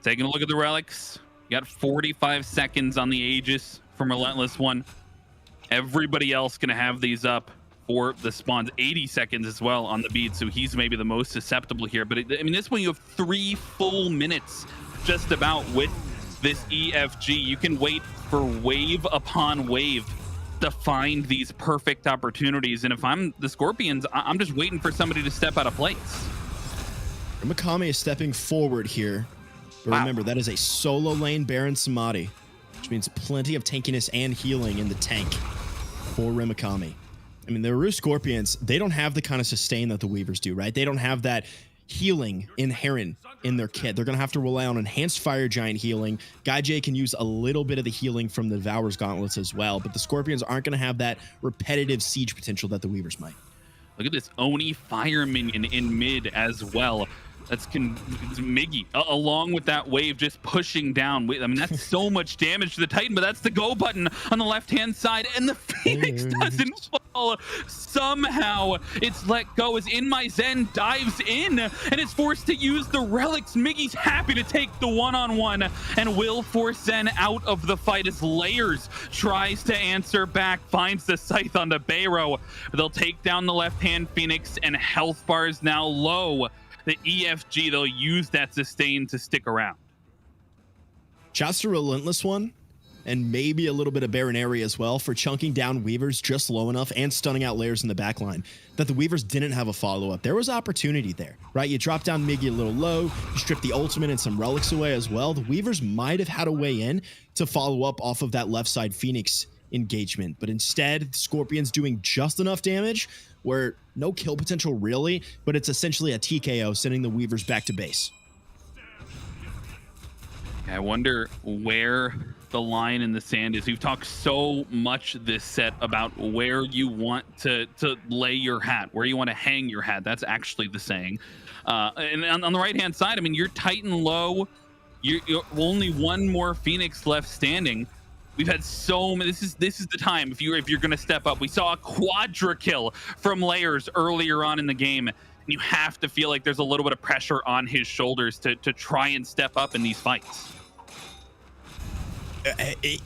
H: Taking a look at the relics. You got 45 seconds on the Aegis from Relentless One. Everybody else going to have these up for the spawns. 80 seconds as well on the beat, so he's maybe the most susceptible here. But I mean, this one you have 3 full minutes just about with this EFG. You can wait for wave upon wave to find these perfect opportunities. And if I'm the Scorpions, I'm just waiting for somebody to step out of place.
I: Mikami is stepping forward here. But remember, that is a solo lane Baron Samadhi, which means plenty of tankiness and healing in the tank for Rimakami. I mean, the Aru Scorpions, they don't have the kind of sustain that the Weavers do, right? They don't have that healing inherent in their kit. They're going to have to rely on Enhanced Fire Giant healing. Guy J can use a little bit of the healing from the Devourer's Gauntlets as well, but the Scorpions aren't going to have that repetitive siege potential that the Weavers might.
H: Look at this Oni Fire Minion in mid as well. That's Miggy, along with that wave just pushing down. I mean, that's so much damage to the Titan, but that's the go button on the left-hand side, and the Phoenix doesn't fall. Somehow, it's let go as In My Zen dives in, and is forced to use the relics. Miggy's happy to take the one-on-one, and will force Zen out of the fight as Layers tries to answer back, finds the Scythe onto Bayro. They'll take down the left-hand Phoenix, and health bar is now low. The EFG, they'll use that sustain to stick around.
I: Shouts to Relentless One, and maybe a little bit of Baronary as well, for chunking down Weavers just low enough and stunning out Layers in the backline that the Weavers didn't have a follow-up. There was opportunity there, right? You drop down Miggy a little low, you strip the ultimate and some relics away as well. The Weavers might have had a way in to follow up off of that left side Phoenix engagement, but instead, Scorpions doing just enough damage where no kill potential really, but it's essentially a TKO, sending the Weavers back to base.
H: I wonder where the line in the sand is. We've talked so much this set about where you want to lay your hat, where you want to hang your hat. That's actually the saying. And on the right-hand side, I mean, you're Titan low. You're only one more Phoenix left standing. We've had so many. This is the time if you're going to step up. We saw a quadra kill from Layers earlier on in the game, and you have to feel like there's a little bit of pressure on his shoulders to try and step up in these fights.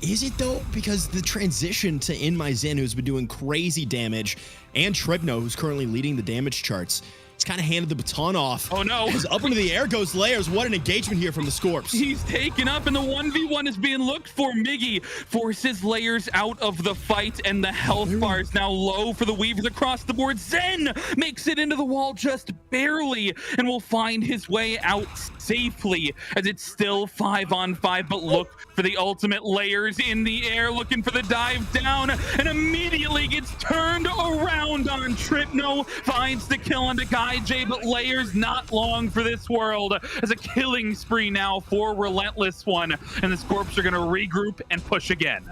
I: Is it though? Because the transition to In My Zen, who's been doing crazy damage, and Trebno, who's currently leading the damage charts, it's kind of handed the baton off.
H: Oh no!
I: As up into the air goes Layers. What an engagement here from the Scorps.
H: He's taken up, and the 1v1 is being looked for. Miggy forces Layers out of the fight, and the health bar is now low for the Weavers across the board. Zen makes it into the wall just barely, and will find his way out safely, as it's still 5-on-5, but look for the ultimate. Layers in the air, looking for the dive down, and immediately gets turned around on Tripno, finds the kill onto Guy J, but Layers not long for this world, as a killing spree now for Relentless One, and the Scorps are going to regroup and push again.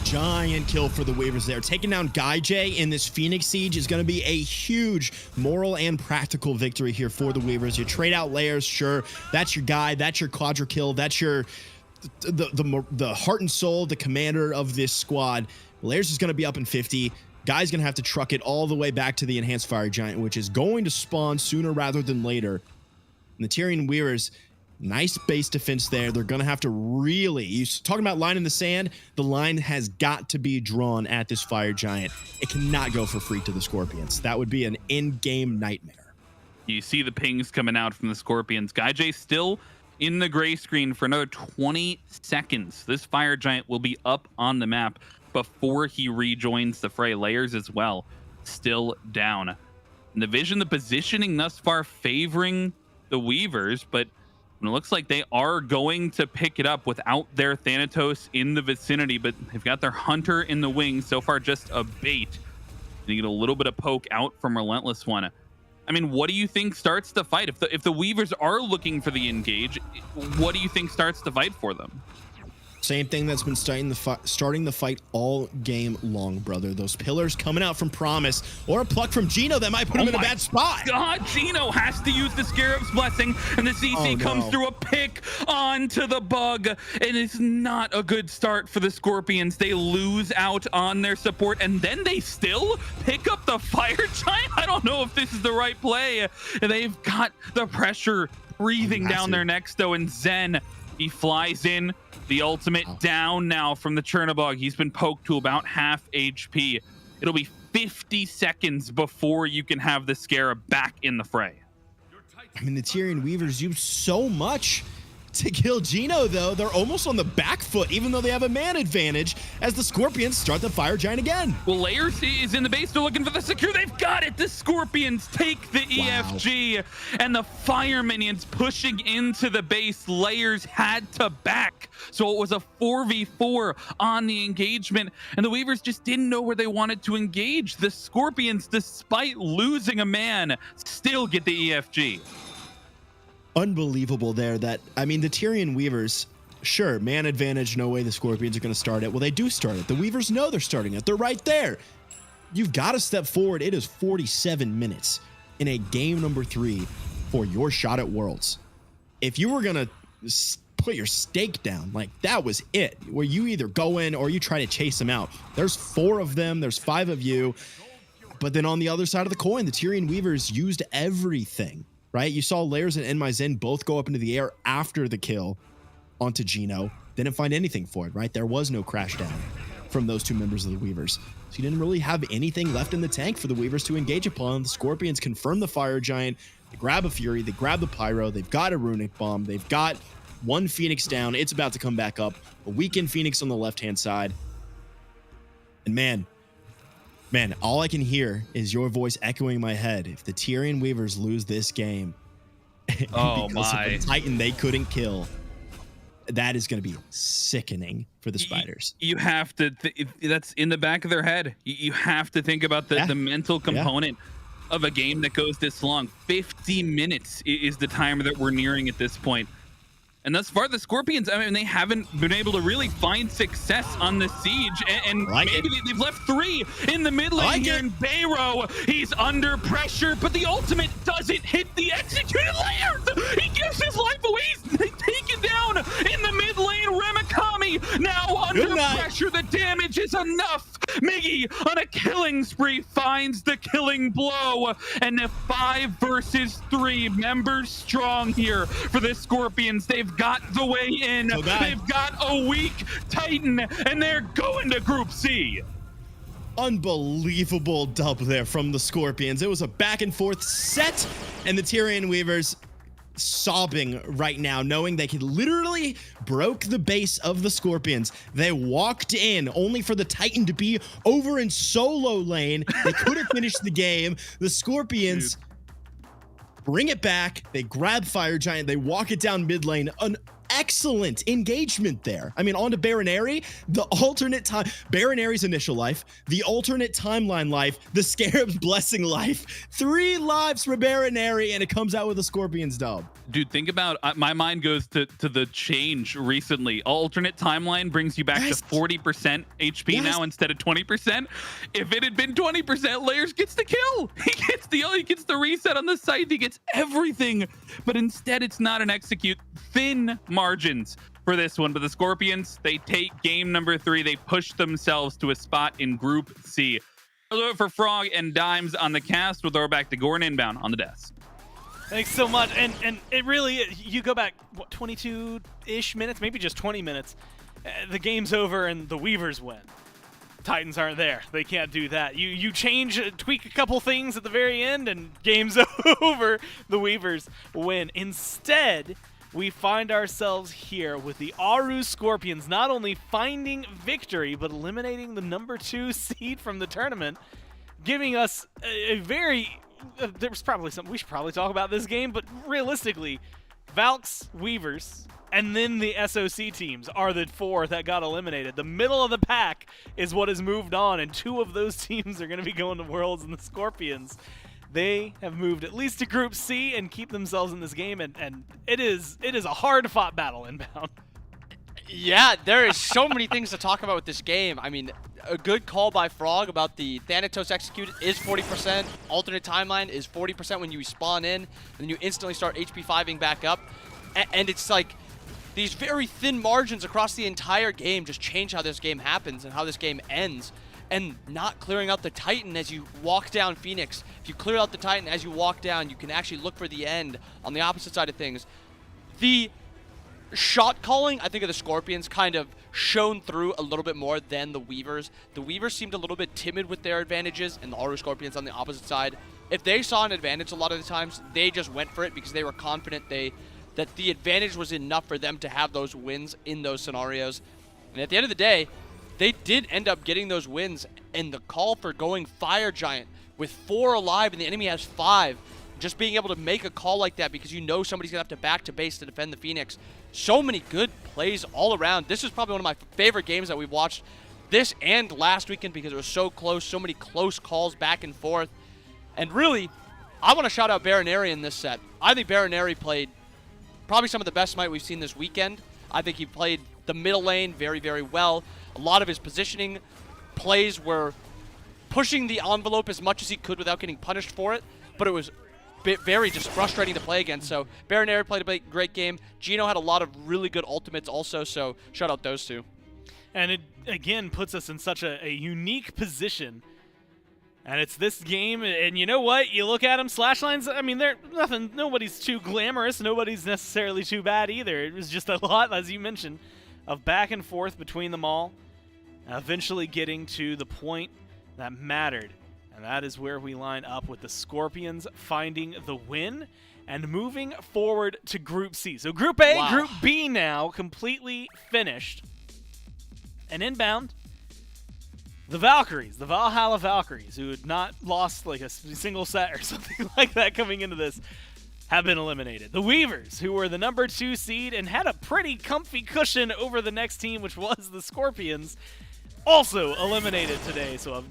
I: Giant kill for the Weavers there. Taking down Guy J in this Phoenix Siege is going to be a huge moral and practical victory here for the Weavers. You trade out Layers, sure, that's your guy, that's your quadra kill, that's your the heart and soul, the commander of this squad. Layers is going to be up in 50. Guy's going to have to truck it all the way back to the Enhanced Fire Giant, which is going to spawn sooner rather than later. And the Tyrian Weavers, nice base defense there. They're going to have to really, you talking about line in the sand, the line has got to be drawn at this Fire Giant. It cannot go for free to the Scorpions. That would be an in-game nightmare.
H: You see the pings coming out from the Scorpions. Guy J still in the gray screen for another 20 seconds. This Fire Giant will be up on the map before he rejoins the fray. Layers as well, still down. And the vision, the positioning thus far favoring the Weavers, but it looks like they are going to pick it up without their Thanatos in the vicinity, but they've got their Hunter in the wings. So far, just a bait. And you get a little bit of poke out from Relentless One. I mean, what do you think starts the fight? If the Weavers are looking for the engage, what do you think starts the fight for them?
I: Same thing that's been starting the fight all game long, brother. Those pillars coming out from Promise or a pluck from Gino that might put him in a bad spot.
H: God, Gino has to use the Scarab's Blessing, and the CC comes through a pick onto the bug. It is not a good start for the Scorpions. They lose out on their support, and then they still pick up the Fire Giant. I don't know if this is the right play. They've got the pressure breathing down their necks, though, and Zen, he flies in. The ultimate down now from the Chernobog. He's been poked to about half HP. It'll be 50 seconds before you can have the Scarab back in the fray.
I: I mean, the Tyrian Weavers use so much to kill Gino, though. They're almost on the back foot, even though they have a man advantage, as the Scorpions start the Fire Giant again.
H: Well, Layers is in the base. They're looking for the secure. They've got it. The Scorpions take the EFG, and the Fire Minions pushing into the base. Layers had to back, so it was a 4v4 on the engagement, and the Weavers just didn't know where they wanted to engage. The Scorpions, despite losing a man, still get the EFG.
I: Unbelievable there. That, I mean, the Tyrian Weavers, sure, man advantage, no way the Scorpions are going to start it. Well, they do start it. The Weavers know they're starting it. They're right there. You've got to step forward. It is 47 minutes in a game number 3 for your shot at Worlds. If you were going to put your stake down, like, that was it, where you either go in or you try to chase them out. There's 4 of them. There's 5 of you. But then on the other side of the coin, the Tyrian Weavers used everything. Right? You saw Layers and Enmaizen both go up into the air after the kill onto Gino. Didn't find anything for it, right? There was no crash down from those 2 members of the Weavers. So you didn't really have anything left in the tank for the Weavers to engage upon. The Scorpions confirm the Fire Giant. They grab a Fury. They grab the Pyro. They've got a Runic Bomb. They've got 1 Phoenix down. It's about to come back up. A weakened Phoenix on the left-hand side. And man, all I can hear is your voice echoing in my head. If the Tyrian Weavers lose this game,
H: oh
I: because
H: my,
I: of the Titan they couldn't kill, that is going to be sickening for the Spiders.
H: You have to, that's in the back of their head. You have to think about the mental component of a game that goes this long. 50 minutes is the timer that we're nearing at this point. And thus far, the Scorpions, I mean, they haven't been able to really find success on the siege. And maybe they've left 3 in the mid lane here. And Bayro, he's under pressure, but the ultimate doesn't hit the executed Layers. He gives his life away. He's taken down in the mid lane. Remikami now under pressure. The damage is enough. Miggy on a killing spree finds the killing blow. And a 5 versus 3 members strong here for the Scorpions. They've got the way in. They've got a weak Titan, and they're going to Group C.
I: Unbelievable dub there from the Scorpions. It was a back and forth set, and the Tyrian Weavers sobbing right now, knowing they could literally broke the base of the Scorpions. They walked in only for the Titan to be over in solo lane. They couldn't finish the game. The Scorpions bring it back. They grab Fire Giant. They walk it down mid lane. An excellent engagement there. I mean, on to Baronary, the alternate time, Baronary's initial life, the alternate timeline life, the Scarab's Blessing life. 3 lives for Baronary, and it comes out with a Scorpions dub.
H: Dude, think about, my mind goes to the change recently. Alternate timeline brings you back to 40% HP now instead of 20%. If it had been 20%, Layers gets the kill. He gets the reset on the site. He gets everything. But instead, it's not an execute. Thin margins for this one. But the Scorpions, they take game number 3. They push themselves to a spot in Group C. I'll do it for Frog and Dimes on the cast. We'll throw it back to Gordon inbound on the desk.
C: Thanks so much. And it really, you go back, what, 22-ish minutes, maybe just 20 minutes. The game's over and the Weavers win. Titans aren't there. They can't do that. You change, tweak a couple things at the very end and game's over. The Weavers win. Instead, we find ourselves here with the Aru Scorpions not only finding victory, but eliminating the number 2 seed from the tournament, giving us a very... there's probably something we should probably talk about this game, but realistically, Valks, Weavers, and then the SOC teams are the 4 that got eliminated. The middle of the pack is what has moved on, and 2 of those teams are going to be going to Worlds, and the Scorpions, they have moved at least to Group C and keep themselves in this game, and it is a hard-fought battle inbound.
D: Yeah, there is so many things to talk about with this game. I mean, a good call by Frog about the Thanatos execute is 40%. Alternate timeline is 40% when you spawn in, and then you instantly start HP 5ing back up. And it's like these very thin margins across the entire game just change how this game happens and how this game ends. And not clearing out the Titan as you walk down Phoenix. If you clear out the Titan as you walk down, you can actually look for the end on the opposite side of things. The shot calling, I think, of the Scorpions kind of shone through a little bit more than the Weavers. The Weavers seemed a little bit timid with their advantages, and the Auru Scorpions on the opposite side, if they saw an advantage a lot of the times, they just went for it because they were confident that the advantage was enough for them to have those wins in those scenarios. And at the end of the day, they did end up getting those wins, and the call for going Fire Giant with 4 alive and the enemy has 5, just being able to make a call like that because you know somebody's going to have to back to base to defend the Phoenix. So many good plays all around. This is probably one of my favorite games that we've watched this and last weekend because it was so close, so many close calls back and forth. And really, I want to shout out Baronary in this set. I think Baronary played probably some of the best Smite we've seen this weekend. I think he played the middle lane very, very well. A lot of his positioning plays were pushing the envelope as much as he could without getting punished for it, but it was very just frustrating to play against. So Baronary played a great game. Gino had a lot of really good ultimates also, so shout out those two.
C: And it, again, puts us in such a unique position. And it's this game, and you know what? You look at them, slash lines, I mean, they're nothing, nobody's too glamorous, nobody's necessarily too bad either. It was just a lot, as you mentioned, of back and forth between them all, eventually getting to the point that mattered. And that is where we line up with the Scorpions finding the win and moving forward to Group C. So Group A,
D: Wow.
C: Group B now completely finished. And inbound, the Valkyries, the Valhalla Valkyries, who had not lost like a single set or something like that coming into this, have been eliminated. The Weavers, who were the number 2 seed and had a pretty comfy cushion over the next team, which was the Scorpions, also eliminated today. So a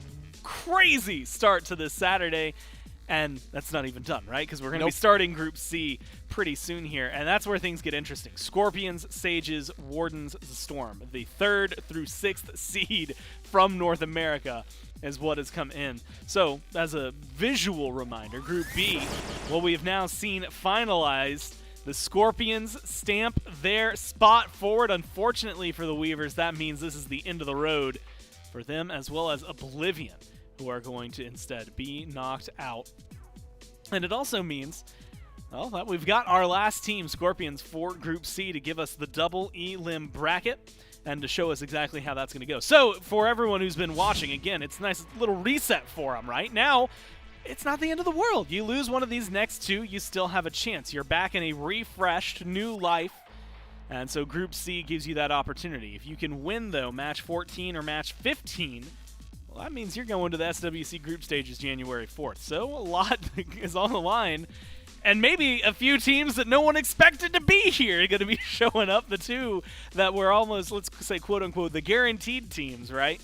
C: crazy start to this Saturday, and that's not even done, right? Because we're going to be starting Group C pretty soon here, and that's where things get interesting. Scorpions, Sages, Wardens, the Storm. The 3rd through 6th seed from North America is what has come in. So, as a visual reminder, Group B, what we have now seen finalized, the Scorpions stamp their spot forward. Unfortunately for the Weavers, that means this is the end of the road for them, as well as Oblivion, who are going to instead be knocked out. And it also means, well, that we've got our last team, Scorpions, for Group C to give us the double elim bracket and to show us exactly how that's going to go. So, for everyone who's been watching, again, it's a nice little reset for them, right? Now, it's not the end of the world. You lose one of these next 2, you still have a chance. You're back in a refreshed new life. And so Group C gives you that opportunity. If you can win, though, match 14 or match 15, well, that means you're going to the SWC group stages January 4th. So a lot is on the line. And maybe a few teams that no one expected to be here are going to be showing up. The 2 that were almost, let's say, quote-unquote, the guaranteed teams, right?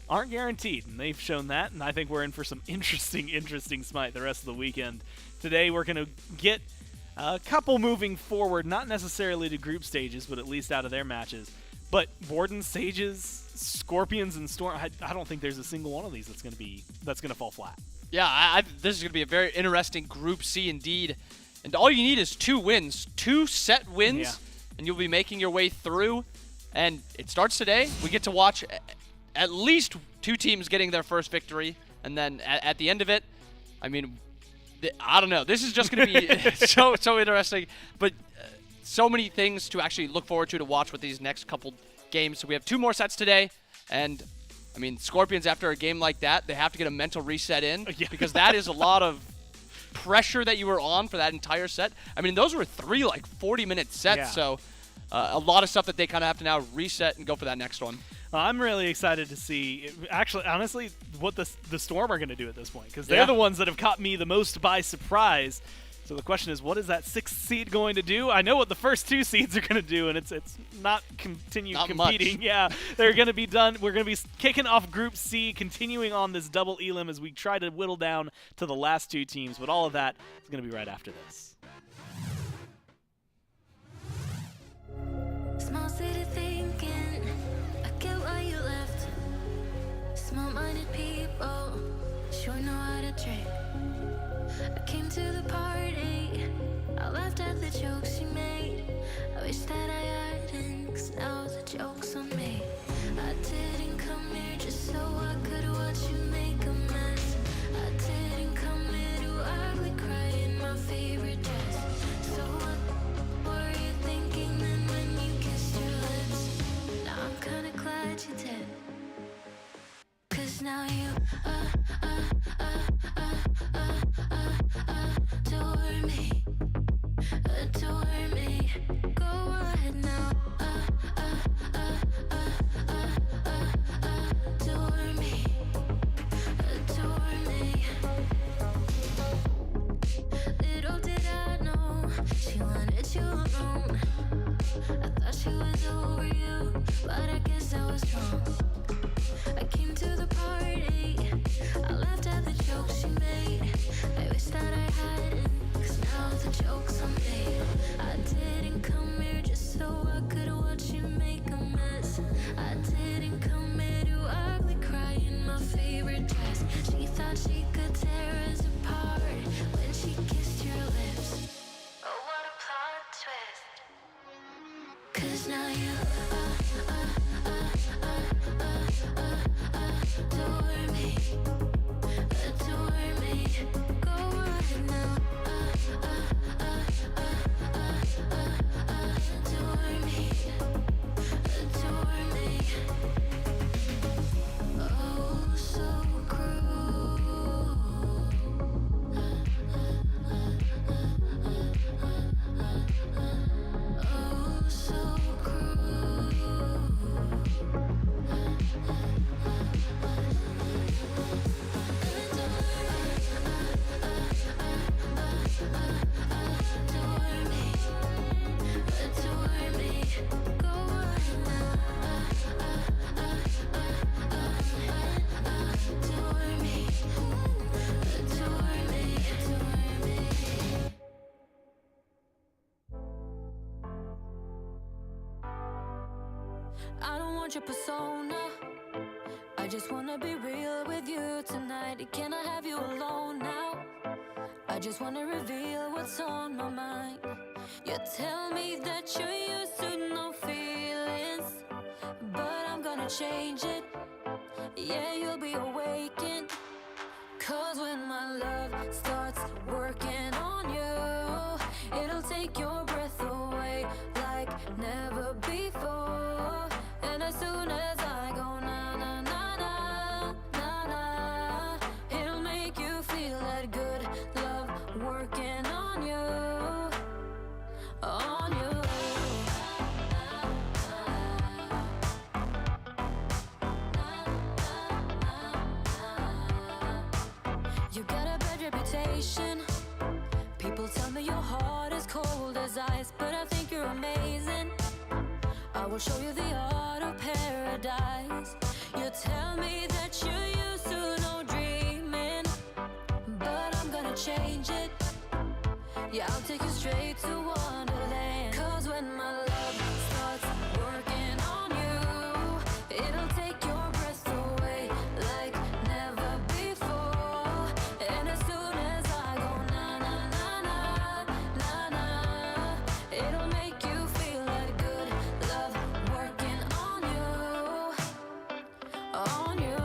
C: Aren't guaranteed, and they've shown that. And I think we're in for some interesting Smite the rest of the weekend. Today we're going to get a couple moving forward, not necessarily to group stages, but at least out of their matches. But Wardens, Sages, Scorpions, and Storm, I don't think there's a single one of these that's going to fall flat.
D: Yeah, this is going to be a very interesting Group C indeed. And all you need is 2 wins, 2 set wins, and you'll be making your way through. And it starts today. We get to watch at least 2 teams getting their first victory. And then at the end of it, I mean, I don't know. This is just going to be so interesting. But so many things to actually look forward to watch with these next couple games. So we have 2 more sets today. And I mean, Scorpions, after a game like that, they have to get a mental reset in because that is a lot of pressure that you were on for that entire set. I mean, those were 3 like 40-minute sets, so a lot of stuff that they kind of have to now reset and go for that next one.
C: I'm really excited to see, actually, honestly, what the Storm are going to do at this point, because they're the ones that have caught me the most by surprise. So the question is, what is that 6th seed going to do? I know what the first 2 seeds are going to do, and it's not continue
D: Not
C: competing.
D: much.
C: Yeah, they're going to be done. We're going to be kicking off Group C, continuing on this double elim as we try to whittle down to the last 2 teams. But all of that is going to be right after this.
A: Small city thinking, I get why you left. Small-minded people sure know how to drink. I came to the party, I laughed at the jokes you made. I wish that I hadn't, 'cause now the joke's on me. I didn't come here just so I could watch you make a mess. I didn't come here to ugly cry in my favorite dress. So what were you thinking then when you kissed your lips? Now I'm kinda glad you did. 'Cause now you adore me. Go ahead now, adore me, adore me. Little did I know she wanted you alone. I thought she was over you, but I guess I was wrong. I came to the party, I laughed at the jokes she made. I wish that I hadn't, 'cause now the joke's on me. I didn't come here just so I could watch you make a mess. I didn't come here to ugly cry in my favorite dress. She thought she could tear us apart when she kissed your lips. Oh, what a plot twist. 'Cause now you adore me, adore me. Go ahead now, adore me, adore me. Oh, so cruel. Oh, so cruel. I don't want your persona. I just wanna be real with you tonight. Can I have you alone now? I just wanna reveal what's on my mind. You tell me that you're used to no feelings, but I'm gonna change it. Yeah, you'll be awakened. 'Cause when my love starts working on you, it'll take your breath away like never before. And as soon as I go na na na na na na, it'll make you feel that good love working on you, on you. You got a bad reputation. People tell me your heart is cold as ice, but I think you're amazing. I will show you the art of paradise. You tell me that you're used to no dreaming, but I'm gonna change it. Yeah, I'll take you straight to Wonderland. 'Cause when my love starts working on you, it'll take your breath away like never before. And as soon as I go na na na na na na, it'll make you feel that good love working on you, on you,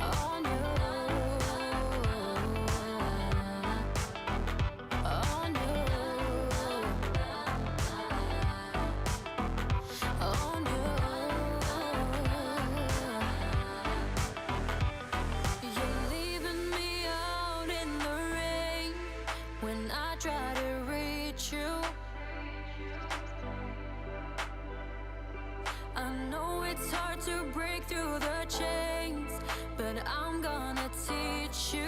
A: on you, on you, on you. You're leaving me out in the rain when I try to reach you. I know it's hard to break through the chains, but I'm gonna teach you.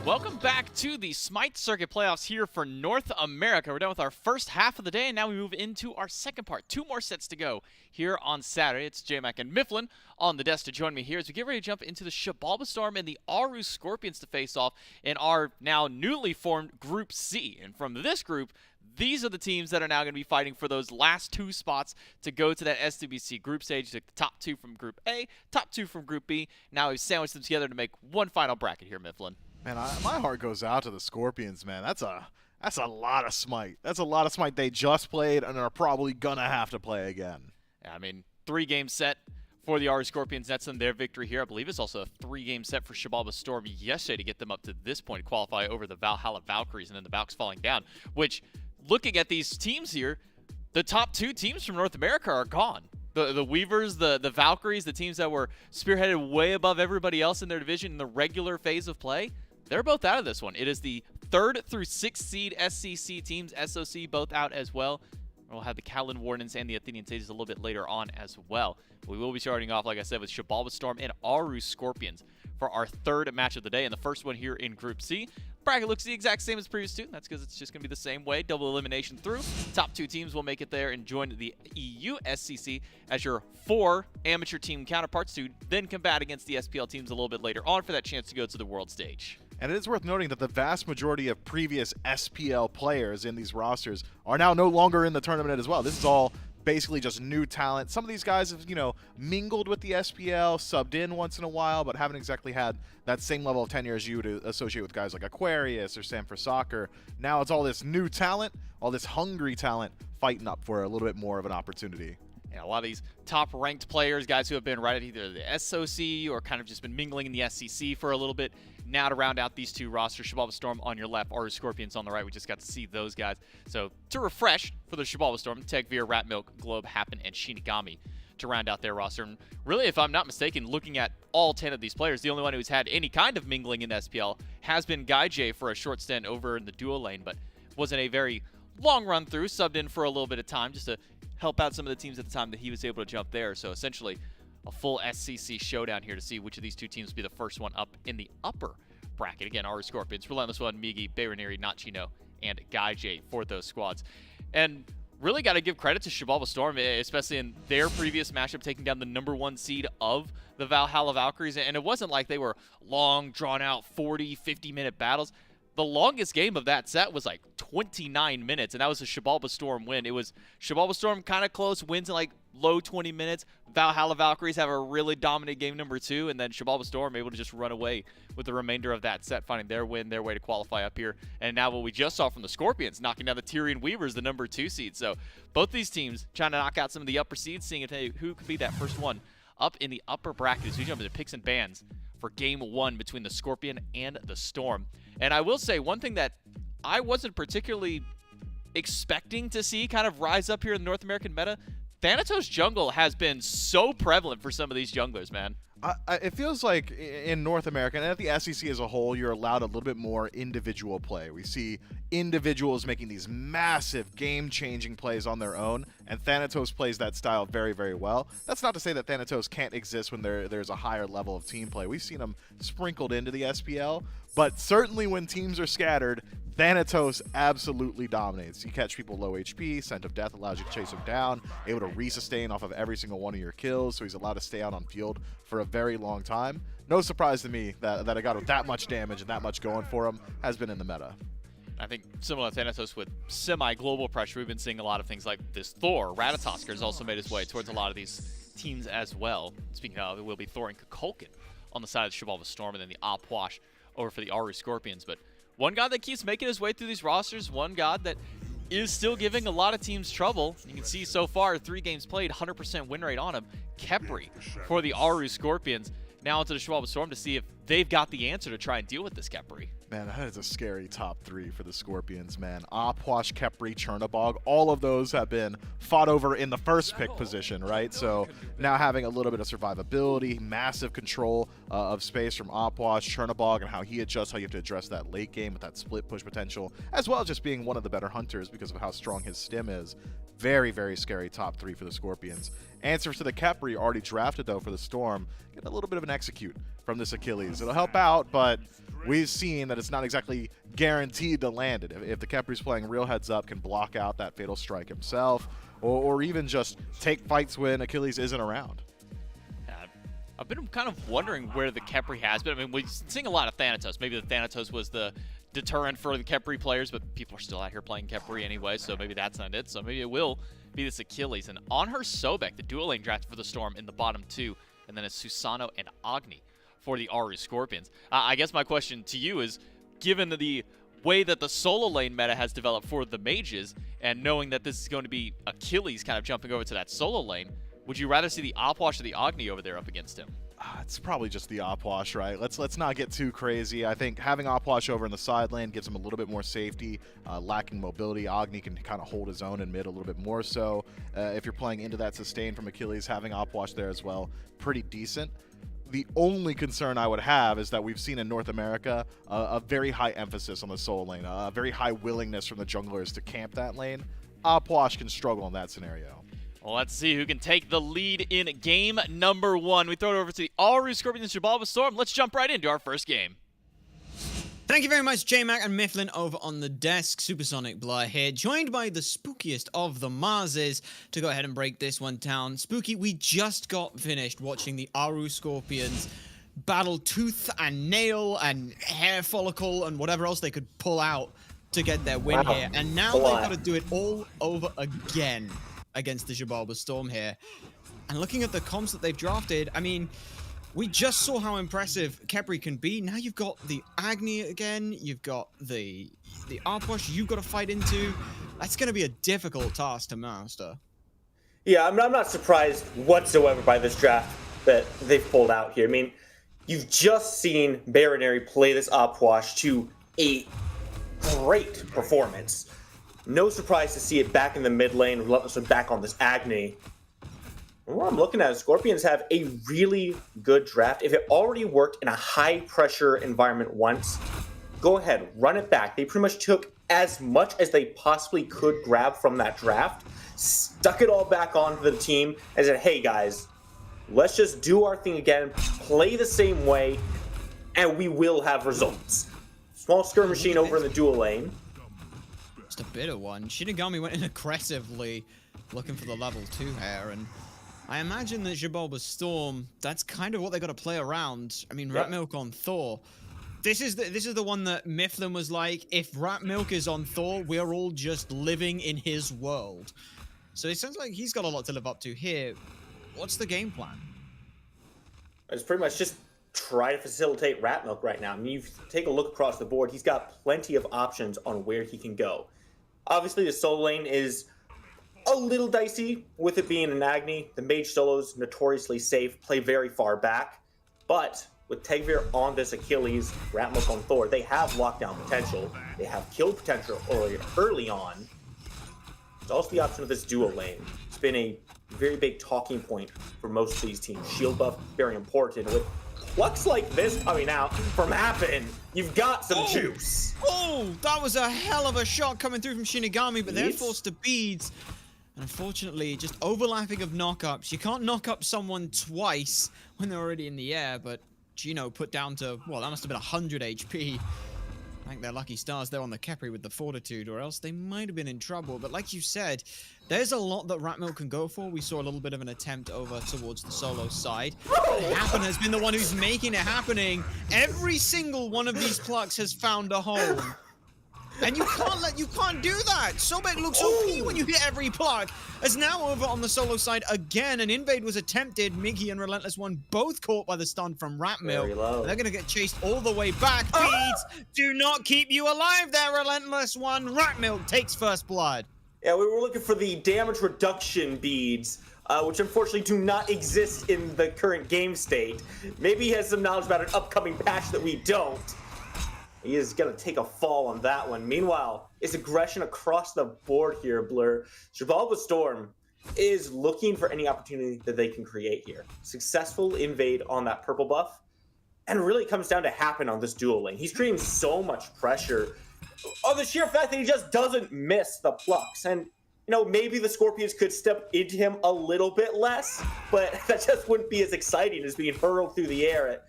J: Welcome back to the Smite Circuit playoffs here for North America. We're done with our first half of the day, and now we move into our second part. 2 more sets to go here on Saturday. It's J-Mac and Mifflin on the desk to join me here as we get ready to jump into the Shibalba Storm and the Aru Scorpions to face off in our now newly formed Group C. And from this group, these are the teams that are now going to be fighting for those last 2 spots to go to that SWC group stage. The top 2 from Group A, top 2 from Group B. Now we've sandwiched them together to make one final bracket here, Mifflin.
K: Man, my heart goes out to the Scorpions, man. That's a lot of Smite. That's a lot of Smite they just played and are probably gonna have to play again.
J: Yeah, I mean, 3-game set for the Aru Scorpions. That's them their victory here. I believe it's also a 3-game set for Shibalba Storm yesterday to get them up to this point, qualify over the Valhalla Valkyries, and then the Valks falling down. Which, looking at these teams here, the top 2 teams from North America are gone. The Weavers, the Valkyries, the teams that were spearheaded way above everybody else in their division in the regular phase of play, they're both out of this one. It is the 3rd through 6th seed SCC teams, SOC, both out as well. We'll have the Callan Wardens and the Athenian Sages a little bit later on as well. We will be starting off, like I said, with Shibalba Storm and Aru Scorpions for our 3rd match of the day, and the first one here in Group C. Bracket looks the exact same as previous 2. That's because it's just going to be the same way. Double elimination through. Top 2 teams will make it there and join the EU SCC as your 4 amateur team counterparts to then combat against the SPL teams a little bit later on for that chance to go to the world stage.
K: And it is worth noting that the vast majority of previous SPL players in these rosters are now no longer in the tournament as well. This is all basically just new talent. Some of these guys have, mingled with the SPL, subbed in once in a while, but haven't exactly had that same level of tenure as you would associate with guys like Aquarius or Sam for Soccer. Now it's all this new talent, all this hungry talent fighting up for a little bit more of an opportunity.
J: Yeah, a lot of these top-ranked players, guys who have been right at either the SOC or kind of just been mingling in the SCC for a little bit. Now to round out these 2 rosters, Shibalba Storm on your left, Aru Scorpions on the right. We just got to see those guys. So to refresh for the Shibalba Storm, Tegveer, Ratmilk, Globe, Happen, and Shinigami to round out their roster. And really, if I'm not mistaken, looking at all 10 of these players, the only one who's had any kind of mingling in the SPL has been Gaijay for a short stint over in the duo lane, but wasn't a very long run through, subbed in for a little bit of time just to help out some of the teams at the time that he was able to jump there. So essentially a full SCC showdown here to see which of these 2 teams will be the first one up in the upper bracket. Again, Aru Scorpions, Relentless One, Migi, Bayraniri, Nachino, and Gaijay for those squads. And really got to give credit to Shibalba Storm, especially in their previous matchup, taking down the #1 seed of the Valhalla Valkyries. And it wasn't like they were long, drawn-out 40, 50-minute battles. The longest game of that set was like 29 minutes, and that was a Shibalba Storm win. It was Shibalba Storm kind of close, wins in like low 20 minutes. Valhalla Valkyries have a really dominant game #2, and then Shibalba Storm able to just run away with the remainder of that set, finding their win, their way to qualify up here. And now what we just saw from the Scorpions, knocking down the Tyrian Weavers, the #2 seed. So both these teams trying to knock out some of the upper seeds, seeing if who could be that first one up in the upper brackets. We jump into picks and bans for game 1 between the Scorpion and the Storm. And I will say one thing that I wasn't particularly expecting to see kind of rise up here in the North American meta, Thanatos jungle has been so prevalent for some of these junglers, man.
K: It feels like in North America and at the SEC as a whole, you're allowed a little bit more individual play. We see individuals making these massive game-changing plays on their own, and Thanatos plays that style very, very well. That's not to say that Thanatos can't exist when there's a higher level of team play. We've seen them sprinkled into the SPL, but certainly when teams are scattered, Thanatos absolutely dominates. You catch people low HP, Scent of Death allows you to chase them down, able to resustain off of every single one of your kills, so he's allowed to stay out on field for a very long time. No surprise to me that a guy with that much damage and that much going for him has been in the meta.
J: I think similar to Thanatos with semi-global pressure, we've been seeing a lot of things like this Thor. Ratatosker has also made his way towards a lot of these teams as well. Speaking of, it will be Thor and Kukulkan on the side of the Shibalba Storm, and then the Opwash over for the Aru Scorpions. But one god that keeps making his way through these rosters, one god that is still giving a lot of teams trouble. You can see so far, 3 games played, 100% win rate on him. Khepri for the Aru Scorpions. Now into the Shibalba Storm to see if they've got the answer to try and deal with this Khepri.
K: Man, that is a scary top 3 for the Scorpions, man. Opwash, Khepri, Chernabog, all of those have been fought over in the first pick position, right? So now having a little bit of survivability, massive control of space from Opwash, Chernabog, and how he adjusts, how you have to address that late game with that split push potential, as well as just being one of the better hunters because of how strong his stim is. Very, very scary top 3 for the Scorpions. Answers to the Khepri already drafted, though, for the Storm. Get a little bit of an execute from this Achilles. It'll help out, but we've seen that it's not exactly guaranteed to land it. If the Kepri's playing real heads up, can block out that Fatal Strike himself, or even just take fights when Achilles isn't around.
J: I've been kind of wondering where the Khepri has been. I mean, we're seeing a lot of Thanatos. Maybe the Thanatos was the deterrent for the Khepri players, but people are still out here playing Khepri anyway, so maybe that's not it. So maybe it will be this Achilles. And on her Sobek, the dual lane draft for the Storm in the bottom two, and then it's Susano and Agni for the Aru Scorpions. I guess my question to you is, given the way that the solo lane meta has developed for the mages, and knowing that this is going to be Achilles kind of jumping over to that solo lane, would you rather see the Opwash or the Agni over there up against him?
K: It's probably just the Opwash, right? Let's not get too crazy. I think having Opwash over in the side lane gives him a little bit more safety. Lacking mobility, Agni can kind of hold his own in mid a little bit more. So if you're playing into that sustain from Achilles, having Opwash there as well, pretty decent. The only concern I would have is that we've seen in North America a very high emphasis on the solo lane, a very high willingness from the junglers to camp that lane. Opwash can struggle in that scenario.
J: Well, let's see who can take the lead in game number one. We throw it over to the Aru Scorpions and Shabalba Storm. Let's jump right into our first game.
L: Thank you very much, J-Mac and Mifflin over on the desk. Supersonic Blur here, joined by the spookiest of the Marses to go ahead and break this one down. Spooky, we just got finished watching the Aru Scorpions battle tooth and nail and hair follicle and whatever else they could pull out to get their win here. And now they've got to do it all over again against the Shabalba Storm here. And looking at the comps that they've drafted, I mean, we just saw how impressive Khepri can be. Now you've got the Agni again, you've got the Arpush you've got to fight into. That's going to be a difficult task to master.
M: Yeah, I'm not surprised whatsoever by this draft that they've pulled out here. I mean, you've just seen Baronary play this Opwash to a great performance. No surprise to see it back in the mid lane, Relentless back on this Agni. And what I'm looking at is Scorpions have a really good draft. If it already worked in a high-pressure environment once, go ahead, run it back. They pretty much took as much as they possibly could grab from that draft, stuck it all back onto the team, and said, hey guys, let's just do our thing again, play the same way, and we will have results. Small skirmish machine over in the dual lane.
L: Just a bitter one. Shinigami went in aggressively looking for the level 2 here, and I imagine that Shabalba Storm, that's kind of what they got to play around. I mean, Rat Milk on Thor. This is the one that Mifflin was like, if Rat Milk is on Thor, we're all just living in his world. So it sounds like he's got a lot to live up to here. What's the game plan?
M: It's pretty much just try to facilitate Rat Milk right now. I mean, you take a look across the board, he's got plenty of options on where he can go. Obviously, the solo lane is a little dicey with it being an Agni. The mage solos notoriously safe, play very far back. But with Tegvir on this Achilles, Rat Milk on Thor, they have lockdown potential. They have kill potential early on. There's also the option of this dual lane. It's been a very big talking point for most of these teams. Shield buff, very important. With plucks like this coming out from Happen, you've got some juice.
L: Oh, that was a hell of a shot coming through from Shinigami, but they're forced to beads. And unfortunately, just overlapping of knockups. You can't knock up someone twice when they're already in the air, but Gino put down to, well, that must have been 100 HP. Thank their lucky stars there on the Khepri with the fortitude, or else they might have been in trouble. But like you said, there's a lot that Rat Milk can go for. We saw a little bit of an attempt over towards the solo side. Happen has been the one who's making it happening. Every single one of these plucks has found a home. And you can't do that. Sobek looks OP when you hit every pluck. As now over on the solo side again, an invade was attempted. Miggy and Relentless One both caught by the stun from Rat Milk. They're gonna get chased all the way back. Beads do not keep you alive there, Relentless One. Rat Milk takes first blood.
M: Yeah, we were looking for the damage reduction beads, which unfortunately do not exist in the current game state. Maybe he has some knowledge about an upcoming patch that we don't. He is going to take a fall on that one. Meanwhile, it's aggression across the board here, Blur. Shabalba Storm is looking for any opportunity that they can create here. Successful invade on that purple buff. And it really comes down to Happen on this dual lane. He's creating so much pressure on the sheer fact that he just doesn't miss the plucks. And, you know, maybe the Scorpions could step into him a little bit less, but that just wouldn't be as exciting as being hurled through the air at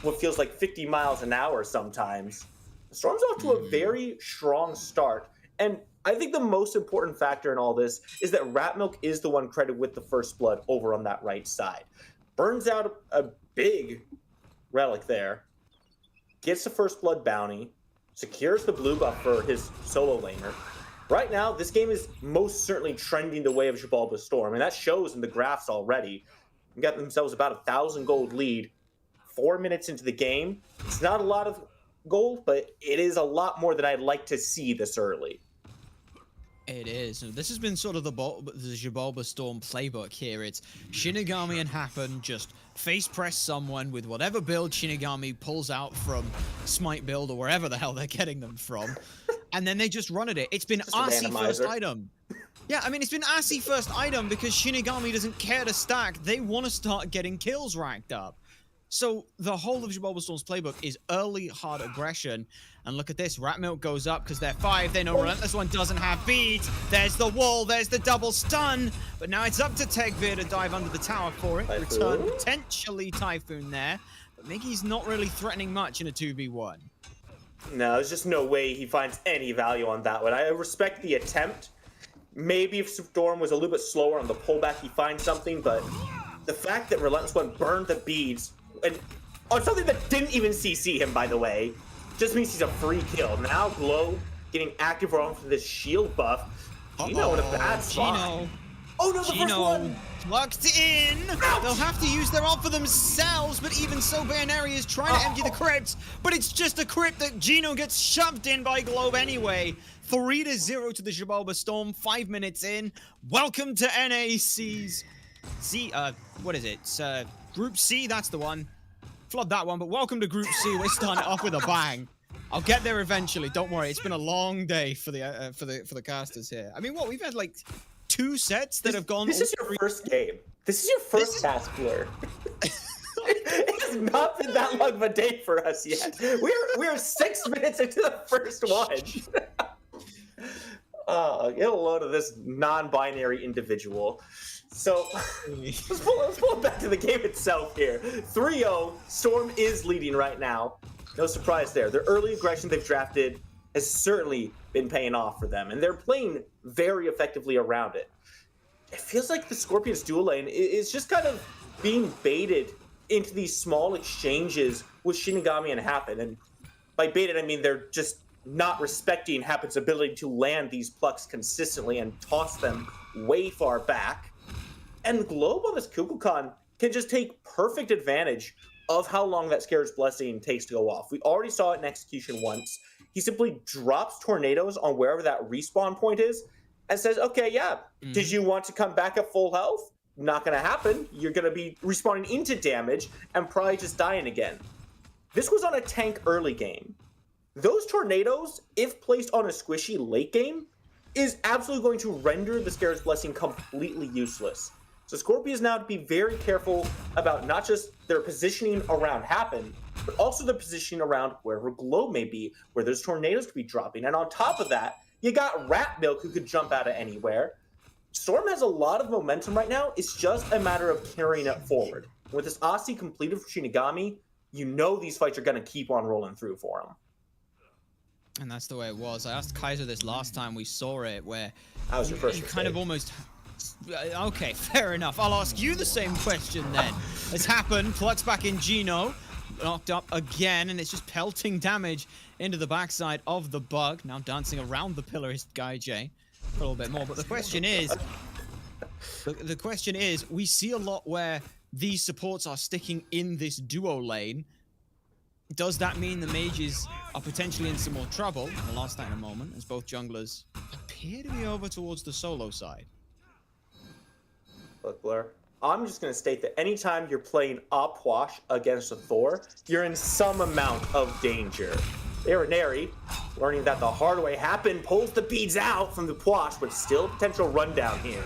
M: what feels like 50 miles an hour sometimes. Storm's off to a very strong start. And I think the most important factor in all this is that Ratmilk is the one credited with the first blood over on that right side. Burns out a big relic there, gets the first blood bounty, secures the blue buff for his solo laner. Right now, this game is most certainly trending the way of Xibalba Storm, and that shows in the graphs already. They got themselves about 1,000 gold lead 4 minutes into the game. It's not a lot of gold, but it is a lot more than I'd like to see this early.
L: It is. And this has been sort of the Xibalba Storm playbook here. It's Shinigami and Happen just face press someone with whatever build Shinigami pulls out from Smite build or wherever the hell they're getting them from. And then they just run at it. It's been RC first item. Yeah, I mean, it's been RC first item because Shinigami doesn't care to stack. They want to start getting kills racked up. So the whole of Xibalba Storm's playbook is early hard aggression. And look at this, Ratmilk goes up because they're 5. They know Relentless One doesn't have beads. There's the wall, there's the double stun. But now it's up to Tegvir to dive under the tower for it. Return potentially Typhoon there. But Miggy's not really threatening much in a 2v1.
M: No, there's just no way he finds any value on that one. I respect the attempt. Maybe if Storm was a little bit slower on the pullback, he finds something. But the fact that Relentless One burned the beads, and on something that didn't even CC him, by the way, just means he's a free kill. Now Glow getting active on for this shield buff. Gino in a bad spot.
L: Gino.
M: Oh no, the first one!
L: Plucked in.
M: Ouch!
L: They'll have to use their ult for themselves, but even so, Bayaneri is trying to empty the crypt, but it's just a crypt that Gino gets shoved in by Globe anyway. 3-0 to the Xibalba Storm, 5 minutes in. Welcome to NAC's what is it? Group C, that's the one. Flood that one, but welcome to Group C. We're starting it off with a bang. I'll get there eventually. Don't worry. It's been a long day for the casters here. I mean, what we've had like 2 sets that have gone.
M: This is your first game. This is your first task blur. It has not been that long of a day for us yet. We're 6 minutes into the first one. Get a load of this non-binary individual. So let's pull it back to the game itself here. 3-0, Storm is leading right now. No surprise there. Their early aggression they've drafted has certainly been paying off for them, and they're playing very effectively around it. It feels like the Scorpions dual lane is just kind of being baited into these small exchanges with Shinigami and Happen. And by baited, I mean they're just not respecting Happen's ability to land these plucks consistently and toss them way far back. And Globe on this Kukulkan can just take perfect advantage of how long that Scare's Blessing takes to go off. We already saw it in execution once. He simply drops tornadoes on wherever that respawn point is and says, okay, yeah, did you want to come back at full health? Not going to happen. You're going to be respawning into damage and probably just dying again. This was on a tank early game. Those tornadoes, if placed on a squishy late game, is absolutely going to render the Scare's Blessing completely useless. So Scorpions now to be very careful about not just their positioning around Happen, but also the positioning around wherever Globe may be, where those tornadoes could be dropping. And on top of that, you got Ratmilk who could jump out of anywhere. Storm has a lot of momentum right now. It's just a matter of carrying it forward. With this Aussie completed for Shinigami, you know these fights are going to keep on rolling through for him.
L: And that's the way it was. I asked Kaiser this last time we saw it, where
M: That was your first
L: you kind of almost... Okay, fair enough. I'll ask you the same question then. It's happened. Plucks back in Gino. Knocked up again, and it's just pelting damage into the backside of the bug. Now dancing around the pillar is Guy J a little bit more. But the question is, we see a lot where these supports are sticking in this duo lane. Does that mean the mages are potentially in some more trouble? We'll ask that in a moment, as both junglers appear to be over towards the solo side.
M: Look, Blur, I'm just going to state that anytime you're playing Opwash against a Thor, you're in some amount of danger. Baroneri, learning that the hard way, Happen pulls the beads out from the Pwash, but still potential rundown here.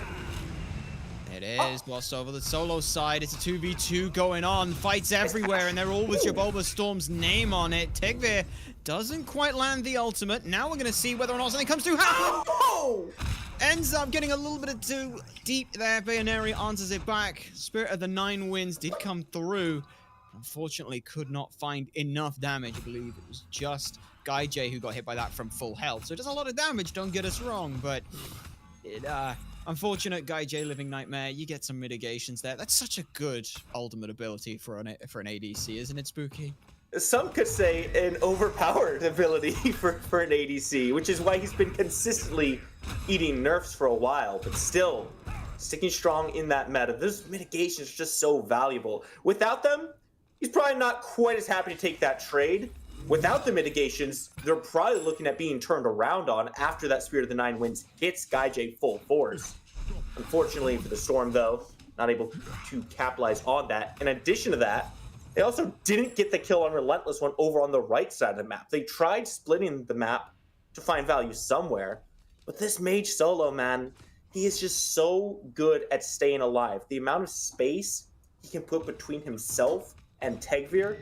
L: It is. Lost over the solo side. It's a 2v2 going on. Fights everywhere, and they're all with Xibalba Storm's name on it. Tegvir doesn't quite land the ultimate. Now we're going to see whether or not something comes through. Ends up getting a little bit too deep there. Bayaneri answers it back. Spirit of the Nine Winds did come through. Unfortunately, could not find enough damage. I believe it was just Guy J who got hit by that from full health. So it does a lot of damage, don't get us wrong, but it, unfortunate Guy J Living Nightmare. You get some mitigations there. That's such a good ultimate ability for an ADC, isn't it, Spooky?
M: Some could say an overpowered ability for an ADC, which is why he's been consistently eating nerfs for a while, but still sticking strong in that meta. Those mitigations are just so valuable. Without them, he's probably not quite as happy to take that trade. Without the mitigations, they're probably looking at being turned around on after that Spirit of the Nine Winds hits Guy J full force. Unfortunately for the Storm, though, not able to capitalize on that. In addition to that, they also didn't get the kill on Relentless One over on the right side of the map. They tried splitting the map to find value somewhere, but this Mage solo, man, he is just so good at staying alive. The amount of space he can put between himself and Tegvir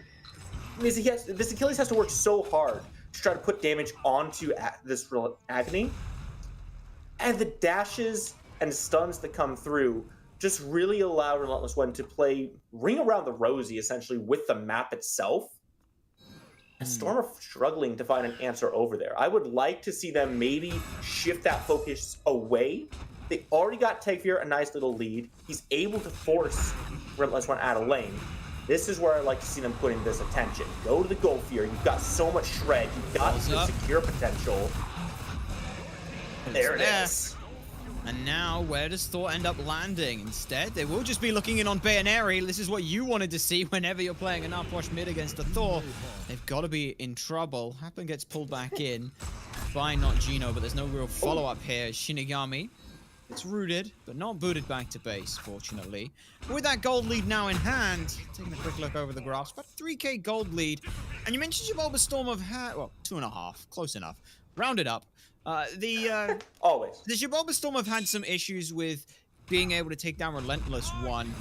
M: means this Achilles has to work so hard to try to put damage onto this Agony. And the dashes and stuns that come through just really allow Relentless One to play ring around the rosy, essentially, with the map itself. And Storm are struggling to find an answer over there. I would like to see them maybe shift that focus away. They already got Tegvir a nice little lead. He's able to force Relentless One out of lane. This is where I like to see them putting this attention. Go to the Golfier. You've got so much shred. You've got the secure potential. There it is.
L: And now, where does Thor end up landing? Instead, they will just be looking in on Bayonary. This is what you wanted to see whenever you're playing an upwash mid against a Thor. They've got to be in trouble. Happen gets pulled back in by not Gino, but there's no real follow-up here. Shinigami, it's rooted, but not booted back to base, fortunately. With that gold lead now in hand, taking a quick look over the graphs, about 3k gold lead. And you mentioned your Bulbastorm have had, well, 2.5, close enough. Rounded up.
M: Always.
L: The Bulbastorm have had some issues with being able to take down Relentless One.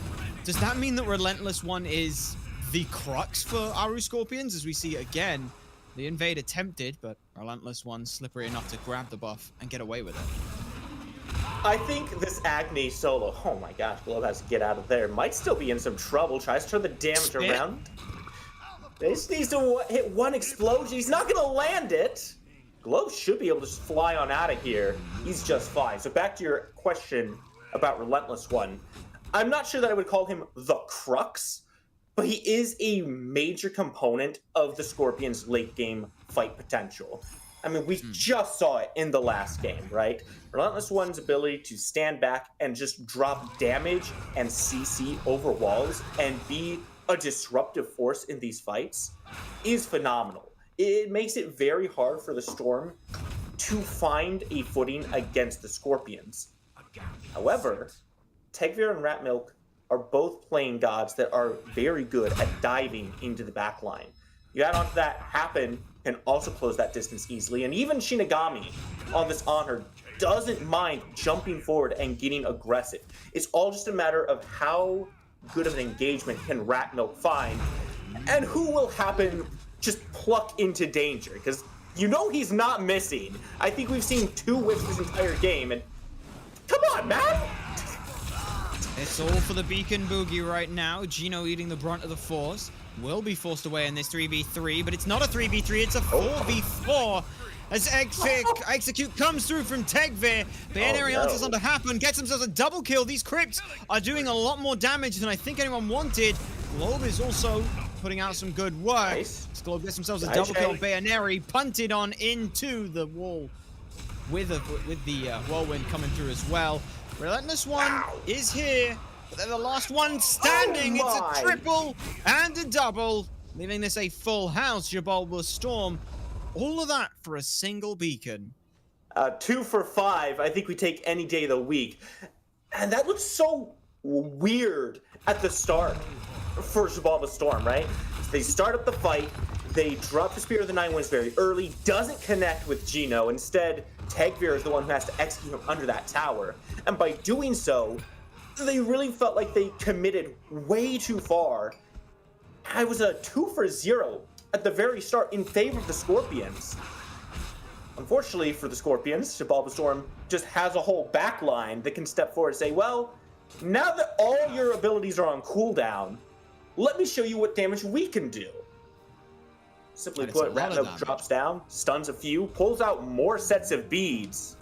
L: Does that mean that Relentless One is the crux for Aru Scorpions? As we see again, the invade attempted, but Relentless One slippery enough to grab the buff and get away with it.
M: I think this Agni solo, oh my gosh, Globe has to get out of there. Might still be in some trouble. Tries to turn the damage around. He just needs to hit one explosion. He's not going to land it. Globe should be able to just fly on out of here. He's just fine. So back to your question about Relentless One. I'm not sure that I would call him the crux, but he is a major component of the Scorpions' late game fight potential. I mean, we just saw it in the last game, right? Relentless One's ability to stand back and just drop damage and CC over walls and be a disruptive force in these fights is phenomenal. It makes it very hard for the Storm to find a footing against the Scorpions. However, Tegvir and Ratmilk are both playing gods that are very good at diving into the backline. You add on to that, Happen can also close that distance easily, and even Shinigami on this Honor doesn't mind jumping forward and getting aggressive. It's all just a matter of how good of an engagement can Ratmilk find, and who will Happen just pluck into danger, because you know he's not missing. I think we've seen 2 whiffs this entire game, and come on, man!
L: It's all for the Beacon Boogie right now. Gino eating the brunt of the force. Will be forced away in this 3v3, but it's not a 3v3, it's a 4v4. As Execute comes through from Tegvir. Bayonary answers onto Happen, gets themselves a double kill. These crypts are doing a lot more damage than I think anyone wanted. Globe is also putting out some good work.
M: Nice.
L: Globe gets themselves a double kill. Bayonary punted on into the wall with the whirlwind coming through as well. Relentless One is here, but they're the last one standing. It's a triple and a double, leaving this a full house. Bulbastorm, all of that for a single beacon.
M: 2 for 5. I think we take any day of the week. And that looks so weird at the start for Bulbastorm, right? They start up the fight. They drop the Spirit of the Nine Winds very early. Doesn't connect with Gino. Instead, Tegvir is the one who has to execute him under that tower. And by doing so, they really felt like they committed way too far. I was a 2 for 0 at the very start in favor of the Scorpions. Unfortunately for the Scorpions, Bulbastorm just has a whole backline that can step forward and say, well, now that all your abilities are on cooldown, let me show you what damage we can do. Simply
L: And it's a
M: put,
L: lot of
M: Ratmilk
L: damage.
M: drops down, stuns a few, pulls out more sets of beads,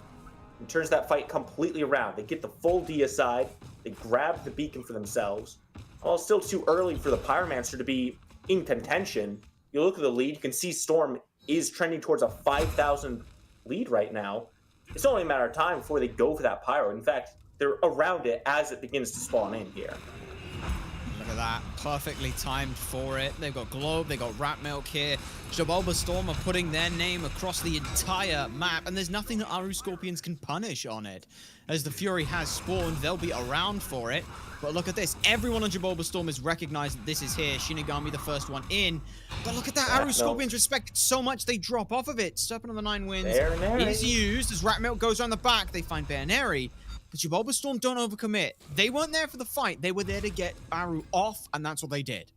M: and turns that fight completely around. They get the full D aside, they grab the beacon for themselves. While it's still too early for the Pyromancer to be in contention, you look at the lead, you can see Storm is trending towards a 5,000 lead right now. It's only a matter of time before they go for that Pyro. In fact, they're around it as it begins to spawn in here.
L: Look at that, perfectly timed for it. They've got Globe, they've got Ratmilk here. Jabulbastorm are putting their name across the entire map, and there's nothing that Aru Scorpions can punish on it. As the Fury has spawned, they'll be around for it. But look at this, everyone on Jabulbastorm has recognized that this is here. Shinigami the first one in. But look at that, Aru Scorpions respect it so much they drop off of it. Serpent on the 9 wins is used as Ratmilk goes around the back. They find Baroneri. But Jabulbastorm don't overcommit. They weren't there for the fight. They were there to get Aru off, and that's what they did.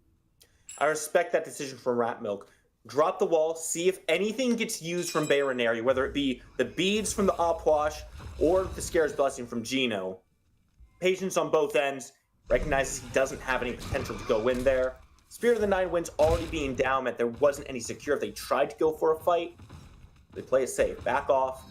M: I respect that decision from Ratmilk. Drop the wall, see if anything gets used from Baroneri, whether it be the beads from the Opwash or the Scare's Blessing from Gino. Patience on both ends, recognizes he doesn't have any potential to go in there. Spirit of the 9 Winds already being down meant there wasn't any secure if they tried to go for a fight. They play it safe, back off,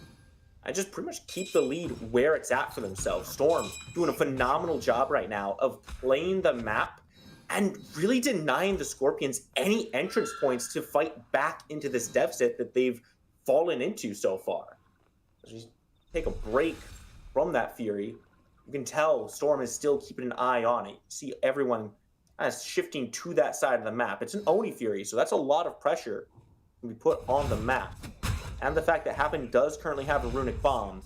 M: and just pretty much keep the lead where it's at for themselves. Storm doing a phenomenal job right now of playing the map and really denying the Scorpions any entrance points to fight back into this deficit that they've fallen into so far. As we take a break from that Fury, you can tell Storm is still keeping an eye on it. You see everyone kind of shifting to that side of the map. It's an Oni Fury, so that's a lot of pressure to be put on the map. And the fact that Happen does currently have a Runic Bomb,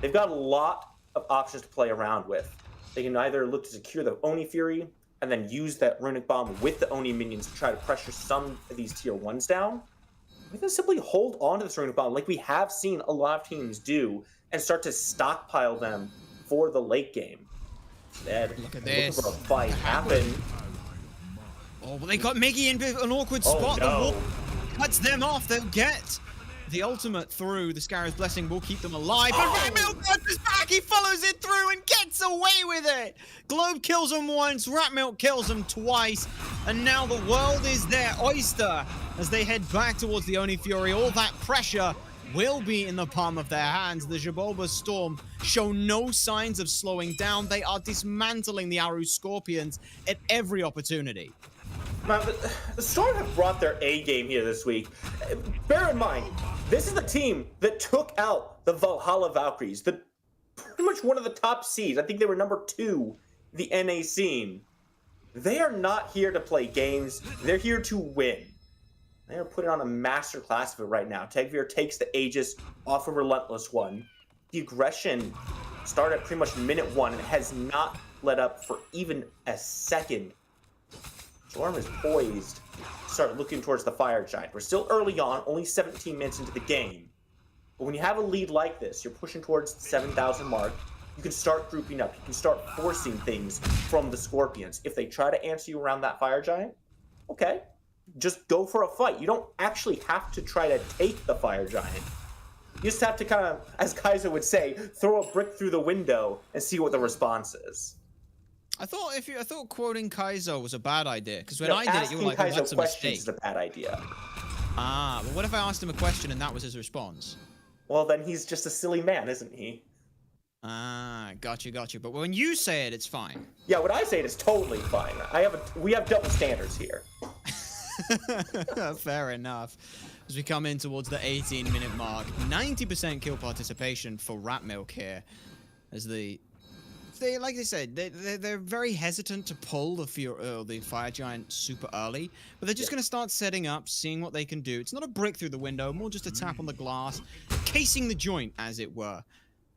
M: they've got a lot of options to play around with. They can either look to secure the Oni Fury and then use that Runic Bomb with the Oni minions to try to pressure some of these tier 1s down. We can simply hold on to this Runic Bomb like we have seen a lot of teams do and start to stockpile them for the late game. Instead,
L: Look at
M: looking
L: this.
M: for a fight. Happen.
L: Oh, but they got Miggy in an awkward spot.
M: no.
L: The wall cuts them off. They'll get the ultimate through. The Scarab's Blessing will keep them alive. But Ratmilk gets his back. He follows it through and gets away with it. Globe kills him once. Ratmilk kills him twice. And now the world is their oyster as they head back towards the Oni Fury. All that pressure will be in the palm of their hands. The Jabulbastorm show no signs of slowing down. They are dismantling the Aru Scorpions at every opportunity.
M: Now, the Storm have brought their A game here this week. Bear in mind, this is the team that took out the Valhalla Valkyries, pretty much one of the top seeds. I think they were number 2 in the NA scene. They are not here to play games. They're here to win. They are putting on a masterclass of it right now. Tegvir takes the Aegis off a Relentless One. The aggression started at pretty much minute 1 and has not let up for even a second. Storm is poised to start looking towards the Fire Giant. We're still early on, only 17 minutes into the game. But when you have a lead like this, you're pushing towards the 7,000 mark, you can start grouping up. You can start forcing things from the Scorpions. If they try to answer you around that Fire Giant, okay, just go for a fight. You don't actually have to try to take the Fire Giant. You just have to kind of, as Kaiser would say, throw a brick through the window and see what the response is.
L: I thought quoting Kaizo was a bad idea because when I did it, you were like, "Oh, that's a mistake."
M: Is a bad idea.
L: Ah, but what if I asked him a question and that was his response?
M: Well, then he's just a silly man, isn't he?
L: Ah, got you. But when you say it, it's fine.
M: Yeah, when I say it, it's totally fine. We have double standards here.
L: Fair enough. As we come in towards the 18-minute mark, 90% kill participation for Ratmilk here, as they like they said, they're very hesitant to pull the Fire Giant super early, but they're just going to start setting up, seeing what they can do. It's not a brick through the window, more just a tap on the glass, casing the joint, as it were.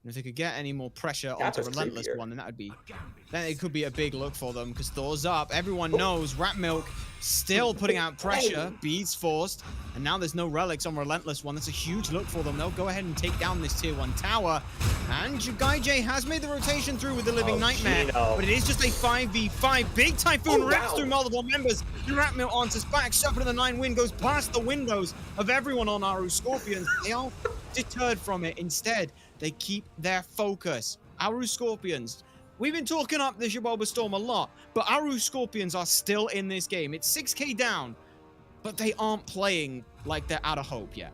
L: And if they could get any more pressure onto Relentless One, then it could be a big look for them, because Thor's up. Everyone knows Ratmilk still putting out pressure, beads forced, and now there's no relics on Relentless One. That's a huge look for them. They'll go ahead and take down this tier 1 tower. And Guy J has made the rotation through with the Living Nightmare, but it is just a 5v5. Big Typhoon rips through multiple members. Ratmilk answers back. Serpent of the 9 Wind goes past the windows of everyone on Aru Scorpions. They are deterred from it. Instead, they keep their focus. Aru Scorpions We've been talking up the Xibalba Storm a lot, but Aru Scorpions are still in this game. It's 6k down, but they aren't playing like they're out of hope yet.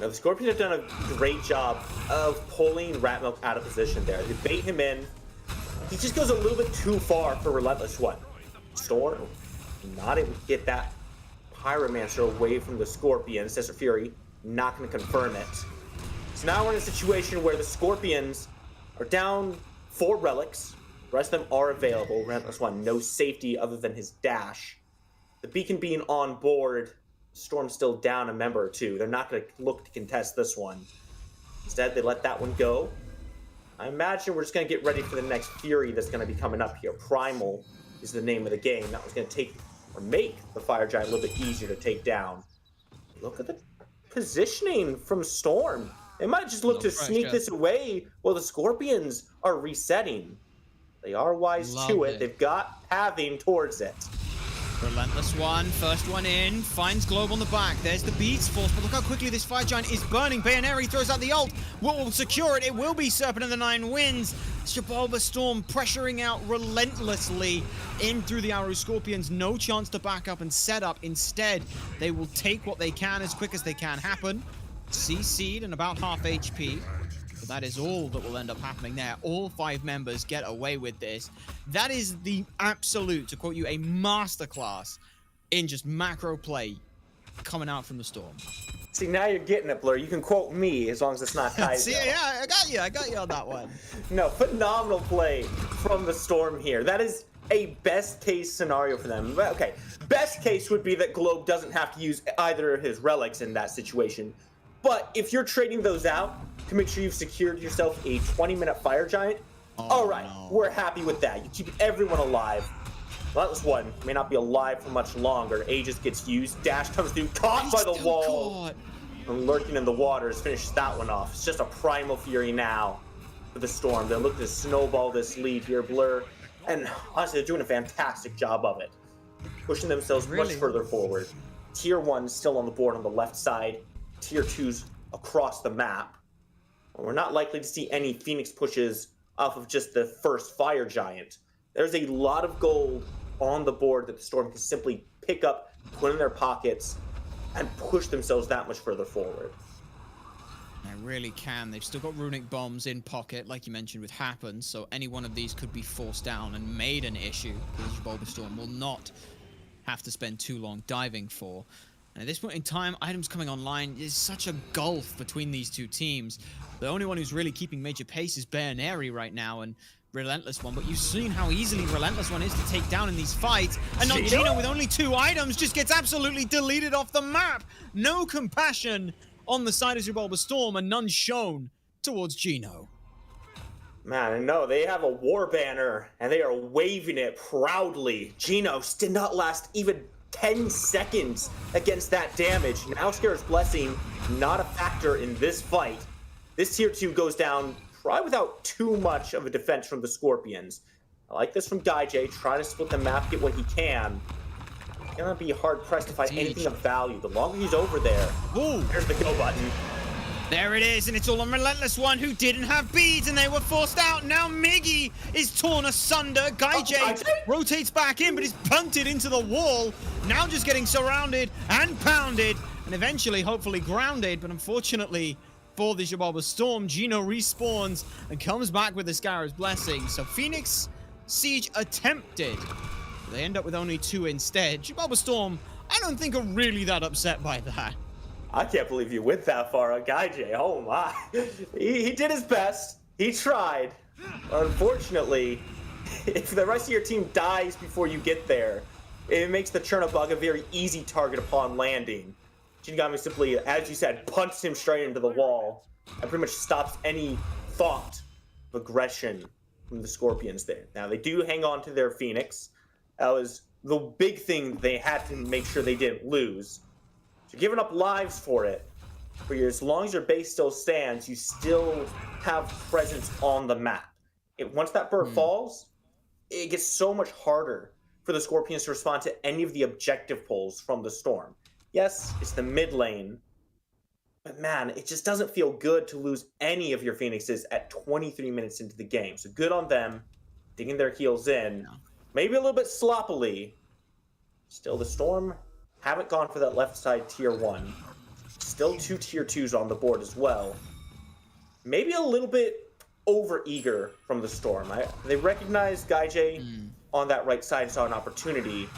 M: Now, the Scorpions have done a great job of pulling Ratmilk out of position there. They bait him in. He just goes a little bit too far for Relentless One. Storm not able to get that Pyromancer away from the Scorpions. Desert Fury not going to confirm it. So now we're in a situation where the Scorpions are down 4 relics. The rest of them are available. Relentless One, no safety other than his dash. The Beacon being on board, Storm's still down a member or 2. They're not going to look to contest this one. Instead, they let that one go. I imagine we're just going to get ready for the next Fury that's going to be coming up here. Primal is the name of the game. That was going to take or make the Fire Giant a little bit easier to take down. Look at the positioning from Storm. They might just look to sneak this away while the Scorpions are resetting. They are wise to it. They've got pathing towards it.
L: Relentless One, first one in, finds Globe on the back. There's the Beats Force, but look how quickly this Fire Giant is burning. Bayoneri throws out the ult. What will secure it? It will be Serpent of the Nine Winds. Xibalba Storm pressuring out relentlessly in through the Aru Scorpions. No chance to back up and set up. Instead, they will take what they can as quick as they can happen. CC'd and about half HP. But that is all that will end up happening there. All 5 members get away with this. That is the absolute, to quote you, a masterclass in just macro play coming out from the Storm.
M: See, now you're getting it, Blur. You can quote me as long as it's not Kaizo.
L: See, yeah, I got you on that one.
M: No, phenomenal play from the Storm here. That is a best case scenario for them. Okay, best case would be that Globe doesn't have to use either of his relics in that situation. But if you're trading those out to make sure you've secured yourself a 20-minute Fire Giant, all right, we're happy with that. You keep everyone alive. Relentless One may not be alive for much longer. Aegis gets used. Dash comes through, caught by the wall. And lurking in the waters finishes that one off. It's just a Primal Fury now for the Storm. They're looking to snowball this lead here, Blur. And honestly, they're doing a fantastic job of it. Pushing themselves much further forward. Tier 1's still on the board on the left side. Tier 2's across the map. And we're not likely to see any Phoenix pushes off of just the first Fire Giant. There's a lot of gold on the board that the Storm can simply pick up, put in their pockets, and push themselves that much further forward.
L: They really can. They've still got runic bombs in pocket, like you mentioned with Happen, so any one of these could be forced down and made an issue that Xibalba Storm will not have to spend too long diving for. And at this point in time, items coming online is such a gulf between these two teams. The only one who's really keeping major pace is Bayoneri right now, and Relentless One, but you've seen how easily Relentless One is to take down in these fights, and not Gino with only 2 items just gets absolutely deleted off the map. No compassion on the side of Xibalba Storm, and none shown towards Gino.
M: Man, I know, they have a war banner, and they are waving it proudly. Gino did not last even 10 seconds against that damage. Now Scare's Blessing, not a factor in this fight. This tier 2 goes down probably without too much of a defense from the Scorpions. I like this from Gaijay, trying to split the map, get what he can. Gonna be hard pressed to find anything of value. The longer he's over there, there's the go button.
L: There it is, and it's all on Relentless One, who didn't have beads, and they were forced out. Now Miggy is torn asunder. Gaijay rotates back in, but is punted into the wall. Now just getting surrounded and pounded, and eventually, hopefully, grounded. But unfortunately for the Xibalba Storm, Gino respawns and comes back with the Scarab's Blessing. So Phoenix Siege attempted. They end up with only 2 instead. Xibalba Storm, I don't think are really that upset by that.
M: I can't believe you went that far on Gaijay. Oh my. He did his best. He tried. Unfortunately, if the rest of your team dies before you get there, it makes the Chernobog a very easy target upon landing. Shinigami simply, as you said, punched him straight into the wall and pretty much stops any thought of aggression from the Scorpions there. Now, they do hang on to their Phoenix. That was the big thing they had to make sure they didn't lose. So giving up lives for it. But as long as your base still stands, you still have presence on the map. Once that bird falls, it gets so much harder for the Scorpions to respond to any of the objective pulls from the Storm. Yes, it's the mid lane, But man, it just doesn't feel good to lose any of your Phoenixes at 23 minutes into the game. So good on them, digging their heels in. Maybe a little bit sloppily. Still, the Storm haven't gone for that left side tier 1. Still 2 tier 2s on the board as well. Maybe a little bit over-eager from the Storm. They recognized Gaijay on that right side, saw an opportunity.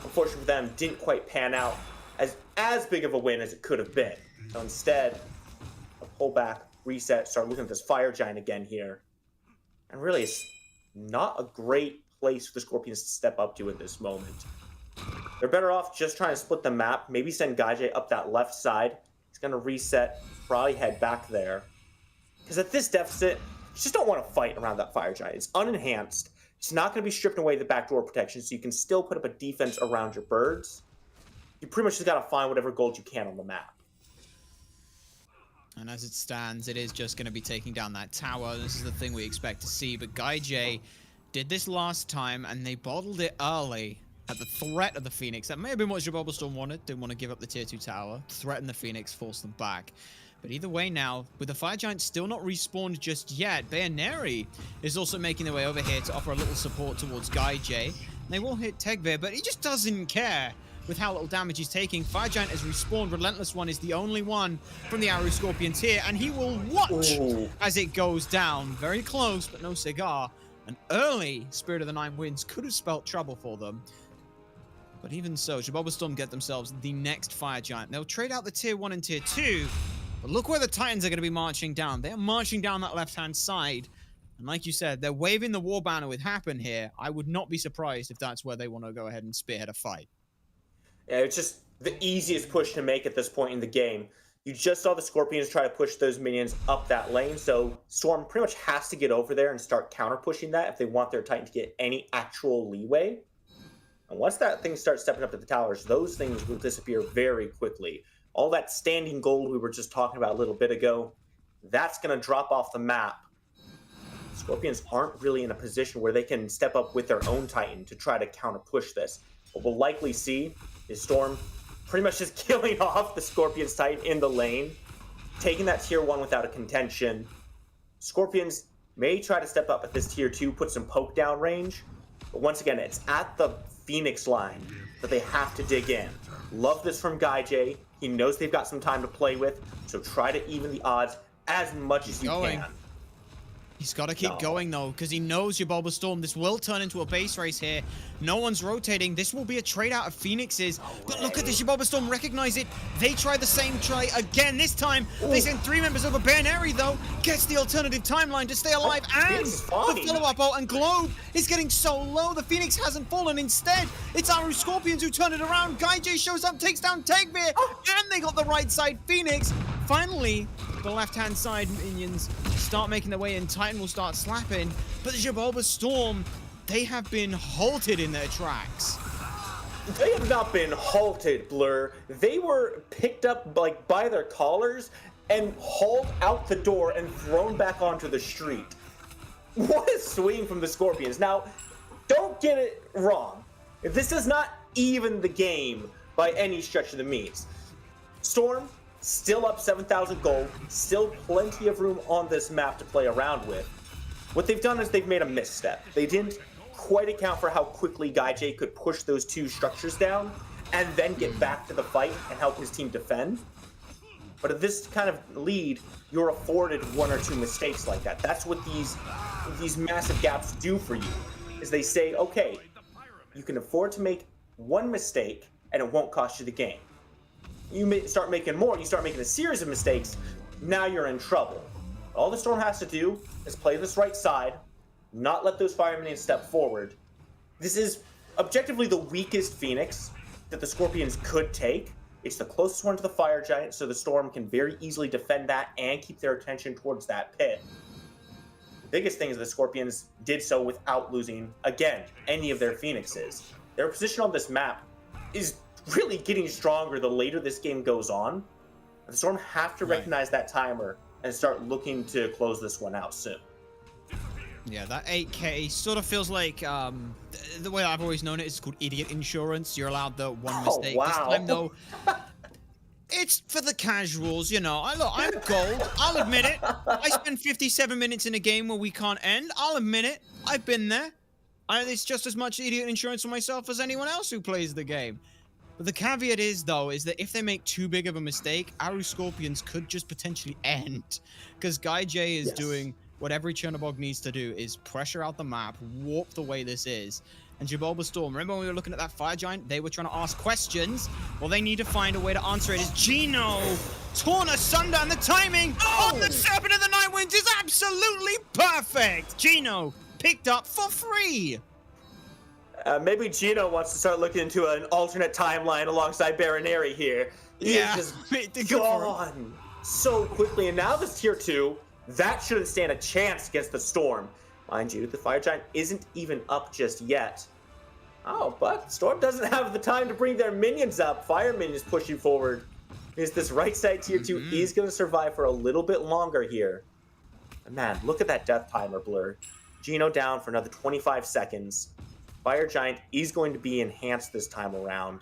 M: Unfortunately for them, didn't quite pan out as big of a win as it could have been. So instead, a pullback, reset, start looking at this Fire Giant again here. And really, it's not a great place for the Scorpions to step up to at this moment. They're better off just trying to split the map, maybe send Gaijay up that left side. He's going to reset, probably head back there. Because at this deficit, you just don't want to fight around that Fire Giant. It's unenhanced. It's not going to be stripping away the backdoor protection, so you can still put up a defense around your birds. You pretty much just got to find whatever gold you can on the map.
L: And as it stands, it is just going to be taking down that tower. This is the thing we expect to see. But Gaijay did this last time, and they bottled it early at the threat of the Phoenix. That may have been what Storm wanted. Didn't want to give up the tier 2 tower. Threaten the Phoenix, force them back. But either way now, with the Fire Giant still not respawned just yet, Bayoneri is also making their way over here to offer a little support towards Gaijay. They will hit Tegvir, but he just doesn't care with how little damage he's taking. Fire Giant has respawned. Relentless One is the only one from the Aru Scorpions here, and he will watch as it goes down. Very close, but no cigar. An early Spirit of the Nine Winds could have spelt trouble for them. But even so, Storm get themselves the next Fire Giant. They'll trade out the tier 1 and tier 2, but look where the Titans are going to be marching down. They're marching down that left-hand side. And like you said, they're waving the war banner with Happen here. I would not be surprised if that's where they want to go ahead and spearhead a fight.
M: Yeah, it's just the easiest push to make at this point in the game. You just saw the Scorpions try to push those minions up that lane, so Storm pretty much has to get over there and start counter-pushing that if they want their Titan to get any actual leeway. And once that thing starts stepping up to the towers, those things will disappear very quickly. All that standing gold we were just talking about a little bit ago, that's going to drop off the map. Scorpions aren't really in a position where they can step up with their own Titan to try to counter-push this. What we'll likely see is Storm pretty much just killing off the Scorpions Titan in the lane, taking that tier 1 without a contention. Scorpions may try to step up at this tier 2, put some poke down range, but once again, it's at the Phoenix line that they have to dig in. Love this from Gaijay. He knows they've got some time to play with, so try to even the odds as much as you can.
L: He's got to keep going, though, because he knows Storm. This will turn into a base race here. No one's rotating. This will be a trade out of Phoenixes. But look at this. Storm recognize it. They try the same try again. This time, they send 3 members over. Bayoneri, though, gets the alternative timeline to stay alive. And the follow-up ult. And Globe is getting so low. The Phoenix hasn't fallen. Instead, it's Aru Scorpions who turn it around. Gaijay shows up, takes down Tegvir. And they got the right side Phoenix. Finally, the left-hand side minions start making their way in. Titan will start slapping, but the Storm, they have been halted in their tracks.
M: They have not been halted, Blur. They were picked up by their collars and hauled out the door and thrown back onto the street. What a swing from the Scorpions. Now, don't get it wrong. This is not even the game by any stretch of the means. Storm, still up 7,000 gold, still plenty of room on this map to play around with. What they've done is they've made a misstep. They didn't quite account for how quickly Gaijay could push those 2 structures down and then get back to the fight and help his team defend. But at this kind of lead, you're afforded 1 or 2 mistakes like that. That's what these massive gaps do for you, is they say, okay, you can afford to make 1 mistake and it won't cost you the game. You may start making more, you start making a series of mistakes, now you're in trouble. All the Storm has to do is play this right side, not let those Fire Minions step forward. This is objectively the weakest Phoenix that the Scorpions could take. It's the closest one to the Fire Giant, so the Storm can very easily defend that and keep their attention towards that pit. The biggest thing is the Scorpions did so without losing, again, any of their Phoenixes. Their position on this map is really getting stronger the later this game goes on. The Storm have to recognize that timer and start looking to close this one out soon.
L: Yeah, that 8k sort of feels like the way I've always known it is called idiot insurance. You're allowed the 1 mistake.
M: Wow.
L: This time, though, It's for the casuals, you know. I'm gold. I'll admit it. I spend 57 minutes in a game where we can't end. I'll admit it. I've been there. It's just as much idiot insurance for myself as anyone else who plays the game. But the caveat is, though, is that if they make too big of a mistake, Aru Scorpions could just potentially end. Because Guy J is doing what every Chernobog needs to do, is pressure out the map, warp the way this is. And Jabulba Storm, remember when we were looking at that Fire Giant? They were trying to ask questions. Well, they need to find a way to answer it. Is Gino torn asunder, and the timing on the Serpent of the Night Winds is absolutely perfect. Gino picked up for free.
M: Maybe Gino wants to start looking into an alternate timeline alongside Baronary here. He is just gone so quickly. And now this tier 2, that shouldn't stand a chance against the Storm. Mind you, the Fire Giant isn't even up just yet. Oh, but Storm doesn't have the time to bring their minions up. Fire minions pushing forward. Is this right side tier 2 is going to survive for a little bit longer here. And man, look at that death timer blur. Gino down for another 25 seconds. Fire Giant is going to be enhanced this time around.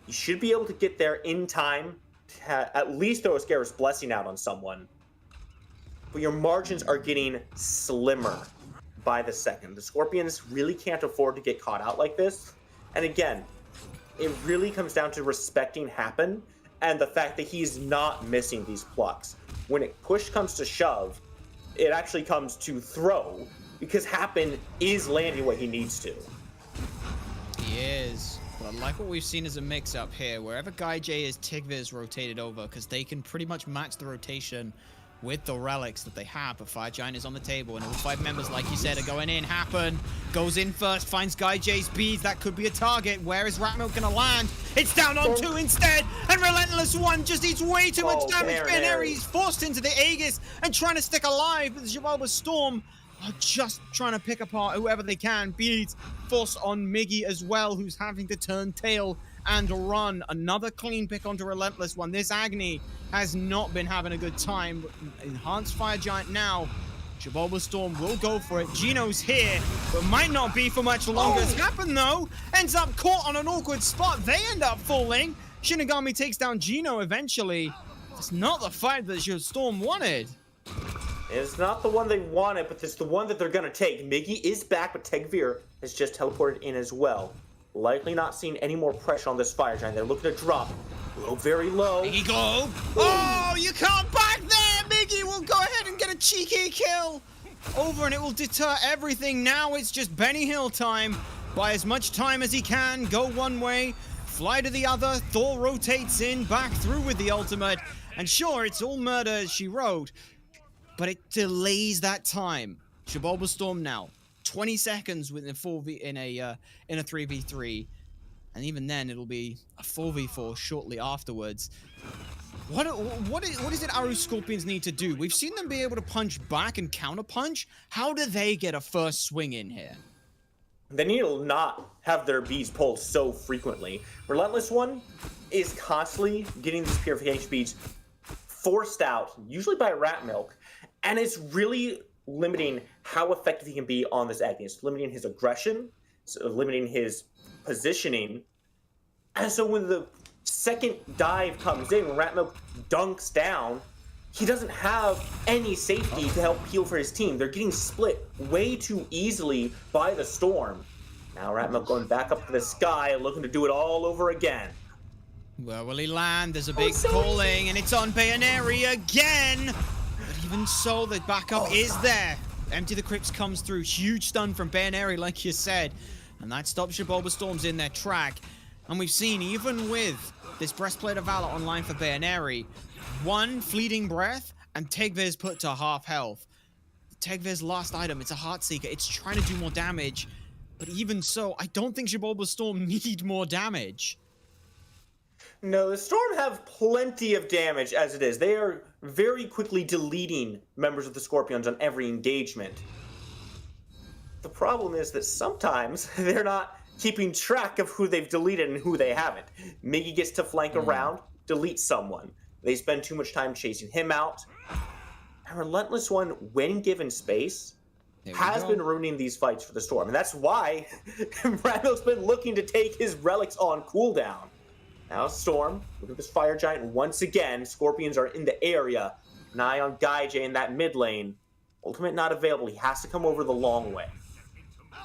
M: You should be able to get there in time to at least throw a Scarab's Blessing out on someone. But your margins are getting slimmer by the second. The Scorpions really can't afford to get caught out like this. And again, it really comes down to respecting Happen and the fact that he's not missing these plucks. When push comes to shove, it actually comes to throw, because Happen is landing what he needs to.
L: He is. But I like what we've seen as a mix-up here. Wherever Guy J is, Tigviz rotated over, because they can pretty much match the rotation with the relics that they have. But Fire Giant is on the table, and all 5 members, like you said, are going in. Happen goes in first, finds Guy J's beads. That could be a target. Where is Ratmilk going to land? It's down on 2 instead, and Relentless One just eats way too much damage. Baronary is forced into the Aegis and trying to stick alive, but the Jabulba Storm are just trying to pick apart whoever they can. Beads force on Miggy as well, who's having to turn tail and run. Another clean pick onto Relentless One. This Agni has not been having a good time. Enhanced Fire Giant now. Jabulba Storm will go for it. Gino's here, but might not be for much longer. It's happened though. Ends up caught on an awkward spot. They end up falling. Shinigami takes down Gino eventually. It's not the fight that Storm wanted.
M: It's not the one they wanted, but it's the one that they're going to take. Miggy is back, but Tegvir has just teleported in as well. Likely not seeing any more pressure on this Fire Giant. They're looking to drop low, very low.
L: Miggy go. Oh, you can't back there. Miggy will go ahead and get a cheeky kill over, and it will deter everything. Now it's just Benny Hill time. Buy as much time as he can. Go one way, fly to the other. Thor rotates in, back through with the ultimate. And sure, it's all murder as she wrote, but it delays that time. Jabulba Storm now, 20 seconds within a 4v in a 3v3, and even then it'll be a 4v4 shortly afterwards. What is it Aru Scorpions need to do? We've seen them be able to punch back and counter punch. How do they get a first swing in here?
M: They need to not have their beads pulled so frequently. Relentless One is constantly getting these purification beads forced out, usually by Ratmilk, and it's really limiting how effective he can be on this Agni. It's limiting his aggression, so limiting his positioning. And so when the second dive comes in, when Ratmilk dunks down, he doesn't have any safety to help heal for his team. They're getting split way too easily by the Storm. Now Ratmilk going back up to the sky, looking to do it all over again.
L: Where will he land? There's a big calling, and it's on Bayaneri again. But even so, the backup is there. Empty the Crypts comes through. Huge stun from Bayaneri, like you said. And that stops Jabulba Storms in their track. And we've seen, even with this Breastplate of Valor online for Bayaneri, one fleeting breath, and Tegvir's put to half health. Tegvir's last item, it's a Heartseeker. It's trying to do more damage. But even so, I don't think Jabulba Storm need more damage.
M: No, the Storm have plenty of damage as it is. They are very quickly deleting members of the Scorpions on every engagement. The problem is that sometimes they're not keeping track of who they've deleted and who they haven't. Miggy gets to flank around, delete someone. They spend too much time chasing him out. And Relentless One, when given space, has been ruining these fights for the Storm. And that's why Randall's been looking to take his relics on cooldown. Now Storm, look at this Fire Giant once again. Scorpions are in the area. An eye on Gaijay in that mid lane. Ultimate not available. He has to come over the long way.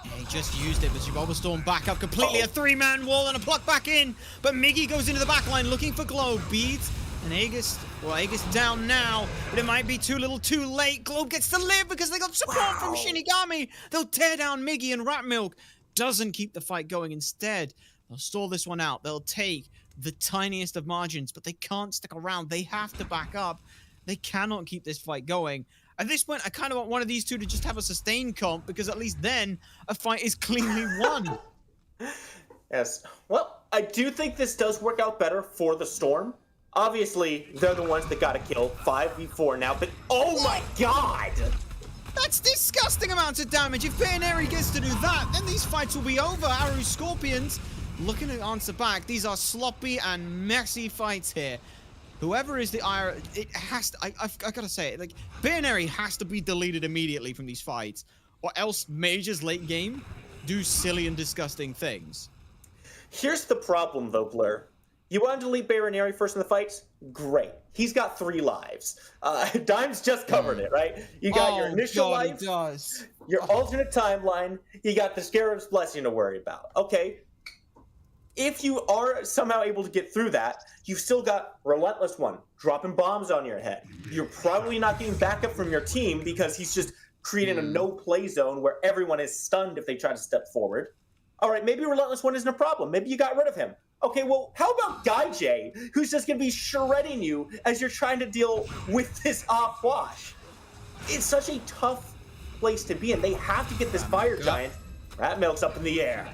L: Yeah, he just used it, but Bulbasaur back up completely. A three-man wall and a pluck back in. But Miggy goes into the back line looking for Globe. Beads and Aegis. Well, Aegis down now, but it might be too little too late. Globe gets to live because they got support from Shinigami. They'll tear down Miggy, and Rat Milk doesn't keep the fight going. Instead, they'll stall this one out. They'll take the tiniest of margins, but they can't stick around. They have to back up. They cannot keep this fight going. At this point, I kind of want one of these two to just have a sustained comp, because at least then a fight is cleanly won.
M: Yes. Well, I do think this does work out better for the Storm. Obviously, they're the ones that got to kill. 5v4 now, but oh my god!
L: That's disgusting amounts of damage. If Bayonary gets to do that, then these fights will be over. Aru Scorpions looking to answer back. These are sloppy and messy fights here. Whoever is the IR, it has to, I've got to say it, like, Bayonary has to be deleted immediately from these fights, or else Major's late game do silly and disgusting things.
M: Here's the problem, though, Blur. You want to delete Bayonary first in the fights? Great. He's got 3 lives. Dime's just covered it, right? You got your initial life, your alternate timeline, you got the Scarab's Blessing to worry about. Okay. If you are somehow able to get through that, you've still got Relentless One dropping bombs on your head. You're probably not getting backup from your team because he's just creating a no-play zone where everyone is stunned if they try to step forward. All right, maybe Relentless One isn't a problem. Maybe you got rid of him. Okay, well, how about Gaijay, who's just going to be shredding you as you're trying to deal with this op wash? It's such a tough place to be in. They have to get this Fire Giant. Rat Milk's up in the air.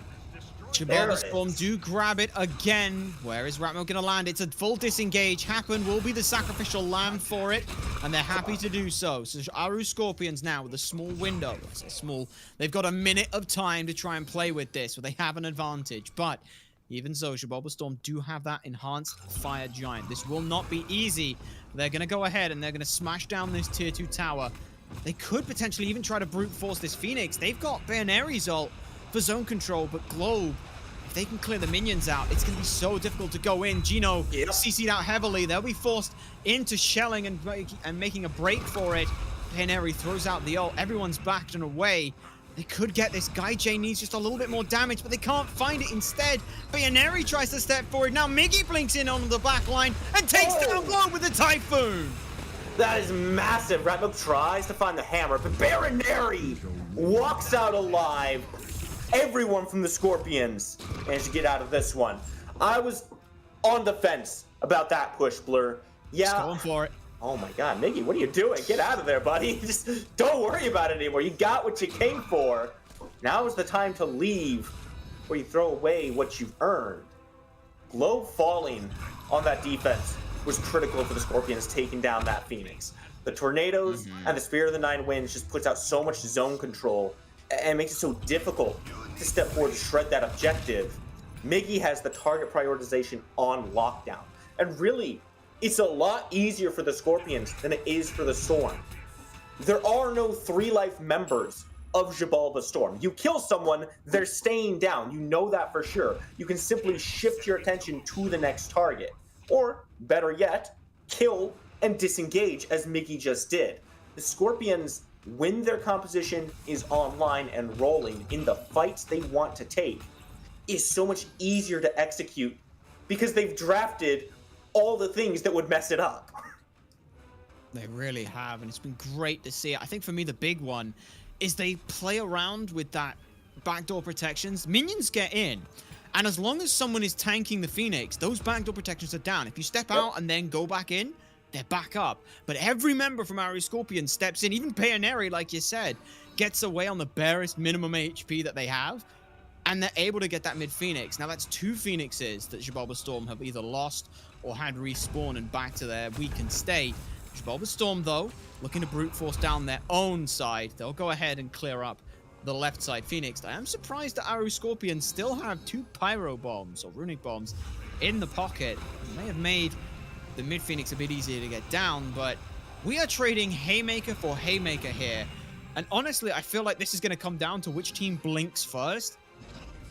L: Bulbasaur do grab it again. Where is Rat Milk going to land? It's a full disengage. Happen will be the sacrificial lamb for it, and they're happy to do so. So Aru Scorpions now with a small window. I say small. They've got a minute of time to try and play with this, so they have an advantage. But even so, Bulbasaur do have that enhanced Fire Giant. This will not be easy. They're going to go ahead and they're going to smash down this tier 2 tower. They could potentially even try to brute force this Phoenix. They've got Bayonary's ult for zone control, but Globe, if they can clear the minions out, it's going to be so difficult to go in. Gino CC'd out heavily. They'll be forced into shelling and making a break for it. Bayanary throws out the ult. Everyone's backed and away. They could get this. Gaijay needs just a little bit more damage, but they can't find it. Instead, Bayanary tries to step forward. Now Miggy blinks in on the back line and takes down Globe with the Typhoon.
M: That is massive. Rat Milk tries to find the hammer, but Bayanary walks out alive. Everyone from the Scorpions managed to get out of this one. I was on the fence about that push, Blur. Yeah.
L: Just going for it.
M: Oh my god, Miggy, what are you doing? Get out of there, buddy. Just don't worry about it anymore. You got what you came for. Now is the time to leave, where you throw away what you've earned. Globe falling on that defense was critical for the Scorpions taking down that Phoenix. The Tornadoes and the Spirit of the Nine Winds just puts out so much zone control and makes it so difficult to step forward to shred that objective. Miggy has the target prioritization on lockdown. And really, it's a lot easier for the Scorpions than it is for the Storm. There are no 3-life members of Xibalba Storm. You kill someone, they're staying down. You know that for sure. You can simply shift your attention to the next target. Or, better yet, kill and disengage as Miggy just did. The Scorpions, when their composition is online and rolling in the fights they want to take, is so much easier to execute because they've drafted all the things that would mess it up.
L: They really have, and it's been great to see it. I think for me, the big one is they play around with that backdoor protections. Minions get in, and as long as someone is tanking the Phoenix, those backdoor protections are down. If you step out and then go back in, they're back up. But every member from Aru Scorpion steps in, even Bayanary, like you said, gets away on the barest minimum HP that they have, and they're able to get that mid-Phoenix. Now, that's 2 Phoenixes that Xibalba Storm have either lost or had respawn and back to their weakened state. Xibalba Storm, though, looking to brute force down their own side. They'll go ahead and clear up the left side Phoenix. I am surprised that Aru Scorpion still have 2 Pyro Bombs or Runic Bombs in the pocket. It may have made the mid-Phoenix a bit easier to get down, but we are trading Haymaker for Haymaker here. And honestly, I feel like this is going to come down to which team blinks first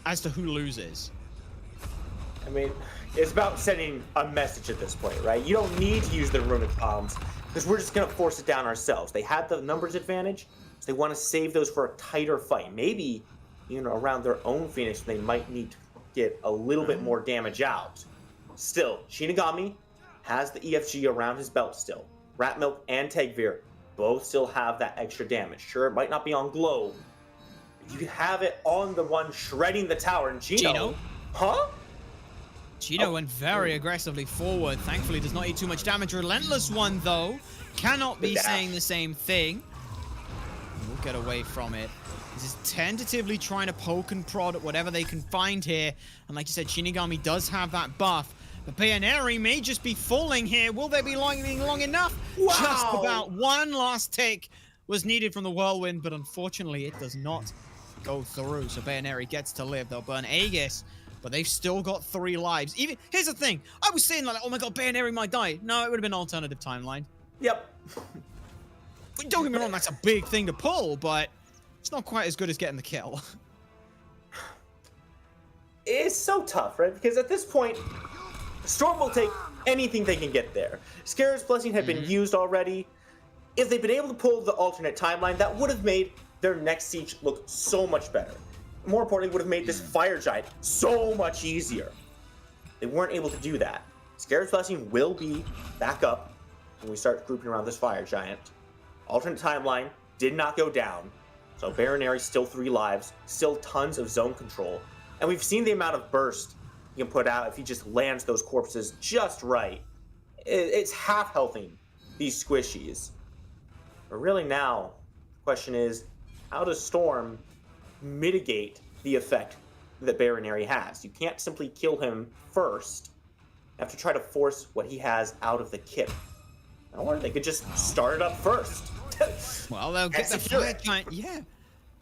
L: as to who loses.
M: I mean, it's about sending a message at this point, right? You don't need to use the runic bombs because we're just going to force it down ourselves. They had the numbers advantage, so they want to save those for a tighter fight. Maybe, around their own Phoenix, they might need to get a little bit more damage out. Still, Shinigami has the EFG around his belt still. Ratmilk and Tegvir both still have that extra damage. Sure, it might not be on Glow. But you have it on the one shredding the tower. And Gino? Huh?
L: Gino went very aggressively forward. Thankfully, does not eat too much damage. Relentless One, though, cannot be saying the same thing. We'll get away from it. This is tentatively trying to poke and prod at whatever they can find here. And like you said, Shinigami does have that buff. But Bayoneri may just be falling here. Will they be long enough?
M: Wow.
L: Just about one last tick was needed from the Whirlwind, but unfortunately it does not go through. So Bayoneri gets to live. They'll burn Aegis, but they've still got 3 lives. Here's the thing. I was saying like, oh my god, Bayoneri might die. No, it would have been an alternative timeline.
M: Yep.
L: Don't get me wrong, that's a big thing to pull, but it's not quite as good as getting the kill.
M: It's so tough, right? Because at this point, Storm will take anything they can get there. Scarab's Blessing had been used already. If they'd been able to pull the alternate timeline, that would have made their next siege look so much better. More importantly, would have made this Fire Giant so much easier. They weren't able to do that. Scarab's Blessing will be back up when we start grouping around this Fire Giant. Alternate timeline did not go down. So Baronary still 3 lives, still tons of zone control. And we've seen the amount of burst you can put out if he just lands those corpses just right. It's half healthing these squishies. But really now, the question is, how does Storm mitigate the effect that Baronary has? You can't simply kill him first. You have to try to force what he has out of the kit. Or they could just start it up first.
L: Well, they'll get the Fire Giant, yeah.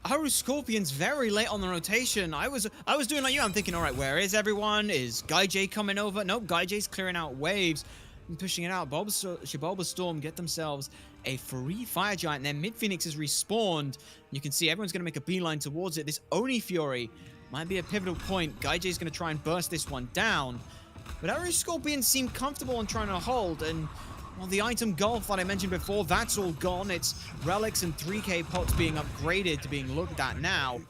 L: Our Scorpion's very late on the rotation. I was doing like you. I'm thinking, all right, where is everyone? Is Guy J coming over? Nope, Guy J's clearing out waves and pushing it out. Bulbasaur get themselves a free Fire Giant. Their Mid Phoenix is respawned. You can see everyone's going to make a beeline towards it. This Oni Fury might be a pivotal point. Guy J's going to try and burst this one down. But our Scorpions seem comfortable in trying to hold, and well, the item golf that I mentioned before, that's all gone. It's relics and 3k pots being upgraded to being looked at now.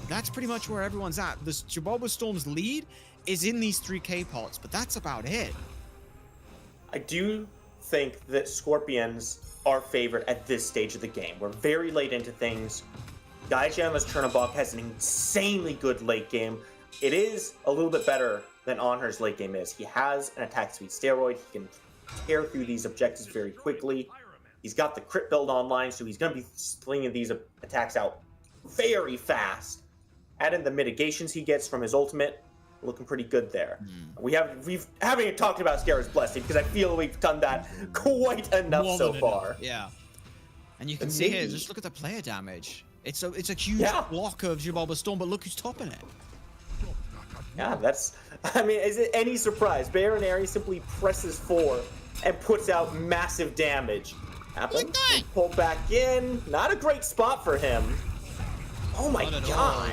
L: That's pretty much where everyone's at. The Bulbastorm's lead is in these 3k pots, but that's about it.
M: I do think that Scorpions are favored at this stage of the game. We're very late into things. Gaijama's Chernobog has an insanely good late game. It is a little bit better than Onher's late game is. He has an attack speed steroid. He can tear through these objectives very quickly. He's got the crit build online, so he's going to be slinging these attacks out very fast. Add in the mitigations he gets from his ultimate, looking pretty good there. We haven't talked about Scarab's Blessing because I feel we've done that quite enough so far.
L: Yeah, and you can see here, just look at the player damage. It's a huge block of Bulbastorm, but look who's topping it.
M: Yeah, is it any surprise? Baronary simply presses 4 and puts out massive damage. Happen, pull back in. Not a great spot for him. Oh my god.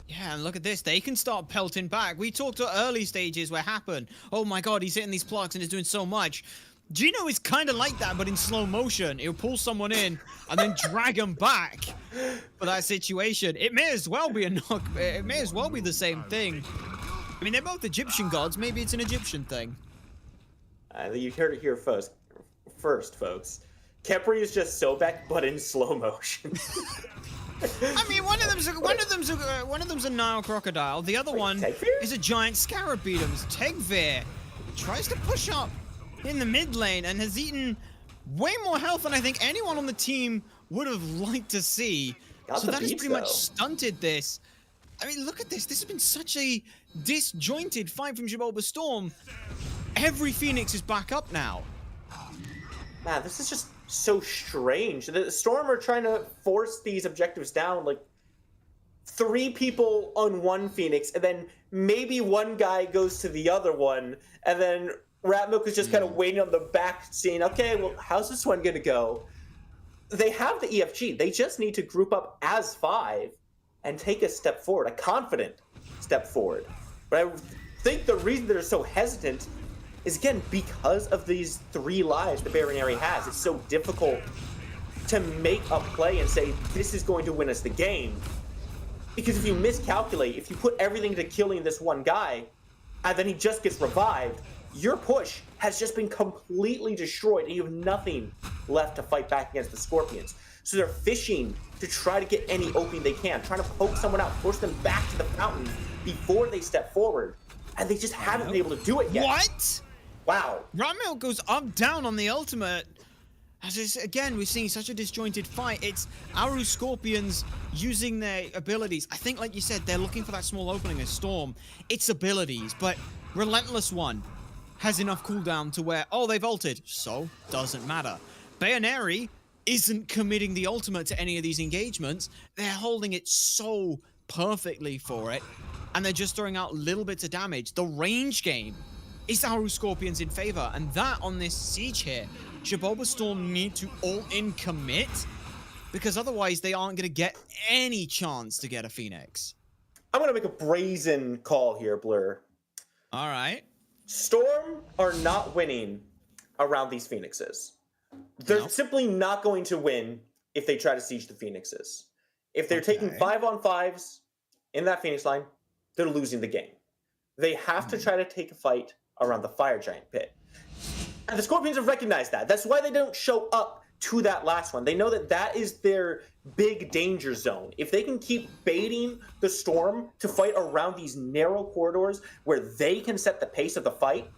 L: Yeah, and look at this. They can start pelting back. We talked to early stages where happen. Oh my god, he's hitting these plugs and is doing so much. Gino is kind of like that, but in slow motion. He'll pull someone in and then drag them back for that situation. It may as well be a knock. It may as well be the same thing. I mean, they're both Egyptian gods. Maybe it's an Egyptian thing.
M: You heard it here first, folks. Kepri is just so back, but in slow motion.
L: I mean, one of them's a Nile crocodile. The other one is a giant scarab beetle. Tegvir tries to push up in the mid lane and has eaten way more health than I think anyone on the team would have liked to see. So that has pretty much stunted this. I mean, look at this. This has been such a disjointed fight from Bulbastorm. Every Phoenix is back up now.
M: Man, this is just so strange. The Storm are trying to force these objectives down, like 3 people on one Phoenix, and then maybe one guy goes to the other one, and then Ratmilk is just kind of waiting on the back, seeing, okay, well, how's this one going to go? They have the EFG. They just need to group up as 5 and take a step forward, a confident step forward. But think the reason they're so hesitant is, again, because of these 3 lives the Baronary has. It's so difficult to make a play and say, this is going to win us the game. Because if you miscalculate, if you put everything into killing this one guy, and then he just gets revived, your push has just been completely destroyed, and you have nothing left to fight back against the Scorpions. So they're fishing to try to get any opening they can, trying to poke someone out, force them back to the fountain before they step forward. And they just haven't been able to do it yet.
L: What?
M: Wow.
L: Ratmilk goes up down on the ultimate. As is, again, we're seeing such a disjointed fight. It's Aru Scorpions using their abilities. I think, like you said, they're looking for that small opening as Storm. It's abilities, but Relentless One has enough cooldown to where, oh, they've ulted, so doesn't matter. Bayonary isn't committing the ultimate to any of these engagements. They're holding it so perfectly for it, and they're just throwing out little bits of damage. The range game is Aru Scorpions in favor, and that on this siege here, Shiboba Storm need to all-in commit, because otherwise they aren't going to get any chance to get a Phoenix.
M: I'm going to make a brazen call here, Blur.
L: All right.
M: Storm are not winning around these Phoenixes. They're simply not going to win if they try to siege the Phoenixes. If they're taking 5-on-5s in that Phoenix line, they're losing the game. They have to try to take a fight around the Fire Giant pit. And the Scorpions have recognized that. That's why they don't show up to that last one. They know that that is their big danger zone. If they can keep baiting the Storm to fight around these narrow corridors where they can set the pace of the fight,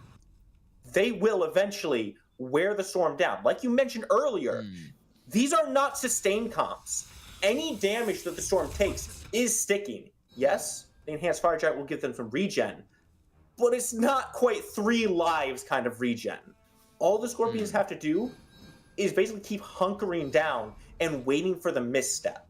M: they will eventually wear the Storm down. Like you mentioned earlier, these are not sustained comps. Any damage that the Storm takes is sticking. Yes, the Enhanced Fire Giant will give them some regen, but it's not quite 3 lives kind of regen. All the Scorpions have to do is basically keep hunkering down and waiting for the misstep.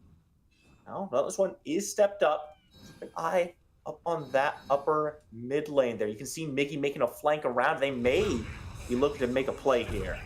M: Now, this one is stepped up. Keep an eye up on that upper mid lane there. You can see Miggy making a flank around. They may be looking to make a play here.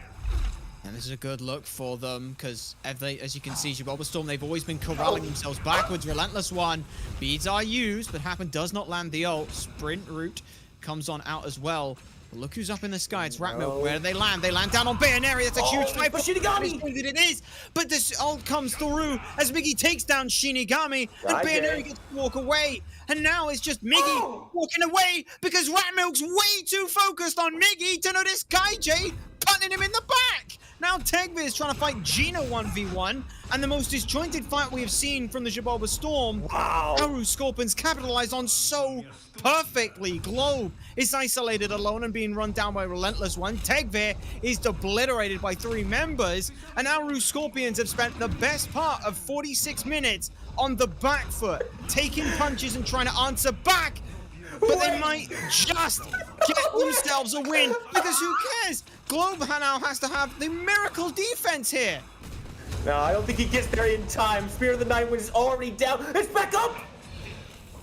L: And this is a good look for them, because as you can see, Shiboba Storm, they've always been corralling themselves backwards. Relentless One. Beads are used, but Happen does not land the ult. Sprint route comes on out as well. But look who's up in the sky. It's Ratmilk. Where do they land? They land down on Bayonary. That's a huge fight.
M: But Shinigami!
L: It is. But this ult comes through as Miggy takes down Shinigami. And Bayonary gets to walk away. And now it's just Miggy walking away because Ratmilk's way too focused on Miggy to notice KaiJ punting him in the back. Now Tegvir is trying to fight Gina 1v1, and the most disjointed fight we have seen from the Shiboba Storm.
M: Wow.
L: Aru Scorpions capitalized on so perfectly. Globe is isolated alone and being run down by Relentless One. Tegvir is obliterated by 3 members, and Aru Scorpions have spent the best part of 46 minutes on the back foot, taking punches and trying to answer back. But they might just get themselves a win, because who cares? Globe now has to have the miracle defense here.
M: No, I don't think he gets there in time. Spear of the Night Wind is already down. It's back up!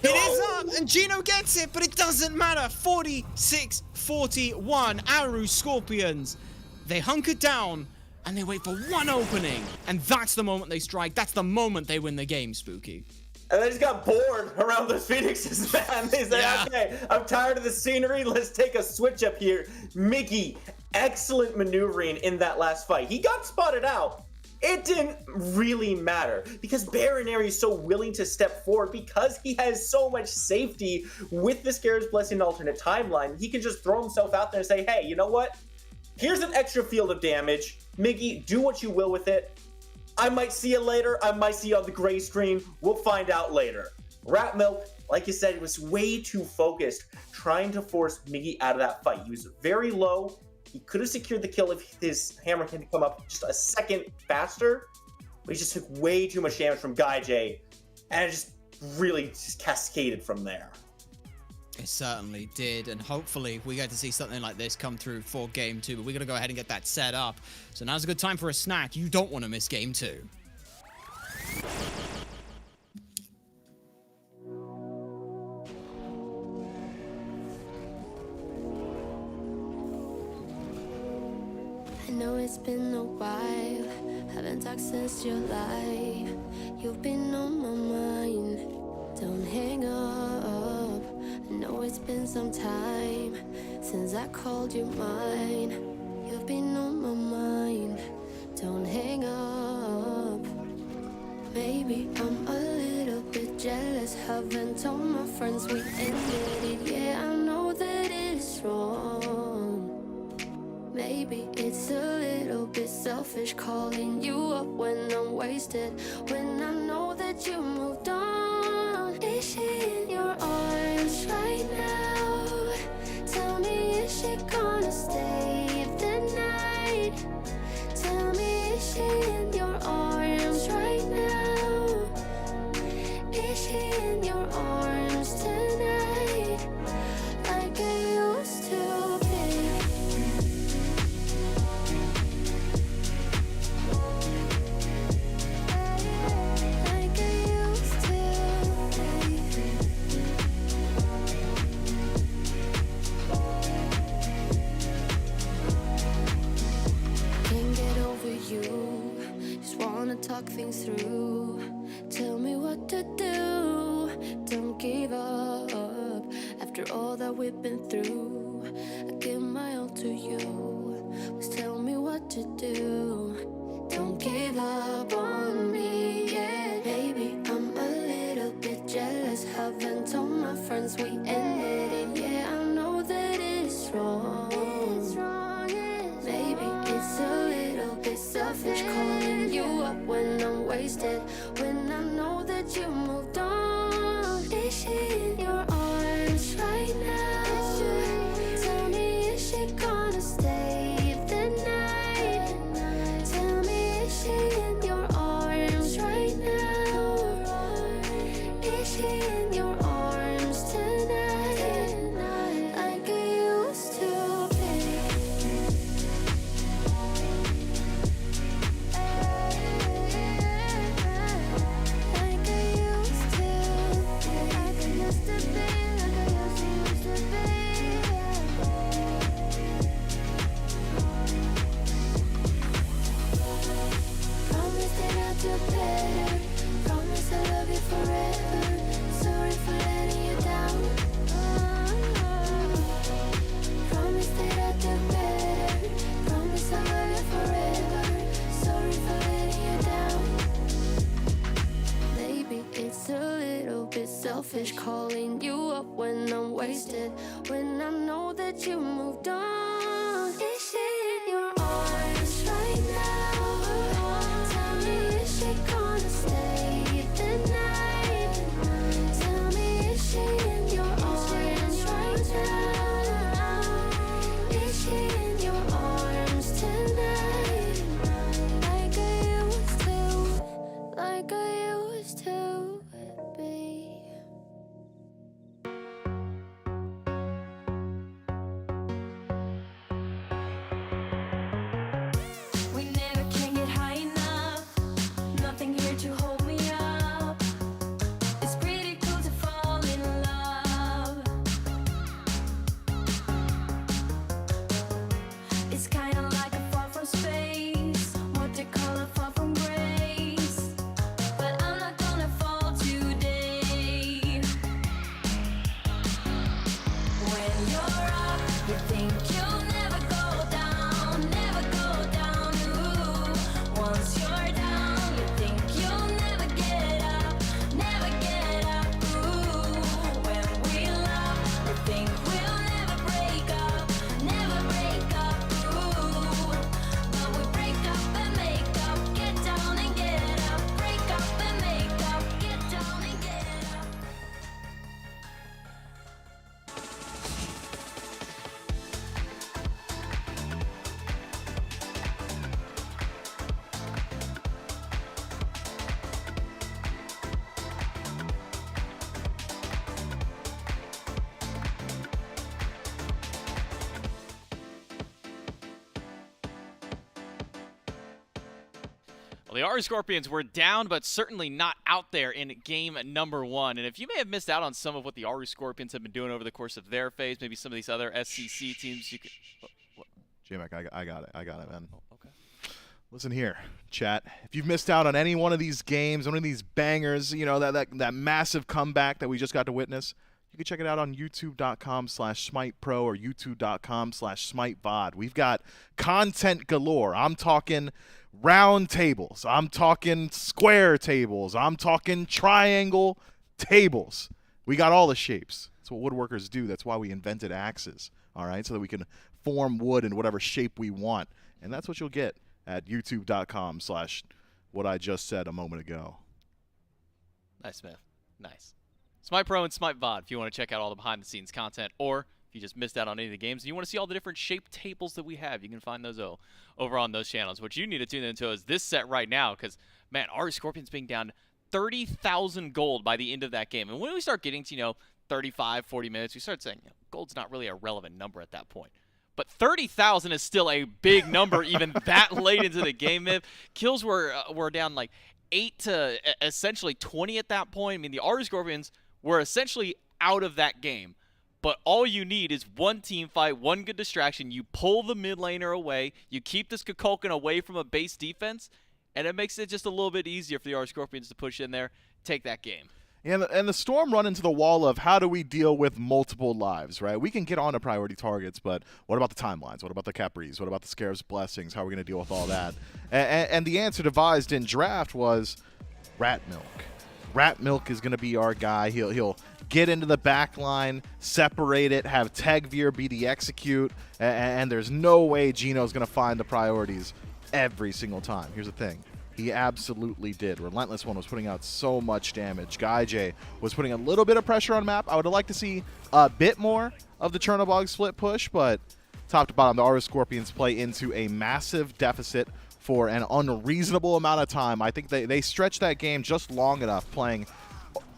L: It is up, and Gino gets it, but it doesn't matter. 46-41, Aru Scorpions. They hunker down, and they wait for one opening. And that's the moment they strike. That's the moment they win the game, Spooky.
M: And they just got bored around those Phoenixes, man. They said, okay, I'm tired of the scenery. Let's take a switch up here. Mickey, excellent maneuvering in that last fight. He got spotted out. It didn't really matter because Baronary is so willing to step forward because he has so much safety with the Scare's Blessing alternate timeline. He can just throw himself out there and say, hey, you know what? Here's an extra field of damage. Miggy, do what you will with it. I might see you later. I might see you on the gray screen. We'll find out later. Ratmilk, like you said, was way too focused trying to force Miggy out of that fight. He was very low. He could have secured the kill if his hammer can come up just a second faster, but he just took way too much damage from KaiJ, and it just really just cascaded from there.
L: It certainly did, and hopefully we get to see something like this come through for Game 2, but we're going to go ahead and get that set up. So now's a good time for a snack. You don't want to miss Game 2.
B: I know it's been a while, haven't talked since July. You've been on my mind, don't hang up. I I know it's been some time since I called you mine. You've been on my mind, don't hang up. Maybe I'm a little bit jealous, haven't told my friends we ended it. Yeah, I know that it's wrong. Maybe it's a little bit selfish calling you up when I'm wasted, when I know that you moved on. Is she in your arms right now? Tell me, is she gonna stay the night? Tell me, is she in your arms right now? Is she in your arms tonight? Like I used to be. Like I used to be. Can't get over you, just wanna talk things through. Tell me what to do, don't give up. After all that we've been through, I give my all to you. Just tell me what to do, don't give up on me, yeah. Baby, I'm a little bit jealous, haven't told my friends we ended it. Yeah, I know that it's wrong. Maybe it's a little bit selfish calling you up when I'm wasted, when I know that you moved on. Is she in your arms right now? Tell me, is she gonna stay the night? Tell me, is she in your arms right now? Is she in your arms tonight? Like I used to be. Like I used to be. Like I used to be. Like I used to be. Promise that I'll do better. Promise I'll love you forever. Sorry for letting you down. Promise that I'll do better. Promise I'll love you forever. Sorry for letting you down. Maybe it's a little bit selfish calling you up when I'm wasted, when I know that you moved on. Is she in your arms right now? Tell me, is she gonna stay the night? Tell me, is she in your arms right now? Is she in your arms tonight? Like I used to, like I used to be.
A: We never can get high enough. Nothing here to hold me up. It's pretty cool to fall in love. It's kinda like a fall from space. What they call a fall from grace. But I'm not gonna fall today. When you're up, you think you'll never go down, never go down. Ooh. Once you're down, you think you'll never get up, never get up. Ooh. When we love, we think we'll never break up, never break up. Ooh. But we break up and make up, get down and get up, break up and make up, get down and get up.
J: Well, the Ari Scorpions were down, but certainly not out there in game number one. And if you may have missed out on some of what the Ari Scorpions have been doing over the course of their phase, maybe some of these other SCC teams, you could.
K: J-Mac, I got it, man.
J: Okay.
K: Listen here, chat. If you've missed out on any one of these games, one of these bangers, you know, that massive comeback that we just got to witness, you can check it out on youtube.com/SmitePro or youtube.com/SmiteVod. We've got content galore. I'm talking round tables. I'm talking square tables. I'm talking triangle tables. We got all the shapes. That's what woodworkers do. That's why we invented axes, all right, so that we can form wood in whatever shape we want. And that's what you'll get at youtube.com/ what I just said a moment ago.
J: Nice, Smith. Nice. Smite Pro and Smite VOD if you want to check out all the behind-the-scenes content, or if you just missed out on any of the games and you want to see all the different shaped tables that we have, you can find those over on those channels. What you need to tune into is this set right now because, man, our Scorpions being down 30,000 gold by the end of that game. And when we start getting to, 35, 40 minutes, we start saying gold's not really a relevant number at that point. But 30,000 is still a big number even that late into the game. Kills were down like 8 to essentially 20 at that point. I mean, the Aura Scorpions were essentially out of that game. But all you need is one team fight, one good distraction. You pull the mid laner away. You keep this Kukulkan away from a base defense. And it makes it just a little bit easier for the Aura Scorpions to push in there, take that game.
K: And the Storm run into the wall of how do we deal with multiple lives, right? We can get on to priority targets, but what about the timelines? What about the Capris? What about the Scarab's Blessings? How are we going to deal with all that? And the answer devised in draft was Rat Milk. Rat Milk is going to be our guy. He'll get into the back line, separate it, have Tegveer be the execute, and there's no way Gino's going to find the priorities every single time. Here's the thing. He absolutely did. Relentless One was putting out so much damage. Guy J was putting a little bit of pressure on map. I would have liked to see a bit more of the Chernobog split push, but top to bottom, the Aura Scorpions play into a massive deficit for an unreasonable amount of time. I think they stretched that game just long enough, playing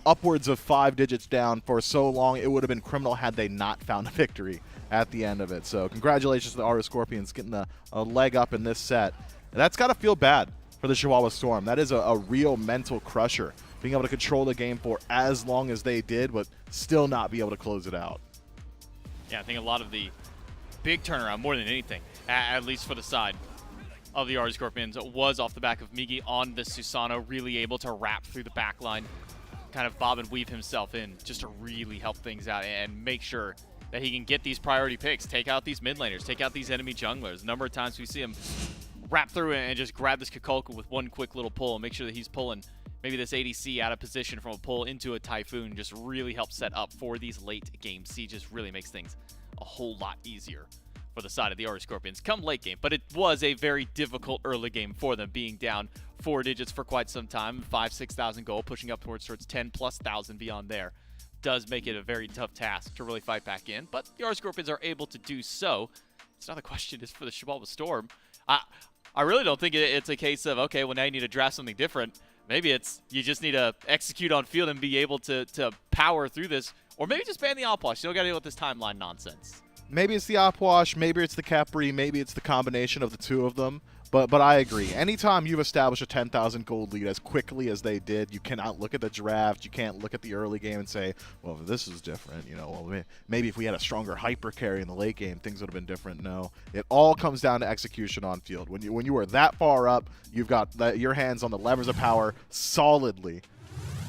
K: upwards of 5 digits down for so long. It would have been criminal had they not found a victory at the end of it. So congratulations to the Aura Scorpions getting a leg up in this set. And that's got to feel bad for the Chihuahua Storm. That is a real mental crusher, being able to control the game for as long as they did, but still not be able to close it out.
J: Yeah, I think a lot of the big turnaround, more than anything, at least for the side of the Aura Scorpions, was off the back of Migi on the Susano, really able to wrap through the back line, kind of bob and weave himself in just to really help things out and make sure that he can get these priority picks, take out these mid laners, take out these enemy junglers. A number of times we see him wrap through and just grab this Kukulkan with one quick little pull and make sure that he's pulling maybe this ADC out of position from a pull into a Typhoon. Just really helps set up for these late game sieges. Really makes things a whole lot easier for the side of the Aura Scorpions come late game. But it was a very difficult early game for them, being down 4 digits for quite some time. 5,000-6,000 gold, pushing up towards 10,000+ beyond there. Does make it a very tough task to really fight back in. But the Aura Scorpions are able to do so. It's now the question is for the Chihuahua Storm. I really don't think it's a case of, okay, well, now you need to draft something different. Maybe it's you just need to execute on field and be able to power through this. Or maybe just ban the Outwash. You don't got to deal with this timeline nonsense.
K: Maybe it's the Opwash, maybe it's the Capri, maybe it's the combination of the two of them. But I agree. Anytime you've established a 10,000 gold lead as quickly as they did, you cannot look at the draft, you can't look at the early game and say, well, this is different. Well, maybe if we had a stronger hyper carry in the late game, things would have been different. No, it all comes down to execution on field. When you are that far up, you've got your hands on the levers of power solidly.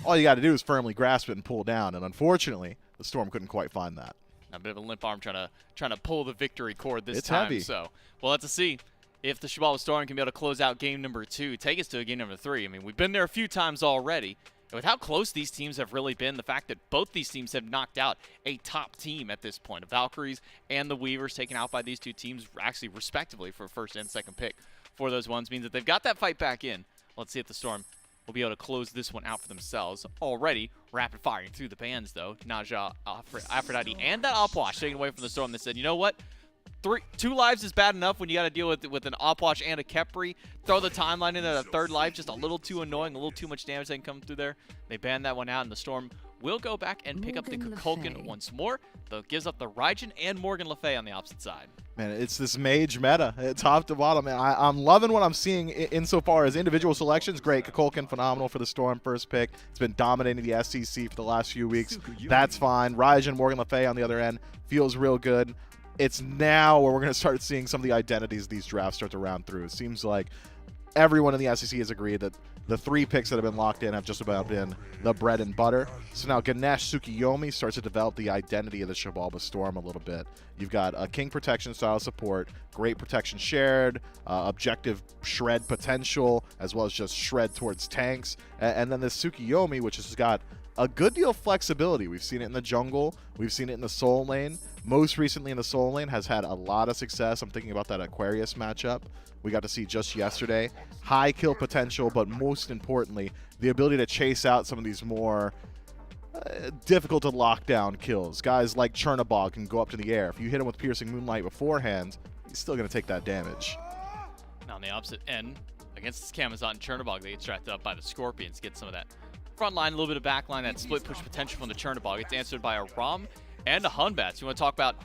K: All you got to do is firmly grasp it and pull down. And unfortunately, the Storm couldn't quite find that.
J: A bit of a limp arm trying to pull the victory cord this
K: it's
J: time.
K: Heavy.
J: So we'll have to see if the Chihuahua Storm can be able to close out game number 2, take us to a game number 3. I mean, we've been there a few times already. And with how close these teams have really been, the fact that both these teams have knocked out a top team at this point, the Valkyries and the Weavers taken out by these two teams, actually respectively for first and second pick for those ones, means that they've got that fight back in. Let's see if the Storm will be able to close this one out for themselves. Already rapid firing through the bans, though. Naja, Aphrodite, and that Opwash taken away from the Storm. They said, you know what? 2 lives is bad enough when you got to deal with an Opwash and a Kepri. Throw the timeline in at a 3rd life, just a little too annoying, a little too much damage that can come through there. They banned that one out, and the Storm will go back and pick up the Kukulkan once more. Though it gives up the Raijin and Morgan Le Fay on the opposite side.
K: Man, it's this mage meta, top to bottom. Man, I'm loving what I'm seeing insofar as individual selections. Great, Kukulkan, phenomenal for the Storm, first pick. It's been dominating the SCC for the last few weeks. That's fine. Raijin, Morgan Le Fay on the other end feels real good. It's now where we're going to start seeing some of the identities of these drafts start to round through. It seems like everyone in the SEC has agreed that the 3 picks that have been locked in have just about been the bread and butter. So now Ganesh Tsukiyomi starts to develop the identity of the Shivalba Storm a little bit. You've got a King Protection style support, great protection shared, objective shred potential, as well as just shred towards tanks. And then this Tsukiyomi, which has got a good deal of flexibility. We've seen it in the jungle. We've seen it in the soul lane. Most recently in the soul lane has had a lot of success. I'm thinking about that Aquarius matchup we got to see just yesterday. High kill potential, but most importantly, the ability to chase out some of these more difficult to lock down kills. Guys like Chernobog can go up to the air. If you hit him with Piercing Moonlight beforehand, he's still going to take that damage.
J: Now on the opposite end, against this Camazot and Chernobog, they get distracted up by the Scorpions, get some of that front line, a little bit of back line, that split push potential from the Chernobog. It's answered by a Rom and a Hunbats. You want to talk about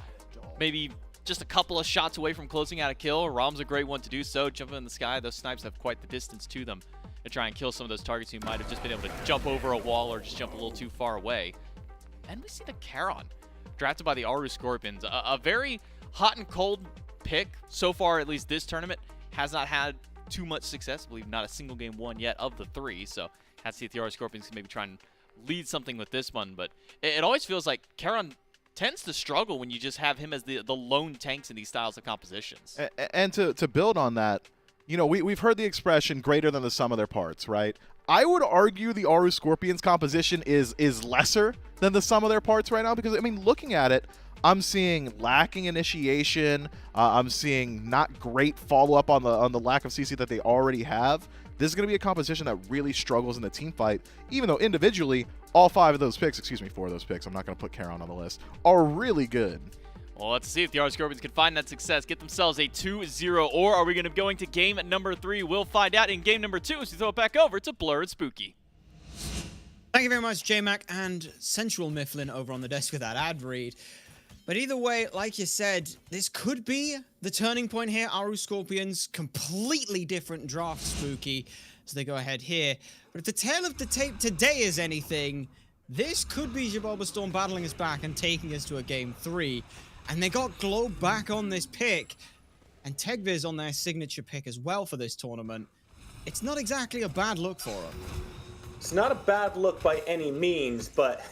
J: maybe just a couple of shots away from closing out a kill? Rom's a great one to do so. Jumping in the sky, those snipes have quite the distance to them to try and kill some of those targets who might have just been able to jump over a wall or just jump a little too far away. And we see the Charon, drafted by the Aru Scorpions. A very hot and cold pick so far, at least this tournament. Has not had too much success. I believe not a single game won yet of the 3. So have to see if the Aru Scorpions can maybe try and lead something with this one. But it always feels like Charon tends to struggle when you just have him as the lone tanks in these styles of compositions.
K: And to build on that, you know, we've heard the expression greater than the sum of their parts, right? I would argue the Aru Scorpions composition is lesser than the sum of their parts right now, because, I mean, looking at it, I'm seeing lacking initiation. I'm seeing not great follow-up on the lack of CC that they already have. This is going to be a composition that really struggles in the team fight, even though individually, all 4 of those picks, I'm not going to put Charon on the list, are really good.
J: Well, let's see if the Aru Scorpions can find that success, get themselves a 2-0, or are we going to be going to game number 3? We'll find out in game number 2 as we throw it back over to Blur and Spooky.
L: Thank you very much, J-Mac and Sensual Mifflin over on the desk with that ad read. But either way, like you said, this could be the turning point here. Aru Scorpions, completely different draft, Spooky, as they go ahead here. But if the tale of the tape today is anything, this could be Shivalba Storm battling us back and taking us to a game 3. And they got Globe back on this pick, and Tegviz on their signature pick as well for this tournament. It's not exactly a bad look for them.
M: It's not a bad look by any means, but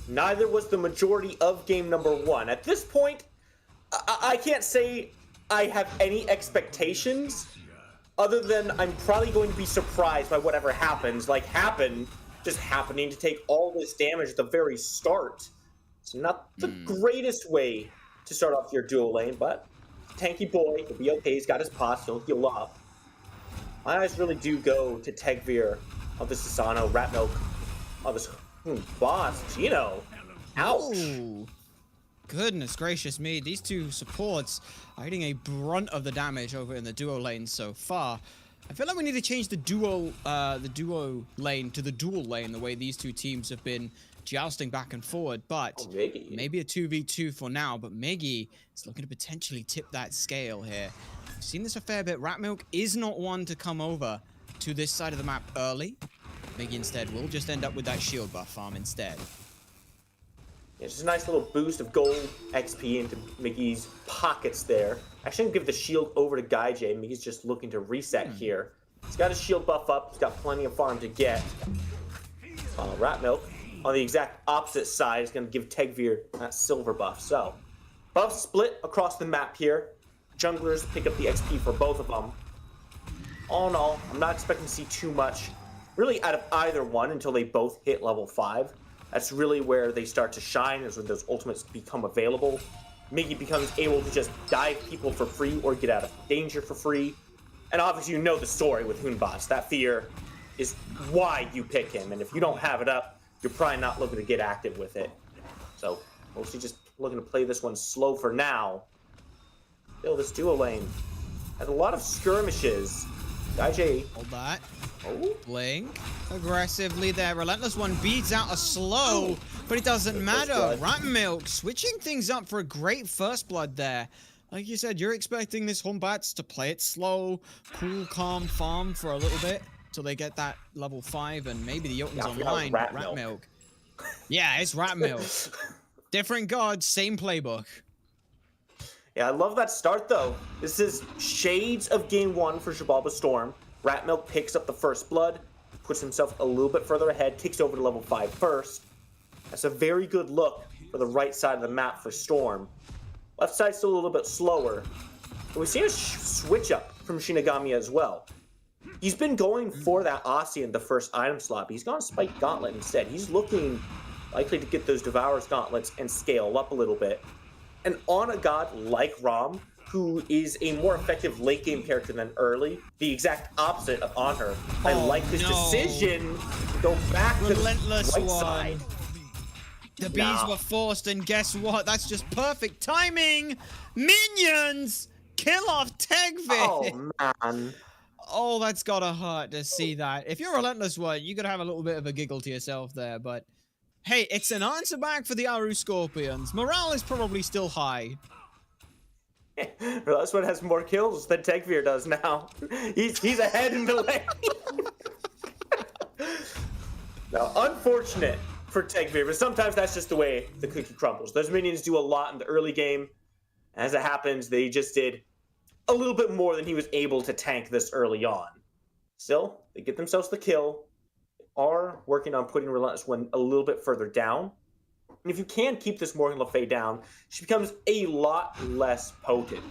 M: neither was the majority of game number 1. At this point, I can't say I have any expectations, other than I'm probably going to be surprised by whatever happens. Like Happen just happening to take all this damage at the very start. It's not the greatest way to start off your dual lane, but tanky boy, he'll be okay. He's got his pots, he'll heal up. My eyes really do go to Tegvir of the Susano, Rat Milk of his boss, Gino. Ouch.
L: Ooh. Goodness gracious me, these two supports are hitting a brunt of the damage over in the duo lane so far. I feel like we need to change the duo lane to the dual lane, the way these two teams have been jousting back and forward, but maybe a 2v2 for now. But Miggy is looking to potentially tip that scale here. We've seen this a fair bit. Rat Milk is not one to come over to this side of the map early. Miggy instead will just end up with that shield buff farm instead.
M: Yeah, just a nice little boost of gold XP into Miggy's pockets there. Actually, I'm going to give the shield over to Guy J. Miggy's just looking to reset here. He's got his shield buff up. He's got plenty of farm to get. Rat Milk on the exact opposite side is going to give Tegvir that silver buff. So, buff split across the map here. Junglers pick up the XP for both of them. All in all, I'm not expecting to see too much really out of either one until they both hit level 5. That's really where they start to shine, is when those ultimates become available. Miggy becomes able to just dive people for free or get out of danger for free. And obviously you know the story with Hunbats. That fear is why you pick him. And if you don't have it up, you're probably not looking to get active with it. So, mostly just looking to play this one slow for now. Still, this duo lane has a lot of skirmishes. IJ.
L: Hold that.
M: Oh.
L: Blink. Aggressively there. Relentless One beats out a slow, but it doesn't matter. Rat Milk switching things up for a great first blood there. Like you said, you're expecting this Hunbats to play it slow, cool, calm, farm for a little bit till they get that level 5 and maybe the Jotun's online.
M: Rat
L: Milk. Yeah, it's Rat Milk. Different gods, same playbook.
M: Yeah, I love that start, though. This is shades of game 1 for Shivalba Storm. Rat Milk picks up the first blood, puts himself a little bit further ahead, kicks over to level 5 first. That's a very good look for the right side of the map for Storm. Left side's still a little bit slower. But we've seen a switch up from Shinigami as well. He's been going for that Aussie in the first item slot, but he's gone Spike Gauntlet instead. He's looking likely to get those Devourer's Gauntlets and scale up a little bit. And on a god like Rom, who is a more effective late game character than early, the exact opposite of Honor, I like this decision to go back to the
L: Relentless
M: right
L: one.
M: side.
L: The bees were forced, and guess what? That's just perfect timing. Minions kill off Tegvir.
M: Oh man.
L: Oh, that's gotta hurt to see that. If you're Relentless One, you could have a little bit of a giggle to yourself there, but hey, it's an answer back for the Aru Scorpions. Morale is probably still high.
M: Relentless One has more kills than Tegvir does now. He's ahead in the lane. Now, unfortunate for Tegvir, but sometimes that's just the way the cookie crumbles. Those minions do a lot in the early game. As it happens, they just did a little bit more than he was able to tank this early on. Still, they get themselves the kill. They are working on putting Relentless One a little bit further down. And if you can keep this Morgan Le Fay down, she becomes a lot less potent.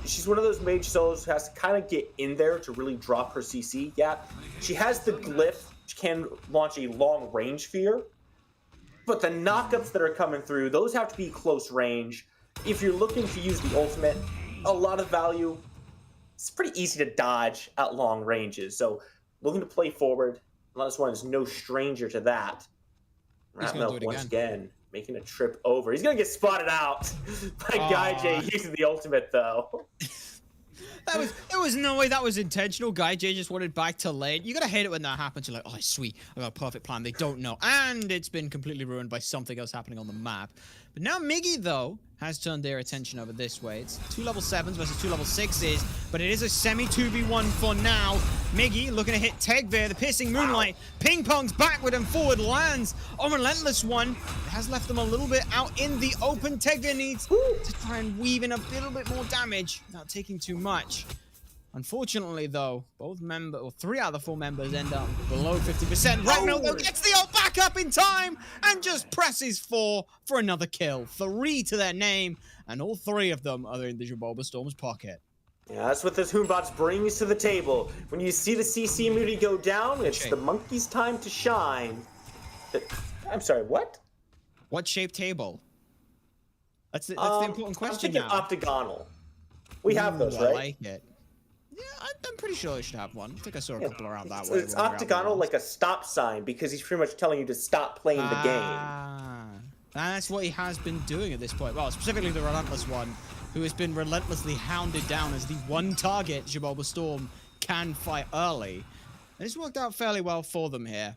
M: She's one of those mage solos who has to kind of get in there to really drop her CC. Yeah, she has the glyph, which can launch a long range fear. But the knockups that are coming through, those have to be close range. If you're looking to use the ultimate, a lot of value. It's pretty easy to dodge at long ranges. So looking to play forward, Relentless One is no stranger to that. Rat Milk once again making a trip over. He's gonna get spotted out by Guy J using the ultimate though.
L: There was no way that was intentional. Guy J just wanted back to lane. You gotta hate it when that happens. You're like, oh, sweet, I got a perfect plan. They don't know. And it's been completely ruined by something else happening on the map. But now Miggy, though, has turned their attention over this way. It's 2 level 7s versus 2 level 6s, but it is a semi 2v1 for now. Miggy looking to hit Tegvir, the piercing moonlight. Ping pongs backward and forward, lands on Relentless One. It has left them a little bit out in the open. Tegvir needs to try and weave in a little bit more damage without taking too much. Unfortunately, though, both members, or 3 out of the 4 members end up below 50%. Rat Milk, though, gets the ult back up in time and just presses 4 for another kill. 3 to their name, and all 3 of them are in the Jaboba Storm's pocket.
M: Yeah, that's what this Hoonbots brings to the table. When you see the CC immunity go down, it's the monkey's time to shine. I'm sorry, what?
L: What shaped table? That's the important question
M: I'm thinking
L: now.
M: octagonal. We have those, right?
L: I like it. Yeah, I'm pretty sure I should have one. I think I saw a couple around that way.
M: It's octagonal like a stop sign because he's pretty much telling you to stop playing the game.
L: That's what he has been doing at this point. Well, specifically the Relentless One, who has been relentlessly hounded down as the one target Jaboba Storm can fight early. And it's worked out fairly well for them here.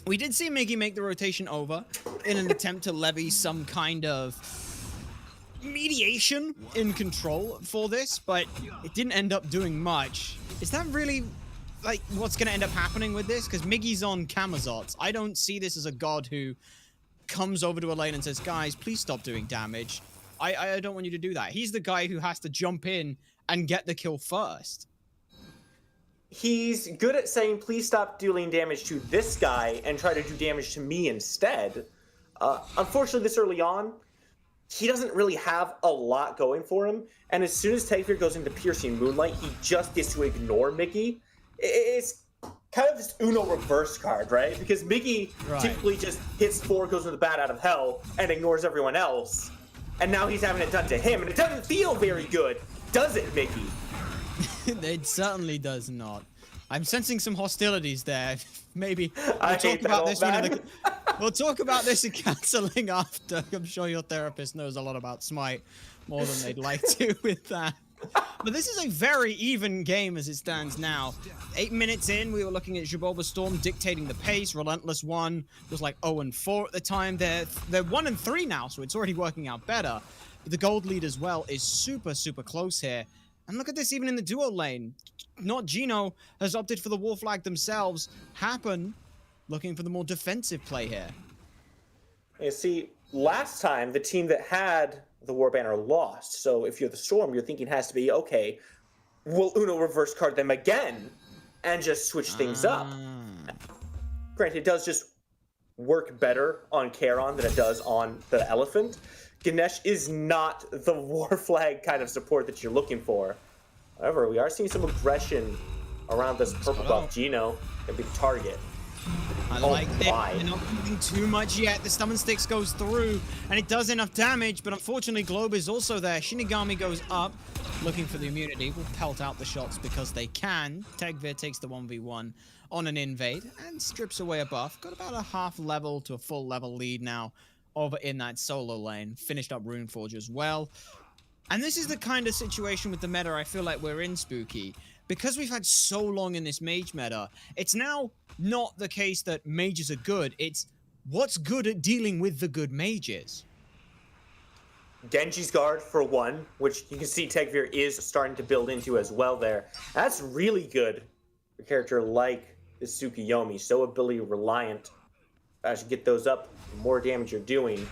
L: We did see Miggy make the rotation over in an attempt to levy some kind of mediation in control for this, but it didn't end up doing much. Is that really like what's going to end up happening with this? Because Miggy's on Camazotz. I don't see this as a god who comes over to a lane and says, guys, please stop doing damage. I don't want you to do that. He's the guy who has to jump in and get the kill first.
M: He's good at saying, please stop dealing damage to this guy and try to do damage to me instead. Unfortunately, this early on, he doesn't really have a lot going for him. And as soon as Tegvir goes into Piercing Moonlight, he just gets to ignore Miggy. It's kind of this Uno reverse card, right? Because Miggy typically just hits 4, goes to the bat out of hell, and ignores everyone else. And now he's having it done to him, and it doesn't feel very good, does it, Miggy?
L: It certainly does not. I'm sensing some hostilities there. Maybe
M: we'll talk about this one.
L: We'll talk about this in counseling after. I'm sure your therapist knows a lot about Smite, more than they'd like to with that. But this is a very even game as it stands now. 8 minutes in, we were looking at Jaboba Storm dictating the pace. Relentless One was like 0-4 at the time. They're 1-3 now, so it's already working out better. But the gold lead as well is super, super close here. And look at this, even in the duo lane. Not Gino has opted for the War Flag themselves. Happen looking for the more defensive play here.
M: You see, last time the team that had the War Banner lost. So if you're the Storm, you're thinking has to be, okay, will Uno reverse card them again? and just switch things up.
L: Ah.
M: Granted, it does just work better on Charon than it does on the Elephant. Ganesh is not the war flag kind of support that you're looking for. However, we are seeing some aggression around this purple buff. Gino can be the target.
L: I like this. They're not moving too much yet. The Stubborn Sticks goes through, and it does enough damage, but unfortunately Globe is also there. Shinigami goes up, looking for the immunity. Will pelt out the shots because they can. Tegvir takes the 1v1 on an invade and strips away a buff. Got about a half level to a full level lead now over in that solo lane. Finished up Runeforge as well. And this is the kind of situation with the meta I feel like we're in, Spooky. Because we've had so long in this mage meta, it's now not the case that mages are good. It's what's good at dealing with the good mages.
M: Genji's Guard for one, which you can see Tegvir is starting to build into as well there. That's really good for a character like this Tsukuyomi. So ability reliant. As you get those up, the more damage you're doing.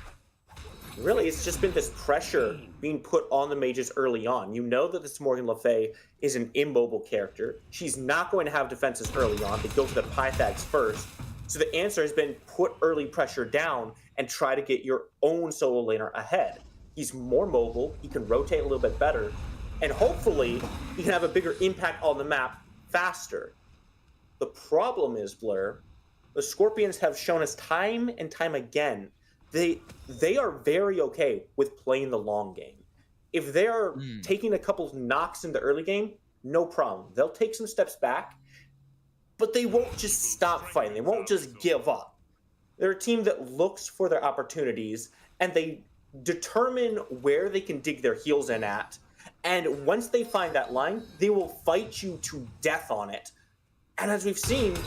M: Really, it's just been this pressure being put on the mages early on. You know that this Morgan Le Fay is an immobile character. She's not going to have defenses early on. They go for the Pythags first. So the answer has been put early pressure down and try to get your own solo laner ahead. He's more mobile. He can rotate a little bit better. And hopefully, he can have a bigger impact on the map faster. The problem is, Blur, the Scorpions have shown us time and time again they are very okay with playing the long game. If they are taking a couple of knocks in the early game, no problem. They'll take some steps back, but they won't just stop fighting. They won't just give up. They're a team that looks for their opportunities, and they determine where they can dig their heels in at. And once they find that line, they will fight you to death on it. And as we've seen,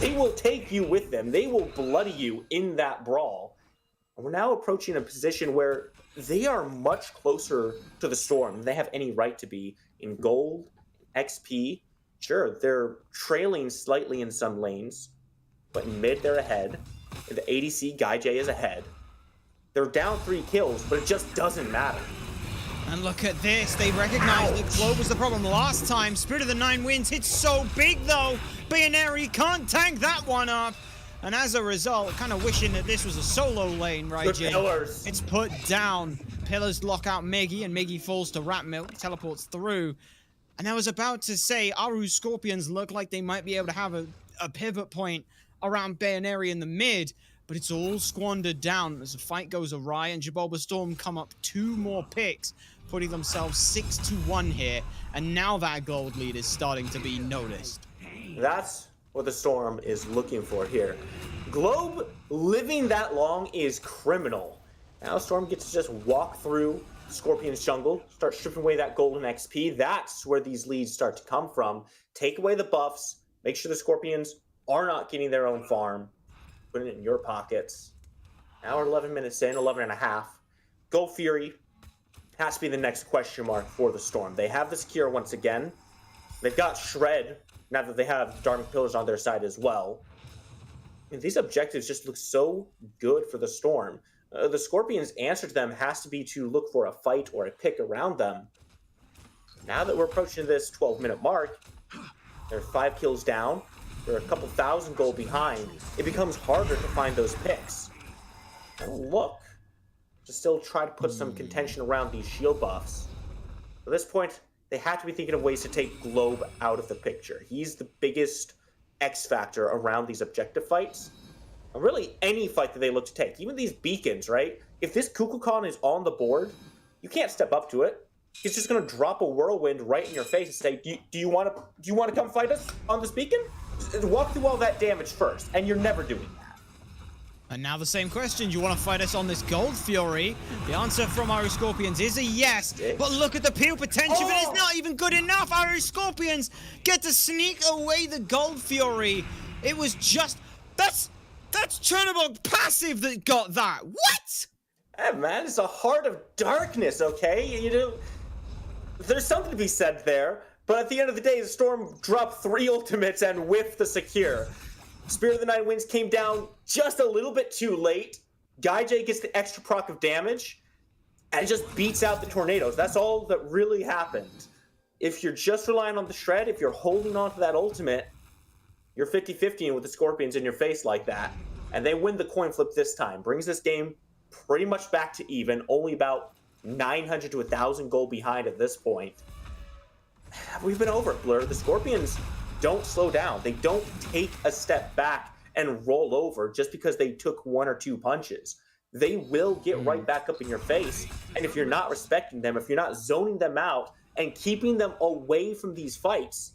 M: they will take you with them. They will bloody you in that brawl. And we're now approaching a position where they are much closer to the Storm than they have any right to be in gold, XP. Sure, they're trailing slightly in some lanes, but in mid, they're ahead. In the ADC, Guy J is ahead. They're down 3 kills, but it just doesn't matter.
L: And look at this. They recognize that Globe was the problem last time. Spirit of the Nine Winds hits so big, though. Bayoneri can't tank that one up. And as a result, kind of wishing that this was a solo lane, right, Jay? It's put down. Pillars lock out Miggy, and Miggy falls to Rat Milk, teleports through. And I was about to say, Aru Scorpions look like they might be able to have a pivot point around Bayoneri in the mid, but it's all squandered down as the fight goes awry, and Jaboba Storm come up 2 more picks, putting themselves 6-1 here, and now that gold lead is starting to be noticed.
M: That's what the Storm is looking for here. Globe living that long is criminal. Now Storm gets to just walk through Scorpion's jungle, start stripping away that golden XP. That's where these leads start to come from. Take away the buffs, make sure the Scorpions are not getting their own farm, put it in your pockets. Now we're 11 minutes in, 11 and a half. Gold Fury has to be the next question mark for the Storm. They have the Secure once again. They've got Shred, now that they have Dharmic Pillars on their side as well. And these objectives just look so good for the Storm. The Scorpions' answer to them has to be to look for a fight or a pick around them. Now that we're approaching this 12-minute mark, they're 5 kills down, they're a couple thousand gold behind. It becomes harder to find those picks. And look, to still try to put some contention around these shield buffs. At this point, they have to be thinking of ways to take Globe out of the picture. He's the biggest X factor around these objective fights. And really any fight that they look to take. Even these beacons, right? If this Kukulkan is on the board, you can't step up to it. He's just going to drop a whirlwind right in your face and say, do you want to come fight us on this beacon? Just walk through all that damage first, and you're never doing that.
L: And now the same question, do you want to fight us on this Gold Fury? The answer from Aru Scorpions is a yes, but look at the peel potential, but it's not even good enough. Aru Scorpions get to sneak away the Gold Fury. It was just, that's Chernobog passive that got that. What?
M: Hey man, it's a heart of darkness, okay? You know, there's something to be said there, but at the end of the day, the Storm dropped 3 ultimates and whiffed the Secure. Spirit of the Nine Winds came down just a little bit too late. Guy J gets the extra proc of damage and just beats out the tornadoes. That's all that really happened. if you're just relying on the shred, if you're holding on to that ultimate, you're 50-50 with the Scorpions in your face like that. And they win the coin flip this time. Brings this game pretty much back to even, only about 900 to 1,000 gold behind at this point. We've been over it, Blur. The Scorpions don't slow down. They don't take a step back and roll over just because they took 1 or 2 punches. They will get right back up in your face. And if you're not respecting them, if you're not zoning them out and keeping them away from these fights,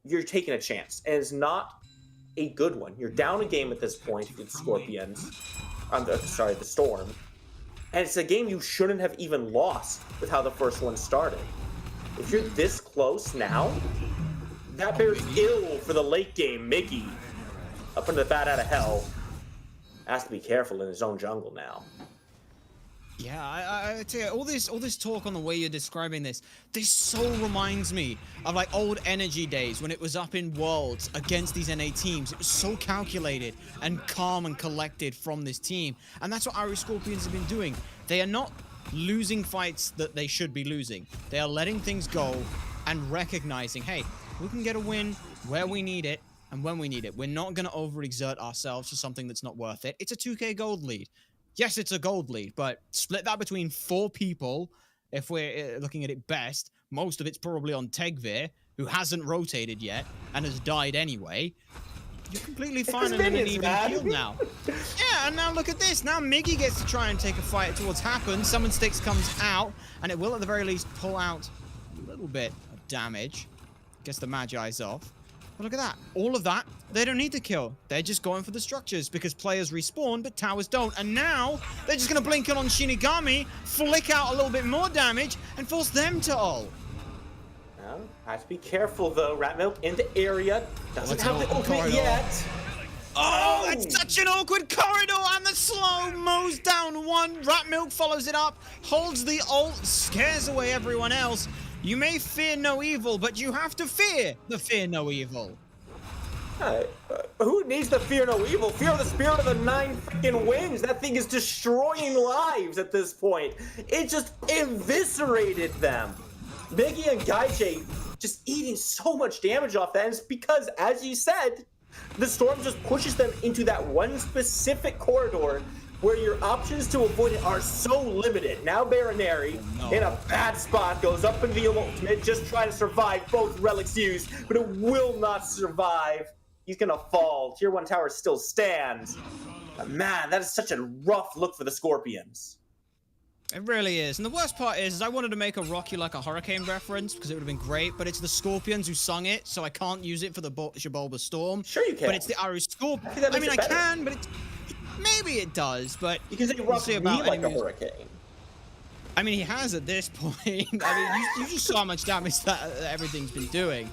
M: you're taking a chance. And it's not a good one. You're down a game at this point with Scorpions. The Storm. And it's a game you shouldn't have even lost with how the first one started. If you're this close now, that bears ill for the late game. Mickey, up into the bat out of hell, has to be careful in his own jungle now.
L: Yeah, I tell you, all this talk on the way you're describing this so reminds me of like old Energy days when it was up in Worlds against these NA teams. It was so calculated and calm and collected from this team. And that's what Irish Scorpions have been doing. They are not losing fights that they should be losing. They are letting things go and recognizing, hey, we can get a win where we need it and when we need it. We're not going to overexert ourselves for something that's not worth it. It's a 2k gold lead. Yes, it's a gold lead, but split that between 4 people, if we're looking at it best. Most of it's probably on Tegvir, who hasn't rotated yet and has died anyway. You're completely fine and in an even field now. Yeah, and now look at this. Now Miggy gets to try and take a fight towards Happen. Summon Sticks comes out, and it will at the very least pull out a little bit of damage. Gets the Magi's off. But look at that. All of that, they don't need to kill. They're just going for the structures because players respawn, but towers don't. And now, they're just going to blink in on Shinigami, flick out a little bit more damage, and force them to ult.
M: Well, have to be careful, though. Rat Milk in the area. Doesn't have the ultimate yet.
L: Oh, that's such an awkward corridor, and the slow mows down one. Rat Milk follows it up, holds the ult, scares away everyone else. You may fear no evil, but you have to fear the fear no evil.
M: Who needs the fear no evil? Fear the spirit of the 9 freaking wings. That thing is destroying lives at this point. It just eviscerated them. Biggie and Gaijay just eating so much damage off that. And it's because, as you said, the Storm just pushes them into that one specific corridor where your options to avoid it are so limited. Now Baronary, in a bad spot, goes up in the ultimate, just trying to survive both relics used, but it will not survive. He's gonna fall. Tier 1 tower still stands. But man, that is such a rough look for the Scorpions.
L: It really is. And the worst part is I wanted to make a Rocky Like a Hurricane reference because it would have been great, but it's the Scorpions who sung it, so I can't use it for the Shabolba Storm.
M: Sure you can.
L: But it's the Irish Scorpions. I mean, I can, but it's... Maybe it does, but
M: you can say Rocky like a hurricane.
L: I mean, he has at this point. I mean, you just saw how much damage that everything's been doing.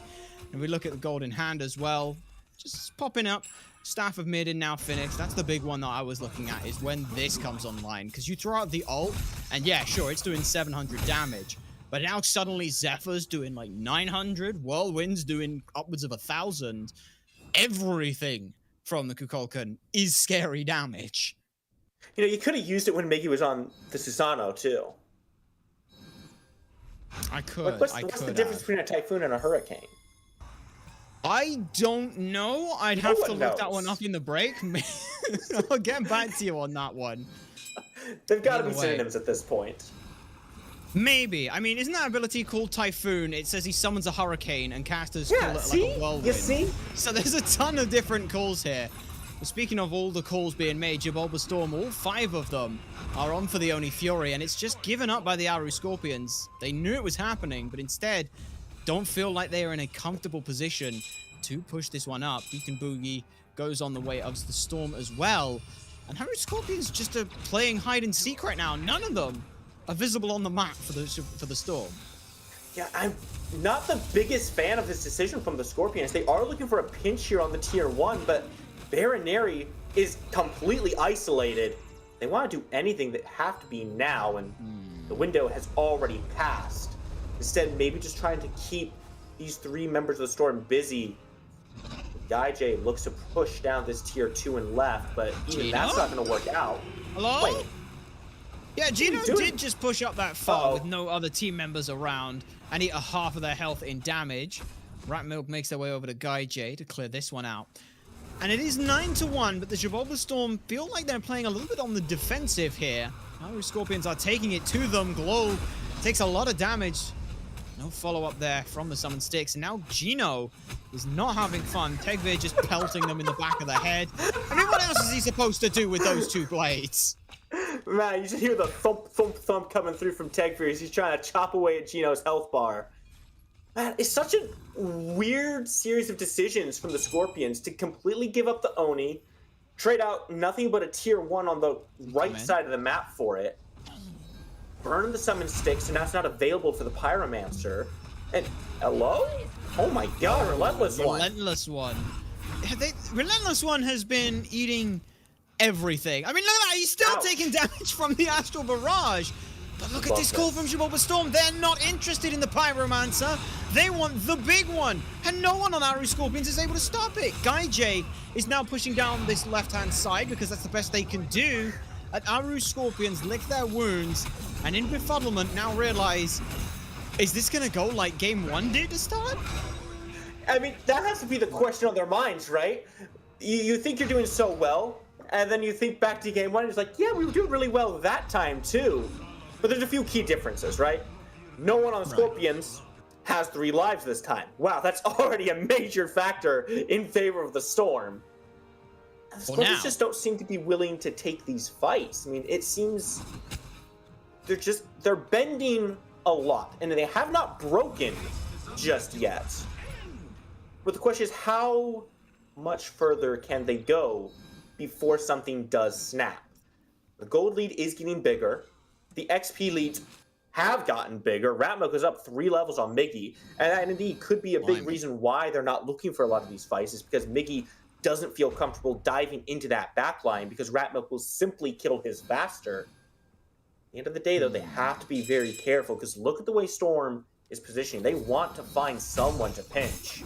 L: And we look at the Golden Hand as well. Just popping up. Staff of Mid and now finished. That's the big one that I was looking at, is when this comes online. Because you throw out the ult, and yeah, sure, it's doing 700 damage. But now suddenly Zephyr's doing like 900. Whirlwind's doing upwards of 1,000. Everything from the Kukulkan is scary damage.
M: You know, you could have used it when Miggy was on the Susano, too.
L: I could.
M: Like, what's the difference between a Typhoon and a Hurricane?
L: I don't know. I'd have to look that one up in the break. I'll get back to you on that one.
M: They've got to be synonyms at this point.
L: Maybe. I mean, isn't that ability called Typhoon? It says he summons a hurricane and casters call it like a whirlwind.
M: You see?
L: So there's a ton of different calls here. But speaking of all the calls being made, Shabolba Storm, all 5 of them are on for the Oni Fury, and it's just given up by the Aru Scorpions. They knew it was happening, but instead don't feel like they are in a comfortable position to push this one up. Beacon Boogie goes on the way of the Storm as well. And Aru Scorpions just are playing hide and seek right now. None of them are visible on the map for the Storm.
M: Yeah, I'm not the biggest fan of this decision from the Scorpions. They are looking for a pinch here on the tier 1, but Baronary is completely isolated. They want to do anything that have to be now, and the window has already passed. Instead, maybe just trying to keep these 3 members of the Storm busy. Gaijay looks to push down this tier 2 and left, but even that's not going to work out.
L: Hello?
M: Wait.
L: Yeah, Gino
M: doing?
L: did just push up that far
M: Uh-oh.
L: with no other team members around and eat a half of their health in damage. Rat Milk makes their way over to Guy J to clear this one out. And it is 9-1, but the Gibraltar Storm feel like they're playing a little bit on the defensive here. Our Scorpions are taking it to them. Globe takes a lot of damage. No follow-up there from the Summon Sticks. And now Gino is not having fun. Tegvir just pelting them in the back of the head. I mean, what else is he supposed to do with those two blades?
M: Man, you just hear the thump, thump, thump coming through from Tegvir as he's trying to chop away at Gino's health bar. Man, it's such a weird series of decisions from the Scorpions to completely give up the Oni, trade out nothing but a tier 1 on the right side of the map for it, burn the Summon Sticks, and now it's not available for the Pyromancer. And, hello? Oh my god, Relentless One.
L: Relentless One. Relentless One has been eating everything. I mean, look at that. He's still taking damage from the Astral Barrage. But look at this call from Gibraltar Storm. They're not interested in the Pyromancer. They want the big one. And no one on Aru Scorpions is able to stop it. Guy J is now pushing down this left-hand side because that's the best they can do. And Aru Scorpions lick their wounds. And in befuddlement now realize, is this going to go like game 1 did to start?
M: I mean, that has to be the question on their minds, right? You think you're doing so well, and then you think back to game 1 and it's like, yeah, we were doing really well that time too. But there's a few key differences, right? No one on the Scorpions has 3 lives this time. Wow, that's already a major factor in favor of the Storm. The Scorpions just don't seem to be willing to take these fights. I mean, it seems they're bending a lot, and they have not broken just yet. But the question is, how much further can they go before something does snap? The gold lead is getting bigger. The XP leads have gotten bigger. Ratmilk is up 3 levels on Miggy, and that indeed could be a big reason why they're not looking for a lot of these fights, is because Miggy doesn't feel comfortable diving into that backline because Ratmilk will simply kill his faster. At the end of the day, though, they have to be very careful because look at the way Storm is positioning. They want to find someone to pinch.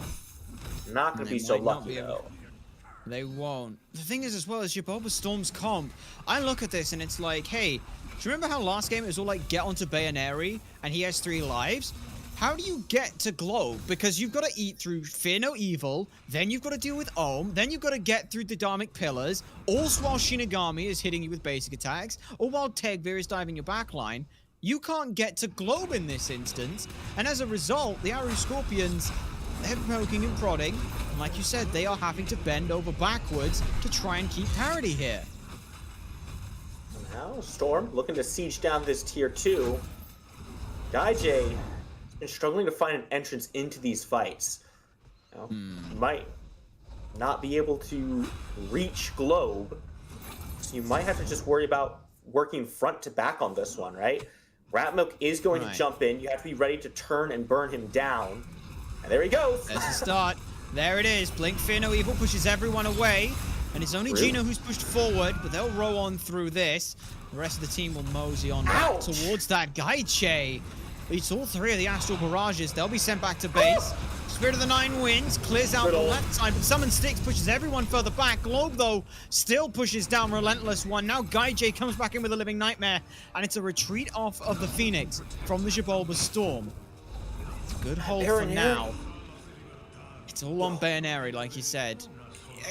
M: Not going to be so lucky, though.
L: They won't. The thing is, as well, as Gibraltar Storm's comp, I look at this and it's like, hey, do you remember how last game it was all like, get onto Bayonary and he has 3 lives? How do you get to Globe? Because you've got to eat through Fear No Evil, then you've got to deal with Ohm, then you've got to get through the Dharmic Pillars, all while Shinigami is hitting you with basic attacks, or while Tegvir is diving your backline. You can't get to Globe in this instance, and as a result, the Aru Scorpions, they're poking and prodding, and like you said, they are having to bend over backwards to try and keep parity here.
M: Now, Storm looking to siege down this tier 2. Guy J has been struggling to find an entrance into these fights. You know, might not be able to reach Globe, so you might have to just worry about working front to back on this one, right? Ratmilk is going to jump in. You have to be ready to turn and burn him down. And there he goes.
L: There's the start. There it is. Blink Fear No Evil pushes everyone away. And it's only Gino who's pushed forward, but they'll row on through this. The rest of the team will mosey on towards that Gaiche. Beats all 3 of the Astral Barrages. They'll be sent back to base. Spirit of the Nine wins, clears out the left side, but Summon Sticks pushes everyone further back. Globe, though, still pushes down Relentless One. Now Gaiche comes back in with a Living Nightmare, and it's a retreat off of the Phoenix from the Gibraltar Storm. It's a good hold for now. It's all on Bayonary, like you said.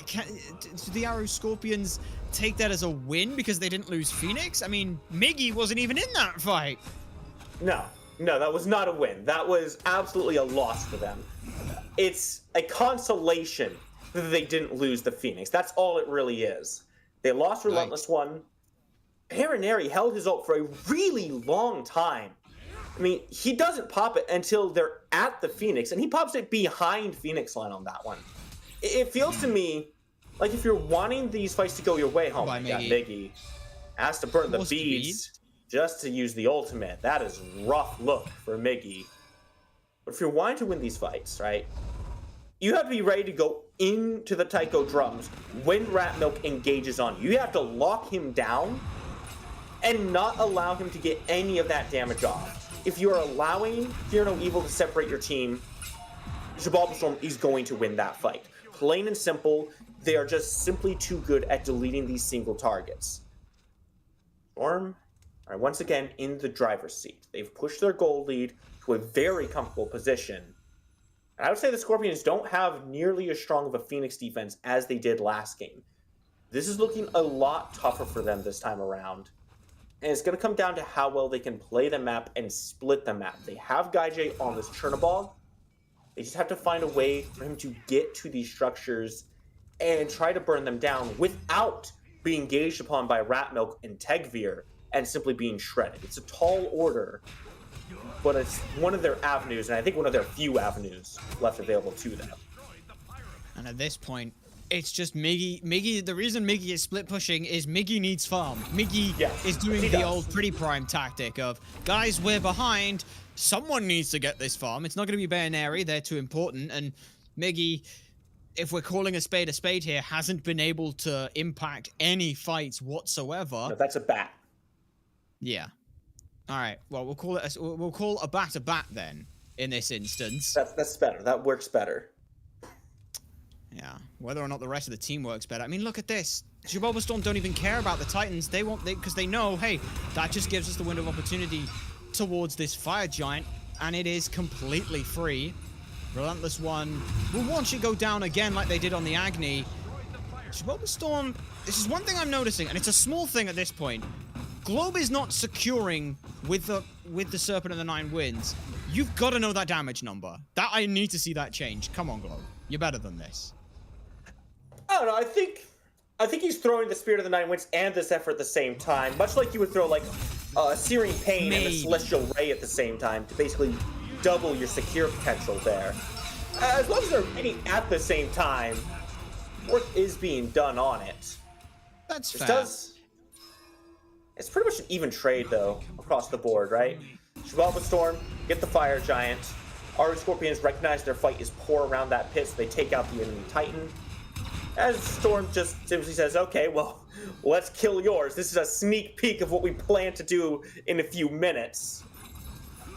L: Do the Aru Scorpions take that as a win because they didn't lose Phoenix? I mean, Miggy wasn't even in that fight.
M: No, that was not a win. That was absolutely a loss for them. It's a consolation that they didn't lose the Phoenix. That's all it really is. They lost Relentless One. Baronary held his ult for a really long time. I mean, he doesn't pop it until they're at the Phoenix, and he pops it behind Phoenix line on that one. It feels to me like if you're wanting these fights to go your way, oh my god, Miggy has to burn the beads just to use the ultimate. That is a rough look for Miggy. But if you're wanting to win these fights, right, you have to be ready to go into the Taiko drums when Ratmilk engages on you. You have to lock him down and not allow him to get any of that damage off. If you're allowing Fear No Evil to separate your team, Gibraltar Storm is going to win that fight. Plain and simple, they are just simply too good at deleting these single targets. Storm, are once again in the driver's seat. They've pushed their goal lead to a very comfortable position. And I would say the Scorpions don't have nearly as strong of a Phoenix defense as they did last game. This is looking a lot tougher for them this time around. And it's going to come down to how well they can play the map and split the map. They have Gaijay on this Chernobog. They just have to find a way for him to get to these structures and try to burn them down without being engaged upon by Ratmilk and Tegvir and simply being shredded. It's a tall order, but it's one of their avenues, and I think one of their few avenues left available to them.
L: And at this point, it's just Miggy. Miggy, the reason Miggy is split pushing is Miggy needs farm. Miggy is doing the old pretty prime tactic of, guys, we're behind. Someone needs to get this farm. It's not going to be Bayaneri. They're too important. And Miggy, if we're calling a spade here, hasn't been able to impact any fights whatsoever.
M: No, that's a bat.
L: Yeah. All right. Well, we'll call a bat then in this instance.
M: That's better. That works better.
L: Yeah. Whether or not the rest of the team works better. I mean, look at this. Storm don't even care about the Titans. They won't, because they know, hey, that just gives us the window of opportunity towards this fire giant, and it is completely free. Relentless One will watch it go down again like they did on the Agni. Storm, this is one thing I'm noticing, and it's a small thing at this point. Globe is not securing with the Serpent and the 9 Winds. You've got to know that damage number. That I need to see that change. Come on, Globe. You're better than this.
M: I don't know. I think he's throwing the Spirit of the 9 Winds and this effort at the same time, much like you would throw like a Searing Pain and a Celestial Ray at the same time to basically double your secure potential there. As long as they're hitting at the same time, work is being done on it.
L: That's fair.
M: It's pretty much an even trade, though, across the board, right? Shivalva Storm, get the Fire Giant. Our Scorpions recognize their fight is poor around that pit, so they take out the enemy Titan. As Storm just simply says, okay, well, let's kill yours. This is a sneak peek of what we plan to do in a few minutes.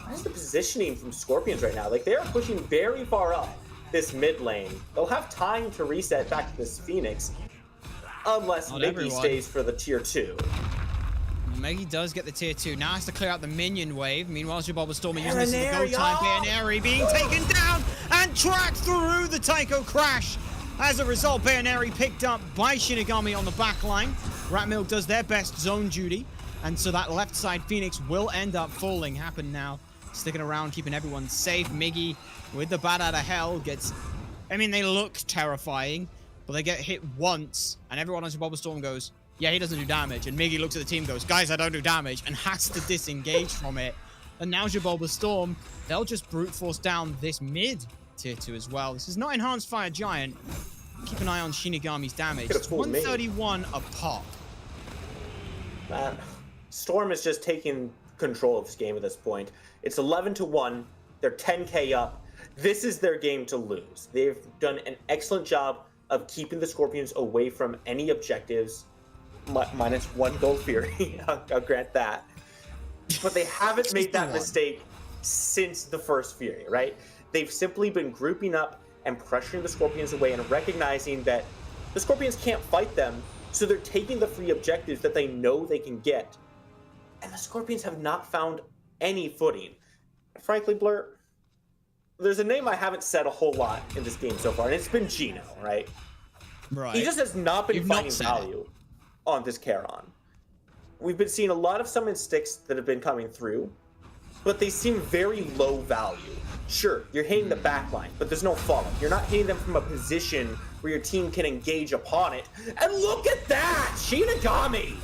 M: What is the positioning from Scorpions right now? Like, they are pushing very far up this mid lane. They'll have time to reset back to this Phoenix, unless Miggy stays for the tier 2.
L: Meggy does get the tier 2. Now has to clear out the minion wave. Meanwhile, Storm using this as the go time. Bayaneri being taken down and tracked through the Tycho crash. As a result, Bayaneri picked up by Shinigami on the back line. Ratmilk does their best zone duty. And so that left side Phoenix will end up falling. Happen now. Sticking around, keeping everyone safe. Miggy with the bat out of hell gets... I mean, they look terrifying, but they get hit once. And everyone on Storm goes, yeah, he doesn't do damage. And Miggy looks at the team and goes, guys, I don't do damage, and has to disengage from it. And now Storm, they'll just brute force down this mid tier 2 as well. This is not Enhanced Fire Giant. Keep an eye on Shinigami's damage. It's 131 a pop.
M: Man, Storm is just taking control of this game at this point. It's 11-1. They're 10k up. This is their game to lose. They've done an excellent job of keeping the Scorpions away from any objectives. Minus 1 Gold Fury. I'll grant that. But they haven't made that mistake since the first Fury, right? They've simply been grouping up and pressuring the Scorpions away and recognizing that the Scorpions can't fight them, so they're taking the free objectives that they know they can get. And the Scorpions have not found any footing. Frankly, Blur, there's a name I haven't said a whole lot in this game so far, and it's been Gino, right?
L: Right.
M: He just has not been finding value on this Charon. We've been seeing a lot of summon sticks that have been coming through, but they seem very low value. Sure, you're hitting the backline, but there's no follow. You're not hitting them from a position where your team can engage upon it. And look at that! Shinigami!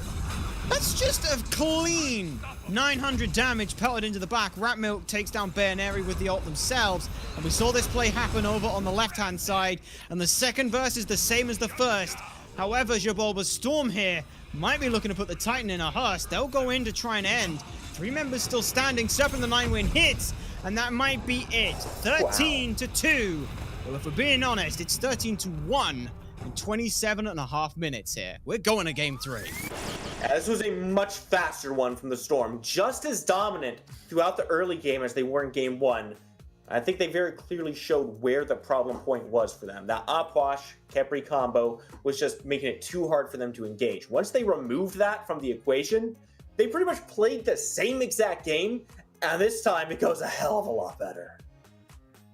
L: That's just a clean 900 damage pelted into the back. Ratmilk takes down Bayaneri with the ult themselves. And we saw this play happen over on the left-hand side. And the second verse is the same as the first. However, Storm here might be looking to put the Titan in a hearse. They'll go in to try and end. 3 members still standing. Serpent the 9 Wind hits. And that might be it. 13-2. Well, if we're being honest, it's 13-1 in 27.5 minutes here. We're going to game 3.
M: This was a much faster one from the Storm. Just as dominant throughout the early game as they were in game 1. I think they very clearly showed where the problem point was for them. That Opwash Khepri combo was just making it too hard for them to engage. Once they removed that from the equation, they pretty much played the same exact game, and this time it goes a hell of a lot better.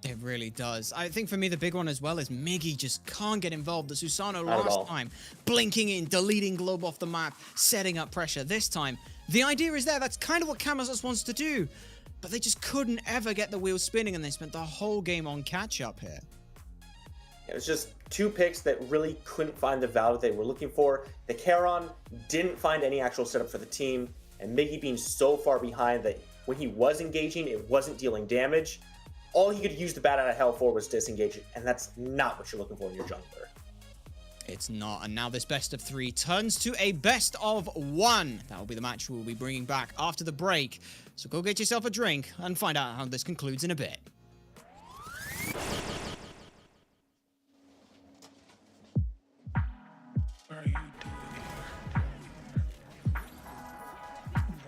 L: It really does. I think for me, the big one as well is Miggy just can't get involved. The Susano
M: Not at all.
L: last time, blinking in, deleting Globe off the map, setting up pressure. This time, the idea is there. That's kind of what Camazotz wants to do. But they just couldn't ever get the wheels spinning, and they spent the whole game on catch-up here.
M: It was just two picks that really couldn't find the value they were looking for. The Charon didn't find any actual setup for the team, and Miggy being so far behind that when he was engaging, it wasn't dealing damage. All he could use the bat out of hell for was disengage, and that's not what you're looking for in your jungler.
L: It's not, and now this best of 3 turns to a best of 1. That will be the match we'll be bringing back after the break. So go get yourself a drink and find out how this concludes in a bit.
G: What are you doing here?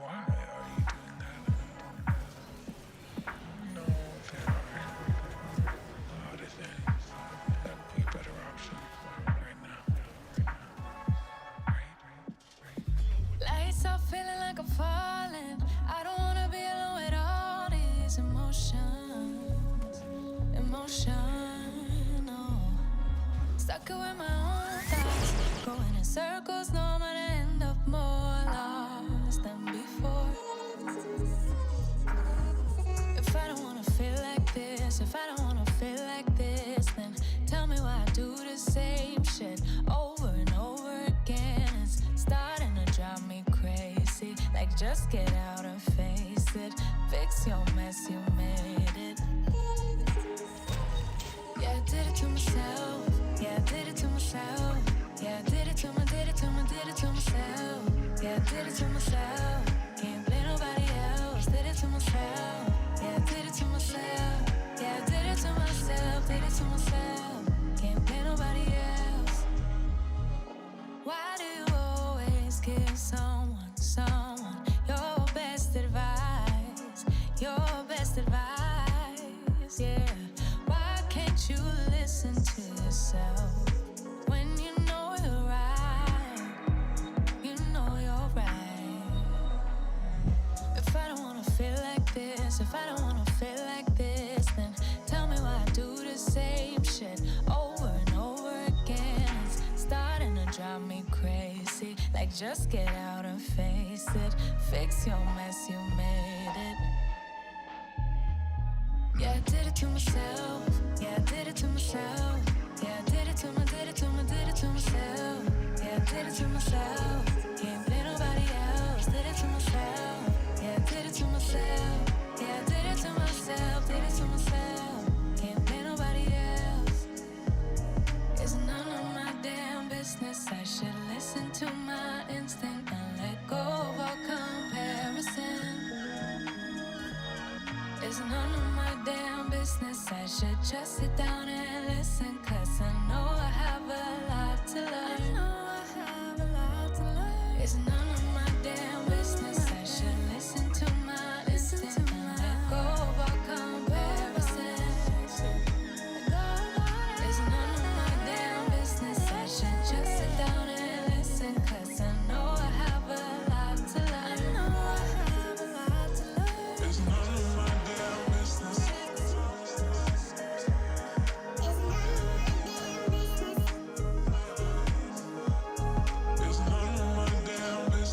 G: Why are you doing that? No, there are other things that would be a better option right now. Right?
A: Lights off, feeling like I'm falling. I don't wanna be alone with all these emotions. Stuck with my own thoughts, going in circles, no, I'm gonna end up more lost than before. If I don't wanna feel like this, if I don't wanna feel like this, then tell me why I do the same shit over and over again. It's starting to drive me crazy. Like, just get out and face it. Fix your mess, you made it. Yeah, I did it to myself. Yeah, I did it to myself. Yeah, I did it to myself. Yeah, I did it to myself. Can't blame nobody else. Did it to myself. Yeah, I did it to myself. Yeah, I did it to myself. Did it to myself. Can't blame nobody else. Why do you always give someone your best advice? Your best advice, yeah. Why can't you listen to yourself when you know you're right? You know you're right. If I don't wanna feel like this, if I don't wanna feel like this, then tell me why I do the same shit over and over again. It's starting to drive me crazy. Like, just get out and face it. Fix your mess, you made it. Yeah, I did it to myself. Yeah, I did it to myself. Yeah, I did it to myself. Yeah, I did it to myself. Can't blame nobody else. Did it to myself. Yeah, I did it to myself. Yeah, I did it to myself. Did it to myself. Can't blame nobody else. It's none of my damn business. I should listen to my instinct and let go of all comparison. It's none of my damn business. I should just sit down and listen, 'cause I know I have a lot to learn. It's none of my damn business. I should listen to my instinct and let go of all comparison. It's none of my damn business. I should just sit down and listen, 'cause I know I have a lot to learn.
G: It's none of my damn business. It's none of my damn business.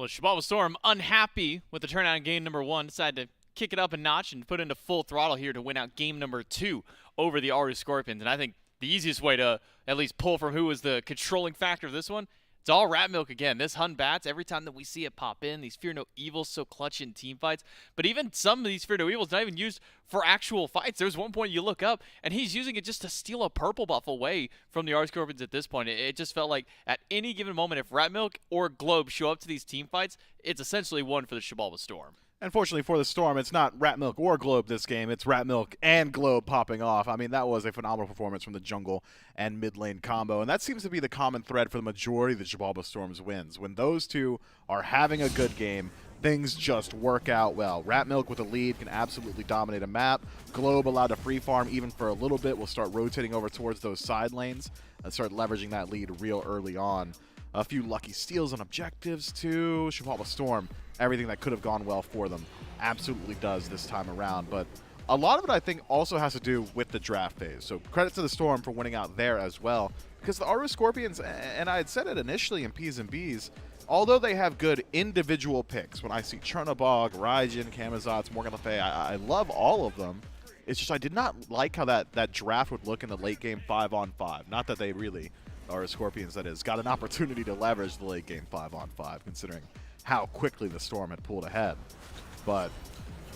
J: Well, Chihuahua Storm, unhappy with the turnout in game number 1, decided to kick it up a notch and put into full throttle here to win out game number 2 over the Aru Scorpions. And I think the easiest way to at least pull from who was the controlling factor of this one, it's all Rat Milk again. This Hun Bats, every time that we see it pop in, these Fear No Evils so clutch in team fights. But even some of these Fear No Evils not even used for actual fights. There's one point you look up, and he's using it just to steal a purple buff away from the Aru Scorpions at this point. It just felt like at any given moment, if Rat Milk or Globe show up to these team fights, it's essentially one for the Chihuahua Storm.
K: Unfortunately for the Storm, it's not Rat Milk or Globe this game. It's Rat Milk and Globe popping off. I mean, that was a phenomenal performance from the jungle and mid lane combo, and that seems to be the common thread for the majority of the Chihuahua Storm's wins. When those two are having a good game, things just work out well. Rat Milk with a lead can absolutely dominate a map. Globe allowed to free farm even for a little bit. Will start rotating over towards those side lanes and start leveraging that lead real early on. A few lucky steals on objectives too. Chihuahua Storm, everything that could have gone well for them absolutely does this time around. But a lot of it, I think, also has to do with the draft phase. So credit to the Storm for winning out there as well. Because the Aru Scorpions, and I had said it initially in P's and B's, although they have good individual picks, when I see Chernobog, Raijin, Camazotz, Morgan Le Fay, I love all of them. It's just I did not like how that draft would look in the late game 5-on-5. Not that they really, Aru Scorpions that is, got an opportunity to leverage the late game 5-on-5, considering how quickly the Storm had pulled ahead. But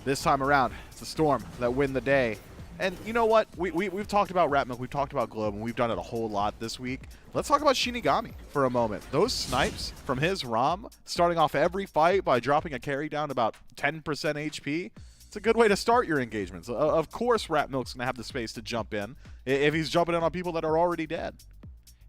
K: this time around, it's the Storm that win the day. And you know what? We've talked about Rat Milk, we've talked about Globe, and we've done it a whole lot this week. Let's talk about Shinigami for a moment. Those snipes from his ROM, starting off every fight by dropping a carry down to about 10% HP, it's a good way to start your engagements. Of course, Rat Milk's going to have the space to jump in if he's jumping in on people that are already dead.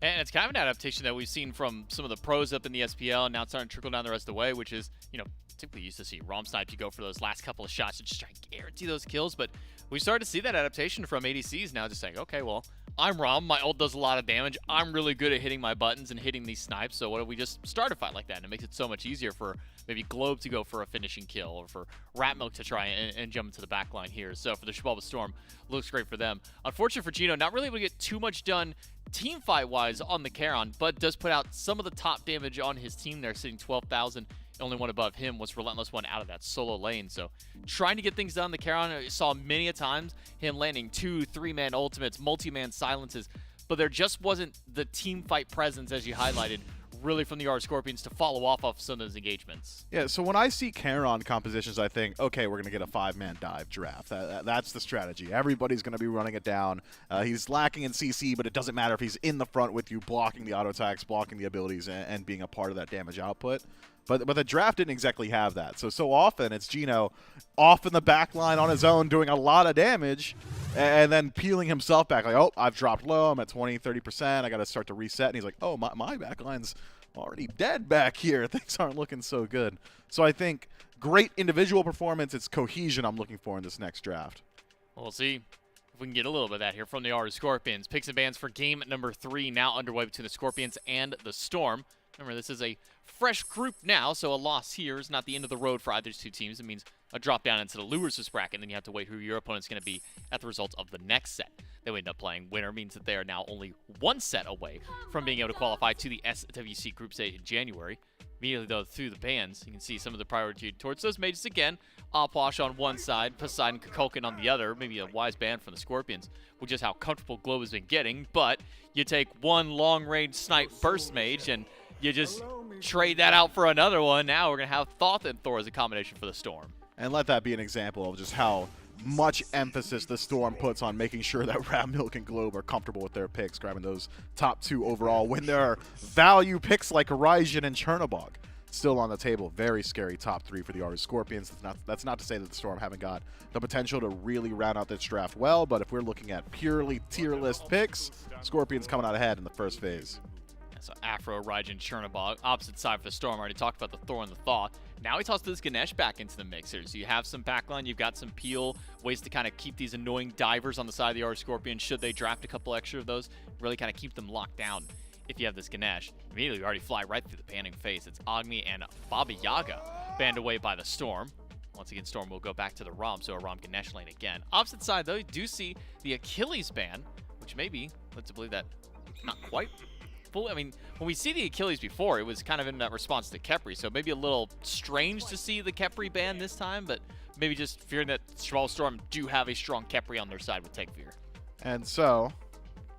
J: And it's kind of an adaptation that we've seen from some of the pros up in the SPL, and now it's starting to trickle down the rest of the way, which is, you know, typically used to see ROM snipes, you go for those last couple of shots to just try and guarantee those kills, but we started to see that adaptation from ADCs now, just saying, okay, well, I'm ROM, my ult does a lot of damage, I'm really good at hitting my buttons and hitting these snipes, so what if we just start a fight like that? And it makes it so much easier for maybe Globe to go for a finishing kill, or for Rat Milk to try and jump into the back line here. So for the Chihuahua Storm, looks great for them. Unfortunate for Gino, not really able to get too much done team fight wise on the Charon, but does put out some of the top damage on his team there, sitting 12,000. Only one above him was Relentless One out of that solo lane. So trying to get things done on the Charon, I saw many a times him landing 2, 3-man ultimates, multi-man silences, but there just wasn't the team fight presence, as you highlighted, really from the Aru Scorpions to follow off some of those engagements.
K: Yeah, so when I see Charon compositions, I think, okay, we're going to get a 5-man dive draft. That's the strategy. Everybody's going to be running it down. He's lacking in CC, but it doesn't matter if he's in the front with you, blocking the auto attacks, blocking the abilities, and being a part of that damage output. But the draft didn't exactly have that. So often it's Gino off in the back line on his own doing a lot of damage and then peeling himself back. Like, oh, I've dropped low. I'm at 20, 30%. I got to start to reset. And he's like, oh, my back line's already dead back here. Things aren't looking so good. So I think great individual performance. It's cohesion I'm looking for in this next draft.
J: We'll see if we can get a little bit of that here from the Aru Scorpions. Picks and bans for game number 3 now underway between the Scorpions and the Storm. Remember, this is a fresh group now, so a loss here is not the end of the road for either two teams. It means a drop down into the losers bracket, and then you have to wait who your opponent's going to be at the results of the next set they will end up playing. Winner means that they are now only one set away from being able to qualify to the SWC Group Stage in January. Immediately, though, through the bans, you can see some of the priority towards those mages again. Opwash on one side, Poseidon Kukulkan on the other. Maybe a wise ban from the Scorpions, which is how comfortable Globe has been getting. But you take one long-range snipe burst mage, and you just trade that out for another one. Now we're going to have Thoth and Thor as a combination for the Storm.
K: And let that be an example of just how much emphasis the Storm puts on making sure that Rat Milk and Globe are comfortable with their picks, grabbing those top 2 overall when there are value picks like Raijin and Chernobog still on the table. Very scary top 3 for the Aru Scorpions. That's not to say that the Storm haven't got the potential to really round out this draft well, but if we're looking at purely tier list picks, Scorpions coming out ahead in the first phase.
J: So Afro, Raijin, Chernobog, opposite side for the Storm. Already talked about the Thor and the Thaw. Now he tosses this Ganesh back into the mixer. So you have some backline, you've got some peel, ways to kind of keep these annoying divers on the side of the Aru Scorpion. Should they draft a couple extra of those, really kind of keep them locked down. If you have this Ganesh, immediately you already fly right through the panning face. It's Agni and Baba Yaga banned away by the Storm. Once again, Storm will go back to the ROM, so a ROM Ganesh lane again. Opposite side, though, you do see the Achilles ban, which maybe lets to believe that not quite I mean, when we see the Achilles before, it was kind of in that response to Khepri, so maybe a little strange to see the Khepri ban this time, but maybe just fearing that Shibboleth Storm do have a strong Khepri on their side with Tegveer.
K: And so,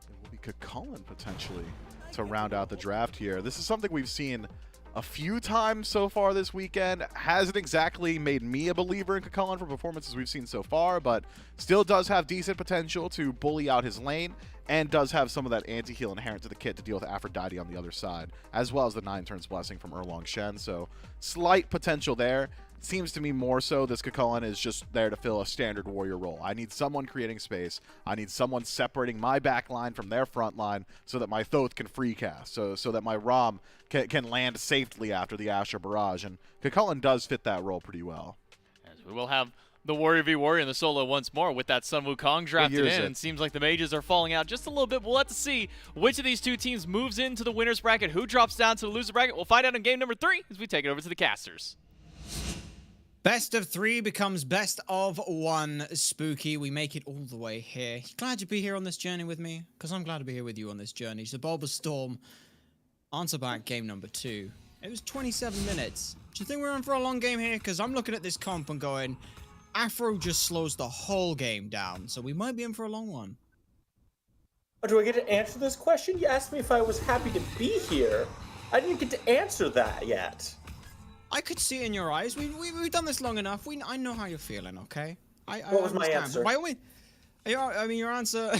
K: it will be Kakulin potentially to round out the draft here. This is something we've seen a few times so far this weekend. Hasn't exactly made me a believer in Kakulin for performances we've seen so far, but still does have decent potential to bully out his lane, and does have some of that anti-heal inherent to the kit to deal with Aphrodite on the other side, as well as the 9 turns blessing from Erlong Shen. So slight potential there. Seems to me more so this Kakulin is just there to fill a standard warrior role. I need someone creating space. I need someone separating my back line from their front line so that my Thoth can free cast, so that my Rom can land safely after the Asher Barrage. And Kakulin does fit that role pretty well.
J: As we will have the Warrior v Warrior in the solo once more with that Sun Wukong drafted in. And seems like the mages are falling out just a little bit. We'll have to see which of these two teams moves into the winner's bracket, who drops down to the loser bracket. We'll find out in game number 3 as we take it over to the casters.
L: Best of 3 becomes best of 1, Spooky. We make it all the way here. Glad to be here on this journey with me, because I'm glad to be here with you on this journey. Shibboleth Storm, answer back game number 2. It was 27 minutes. Do you think we're in for a long game here? Because I'm looking at this comp and going, Afro just slows the whole game down, so we might be in for a long one.
M: Oh, do I get to answer this question? You asked me if I was happy to be here. I didn't get to answer that yet.
L: I could see in your eyes. We've done this long enough. I know how you're feeling, okay?
M: What was my answer?
L: By the way, your answer,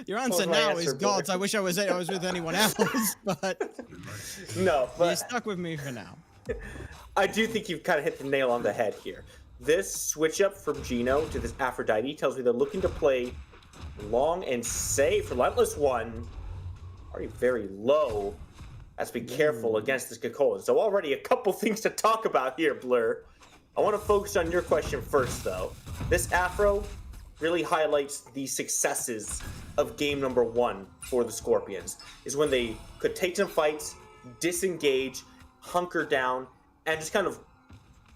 L: your answer now is God's. I wish I was with anyone else, but
M: no, but
L: you're stuck with me for now.
M: I do think you've kind of hit the nail on the head here. This switch up from Gino to this Aphrodite tells me they're looking to play long and safe. Relentless One already very low. Has to be careful against this Kakulin. So already a couple things to talk about here, Blur. I want to focus on your question first, though. This Afro really highlights the successes of game number 1 for the Scorpions. Is when they could take some fights, disengage, hunker down, and just kind of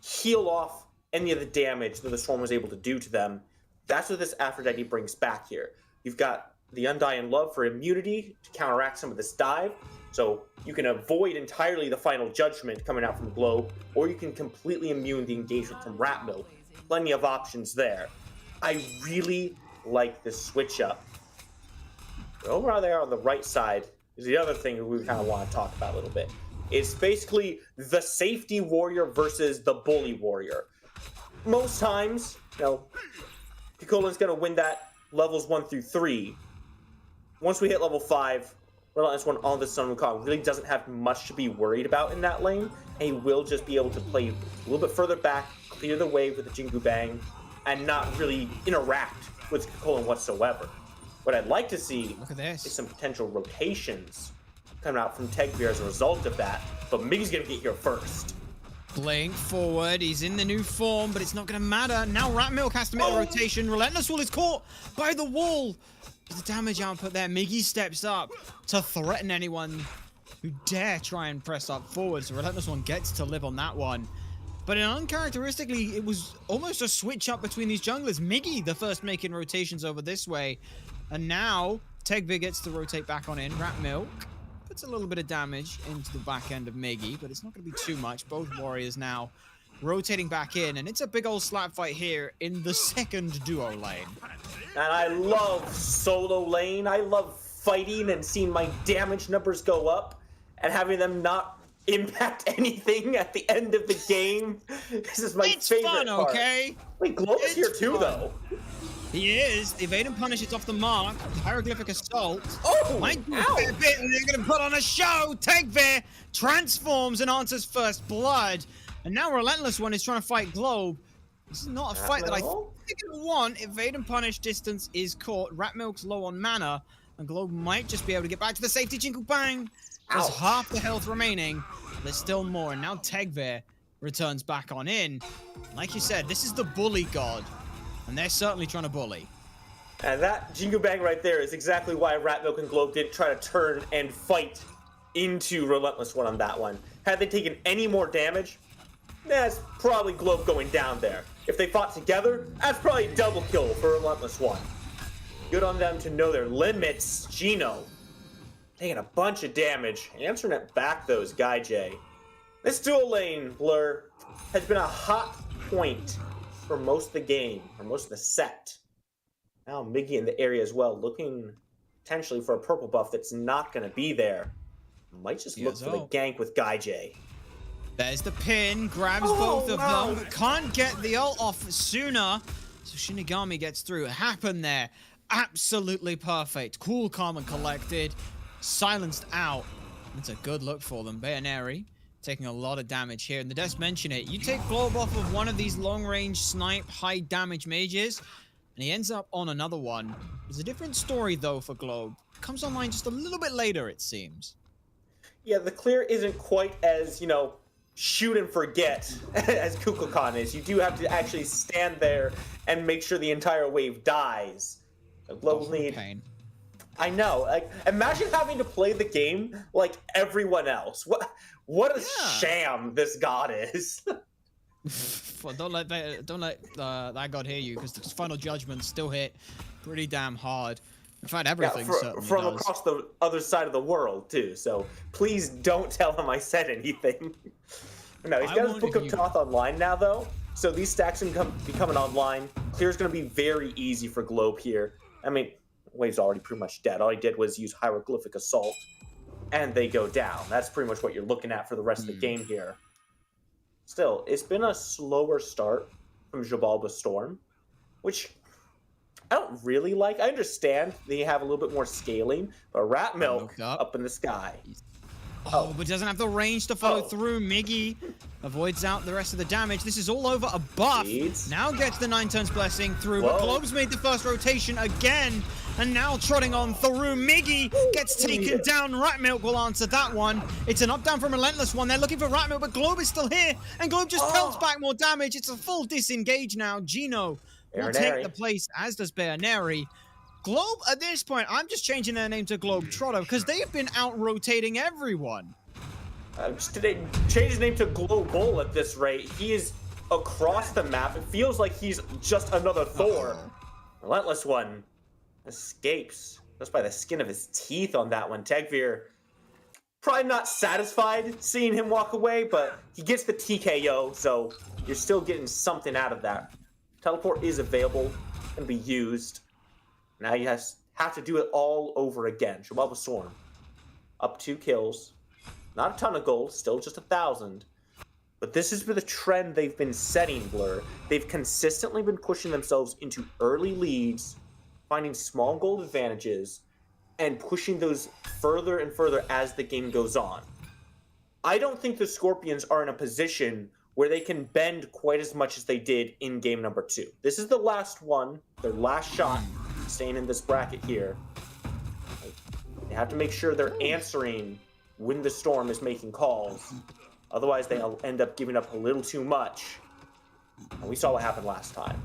M: heal off any of the damage that the Storm was able to do to them. That's what this Aphrodite brings back here. You've got the Undying Love for immunity to counteract some of this dive. So you can avoid entirely the final judgment coming out from Globe, or you can completely immune the engagement from Ratmill. Plenty of options there. I really like this switch up. Over there on the right side is the other thing that we kind of want to talk about a little bit. It's basically the safety warrior versus the bully warrior. Most times, Kakulin's going to win that levels 1 through 3. Once we hit level 5, Relentless One on the Sun Wukong really doesn't have much to be worried about in that lane, and he will just be able to play a little bit further back, clear the wave with the Jingu Bang, and not really interact with Kakulin whatsoever. What I'd like to see is some potential rotations coming out from Tegveer as a result of that, but Miggy's gonna get here first.
L: Blink forward, he's in the new form, but it's not gonna matter. Now Ratmilk has to make the rotation. Relentless Wall is caught by the wall. The damage output there. Miggy steps up to threaten anyone who dare try and press up forward. So Relentless One gets to live on that one. But uncharacteristically, it was almost a switch up between these junglers. Miggy, the first making rotations over this way. And now Tegveer gets to rotate back on in. Ratmilk puts a little bit of damage into the back end of Miggy, but it's not going to be too much. Both warriors now rotating back in, and it's a big old slap fight here in the second duo lane.
M: And I love solo lane. I love fighting and seeing my damage numbers go up and having them not impact anything at the end of the game. This is my favorite
L: fun,
M: part.
L: Okay?
M: Wait, Globe's here too, though.
L: He is. The evade and punish is off the mark. Hieroglyphic assault.
M: Oh,
L: might do a fair bit, and they're going to put on a show. Tegveer transforms and answers first blood. And now Relentless One is trying to fight Globe. This is not a fight that I think I want. Evade and punish distance is caught. Ratmilk's low on mana, and Globe might just be able to get back to the safety. Jingle Bang. There's half the health remaining. There's still more, and now Tegveer returns back on in. Like you said, this is the bully god, and they're certainly trying to bully.
M: And that Jingle Bang right there is exactly why Ratmilk and Globe didn't try to turn and fight into Relentless One on that one. Had they taken any more damage, that's probably Globe going down there. If they fought together, that's probably a double kill for Relentless One. Good on them to know their limits. Gino taking a bunch of damage. Answering it back, though, is Gaijay. This dual lane, Blur, has been a hot point for most of the game, or most of the set. Now Miggy in the area as well, looking potentially for a purple buff that's not going to be there. Might just look for the gank with Gaijay.
L: There's the pin, grabs both of them, but can't get the ult off sooner. So Shinigami gets through. It happened there. Absolutely perfect. Cool, calm, and collected. Silenced out. It's a good look for them. Bayoneri taking a lot of damage here. And the devs mention it. You take Globe off of one of these long-range snipe, high-damage mages, and he ends up on another one. There's a different story, though, for Globe. Comes online just a little bit later, it seems.
M: Yeah, the clear isn't quite as, you know, shoot and forget as Kukulkan is. You do have to actually stand there and make sure the entire wave dies. So Globe will need...
L: Pain.
M: I know. Like, imagine having to play the game like everyone else. What a sham this god is.
L: Well, don't let that god hear you, because the final judgment still hit pretty damn hard. In fact, everything certainly
M: from
L: does.
M: across the other side of the world too. So please don't tell him I said anything. No, he's got his Book of Thoth online now, though. So these stacks can be coming online. Clear's going to be very easy for Globe here. I mean, Wave's already pretty much dead. All he did was use Hieroglyphic Assault, and they go down. That's pretty much what you're looking at for the rest of the game here. Still, it's been a slower start from Jabalba Storm, which I don't really like. I understand they have a little bit more scaling, but Rat Milk up in the sky.
L: Oh, but doesn't have the range to follow through. Miggy avoids out the rest of the damage. This is all over a buff. Now gets the 9 turns blessing through, but Globe's made the first rotation again, and now trotting on through. Miggy gets taken down. Rat Milk will answer that one. It's an up down from Relentless one. They're looking for Rat Milk, but Globe is still here, and Globe just pelts back more damage. It's a full disengage now. Gino will take the place, as does Bayoneri. Globe, at this point, I'm just changing their name to Globe Trotter because they have been out-rotating everyone.
M: Just change his name to Global at this rate. He is across the map. It feels like he's just another Thor. Relentless one escapes just by the skin of his teeth on that one. Tegvir probably not satisfied seeing him walk away, but he gets the TKO, so you're still getting something out of that. Teleport is available and be used. Now you have to do it all over again. Jabalba Storm, up 2 kills. Not a ton of gold, still just 1,000. But this has been the trend they've been setting, Blur. They've consistently been pushing themselves into early leads, finding small gold advantages, and pushing those further and further as the game goes on. I don't think the Scorpions are in a position where they can bend quite as much as they did in game number 2. This is the last one, their last shot, staying in this bracket here. They have to make sure they're answering when the Storm is making calls. Otherwise, they'll end up giving up a little too much. And we saw what happened last time.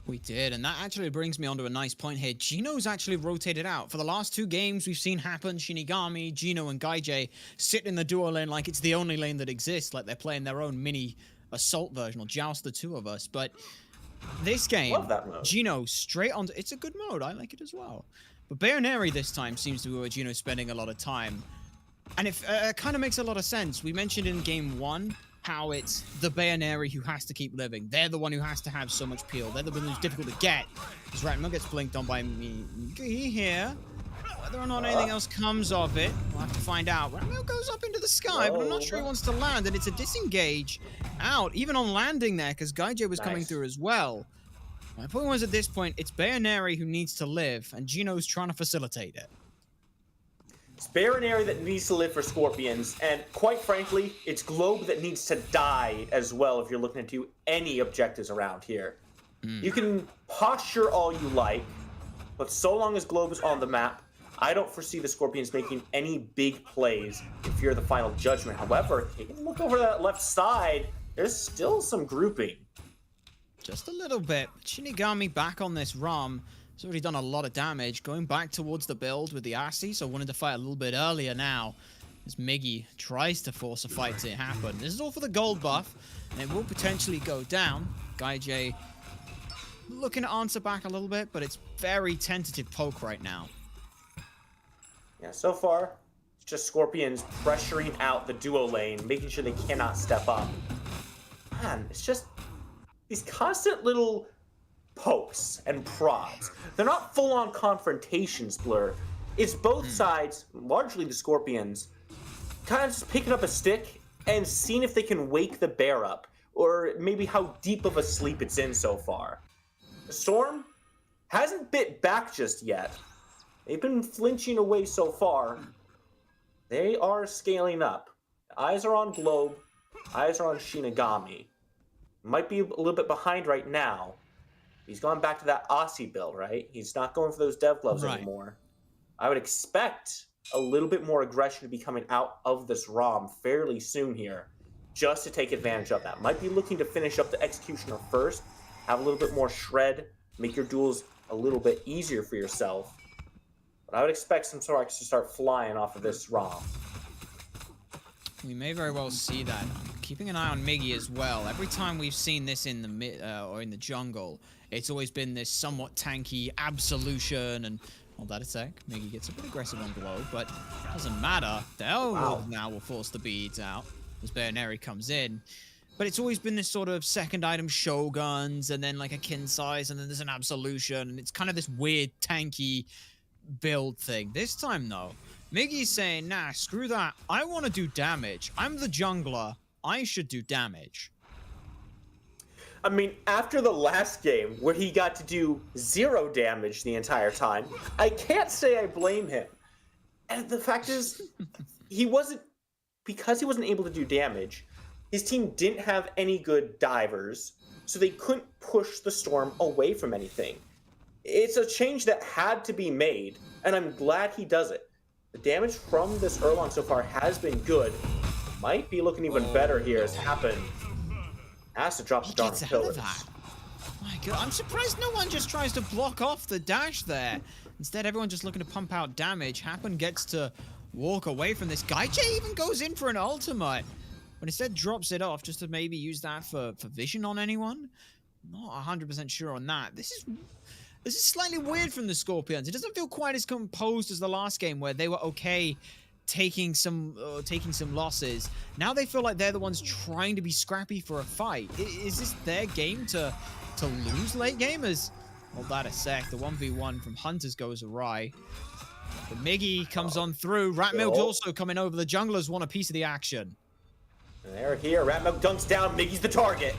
L: We did, and that actually brings me onto a nice point here. Gino's actually rotated out. For the last 2 games we've seen happen, Shinigami, Gino, and Gaijay sit in the duo lane like it's the only lane that exists, like they're playing their own mini assault version, or joust the 2 of us. But this game, Gino straight on. It's a good mode. I like it as well. But Bayoneri this time seems to be where Gino's spending a lot of time. And it kind of makes a lot of sense. We mentioned in game 1 how it's the Bayoneri who has to keep living. They're the one who has to have so much peel. They're the one who's difficult to get. Because Ratmel gets blinked on by me here. Whether or not anything else comes of it, we'll have to find out. Ratmel goes up into the sky, but I'm not sure he wants to land. And it's a disengage out, even on landing there, because Gaijay was coming through as well. My point was, at this point, it's Bayoneri who needs to live, and Gino's trying to facilitate it.
M: It's Bayoneri that needs to live for Scorpions, and quite frankly, it's Globe that needs to die as well if you're looking to do any objectives around here. You can posture all you like, but so long as Globe is on the map, I don't foresee the Scorpions making any big plays if you're the final judgment. However, you can look over that left side, there's still some grouping.
L: Just a little bit. Shinigami back on this ROM. He's already done a lot of damage. Going back towards the build with the Asi, so wanted to fight a little bit earlier now. As Miggy tries to force a fight to happen. This is all for the gold buff, and it will potentially go down. Gaijay looking to answer back a little bit, but it's very tentative poke right now.
M: Yeah, so far, it's just Scorpions pressuring out the duo lane, making sure they cannot step up. Man, it's just these constant little pokes and prods. They're not full-on confrontations, Blur. It's both sides, largely the Scorpions, kind of just picking up a stick and seeing if they can wake the bear up, or maybe how deep of a sleep it's in so far. The Storm hasn't bit back just yet. They've been flinching away so far. They are scaling up. Eyes are on Globe. Eyes are on Shinigami. Might be a little bit behind right now. He's gone back to that Aussie build, right? He's not going for those dev gloves anymore. I would expect a little bit more aggression to be coming out of this ROM fairly soon here, just to take advantage of that. Might be looking to finish up the Executioner first, have a little bit more shred, make your duels a little bit easier for yourself. But I would expect some Zorax to start flying off of this ROM.
L: We may very well see that. Keeping an eye on Miggy as well. Every time we've seen this in the mid or in the jungle, it's always been this somewhat tanky absolution and hold that a sec. Miggy gets a bit aggressive on Glow, but doesn't matter. Now will force the beads out as Baroneri comes in. But it's always been this sort of second item shoguns and then like a kin size and then there's an absolution and it's kind of this weird tanky build thing. This time though, Miggy's saying, nah, screw that. I want to do damage. I'm the jungler. I should do damage.
M: I mean, after the last game where he got to do 0 damage the entire time, I can't say I blame him. And the fact is, because he wasn't able to do damage, his team didn't have any good divers, so they couldn't push the Storm away from anything. It's a change that had to be made, and I'm glad he does it. The damage from this Erlong so far has been good. Might be looking even better here as Happen has to drop the darn pillars.
L: My God, I'm surprised no one just tries to block off the dash there. Instead, everyone just looking to pump out damage. Happen gets to walk away from this. Gaijay even goes in for an ultimate, but instead drops it off just to maybe use that for vision on anyone. Not 100% sure on that. This is slightly weird from the Scorpions. It doesn't feel quite as composed as the last game where they were okay taking some losses. Now they feel like they're the ones trying to be scrappy for a fight. Is this their game to lose late gamers? Hold that a sec. The 1v1 from Hunters goes awry. But Miggy comes on through. Ratmilk's also coming over. The junglers want a piece of the action.
M: And they're here. Ratmilk dunks down. Miggy's the target.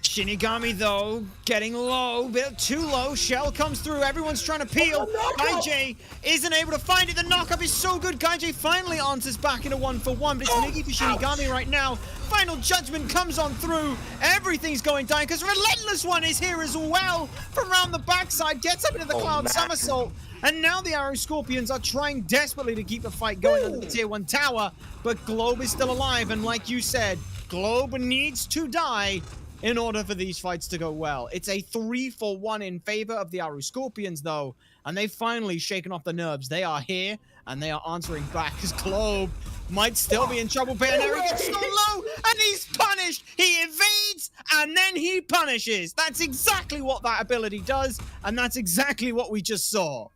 L: Shinigami, though, getting low, bit too low. Shell comes through. Everyone's trying to peel. Gaijay isn't able to find it. The knockup is so good. Gaijay finally answers back in a 1-for-1, but it's Miggy for Shinigami right now. Final Judgment comes on through. Everything's going down because Relentless One is here as well. From around the backside, gets up into the Cloud Somersault. And now the Arrow Scorpions are trying desperately to keep the fight going under the Tier 1 tower, but Globe is still alive, and like you said, Globe needs to die in order for these fights to go well. It's a 3-for-1 in favor of the Aru Scorpions, though, and they've finally shaken off the nerves. They are here, and they are answering back, because Globe might still be in trouble. Baroneri gets so low, and he's punished! He evades, and then he punishes! That's exactly what that ability does, and that's exactly what we just saw.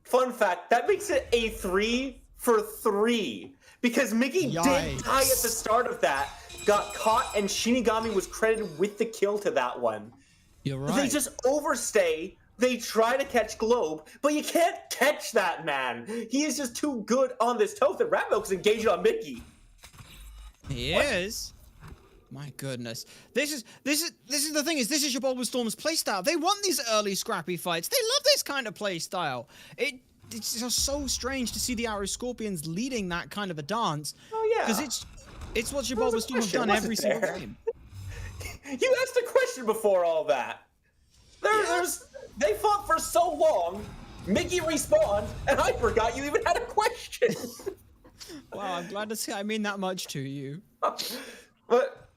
M: Fun fact, that makes it a 3-for-3, because Miggy did die at the start of that, got caught, and Shinigami was credited with the kill to that one.
L: You're right.
M: They just overstay. They try to catch Globe, but you can't catch that man. He is just too good on this toast that Ratmilk's engaged on Miggy.
L: He is. My goodness. This is the thing, is this is your Bulba Storm's playstyle. They want these early scrappy fights. They love this kind of playstyle. It's just so strange to see the Arrow Scorpions leading that kind of a dance. Oh yeah. Because it's what your Bulba Storm have done every single game.
M: You asked a question before all that. They fought for so long, Miggy respawned, and I forgot you even had a question.
L: Wow, I'm glad to see I mean that much to you.
M: But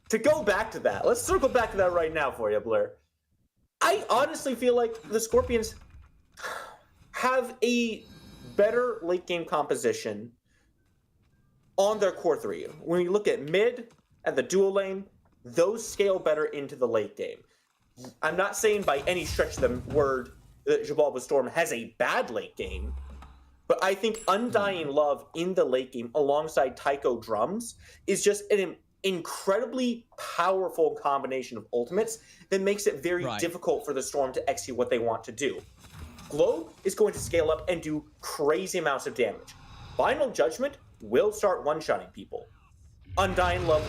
M: to go back to that, let's circle back to that right now for you, Blair. I honestly feel like the Scorpions have a better late game composition on their core 3. When you look at mid and the dual lane, those scale better into the late game. I'm not saying by any stretch of the word that Jabal Storm has a bad late game, But I think Undying Love in the late game alongside Taiko Drums is just an incredibly powerful combination of ultimates that makes it very difficult for the Storm to execute what they want to do. Globe is going to scale up and do crazy amounts of damage. Final Judgment will start one-shotting people. Undying Love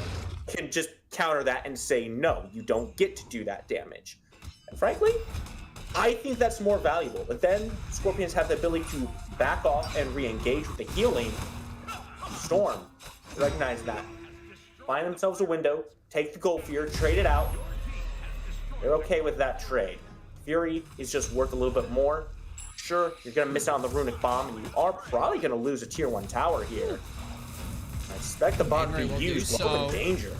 M: can just counter that and say, no, you don't get to do that damage. And frankly, I think that's more valuable. But then Scorpions have the ability to back off and re-engage with the healing. Storm recognize that. Find themselves a window, take the Gold Fear, trade it out. They're okay with that trade. Fury is just worth a little bit more. Sure, you're going to miss out on the Runic Bomb, and you are probably going to lose a Tier 1 tower here. I expect the bomb to be used. Globe in danger.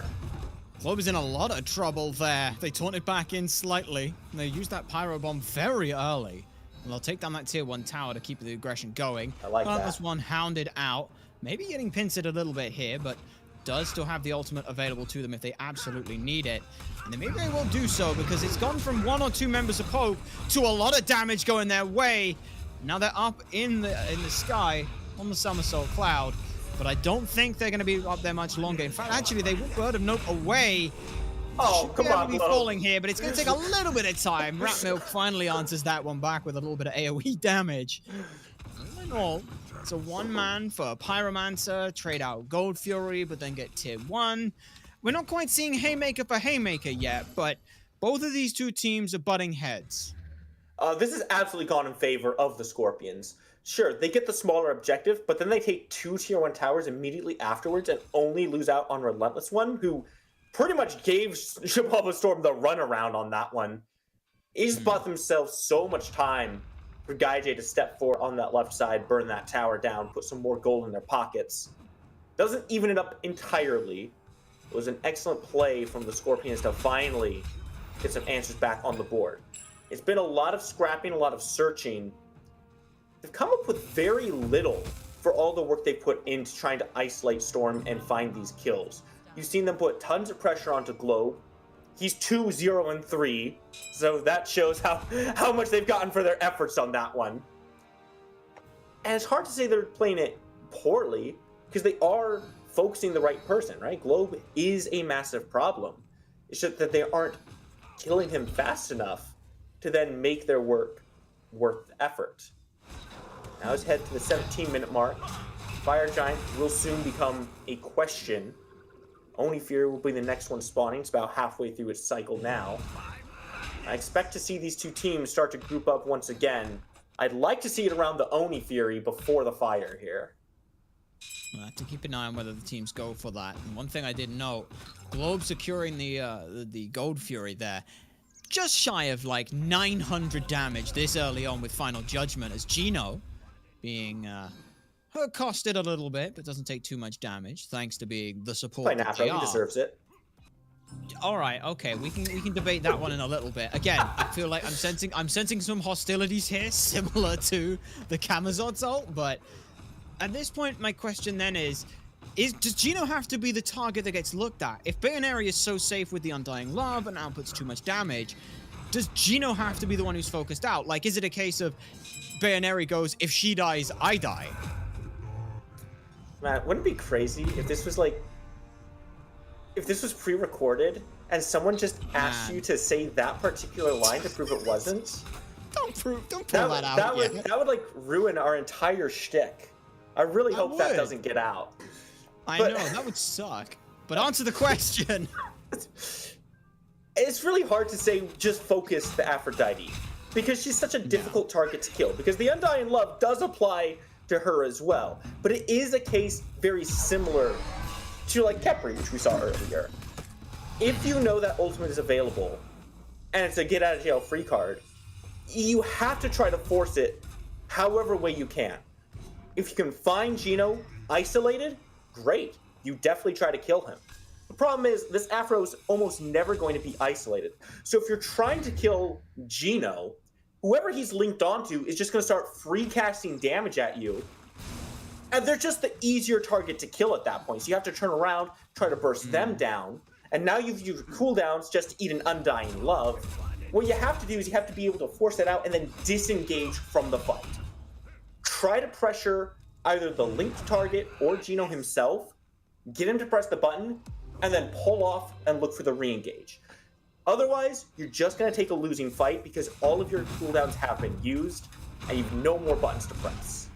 L: Globe is in a lot of trouble there. They taunt it back in slightly, and they use that Pyro Bomb very early. And they'll take down that Tier 1 tower to keep the aggression going.
M: I like that.
L: This one hounded out. Maybe getting pincered a little bit here, but does still have the ultimate available to them if they absolutely need it. And they may very well do so, because it's gone from 1 or 2 members of Pope to a lot of damage going their way. Now they're up in the sky on the Somersault Cloud, but I don't think they're going to be up there much longer. In fact, actually, they will Bird of Note away.
M: Oh, come on,
L: be falling here, but it's going to take a little bit of time. Rat Milk finally answers that one back with a little bit of AoE damage. All in all, it's a one-man for Pyromancer, trade out Gold Fury, but then get Tier 1. We're not quite seeing Haymaker for Haymaker yet, but both of these two teams are butting heads.
M: This has absolutely gone in favor of the Scorpions. Sure, they get the smaller objective, but then they take 2 Tier 1 towers immediately afterwards and only lose out on Relentless One, who pretty much gave Shababa Storm the runaround on that one. He's bought themselves so much time for Gaijay to step forward on that left side, burn that tower down, put some more gold in their pockets. Doesn't even it up entirely. It was an excellent play from the Scorpions to finally get some answers back on the board. It's been a lot of scrapping, a lot of searching. They've come up with very little for all the work they put into trying to isolate Storm and find these kills. You've seen them put tons of pressure onto Globe. He's 2-0-3, so that shows how much they've gotten for their efforts on that one. And it's hard to say they're playing it poorly, because they are focusing the right person, right? Globe is a massive problem. It's just that they aren't killing him fast enough to then make their work worth the effort. Now let's head to the 17-minute mark. Fire Giant will soon become a question. Oni Fury will be the next one spawning. It's about halfway through its cycle now. I expect to see these two teams start to group up once again. I'd like to see it around the Oni Fury before the Fire here.
L: We'll have to keep an eye on whether the teams go for that. And one thing I did note, Globe securing the Gold Fury there. Just shy of like 900 damage this early on with Final Judgment, as Gino being costed a little bit, but doesn't take too much damage, thanks to being the support.
M: Play Nafro, he deserves it.
L: All right, okay, we can debate that one in a little bit. Again, I feel like I'm sensing some hostilities here, similar to the Camazot's ult, but at this point, my question then is does Gino have to be the target that gets looked at? If Bayonary is so safe with the Undying Love and outputs too much damage, does Gino have to be the one who's focused out? Like, is it a case of Bayonary goes, if she dies, I die?
M: Man, wouldn't it be crazy if this was like, if this was pre-recorded and someone just asked you to say that particular line to prove it wasn't?
L: Don't pull that out.
M: That would like ruin our entire shtick. I really hope that doesn't get out.
L: I know, that would suck. But answer the question.
M: It's really hard to say just focus the Aphrodite, because she's such a difficult target to kill, because the Undying Love does apply to her as well. But it is a case very similar to like Kepri, which we saw earlier. If you know that ultimate is available, and it's a get out of jail free card, you have to try to force it however way you can. If you can find Gino isolated, great. You definitely try to kill him. The problem is, this Afro's almost never going to be isolated. So if you're trying to kill Gino, whoever he's linked onto is just going to start free casting damage at you. And they're just the easier target to kill at that point. So you have to turn around, try to burst them down. And now you've used cooldowns just to eat an Undying Love. What you have to do is you have to be able to force that out and then disengage from the fight. try to pressure either the linked target or Gino himself, get him to press the button, and then pull off and look for the re-engage. Otherwise, you're just going to take a losing fight because all of your cooldowns have been used, and you've no more buttons to press.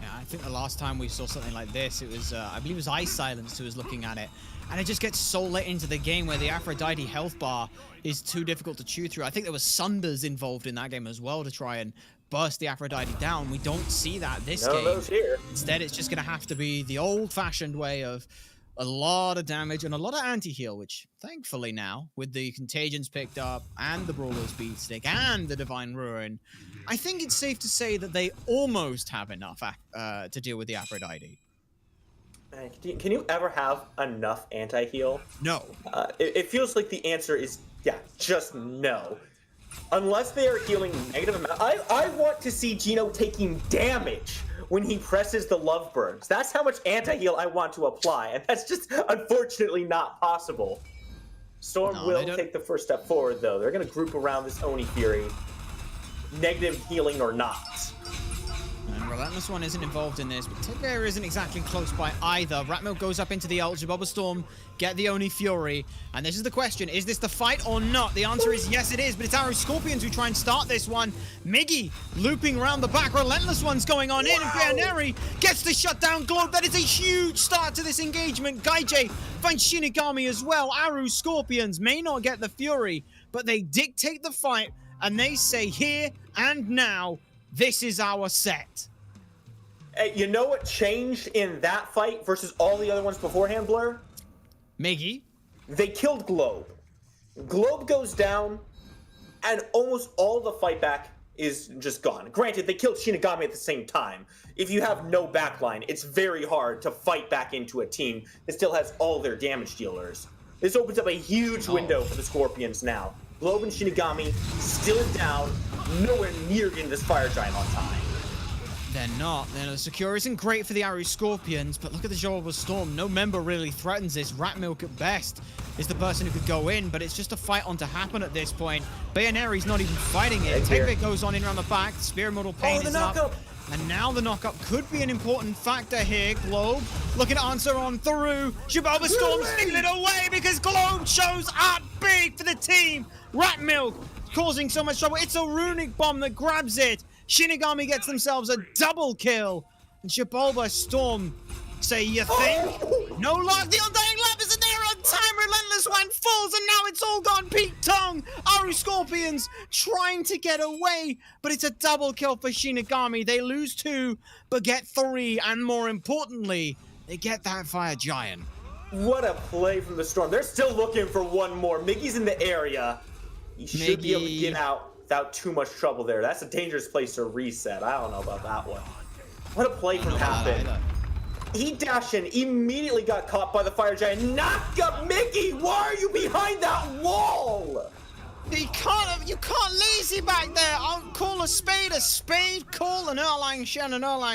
L: Yeah, I think the last time we saw something like this, it was, I believe it was Ice Silence who was looking at it. And it just gets so late into the game where the Aphrodite health bar is too difficult to chew through. I think there was Sunders involved in that game as well to try and burst the Aphrodite down. We don't see that this game.
M: Those here.
L: Instead, it's just going to have to be the old-fashioned way of a lot of damage and a lot of anti-heal, which thankfully now, with the Contagions picked up and the Brawler's Beatstick and the Divine Ruin, I think it's safe to say that they almost have enough to deal with the Aphrodite.
M: Can you ever have enough anti-heal?
L: No.
M: It feels like the answer is, yeah, just no. Unless they are healing negative amount. I want to see Gino taking damage when he presses the Lovebirds. That's how much anti-heal I want to apply, and that's just unfortunately not possible. Storm will take the first step forward, though. They're going to group around this Oni Fury, negative healing or not.
L: And Relentless One isn't involved in this, but Tidbear isn't exactly close by either. Ratmilk goes up into the ult, Jababa Storm get the Oni Fury, and this is the question, is this the fight or not? The answer is yes it is, but it's Arrow Scorpions who try and start this one. Miggy looping around the back, Relentless One's going on in, and Bayaneri gets the shutdown Globe. That is a huge start to this engagement. Gaijay finds Shinigami as well. Arrow Scorpions may not get the Fury, but they dictate the fight, and they say here and now, this is our set.
M: Hey, you know what changed in that fight versus all the other ones beforehand, Blur?
L: Miggy?
M: They killed Globe. Globe goes down, and almost all the fight back is just gone. Granted, they killed Shinigami at the same time. If you have no backline, it's very hard to fight back into a team that still has all their damage dealers. This opens up a huge window for the Scorpions now. Globe and Shinigami still down, nowhere near getting this Fire Giant on time.
L: They're not. The Secure isn't great for the Aru Scorpions, but look at the Jawbreaker Storm. No member really threatens this. Ratmilk at best is the person who could go in, but it's just a fight on to happen at this point. Bayaneri's not even fighting it. Takeback goes on in around the back. Spear Mortal Pain is up. And now the knockup could be an important factor here. Globe looking to answer on through. Jababa Storm stealing it away because Globe shows up big for the team. Ratmilk causing so much trouble. It's a Runic Bomb that grabs it. Shinigami gets themselves a double kill. And Jababa Storm say, you think? No luck. The Undying Lab isn't there on time. Relentless One falls, and now it's all gone. Pete Tongue. Aru Scorpions trying to get away, but it's a double kill for Shinigami. They lose 2, but get 3, and more importantly, they get that Fire Giant.
M: What a play from the Storm. They're still looking for one more. Miggy's in the area. He should be able to get out without too much trouble there. That's a dangerous place to reset. I don't know about that one. What a play from Happen. He dashed in, immediately got caught by the Fire Giant. Knocked up Miggy! Why are you behind that wall?
L: You can't lazy back there. I'll call a spade, call an Erlang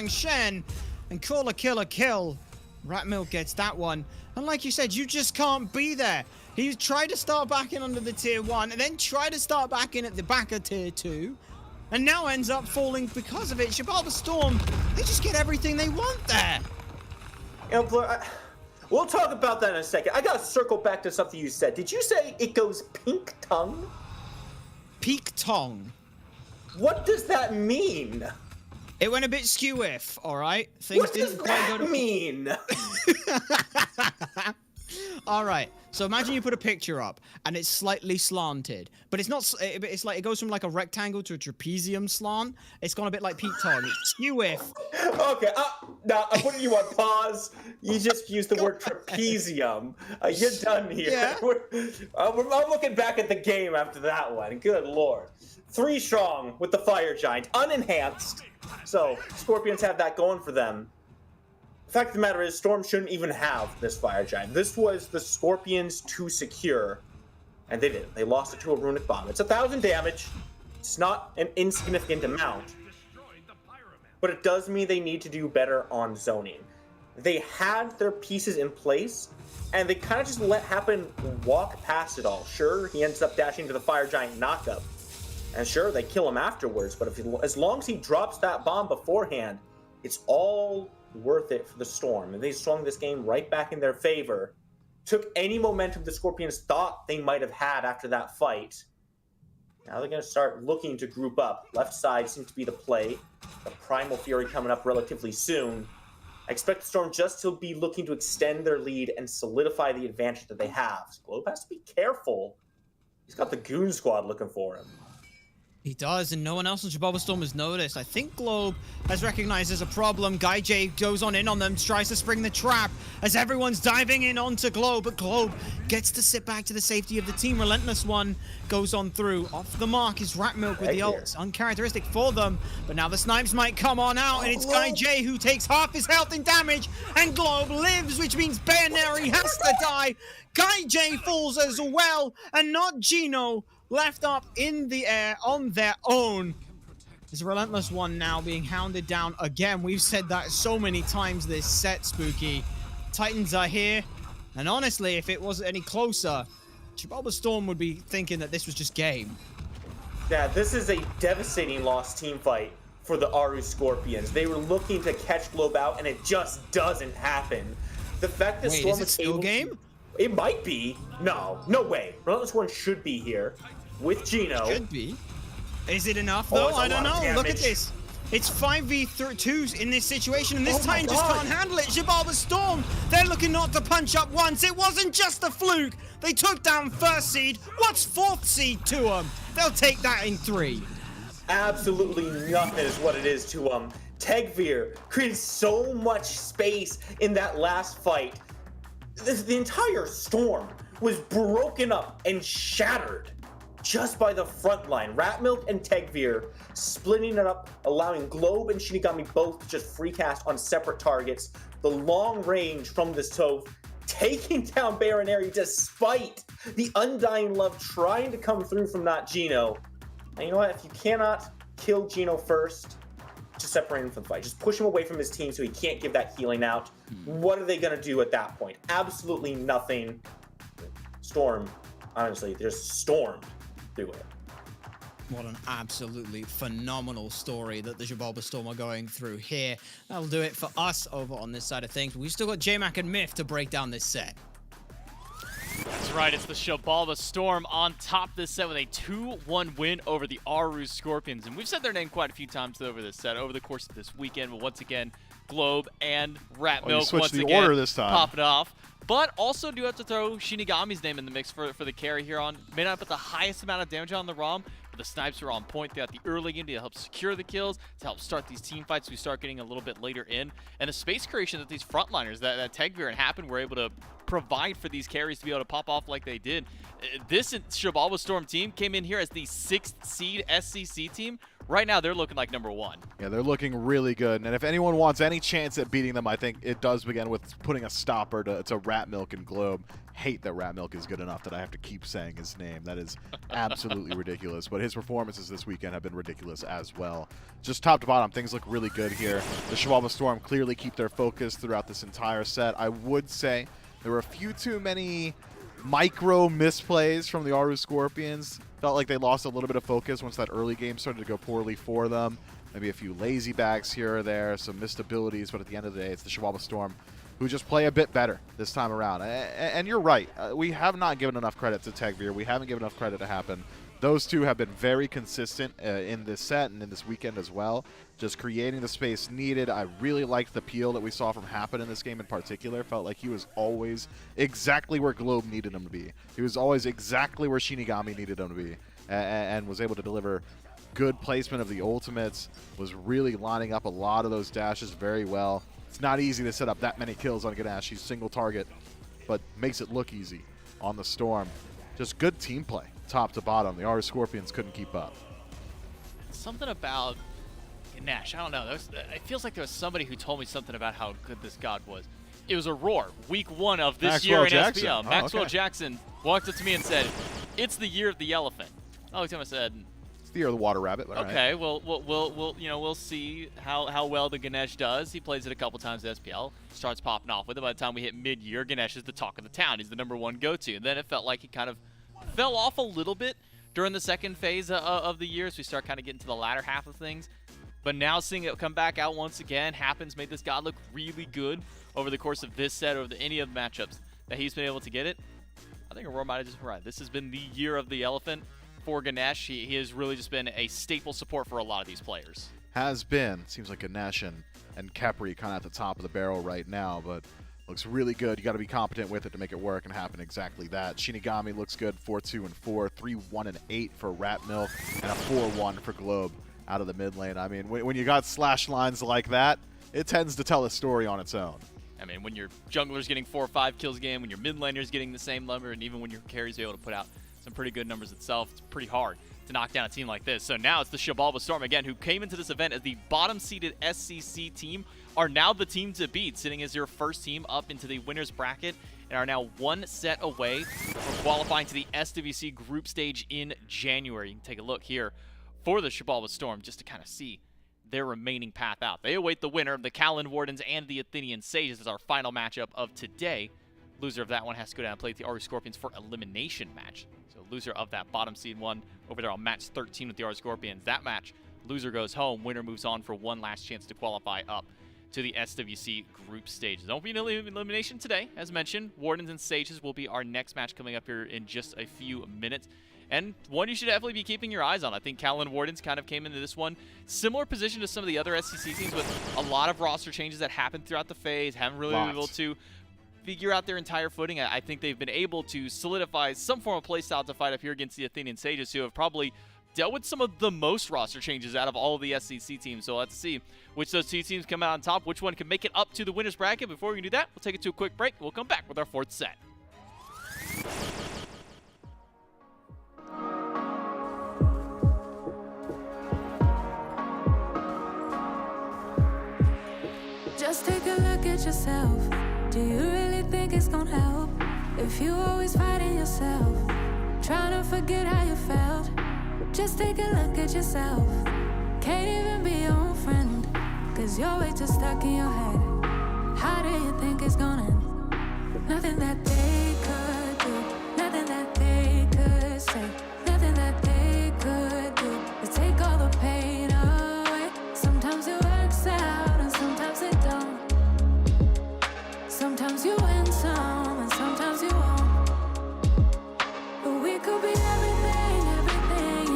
L: Shen, and call a kill. Ratmilk gets that one. And like you said, you just can't be there. He tried to start back in under the tier 1, and then tried to start back in at the back of tier 2, and now ends up falling because of it. Jababa Storm, they just get everything they want there.
M: You know, Blur, we'll talk about that in a second. I gotta circle back to something you said. Did you say it goes Pink Tongue?
L: Peak Tongue.
M: What does that mean?
L: It went a bit skew-if, all right? Things
M: What does that mean?
L: All right, so imagine you put a picture up and it's slightly slanted, but it's not. It's like it goes from like a rectangle to a trapezium slant. It's gone a bit like Pete Tongue. It's skew-if.
M: Okay, now I'm putting you on pause. You just used the word trapezium. You're done here.
L: Yeah.
M: I'm looking back at the game after that one. Good lord. 3 strong with the Fire Giant, unenhanced. So Scorpions have that going for them. The fact of the matter is, Storm shouldn't even have this Fire Giant. This was the Scorpions to secure, and they didn't. They lost it to a Runic Bomb. It's 1,000 damage. It's not an insignificant amount, but it does mean they need to do better on zoning. They had their pieces in place, and they kind of just let Happen walk past it all. Sure, he ends up dashing to the Fire Giant knockup, And sure, they kill him afterwards, but as long as he drops that bomb beforehand, it's all worth it for the Storm. And they swung this game right back in their favor. Took any momentum the Scorpions thought they might have had after that fight. Now they're going to start looking to group up. Left side seems to be the play. The Primal Fury coming up relatively soon. I expect the Storm just to be looking to extend their lead and solidify the advantage that they have. So Globe has to be careful. He's got the Goon Squad looking for him.
L: He does, and no one else in Shibaba Storm has noticed. I think Globe has recognized there's a problem. Guy J goes on in on them, tries to spring the trap as everyone's diving in onto Globe, but Globe gets to sit back to the safety of the team. Relentless One goes on through. Off the mark is Rat Milk with the ult. Uncharacteristic for them, but now the snipes might come on out, and it's Guy J who takes half his health in damage, and Globe lives, which means Bayaneri has to die. Guy J falls as well, and not Gino, left up in the air on their own. There's a Relentless One now being hounded down again. We've said that so many times this set, Spooky. Titans are here, and honestly, if it wasn't any closer, Shibaba Storm would be thinking that this was just game.
M: Yeah, this is a devastating lost team fight for the Aru Scorpions. They were looking to catch Globe out, and it just doesn't happen. The fact that
L: Wait,
M: Storm
L: is it still game?
M: It might be. No way. Relentless One should be here with Gino.
L: Should be. Is it enough though? I don't know. Look at
M: damage.
L: this. It's 5v2s in this situation, and this Titan just can't handle it. Shibaba Storm, they're looking not to punch up once. It wasn't just a fluke. They took down first seed. What's fourth seed to them? They'll take that in 3.
M: Absolutely nothing is what it is to Tegvir created so much space in that last fight. The entire Storm was broken up and shattered just by the front line. Ratmilk and Tegvir splitting it up, allowing Globe and Shinigami both to just free cast on separate targets. The long range from this Toph taking down Baroneri despite the Undying Love trying to come through from not Gino. And you know what? If you cannot kill Gino first, just separate him from the fight. Just push him away from his team so he can't give that healing out. What are they going to do at that point? Absolutely nothing. Storm, honestly, they're just stormed through it.
L: What an absolutely phenomenal story that the Shibaba Storm are going through here. That'll do it for us over on this side of things. We've still got J-Mac and Myth to break down this set.
J: That's right, it's the Shibaba Storm on top this set with a 2-1 win over the Aru Scorpions. And we've said their name quite a few times over this set, over the course of this weekend. But once again, Globe and Rat Milk once
K: the
J: again
K: order this time.
J: popping off. But also do have to throw Shinigami's name in the mix for the carry here on. May not put the highest amount of damage on the ROM, but the snipes are on point throughout the early game to help secure the kills, to help start these team fights we start getting a little bit later in. And the space creation that these frontliners, that Tegvir and Happen were able to provide for these carries to be able to pop off like they did. This Shibaba Storm team came in here as the 6th seed SCC team. Right now, they're looking like number 1.
K: Yeah, they're looking really good. And if anyone wants any chance at beating them, I think it does begin with putting a stopper to Rat Milk and Globe. Hate that Rat Milk is good enough that I have to keep saying his name. That is absolutely ridiculous. But his performances this weekend have been ridiculous as well. Just top to bottom, things look really good here. The Shibaba Storm clearly keep their focus throughout this entire set. I would say there were a few too many micro misplays from the Aru Scorpions. Felt like they lost a little bit of focus once that early game started to go poorly for them. Maybe a few lazy backs here or there, some missed abilities, but at the end of the day, it's the Shibaba Storm who just play a bit better this time around. And you're right, we have not given enough credit to Tegvir. We haven't given enough credit to Happen. Those two have been very consistent in this set and in this weekend as well, just creating the space needed. I really liked the peel that we saw from Happen in this game in particular. Felt like he was always exactly where Globe needed him to be. He was always exactly where Shinigami needed him to be, and was able to deliver good placement of the ultimates, was really lining up a lot of those dashes very well. It's not easy to set up that many kills on Ganesh. He's single target, but makes it look easy on the Storm. Just good team play, top to bottom. The Aru Scorpions couldn't keep up.
J: Something about Ganesh, I don't know. It feels like there was somebody who told me something about how good this god was. It was a Roar, week 1 of this
K: Maxwell
J: year in
K: Jackson.
J: SPL.
K: Oh,
J: Maxwell
K: okay.
J: Jackson walked up to me and said, "It's the year of the elephant." I looked at him and said,
K: It's the year of the water rabbit. But
J: "Okay, well, we'll see how well the Ganesh does. He plays it a couple times at SPL, starts popping off with it. By the time we hit mid-year, Ganesh is the talk of the town. He's the #1 go-to." And then it felt like he kind of fell off a little bit during the second phase of the year as we start kind of getting to the latter half of things. But now seeing it come back out once again, Happens made this god look really good over the course of this set, or any of the matchups that he's been able to get it. I think Aurora might have just been right. This has been the year of the elephant for Ganesh. He has really just been a staple support for a lot of these players.
K: Has been. Seems like Ganesh and Kepri kind of at the top of the barrel right now, but looks really good. You got to be competent with it to make it work and happen exactly that. Shinigami looks good, 4-2 and 4, 3-1 and 8 for Rat Milk, and a 4-1 for Globe out of the mid lane. I mean, when you got slash lines like that, it tends to tell a story on its own.
J: I mean, when your jungler's getting 4 or 5 kills a game, when your mid laner's getting the same number, and even when your carry's able to put out some pretty good numbers itself, it's pretty hard to knock down a team like this. So now it's the Xibalba Storm again, who came into this event as the bottom-seeded SCC team, are now the team to beat, sitting as your first team up into the winner's bracket, and are now 1 set away from qualifying to the SWC group stage in January. You can take a look here for the Xibalba Storm just to kind of see their remaining path out. They await the winner of the Callan Wardens and the Athenian Sages as our final matchup of today. Loser of that one has to go down and play the Aru Scorpions for elimination match. So loser of that bottom seed one over there on match 13 with the Aru Scorpions. That match, loser goes home, winner moves on for one last chance to qualify up to the SWC group stage. There won't be an elimination today. As mentioned, Wardens and Sages will be our next match coming up here in just a few minutes. And one you should definitely be keeping your eyes on. I think Callan Wardens kind of came into this one similar position to some of the other SCC teams with a lot of roster changes that happened throughout the phase. Haven't really been able to figure out their entire footing. I think they've been able to solidify some form of playstyle to fight up here against the Athenian Sages, who have probably dealt with some of the most roster changes out of all of the SCC teams. So let's see which those two teams come out on top, which one can make it up to the winner's bracket. Before we can do that, we'll take it to a quick break. We'll come back with our 4th set.
B: Just take a look at yourself. Do you really think it's gonna help if you always fighting yourself, trying to forget how you felt? Just take a look at yourself. Can't even be your own friend, cause you're way too stuck in your head. How do you think it's gonna end? Nothing that they could do, nothing that they could say, nothing that they could do is take all the pain away. Sometimes it works out and sometimes it don't. Sometimes you win some and sometimes you won't. But we could be everything,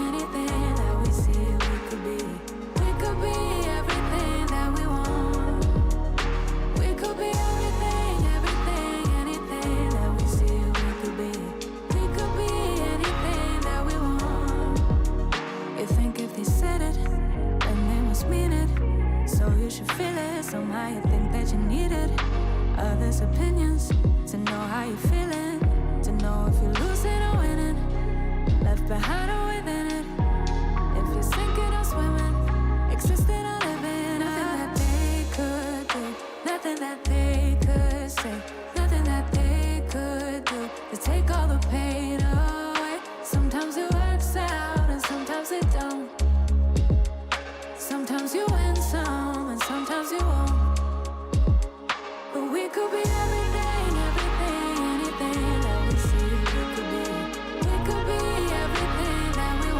B: anything that we see we could be. We could be everything that we want. We could be everything, anything that we see we could be. We could be anything that we want. You think if they said it, then they must mean it. So you should feel it, somehow you think that you need it. Others' opinions, to know how you're feeling, to know if you're losing or winning, left behind or within it. If you're sinking or swimming, existing or living. Nothing that they could do, nothing that they could say, nothing that they could do to take all the pain away. Sometimes it works out and sometimes it don't. Sometimes you win some and sometimes you won't. But we could be everything, anything that we see we could be. We could be everything that we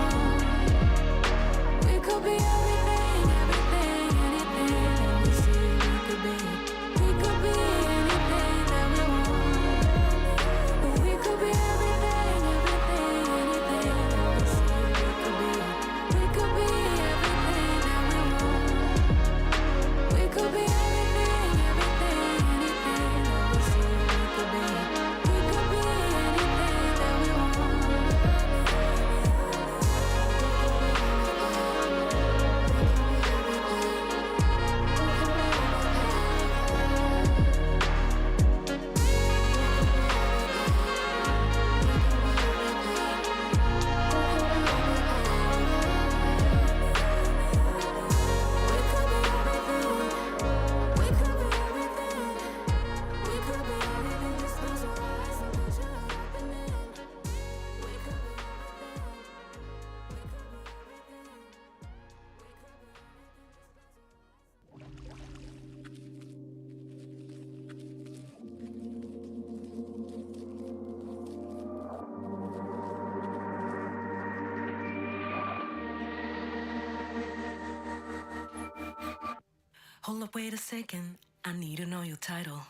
A: up, wait a second. I need to know your title.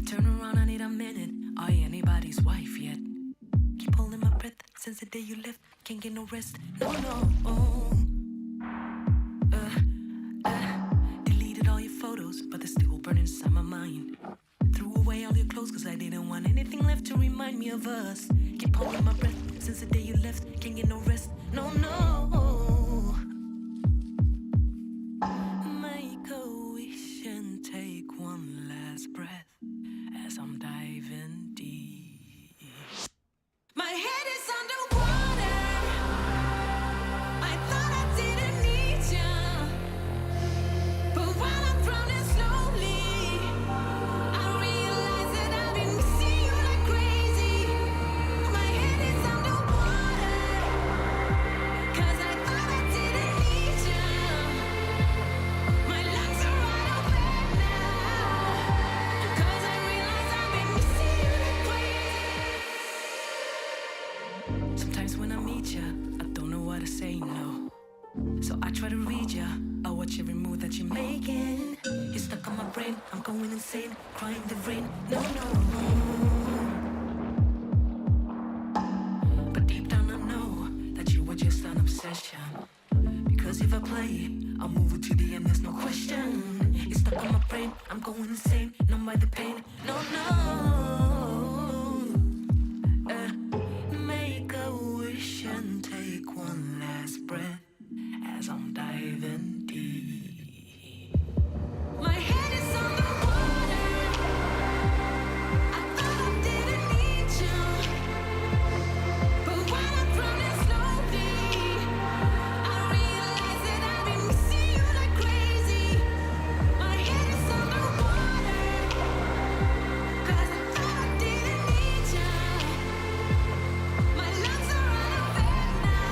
A: Turn around, I need a minute. Are you anybody's wife yet? Keep holding my breath since the day you left. Can't get no rest. No, no. Deleted all your photos, but they're still burning inside my mind. Threw away all your clothes cause I didn't want anything left to remind me of us. Keep holding my breath since the day you left. Can't get no rest. No, no. Make a wish and take one last breath as I'm diving deep. My head is underwater. I thought I didn't need you, but while I'm drowning slowly, I realize that I've been missing you like crazy. My head is underwater, 'cause I thought I didn't need you. My lungs are wide open now, 'cause I realize I've been missing you like crazy. Sometimes when I meet you, I don't know what to say, no. So I try to read you. I watch every move that you're making. You're stuck on my brain. I'm going insane, crying the rain. No, no. But deep down I know that you were just an obsession. Because if I play, I'll move it to the end. There's no question. You're stuck on my brain. I'm going insane, numb by the pain. No, no. Make a wish and take one last breath as I'm diving deep. My head is underwater. I thought I didn't need you, but while I'm drowning slowly, I realize that I've been missing you like crazy. My head is underwater, 'cause I thought I didn't need you. My lungs are out of air now,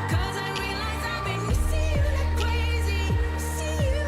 A: 'cause I realize I've been missing you like crazy. See you.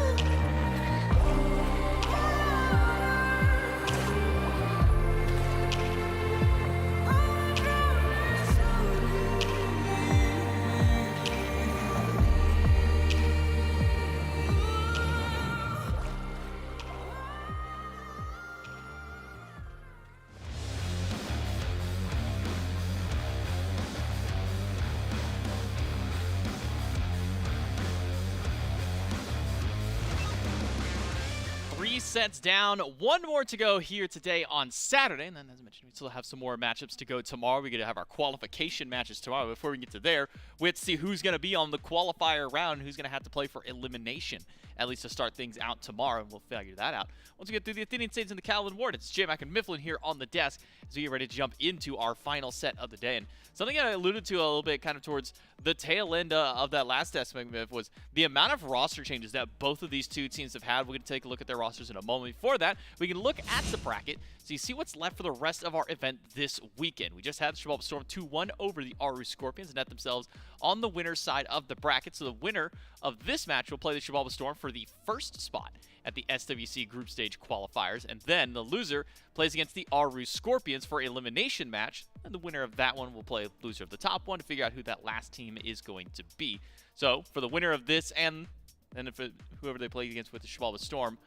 J: Three sets down, one more to go here today on Saturday, and then as I mentioned, we still have some more matchups to go tomorrow. We're going to have our qualification matches tomorrow. Before we get to there, we have to see who's going to be on the qualifier round and who's going to have to play for elimination, at least to start things out tomorrow, and we'll figure that out once we get through the Athenian States and the Calvin Ward. It's J-Mac and Mifflin here on the desk as we get ready to jump into our final set of the day. And something I alluded to a little bit kind of towards the tail end of that last estimate was the amount of roster changes that both of these two teams have had. We're going to take a look at their rosters in a moment. Before that, we can look at the bracket so you see what's left for the rest of our event this weekend. We just had Shibaba Storm 2-1 over the Aru Scorpions and net themselves on the winner's side of the bracket. So the winner of this match will play the Shibaba Storm for the first spot at the SWC group stage qualifiers, and then the loser plays against the Aru Scorpions for elimination match, and the winner of that one will play loser of the top one to figure out who that last team is going to be. So for the winner of this and if whoever they play against with the Shibaba Storm,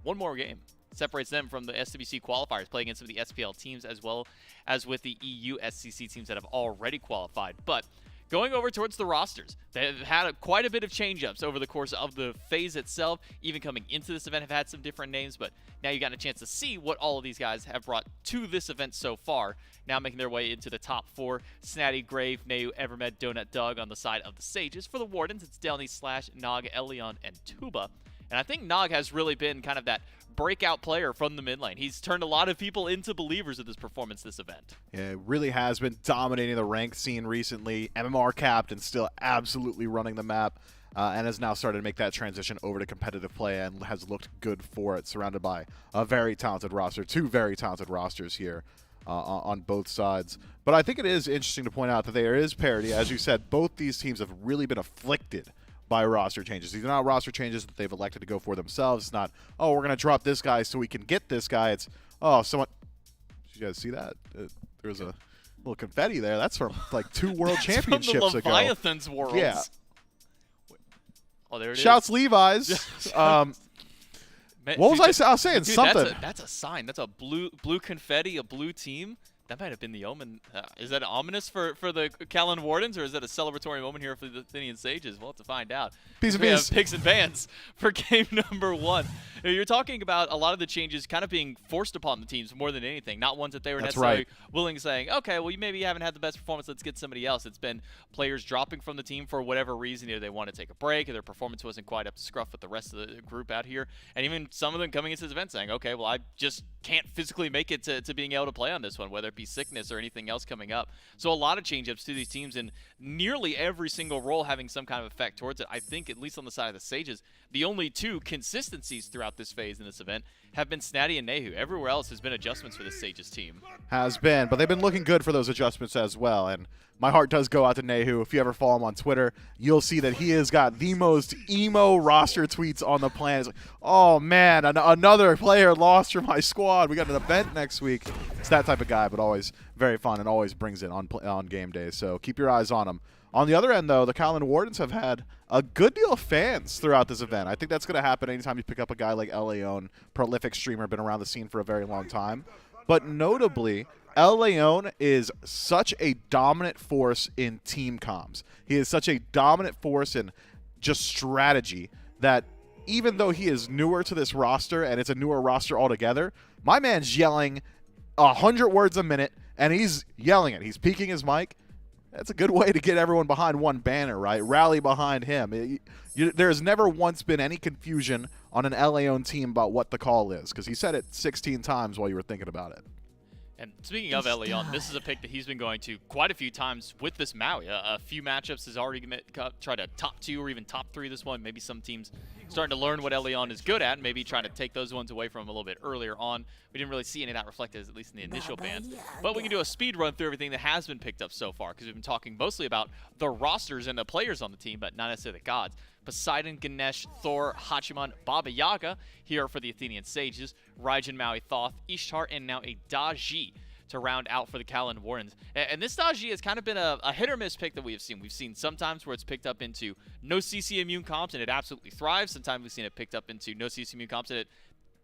J: one more game separates them from the SWC qualifiers, play against some of the SPL teams as well as with the EU SCC teams that have already qualified. But going over towards the rosters, they've had quite a bit of change-ups over the course of the phase itself. Even coming into this event have had some different names, but now you got a chance to see what all of these guys have brought to this event so far. Now making their way into the top four, Snatty, Grave, Neu, Evermed, Donut, Doug on the side of the Sages. For the Wardens, it's Delny, Slash, Nog, Elion, and Tuba. And I think Nog has really been kind of that breakout player from the mid lane. He's turned a lot of people into believers of this performance this event.
K: Yeah, it really has been dominating the ranked scene recently. MMR capped and still absolutely running the map, and has now started to make that transition over to competitive play and has looked good for it, surrounded by a very talented roster, two very talented rosters here on both sides. But I think it is interesting to point out that there is parity. As you said, both these teams have really been afflicted by roster changes. These are not roster changes that they've elected to go for themselves. It's not, oh, we're going to drop this guy so we can get this guy. It's, oh, someone... Did you guys see that? There was a little confetti there. That's from like 2 world championships
J: from the
K: ago.
J: Leviathan's worlds.
K: Yeah.
J: Oh, there it is.
K: Shouts Levi's.
J: Man,
K: What was
J: dude,
K: I was saying?
J: dude,
K: Something.
J: That's a sign. That's a blue confetti, a blue team. That might have been the omen. Is that ominous for the Callan Wardens, or is that a celebratory moment here for the Athenian Sages? We'll have to find out.
K: Peace and
J: We have
K: peace.
J: picks and bans for game number 1. You're talking about a lot of the changes kind of being forced upon the teams more than anything, not ones that they were
K: That's
J: necessarily
K: right.
J: willing to saying, okay, well, you maybe haven't had the best performance, let's get somebody else. It's been players dropping from the team for whatever reason. Either they want to take a break, or their performance wasn't quite up to scruff with the rest of the group out here. And even some of them coming into this event saying, okay, well, I just can't physically make it to being able to play on this one, whether it be sickness or anything else coming up. So a lot of change-ups to these teams, and nearly every single role having some kind of effect towards it. I think, at least on the side of the Sages, the only 2 consistencies throughout this phase in this event have been Snatty and Nehu. Everywhere else has been adjustments for the Sages team.
K: Has been, but they've been looking good for those adjustments as well. And my heart does go out to Nehu. If you ever follow him on Twitter, you'll see that he has got the most emo roster tweets on the planet. It's like, oh man, another player lost from my squad. We got an event next week. It's that type of guy, but always very fun and always brings it on game days. So keep your eyes on him. On the other end, though, the Callan Wardens have had a good deal of fans throughout this event. I think that's going to happen anytime you pick up a guy like Leon, prolific streamer, been around the scene for a very long time. But notably, Leon is such a dominant force in team comms. He is such a dominant force in just strategy that even though he is newer to this roster, and it's a newer roster altogether, my man's yelling 100 words a minute, and he's yelling it. He's peaking his mic. That's a good way to get everyone behind one banner, right? Rally behind him. There's never once been any confusion on an Leon team about what the call is, because he said it 16 times while you were thinking about it.
J: And speaking of Leon, this is a pick that he's been going to quite a few times with this Maui. A few matchups has already tried to top 2 or even top 3 this one. Maybe some teams starting to learn what Leon is good at, and maybe trying to take those ones away from him a little bit earlier on. We didn't really see any of that reflected, at least in the initial bans. But we can do a speed run through everything that has been picked up so far, because we've been talking mostly about the rosters and the players on the team, but not necessarily the gods. Poseidon, Ganesh, Thor, Hachiman, Baba Yaga here for the Athenian Sages, Raijin, Maui, Thoth, Ishtar, and now a Daji to round out for the Callan Wardens. And this Daji has kind of been a hit or miss pick that we have seen. We've seen sometimes where it's picked up into no CC immune comps and it absolutely thrives. Sometimes we've seen it picked up into no CC immune comps and it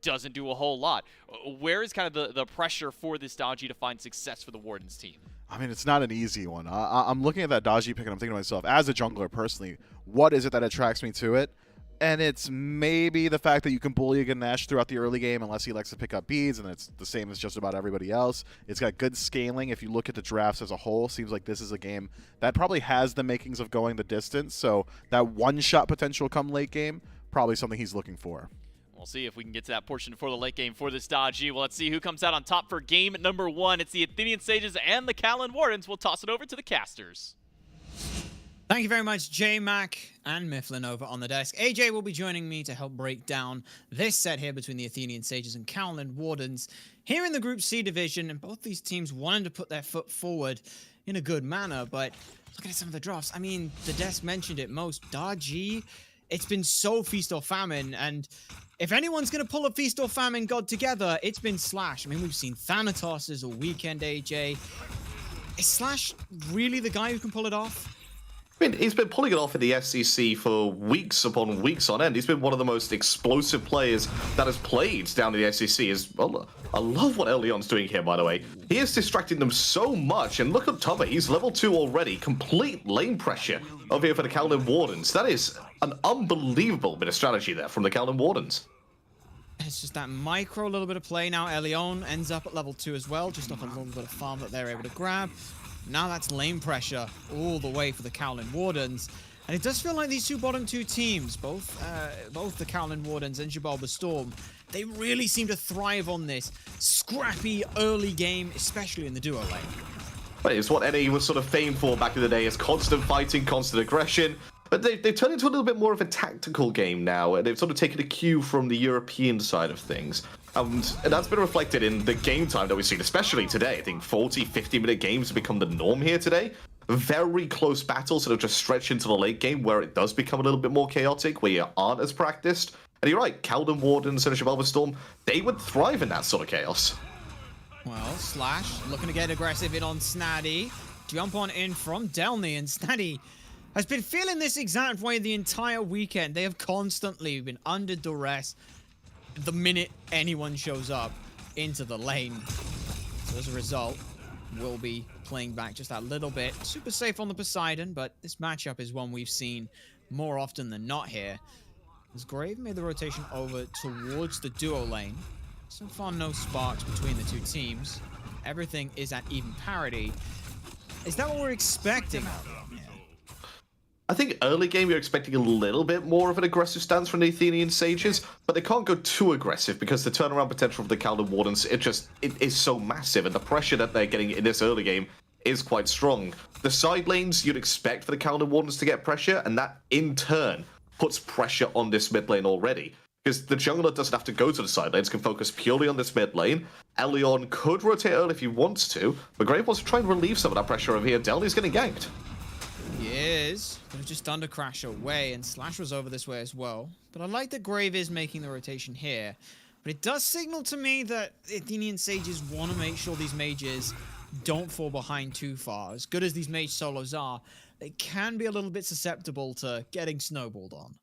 J: doesn't do a whole lot. Where is kind of the pressure for this Daji to find success for the Wardens team?
K: I mean, it's not an easy one. I'm looking at that Daji pick and I'm thinking to myself, as a jungler personally, what is it that attracts me to it? And it's maybe the fact that you can bully a Ganesh throughout the early game unless he likes to pick up beads, and it's the same as just about everybody else. It's got good scaling. If you look at the drafts as a whole, seems like this is a game that probably has the makings of going the distance. So that one-shot potential come late game, probably something he's looking for.
J: We'll see if we can get to that portion for the late game for this Daji. Well, let's see who comes out on top for game number 1. It's the Athenian Sages and the Callan Wardens. We'll toss it over to the casters.
L: Thank you very much, J-Mac and Mifflin over on the desk. AJ will be joining me to help break down this set here between the Athenian Sages and Callan Wardens. Here in the Group C division, and both these teams wanting to put their foot forward in a good manner, but looking at some of the drafts, I mean, the desk mentioned it most. Daji, it's been so feast or famine, and if anyone's going to pull a feast or famine god together, it's been Slash. I mean, we've seen Thanatos all weekend, AJ. Is Slash really the guy who can pull it off?
N: I mean, he's been pulling it off in the SEC for weeks upon weeks on end. He's been one of the most explosive players that has played down in the SEC. Well, I love what Leon's doing here, by the way. He is distracting them so much, and look at Tubber. He's level 2 already. Complete lane pressure over here for the Callan Wardens. That is an unbelievable bit of strategy there from the Callan Wardens.
L: It's just that micro little bit of play now. Leon ends up at level 2 as well, just off a little bit of farm that they're able to grab. Now that's lane pressure all the way for the Callan Wardens. And it does feel like these bottom two teams, both the Callan Wardens and Xibalba Storm, they really seem to thrive on this scrappy early game, especially in the duo lane.
N: But it's what NA was sort of famed for back in the day, as constant fighting, constant aggression. But they've turned into a little bit more of a tactical game now, and they've sort of taken a cue from the European side of things. And that's been reflected in the game time that we've seen, especially today. I think 40, 50-minute games have become the norm here today. Very close battles sort of just stretch into the late game, where it does become a little bit more chaotic, where you aren't as practiced. And you're right, Callan Wardens and Xibalba Storm, they would thrive in that sort of chaos.
L: Well, Slash looking to get aggressive in on Snaddy. Jump on in from Delny, and Snaddy has been feeling this exact way the entire weekend. They have constantly been under duress the minute anyone shows up into the lane. So as a result, we'll be playing back just that little bit. Super safe on the Poseidon, but this matchup is one we've seen more often than not here. As Grave made the rotation over towards the duo lane. So far, no sparks between the two teams. Everything is at even parity. Is that what we're expecting out of them?
N: I think early game you're expecting a little bit more of an aggressive stance from the Athenian Sages, but they can't go too aggressive because the turnaround potential of the Caldon Wardens, it is so massive, and the pressure that they're getting in this early game is quite strong. The side lanes you'd expect for the Caldon Wardens to get pressure, and that in turn puts pressure on this mid lane already. Because the jungler doesn't have to go to the side lanes, can focus purely on this mid lane. Elion could rotate early if he wants to, but Grave wants to try and relieve some of that pressure over here. Delny's getting ganked.
L: He is. But just Thunder Crash away, and Slash was over this way as well. But I like that Grave is making the rotation here. But it does signal to me that Athenian Sages want to make sure these mages don't fall behind too far. As good as these mage solos are, they can be a little bit susceptible to getting snowballed on.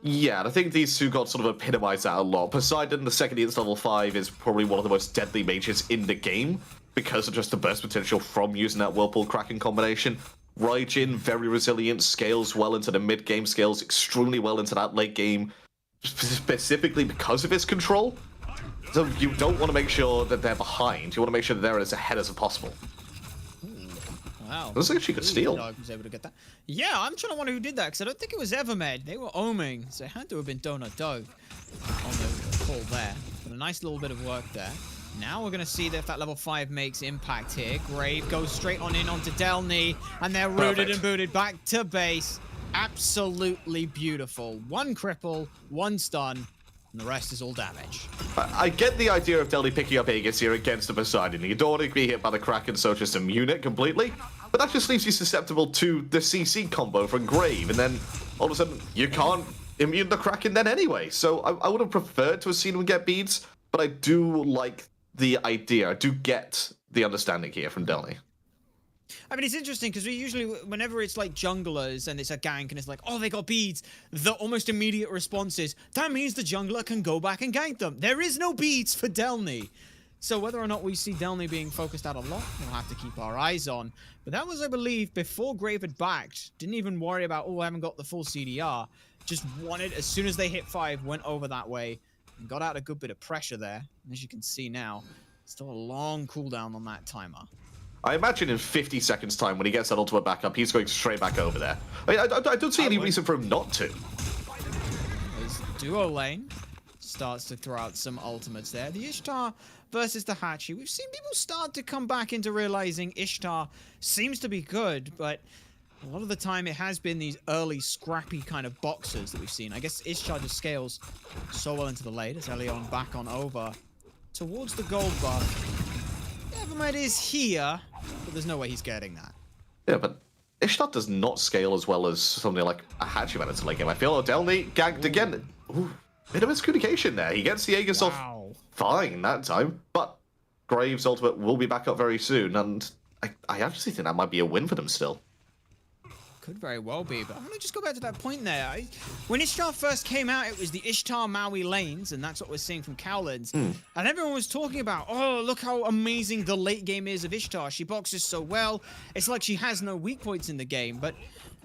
N: Yeah, and I think these two gods sort of epitomize that a lot. Poseidon, the second unit's level 5, is probably one of the most deadly mages in the game because of just the burst potential from using that Whirlpool Kraken combination. Raijin, very resilient, scales well into the mid-game, scales extremely well into that late game, specifically because of his control. So you don't want to make sure that they're behind. You want to make sure that they're as ahead as possible.
L: Wow.
N: Looks like she could steal.
L: Dog was able to get that. Yeah, I'm trying to wonder who did that, because I don't think it was Evermed. They were oming, so it had to have been Donut Doug on the call there. But a nice little bit of work there. Now we're going to see if that level 5 makes impact here. Grave goes straight on in onto Delny, and they're rooted and booted back to base. Absolutely beautiful. One cripple, one stun, and the rest is all damage.
N: I get the idea of Delny picking up Aegis here against the Poseidon. You don't want to be hit by the Kraken, so just immune it completely. But that just leaves you susceptible to the CC combo from Grave, and then all of a sudden you can't immune the Kraken then anyway. So I would have preferred to have seen him get beads, but I do like the idea. I do get the understanding here from Delny.
L: I mean, it's interesting because we usually, whenever it's like junglers and it's a gank and it's like, oh, they got beads, the almost immediate response is, that means the jungler can go back and gank them. There is no beads for Delny. So whether or not we see Delny being focused out a lot, we'll have to keep our eyes on. But that was, I believe, before Grave had backed. Didn't even worry about, oh, I haven't got the full CDR. Just wanted, as soon as they hit 5, went over that way and got out a good bit of pressure there. And as you can see now, still a long cooldown on that timer.
N: I imagine in 50 seconds time, when he gets that ultimate back up, he's going straight back over there. I don't see any reason for him not to.
L: His duo lane starts to throw out some ultimates there. The Ishtar versus the Hachi. We've seen people start to come back into realizing Ishtar seems to be good, but a lot of the time it has been these early scrappy kind of boxers that we've seen. I guess Ishtar just scales so well into the late as Elion back on over towards the gold buff. Evermed is here, but there's no way he's getting that.
N: Yeah, but Ishtar does not scale as well as something like a Hachi Man into late game. I feel Delny ganked again. Ooh, bit of miscommunication there. He gets the Aegis off fine that time, but Graves' ultimate will be back up very soon, and I actually think that might be a win for them still.
L: Could very well be, but I'm going to just go back to that point there. When Ishtar first came out, it was the Ishtar Maui lanes, and that's what we're seeing from Cowlands. And everyone was talking about, oh, look how amazing the late game is of Ishtar. She boxes so well. It's like she has no weak points in the game, but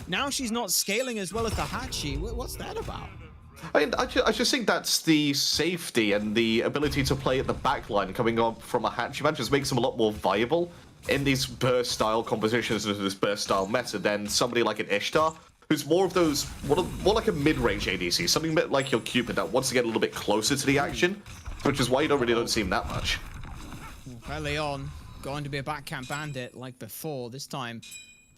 L: now she's not scaling as well as the Hachi. What's that about?
N: I just think that's the safety and the ability to play at the back line coming on from a Hachi Man just makes them a lot more viable in these burst-style compositions of this burst-style meta than somebody like an Ishtar, who's more of those, more like a mid-range ADC, something a bit like your Cupid that wants to get a little bit closer to the action, which is why you don't see him that much.
L: Early on, going to be a backcamp bandit like before, this time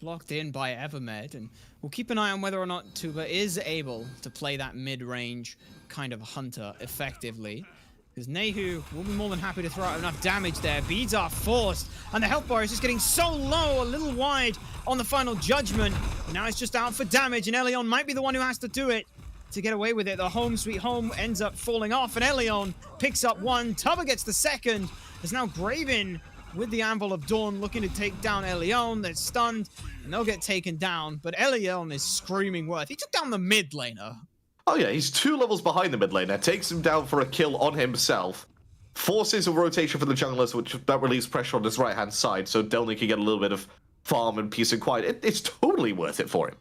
L: blocked in by Evermed, and we'll keep an eye on whether or not Tuba is able to play that mid-range kind of hunter effectively. Because Nehu will be more than happy to throw out enough damage there. Beads are forced, and the health bar is just getting so low, a little wide on the final judgment. Now it's just out for damage, and Elion might be the one who has to do it to get away with it. The home sweet home ends up falling off, and Elion picks up one. Tuba gets the second. There's now Graven with the Anvil of Dawn looking to take down Elion. They're stunned, and they'll get taken down, but Elion is screaming worth. He took down the mid laner.
N: Oh yeah, he's 2 levels behind the mid laner, takes him down for a kill on himself, forces a rotation for the junglers, which that relieves pressure on his right-hand side, so Delny can get a little bit of farm and peace and quiet. It's totally worth it for him.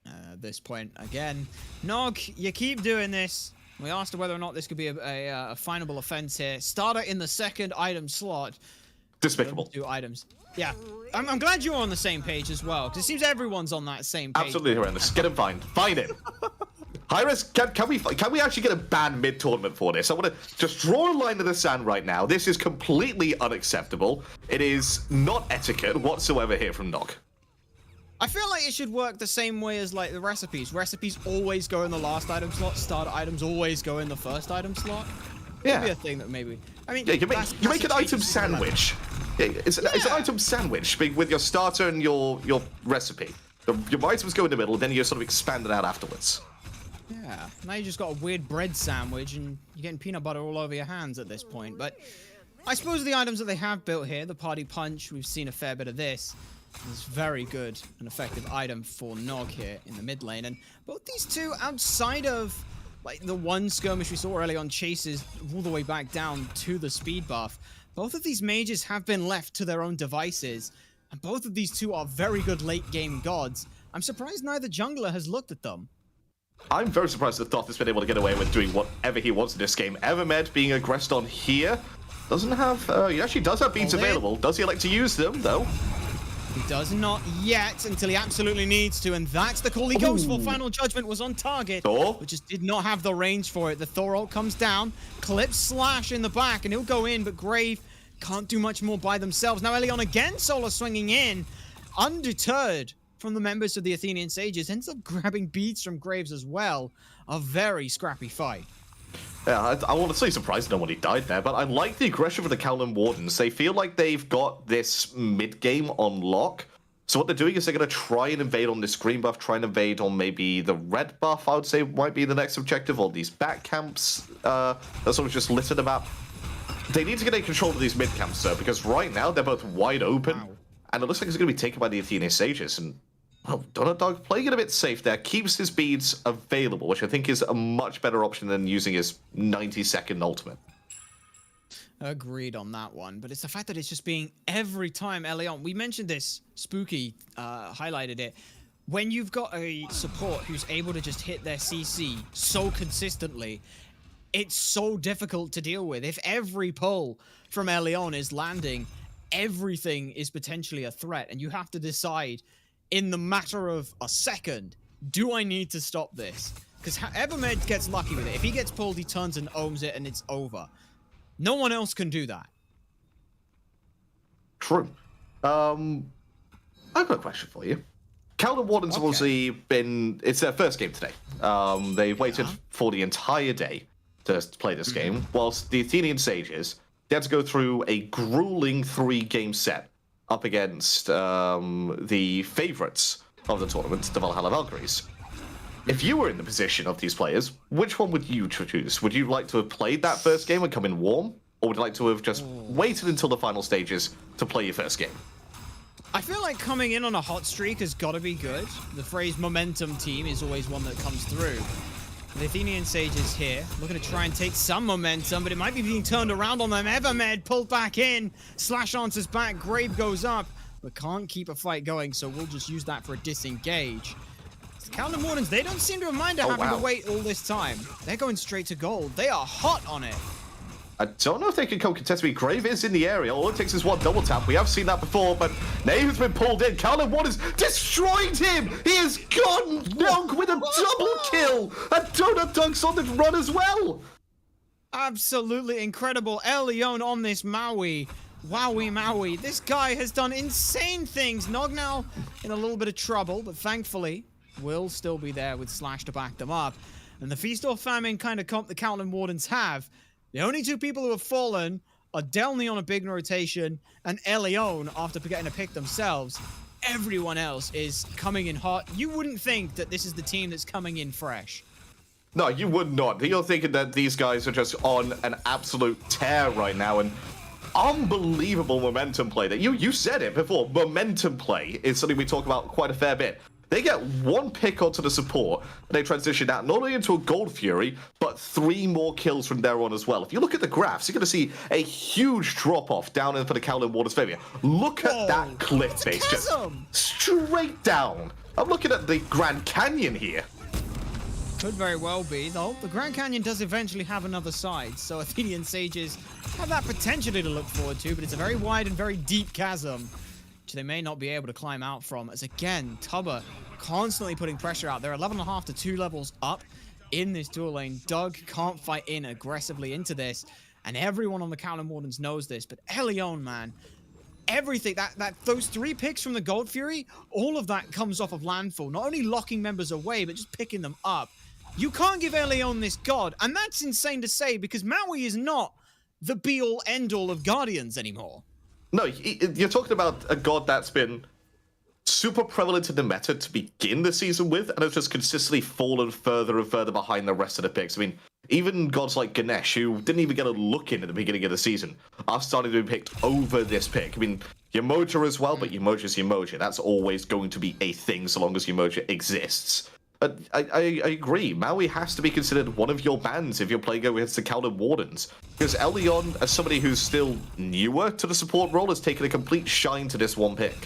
L: At this point, again, Nog, you keep doing this. We asked whether or not this could be a finable offense here. Starter in the 2nd item slot.
N: Despicable.
L: 2 items. Yeah, I'm glad you're on the same page as well, because it seems everyone's on that same page.
N: Absolutely horrendous. Get him fined. Find him. Hi-Rez, can we actually get a ban mid-tournament for this? I want to just draw a line in the sand right now. This is completely unacceptable. It is not etiquette whatsoever here from Nog.
L: I feel like it should work the same way as like the recipes. Recipes always go in the last item slot. Starter items always go in the 1st item slot.
N: Yeah.
L: Could be a thing that maybe. I mean,
N: yeah, you make an item sandwich. Yeah, it's an item sandwich with your starter and your recipe. Your items go in the middle, then you sort of expand it out afterwards.
L: Yeah, now you just got a weird bread sandwich and you're getting peanut butter all over your hands at this point. But I suppose the items that they have built here, the Party Punch, we've seen a fair bit of this. It's very good and effective item for Nog here in the mid lane. And both these two, outside of like the one skirmish we saw early on, chases all the way back down to the speed buff, both of these mages have been left to their own devices. And both of these two are very good late game gods. I'm surprised neither jungler has looked at them.
N: I'm very surprised that Thoth has been able to get away with doing whatever he wants in this game. Evermed being aggressed on here. Doesn't have, he actually does have beads available. Does he like to use them, though?
L: He does not yet, until he absolutely needs to, and that's the call he goes for. Final Judgment was on target,
N: Thor?
L: but just did not have the range for it. The Thor ult comes down, clips Slash in the back, and he'll go in, but Grave can't do much more by themselves. Now Elion again solo swinging in, undeterred from the members of the Athenian Sages, ends up grabbing beads from Graves as well. A very scrappy fight.
N: Yeah, I want to say surprised no one he died there, but I like the aggression of the Kowloon Wardens. They feel like they've got this mid-game on lock. So what they're doing is they're going to try and invade on this green buff, try and invade on maybe the red buff, I would say might be the next objective, or these back camps that sort of just littered about. They need to get control of these mid camps, though, because right now they're both wide open, and it looks like it's going to be taken by the Athenian Sages. And well, Donut Dog playing it a bit safe there, keeps his beads available, which I think is a much better option than using his 90-second ultimate.
L: Agreed on that one, but it's the fact that it's just being every time Elion. We mentioned this, Spooky highlighted it. When you've got a support who's able to just hit their CC so consistently, it's so difficult to deal with. If every pull from Elion is landing, everything is potentially a threat, and you have to decide in the matter of a second, do I need to stop this? Because Evermed gets lucky with it. If he gets pulled, he turns and ohms it, and it's over. No one else can do that.
N: True. I've got a question for you. Kowloon Wardens have obviously been... It's their first game today. They waited for the entire day to play this game, whilst the Athenian Sages, they had to go through a grueling 3-game set up against the favorites of the tournament, the Valhalla Valkyries. If you were in the position of these players, which one would you choose? Would you like to have played that first game and come in warm? Or would you like to have just waited until the final stages to play your first game?
L: I feel like coming in on a hot streak has got to be good. The phrase momentum team is always one that comes through. The Athenian Sages here, looking to try and take some momentum, but it might be being turned around on them. Evermed pulled back in. Slash answers back. Grave goes up, but can't keep a fight going, so we'll just use that for a disengage. The Kowloon Wardens, they don't seem to have minded having to wait all this time. They're going straight to gold. They are hot on it.
N: I don't know if they can come contest me. Grave is in the area. All it takes is one double tap. We have seen that before, but Nave has been pulled in. Kowloon Wardens destroyed him. He is gone. Nog with a double kill. And Donut Dunk's on the run as well.
L: Absolutely incredible. Elion on this Maui. Wowie Maui. This guy has done insane things. Nog now in a little bit of trouble, but thankfully will still be there with Slash to back them up. And the Feast or Famine kind of comp the Kowloon Wardens have. The only two people who have fallen are Delny on a big rotation and Elion after getting a pick themselves. Everyone else is coming in hot. You wouldn't think that this is the team that's coming in fresh.
N: No, you would not. You're thinking that these guys are just on an absolute tear right now, and unbelievable momentum play that you said it before. Momentum play is something we talk about quite a fair bit. They get one pick onto the support, and they transition out not only into a Gold Fury, but 3 more kills from there on as well. If you look at the graphs, you're going to see a huge drop-off down in for the Cowlin Waters' favor. Look at that cliff base, just straight down. I'm looking at the Grand Canyon here.
L: Could very well be, though. The Grand Canyon does eventually have another side, so Athenian Sages have that potentially to look forward to, but it's a very wide and very deep chasm, which they may not be able to climb out from, as again, Tubba constantly putting pressure out. They're 11.5 to 2 levels up in this dual lane. Doug can't fight in aggressively into this, and everyone on the Cowlin Wardens knows this, but Elion, man, everything, those 3 picks from the Gold Fury, all of that comes off of landfall, not only locking members away, but just picking them up. You can't give Elion this god, and that's insane to say, because Maui is not the be-all, end-all of Guardians anymore.
N: No, you're talking about a god that's been super prevalent in the meta to begin the season with, and has just consistently fallen further and further behind the rest of the picks. I mean, even gods like Ganesh, who didn't even get a look in at the beginning of the season, are starting to be picked over this pick. I mean, Yamoja as well, but Yamoja's Yamoja. That's always going to be a thing so long as Yamoja exists. But I agree, Maui has to be considered one of your bans if you're playing against the Cowlin Wardens. Because Elion, as somebody who's still newer to the support role, has taken a complete shine to this one pick.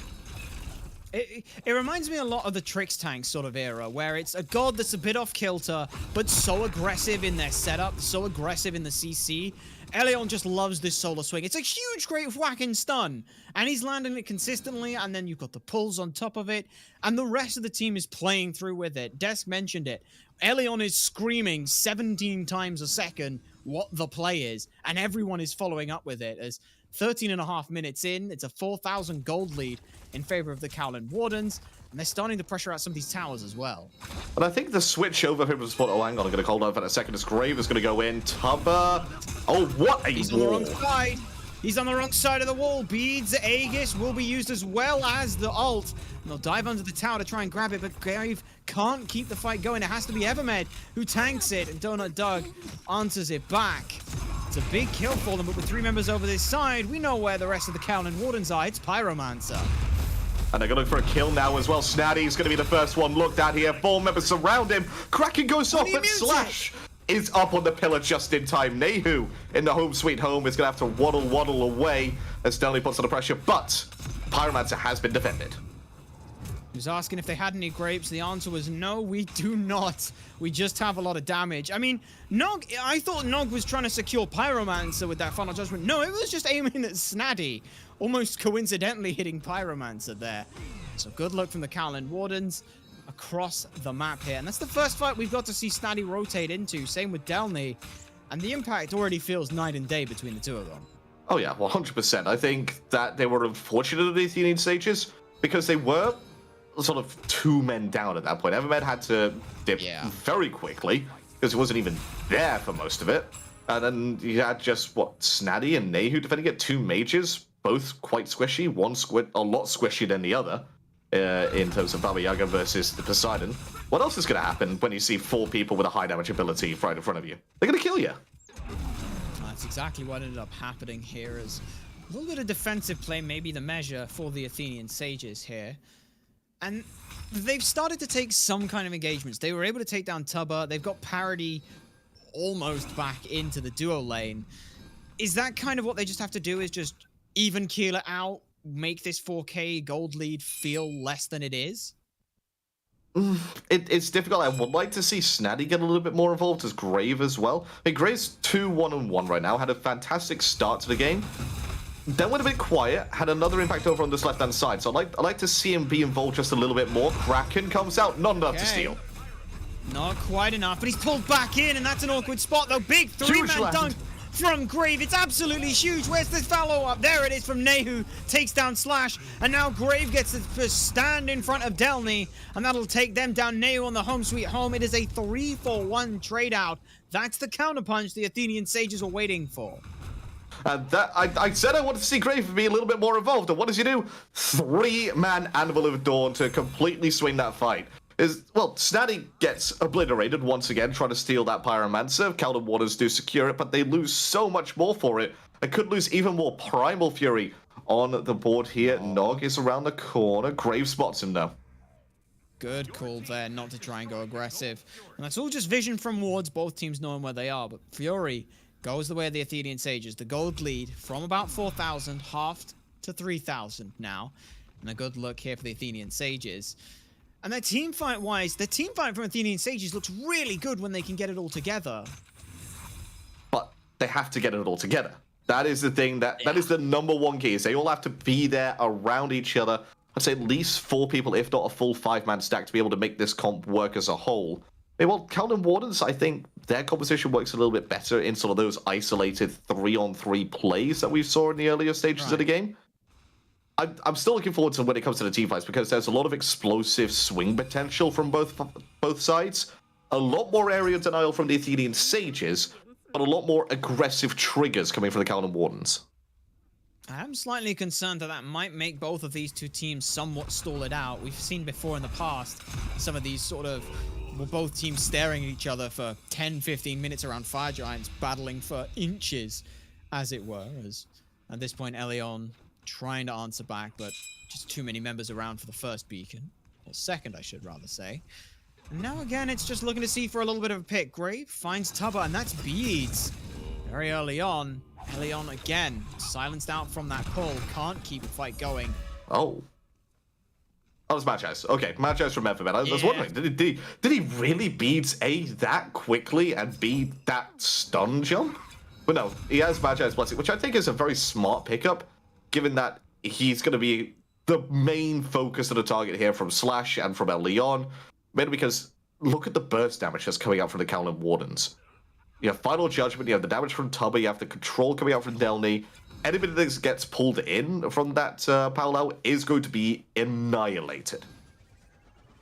L: It reminds me a lot of the Trix Tank sort of era, where it's a god that's a bit off kilter, but so aggressive in their setup, so aggressive in the CC. Elion just loves this solar swing. It's a huge, great whacking stun, and he's landing it consistently, and then you've got the pulls on top of it, and the rest of the team is playing through with it. Desk mentioned it. Elion is screaming 17 times a second what the play is, and everyone is following up with it. As 13.5 minutes in, it's a 4,000 gold lead in favor of the Cowlin Wardens, and they're starting to pressure out some of these towers as well.
N: But I think the switch over from support. Oh, hang on, I'm going to hold on for a second. As Grave is going to go in. Tubba. Oh, what a
L: He's
N: wall.
L: on the wrong side. He's on the wrong side of the wall. Beads, Aegis will be used as well as the ult. And they'll dive under the tower to try and grab it, but Grave can't keep the fight going. It has to be Evermed who tanks it, and Donut Doug answers it back. It's a big kill for them, but with 3 members over this side, we know where the rest of the Cowlin Wardens are. It's Pyromancer.
N: And they're going to look for a kill now as well. Snaddy's going to be the first one looked at here. 4 members surround him. Kraken goes off, but Slash is up on the pillar just in time. Nehu in the home sweet home is going to have to waddle away as Stanley puts on the pressure, but Pyromancer has been defended.
L: He was asking if they had any grapes. The answer was no, we do not. We just have a lot of damage. I mean, Nog, I thought Nog was trying to secure Pyromancer with that Final Judgment. No, it was just aiming at Snaddy. Almost coincidentally hitting Pyromancer there. So good luck from the Cowlin Wardens across the map here. And that's the first fight we've got to see Snaddy rotate into. Same with Delny. And the impact already feels night and day between the two of them.
N: Oh yeah, 100%. I think that they were unfortunate at the Athenian stages because they were sort of 2 men down at that point. Evermed had to dip very quickly because he wasn't even there for most of it. And then you had just, what, Snaddy and Nehu defending it, 2 mages, both quite squishy, one a lot squishy than the other in terms of Baba Yaga versus the Poseidon. What else is going to happen when you see 4 people with a high damage ability right in front of you? They're going to kill you.
L: That's exactly what ended up happening here. Is a little bit of defensive play, maybe the measure for the Athenian Sages here. And they've started to take some kind of engagements. They were able to take down Tubba. They've got parity almost back into the duo lane. Is that kind of what they just have to do, is just even keel it out, make this 4K gold lead feel less than it is?
N: It's difficult. I would like to see Snaddy get a little bit more involved as Grave as well. I mean, Grave's 2-1-1 right now, had a fantastic start to the game. Then went a bit quiet, had another impact over on this left-hand side. So I'd like to see him be involved just a little bit more. Kraken comes out, not enough to steal.
L: Not quite enough, but he's pulled back in, and that's an awkward spot, though. Big 3-man dunk from Grave. It's absolutely huge. Where's the follow-up? There it is from Nehu. Takes down Slash, and now Grave gets to stand in front of Delny, and that'll take them down. Nehu on the home sweet home. It is a 3-for-1 trade-out. That's the counterpunch the Athenian Sages were waiting for.
N: And I said I wanted to see Grave be a little bit more involved, and what does he do? 3-man Anvil of Dawn to completely swing that fight. Well, Snaddy gets obliterated once again, trying to steal that Pyromancer. Cowlin Waters do secure it, but they lose so much more for it I could lose even more Primal Fury on the board here. Nog is around the corner. Grave spots him now.
L: Good call there, not to try and go aggressive. And that's all just vision from wards, both teams knowing where they are. But Fury goes the way of the Athenian Sages. The gold lead from about 4,000, halved to 3,000 now. And a good look here for the Athenian Sages. And their team fight-wise, the team fight from Athenian Sages looks really good when they can get it all together.
N: But they have to get it all together. That is the thing, that is the number one key, is they all have to be there around each other. I'd say at least 4 people, if not a full 5-man stack, to be able to make this comp work as a whole. Well, Calvin Wardens, I think their composition works a little bit better in sort of those isolated 3-on-3 plays that we saw in the earlier stages of the game. I'm still looking forward to when it comes to the team fights, because there's a lot of explosive swing potential from both sides. A lot more area denial from the Athenian Sages, but a lot more aggressive triggers coming from the Calvin Wardens.
L: I'm slightly concerned that might make both of these two teams somewhat stall it out. We've seen before in the past some of these sort of, well, both teams staring at each other for 10-15 minutes around Fire Giants, battling for inches, as it were. As at this point, Elion trying to answer back, but just too many members around for the first beacon. Or second, I should rather say. And now again, it's just looking to see for a little bit of a pick. Grave finds Tubba, and that's Beads. Very early on. Elion again, silenced out from that pull. Can't keep the fight going.
N: Oh. Oh, it's Match-Ice. Okay, Match-Ice from Everman. I was wondering, did he really beat A that quickly and B that stun jump? But no, he has Match-Ice Blessing, which I think is a very smart pickup, given that he's going to be the main focus of the target here from Slash and from Elion. Mainly because look at the burst damage that's coming out from the Calvin Wardens. You have Final Judgment, you have the damage from Tubba, you have the control coming out from Delny. Anybody that gets pulled in from that parallel is going to be annihilated.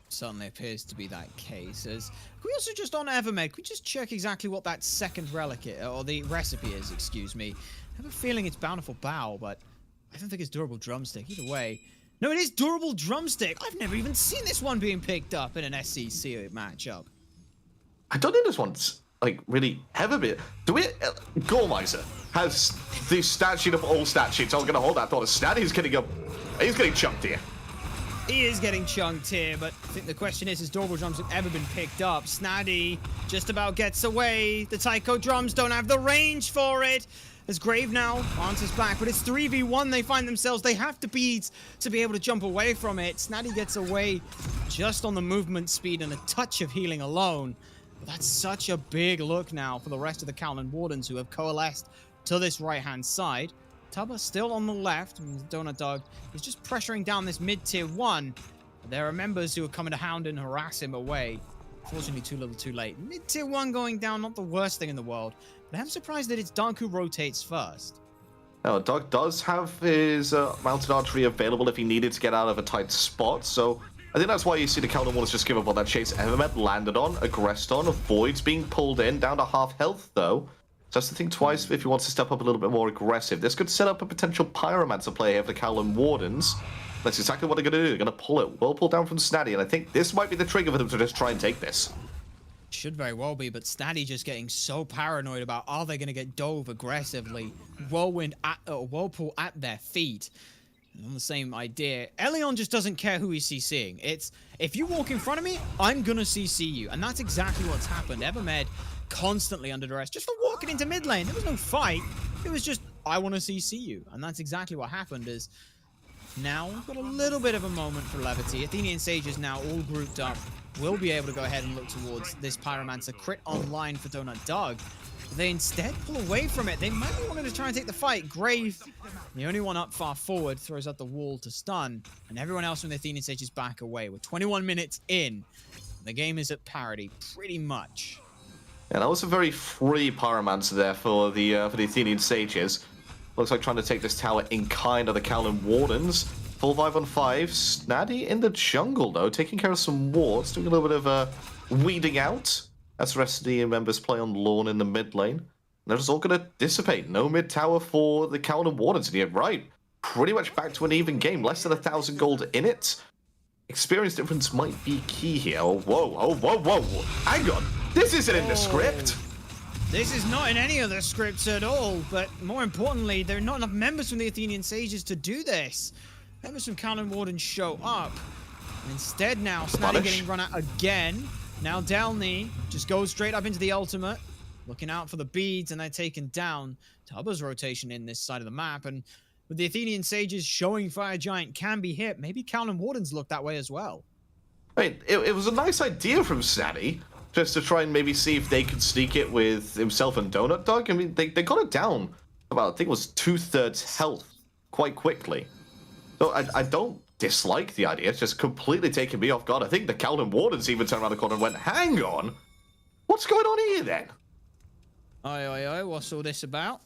L: Certainly appears to be that case. As we also just on Evermed, can we just check exactly what that second relic is, or the recipe is, excuse me. I have a feeling it's Bountiful Bow, but I don't think it's Durable Drumstick. Either way. No, it is Durable Drumstick. I've never even seen this one being picked up in an SCC matchup.
N: I don't think this one's like really ever been. Do we? Goremizer has the stat sheet of all stat sheets. I was going to hold that thought. Snaddy's getting up. He's getting chunked here.
L: He is getting chunked here, but I think the question is, has Durable Drumstick ever been picked up? Snaddy just about gets away. The Taiko drums don't have the range for it. As Grave now answers back, but it's 3v1 they find themselves. They have to beat to be able to jump away from it. Snaddy gets away just on the movement speed and a touch of healing alone. But that's such a big look now for the rest of the Calvin Wardens who have coalesced to this right-hand side. Tubba still on the left, and Donut Dog is just pressuring down this mid-tier 1. But there are members who are coming to hound and harass him away. Fortunately, too little too late. Mid-tier 1 going down, not the worst thing in the world. But I'm surprised that it's Dunk who rotates first.
N: Now, Doug does have his mounted archery available if he needed to get out of a tight spot, so I think that's why you see the Calvin Wardens just give up on that chase. Evermet landed on, aggressed on, avoids being pulled in, down to half health though. So that's the thing twice if he wants to step up a little bit more aggressive. This could set up a potential Pyromancer play here for the Calvin Wardens. That's exactly what they're going to do. They're going to pull it. Whirlpool down from Snaddy, and I think this might be the trigger for them to just try and take this.
L: Should very well be, but Snaddy just getting so paranoid about are they going to get dove aggressively. Whirlpool at their feet. And on the same idea, Elion just doesn't care who he's CCing. It's, if you walk in front of me, I'm going to CC you. And that's exactly what's happened. Evermed constantly under duress just for walking into mid lane. There was no fight. It was just, I want to CC you. And that's exactly what happened is now we've got a little bit of a moment for levity. Athenian Sages now all grouped up. Will be able to go ahead and look towards this Pyromancer crit online for Donut Dog. But they instead pull away from it. They might be wanting to try and take the fight. Grave, the only one up far forward, throws out the wall to stun. And everyone else from the Athenian Sages back away. We're 21 minutes in. The game is at parity, pretty much.
N: Yeah, that was a very free Pyromancer there for the Athenian Sages. Looks like trying to take this tower in kind of the Calvin Wardens. Full 5-on-5. Snaddy in the jungle, though, taking care of some wards, doing a little bit of weeding out as the rest of the members play on lawn in the mid lane. And they're just all going to dissipate. No mid tower for the Calvin Wardens. And you're right, pretty much back to an even game. Less than 1,000 gold in it. Experience difference might be key here. Oh, whoa, oh, whoa, whoa. Hang on. This isn't in the script.
L: This is not in any of the scripts at all, but more importantly, there are not enough members from the Athenian Sages to do this. Members from Callan Warden show up. And instead now, Snatty getting run out again. Now Delny just goes straight up into the ultimate, looking out for the beads, and they're taken down. Tubba's rotation in this side of the map, and with the Athenian Sages showing Fire Giant can be hit, maybe Callan Wardens look that way as well.
N: I mean, it was a nice idea from Snatty, just to try and maybe see if they could sneak it with himself and Donut Dog. I mean, they got it down about, I think it was 2/3 health quite quickly. So I don't dislike the idea. It's just completely taken me off guard. I think the Callan Wardens even turned around the corner and went, hang on, what's going on here then?
L: Oi, what's all this about?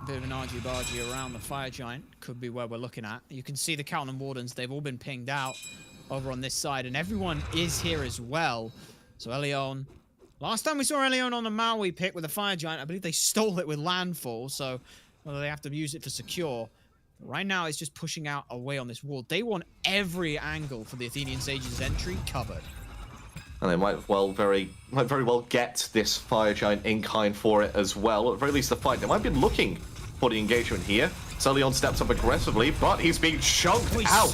L: A bit of an argy-bargy around the Fire Giant. Could be where we're looking at. You can see the Callan Wardens, they've all been pinged out over on this side, and everyone is here as well. So Elion, last time we saw Elion on a Maui pick with a Fire Giant, I believe they stole it with Landfall, so whether they have to use it to secure. Right now, it's just pushing out away on this wall. They want every angle for the Athenian Sages' entry covered.
N: And they might very well get this Fire Giant in kind for it as well. At the very least, the fight. They might be looking for the engagement here. So Leon steps up aggressively, but he's being chunked out.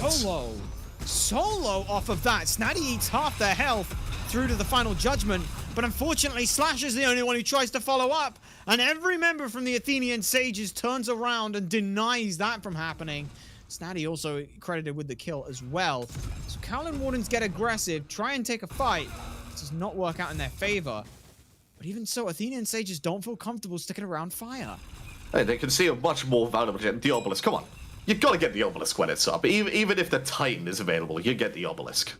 L: Solo off of that. Snatty eats half their health through to the final judgment, but unfortunately Slash is the only one who tries to follow up, and every member from the Athenian Sages turns around and denies that from happening. Snatty also credited with the kill as well. So Callan Wardens get aggressive, try and take a fight. This does not work out in their favor. But even so, Athenian Sages don't feel comfortable sticking around Fire.
N: Hey, they can see a much more valuable the Obelisk. Come on. You've got to get the Obelisk when it's up. Even if the Titan is available, you get the Obelisk.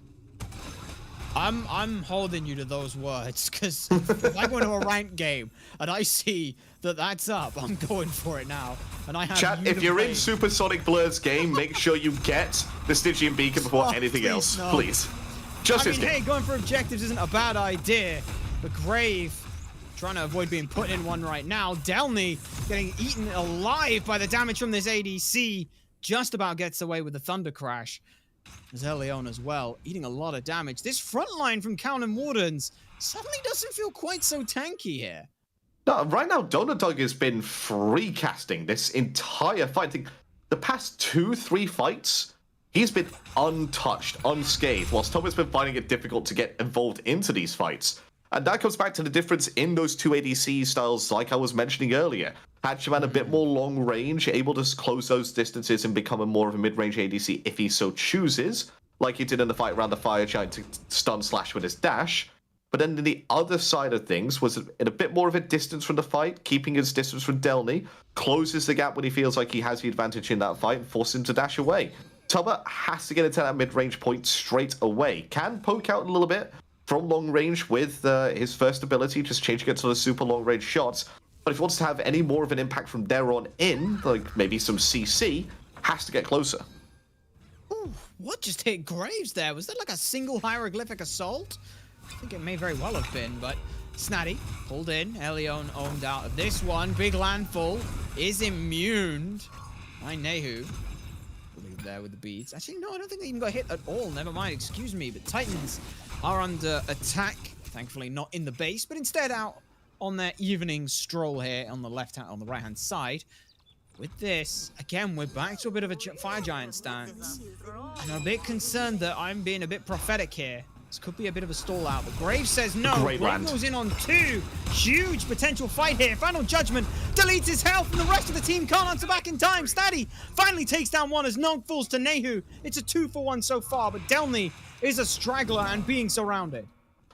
L: I'm holding you to those words, because if I go into a ranked game and I see that that's up, I'm going for it now. And I have
N: Chat, if you're in Supersonic Blur's game, make sure you get the Stygian Beacon before anything else.
L: No.
N: Please. Just
L: I mean, hey, going for objectives isn't a bad idea. But Grave trying to avoid being put in one right now. Delny getting eaten alive by the damage from this ADC. Just about gets away with the Thunder Crash. Zelion as well, eating a lot of damage. This front line from Callan Wardens suddenly doesn't feel quite so tanky here.
N: No, right now, Donut Dog has been free casting this entire fight. I think the past 2-3 fights, he's been untouched, unscathed, whilst Tom has been finding it difficult to get involved into these fights. And that comes back to the difference in those two ADC styles, like I was mentioning earlier. Hatchman a bit more long range, able to close those distances and become more of a mid-range ADC if he so chooses, like he did in the fight around the Fire Giant to stun Slash with his dash. But then the other side of things was in a bit more of a distance from the fight, keeping his distance from Delny, closes the gap when he feels like he has the advantage in that fight and forces him to dash away. Tubba has to get into that mid-range point straight away. Can poke out a little bit from long range with his first ability, just changing it to the super long range shots. But if he wants to have any more of an impact from there on in, like maybe some CC, has to get closer.
L: Ooh, what just hit Graves there? Was that like a single hieroglyphic assault? I think it may very well have been, but Snatty pulled in. Elion owned out of this one. Big Landfall is immune by Nehu. There with the beads. Actually, no, I don't think they even got hit at all. Never mind, excuse me. But Titans are under attack. Thankfully, not in the base, but instead out on their evening stroll here on the right-hand side. With this, again, we're back to a bit of a Fire Giant stance. And I'm a bit concerned that I'm being a bit prophetic here. This could be a bit of a stall out, but Graves says no. Graves goes in on 2. Huge potential fight here. Final Judgment deletes his health, and the rest of the team can't answer back in time. Staddy finally takes down one as Nog falls to Nehu. It's a 2-for-1 so far, but Delny is a straggler and being surrounded.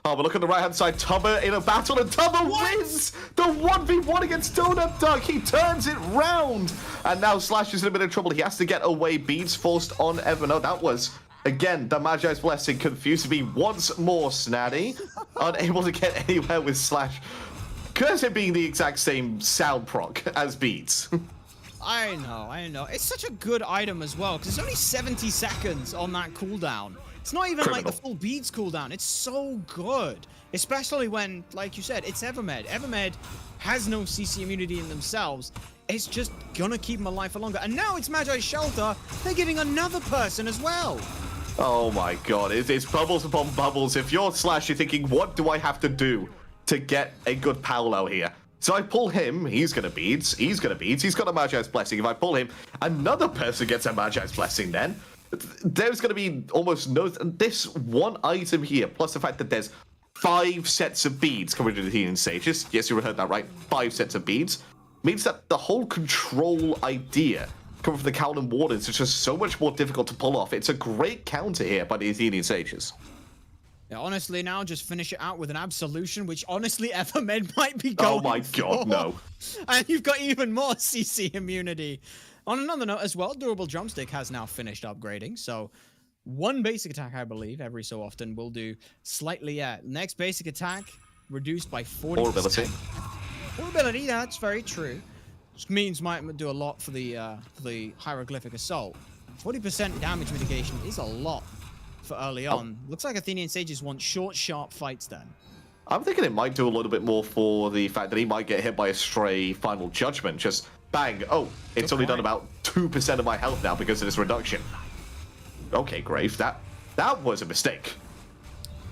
N: Oh, but look at the right-hand side. Tubba in a battle, and Tubba wins the 1v1 against Donut Dog. He turns it round. And now Slash is in a bit of trouble. He has to get away. Beads forced on Everno. That was, again, the Magi's Blessing confused me once more, Snatty. Unable to get anywhere with Slash. Curse being the exact same sound proc as Beads.
L: I know. It's such a good item as well, because it's only 70 seconds on that cooldown. It's not even like the full Beads cooldown. It's so good. Especially when, like you said, it's Evermed. Evermed has no CC immunity in themselves. It's just gonna keep them alive for longer. And now it's Magi's Shelter. They're giving another person as well.
N: Oh my god, it's bubbles upon bubbles. If you're Slash, you're thinking, what do I have to do to get a good parallel here? So I pull him, he's gonna beads, he's got a Magi's Blessing. If I pull him, another person gets a Magi's Blessing then. There's gonna be almost no... This one item here, plus the fact that there's 5 sets of beads coming to the Athenian Sages. Yes, you heard that right. 5 sets of beads. Means that the whole control idea coming from the Cowlin Wardens is just so much more difficult to pull off. It's a great counter here by the Athenian Sages.
L: Yeah, honestly, now just finish it out with an absolution, which honestly Evermed might be going
N: Oh my god,
L: for.
N: no.
L: And you've got even more CC immunity. On another note as well, Durable Drumstick has now finished upgrading, so one basic attack, I believe, every so often will do slightly, next basic attack reduced by 40%.
N: Or ability.
L: Or ability, that's very true. Which means might do a lot for the Hieroglyphic Assault. 40% damage mitigation is a lot for early on. Looks like Athenian Sages want short, sharp fights then.
N: I'm thinking it might do a little bit more for the fact that he might get hit by a stray Final Judgment. Just bang, oh, it's only done about 2% of my health now because of this reduction. Okay, Grave, that was a mistake.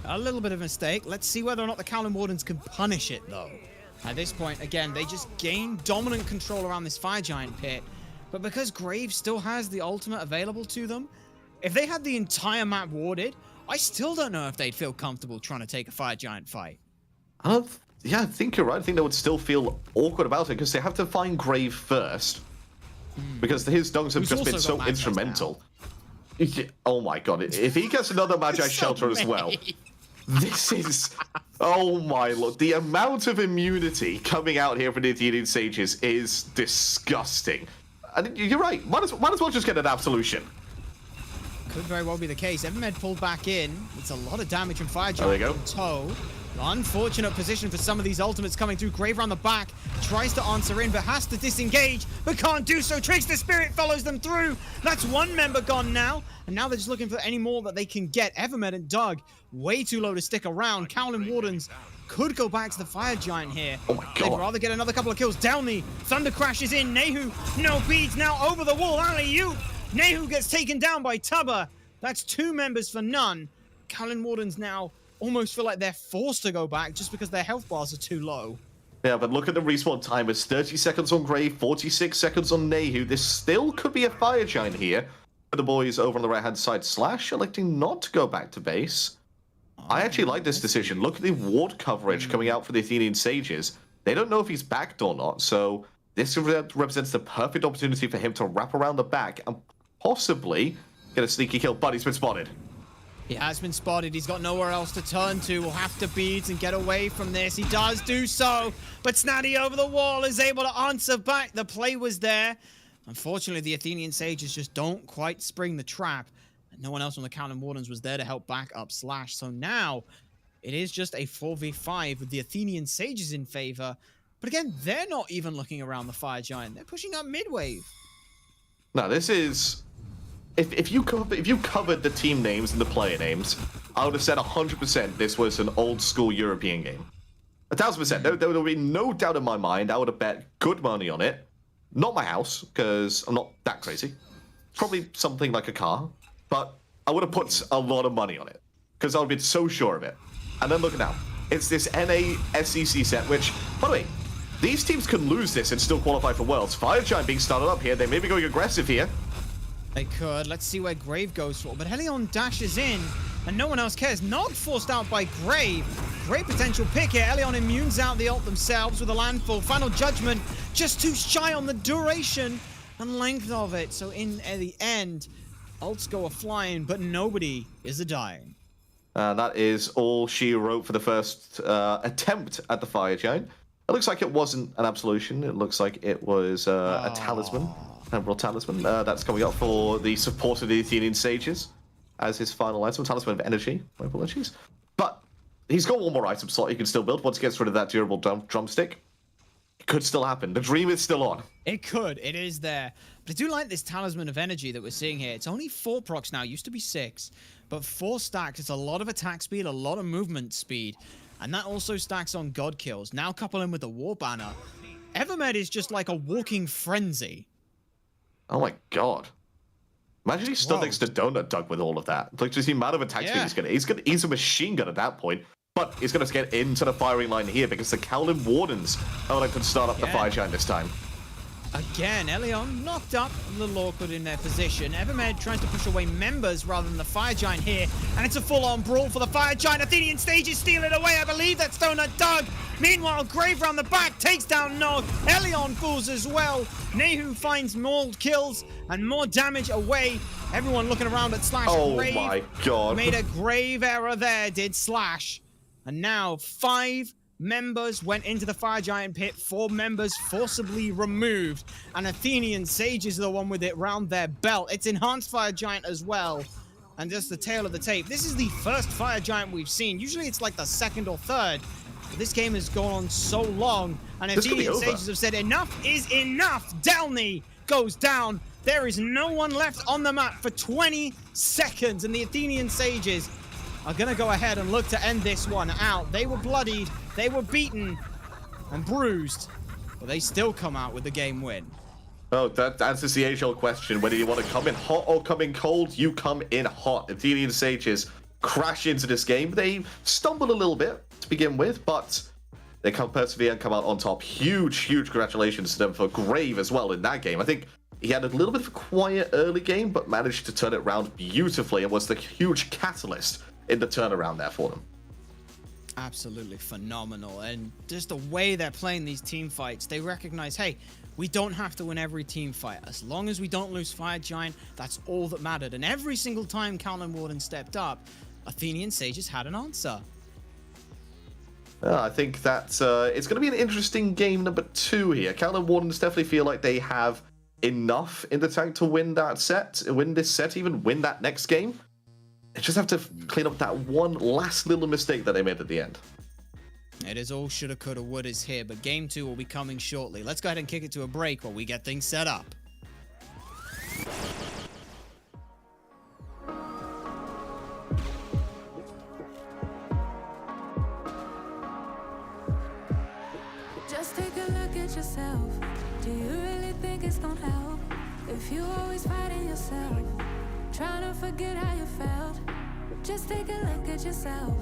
L: A little bit of a mistake. Let's see whether or not the Cowlin Wardens can punish it, though. At this point, again, they just gain dominant control around this Fire Giant pit. But because Grave still has the ultimate available to them, if they had the entire map warded, I still don't know if they'd feel comfortable trying to take a Fire Giant fight.
N: Yeah, I think you're right. I think they would still feel awkward about it because they have to find Grave first. Because his dunks have just been so instrumental. Oh my god, if he gets another Magi Shelter as well, this is... Oh my lord, the amount of immunity coming out here for the Athenian Sages is disgusting. And you're right, might as well just get an absolution.
L: Could very well be the case. Evermed pulled back in. It's a lot of damage from Fire
N: There we
L: Giant
N: go.
L: in tow. Unfortunate position for some of these ultimates coming through. Grave around the back, tries to answer in, but has to disengage, but can't do so. Trickster Spirit follows them through. That's one member gone now, and now they're just looking for any more that they can get. Evermed and Doug, way too low to stick around. Cowlin Wardens could go back to the Fire Giant here.
N: Oh my god.
L: They'd rather get another couple of kills. Down the Thunder crashes in. Nehu, no beads, now over the wall. Alley-oop. Nehu gets taken down by Tubba. That's 2 members for none. Cowlin Wardens now almost feel like they're forced to go back just because their health bars are too low.
N: Yeah, but look at the respawn time. It's 30 seconds on Grave, 46 seconds on Nehu. This still could be a Fire Giant here. The boys over on the right-hand side, Slash electing not to go back to base. I actually like this decision. Look at the ward coverage coming out for the Athenian Sages. They don't know if he's backed or not, so this represents the perfect opportunity for him to wrap around the back and possibly get a sneaky kill, but he's been spotted.
L: He has been spotted. He's got nowhere else to turn to. Will have to beads and get away from this. He does do so, but Snatty over the wall is able to answer back. The play was there. Unfortunately, the Athenian Sages just don't quite spring the trap. And no one else on the Cowlin Wardens was there to help back up Slash. So now it is just a 4v5 with the Athenian Sages in favor. But again, they're not even looking around the Fire Giant. They're pushing up mid-wave.
N: Now, this is... If you covered the team names and the player names, I would have said 100% this was an old school European game. 1000%. There would be no doubt in my mind. I would have bet good money on it. Not my house, because I'm not that crazy. Probably something like a car. But I would have put a lot of money on it, because I would have been so sure of it. And then look at now. It's this NA SEC set, which, by the way, these teams can lose this and still qualify for Worlds. Fire Giant being started up here. They may be going aggressive here.
L: They could. Let's see where Grave goes for. But Helion dashes in, and no one else cares. Nog forced out by Grave. Great potential pick here. Helion immunes out the ult themselves with a landfall. Final Judgment just too shy on the duration and length of it. So in the end, ults go a-flying, but nobody is a-dying.
N: That is all she wrote for the first attempt at the Fire Giant. It looks like it wasn't an absolution. It looks like it was a talisman. Emerald Talisman. That's coming up for the support of the Athenian Sages as his final item. Talisman of Energy. My apologies. But he's got one more item slot he can still build once he gets rid of that durable drumstick. It could still happen. The dream is still on.
L: It could. It is there. But I do like this Talisman of Energy that we're seeing here. It's only 4 procs now. Used to be 6. But 4 stacks. It's a lot of attack speed, a lot of movement speed. And that also stacks on God kills. Now couple in with the War Banner. Evermed is just like a walking frenzy.
N: Oh my god. Imagine he's stood next to Donut Doug with all of that. Like, just the amount of attack speed he's gonna. He's a machine gun at that point. but he's going to get into the firing line here because the Kowlin Wardens are going to start up the Fire Giant this time.
L: Again, Elion knocked up, a little awkward in their position. Evermed tries to push away members rather than the Fire Giant here, and it's a full-on brawl for the Fire Giant. Athenian Stages steal it away, I believe that's Donut Doug. Meanwhile, Grave round the back takes down Nog. Elion falls as well. Nehu finds more kills and more damage away. Everyone looking around at Slash.
N: Oh
L: Grave
N: my god.
L: made a grave error there, did Slash. And now 5 members went into the Fire Giant pit, 4 members forcibly removed, and Athenian Sages are the one with it round their belt. It's Enhanced Fire Giant as well. And just the tail of the tape. This is the first Fire Giant we've seen. Usually it's like the second or third. But this game has gone on so long, and Athenian Sages have said enough is enough. Delny goes down. There is no one left on the map for 20 seconds, and the Athenian Sages are going to go ahead and look to end this one out. They were bloodied, they were beaten and bruised, but they still come out with the game win.
N: Oh, that answers the age-old question. Whether you want to come in hot or come in cold, you come in hot. Athenian Sages crash into this game. They stumble a little bit to begin with, but they come persevere and come out on top. Huge congratulations to them for Grave as well in that game. I think he had a little bit of a quiet early game, but managed to turn it around beautifully and was the huge catalyst in the turnaround there for them.
L: Absolutely phenomenal. And just the way they're playing these team fights, they recognize, hey, we don't have to win every team fight. As long as we don't lose Fire Giant, that's all that mattered. And every single time Kowlin Warden stepped up, Athenian Sages had an answer.
N: I think that it's going to be an interesting game number 2 here. Kowlin Wardens definitely feel like they have enough in the tank to win that set, win this set, even win that next game. They just have to clean up that one last little mistake that they made at the end.
L: It is all shoulda, coulda, would is here, but game 2 will be coming shortly. Let's go ahead and kick it to a break while we get things set up.
A: Just take a look at yourself. Do you really think it's gonna help if you always fighting yourself, trying to forget how you felt? Just take a look at yourself.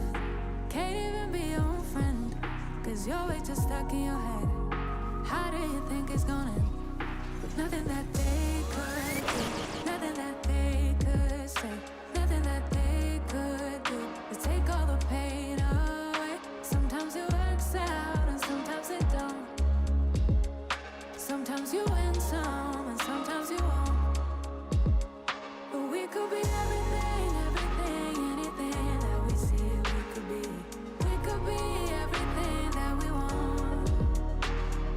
A: Can't even be your own friend, cause you're way too stuck in your head. How do you think it's gonna end? Nothing that they could do, nothing that they could say, nothing that they could do to take all the pain away. Sometimes it works out and sometimes it don't. Sometimes you win some and sometimes you won't. But we could be everything, anything that we see we could be. We could be everything that we want.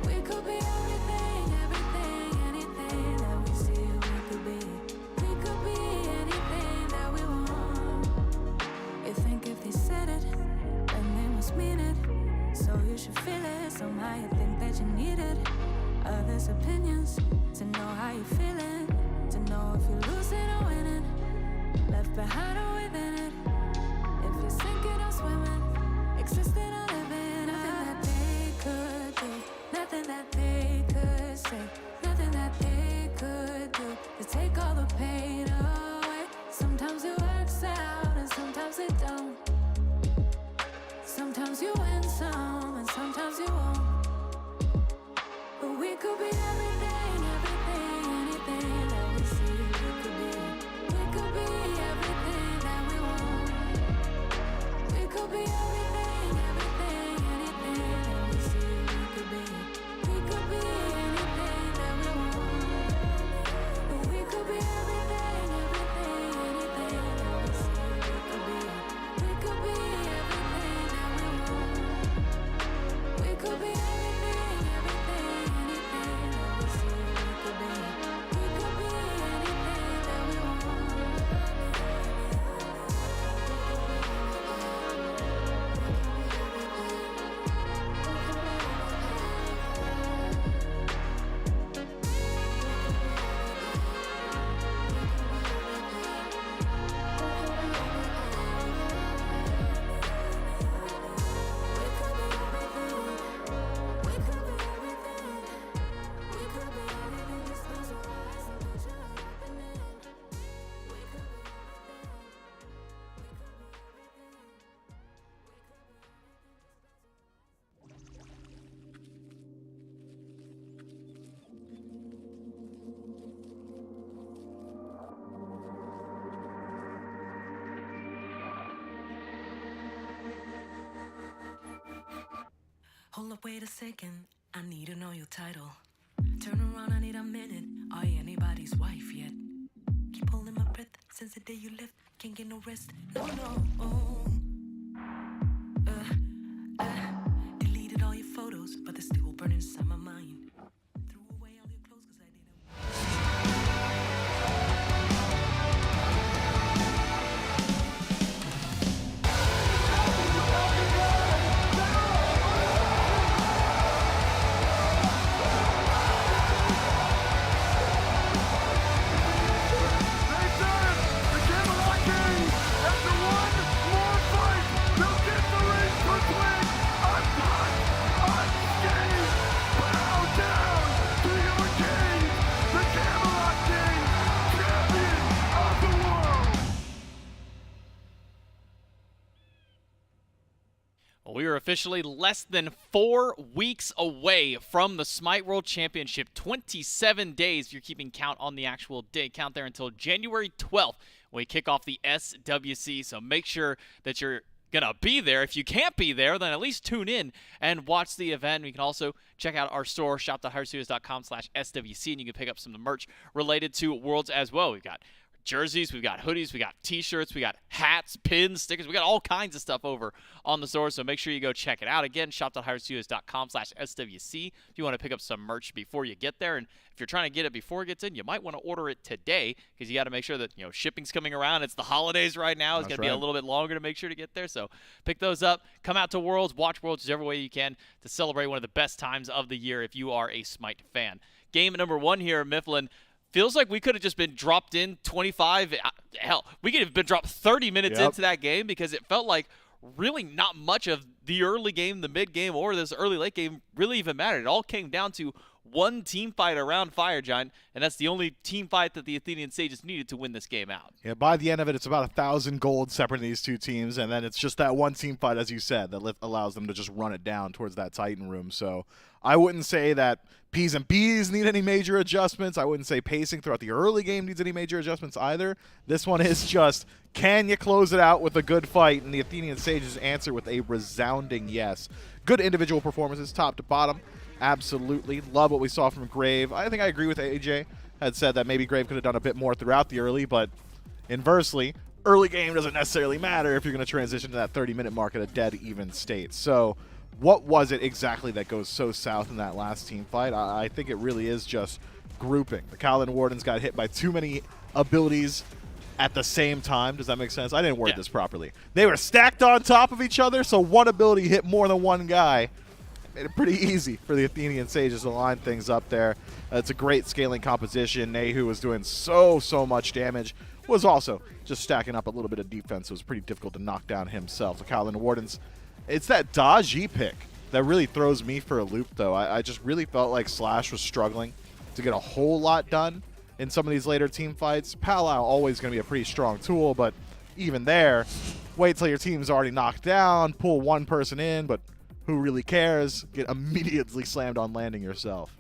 A: We could be everything, anything that we see we could be. We could be anything that we want. You think if they said it, then they must mean it. So you should feel it. Somehow you think that you need it. Others' opinions to know how you're feeling, to know if you're losing or winning, left behind or within it. If you're sinking or swimming, existing or living. Nothing that they could do, nothing that they could say, nothing that they could do to take all the pain away. Sometimes it works out and sometimes it don't. Sometimes you win some and sometimes you won't. But we could be everything, anything that we see we could be. We could be everything that we want. We could be everything, anything that we see we could be. We could be anything that we want. But we could be everything, anything that we see we could be. We could be everything that we want. We could be everything. up, wait a second. I need to know your title. Turn around, I need a minute. Are you anybody's wife yet? Keep holding my breath since the day you left. Can't get no rest. No, no. Deleted all your photos, but they're still burning inside my mind. Threw away all your clothes 'cause I didn't.
J: We are officially less than 4 weeks away from the Smite World Championship. 27 days if you're keeping count on the actual day count there until January 12th when we kick off the SWC. So make sure that you're going to be there. If you can't be there, then at least tune in and watch the event. You can also check out our store, shop.hirestudios.com/SWC, and you can pick up some of the merch related to Worlds as well. We've got jerseys, we've got hoodies, we got t-shirts, we got hats, pins, stickers, we got all kinds of stuff over on the store, so make sure you go check it out. Again, shop.hirestudios.com/SWC if you want to pick up some merch before you get there. And if you're trying to get it before it gets in, you might want to order it today because you got to make sure that, you know, shipping's coming around. It's the holidays right now. It's going to be a little bit longer to make sure to get there, so pick those up. Come out to Worlds, watch Worlds whichever way you can to celebrate one of the best times of the year if you are a Smite fan. Game number 1 here, Mifflin. Feels like we could have just been dropped in 25. Hell, we could have been dropped 30 minutes into that game because it felt like really not much of the early game, the mid game, or this early late game really even mattered. It all came down to one team fight around Fire Giant, and that's the only team fight that the Athenian Sages needed to win this game out.
K: Yeah, by the end of it, it's about 1,000 gold separating these two teams, and then it's just that one team fight, as you said, that allows them to just run it down towards that Titan room. So I wouldn't say that P's and B's need any major adjustments. I wouldn't say pacing throughout the early game needs any major adjustments either. This one is just, can you close it out with a good fight? And the Athenian Sages answer with a resounding yes. Good individual performances, top to bottom. Absolutely. Love what we saw from Grave. I think I agree with AJ. Had said that maybe Grave could have done a bit more throughout the early, but inversely, early game doesn't necessarily matter if you're going to transition to that 30-minute mark at a dead even state. So what was it exactly that goes so south in that last team fight? I think it really is just grouping. The Kaladin Wardens got hit by too many abilities at the same time. Does that make sense? I didn't word this properly. They were stacked on top of each other, so one ability hit more than one guy. Made it pretty easy for the Athenian Sages to line things up there. It's a great scaling composition. Nehu was doing so much damage. Was also just stacking up a little bit of defense. It was pretty difficult to knock down himself. The Kaladin Wardens, it's that dodgy pick that really throws me for a loop, though. I just really felt like Slash was struggling to get a whole lot done in some of these later team fights. Palau always going to be a pretty strong tool, but even there, wait till your team's already knocked down, pull one person in, but who really cares? Get immediately slammed on landing yourself.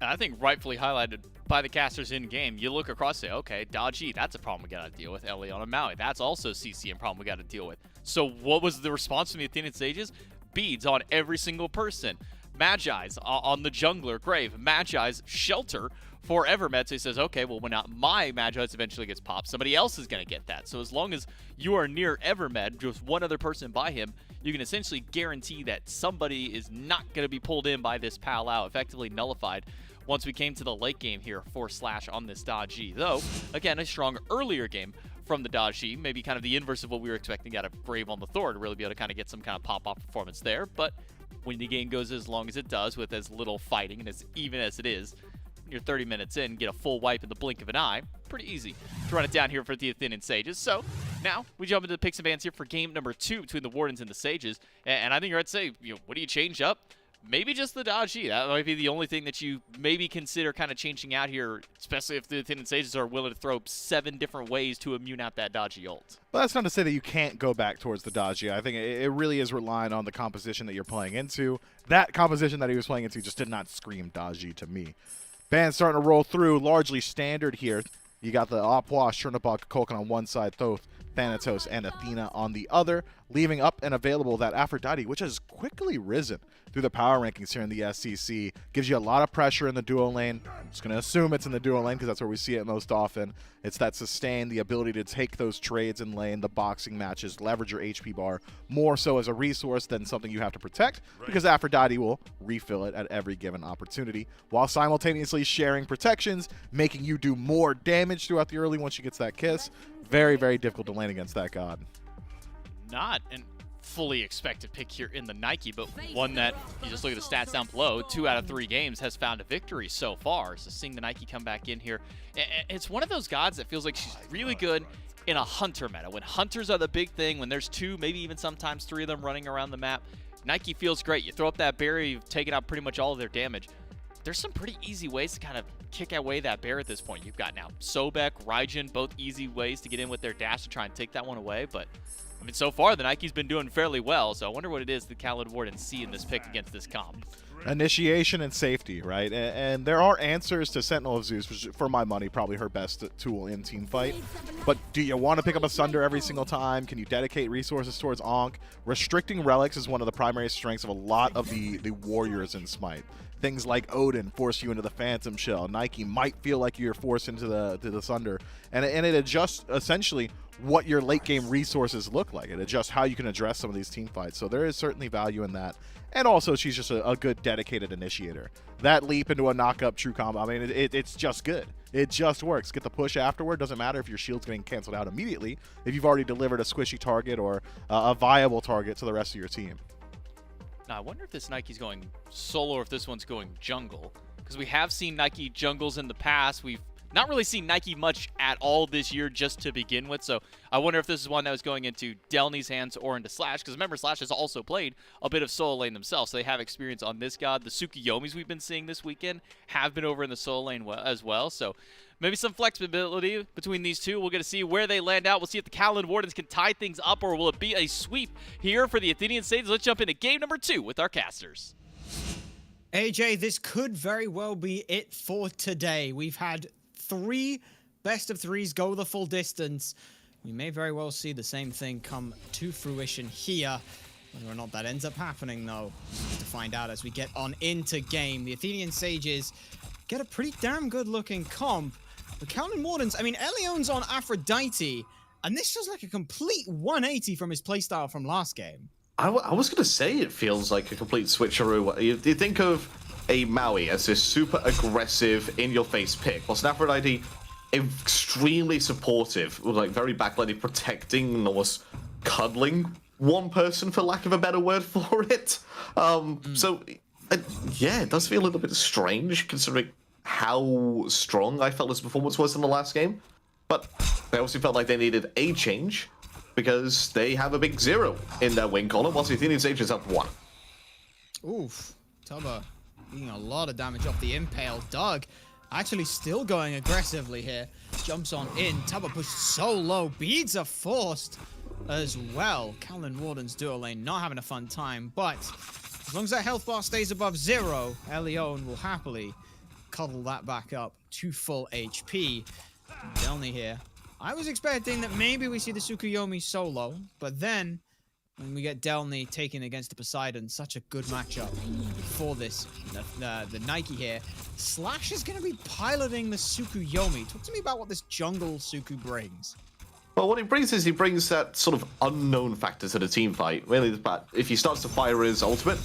J: And I think rightfully highlighted by the casters in-game. You look across and say, okay, Dodgy, that's a problem we got to deal with. Elion and Maui, that's also CC and problem we got to deal with. So what was the response from the Athenian Sages? Beads on every single person. Magi's on the jungler, Grave. Magi's shelter for Evermed. So he says, okay, well, when my Magi's eventually gets popped, somebody else is going to get that. So as long as you are near Evermed, just one other person by him, you can essentially guarantee that somebody is not going to be pulled in by this Palau, effectively nullified once we came to the late game here for Slash on this Dodgy. Though, again, a strong earlier game from the Dodgy, maybe kind of the inverse of what we were expecting out of Grave on the Thor to really be able to kind of get some kind of pop-off performance there. But when the game goes as long as it does with as little fighting and as even as it is, you're 30 minutes in, get a full wipe in the blink of an eye. Pretty easy to run it down here for the Athenian Sages. So now we jump into the picks and bans here for game number 2 between the Wardens and the Sages. And I think you're right to say, you know, what do you change up? Maybe just the Dodgy. That might be the only thing that you maybe consider kind of changing out here, especially if the Athenian Sages are willing to throw 7 different ways to immune out that Dodgy ult.
K: Well, that's not to say that you can't go back towards the Dodgy. I think it really is relying on the composition that you're playing into. That composition that he was playing into just did not scream Dodgy to me. Band's starting to roll through, largely standard here. You got the Opwash, Chernobog, Kulkan on one side, Thoth Thanatos and Athena on the other, leaving up and available that Aphrodite, which has quickly risen through the power rankings here in the SCC. Gives you a lot of pressure in the duo lane. I'm just going to assume it's in the duo lane because that's where we see it most often. It's that sustain, the ability to take those trades in lane, the boxing matches, leverage your HP bar, more so as a resource than something you have to protect, because Aphrodite will refill it at every given opportunity, while simultaneously sharing protections, making you do more damage throughout the early once she gets that kiss. Very, very difficult to lane against that god.
J: Not an fully expected pick here in the Nike, but one that, you just look at the stats down below, 2 out of 3 games has found a victory so far. So seeing the Nike come back in here, it's one of those gods that feels like she's really good in a hunter meta. When hunters are the big thing, when there's 2, maybe even sometimes 3 of them running around the map, Nike feels great. You throw up that barrier, you've taken out pretty much all of their damage. There's some pretty easy ways to kind of kick away that bear at this point. You've got now Sobek, Raijin, both easy ways to get in with their dash to try and take that one away. But, I mean, so far, the Nike's been doing fairly well. So I wonder what it is the Khaled Wardens see in this pick against this comp.
K: Initiation and safety, right? And there are answers to Sentinel of Zeus, which is, for my money, probably her best tool in team fight. But do you want to pick up a Sunder every single time? Can you dedicate resources towards Ankh? Restricting relics is one of the primary strengths of a lot of the warriors in Smite. Things like Odin force you into the Phantom Shell. Nike might feel like you're forced into the Sunder. And it adjusts essentially what your late game resources look like. It adjusts how you can address some of these team fights. So there is certainly value in that. And also, she's just a good dedicated initiator. That leap into a knock-up true combo, I mean, it's just good. It just works. Get the push afterward. Doesn't matter if your shield's getting canceled out immediately, if you've already delivered a squishy target or a viable target to the rest of your team.
J: Now, I wonder if this Nike's going solo or if this one's going jungle. Because we have seen Nike jungles in the past. We've not really seen Nike much at all this year just to begin with. So I wonder if this is one that was going into Delny's hands or into Slash. Because remember, Slash has also played a bit of solo lane themselves. So they have experience on this god. The Tsukuyomis we've been seeing this weekend have been over in the solo lane as well. So maybe some flexibility between these two. We'll get to see where they land out. We'll see if the Khaled Wardens can tie things up, or will it be a sweep here for the Athenian Sages. Let's jump into game number 2 with our casters.
L: AJ, this could very well be it for today. We've had 3 best of 3s go the full distance. We may very well see the same thing come to fruition here. Whether or not that ends up happening, though, we'll have to find out as we get on into game. The Athenian Sages get a pretty damn good looking comp. The Khaled Wardens, I mean, Elion's on Aphrodite, and this feels like a complete 180 from his playstyle from last game.
N: I was going to say it feels like a complete switcheroo. You think of a Maui as this super aggressive, in-your-face pick, whilst Aphrodite extremely supportive, like very backlining, protecting, and almost cuddling one person, for lack of a better word for it. So, yeah, it does feel a little bit strange, considering how strong I felt his performance was in the last game. But they obviously felt like they needed a change, because they have a big 0 in their win column, whilst the Athenian Sages up 1.
L: Oof. Tubba eating a lot of damage off the Impale. Doug actually still going aggressively here. Jumps on in. Tubba pushed so low. Beads are forced as well. Khaled Wardens duo lane not having a fun time, but as long as that health bar stays above 0, Elion will happily cuddle that back up to full HP. Delny here. I was expecting that maybe we see the Tsukuyomi solo, but then when we get Delny taken against the Poseidon, such a good matchup for this, the Nike here. Slash is going to be piloting the Tsukuyomi. Talk to me about what this jungle Tsuku brings.
N: Well, what he brings is he brings that sort of unknown factor to the team fight. Really, but if he starts to fire his ultimate,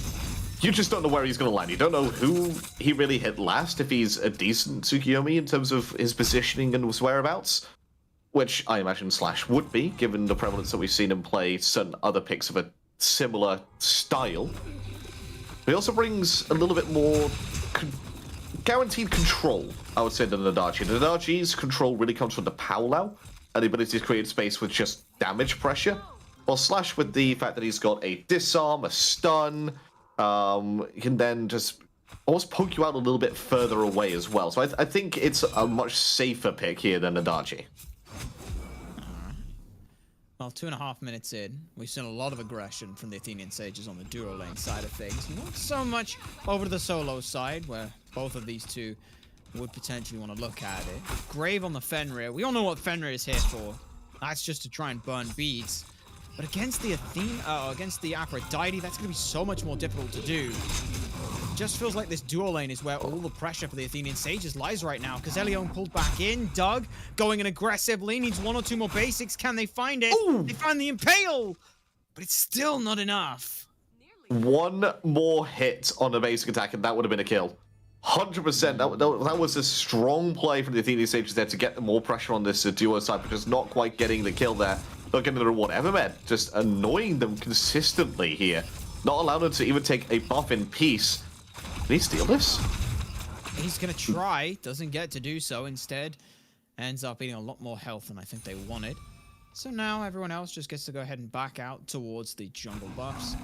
N: you just don't know where he's going to land. You don't know who he really hit last, if he's a decent Tsukuyomi in terms of his positioning and his whereabouts, which I imagine Slash would be, given the prevalence that we've seen him play certain other picks of a similar style. But he also brings a little bit more guaranteed control, I would say, than Nadachi. Nadachi's control really comes from the Powwow and the ability to create space with just damage pressure, while Slash, with the fact that he's got a disarm, a stun, he can then just almost poke you out a little bit further away as well. So I think it's a much safer pick here than Nadachi.
L: Well, 2.5 minutes in, we've seen a lot of aggression from the Athenian Sages on the duo lane side of things. Not so much over to the solo side, where both of these two would potentially want to look at it. Grave on the Fenrir. We all know what Fenrir is here for. That's just to try and burn beads. But against the against the Aphrodite, that's going to be so much more difficult to do. Just feels like this duo lane is where all the pressure for the Athenian Sages lies right now, because Elion pulled back in. Doug going an aggressive lean, needs 1 or 2 more basics. Can they find it? Ooh. They find the Impale, but it's still not enough.
N: One more hit on a basic attack, and that would have been a kill. 100%. That was a strong play from the Athenian Sages there to get more pressure on this duo side, but just not quite getting the kill there. Not getting the reward. Evermed just annoying them consistently here. Not allowing them to even take a buff in peace. Did he steal this?
L: He's going to try. Doesn't get to do so. Instead, ends up eating a lot more health than I think they wanted. So now everyone else just gets to go ahead and back out towards the jungle buffs,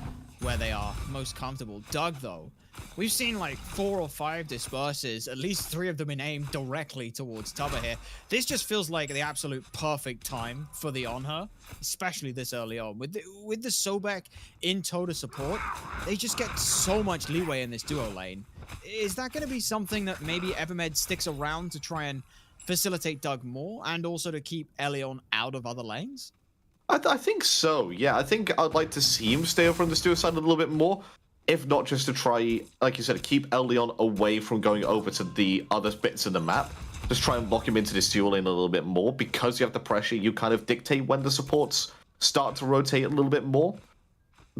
L: where they are most comfortable. Doug, though, we've seen like 4 or 5 disperses, at least 3 of them in aim directly towards Tubba here. This just feels like the absolute perfect time for the Onher, especially this early on. With the Sobek in Toda support, they just get so much leeway in this duo lane. Is that going to be something that maybe Evermed sticks around to try and facilitate Doug more, and also to keep Elion out of other lanes?
N: I think so, yeah. I think I'd like to see him stay over on the duo side a little bit more. If not, just to try, like you said, keep Elion away from going over to the other bits of the map. Just try and lock him into this duo lane a little bit more. Because you have the pressure, you kind of dictate when the supports start to rotate a little bit more.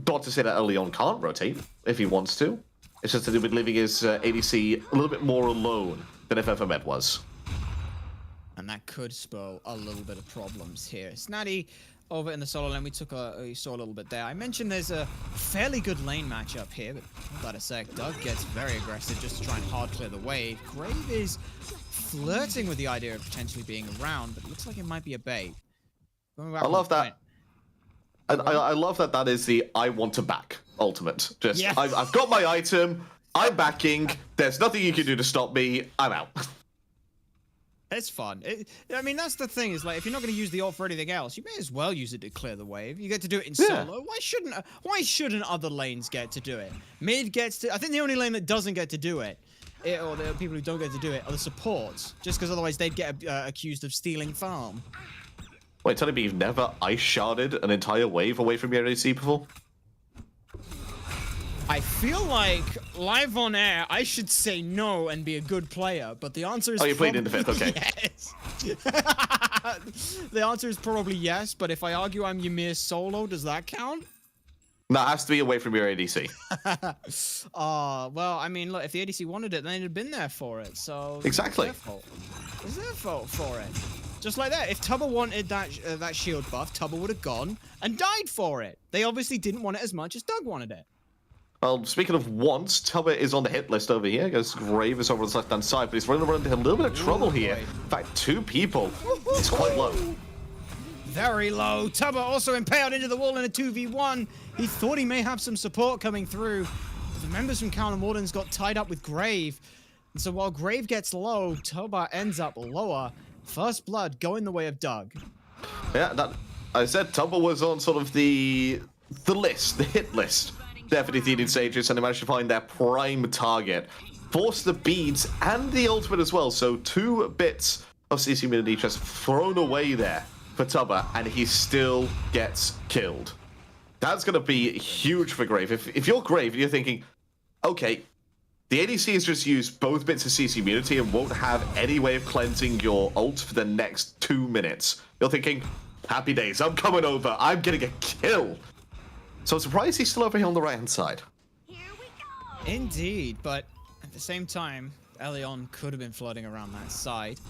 N: Not to say that Elion can't rotate if he wants to. It's just that he would be leaving his ADC a little bit more alone than if Evermed was.
L: And that could spur a little bit of problems here. Snatty over in the solo lane, we saw a little bit there. I mentioned there's a fairly good lane matchup here, but hold that a sec. Doug gets very aggressive just to try and hard clear the wave. Grave is flirting with the idea of potentially being around, but it looks like it might be a bait.
N: I love that. I love that that is the I want to back ultimate. Just, yeah. I've got my item, I'm backing, there's nothing you can do to stop me, I'm out.
L: It's fun. I mean, that's the thing, is like, if you're not going to use the ult for anything else, you may as well use it to clear the wave. You get to do it in solo. Why shouldn't other lanes get to do it? Mid gets to... I think the only lane that doesn't get to do it, or the people who don't get to do it, are the supports. Just because otherwise they'd get accused of stealing farm.
N: Wait, telling me you've never ice sharded an entire wave away from your AC before?
L: I feel like, live on air, I should say no and be a good player, but the answer is...
N: Oh, you played in the 5th, okay.
L: Yes. The answer is probably yes, but if I argue I'm Ymir's solo, does that count?
N: No, it has to be away from your ADC.
L: Well, I mean, look, if the ADC wanted it, then it'd have been there for it, so...
N: Exactly.
L: It's their fault for it. Just like that. If Tubba wanted that shield buff, Tubba would have gone and died for it. They obviously didn't want it as much as Doug wanted it.
N: Well, speaking of wants, Tubba is on the hit list over here. Because Grave is over on the left-hand side, but he's running into a little bit of trouble here. In fact, 2 people. It's quite low.
L: Very low. Tubba also impaled into the wall in a 2v1. He thought he may have some support coming through. The members from Count and Wardens got tied up with Grave. And so while Grave gets low, Tubba ends up lower. First blood going the way of Doug.
N: Yeah, I said Tubba was on sort of the list, the hit list. Definitely Athenian Sages, and they managed to find their prime target. Force the beads and the ultimate as well, so 2 bits of CC immunity just thrown away there for Tubba, and he still gets killed. That's going to be huge for Grave. If you're Grave and you're thinking, okay, the ADC has just used both bits of CC immunity and won't have any way of cleansing your ult for the next 2 minutes. You're thinking, happy days, I'm coming over, I'm getting a kill. So I'm surprised he's still over here on the right-hand side.
L: Indeed, but at the same time, Elion could have been floating around that side.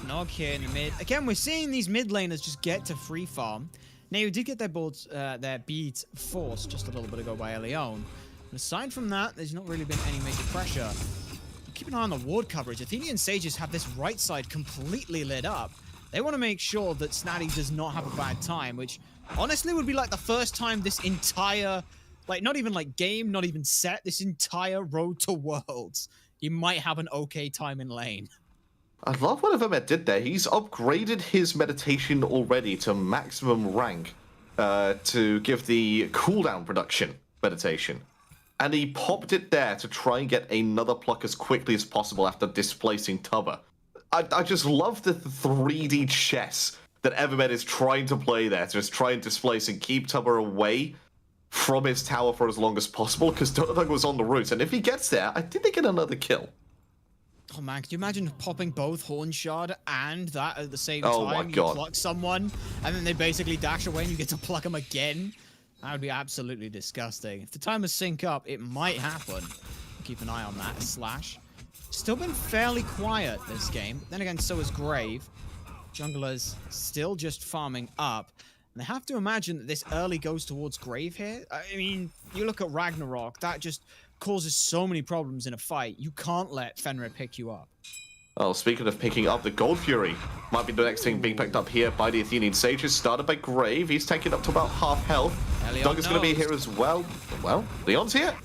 L: Nog here in the mid. Again, we're seeing these mid laners just get to free farm. Now, you did get their beads forced just a little bit ago by Elion. But aside from that, there's not really been any major pressure. Keep an eye on the ward coverage. Athenian Sages have this right side completely lit up. They want to make sure that Snatty does not have a bad time, which honestly would be like the first time this entire, like not even like game, not even set, this entire road to Worlds, you might have an okay time in lane.
N: I love what Evermed did there. He's upgraded his meditation already to maximum rank to give the cooldown production meditation. And he popped it there to try and get another pluck as quickly as possible after displacing Tubba. I just love the 3D chess that Evermed is trying to play there, to just try and displace and keep Tubber away from his tower for as long as possible, because Godlike was on the route, and if he gets there, I think they get another kill.
L: Oh man, can you imagine popping both Horn Shard and that at the same
N: Oh my
L: time? You
N: God.
L: pluck someone, and then they basically dash away and you get to pluck them again? That would be absolutely disgusting. If the timers sync up, it might happen. Keep an eye on that. Slash. Still been fairly quiet this game. Then again, so is Grave. Junglers still just farming up. And they have to imagine that this early goes towards Grave here. I mean, you look at Ragnarok, that just causes so many problems in a fight. You can't let Fenrir pick you up.
N: Oh, speaking of picking up, the Gold Fury might be the next thing being picked up here by the Athenian Sages. Started by Grave. He's taking up to about half health. Doug is going to be here as well. Well, Leon's here.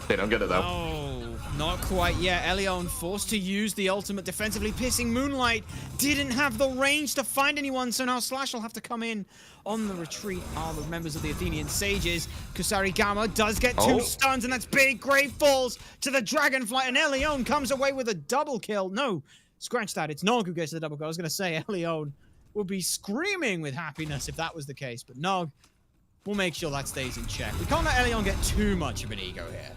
N: They don't get it, though.
L: Oh, not quite yet. Elion forced to use the ultimate defensively. Piercing Moonlight didn't have the range to find anyone, so now Slash will have to come in on the retreat. Are the members of the Athenian Sages. Kusari Gamma does get two stuns, and that's big. Grave falls to the Dragonflight, and Elion comes away with a double kill. No, scratch that. It's Nog who gets the double kill. I was going to say Elion would be screaming with happiness if that was the case, but Nog will make sure that stays in check. We can't let Elion get too much of an ego here.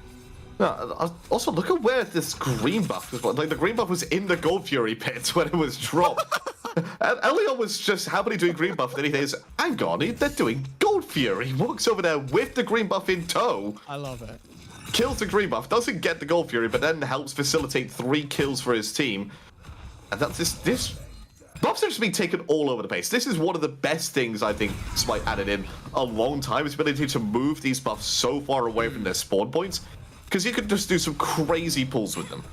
N: No, also, look at where this green buff was. Like, the green buff was in the Gold Fury pit when it was dropped. Elliot was just happily doing green buff, then he says, hang on, they're doing Gold Fury. He walks over there with the green buff in tow.
L: I love it.
N: Kills the green buff, doesn't get the Gold Fury, but then helps facilitate 3 kills for his team. And that's this buffs are just being taken all over the place. This is one of the best things I think Smite added in a long time, his ability to move these buffs so far away from their spawn points. Because you could just do some crazy pulls with them.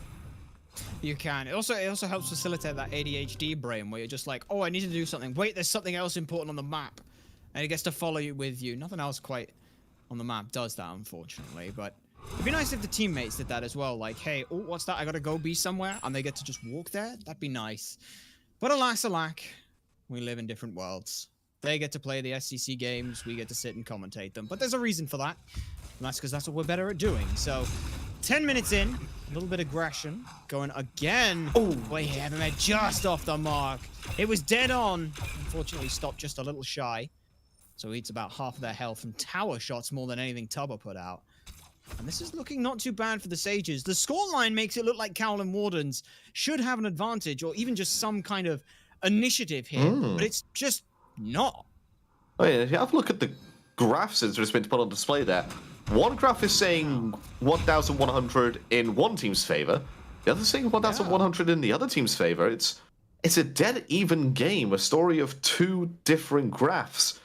L: You can. It also helps facilitate that ADHD brain where you're just like, oh, I need to do something. Wait, there's something else important on the map. And it gets to follow you with you. Nothing else quite on the map does that, unfortunately. But it'd be nice if the teammates did that as well. Like, hey, oh, what's that? I gotta go be somewhere. And they get to just walk there. That'd be nice. But alas, alack, we live in different worlds. They get to play the SCC games. We get to sit and commentate them. But there's a reason for that. And that's because that's what we're better at doing. So, 10 minutes in, a little bit of aggression. Going again. Oh, wait, Evermed just off the mark. It was dead on. Unfortunately, stopped just a little shy. So he eats about half of their health from tower shots more than anything Tubber put out. And this is looking not too bad for the Sages. The scoreline makes it look like Cowlin Wardens should have an advantage or even just some kind of initiative here. But it's just not.
N: Oh yeah, if you have a look at the graphs that's just been put on display there. One graph is saying 1,100 in one team's favor. The other saying 1,100 in the other team's favor. It's a dead even game, a story of 2 different graphs.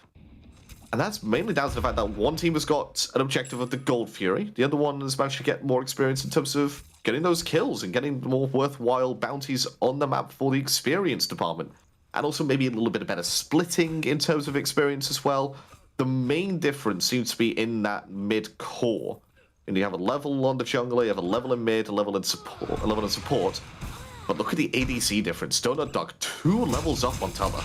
N: And that's mainly down to the fact that one team has got an objective of the Gold Fury. The other one has managed to get more experience in terms of getting those kills and getting more worthwhile bounties on the map for the experience department. And also maybe a little bit of better splitting in terms of experience as well. The main difference seems to be in that mid core. And you have a level on the jungler, you have a level in mid, a level in support. But look at the ADC difference. Donut Dog 2 levels up on Tubber.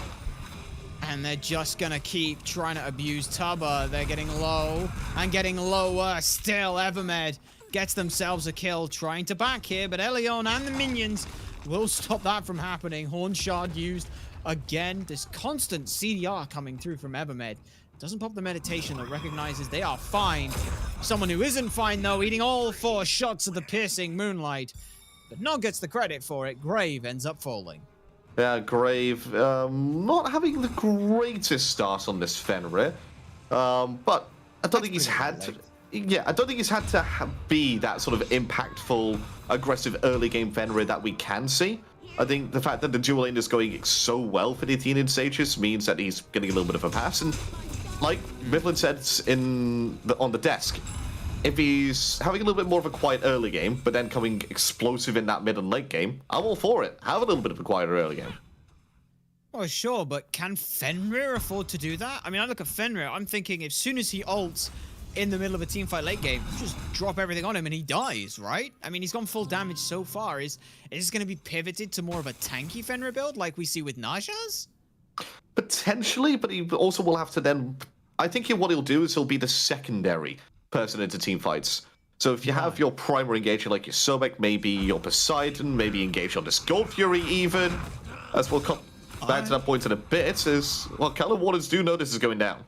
L: And they're just gonna keep trying to abuse Tubber. They're getting low and getting lower. Still, Evermed gets themselves a kill, trying to back here, but Elion and the minions will stop that from happening. Horn Shard used again. This constant CDR coming through from Evermed. Doesn't pop the meditation that recognizes they are fine. Someone who isn't fine, though, eating all 4 shots of the piercing Moonlight. But Nog gets the credit for it. Grave ends up falling.
N: Yeah, Grave not having the greatest start on this Fenrir. But I don't think he's had to... Yeah, I don't think he's had to be that sort of impactful, aggressive early game Fenrir that we can see. I think the fact that the dual lane is going so well for the Athenian Sages means that he's getting a little bit of a pass. And like Mifflin said on the desk, if he's having a little bit more of a quiet early game, but then coming explosive in that mid and late game, I'm all for it. Have a little bit of a quieter early game.
L: Oh, sure, but can Fenrir afford to do that? I mean, I look at Fenrir, I'm thinking as soon as he ults in the middle of a teamfight late game, just drop everything on him and he dies, right? I mean, he's gone full damage so far. Is this going to be pivoted to more of a tanky Fenrir build like we see with Naja's?
N: Potentially, but he also will have to then... I think what he'll do is he'll be the secondary person into team fights. So if you have your primary engager like your Sobek, maybe your Poseidon, maybe engage on this Gold Fury even, as well back to that point in a bit, is, well, Calum Wardens do know this is going down.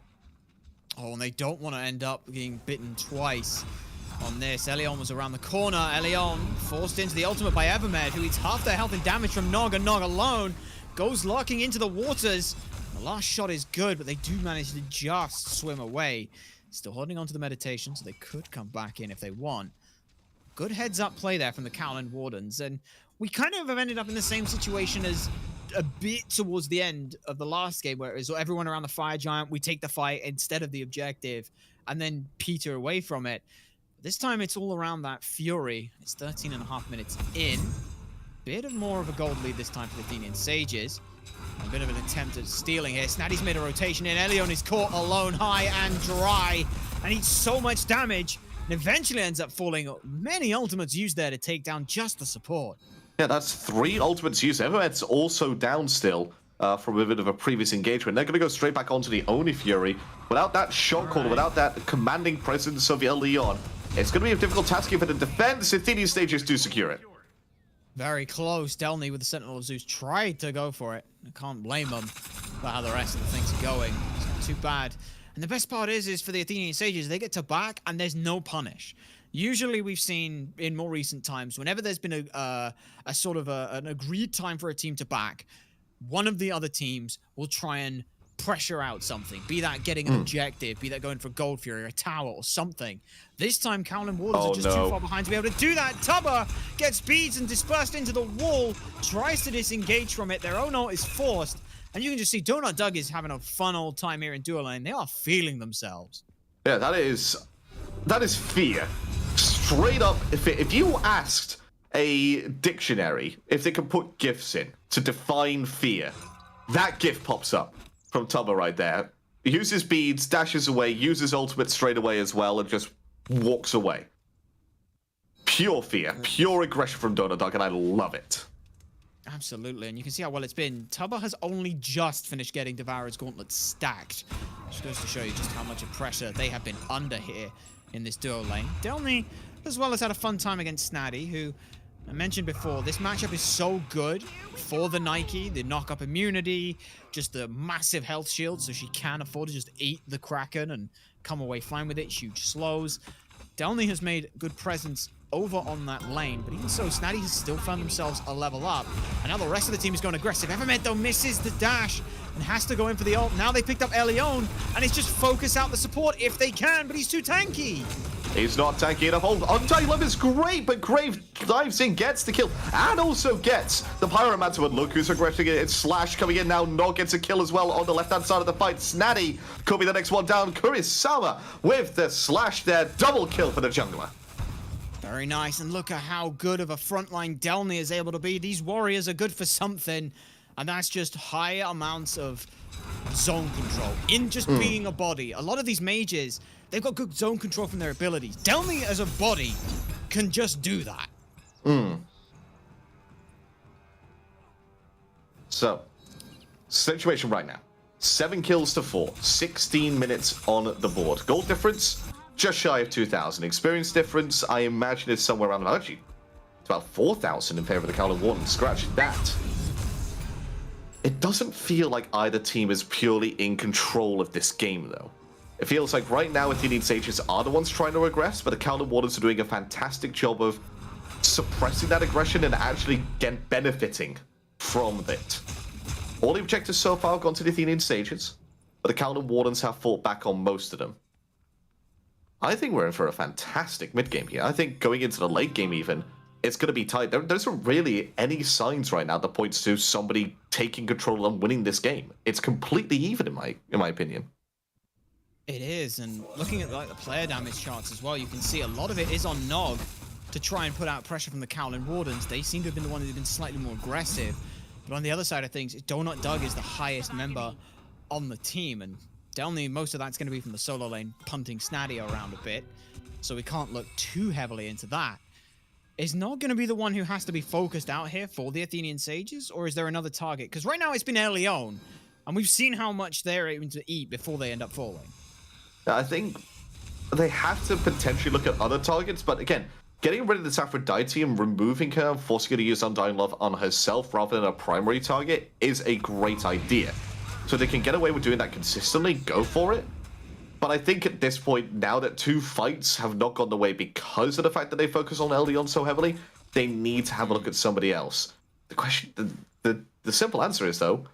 L: Oh, and they don't want to end up getting bitten twice on this. Elion was around the corner. Elion forced into the ultimate by Evermed, who eats half their health and damage from Nog, and Nog alone goes locking into the waters. The last shot is good, but they do manage to just swim away. Still holding on to the meditation, so they could come back in if they want. Good heads-up play there from the Cowland Wardens, and we kind of have ended up in the same situation as a bit towards the end of the last game, where it was everyone around the Fire Giant, we take the fight instead of the objective, and then peter away from it. This time it's all around that Fury. It's 13.5 minutes in. Bit of more of a gold lead this time for the Athenian Sages. A bit of an attempt at stealing here. Snaddy's made a rotation in. Elion is caught alone, high and dry, and eats so much damage, and eventually ends up falling. Many ultimates used there to take down just the support.
N: Yeah, that's 3 ultimates used. Evermed's also down still from a bit of a previous engagement. They're going to go straight back onto the Oni Fury. Without that shot caller, without that commanding presence of Leon, it's going to be a difficult task here for the defense. Athenian Stages do secure it.
L: Very close. Delny with the Sentinel of Zeus tried to go for it. I can't blame them about how the rest of the things are going. It's not too bad. And the best part is for the Athenian Sages, they get to back and there's no punish. Usually we've seen in more recent times, whenever there's been a sort of an agreed time for a team to back, one of the other teams will try and pressure out something, be that getting an objective, be that going for Gold Fury or a tower or something. This time Cowland Wardens are just too far behind to be able to do that. Tubba gets beads and dispersed into the wall, tries to disengage from it. Their own ult is forced, and you can just see Donut Doug is having a fun old time here in duo lane. They are feeling themselves.
N: Yeah, that is fear. Straight up, if you asked a dictionary if they could put GIFs in to define fear, that GIF pops up from Tubba right there. Uses beads, dashes away, uses ultimate straight away as well, and just walks away. Pure fear, pure aggression from Donut Dog, and I love it.
L: Absolutely, and you can see how well it's been. Tubba has only just finished getting Devourer's Gauntlet stacked, which goes to show you just how much of pressure they have been under here in this duo lane. Delny, as well, has had a fun time against Snaddy, who I mentioned before, this matchup is so good for the Nike, the knock-up immunity, just the massive health shield, so she can afford to just eat the Kraken and come away fine with it. Huge slows. Delny has made good presence over on that lane, but even so, Snaddy has still found themselves a level up, and now the rest of the team is going aggressive. Evermed, though, misses the dash and has to go in for the ult. Now they picked up Elion, and it's just focus out the support if they can, but he's too tanky.
N: He's not tanky enough. Undying Love is great, but Grave dives in, gets the kill, and also gets the Pyromancer. But look who's aggressing it. It's Slash coming in now. Nog gets a kill as well on the left-hand side of the fight. Snaddy could be the next one down. Kurisama with the Slash there. Double kill for the jungler.
L: Very nice, and look at how good of a frontline Delny is able to be. These warriors are good for something, and that's just high amounts of zone control in just being a body. A lot of these mages, they've got good zone control from their abilities. Delny as a body can just do that.
N: So, situation right now. 7 kills to 4. 16 minutes on the board. Gold difference, just shy of 2,000. Experience difference, I imagine it's somewhere around, actually, it's about 4,000 in favor of the Cowland Wardens. Scratch that. It doesn't feel like either team is purely in control of this game, though. It feels like right now Athenian Sages are the ones trying to aggress, but the Cowland Wardens are doing a fantastic job of suppressing that aggression and actually benefiting from it. All the objectives so far have gone to the Athenian Sages, but the Cowland Wardens have fought back on most of them. I think we're in for a fantastic mid-game here. I think going into the late game even, it's going to be tight. There isn't really any signs right now that points to somebody taking control and winning this game. It's completely even in my opinion.
L: It is, and looking at like the player damage charts as well, you can see a lot of it is on Nog to try and put out pressure from the Cowland Wardens. They seem to have been the ones who've been slightly more aggressive. But on the other side of things, Donut Doug is the highest member on the team, and Delny, most of that's going to be from the solo lane, punting Snaddy around a bit, so we can't look too heavily into that. Is Nog going to be the one who has to be focused out here for the Athenian Sages, or is there another target? Because right now it's been Elion, and we've seen how much they're able to eat before they end up falling.
N: I think they have to potentially look at other targets, but again, getting rid of this Aphrodite and removing her and forcing her to use Undying Love on herself rather than a primary target is a great idea. So they can get away with doing that consistently, go for it. But I think at this point, now that 2 fights have not gone the way because of the fact that they focus on Eldion so heavily, they need to have a look at somebody else. The question, the simple answer is, though,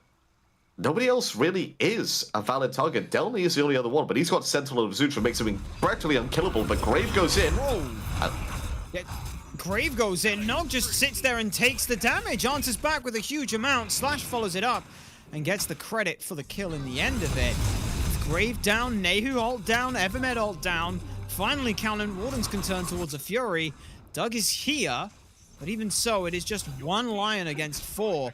N: nobody else really is a valid target. Delny is the only other one, but he's got Sentinel of Zutra, makes him practically unkillable, but Grave goes in.
L: Yeah, Grave goes in, Nog just sits there and takes the damage, answers back with a huge amount, Slash follows it up, and gets the credit for the kill in the end of it. Grave down, Nehu ult down, Evermed ult down. Finally, Kowlin Wardens can turn towards a Fury. Doug is here, but even so, it is just 1 Lion against 4.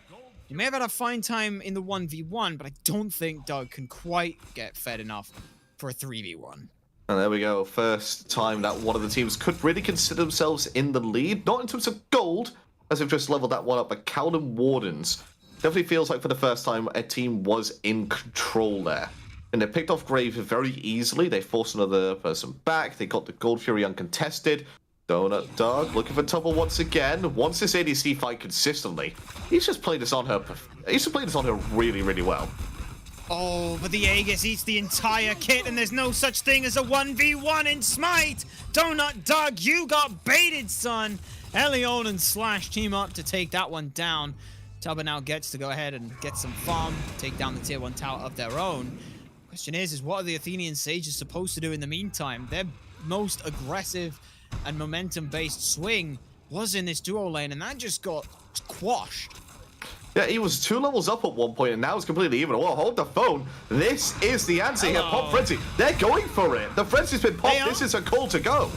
L: You may have had a fine time in the 1v1, but I don't think Doug can quite get fed enough for a 3v1.
N: And there we go. First time that one of the teams could really consider themselves in the lead. Not in terms of gold, as they've just leveled that one up, but Kowlin Wardens definitely feels like for the first time a team was in control there. And they picked off Grave very easily. They forced another person back. They got the Gold Fury uncontested. Donut Dog looking for trouble once again. Wants this ADC fight consistently. He's just played this on her. He's just played this on her really, really well.
L: Oh, but the Aegis eats the entire kit, and there's no such thing as a 1v1 in Smite. Donut Dog, you got baited, son. Elion and Slash team up to take that one down. Tubba now gets to go ahead and get some farm, take down the tier 1 tower of their own. Question is what are the Athenian Sages supposed to do in the meantime? Their most aggressive and momentum-based swing was in this duo lane, and that just got quashed.
N: Yeah, he was 2 levels up at one point, and now it's completely even. Well, hold the phone. This is the answer here. Pop Frenzy. They're going for it. The Frenzy's been popped. This is a call to go.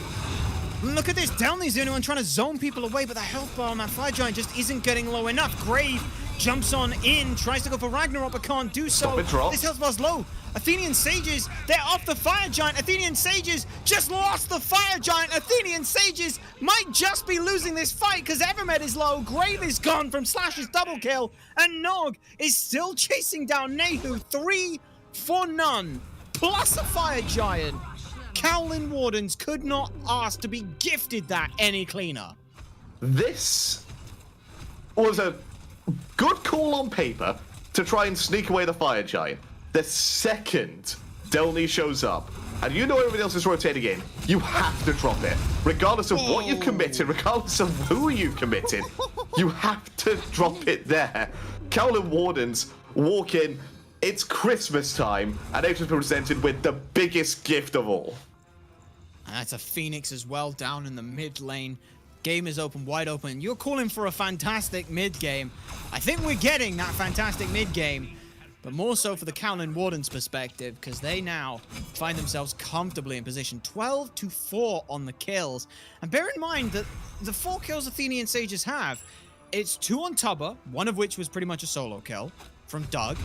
L: Look at this. Downley's the only one trying to zone people away, but the health bar on that Fire Giant just isn't getting low enough. Grave jumps on in, tries to go for Ragnarok, but can't do so. This health bar's low. Athenian Sages, they're off the Fire Giant. Athenian Sages just lost the Fire Giant. Athenian Sages might just be losing this fight because Evermed is low. Grave is gone from Slash's double kill. And Nog is still chasing down Nehu. 3 for none. Plus a Fire Giant. Kowlin Wardens could not ask to be gifted that any cleaner.
N: This was a good call on paper to try and sneak away the Fire Giant. The second Delny shows up, and you know everybody else is rotating in, you have to drop it. Regardless of what you've committed, regardless of who you've committed, you have to drop it there. Kowlin Wardens walk in, it's Christmas time, and they've just been presented with the biggest gift of all.
L: And that's a Phoenix as well down in the mid lane. Game is open, wide open. You're calling for a fantastic mid game. I think we're getting that fantastic mid game. But more so for the Kowlin Wardens perspective, because they now find themselves comfortably in position. 12-4 on the kills. And bear in mind that the 4 kills Athenian Sages have, it's 2 on Tubba, one of which was pretty much a solo kill from Doug.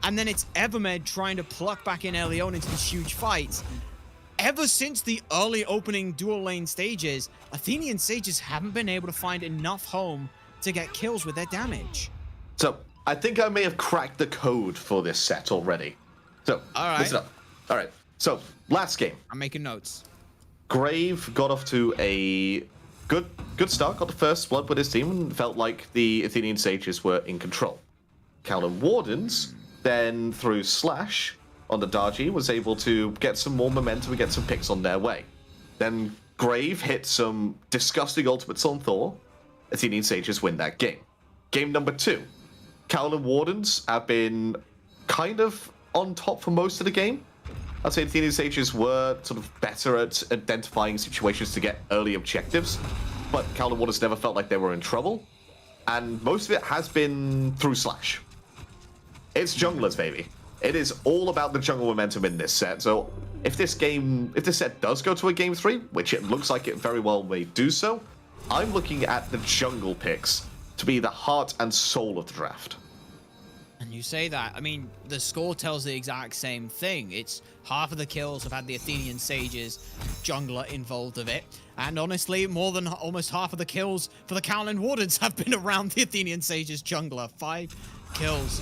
L: And then it's Evermed trying to pluck back in Elion into these huge fights. Ever since the early opening dual lane stages, Athenian Sages haven't been able to find enough home to get kills with their damage.
N: So I think I may have cracked the code for this set already. So, listen up. All right. So, last game.
L: I'm making notes.
N: Grave got off to a good start, got the first blood with his team, and felt like the Athenian Sages were in control. Kowlin Wardens, then through Slash on the Darji, was able to get some more momentum and get some picks on their way. Then Grave hit some disgusting ultimates on Thor. Athenian Sages win that game. Game number 2. Kowlin Wardens have been kind of on top for most of the game. I'd say Athenian Sages were sort of better at identifying situations to get early objectives, but Kowlin Wardens never felt like they were in trouble, and most of it has been through Slash. It's junglers, baby. It is all about the jungle momentum in this set, so if this set does go to a game 3, which it looks like it very well may do so, I'm looking at the jungle picks to be the heart and soul of the draft.
L: And you say that, I mean, the score tells the exact same thing. It's half of the kills have had the Athenian Sages jungler involved of it. And honestly, more than almost half of the kills for the Kowlin Wardens have been around the Athenian Sages jungler. 5 kills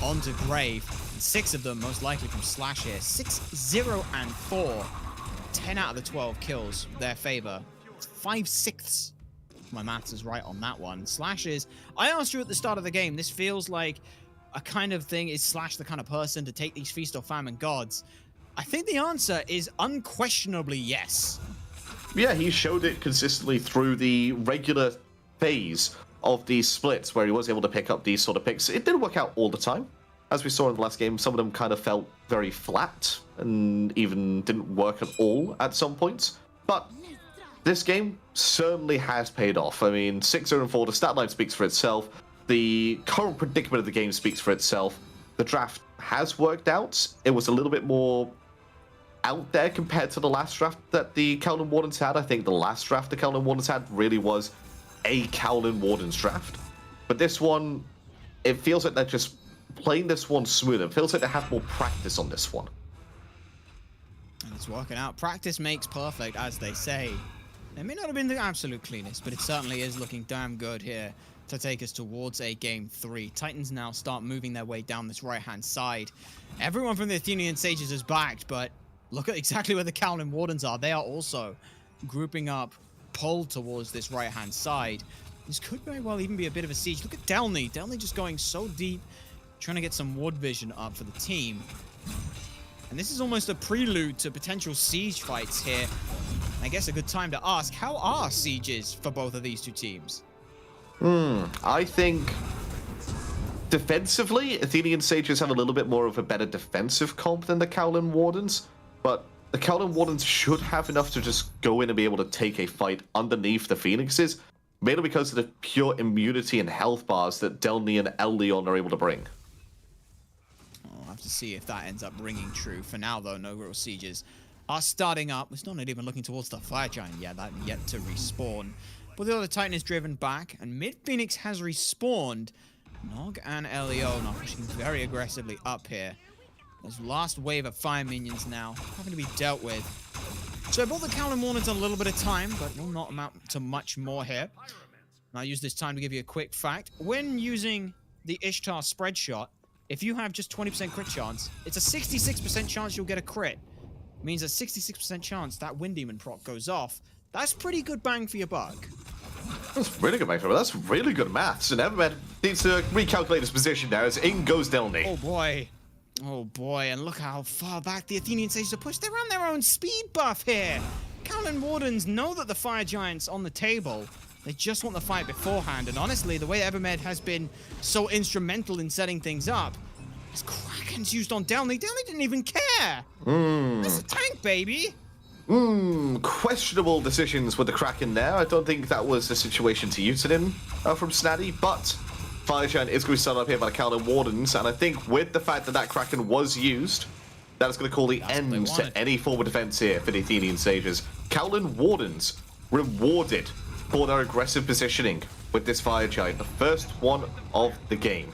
L: onto Grave. And 6 of them most likely from Slash here. 6, 0, and 4. 10 out of the 12 kills, their favor. 5/6. My maths is right on that one. Slashes. I asked you at the start of the game, this feels like a kind of thing. Is Slash the kind of person to take these Feast or Famine gods? I think the answer is unquestionably yes.
N: Yeah, he showed it consistently through the regular phase of these splits where he was able to pick up these sort of picks. It didn't work out all the time. As we saw in the last game, some of them kind of felt very flat and even didn't work at all at some points. But this game certainly has paid off. I mean, 6-0-4, the stat line speaks for itself. The current predicament of the game speaks for itself. The draft has worked out. It was a little bit more out there compared to the last draft that the Kowloon Wardens had. I think the last draft the Kowloon Wardens had really was a Kowloon Wardens draft. But this one, it feels like they're just playing this one smoother. It feels like they have more practice on this one.
L: And it's working out. Practice makes perfect, as they say. It may not have been the absolute cleanest, but it certainly is looking damn good here to take us towards a game 3. Titans now start moving their way down this right-hand side. Everyone from the Athenian Sages is backed, but look at exactly where the Kowloon Wardens are. They are also grouping up, pulled towards this right-hand side. This could very well even be a bit of a siege. Look at Delny. Delny just going so deep, trying to get some ward vision up for the team. And this is almost a prelude to potential siege fights here. I guess a good time to ask, how are sieges for both of these two teams?
N: I think defensively, Athenian Sages have a little bit more of a better defensive comp than the Kowloon Wardens, but the Kowloon Wardens should have enough to just go in and be able to take a fight underneath the Phoenixes, mainly because of the pure immunity and health bars that Delny and Elleon are able to bring.
L: I'll have to see if that ends up ringing true. For now, though, no real sieges are starting up. It's not even looking towards the Fire Giant yet. That yet to respawn. But the other Titan is driven back, and Mid-Phoenix has respawned. Nog and Elleon are pushing very aggressively up here. This last wave of fire minions now having to be dealt with. So I bought the Kowloon Wardens a little bit of time, but will not amount to much more here. And I'll use this time to give you a quick fact. When using the Ishtar spread shot, if you have just 20% crit chance, it's a 66% chance you'll get a crit. It means a 66% chance that Wind Demon proc goes off. That's pretty good bang for your buck.
N: That's really good, mate. That's really good maths. And Evermed needs to recalculate his position now as in goes Delny.
L: Oh boy. Oh boy, and look how far back the Athenian Sages are pushed. They're on their own speed buff here. Kowloon Wardens know that the Fire Giant's on the table. They just want the fight beforehand. And honestly, the way Evermed has been so instrumental in setting things up, his Kraken's used on Delny. Delny didn't even care. That's a tank, baby.
N: Questionable decisions with the Kraken there. I don't think that was the situation to use it in from Snaddy, but Fire Giant is going to be started up here by the Kowloon Wardens, and I think with the fact that that Kraken was used, that is going to call the end to any form of defense here for the Athenian Sages. Kowloon Wardens rewarded for their aggressive positioning with this Fire Giant, the first one of the game.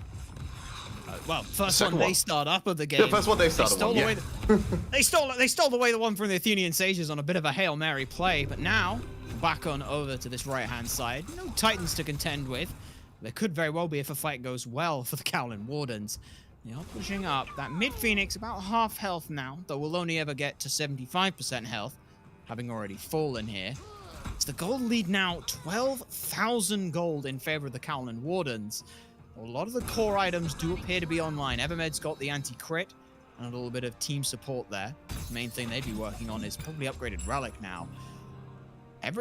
L: Well, first one they start up of the game.
N: The first one they started on, yeah.
L: They stole away the one from the Athenian Sages on a bit of a Hail Mary play, but now back on over to this right-hand side. No Titans to contend with. There could very well be if a fight goes well for the Kowloon Wardens. They are pushing up. That mid-Phoenix about half health now, though will only ever get to 75% health, having already fallen here. It's the gold lead now, 12,000 gold in favor of the Kowloon Wardens. A lot of the core items do appear to be online. Evermed's got the anti-crit and a little bit of team support there. The main thing they'd be working on is probably upgraded Relic now.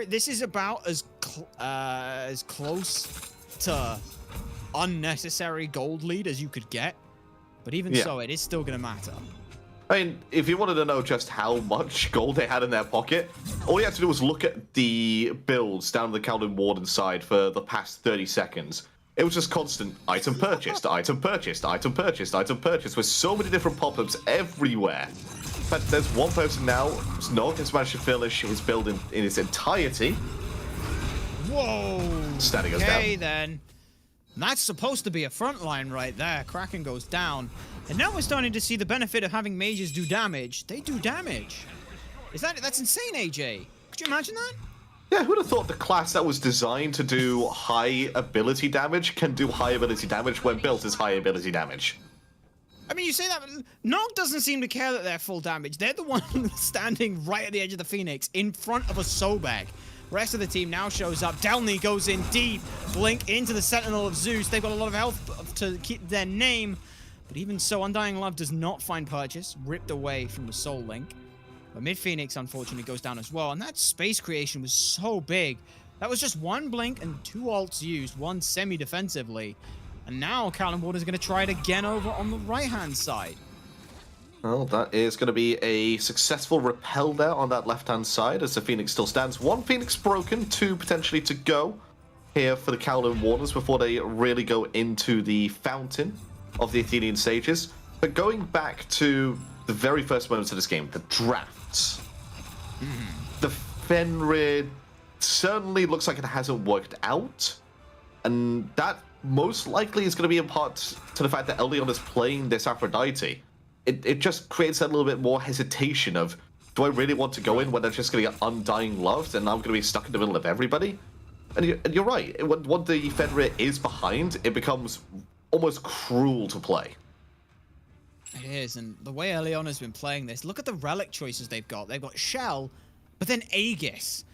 L: This is about as close to unnecessary gold lead as you could get. But even so, it is still going to matter.
N: I mean, if you wanted to know just how much gold they had in their pocket, all you have to do was look at the builds down the Kowloon Warden side for the past 30 seconds. It was just constant item purchased, item purchased, item purchased, item purchased, with so many different pop-ups everywhere. But there's one person now, Nog has managed to finish his build in its entirety.
L: Whoa!
N: Standing us down.
L: Okay, then. That's supposed to be a front line right there. Kraken goes down. And now we're starting to see the benefit of having mages do damage. They do damage. That's insane, AJ. Could you imagine that?
N: Yeah, who'd have thought the class that was designed to do high ability damage can do high ability damage when built as high ability damage?
L: I mean, you say that, but Nog doesn't seem to care that they're full damage. They're the one standing right at the edge of the Phoenix in front of a Sobek. Rest of the team now shows up. Delny goes in deep. Blink into the Sentinel of Zeus. They've got a lot of health to keep their name. But even so, Undying Love does not find purchase. Ripped away from the Soul Link. But Mid Phoenix, unfortunately, goes down as well. And that space creation was so big. That was just one blink and 2 ults used, one semi-defensively. And now Callum Ward is going to try it again over on the right-hand side.
N: Well, that is going to be a successful repel there on that left-hand side as the Phoenix still stands. 1 Phoenix broken, 2 potentially to go here for the Kowloon Warriors before they really go into the fountain of the Athenian Sages. But going back to the very first moments of this game, the drafts. The Fenrir certainly looks like it hasn't worked out. And that most likely is going to be in part to the fact that Eldion is playing this Aphrodite. It just creates that little bit more hesitation of, do I really want to go in when they're just going to get Undying Loved and I'm going to be stuck in the middle of everybody? And you're right. When the Fenrir is behind, it becomes almost cruel to play.
L: It is, and the way Eldion has been playing this, look at the relic choices they've got. They've got Shell, but then Aegis.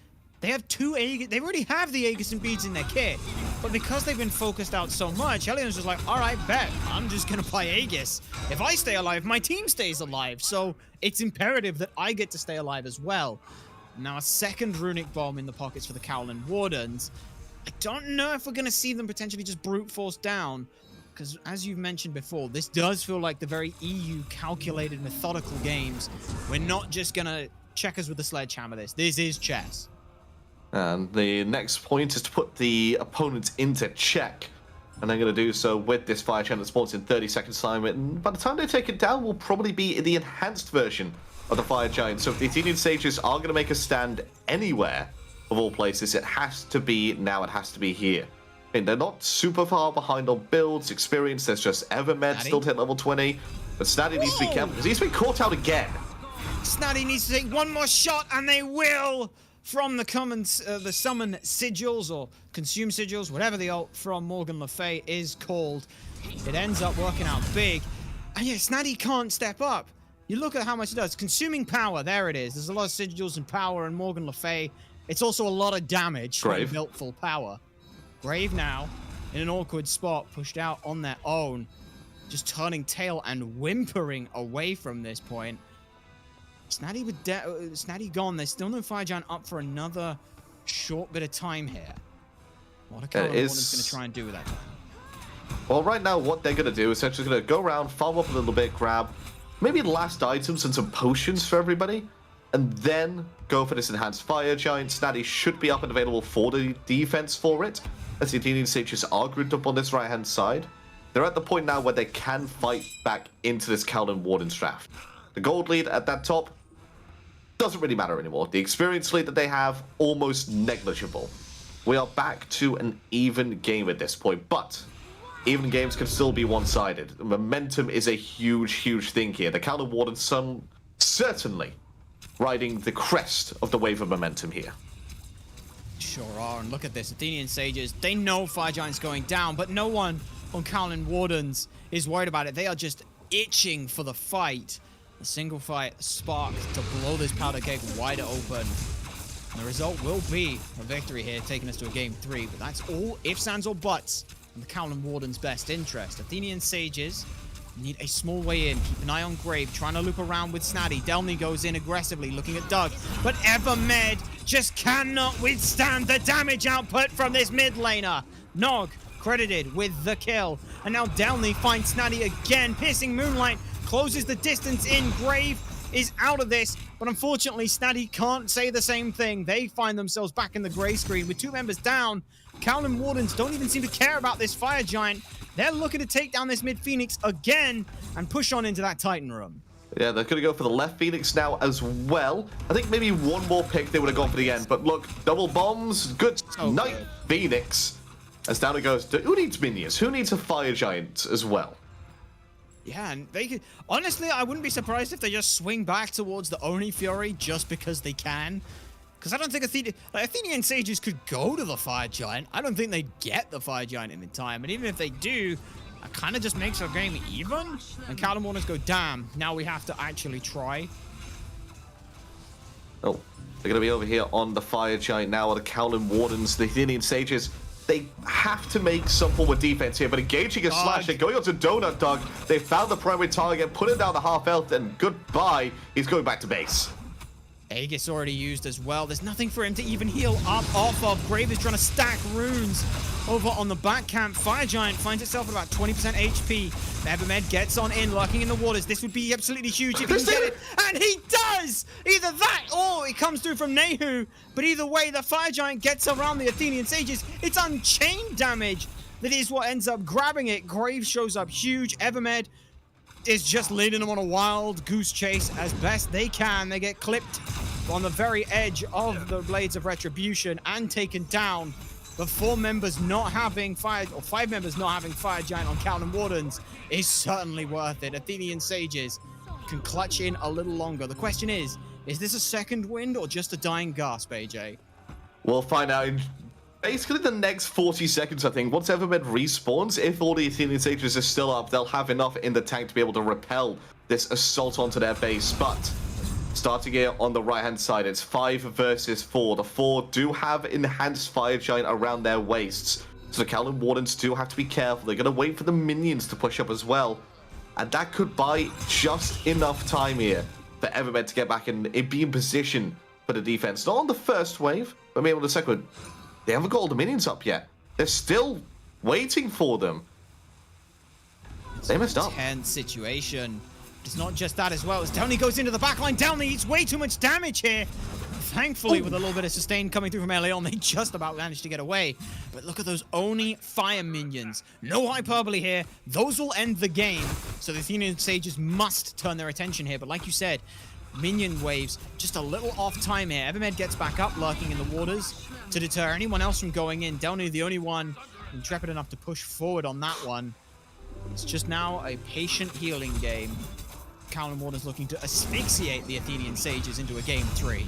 L: They have 2 Aegis. They already have the Aegis and beads in their kit. But because they've been focused out so much, Ellion's just like, all right, bet. I'm just going to play Aegis. If I stay alive, my team stays alive. So it's imperative that I get to stay alive as well. Now a second Runic Bomb in the pockets for the Kowloon Wardens. I don't know if we're going to see them potentially just brute force down. Because as you've mentioned before, this does feel like the very EU calculated methodical games. We're not just going to checkers with the sledgehammer this. This is chess.
N: And the next point is to put the opponents into check. And they're going to do so with this Fire Giant that spawns in 30 seconds time. And by the time they take it down, will probably be the enhanced version of the Fire Giant. So if the Athenian Sages are going to make a stand anywhere, of all places, it has to be now, it has to be here. And they're not super far behind on builds, experience. There's just Evermed still to hit level 20. But Snaddy needs to be careful because he's been caught out again.
L: Snaddy needs to take one more shot, and they will! From the summon sigils or consume sigils, whatever the ult from Morgan Le Fay is called. It ends up working out big. And yeah, Snaddy can't step up. You look at how much it does. Consuming power, there it is. There's a lot of sigils and power in Morgan Le Fay. It's also a lot of damage when built full power. Grave now, in an awkward spot, pushed out on their own. Just turning tail and whimpering away from this point. Snaddy gone. There's still no Fire Giant up for another short bit of time here. What are Callum Warden's going to try and do with that?
N: Well, right now, what they're going to do is they're just going to go around, farm up a little bit, grab maybe last items and some potions for everybody, and then go for this enhanced Fire Giant. Snaddy should be up and available for the defense for it, as the Athenian Sages are grouped up on this right-hand side. They're at the point now where they can fight back into this Kowloon Warden's draft. The gold lead at that top doesn't really matter anymore. The experience lead that they have, almost negligible. We are back to an even game at this point, but even games can still be one-sided. Momentum is a huge, huge thing here. The Kowloon Wardens certainly riding the crest of the wave of momentum here.
L: Sure are, and look at this. Athenian Sages, they know Fire Giant's going down, but no one on Kowloon Wardens is worried about it. They are just itching for the fight. A single fight spark to blow this powder keg wider open. And the result will be a victory here, taking us to a game 3. But that's all ifs, ands, or buts in the Kowloon Warden's best interest. Athenian Sages need a small way in. Keep an eye on Grave, trying to loop around with Snaddy. Delny goes in aggressively, looking at Doug. But Evermed just cannot withstand the damage output from this mid laner. Nog credited with the kill. And now Delny finds Snaddy again, piercing Moonlight. Closes the distance in. Grave is out of this, but unfortunately Snaddy can't say the same thing. They find themselves back in the gray screen with 2 members down. Kowloon Wardens don't even seem to care about this Fire Giant. They're looking to take down this mid Phoenix again and push on into that Titan room.
N: Yeah, they're going to go for the left Phoenix now as well. I think maybe one more pick they would have gone for the end, but look, double bombs, good night Phoenix. As down it goes, who needs minions? Who needs a Fire Giant as well?
L: Yeah, and they could... Honestly, I wouldn't be surprised if they just swing back towards the Oni Fury just because they can. Because I don't think Athenian Sages could go to the Fire Giant. I don't think they'd get the Fire Giant in time. And even if they do, it kind of just makes our game even. And Kowloon Wardens go, damn, now we have to actually try.
N: Oh, They're going to be over here on the Fire Giant now, or the Cowlin Wardens, the Athenian Sages. They have to make some form of defense here, but engaging a slash, they're going on to Donut Dog. They found the primary target, put him down to half health, and goodbye. He's going back to base.
L: Aegis already used as well. There's nothing for him to even heal up off of. Grave is trying to stack runes over on the back camp. Fire Giant finds itself at about 20% HP. Ebermed gets on in, lurking in the waters. This would be absolutely huge if he can get it. And he does! Either that or it comes through from Nehu. But either way, the Fire Giant gets around the Athenian Sages. It's unchained damage that is what ends up grabbing it. Grave shows up huge. Evermed is just leading them on a wild goose chase as best they can. They get clipped on the very edge of the Blades of Retribution and taken down. The 4 members not having Fire, or 5 members not having Fire Giant on Cowlin Wardens is certainly worth it. Athenian Sages can clutch in a little longer. The question is this a second wind or just a dying gasp, AJ?
N: We'll find out in basically the next 40 seconds, I think. Once Evermed respawns, if all the Athenian Sages are still up, they'll have enough in the tank to be able to repel this assault onto their base. But starting here on the right-hand side, it's 5 versus 4. The 4 do have enhanced Fire Giant around their waists. So the Cowlin Wardens do have to be careful. They're going to wait for the minions to push up as well. And that could buy just enough time here for Evermed to get back and be in position for the defense. Not on the first wave, but maybe on the second. They haven't got all the minions up yet. They're still waiting for them. They messed up.
L: Tense situation. It's not just that as well. As Downey goes into the backline, Downey eats way too much damage here. Thankfully, with a little bit of sustain coming through from Leon, they just about managed to get away. But look at those Oni fire minions. No hyperbole here. Those will end the game. So the Athenian Sages must turn their attention here. But like you said, minion waves just a little off time here. Evermed gets back up, lurking in the waters to deter anyone else from going in. Downey, the only one intrepid enough to push forward on that one. It's just now a patient healing game. Cowlin Wardens looking to asphyxiate the Athenian Sages into a game 3.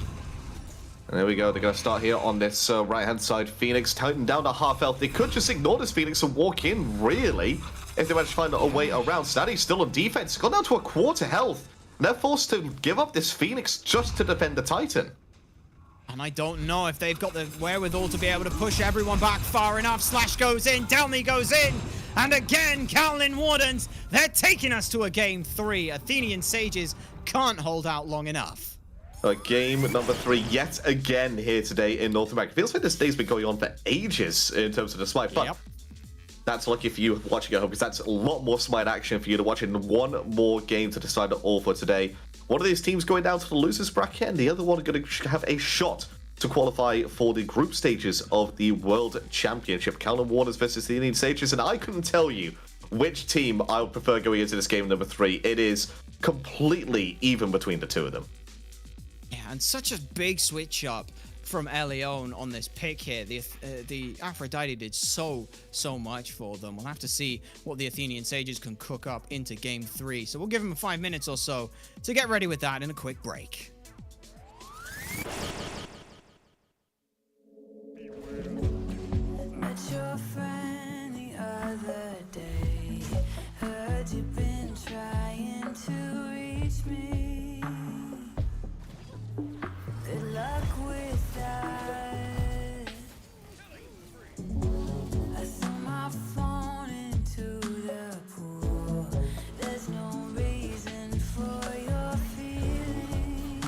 N: And there we go. They're going to start here on this right-hand side. Phoenix tightened down to half health. They could just ignore this Phoenix and walk in, really, if they manage to find a way around. Snaddy's still on defense. Gone down to a quarter health. And they're forced to give up this Phoenix just to defend the Titan.
L: And I don't know if they've got the wherewithal to be able to push everyone back far enough. Slash goes in, Downey goes in, and again, Cowlin Wardens, they're taking us to a game 3. Athenian Sages can't hold out long enough.
N: Game number 3 yet again here today in North America. Feels like this day's been going on for ages in terms of the Smite, but that's lucky for you watching at home, because that's a lot more Smite action for you to watch in one more game to decide it all for today. One of these teams going down to the losers bracket, and the other one going to have a shot to qualify for the group stages of the World Championship. Cowlin Wardens versus the Athenian Sages, and I couldn't tell you which team I would prefer going into this game number 3. It is completely even between the two of them.
L: Yeah, and such a big switch up from Leon on this pick here. The Aphrodite did so much for them. We'll have to see what the Athenian Sages can cook up into game 3. So we'll give them 5 minutes or so to get ready with that in a quick break.
A: Met your friend the other day. Heard you've been trying to reach me. Good luck with that. I threw my phone into the pool. There's no reason for your feelings.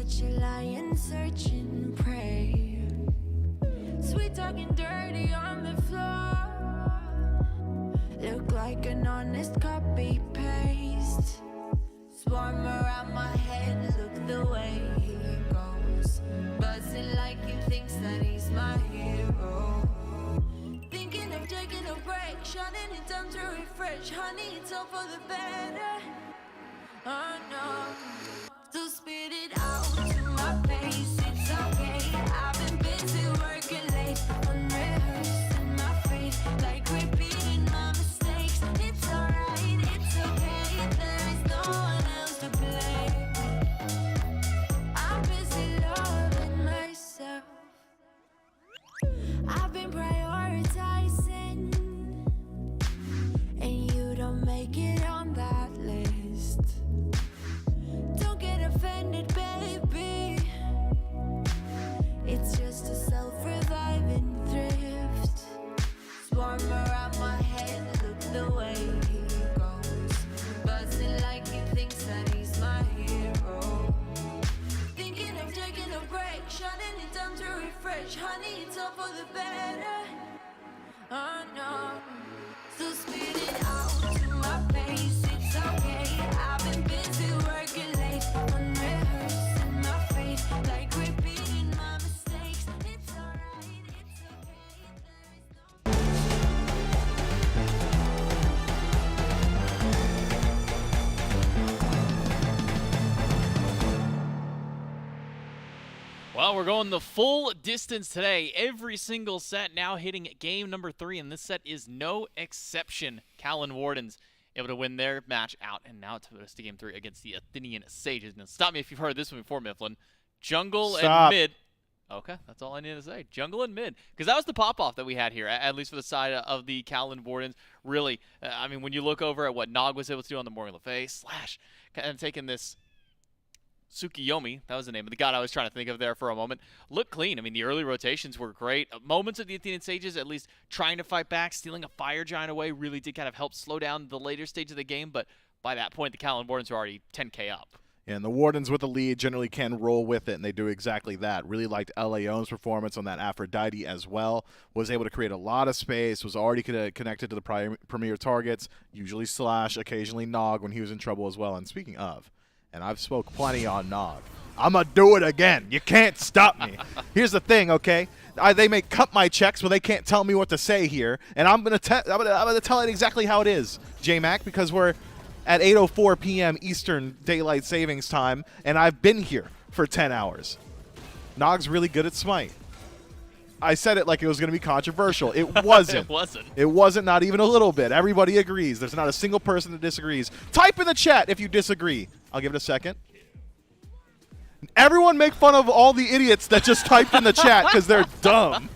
A: but you lie and search and pray. Sweet talking dirty on the floor. Look like an honest copy paste. Swarm around my head, look the way he goes. Buzzing like he thinks that he's my hero. Thinking of taking a break, shutting it down to refresh. Honey, it's all for the better. Oh no. So spit it out to my face, it's okay. I've been busy working late, unrehearsed my faith, like repeating my mistakes. It's alright, it's okay, there is no one else to blame. I'm busy loving myself. I've been prioritizing, and you don't make it on that list. Don't get offended, baby. It's just a self-reviving thrift. Swarm around my head, look the way he goes. Buzzing like he thinks that he's my hero. Thinking of taking a break, shutting it down to refresh. Honey, it's all for the better. Oh no. So spit it out to my face, it's okay. I've been busy working late, unrehearsed in my faith, like repeating my mistakes. It's alright, it's okay. There is no
J: Well, we're going the full distance today. Every single set now hitting game number 3, and this set is no exception. Callan Wardens able to win their match out, and now it's to game 3 against the Athenian Sages. Now, stop me if you've heard this one before, Mifflin. Jungle and mid. Okay, that's all I need to say. Jungle and mid. Because that was the pop-off that we had here, at least for the side of the Callan Wardens. Really, I mean, when you look over at what Nog was able to do on the Morgan Le Fay, Slash, kind of taking this Tsukiyomi, that was the name of the god I was trying to think of there for a moment, looked clean. I mean, the early rotations were great. Moments of the Athenian Sages at least trying to fight back, stealing a Fire Giant away really did kind of help slow down the later stage of the game, but by that point, the Callan Wardens were already 10k up.
K: And the Wardens with the lead generally can roll with it, and they do exactly that. Really liked Leon's performance on that Aphrodite as well. Was able to create a lot of space, was already connected to the premier targets, usually Slash, occasionally Nog when he was in trouble as well. And speaking of, and I've spoke plenty on Nog, I'm going to do it again. You can't stop me. Here's the thing, okay? They may cut my checks, but they can't tell me what to say here. And I'm going to tell it exactly how it is, J-Mac, because we're at 8:04 p.m. Eastern Daylight Savings Time, and I've been here for 10 hours. Nog's really good at Smite. I said it like it was going to be controversial. It wasn't.
J: It wasn't.
K: It wasn't, not even a little bit. Everybody agrees. There's not a single person that disagrees. Type in the chat if you disagree. I'll give it a second. Everyone make fun of all the idiots that just typed in the chat because they're dumb.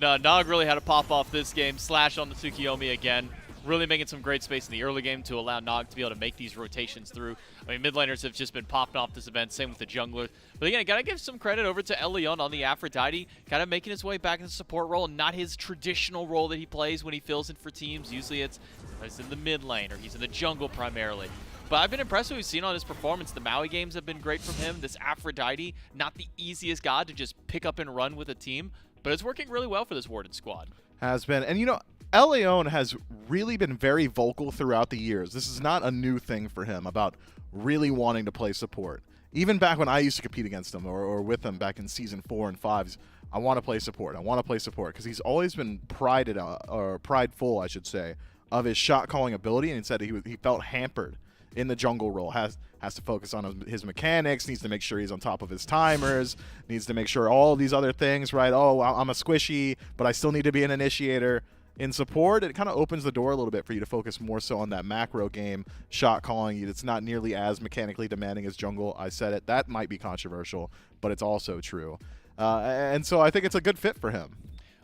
J: No, Nog really had to pop off this game. Slash on the Tsukiyomi again. Really making some great space in the early game to allow Nog to be able to make these rotations through. I mean, mid laners have just been popping off this event, same with the jungler. But again, I gotta give some credit over to Leon on the Aphrodite, kind of making his way back in the support role, not his traditional role that he plays when he fills in for teams. Usually it's he's in the mid lane or he's in the jungle primarily. But I've been impressed with what we've seen on his performance. The Maui games have been great from him. This Aphrodite, not the easiest god to just pick up and run with a team, but it's working really well for this Warden squad.
K: Has been. And you know, Leon has really been very vocal throughout the years. This is not a new thing for him about really wanting to play support. Even back when I used to compete against him or with him back in season 4 and 5, I want to play support. I want to play support because he's always been prideful, I should say, of his shot calling ability, and he said he felt hampered in the jungle role. Has to focus on his mechanics, needs to make sure he's on top of his timers, needs to make sure all these other things, right? Oh, I'm a squishy, but I still need to be an initiator. In support, it kind of opens the door a little bit for you to focus more so on that macro game, shot calling. It's not nearly as mechanically demanding as jungle. I said it. That might be controversial, but it's also true. And so I think it's a good fit for him.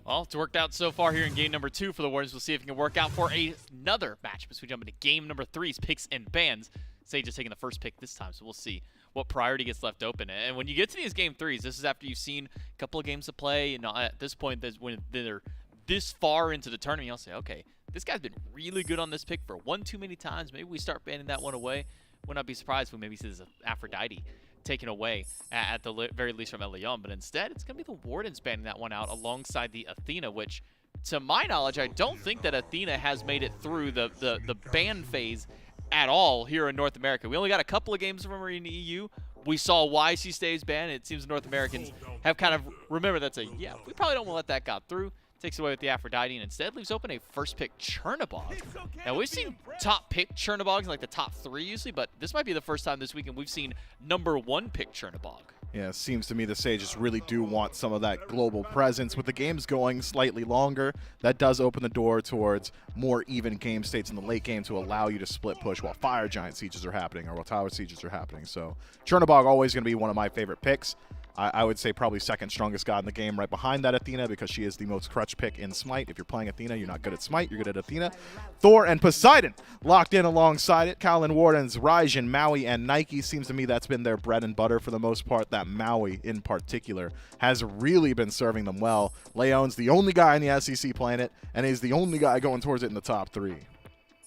J: Well, it's worked out so far here in game number 2 for the Warriors. We'll see if it can work out for another match as we jump into game number 3's picks and bans. Sage is taking the first pick this time, so we'll see what priority gets left open. And when you get to these game 3's, this is after you've seen a couple of games of play. You know, at this point, when they're this far into the tournament, you'll say, okay, this guy's been really good on this pick for one too many times. Maybe we start banning that one away. Would not be surprised if we maybe see this Aphrodite taken away at the very least from Leon, but instead it's going to be the Wardens banning that one out alongside the Athena, which, to my knowledge, I don't think that Athena has made it through the ban phase at all here in North America. We only got a couple of games from her in the EU. We saw why she stays banned. It seems North Americans have kind of remembered that's yeah, we probably don't want to let that got through. Takes away with the Aphrodite and instead leaves open a first pick Chernobog. Now we've seen top pick Chernobogs in like the top 3 usually, but this might be the first time this weekend we've seen #1 pick Chernobog.
K: Yeah, it seems to me the Sages really do want some of that global presence. With the games going slightly longer, that does open the door towards more even game states in the late game to allow you to split push while Fire Giant Sieges are happening or while Tower Sieges are happening. So Chernobog always going to be one of my favorite picks. I would say probably second strongest god in the game right behind that Athena because she is the most crutch pick in Smite. If you're playing Athena, you're not good at Smite, you're good at Athena. Thor and Poseidon locked in alongside it. Kalin Wardens, Raijin, Maui, and Nike. Seems to me that's been their bread and butter for the most part. That Maui in particular has really been serving them well. Leon's the only guy in the SEC playing it, and he's the only guy going towards it in the top 3.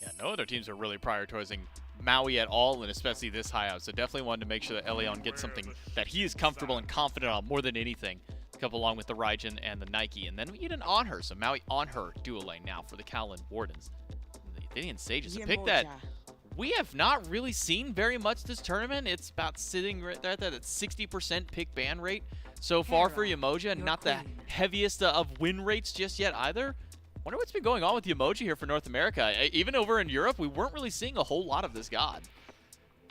J: Yeah, no other teams are really prioritizing Maui at all, and especially this high out. So definitely wanted to make sure that Elion gets something that he is comfortable and confident on more than anything to come along with the Raijin and the Nike. And then we get an on her. So Maui on her dual lane now for the Kalin Wardens. The Athenian Sages, a pick that we have not really seen very much this tournament. It's about sitting right there at that 60% pick ban rate so far for Yemoja, and not the heaviest of win rates just yet either. Wonder what's been going on with the emoji here for North America. Even over in Europe, we weren't really seeing a whole lot of this god.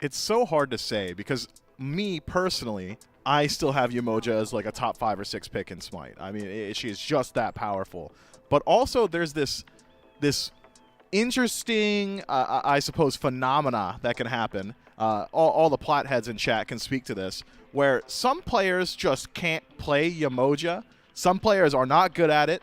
K: It's so hard to say because me personally, I still have Yemoja as like a top 5 or 6 pick in Smite. I mean, she is just that powerful. But also there's this interesting, I suppose, phenomena that can happen. All the plot heads in chat can speak to this, where some players just can't play Yemoja. Some players are not good at it.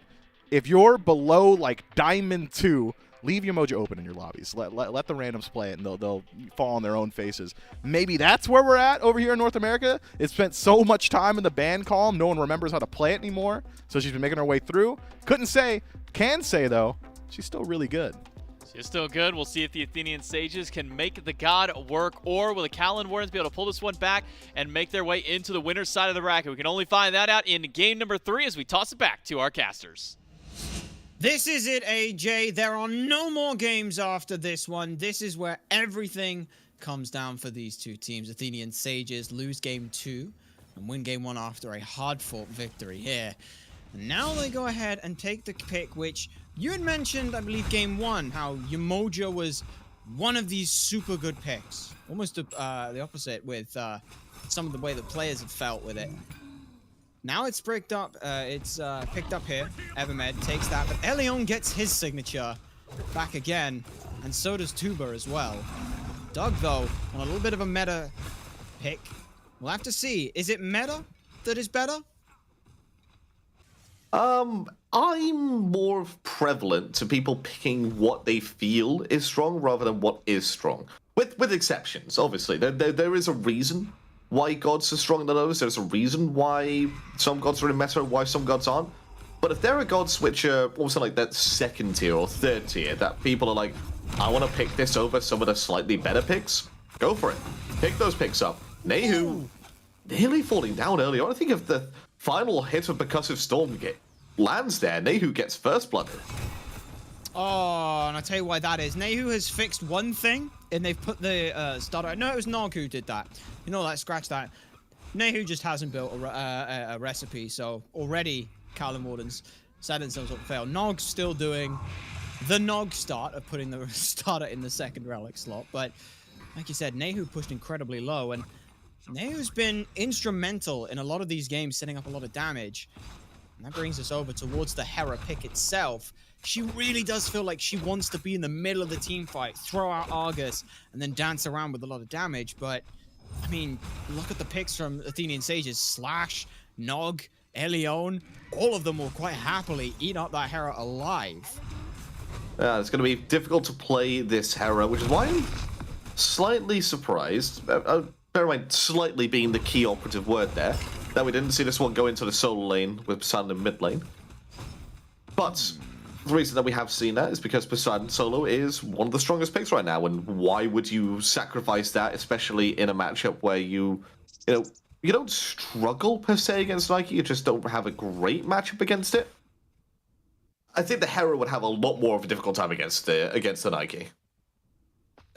K: If you're below like Diamond 2, leave Yemoja open in your lobbies. Let the randoms play it, and they'll fall on their own faces. Maybe that's where we're at over here in North America. It's spent so much time in the ban column, no one remembers how to play it anymore. So she's been making her way through. Couldn't say, can say though, she's still really good.
J: She's still good. We'll see if the Athenian Sages can make the god work, or will the Kalin Wardens be able to pull this one back and make their way into the winner's side of the bracket. We can only find that out in game number 3 as we toss it back to our casters.
L: This is it, AJ. There are no more games after this one. This is where everything comes down for these two teams. Athenian Sages lose game 2 and win game 1 after a hard-fought victory here. And now they go ahead and take the pick, which you had mentioned, I believe, game 1, how Yemoja was one of these super good picks. Almost the opposite with some of the way the players have felt with it. Now it's picked up. Picked up here. Evermed takes that, but Elion gets his signature back again, and so does Tuba as well. Doug, though, on a little bit of a meta pick. We'll have to see. Is it meta that is better?
N: I'm more prevalent to people picking what they feel is strong rather than what is strong. With exceptions, obviously. There is a reason why gods are stronger than others. There's a reason why some gods are in meta and why some gods aren't. But if there are gods which are also like that 2nd tier or 3rd tier, that people are like, I want to pick this over some of the slightly better picks, go for it. Pick those picks up. Nehu nearly falling down early on. I think if the final hit of Percussive Storm lands there, Nehu gets first blooded.
L: Oh, and I'll tell you why that is. Nehu has fixed one thing, and they've put the starter... No, it was Nog who did that. You know, like, scratch that. Nehu just hasn't built a recipe, so already Kalin Wardens set themselves up to fail. Nog's still doing the Nog start of putting the starter in the 2nd relic slot, but like you said, Nehu pushed incredibly low, and Nehu's been instrumental in a lot of these games, setting up a lot of damage. And that brings us over towards the Hera pick itself. She really does feel like she wants to be in the middle of the team fight, throw out Argus, and then dance around with a lot of damage. But, I mean, look at the picks from Athenian Sages. Slash, Nog, Elion, all of them will quite happily eat up that Hera alive.
N: Yeah, it's going to be difficult to play this Hera, which is why I'm slightly surprised. Bear in mind, slightly being the key operative word there, that we didn't see this one go into the solo lane with Poseidon in mid lane. But the reason that we have seen that is because Poseidon solo is one of the strongest picks right now, and why would you sacrifice that, especially in a matchup where you you don't struggle per se against Nike. You just don't have a great matchup against it. I think the Hera would have a lot more of a difficult time against the Nike.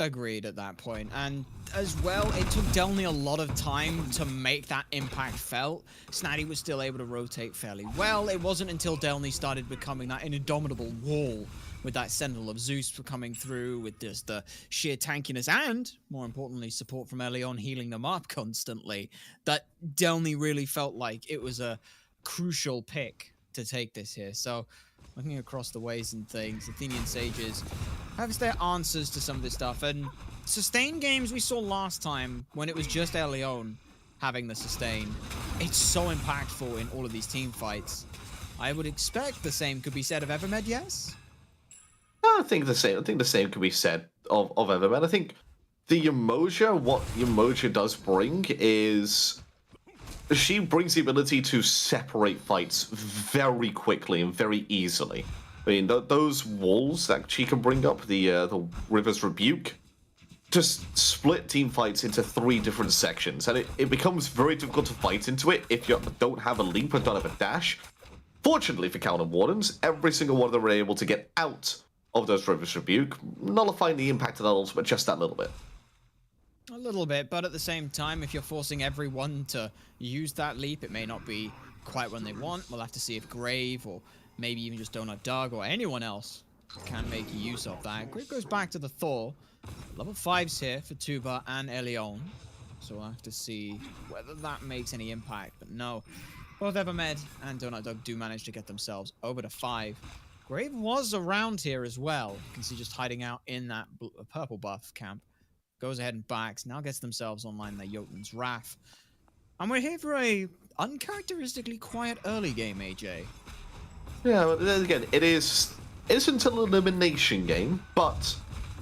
L: Agreed at that point. And as well, it took Delny a lot of time to make that impact felt. Snaddy was still able to rotate fairly well. It wasn't until Delny started becoming that indomitable wall with that Sentinel of Zeus coming through with just the sheer tankiness and, more importantly, support from early on healing them up constantly, that Delny really felt like it was a crucial pick to take this here. So looking across the ways and things, Athenian Sages have their answers to some of this stuff. And sustain games we saw last time when it was just Leon having the sustain, it's so impactful in all of these team fights. I would expect the same could be said of Evermed, yes?
N: I think the same. I think the same can be said of Evermed. I think the Umoja, what Umoja does bring is she brings the ability to separate fights very quickly and very easily. I mean, those walls that she can bring up, the River's Rebuke, just split team fights into 3 different sections, and it becomes very difficult to fight into it if you don't have a leap and don't have a dash. Fortunately for Counter Wardens, every single one of them are able to get out of those River's Rebuke, nullifying the impact of that ultimate just that little bit.
L: A little bit, but at the same time, if you're forcing everyone to use that leap, it may not be quite when they want. We'll have to see if Grave or maybe even just Donut Doug or anyone else can make use of that. Grave goes back to the Thor. Level 5s here for Tuba and Elion. So we'll have to see whether that makes any impact. But no, both Evermed and Donut Doug do manage to get themselves over to 5. Grave was around here as well. You can see just hiding out in that purple buff camp. Goes ahead and backs. Now gets themselves online their Jotun's Wrath. And we're here for a uncharacteristically quiet early game, AJ.
N: Yeah, but then again, it isn't an elimination game, but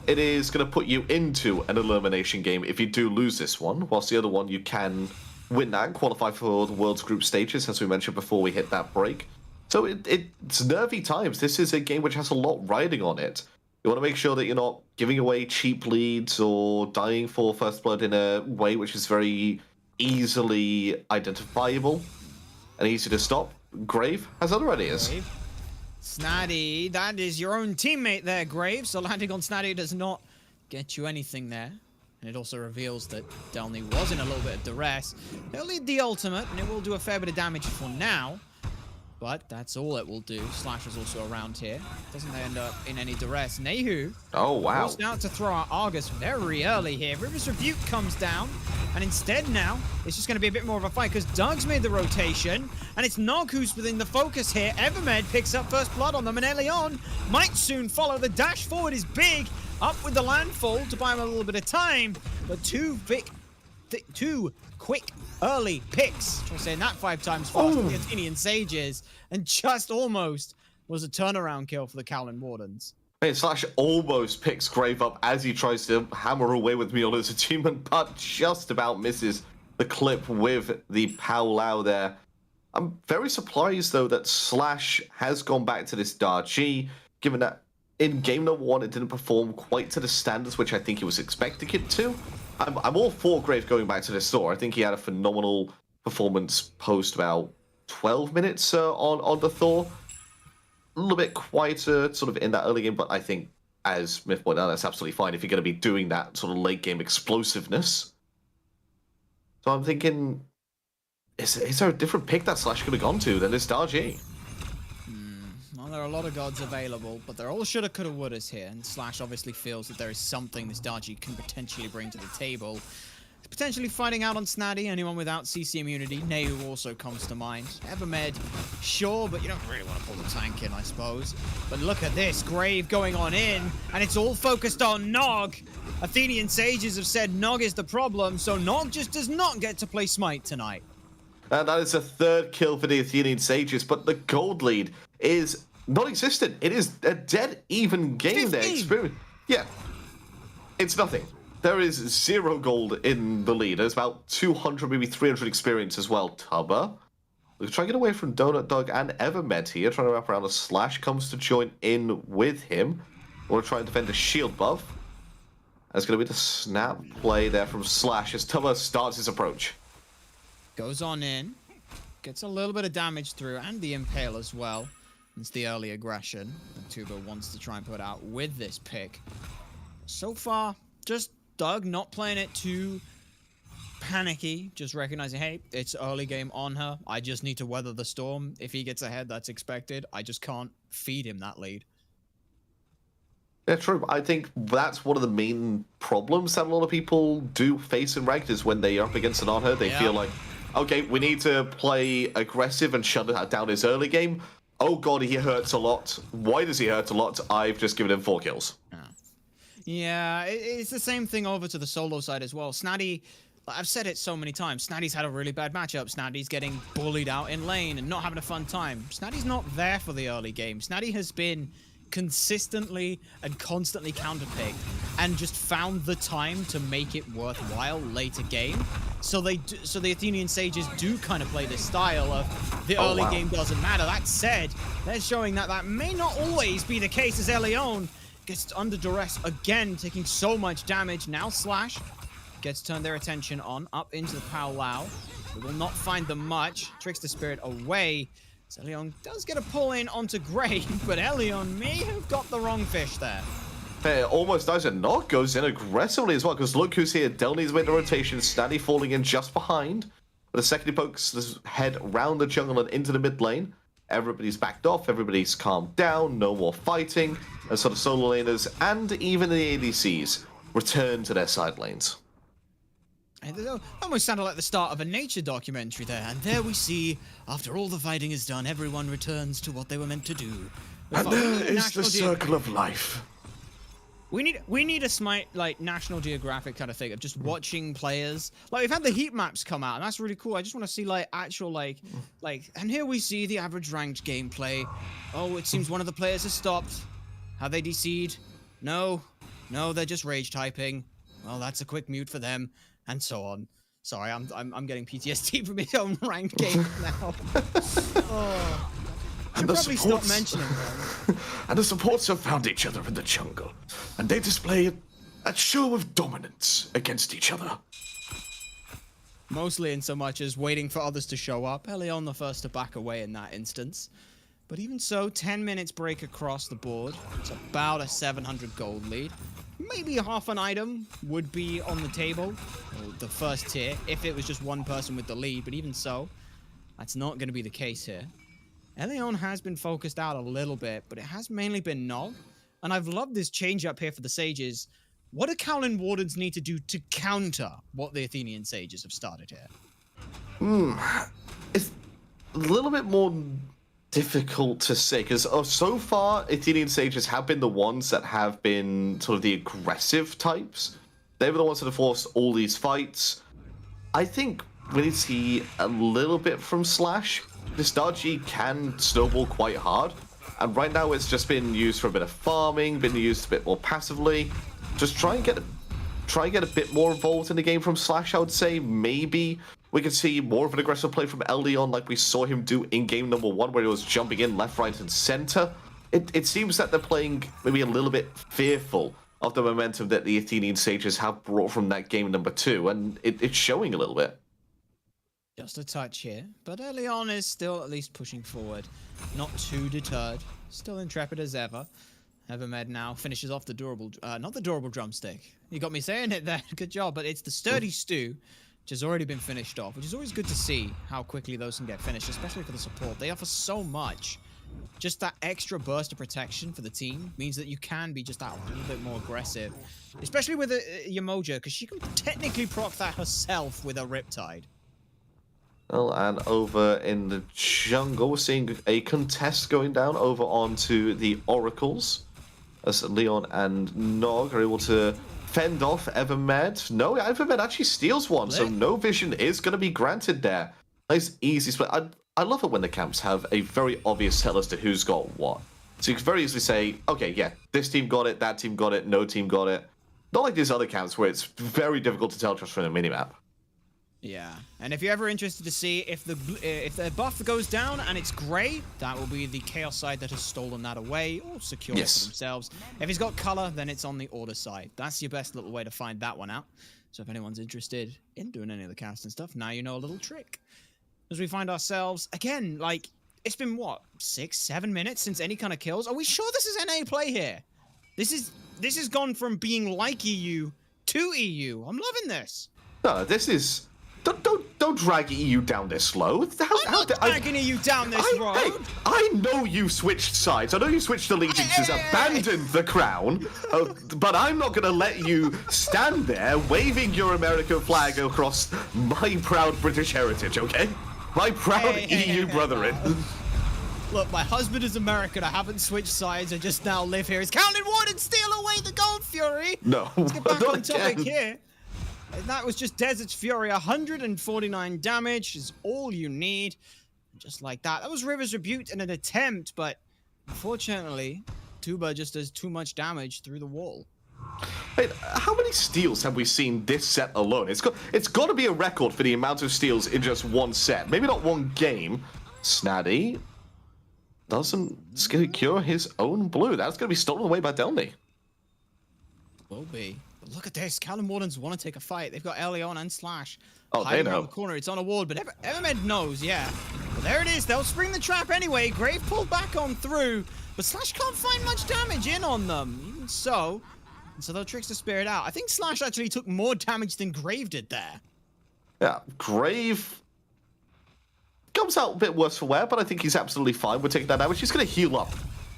N: it is going to put you into an elimination game if you do lose this one, whilst the other one you can win that and qualify for the World's Group stages, as we mentioned before we hit that break. So it's nervy times. This is a game which has a lot riding on it. You want to make sure that you're not giving away cheap leads or dying for First Blood in a way which is very easily identifiable and easy to stop. Grave has other ideas.
L: Grave. Snaddy, that is your own teammate there, Grave. So landing on Snaddy does not get you anything there. And it also reveals that Delny was in a little bit of duress. They'll lead the ultimate, and it will do a fair bit of damage for now. But that's all it will do. Slash is also around here. Doesn't end up in any duress. Nehu.
N: Oh, wow.
L: Forced out to throw out Argus very early here. River's Rebuke comes down. And instead now, it's just going to be a bit more of a fight because Doug's made the rotation. And it's Nog who's within the focus here. Evermed picks up First Blood on them. And Elion might soon follow. The dash forward is big. Up with the landfall to buy him a little bit of time. But two quick early picks. Try saying that 5 times fast with the Athenian Sages. And just almost was a turnaround kill for the Cowlin Wardens.
N: Hey, Slash almost picks Grave up as he tries to hammer away with Mjolnir's achievement, but just about misses the clip with the Powwow there. I'm very surprised, though, that Slash has gone back to this Darchi, given that in game number 1 it didn't perform quite to the standards which I think he was expecting it to. I'm all for Grave going back to this Thor. I think he had a phenomenal performance post about 12 minutes on the Thor. A little bit quieter sort of in that early game, but I think, as Myth pointed out, that's absolutely fine if you're going to be doing that sort of late game explosiveness. So I'm thinking, is there a different pick that Slash could have gone to than this Darji?
L: Well, there are a lot of gods available, but they're all shoulda, coulda, wouldas here, and Slash obviously feels that there is something this Darji can potentially bring to the table. Potentially fighting out on Snaddy, anyone without CC immunity. Nehu also comes to mind. Evermed, sure, but you don't really want to pull the tank in, I suppose. But look at this, Grave going on in, and it's all focused on Nog. Athenian Sages have said Nog is the problem, so Nog just does not get to play Smite tonight.
N: And that is a 3rd kill for the Athenian Sages, but the gold lead is non-existent. It is a dead even game
L: 15.
N: there. Yeah, it's nothing. There is 0 gold in the lead. There's about 200, maybe 300 experience as well. Tubba. We're trying to get away from Donut Dog and Evermed here. Trying to wrap around a Slash. Comes to join in with him. We're trying to defend a shield buff. That's going to be the snap play there from Slash as Tubba starts his approach.
L: Goes on in. Gets a little bit of damage through, and the Impale as well. It's the early aggression that Tuba wants to try and put out with this pick. So far, just Doug not playing it too panicky, just recognizing, hey, it's early game on her. I just need to weather the storm. If he gets ahead, that's expected. I just can't feed him that lead.
N: Yeah, true. I think that's one of the main problems that a lot of people do face in ranked is when they are up against an on-her, they feel like, okay, we need to play aggressive and shut down his early game. Oh god, he hurts a lot. Why does he hurt a lot? I've just given him 4 kills.
L: Yeah, it's the same thing over to the solo side as well. Snatty, I've said it so many times, Snatty's had a really bad matchup. Snatty's getting bullied out in lane and not having a fun time. Snatty's not there for the early game. Snatty has been consistently and constantly counterpicked and just found the time to make it worthwhile later game. So the Athenian Sages do kind of play this style of the early game doesn't matter. That said, they're showing that that may not always be the case as Elion gets under duress again, taking so much damage. Now Slash gets turned their attention on up into the Powwow. They will not find them much. Tricks the Spirit away. So Elion does get a pull in onto Grey, but Elion may have got the wrong fish there.
N: It almost does, and Nog goes in aggressively as well, because look who's here. Del needs to make the rotation, Snatty falling in just behind. But the second he pokes his head round the jungle and into the mid lane, everybody's backed off, everybody's calmed down, no more fighting, and sort of solo laners and even the ADCs return to their side lanes.
L: It almost sounded like the start of a nature documentary there. And there we see, after all the fighting is done, everyone returns to what they were meant to do.
N: And there is the circle of life.
L: We need a Smite, like, National Geographic kind of thing of just watching players. Like, we've had the heat maps come out, and that's really cool. I just want to see, like, actual, like, and here we see the average ranked gameplay. Oh, it seems one of the players has stopped. Have they DC'd? No, they're just rage typing. Well, that's a quick mute for them. And so on. Sorry, I'm getting PTSD from his own ranked game now. Oh.
N: And the
L: probably stop mentioning them.
N: And the supports have found each other in the jungle, and they display a show of dominance against each other.
L: Mostly in so much as waiting for others to show up. Elion the first to back away in that instance. But even so, 10 minutes break across the board. It's about a 700 gold lead. Maybe half an item would be on the table, or the first tier, if it was just one person with the lead, but even so, that's not going to be the case here. Elion has been focused out a little bit, but it has mainly been Nog, and I've loved this change up here for the Sages. What do Cowlin Wardens need to do to counter what the Athenian Sages have started here?
N: It's a little bit more difficult to say, because so far Athenian Sages have been the ones that have been sort of the aggressive types. They were the ones that have forced all these fights. I think we need to see a little bit from Slash. This Dargy can snowball quite hard, and right now it's just been used for a bit of farming, been used a bit more passively. Just try and get a bit more involved in the game from Slash, I would say. Maybe we could see more of an aggressive play from Eldion like we saw him do in game number 1, where he was jumping in left, right, and center. It seems that they're playing maybe a little bit fearful of the momentum that the Athenian Sages have brought from that game number 2, and it's showing a little bit.
L: Just a touch here, but Elion is still at least pushing forward. Not too deterred. Still intrepid as ever. Evermed now finishes off the durable, not the durable drumstick. You got me saying it there, good job, but it's the sturdy stew, which has already been finished off, which is always good to see how quickly those can get finished, especially for the support. They offer so much. Just that extra burst of protection for the team means that you can be just that little bit more aggressive, especially with Yamoja, because she can technically proc that herself with a Riptide.
N: Well, and over in the jungle, we're seeing a contest going down over onto the Oracles, as Leon and Nog are able to fend off Evermed. No, Evermed actually steals one, so no vision is going to be granted there. Nice, easy split. I love it when the camps have a very obvious tell as to who's got what. So you can very easily say, okay, yeah, this team got it, that team got it, no team got it. Not like these other camps where it's very difficult to tell just from a minimap.
L: Yeah, and if you're ever interested to see if the buff goes down and it's grey, that will be the Chaos side that has stolen that away or secured it for themselves. If it's got color, then it's on the Order side. That's your best little way to find that one out. So if anyone's interested in doing any of the casting stuff, now you know a little trick. As we find ourselves, again, like, it's been, what, 6-7 minutes since any kind of kills? Are we sure this is NA play here? This has gone from being like EU to EU. I'm loving this.
N: No, this is... Don't drag EU down this slow.
L: I'm not dragging EU down this road.
N: Hey, I know you switched sides. I know you switched allegiances, abandoned the crown, but I'm not going to let you stand there waving your American flag across my proud British heritage, okay? My proud EU brethren.
L: Look, my husband is American. I haven't switched sides. I just now live here. Is Counting Warden steal away the Gold Fury?
N: No.
L: Let's get back on topic here. That was just Desert's Fury. 149 damage is all you need. Just like that. That was River's Rebuke in an attempt, but unfortunately, Tuba just does too much damage through the wall.
N: Hey, how many steals have we seen this set alone? It's got to be a record for the amount of steals in just one set. Maybe not one game. Snaddy doesn't secure his own blue. That's going to be stolen away by Delny.
L: Will be. But look at this. Callum Wardens want to take a fight. They've got Elion and Slash.
N: Oh, they know.
L: Around the corner. It's on a ward, but Evermed knows, yeah. But there it is. They'll spring the trap anyway. Grave pulled back on through, but Slash can't find much damage in on them. Even so, and so they'll Trickster Spirit out. I think Slash actually took more damage than Grave did there.
N: Yeah, Grave comes out a bit worse for wear, but I think he's absolutely fine. We're taking that damage. He's going to heal up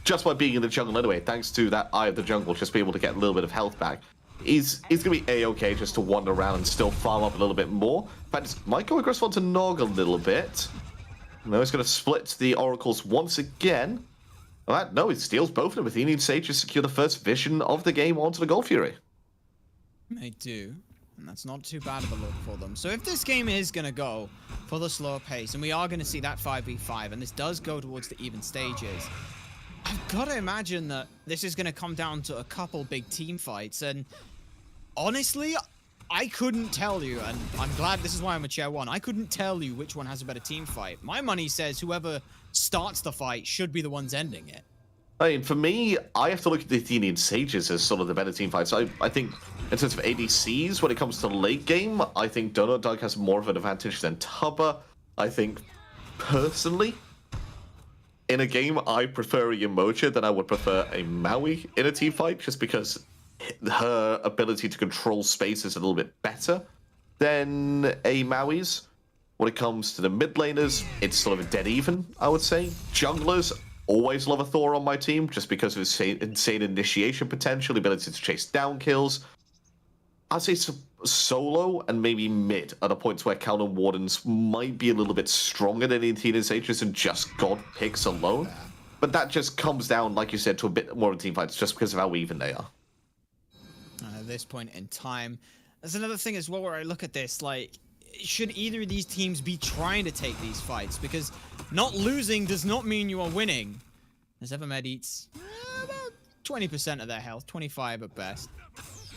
N: just by being in the jungle anyway, thanks to that Eye of the Jungle, just be able to get a little bit of health back. He's going to be A-okay just to wander around and still farm up a little bit more. In fact, might go aggressive onto Nog a little bit. No, he's going to split the Oracles once again. All right, no, he steals both of them. Athenian Sages secure the first vision of the game onto the Gold Fury.
L: They do, and that's not too bad of a look for them. So if this game is going to go for the slower pace, and we are going to see that 5v5, and this does go towards the even stages, I've got to imagine that this is going to come down to a couple big team fights, and honestly, I couldn't tell you, and I'm glad this is why I'm a chair one. I couldn't tell you which one has a better team fight. My money says whoever starts the fight should be the ones ending it.
N: I mean, for me, I have to look at the Athenian Sages as sort of the better team fights. I think in terms of ADCs, when it comes to late game, I think Donut Dog has more of an advantage than Tubba. I think, personally, in a game, I prefer a Yamocha than I would prefer a Maui in a team fight, just because her ability to control space is a little bit better than a Maui's. When it comes to the mid laners, it's sort of a dead even, I would say. Junglers, always love a Thor on my team, just because of his insane initiation potential, the ability to chase down kills. I'd say solo and maybe mid are the points where Calvin Wardens might be a little bit stronger than the Athenian Sages and just God picks alone. But that just comes down, like you said, to a bit more of team fights just because of how even they are.
L: At this point in time, there's another thing as well where I look at this, like, should either of these teams be trying to take these fights? Because not losing does not mean you are winning. As Evermed eats about 20% of their health, 25 at best,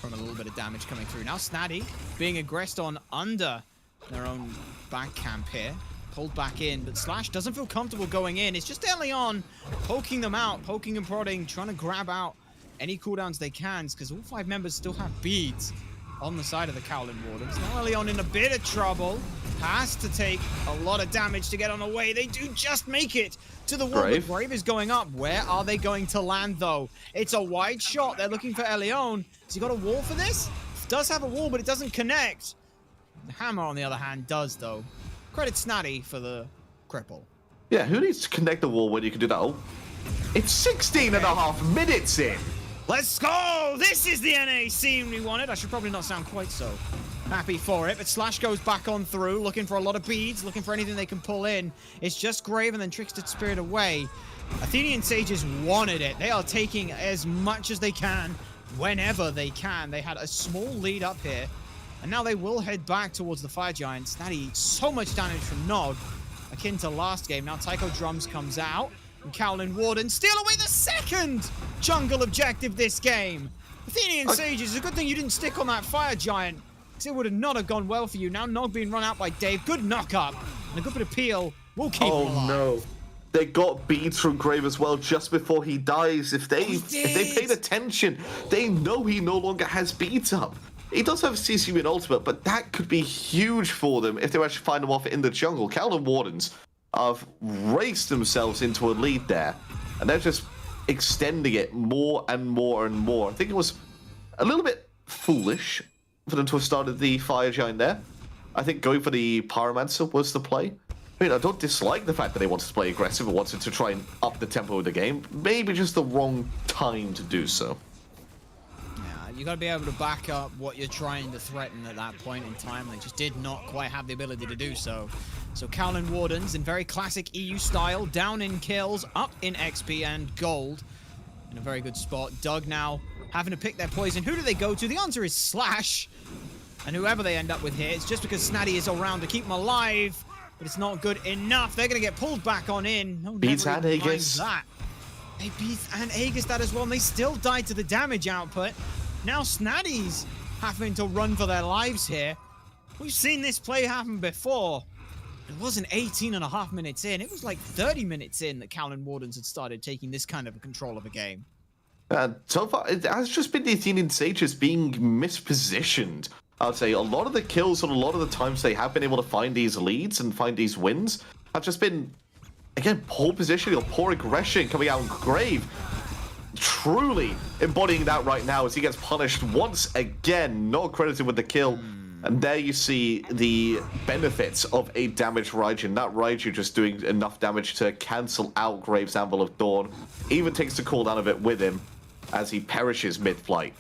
L: from a little bit of damage coming through. Now Snaddy being aggressed on under their own back camp here. Pulled back in, but Slash doesn't feel comfortable going in. It's just Elion poking them out, poking and prodding, trying to grab out any cooldowns they can, because all 5 members still have beads on the side of the Cowlin Wardens. Now Elion in a bit of trouble. Has to take a lot of damage to get on the way. They do just make it to the wall. Brave. But Brave is going up. Where are they going to land, though? It's a wide shot. They're looking for Elion. Has he got a wall for this? It does have a wall, but it doesn't connect. The hammer, on the other hand, does, though. Credit Snaddy for the cripple.
N: Yeah, who needs to connect the wall when you can do that? Oh, it's 16 and a half minutes in.
L: Let's go! This is the NA scene we wanted. I should probably not sound quite so happy for it, but Slash goes back on through, looking for a lot of beads, looking for anything they can pull in. It's just Grave and then Trickster Spirit away. Athenian Sages wanted it. They are taking as much as they can, whenever they can. They had a small lead up here, and now they will head back towards the Fire Giants. That eats so much damage from Nog, akin to last game. Now Tycho Drums comes out, and Cowlin Warden steal away the second jungle objective this game. Athenian Sages, it's a good thing you didn't stick on that Fire Giant, because it would not have gone well for you. Now Nog being run out by Dave. Good knock up, and a good bit of peel will keep him alive.
N: Oh no. They got beads from Grave as well just before he dies. If they paid attention, they know he no longer has beads up. he does have CC and ultimate, but that could be huge for them if they actually find him off in the jungle. Calvin Wardens have raced themselves into a lead there, and they're just extending it more and more and more. I think it was a little bit foolish for them to have started the Fire Giant there. I think going for the Pyromancer was the play. I mean, I don't dislike the fact that they wanted to play aggressive and wanted to try and up the tempo of the game. Maybe just the wrong time to do so.
L: You got to be able to back up what you're trying to threaten at that point in time. They just did not quite have the ability to do so. So Calvin Wardens, in very classic EU style, down in kills, up in XP and gold. In a very good spot. Doug now having to pick their poison. Who do they go to? The answer is Slash. And whoever they end up with here, it's just because Snaddy is around to keep them alive. But it's not good enough. They're going to get pulled back on in. No,
N: Beats and Aegis.
L: They beat and Aegis that as well, and they still died to the damage output. Now Snaddy's having to run for their lives here. We've seen this play happen before. It wasn't 18.5 minutes in. It was like 30 minutes in that Calvin Wardens had started taking this kind of a control of a game.
N: So far, it has just been the Athenian Sages being mispositioned. I would say a lot of the kills and a lot of the times they have been able to find these leads and find these wins have just been, again, poor positioning or poor aggression coming out in Grave. Truly embodying that right now as he gets punished once again, not credited with the kill. And there you see the benefits of a damaged Raijin. That Raiju just doing enough damage to cancel out Grave's Anvil of Dawn. Even takes the cooldown of it with him as he perishes mid-flight.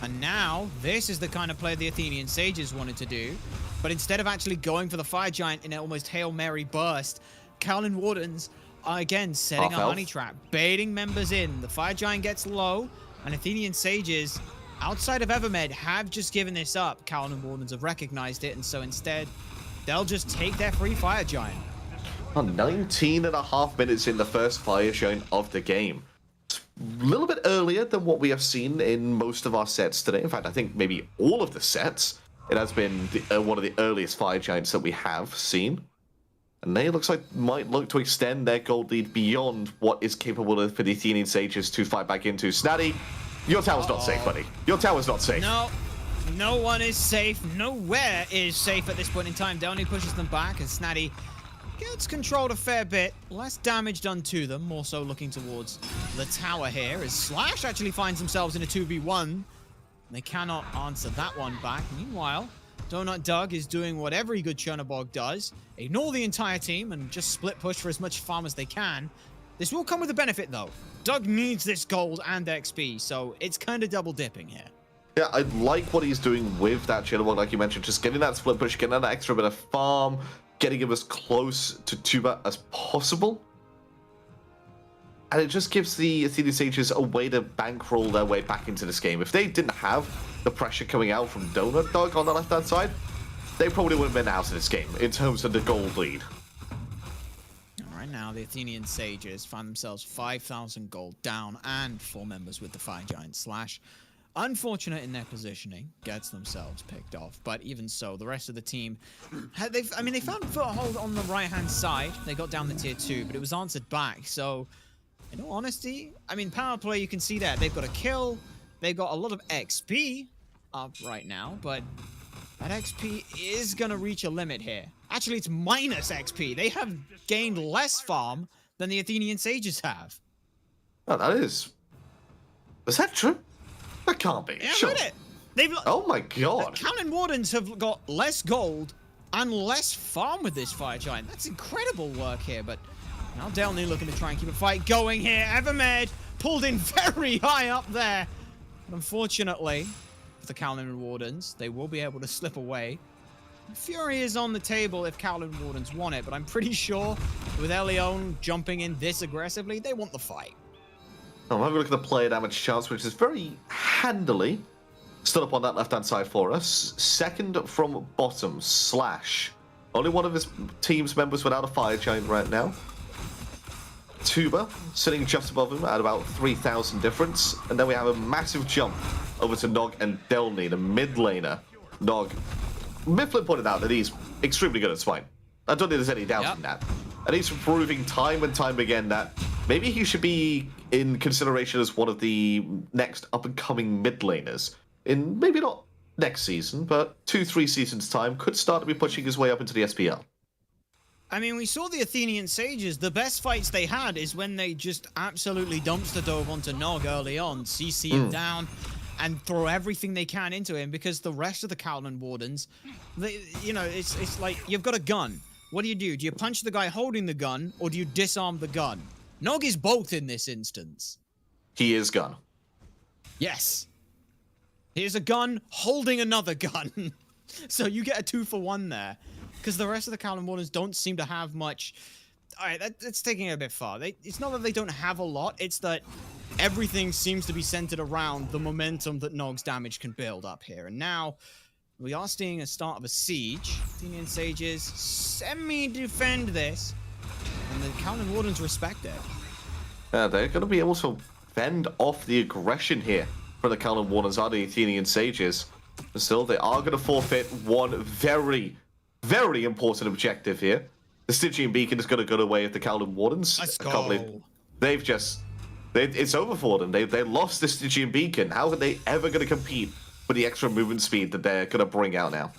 L: And now, this is the kind of play the Athenian Sages wanted to do. But instead of actually going for the Fire Giant in an almost Hail Mary burst, Calvin Wardens are again setting a honey trap, baiting members in. The Fire Giant gets low, and Athenian Sages, outside of Evermed, have just given this up. Calvin Wardens have recognized it, and so instead, they'll just take their free Fire Giant.
N: 19.5 minutes in the first Fire Giant of the game. A little bit earlier than what we have seen in most of our sets today. In fact, I think maybe all of the sets. It has been one of the earliest Fire Giants that we have seen. And they looks like might look to extend their gold lead beyond what is capable of for the Athenian Sages to fight back into. Snaddy, your tower's not safe, buddy. Your tower's not safe.
L: No, no one is safe. Nowhere is safe at this point in time. Downey pushes them back, and Snaddy gets controlled a fair bit. Less damage done to them, more so looking towards the tower here, as Slash actually finds themselves in a 2v1. They cannot answer that one back. Meanwhile, Donut Doug is doing what every good Chernobog does. Ignore the entire team and just split push for as much farm as they can. This will come with a benefit, though. Doug needs this gold and XP, so it's kind of double dipping here.
N: Yeah, I like what he's doing with that Chernobog, like you mentioned. Just getting that split push, getting that extra bit of farm, getting him as close to Tuba as possible. And it just gives the Athenian Sages a way to bankroll their way back into this game. If they didn't have the pressure coming out from Donut Dog on the left-hand side, they probably wouldn't have been out of this game in terms of the gold lead.
L: Right now, the Athenian Sages find themselves 5,000 gold down and 4 members with the Fire Giant Slash. Unfortunate in their positioning, gets themselves picked off, but even so, the rest of the team, they found foothold on the right-hand side. They got down the tier 2, but it was answered back, so in all honesty, I mean, power play, you can see that. They've got a kill, they've got a lot of XP up right now, but that XP is going to reach a limit here. Actually, it's minus XP. They have gained less farm than the Athenian Sages have.
N: Oh, that is... Is that true? That can't be.
L: Yeah,
N: sure.
L: read it. They've,
N: oh my god.
L: Calvin Wardens have got less gold and less farm with this Fire Giant. That's incredible work here, but now Delney looking to try and keep a fight going here. Evermed pulled in very high up there. But unfortunately, for the Calvin Wardens, they will be able to slip away. Fury is on the table if Calvin Wardens want it, but I'm pretty sure with Elion jumping in this aggressively, they want the fight.
N: I'm having a look at the player damage chance, which is very handily stood up on that left-hand side for us. Second from bottom, Slash. Only one of his team's members without a Fire Giant right now. Tuba sitting just above him at about 3,000 difference. And then we have a massive jump over to Nog and Delney, the mid laner. Nog. Mifflin pointed out that he's extremely good at Smite. I don't think there's any doubt in that. And he's proving time and time again that maybe he should be in consideration as one of the next up-and-coming mid laners. in maybe not next season, but 2-3 seasons' time, could start to be pushing his way up into the SPL.
L: I mean, we saw the Athenian Sages. The best fights they had is when they just absolutely dumpster dove onto Nog early on, CC him down, and throw everything they can into him, because the rest of the Calvin Wardens, it's like, you've got a gun. What do? Do you punch the guy holding the gun, or do you disarm the gun? Nog is both in this instance.
N: He is gun.
L: Yes. Here's a gun holding another gun. So you get a 2-for-1 there. Because the rest of the Calvin Wardens don't seem to have much. All right, that's taking it a bit far. It's not that they don't have a lot, it's that everything seems to be centered around the momentum that Nog's damage can build up here. And now we are seeing a start of a siege. Athenian Sages semi-defend this, and the Calvin Wardens respect it.
N: They're going to be able to fend off the aggression here from the Calvin Wardens are the Athenian Sages. But still, they are going to forfeit one very, very important objective here. The Stygian Beacon is going to go away with the Calvin Wardens.
L: Let's go.
N: It's over for them. They lost the Stygian Beacon. How are they ever going to compete with the extra movement speed that they're going to bring out now?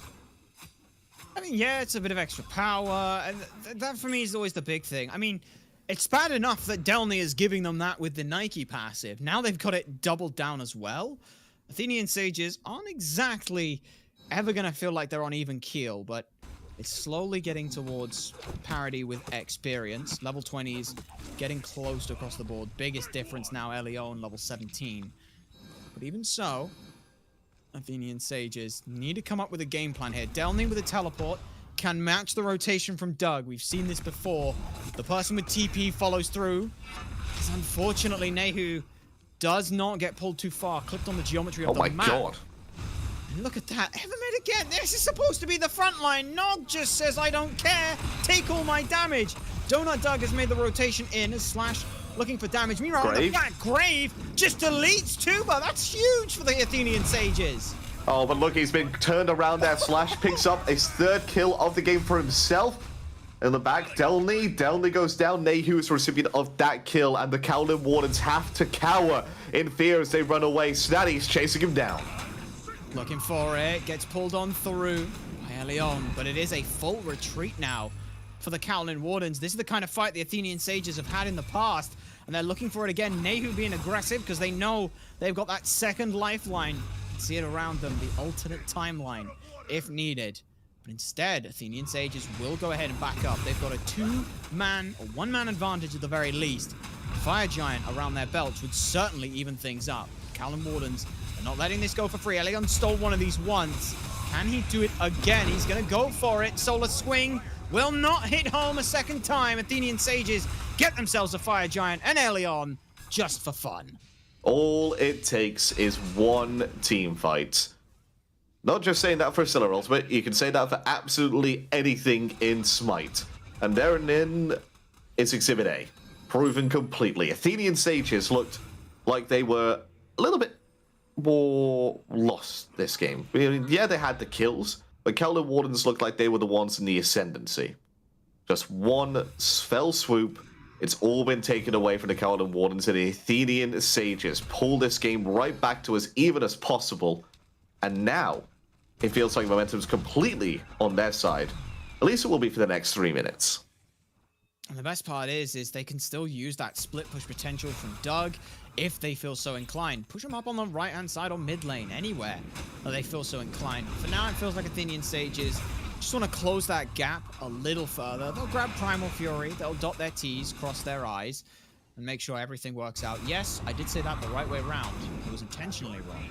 L: I mean, yeah, it's a bit of extra power, and that for me is always the big thing. I mean, it's bad enough that Delny is giving them that with the Nike passive. Now they've got it doubled down as well. Athenian Sages aren't exactly ever going to feel like they're on even keel, but it's slowly getting towards parity with experience. Level 20s getting close to across the board. Biggest difference now, Elion, level 17. But even so, Athenian Sages need to come up with a game plan here. Delny with a teleport can match the rotation from Doug. We've seen this before. The person with TP follows through. Unfortunately, Nehu does not get pulled too far. Clicked on the geometry of the map.
N: Oh my god.
L: And look at that. Evermed again. This is supposed to be the front line. Nog just says, I don't care. Take all my damage. Donut Doug has made the rotation in as Slash looking for damage. Meanwhile, on the back, Grave just deletes Tuba. That's huge for the Athenian Sages.
N: Oh, but look, he's been turned around there. Slash picks up his third kill of the game for himself. In the back, Delny goes down. Nehu is the recipient of that kill, and the Kowloon Wardens have to cower in fear as they run away. Snatty's chasing him down.
L: Looking for it. Gets pulled on through by Elion, but it is a full retreat now for the Kowloon Wardens. This is the kind of fight the Athenian Sages have had in the past, and they're looking for it again. Nehu being aggressive because they know they've got that second lifeline. See it around them, the alternate timeline, if needed. But instead, Athenian Sages will go ahead and back up. They've got a two-man or one-man advantage at the very least. Fire Giant around their belts would certainly even things up. Kowloon Wardens are not letting this go for free. Elion stole one of these once. Can he do it again? He's going to go for it. Solar Swing will not hit home a second time. Athenian Sages get themselves a Fire Giant and Elion just for fun.
N: All it takes is one team fight. Not just saying that for Stellar Ultimate, you can say that for absolutely anything in Smite. And therein is Exhibit A. Proven completely. Athenian Sages looked like they were a little bit more lost this game. I mean, yeah, they had the kills, but Kowloon Wardens looked like they were the ones in the ascendancy. Just one fell swoop. It's all been taken away from the Kowloon Wardens, and the Athenian Sages pull this game right back to as even as possible. And now, it feels like momentum's completely on their side. At least it will be for the next 3 minutes.
L: And the best part is they can still use that split push potential from Doug if they feel so inclined. Push them up on the right-hand side or mid lane, anywhere that they feel so inclined. For now, it feels like Athenian Sages just want to close that gap a little further. They'll grab Primal Fury, they'll dot their T's, cross their I's, and make sure everything works out. Yes, I did say that the right way around. It was intentionally wrong.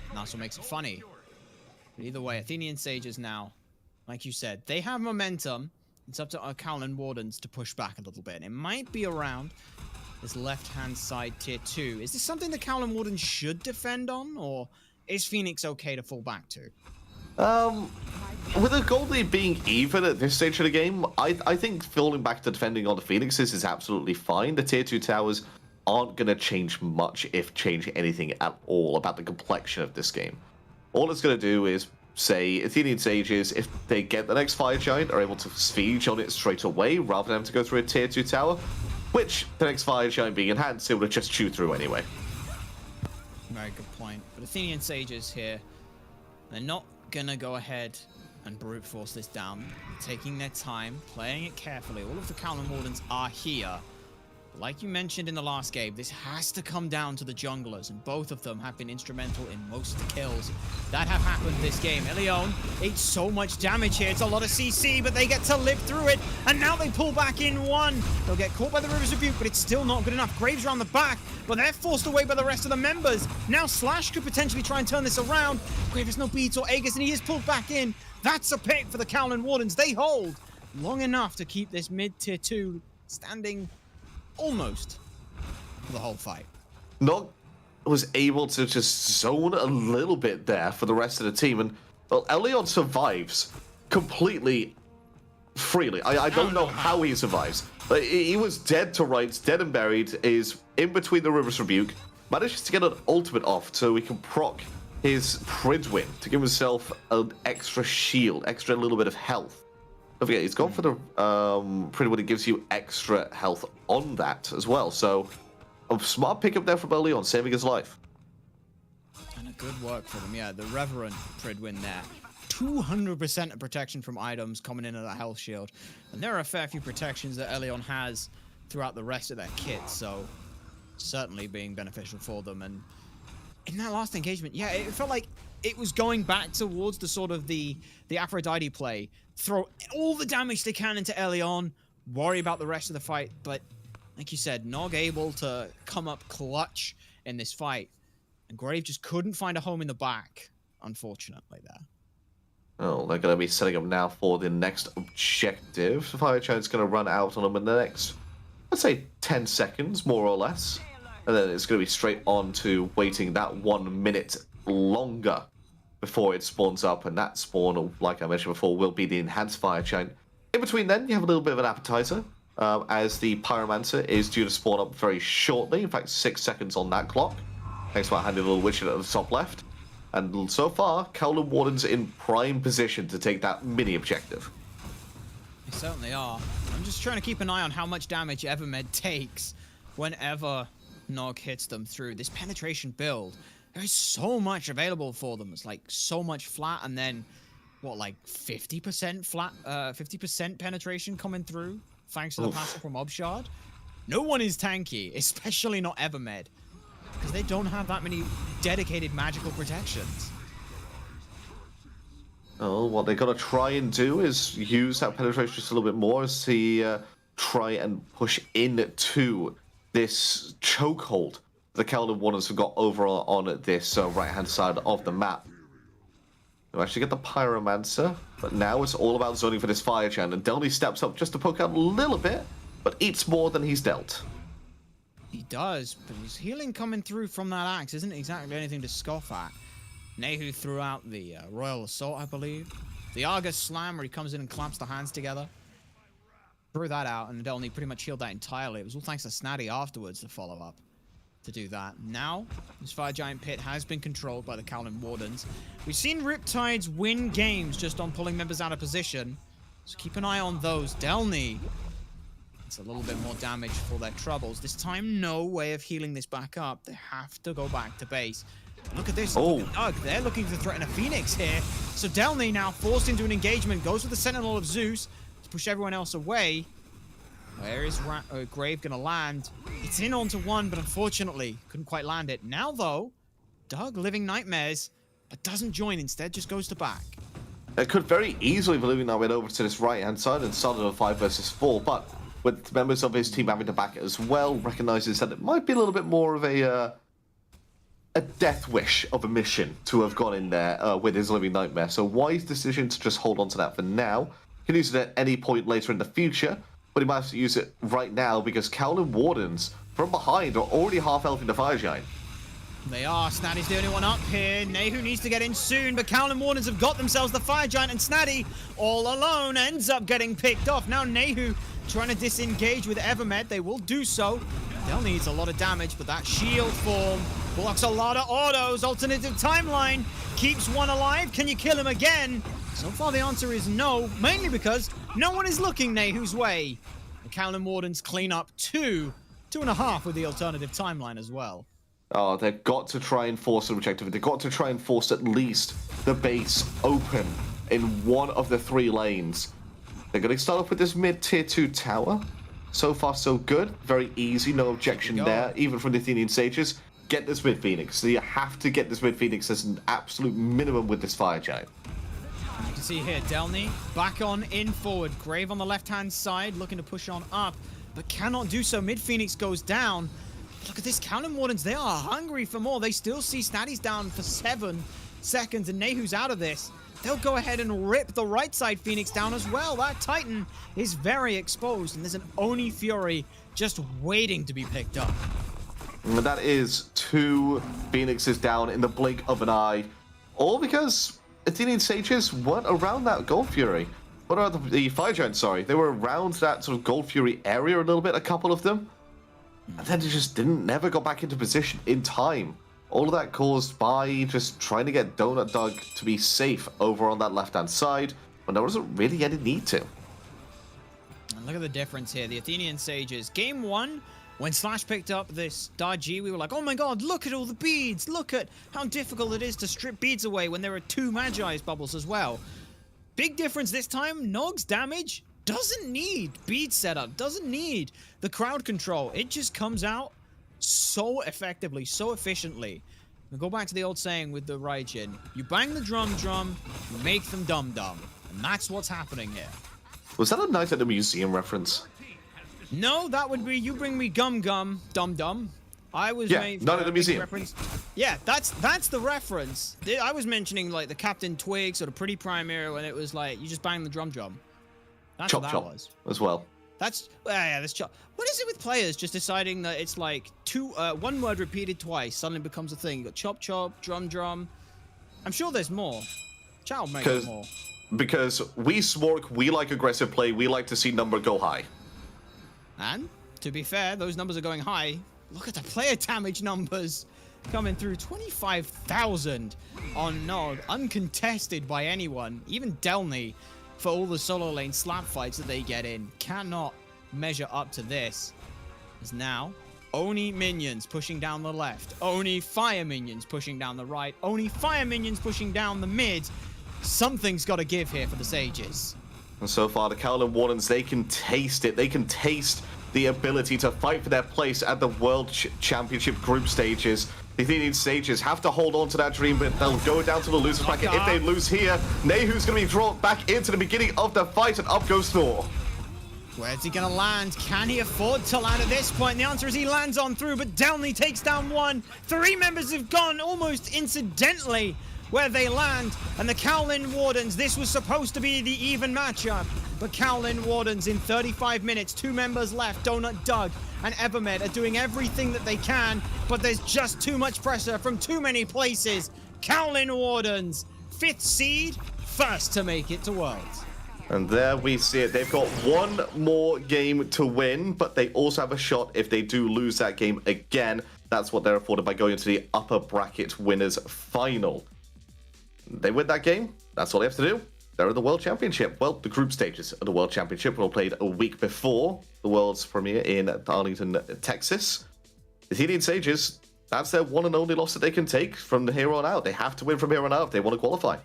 L: And that's what makes it funny. But either way, Athenian Sages now, like you said, they have momentum. It's up to our Kowloon Wardens to push back a little bit. It might be around this left-hand side tier 2. Is this something the Kowloon Wardens should defend on, or is Phoenix okay to fall back to?
N: With the gold lead being even at this stage of the game, I think falling back to defending on the Phoenixes is absolutely fine. The tier 2 towers aren't going to change much, if change anything at all, about the complexion of this game. All it's going to do is say Athenian Sages, if they get the next Fire Giant, are able to siege on it straight away rather than having to go through a tier 2 tower, which the next Fire Giant being enhanced, it would just chew through anyway.
L: Very good point. But Athenian Sages here, they're not gonna go ahead and brute force this down. They're taking their time, playing it carefully. All of the Kowloon Wardens are here. But like you mentioned in the last game, this has to come down to the junglers, and both of them have been instrumental in most of the kills that have happened this game. Ilion ate so much damage here. It's a lot of CC, but they get to live through it, and now they pull back in one. They'll get caught by the River's Rebuke, but it's still not good enough. Graves around the back, but they're forced away by the rest of the members. Now Slash could potentially try and turn this around. Graves has no beats or Aegis, and he is pulled back in. That's a pick for the Kowloon Wardens. They hold long enough to keep this mid-tier 2 standing almost for the whole fight.
N: Nog was able to just zone a little bit there for the rest of the team, and well, Elion survives completely freely. I don't know how he survives. He was dead to rights, dead and buried, is in between the River's Rebuke, manages to get an ultimate off so he can proc his Pridwin to give himself an extra shield, extra little bit of health. Don't forget, he's gone for the Pridwin. It gives you extra health on that as well. So a smart pickup there from early on, saving his life.
L: And a good work for them. Yeah, the Reverend Pridwin there. 200% of protection from items coming in at a health shield. And there are a fair few protections that Elion has throughout the rest of their kit. So certainly being beneficial for them. And in that last engagement, yeah, it felt like it was going back towards the sort of the Aphrodite play. Throw all the damage they can into Elion, worry about the rest of the fight. But like you said, Nog able to come up clutch in this fight. And Grave just couldn't find a home in the back, unfortunately, there.
N: Oh, they're going to be setting up now for the next objective. Fire Giant's going to run out on them in the next, let's say, 10 seconds, more or less. And then it's going to be straight on to waiting that 1 minute longer before it spawns up. And that spawn, like I mentioned before, will be the Enhanced Fire Giant. In between then, you have a little bit of an appetizer, as the Pyromancer is due to spawn up very shortly. In fact, 6 seconds on that clock. Thanks for our handy little widget at the top left. And so far, Kowloon Warden's in prime position to take that mini objective.
L: They certainly are. I'm just trying to keep an eye on how much damage Evermed takes whenever Nog hits them through. This penetration build, there's so much available for them. It's like so much flat, and then, what, like 50% flat, 50% penetration coming through, thanks to the passive from Obshard. No one is tanky, especially not Evermed, because they don't have that many dedicated magical protections.
N: Oh, what they're going to try and do is use that penetration just a little bit more as he try and push into this chokehold the Kowloon Wardens have got over on this right-hand side of the map. They actually get the Pyromancer, but now it's all about zoning for this Fire Giant, and Delny steps up just to poke out a little bit, but eats more than he's dealt.
L: He does, but his healing coming through from that axe isn't exactly anything to scoff at. Nehu threw out the Royal Assault, I believe. The Argus Slam, where he comes in and clamps the hands together. Threw that out, and Delny pretty much healed that entirely. It was all thanks to Snaddy afterwards to follow up to do that. Now, this Fire Giant pit has been controlled by the Kowloon Wardens. We've seen Riptides win games just on pulling members out of position, so keep an eye on those. Delny, it's a little bit more damage for their troubles. This time, no way of healing this back up. They have to go back to base. Look at this. Look at Doug. They're looking to threaten a Phoenix here. So Delny now forced into an engagement, goes with the Sentinel of Zeus to push everyone else away. Where is Grave going to land? It's in onto one, but unfortunately, couldn't quite land it. Now, though, Doug living nightmares, but doesn't join. Instead, just goes to back.
N: It could very easily be living that way over to this right-hand side and started on 5 versus 4, but with members of his team having to back it as well, recognizes that it might be a little bit more of a death wish of a mission to have gone in there with his living nightmare. So wise decision to just hold on to that for now. He can use it at any point later in the future, but he might have to use it right now because Kowloon Wardens from behind are already half elfing the Fire Giant.
L: They are. Snaddy's the only one up here. Nehu needs to get in soon, but Kowloon Wardens have got themselves the Fire Giant, and Snaddy, all alone, ends up getting picked off. Now Nehu trying to disengage with Evermed. They will do so. They'll need a lot of damage, but that shield form blocks a lot of autos. Alternative timeline keeps one alive. Can you kill him again? So far the answer is no, mainly because no one is looking Nehu's way. The Kowloon Wardens clean up 2.5 with the alternative timeline as well.
N: Oh, they've got to try and force an objective. They've got to try and force at least the base open in one of the 3 lanes. They're going to start off with this mid-tier 2 tower. So far, so good. Very easy, no objection there, even from the Athenian Sages. Get this mid-Phoenix. So you have to get this mid-Phoenix as an absolute minimum with this Fire Giant.
L: You can see here, Delny back on in forward. Grave on the left-hand side, looking to push on up, but cannot do so. Mid-Phoenix goes down. Look at this, Callan Wardens, they are hungry for more. They still see Snatty's down for 7 seconds, and Nehu's out of this. They'll go ahead and rip the right side Phoenix down as well. That Titan is very exposed, and there's an Oni Fury just waiting to be picked up.
N: And that is 2 Phoenixes down in the blink of an eye. All because Athenian Sages weren't around that Gold Fury. What are the Fire Giants, sorry. They were around that sort of Gold Fury area a little bit, a couple of them. And then they just never got back into position in time. All of that caused by just trying to get Donut Dog to be safe over on that left-hand side, when there wasn't really any need to.
L: And look at the difference here. The Athenian Sages. Game 1, when Slash picked up this Daji, we were like, oh my god, look at all the beads. Look at how difficult it is to strip beads away when there are 2 Magi's bubbles as well. Big difference this time. Nog's damage doesn't need bead setup, doesn't need the crowd control. It just comes out so effectively, so efficiently. We go back to the old saying with the Raijin. You bang the drum, you make them dum-dum. And that's what's happening here.
N: Was that a Night at the Museum reference?
L: No, that would be you bring me gum-gum, dum-dum. I was
N: Night at the Museum.
L: Reference. Yeah, that's the reference. I was mentioning like the Captain Twigs or the Pretty Primary when it was like you just bang the drum. That's
N: Chop
L: what that
N: chop
L: was.
N: as well.
L: That's that's chop. What is it with players just deciding that it's like one word repeated twice suddenly becomes a thing? You got chop chop, drum. I'm sure there's more. Child make it more.
N: Because we Smork, we like aggressive play. We like to see number go high.
L: And to be fair, those numbers are going high. Look at the player damage numbers coming through. 25,000 on Nod, uncontested by anyone. Even Delny, for all the solo lane slap fights that they get in, cannot measure up to this. As now, Oni minions pushing down the left. Oni fire minions pushing down the right. Oni fire minions pushing down the mid. Something's got to give here for the Sages.
N: And so far, the Kowloon Wardens, they can taste it. They can taste the ability to fight for their place at the World Championship group stages. The Athenian Sages have to hold on to that dream, but they'll go down to the loser's bracket. If they lose here, Nehu's going to be drawn back into the beginning of the fight, and up goes Thor.
L: Where's he going to land? Can he afford to land at this point? The answer is he lands on through, but Delny takes down one. 3 members have gone almost incidentally where they land, and the Kowloon Wardens, this was supposed to be the even matchup, but Kowloon Wardens in 35 minutes, 2 members left, Donut Doug and Evermed are doing everything that they can, but there's just too much pressure from too many places. Kowloon Wardens, 5th seed, first to make it to Worlds.
N: And there we see it. They've got one more game to win, but they also have a shot if they do lose that game again. That's what they're afforded by going into the upper bracket winners final. They win that game, that's all they have to do. They're in the World Championship. Well, the group stages of the World Championship were played a week before the World's premiere in Arlington, Texas. The Athenian Sages, that's their one and only loss that they can take from here on out. They have to win from here on out if they want to qualify.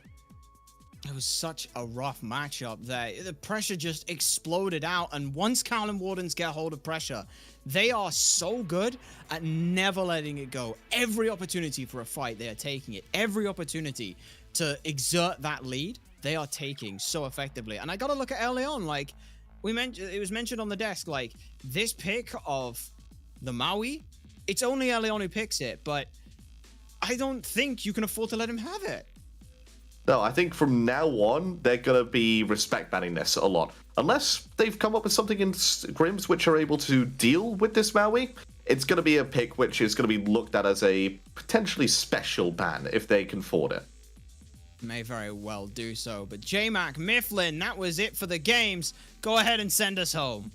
L: It was such a rough matchup there. The pressure just exploded out, and once Kowloon Wardens get hold of pressure, they are so good at never letting it go. Every opportunity for a fight, they are taking it. Every opportunity to exert that lead, they are taking so effectively. And I gotta look at Leon, like it was mentioned on the desk, like this pick of the Maui, it's only Leon who picks it, but I don't think you can afford to let him have it.
N: No, I think from now on, they're going to be respect banning this a lot. Unless they've come up with something in Grims which are able to deal with this Maui, it's going to be a pick which is going to be looked at as a potentially special ban if they can afford it.
L: May very well do so. But J-Mac, Mifflin, that was it for the games. Go ahead and send us home.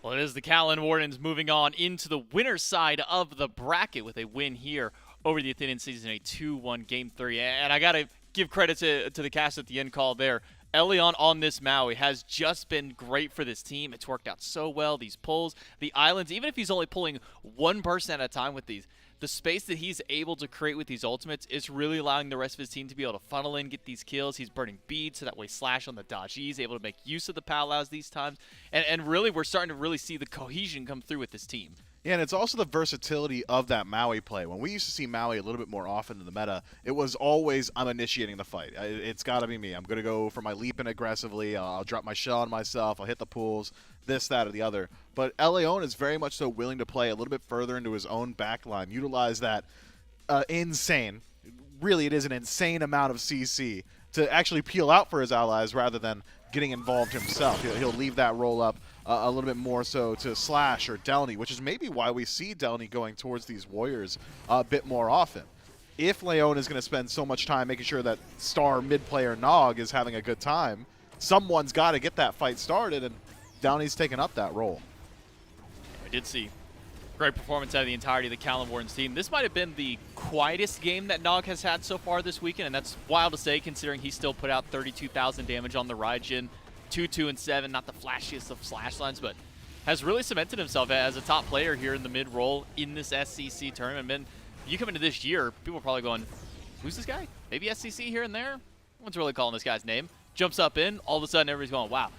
J: Well, it is the Kowloon Wardens moving on into the winner's side of the bracket with a win here over the Athenian Sages in a 2-1 Game 3. And I got to give credit to the cast at the end call there. Elion on this Maui has just been great for this team. It's worked out so well. These pulls, the islands, even if he's only pulling one person at a time with these, the space that he's able to create with these ultimates is really allowing the rest of his team to be able to funnel in, get these kills. He's burning beads, so that way Slash on the dodge, he's able to make use of the powwows these times. And really, we're starting to really see the cohesion come through with this team.
K: Yeah, and it's also the versatility of that Maui play. When we used to see Maui a little bit more often in the meta, it was always, I'm initiating the fight. It's got to be me. I'm going to go for my leaping aggressively. I'll drop my shell on myself. I'll hit the pools, this, that, or the other. But Elion is very much so willing to play a little bit further into his own backline, utilize that insane, really it is an insane amount of CC to actually peel out for his allies rather than getting involved himself. He'll leave that roll up a little bit more so to Slash or Delny, which is maybe why we see Delny going towards these Warriors a bit more often. If Leon is going to spend so much time making sure that star mid-player Nog is having a good time, someone's got to get that fight started, and Downey's taking up that role.
J: We did see great performance out of the entirety of the Callan Wardens team. This might have been the quietest game that Nog has had so far this weekend, and that's wild to say considering he still put out 32,000 damage on the Raijin, 2, and 7, not the flashiest of slash lines, but has really cemented himself as a top player here in the mid-roll in this SCC tournament. And you come into this year, people are probably going, who's this guy? Maybe SCC here and there? No one's really calling this guy's name. Jumps up in, all of a sudden everybody's going, wow,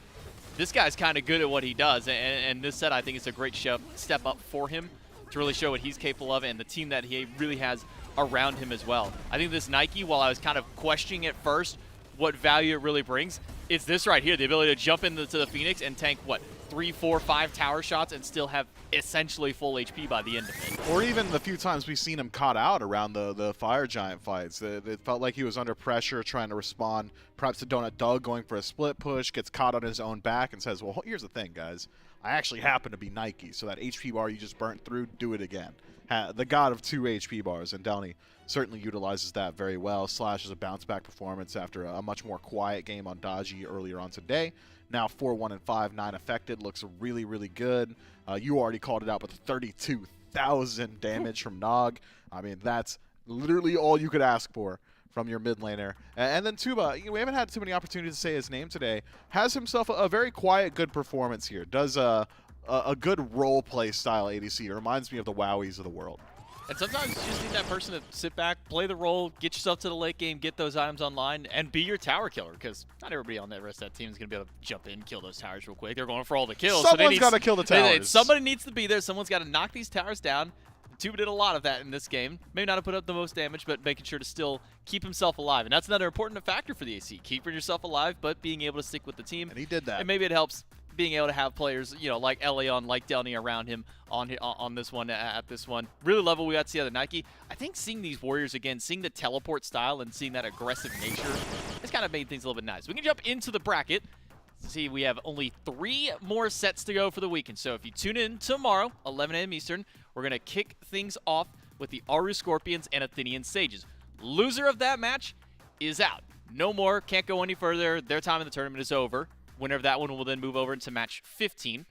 J: this guy's kind of good at what he does. And this set, I think, is a great step up for him to really show what he's capable of and the team that he really has around him as well. I think this Nike, while I was kind of questioning at first what value it really brings, is this right here, the ability to jump into the Phoenix and tank, what, 3, 4, 5 tower shots and still have essentially full HP by the end of it.
K: Or even the few times we've seen him caught out around the Fire Giant fights. It felt like he was under pressure trying to respond, perhaps to Donut Doug going for a split push, gets caught on his own back and says, well, here's the thing, guys. I actually happen to be Nike, so that HP bar you just burnt through, do it again. The god of 2 HP bars, and Downey certainly utilizes that very well. Slash is a bounce-back performance after a much more quiet game on Dodgy earlier on today. Now 4-1 and 5, 9 affected, looks really, really good. You already called it out with 32,000 damage from Nog. I mean, that's literally all you could ask for from your mid laner. And then Tuba, we haven't had too many opportunities to say his name today, has himself a very quiet, good performance here. Does a good role play style ADC. It reminds me of the Wowies of the world.
J: And sometimes you just need that person to sit back, play the role, get yourself to the late game, get those items online, and be your tower killer, because not everybody on that rest of that team is going to be able to jump in, kill those towers real quick. They're going for all the kills.
K: Someone's got to kill the towers.
J: Somebody needs to be there. Someone's got to knock these towers down. Tuba did a lot of that in this game. Maybe not have put up the most damage, but making sure to still keep himself alive. And that's another important factor for the AC. Keeping yourself alive, but being able to stick with the team.
K: And he did that.
J: And maybe it helps being able to have players, like Elion, like Delny around him on this one, at this one. Really love what we got to see out of Nike. I think seeing these Warriors again, seeing the teleport style and seeing that aggressive nature, has kind of made things a little bit nice. We can jump into the bracket. See, we have only 3 more sets to go for the weekend. So if you tune in tomorrow, 11 a.m. Eastern, we're going to kick things off with the Aru Scorpions and Athenian Sages. Loser of that match is out. No more, can't go any further. Their time in the tournament is over. Winner of that one will then move over into match 15.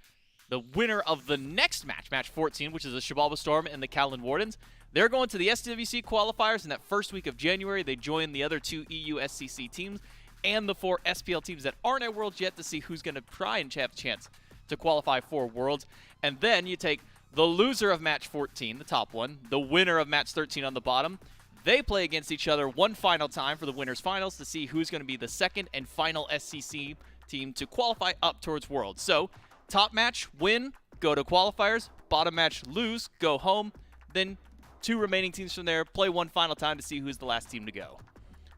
J: The winner of the next match, match 14, which is the Shibalba Storm and the Callan Wardens, they're going to the SWC qualifiers in that first week of January. They join the other 2 EU SCC teams and the 4 SPL teams that aren't at Worlds yet to see who's going to try and have a chance to qualify for Worlds. And then you take the loser of match 14, the top one, the winner of match 13 on the bottom. They play against each other one final time for the winners finals to see who's going to be the second and final SCC team to qualify up towards Worlds. So, top match, win, go to qualifiers. Bottom match, lose, go home. Then 2 remaining teams from there play one final time to see who's the last team to go.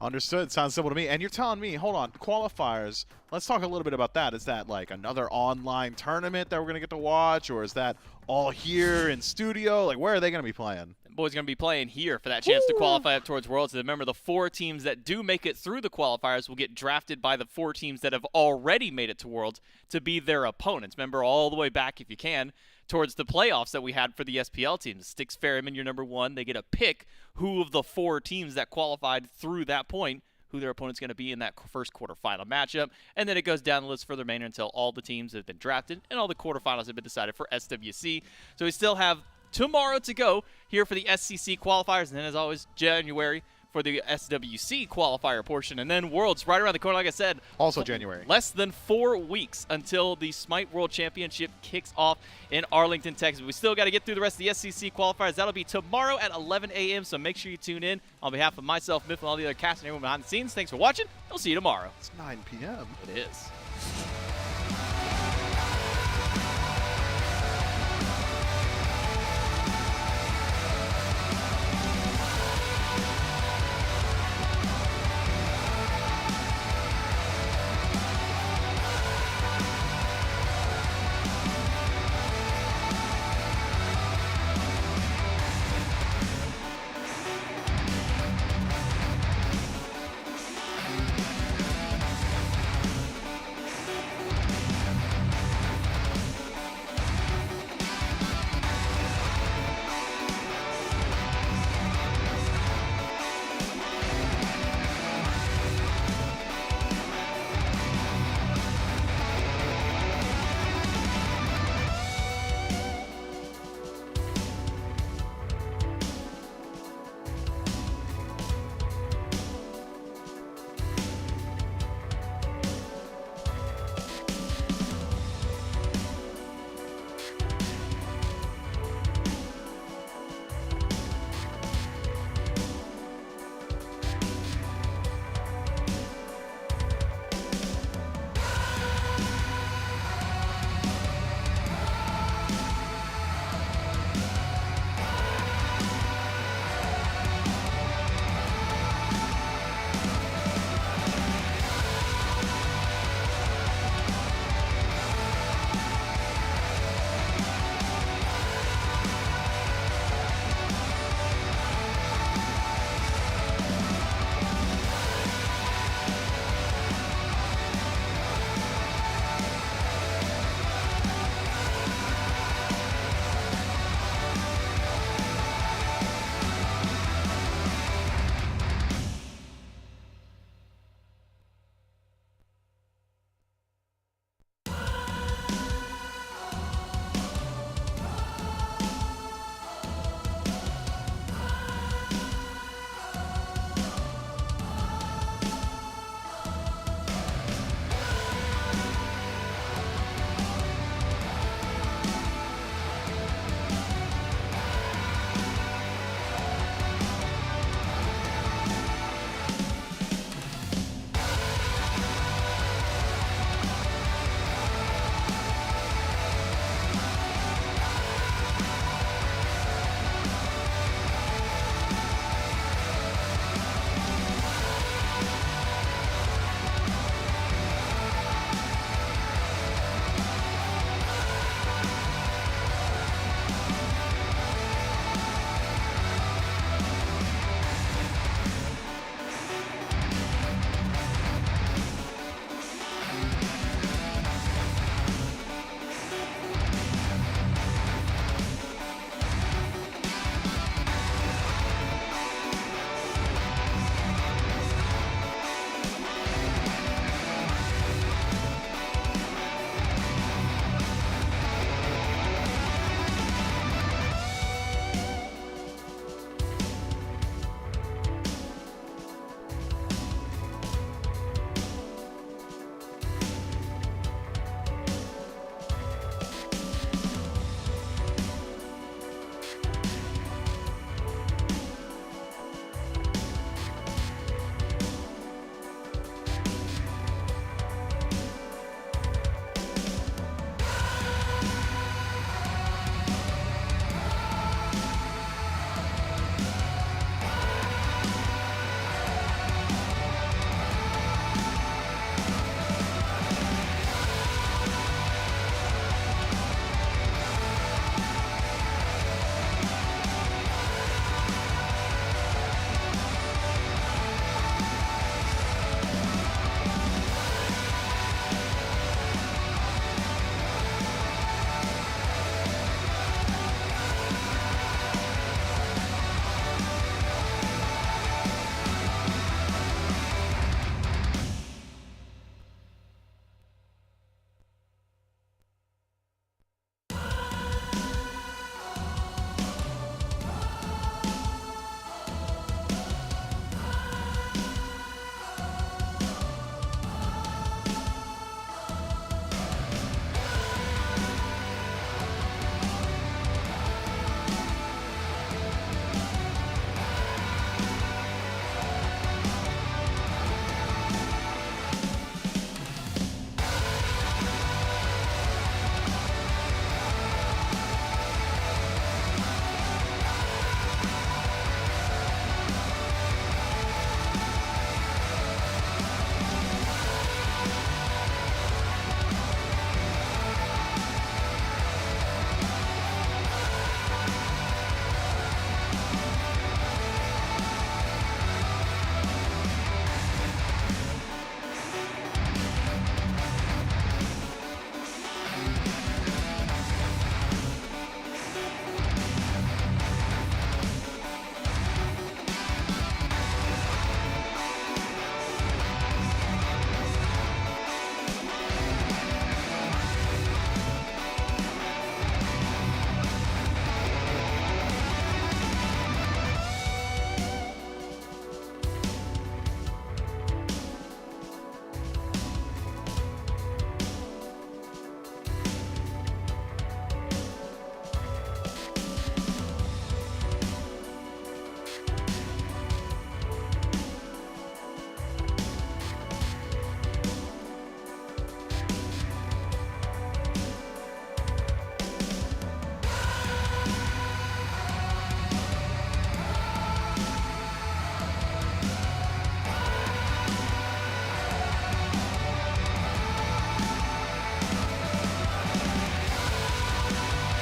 K: Understood. Sounds simple to me. And you're telling me, hold on, qualifiers, let's talk a little bit about that. Is that like another online tournament that we're going to get to watch, or is that all here in studio? Like, where are they going to be playing?
J: Boys going to be playing here for that chance to qualify up towards Worlds. And remember, the 4 teams that do make it through the qualifiers will get drafted by the 4 teams that have already made it to Worlds to be their opponents. Remember, all the way back, if you can, towards the playoffs that we had for the SPL teams. Styx Ferryman, your number 1. They get a pick who of the 4 teams that qualified through that point, who their opponent's going to be in that first quarterfinal matchup. And then it goes down the list for the remainder until all the teams have been drafted and all the quarterfinals have been decided for SWC. So we still have tomorrow to go here for the SCC qualifiers, and then as always, January for the SWC qualifier portion. And then Worlds right around the corner, like I said.
K: Also January.
J: Less than 4 weeks until the Smite World Championship kicks off in Arlington, Texas. We still got to get through the rest of the SCC qualifiers. That'll be tomorrow at 11 a.m., so make sure you tune in. On behalf of myself, Myth, and all the other cast and everyone behind the scenes, thanks for watching. We'll see you tomorrow.
K: It's 9 p.m.
J: It is.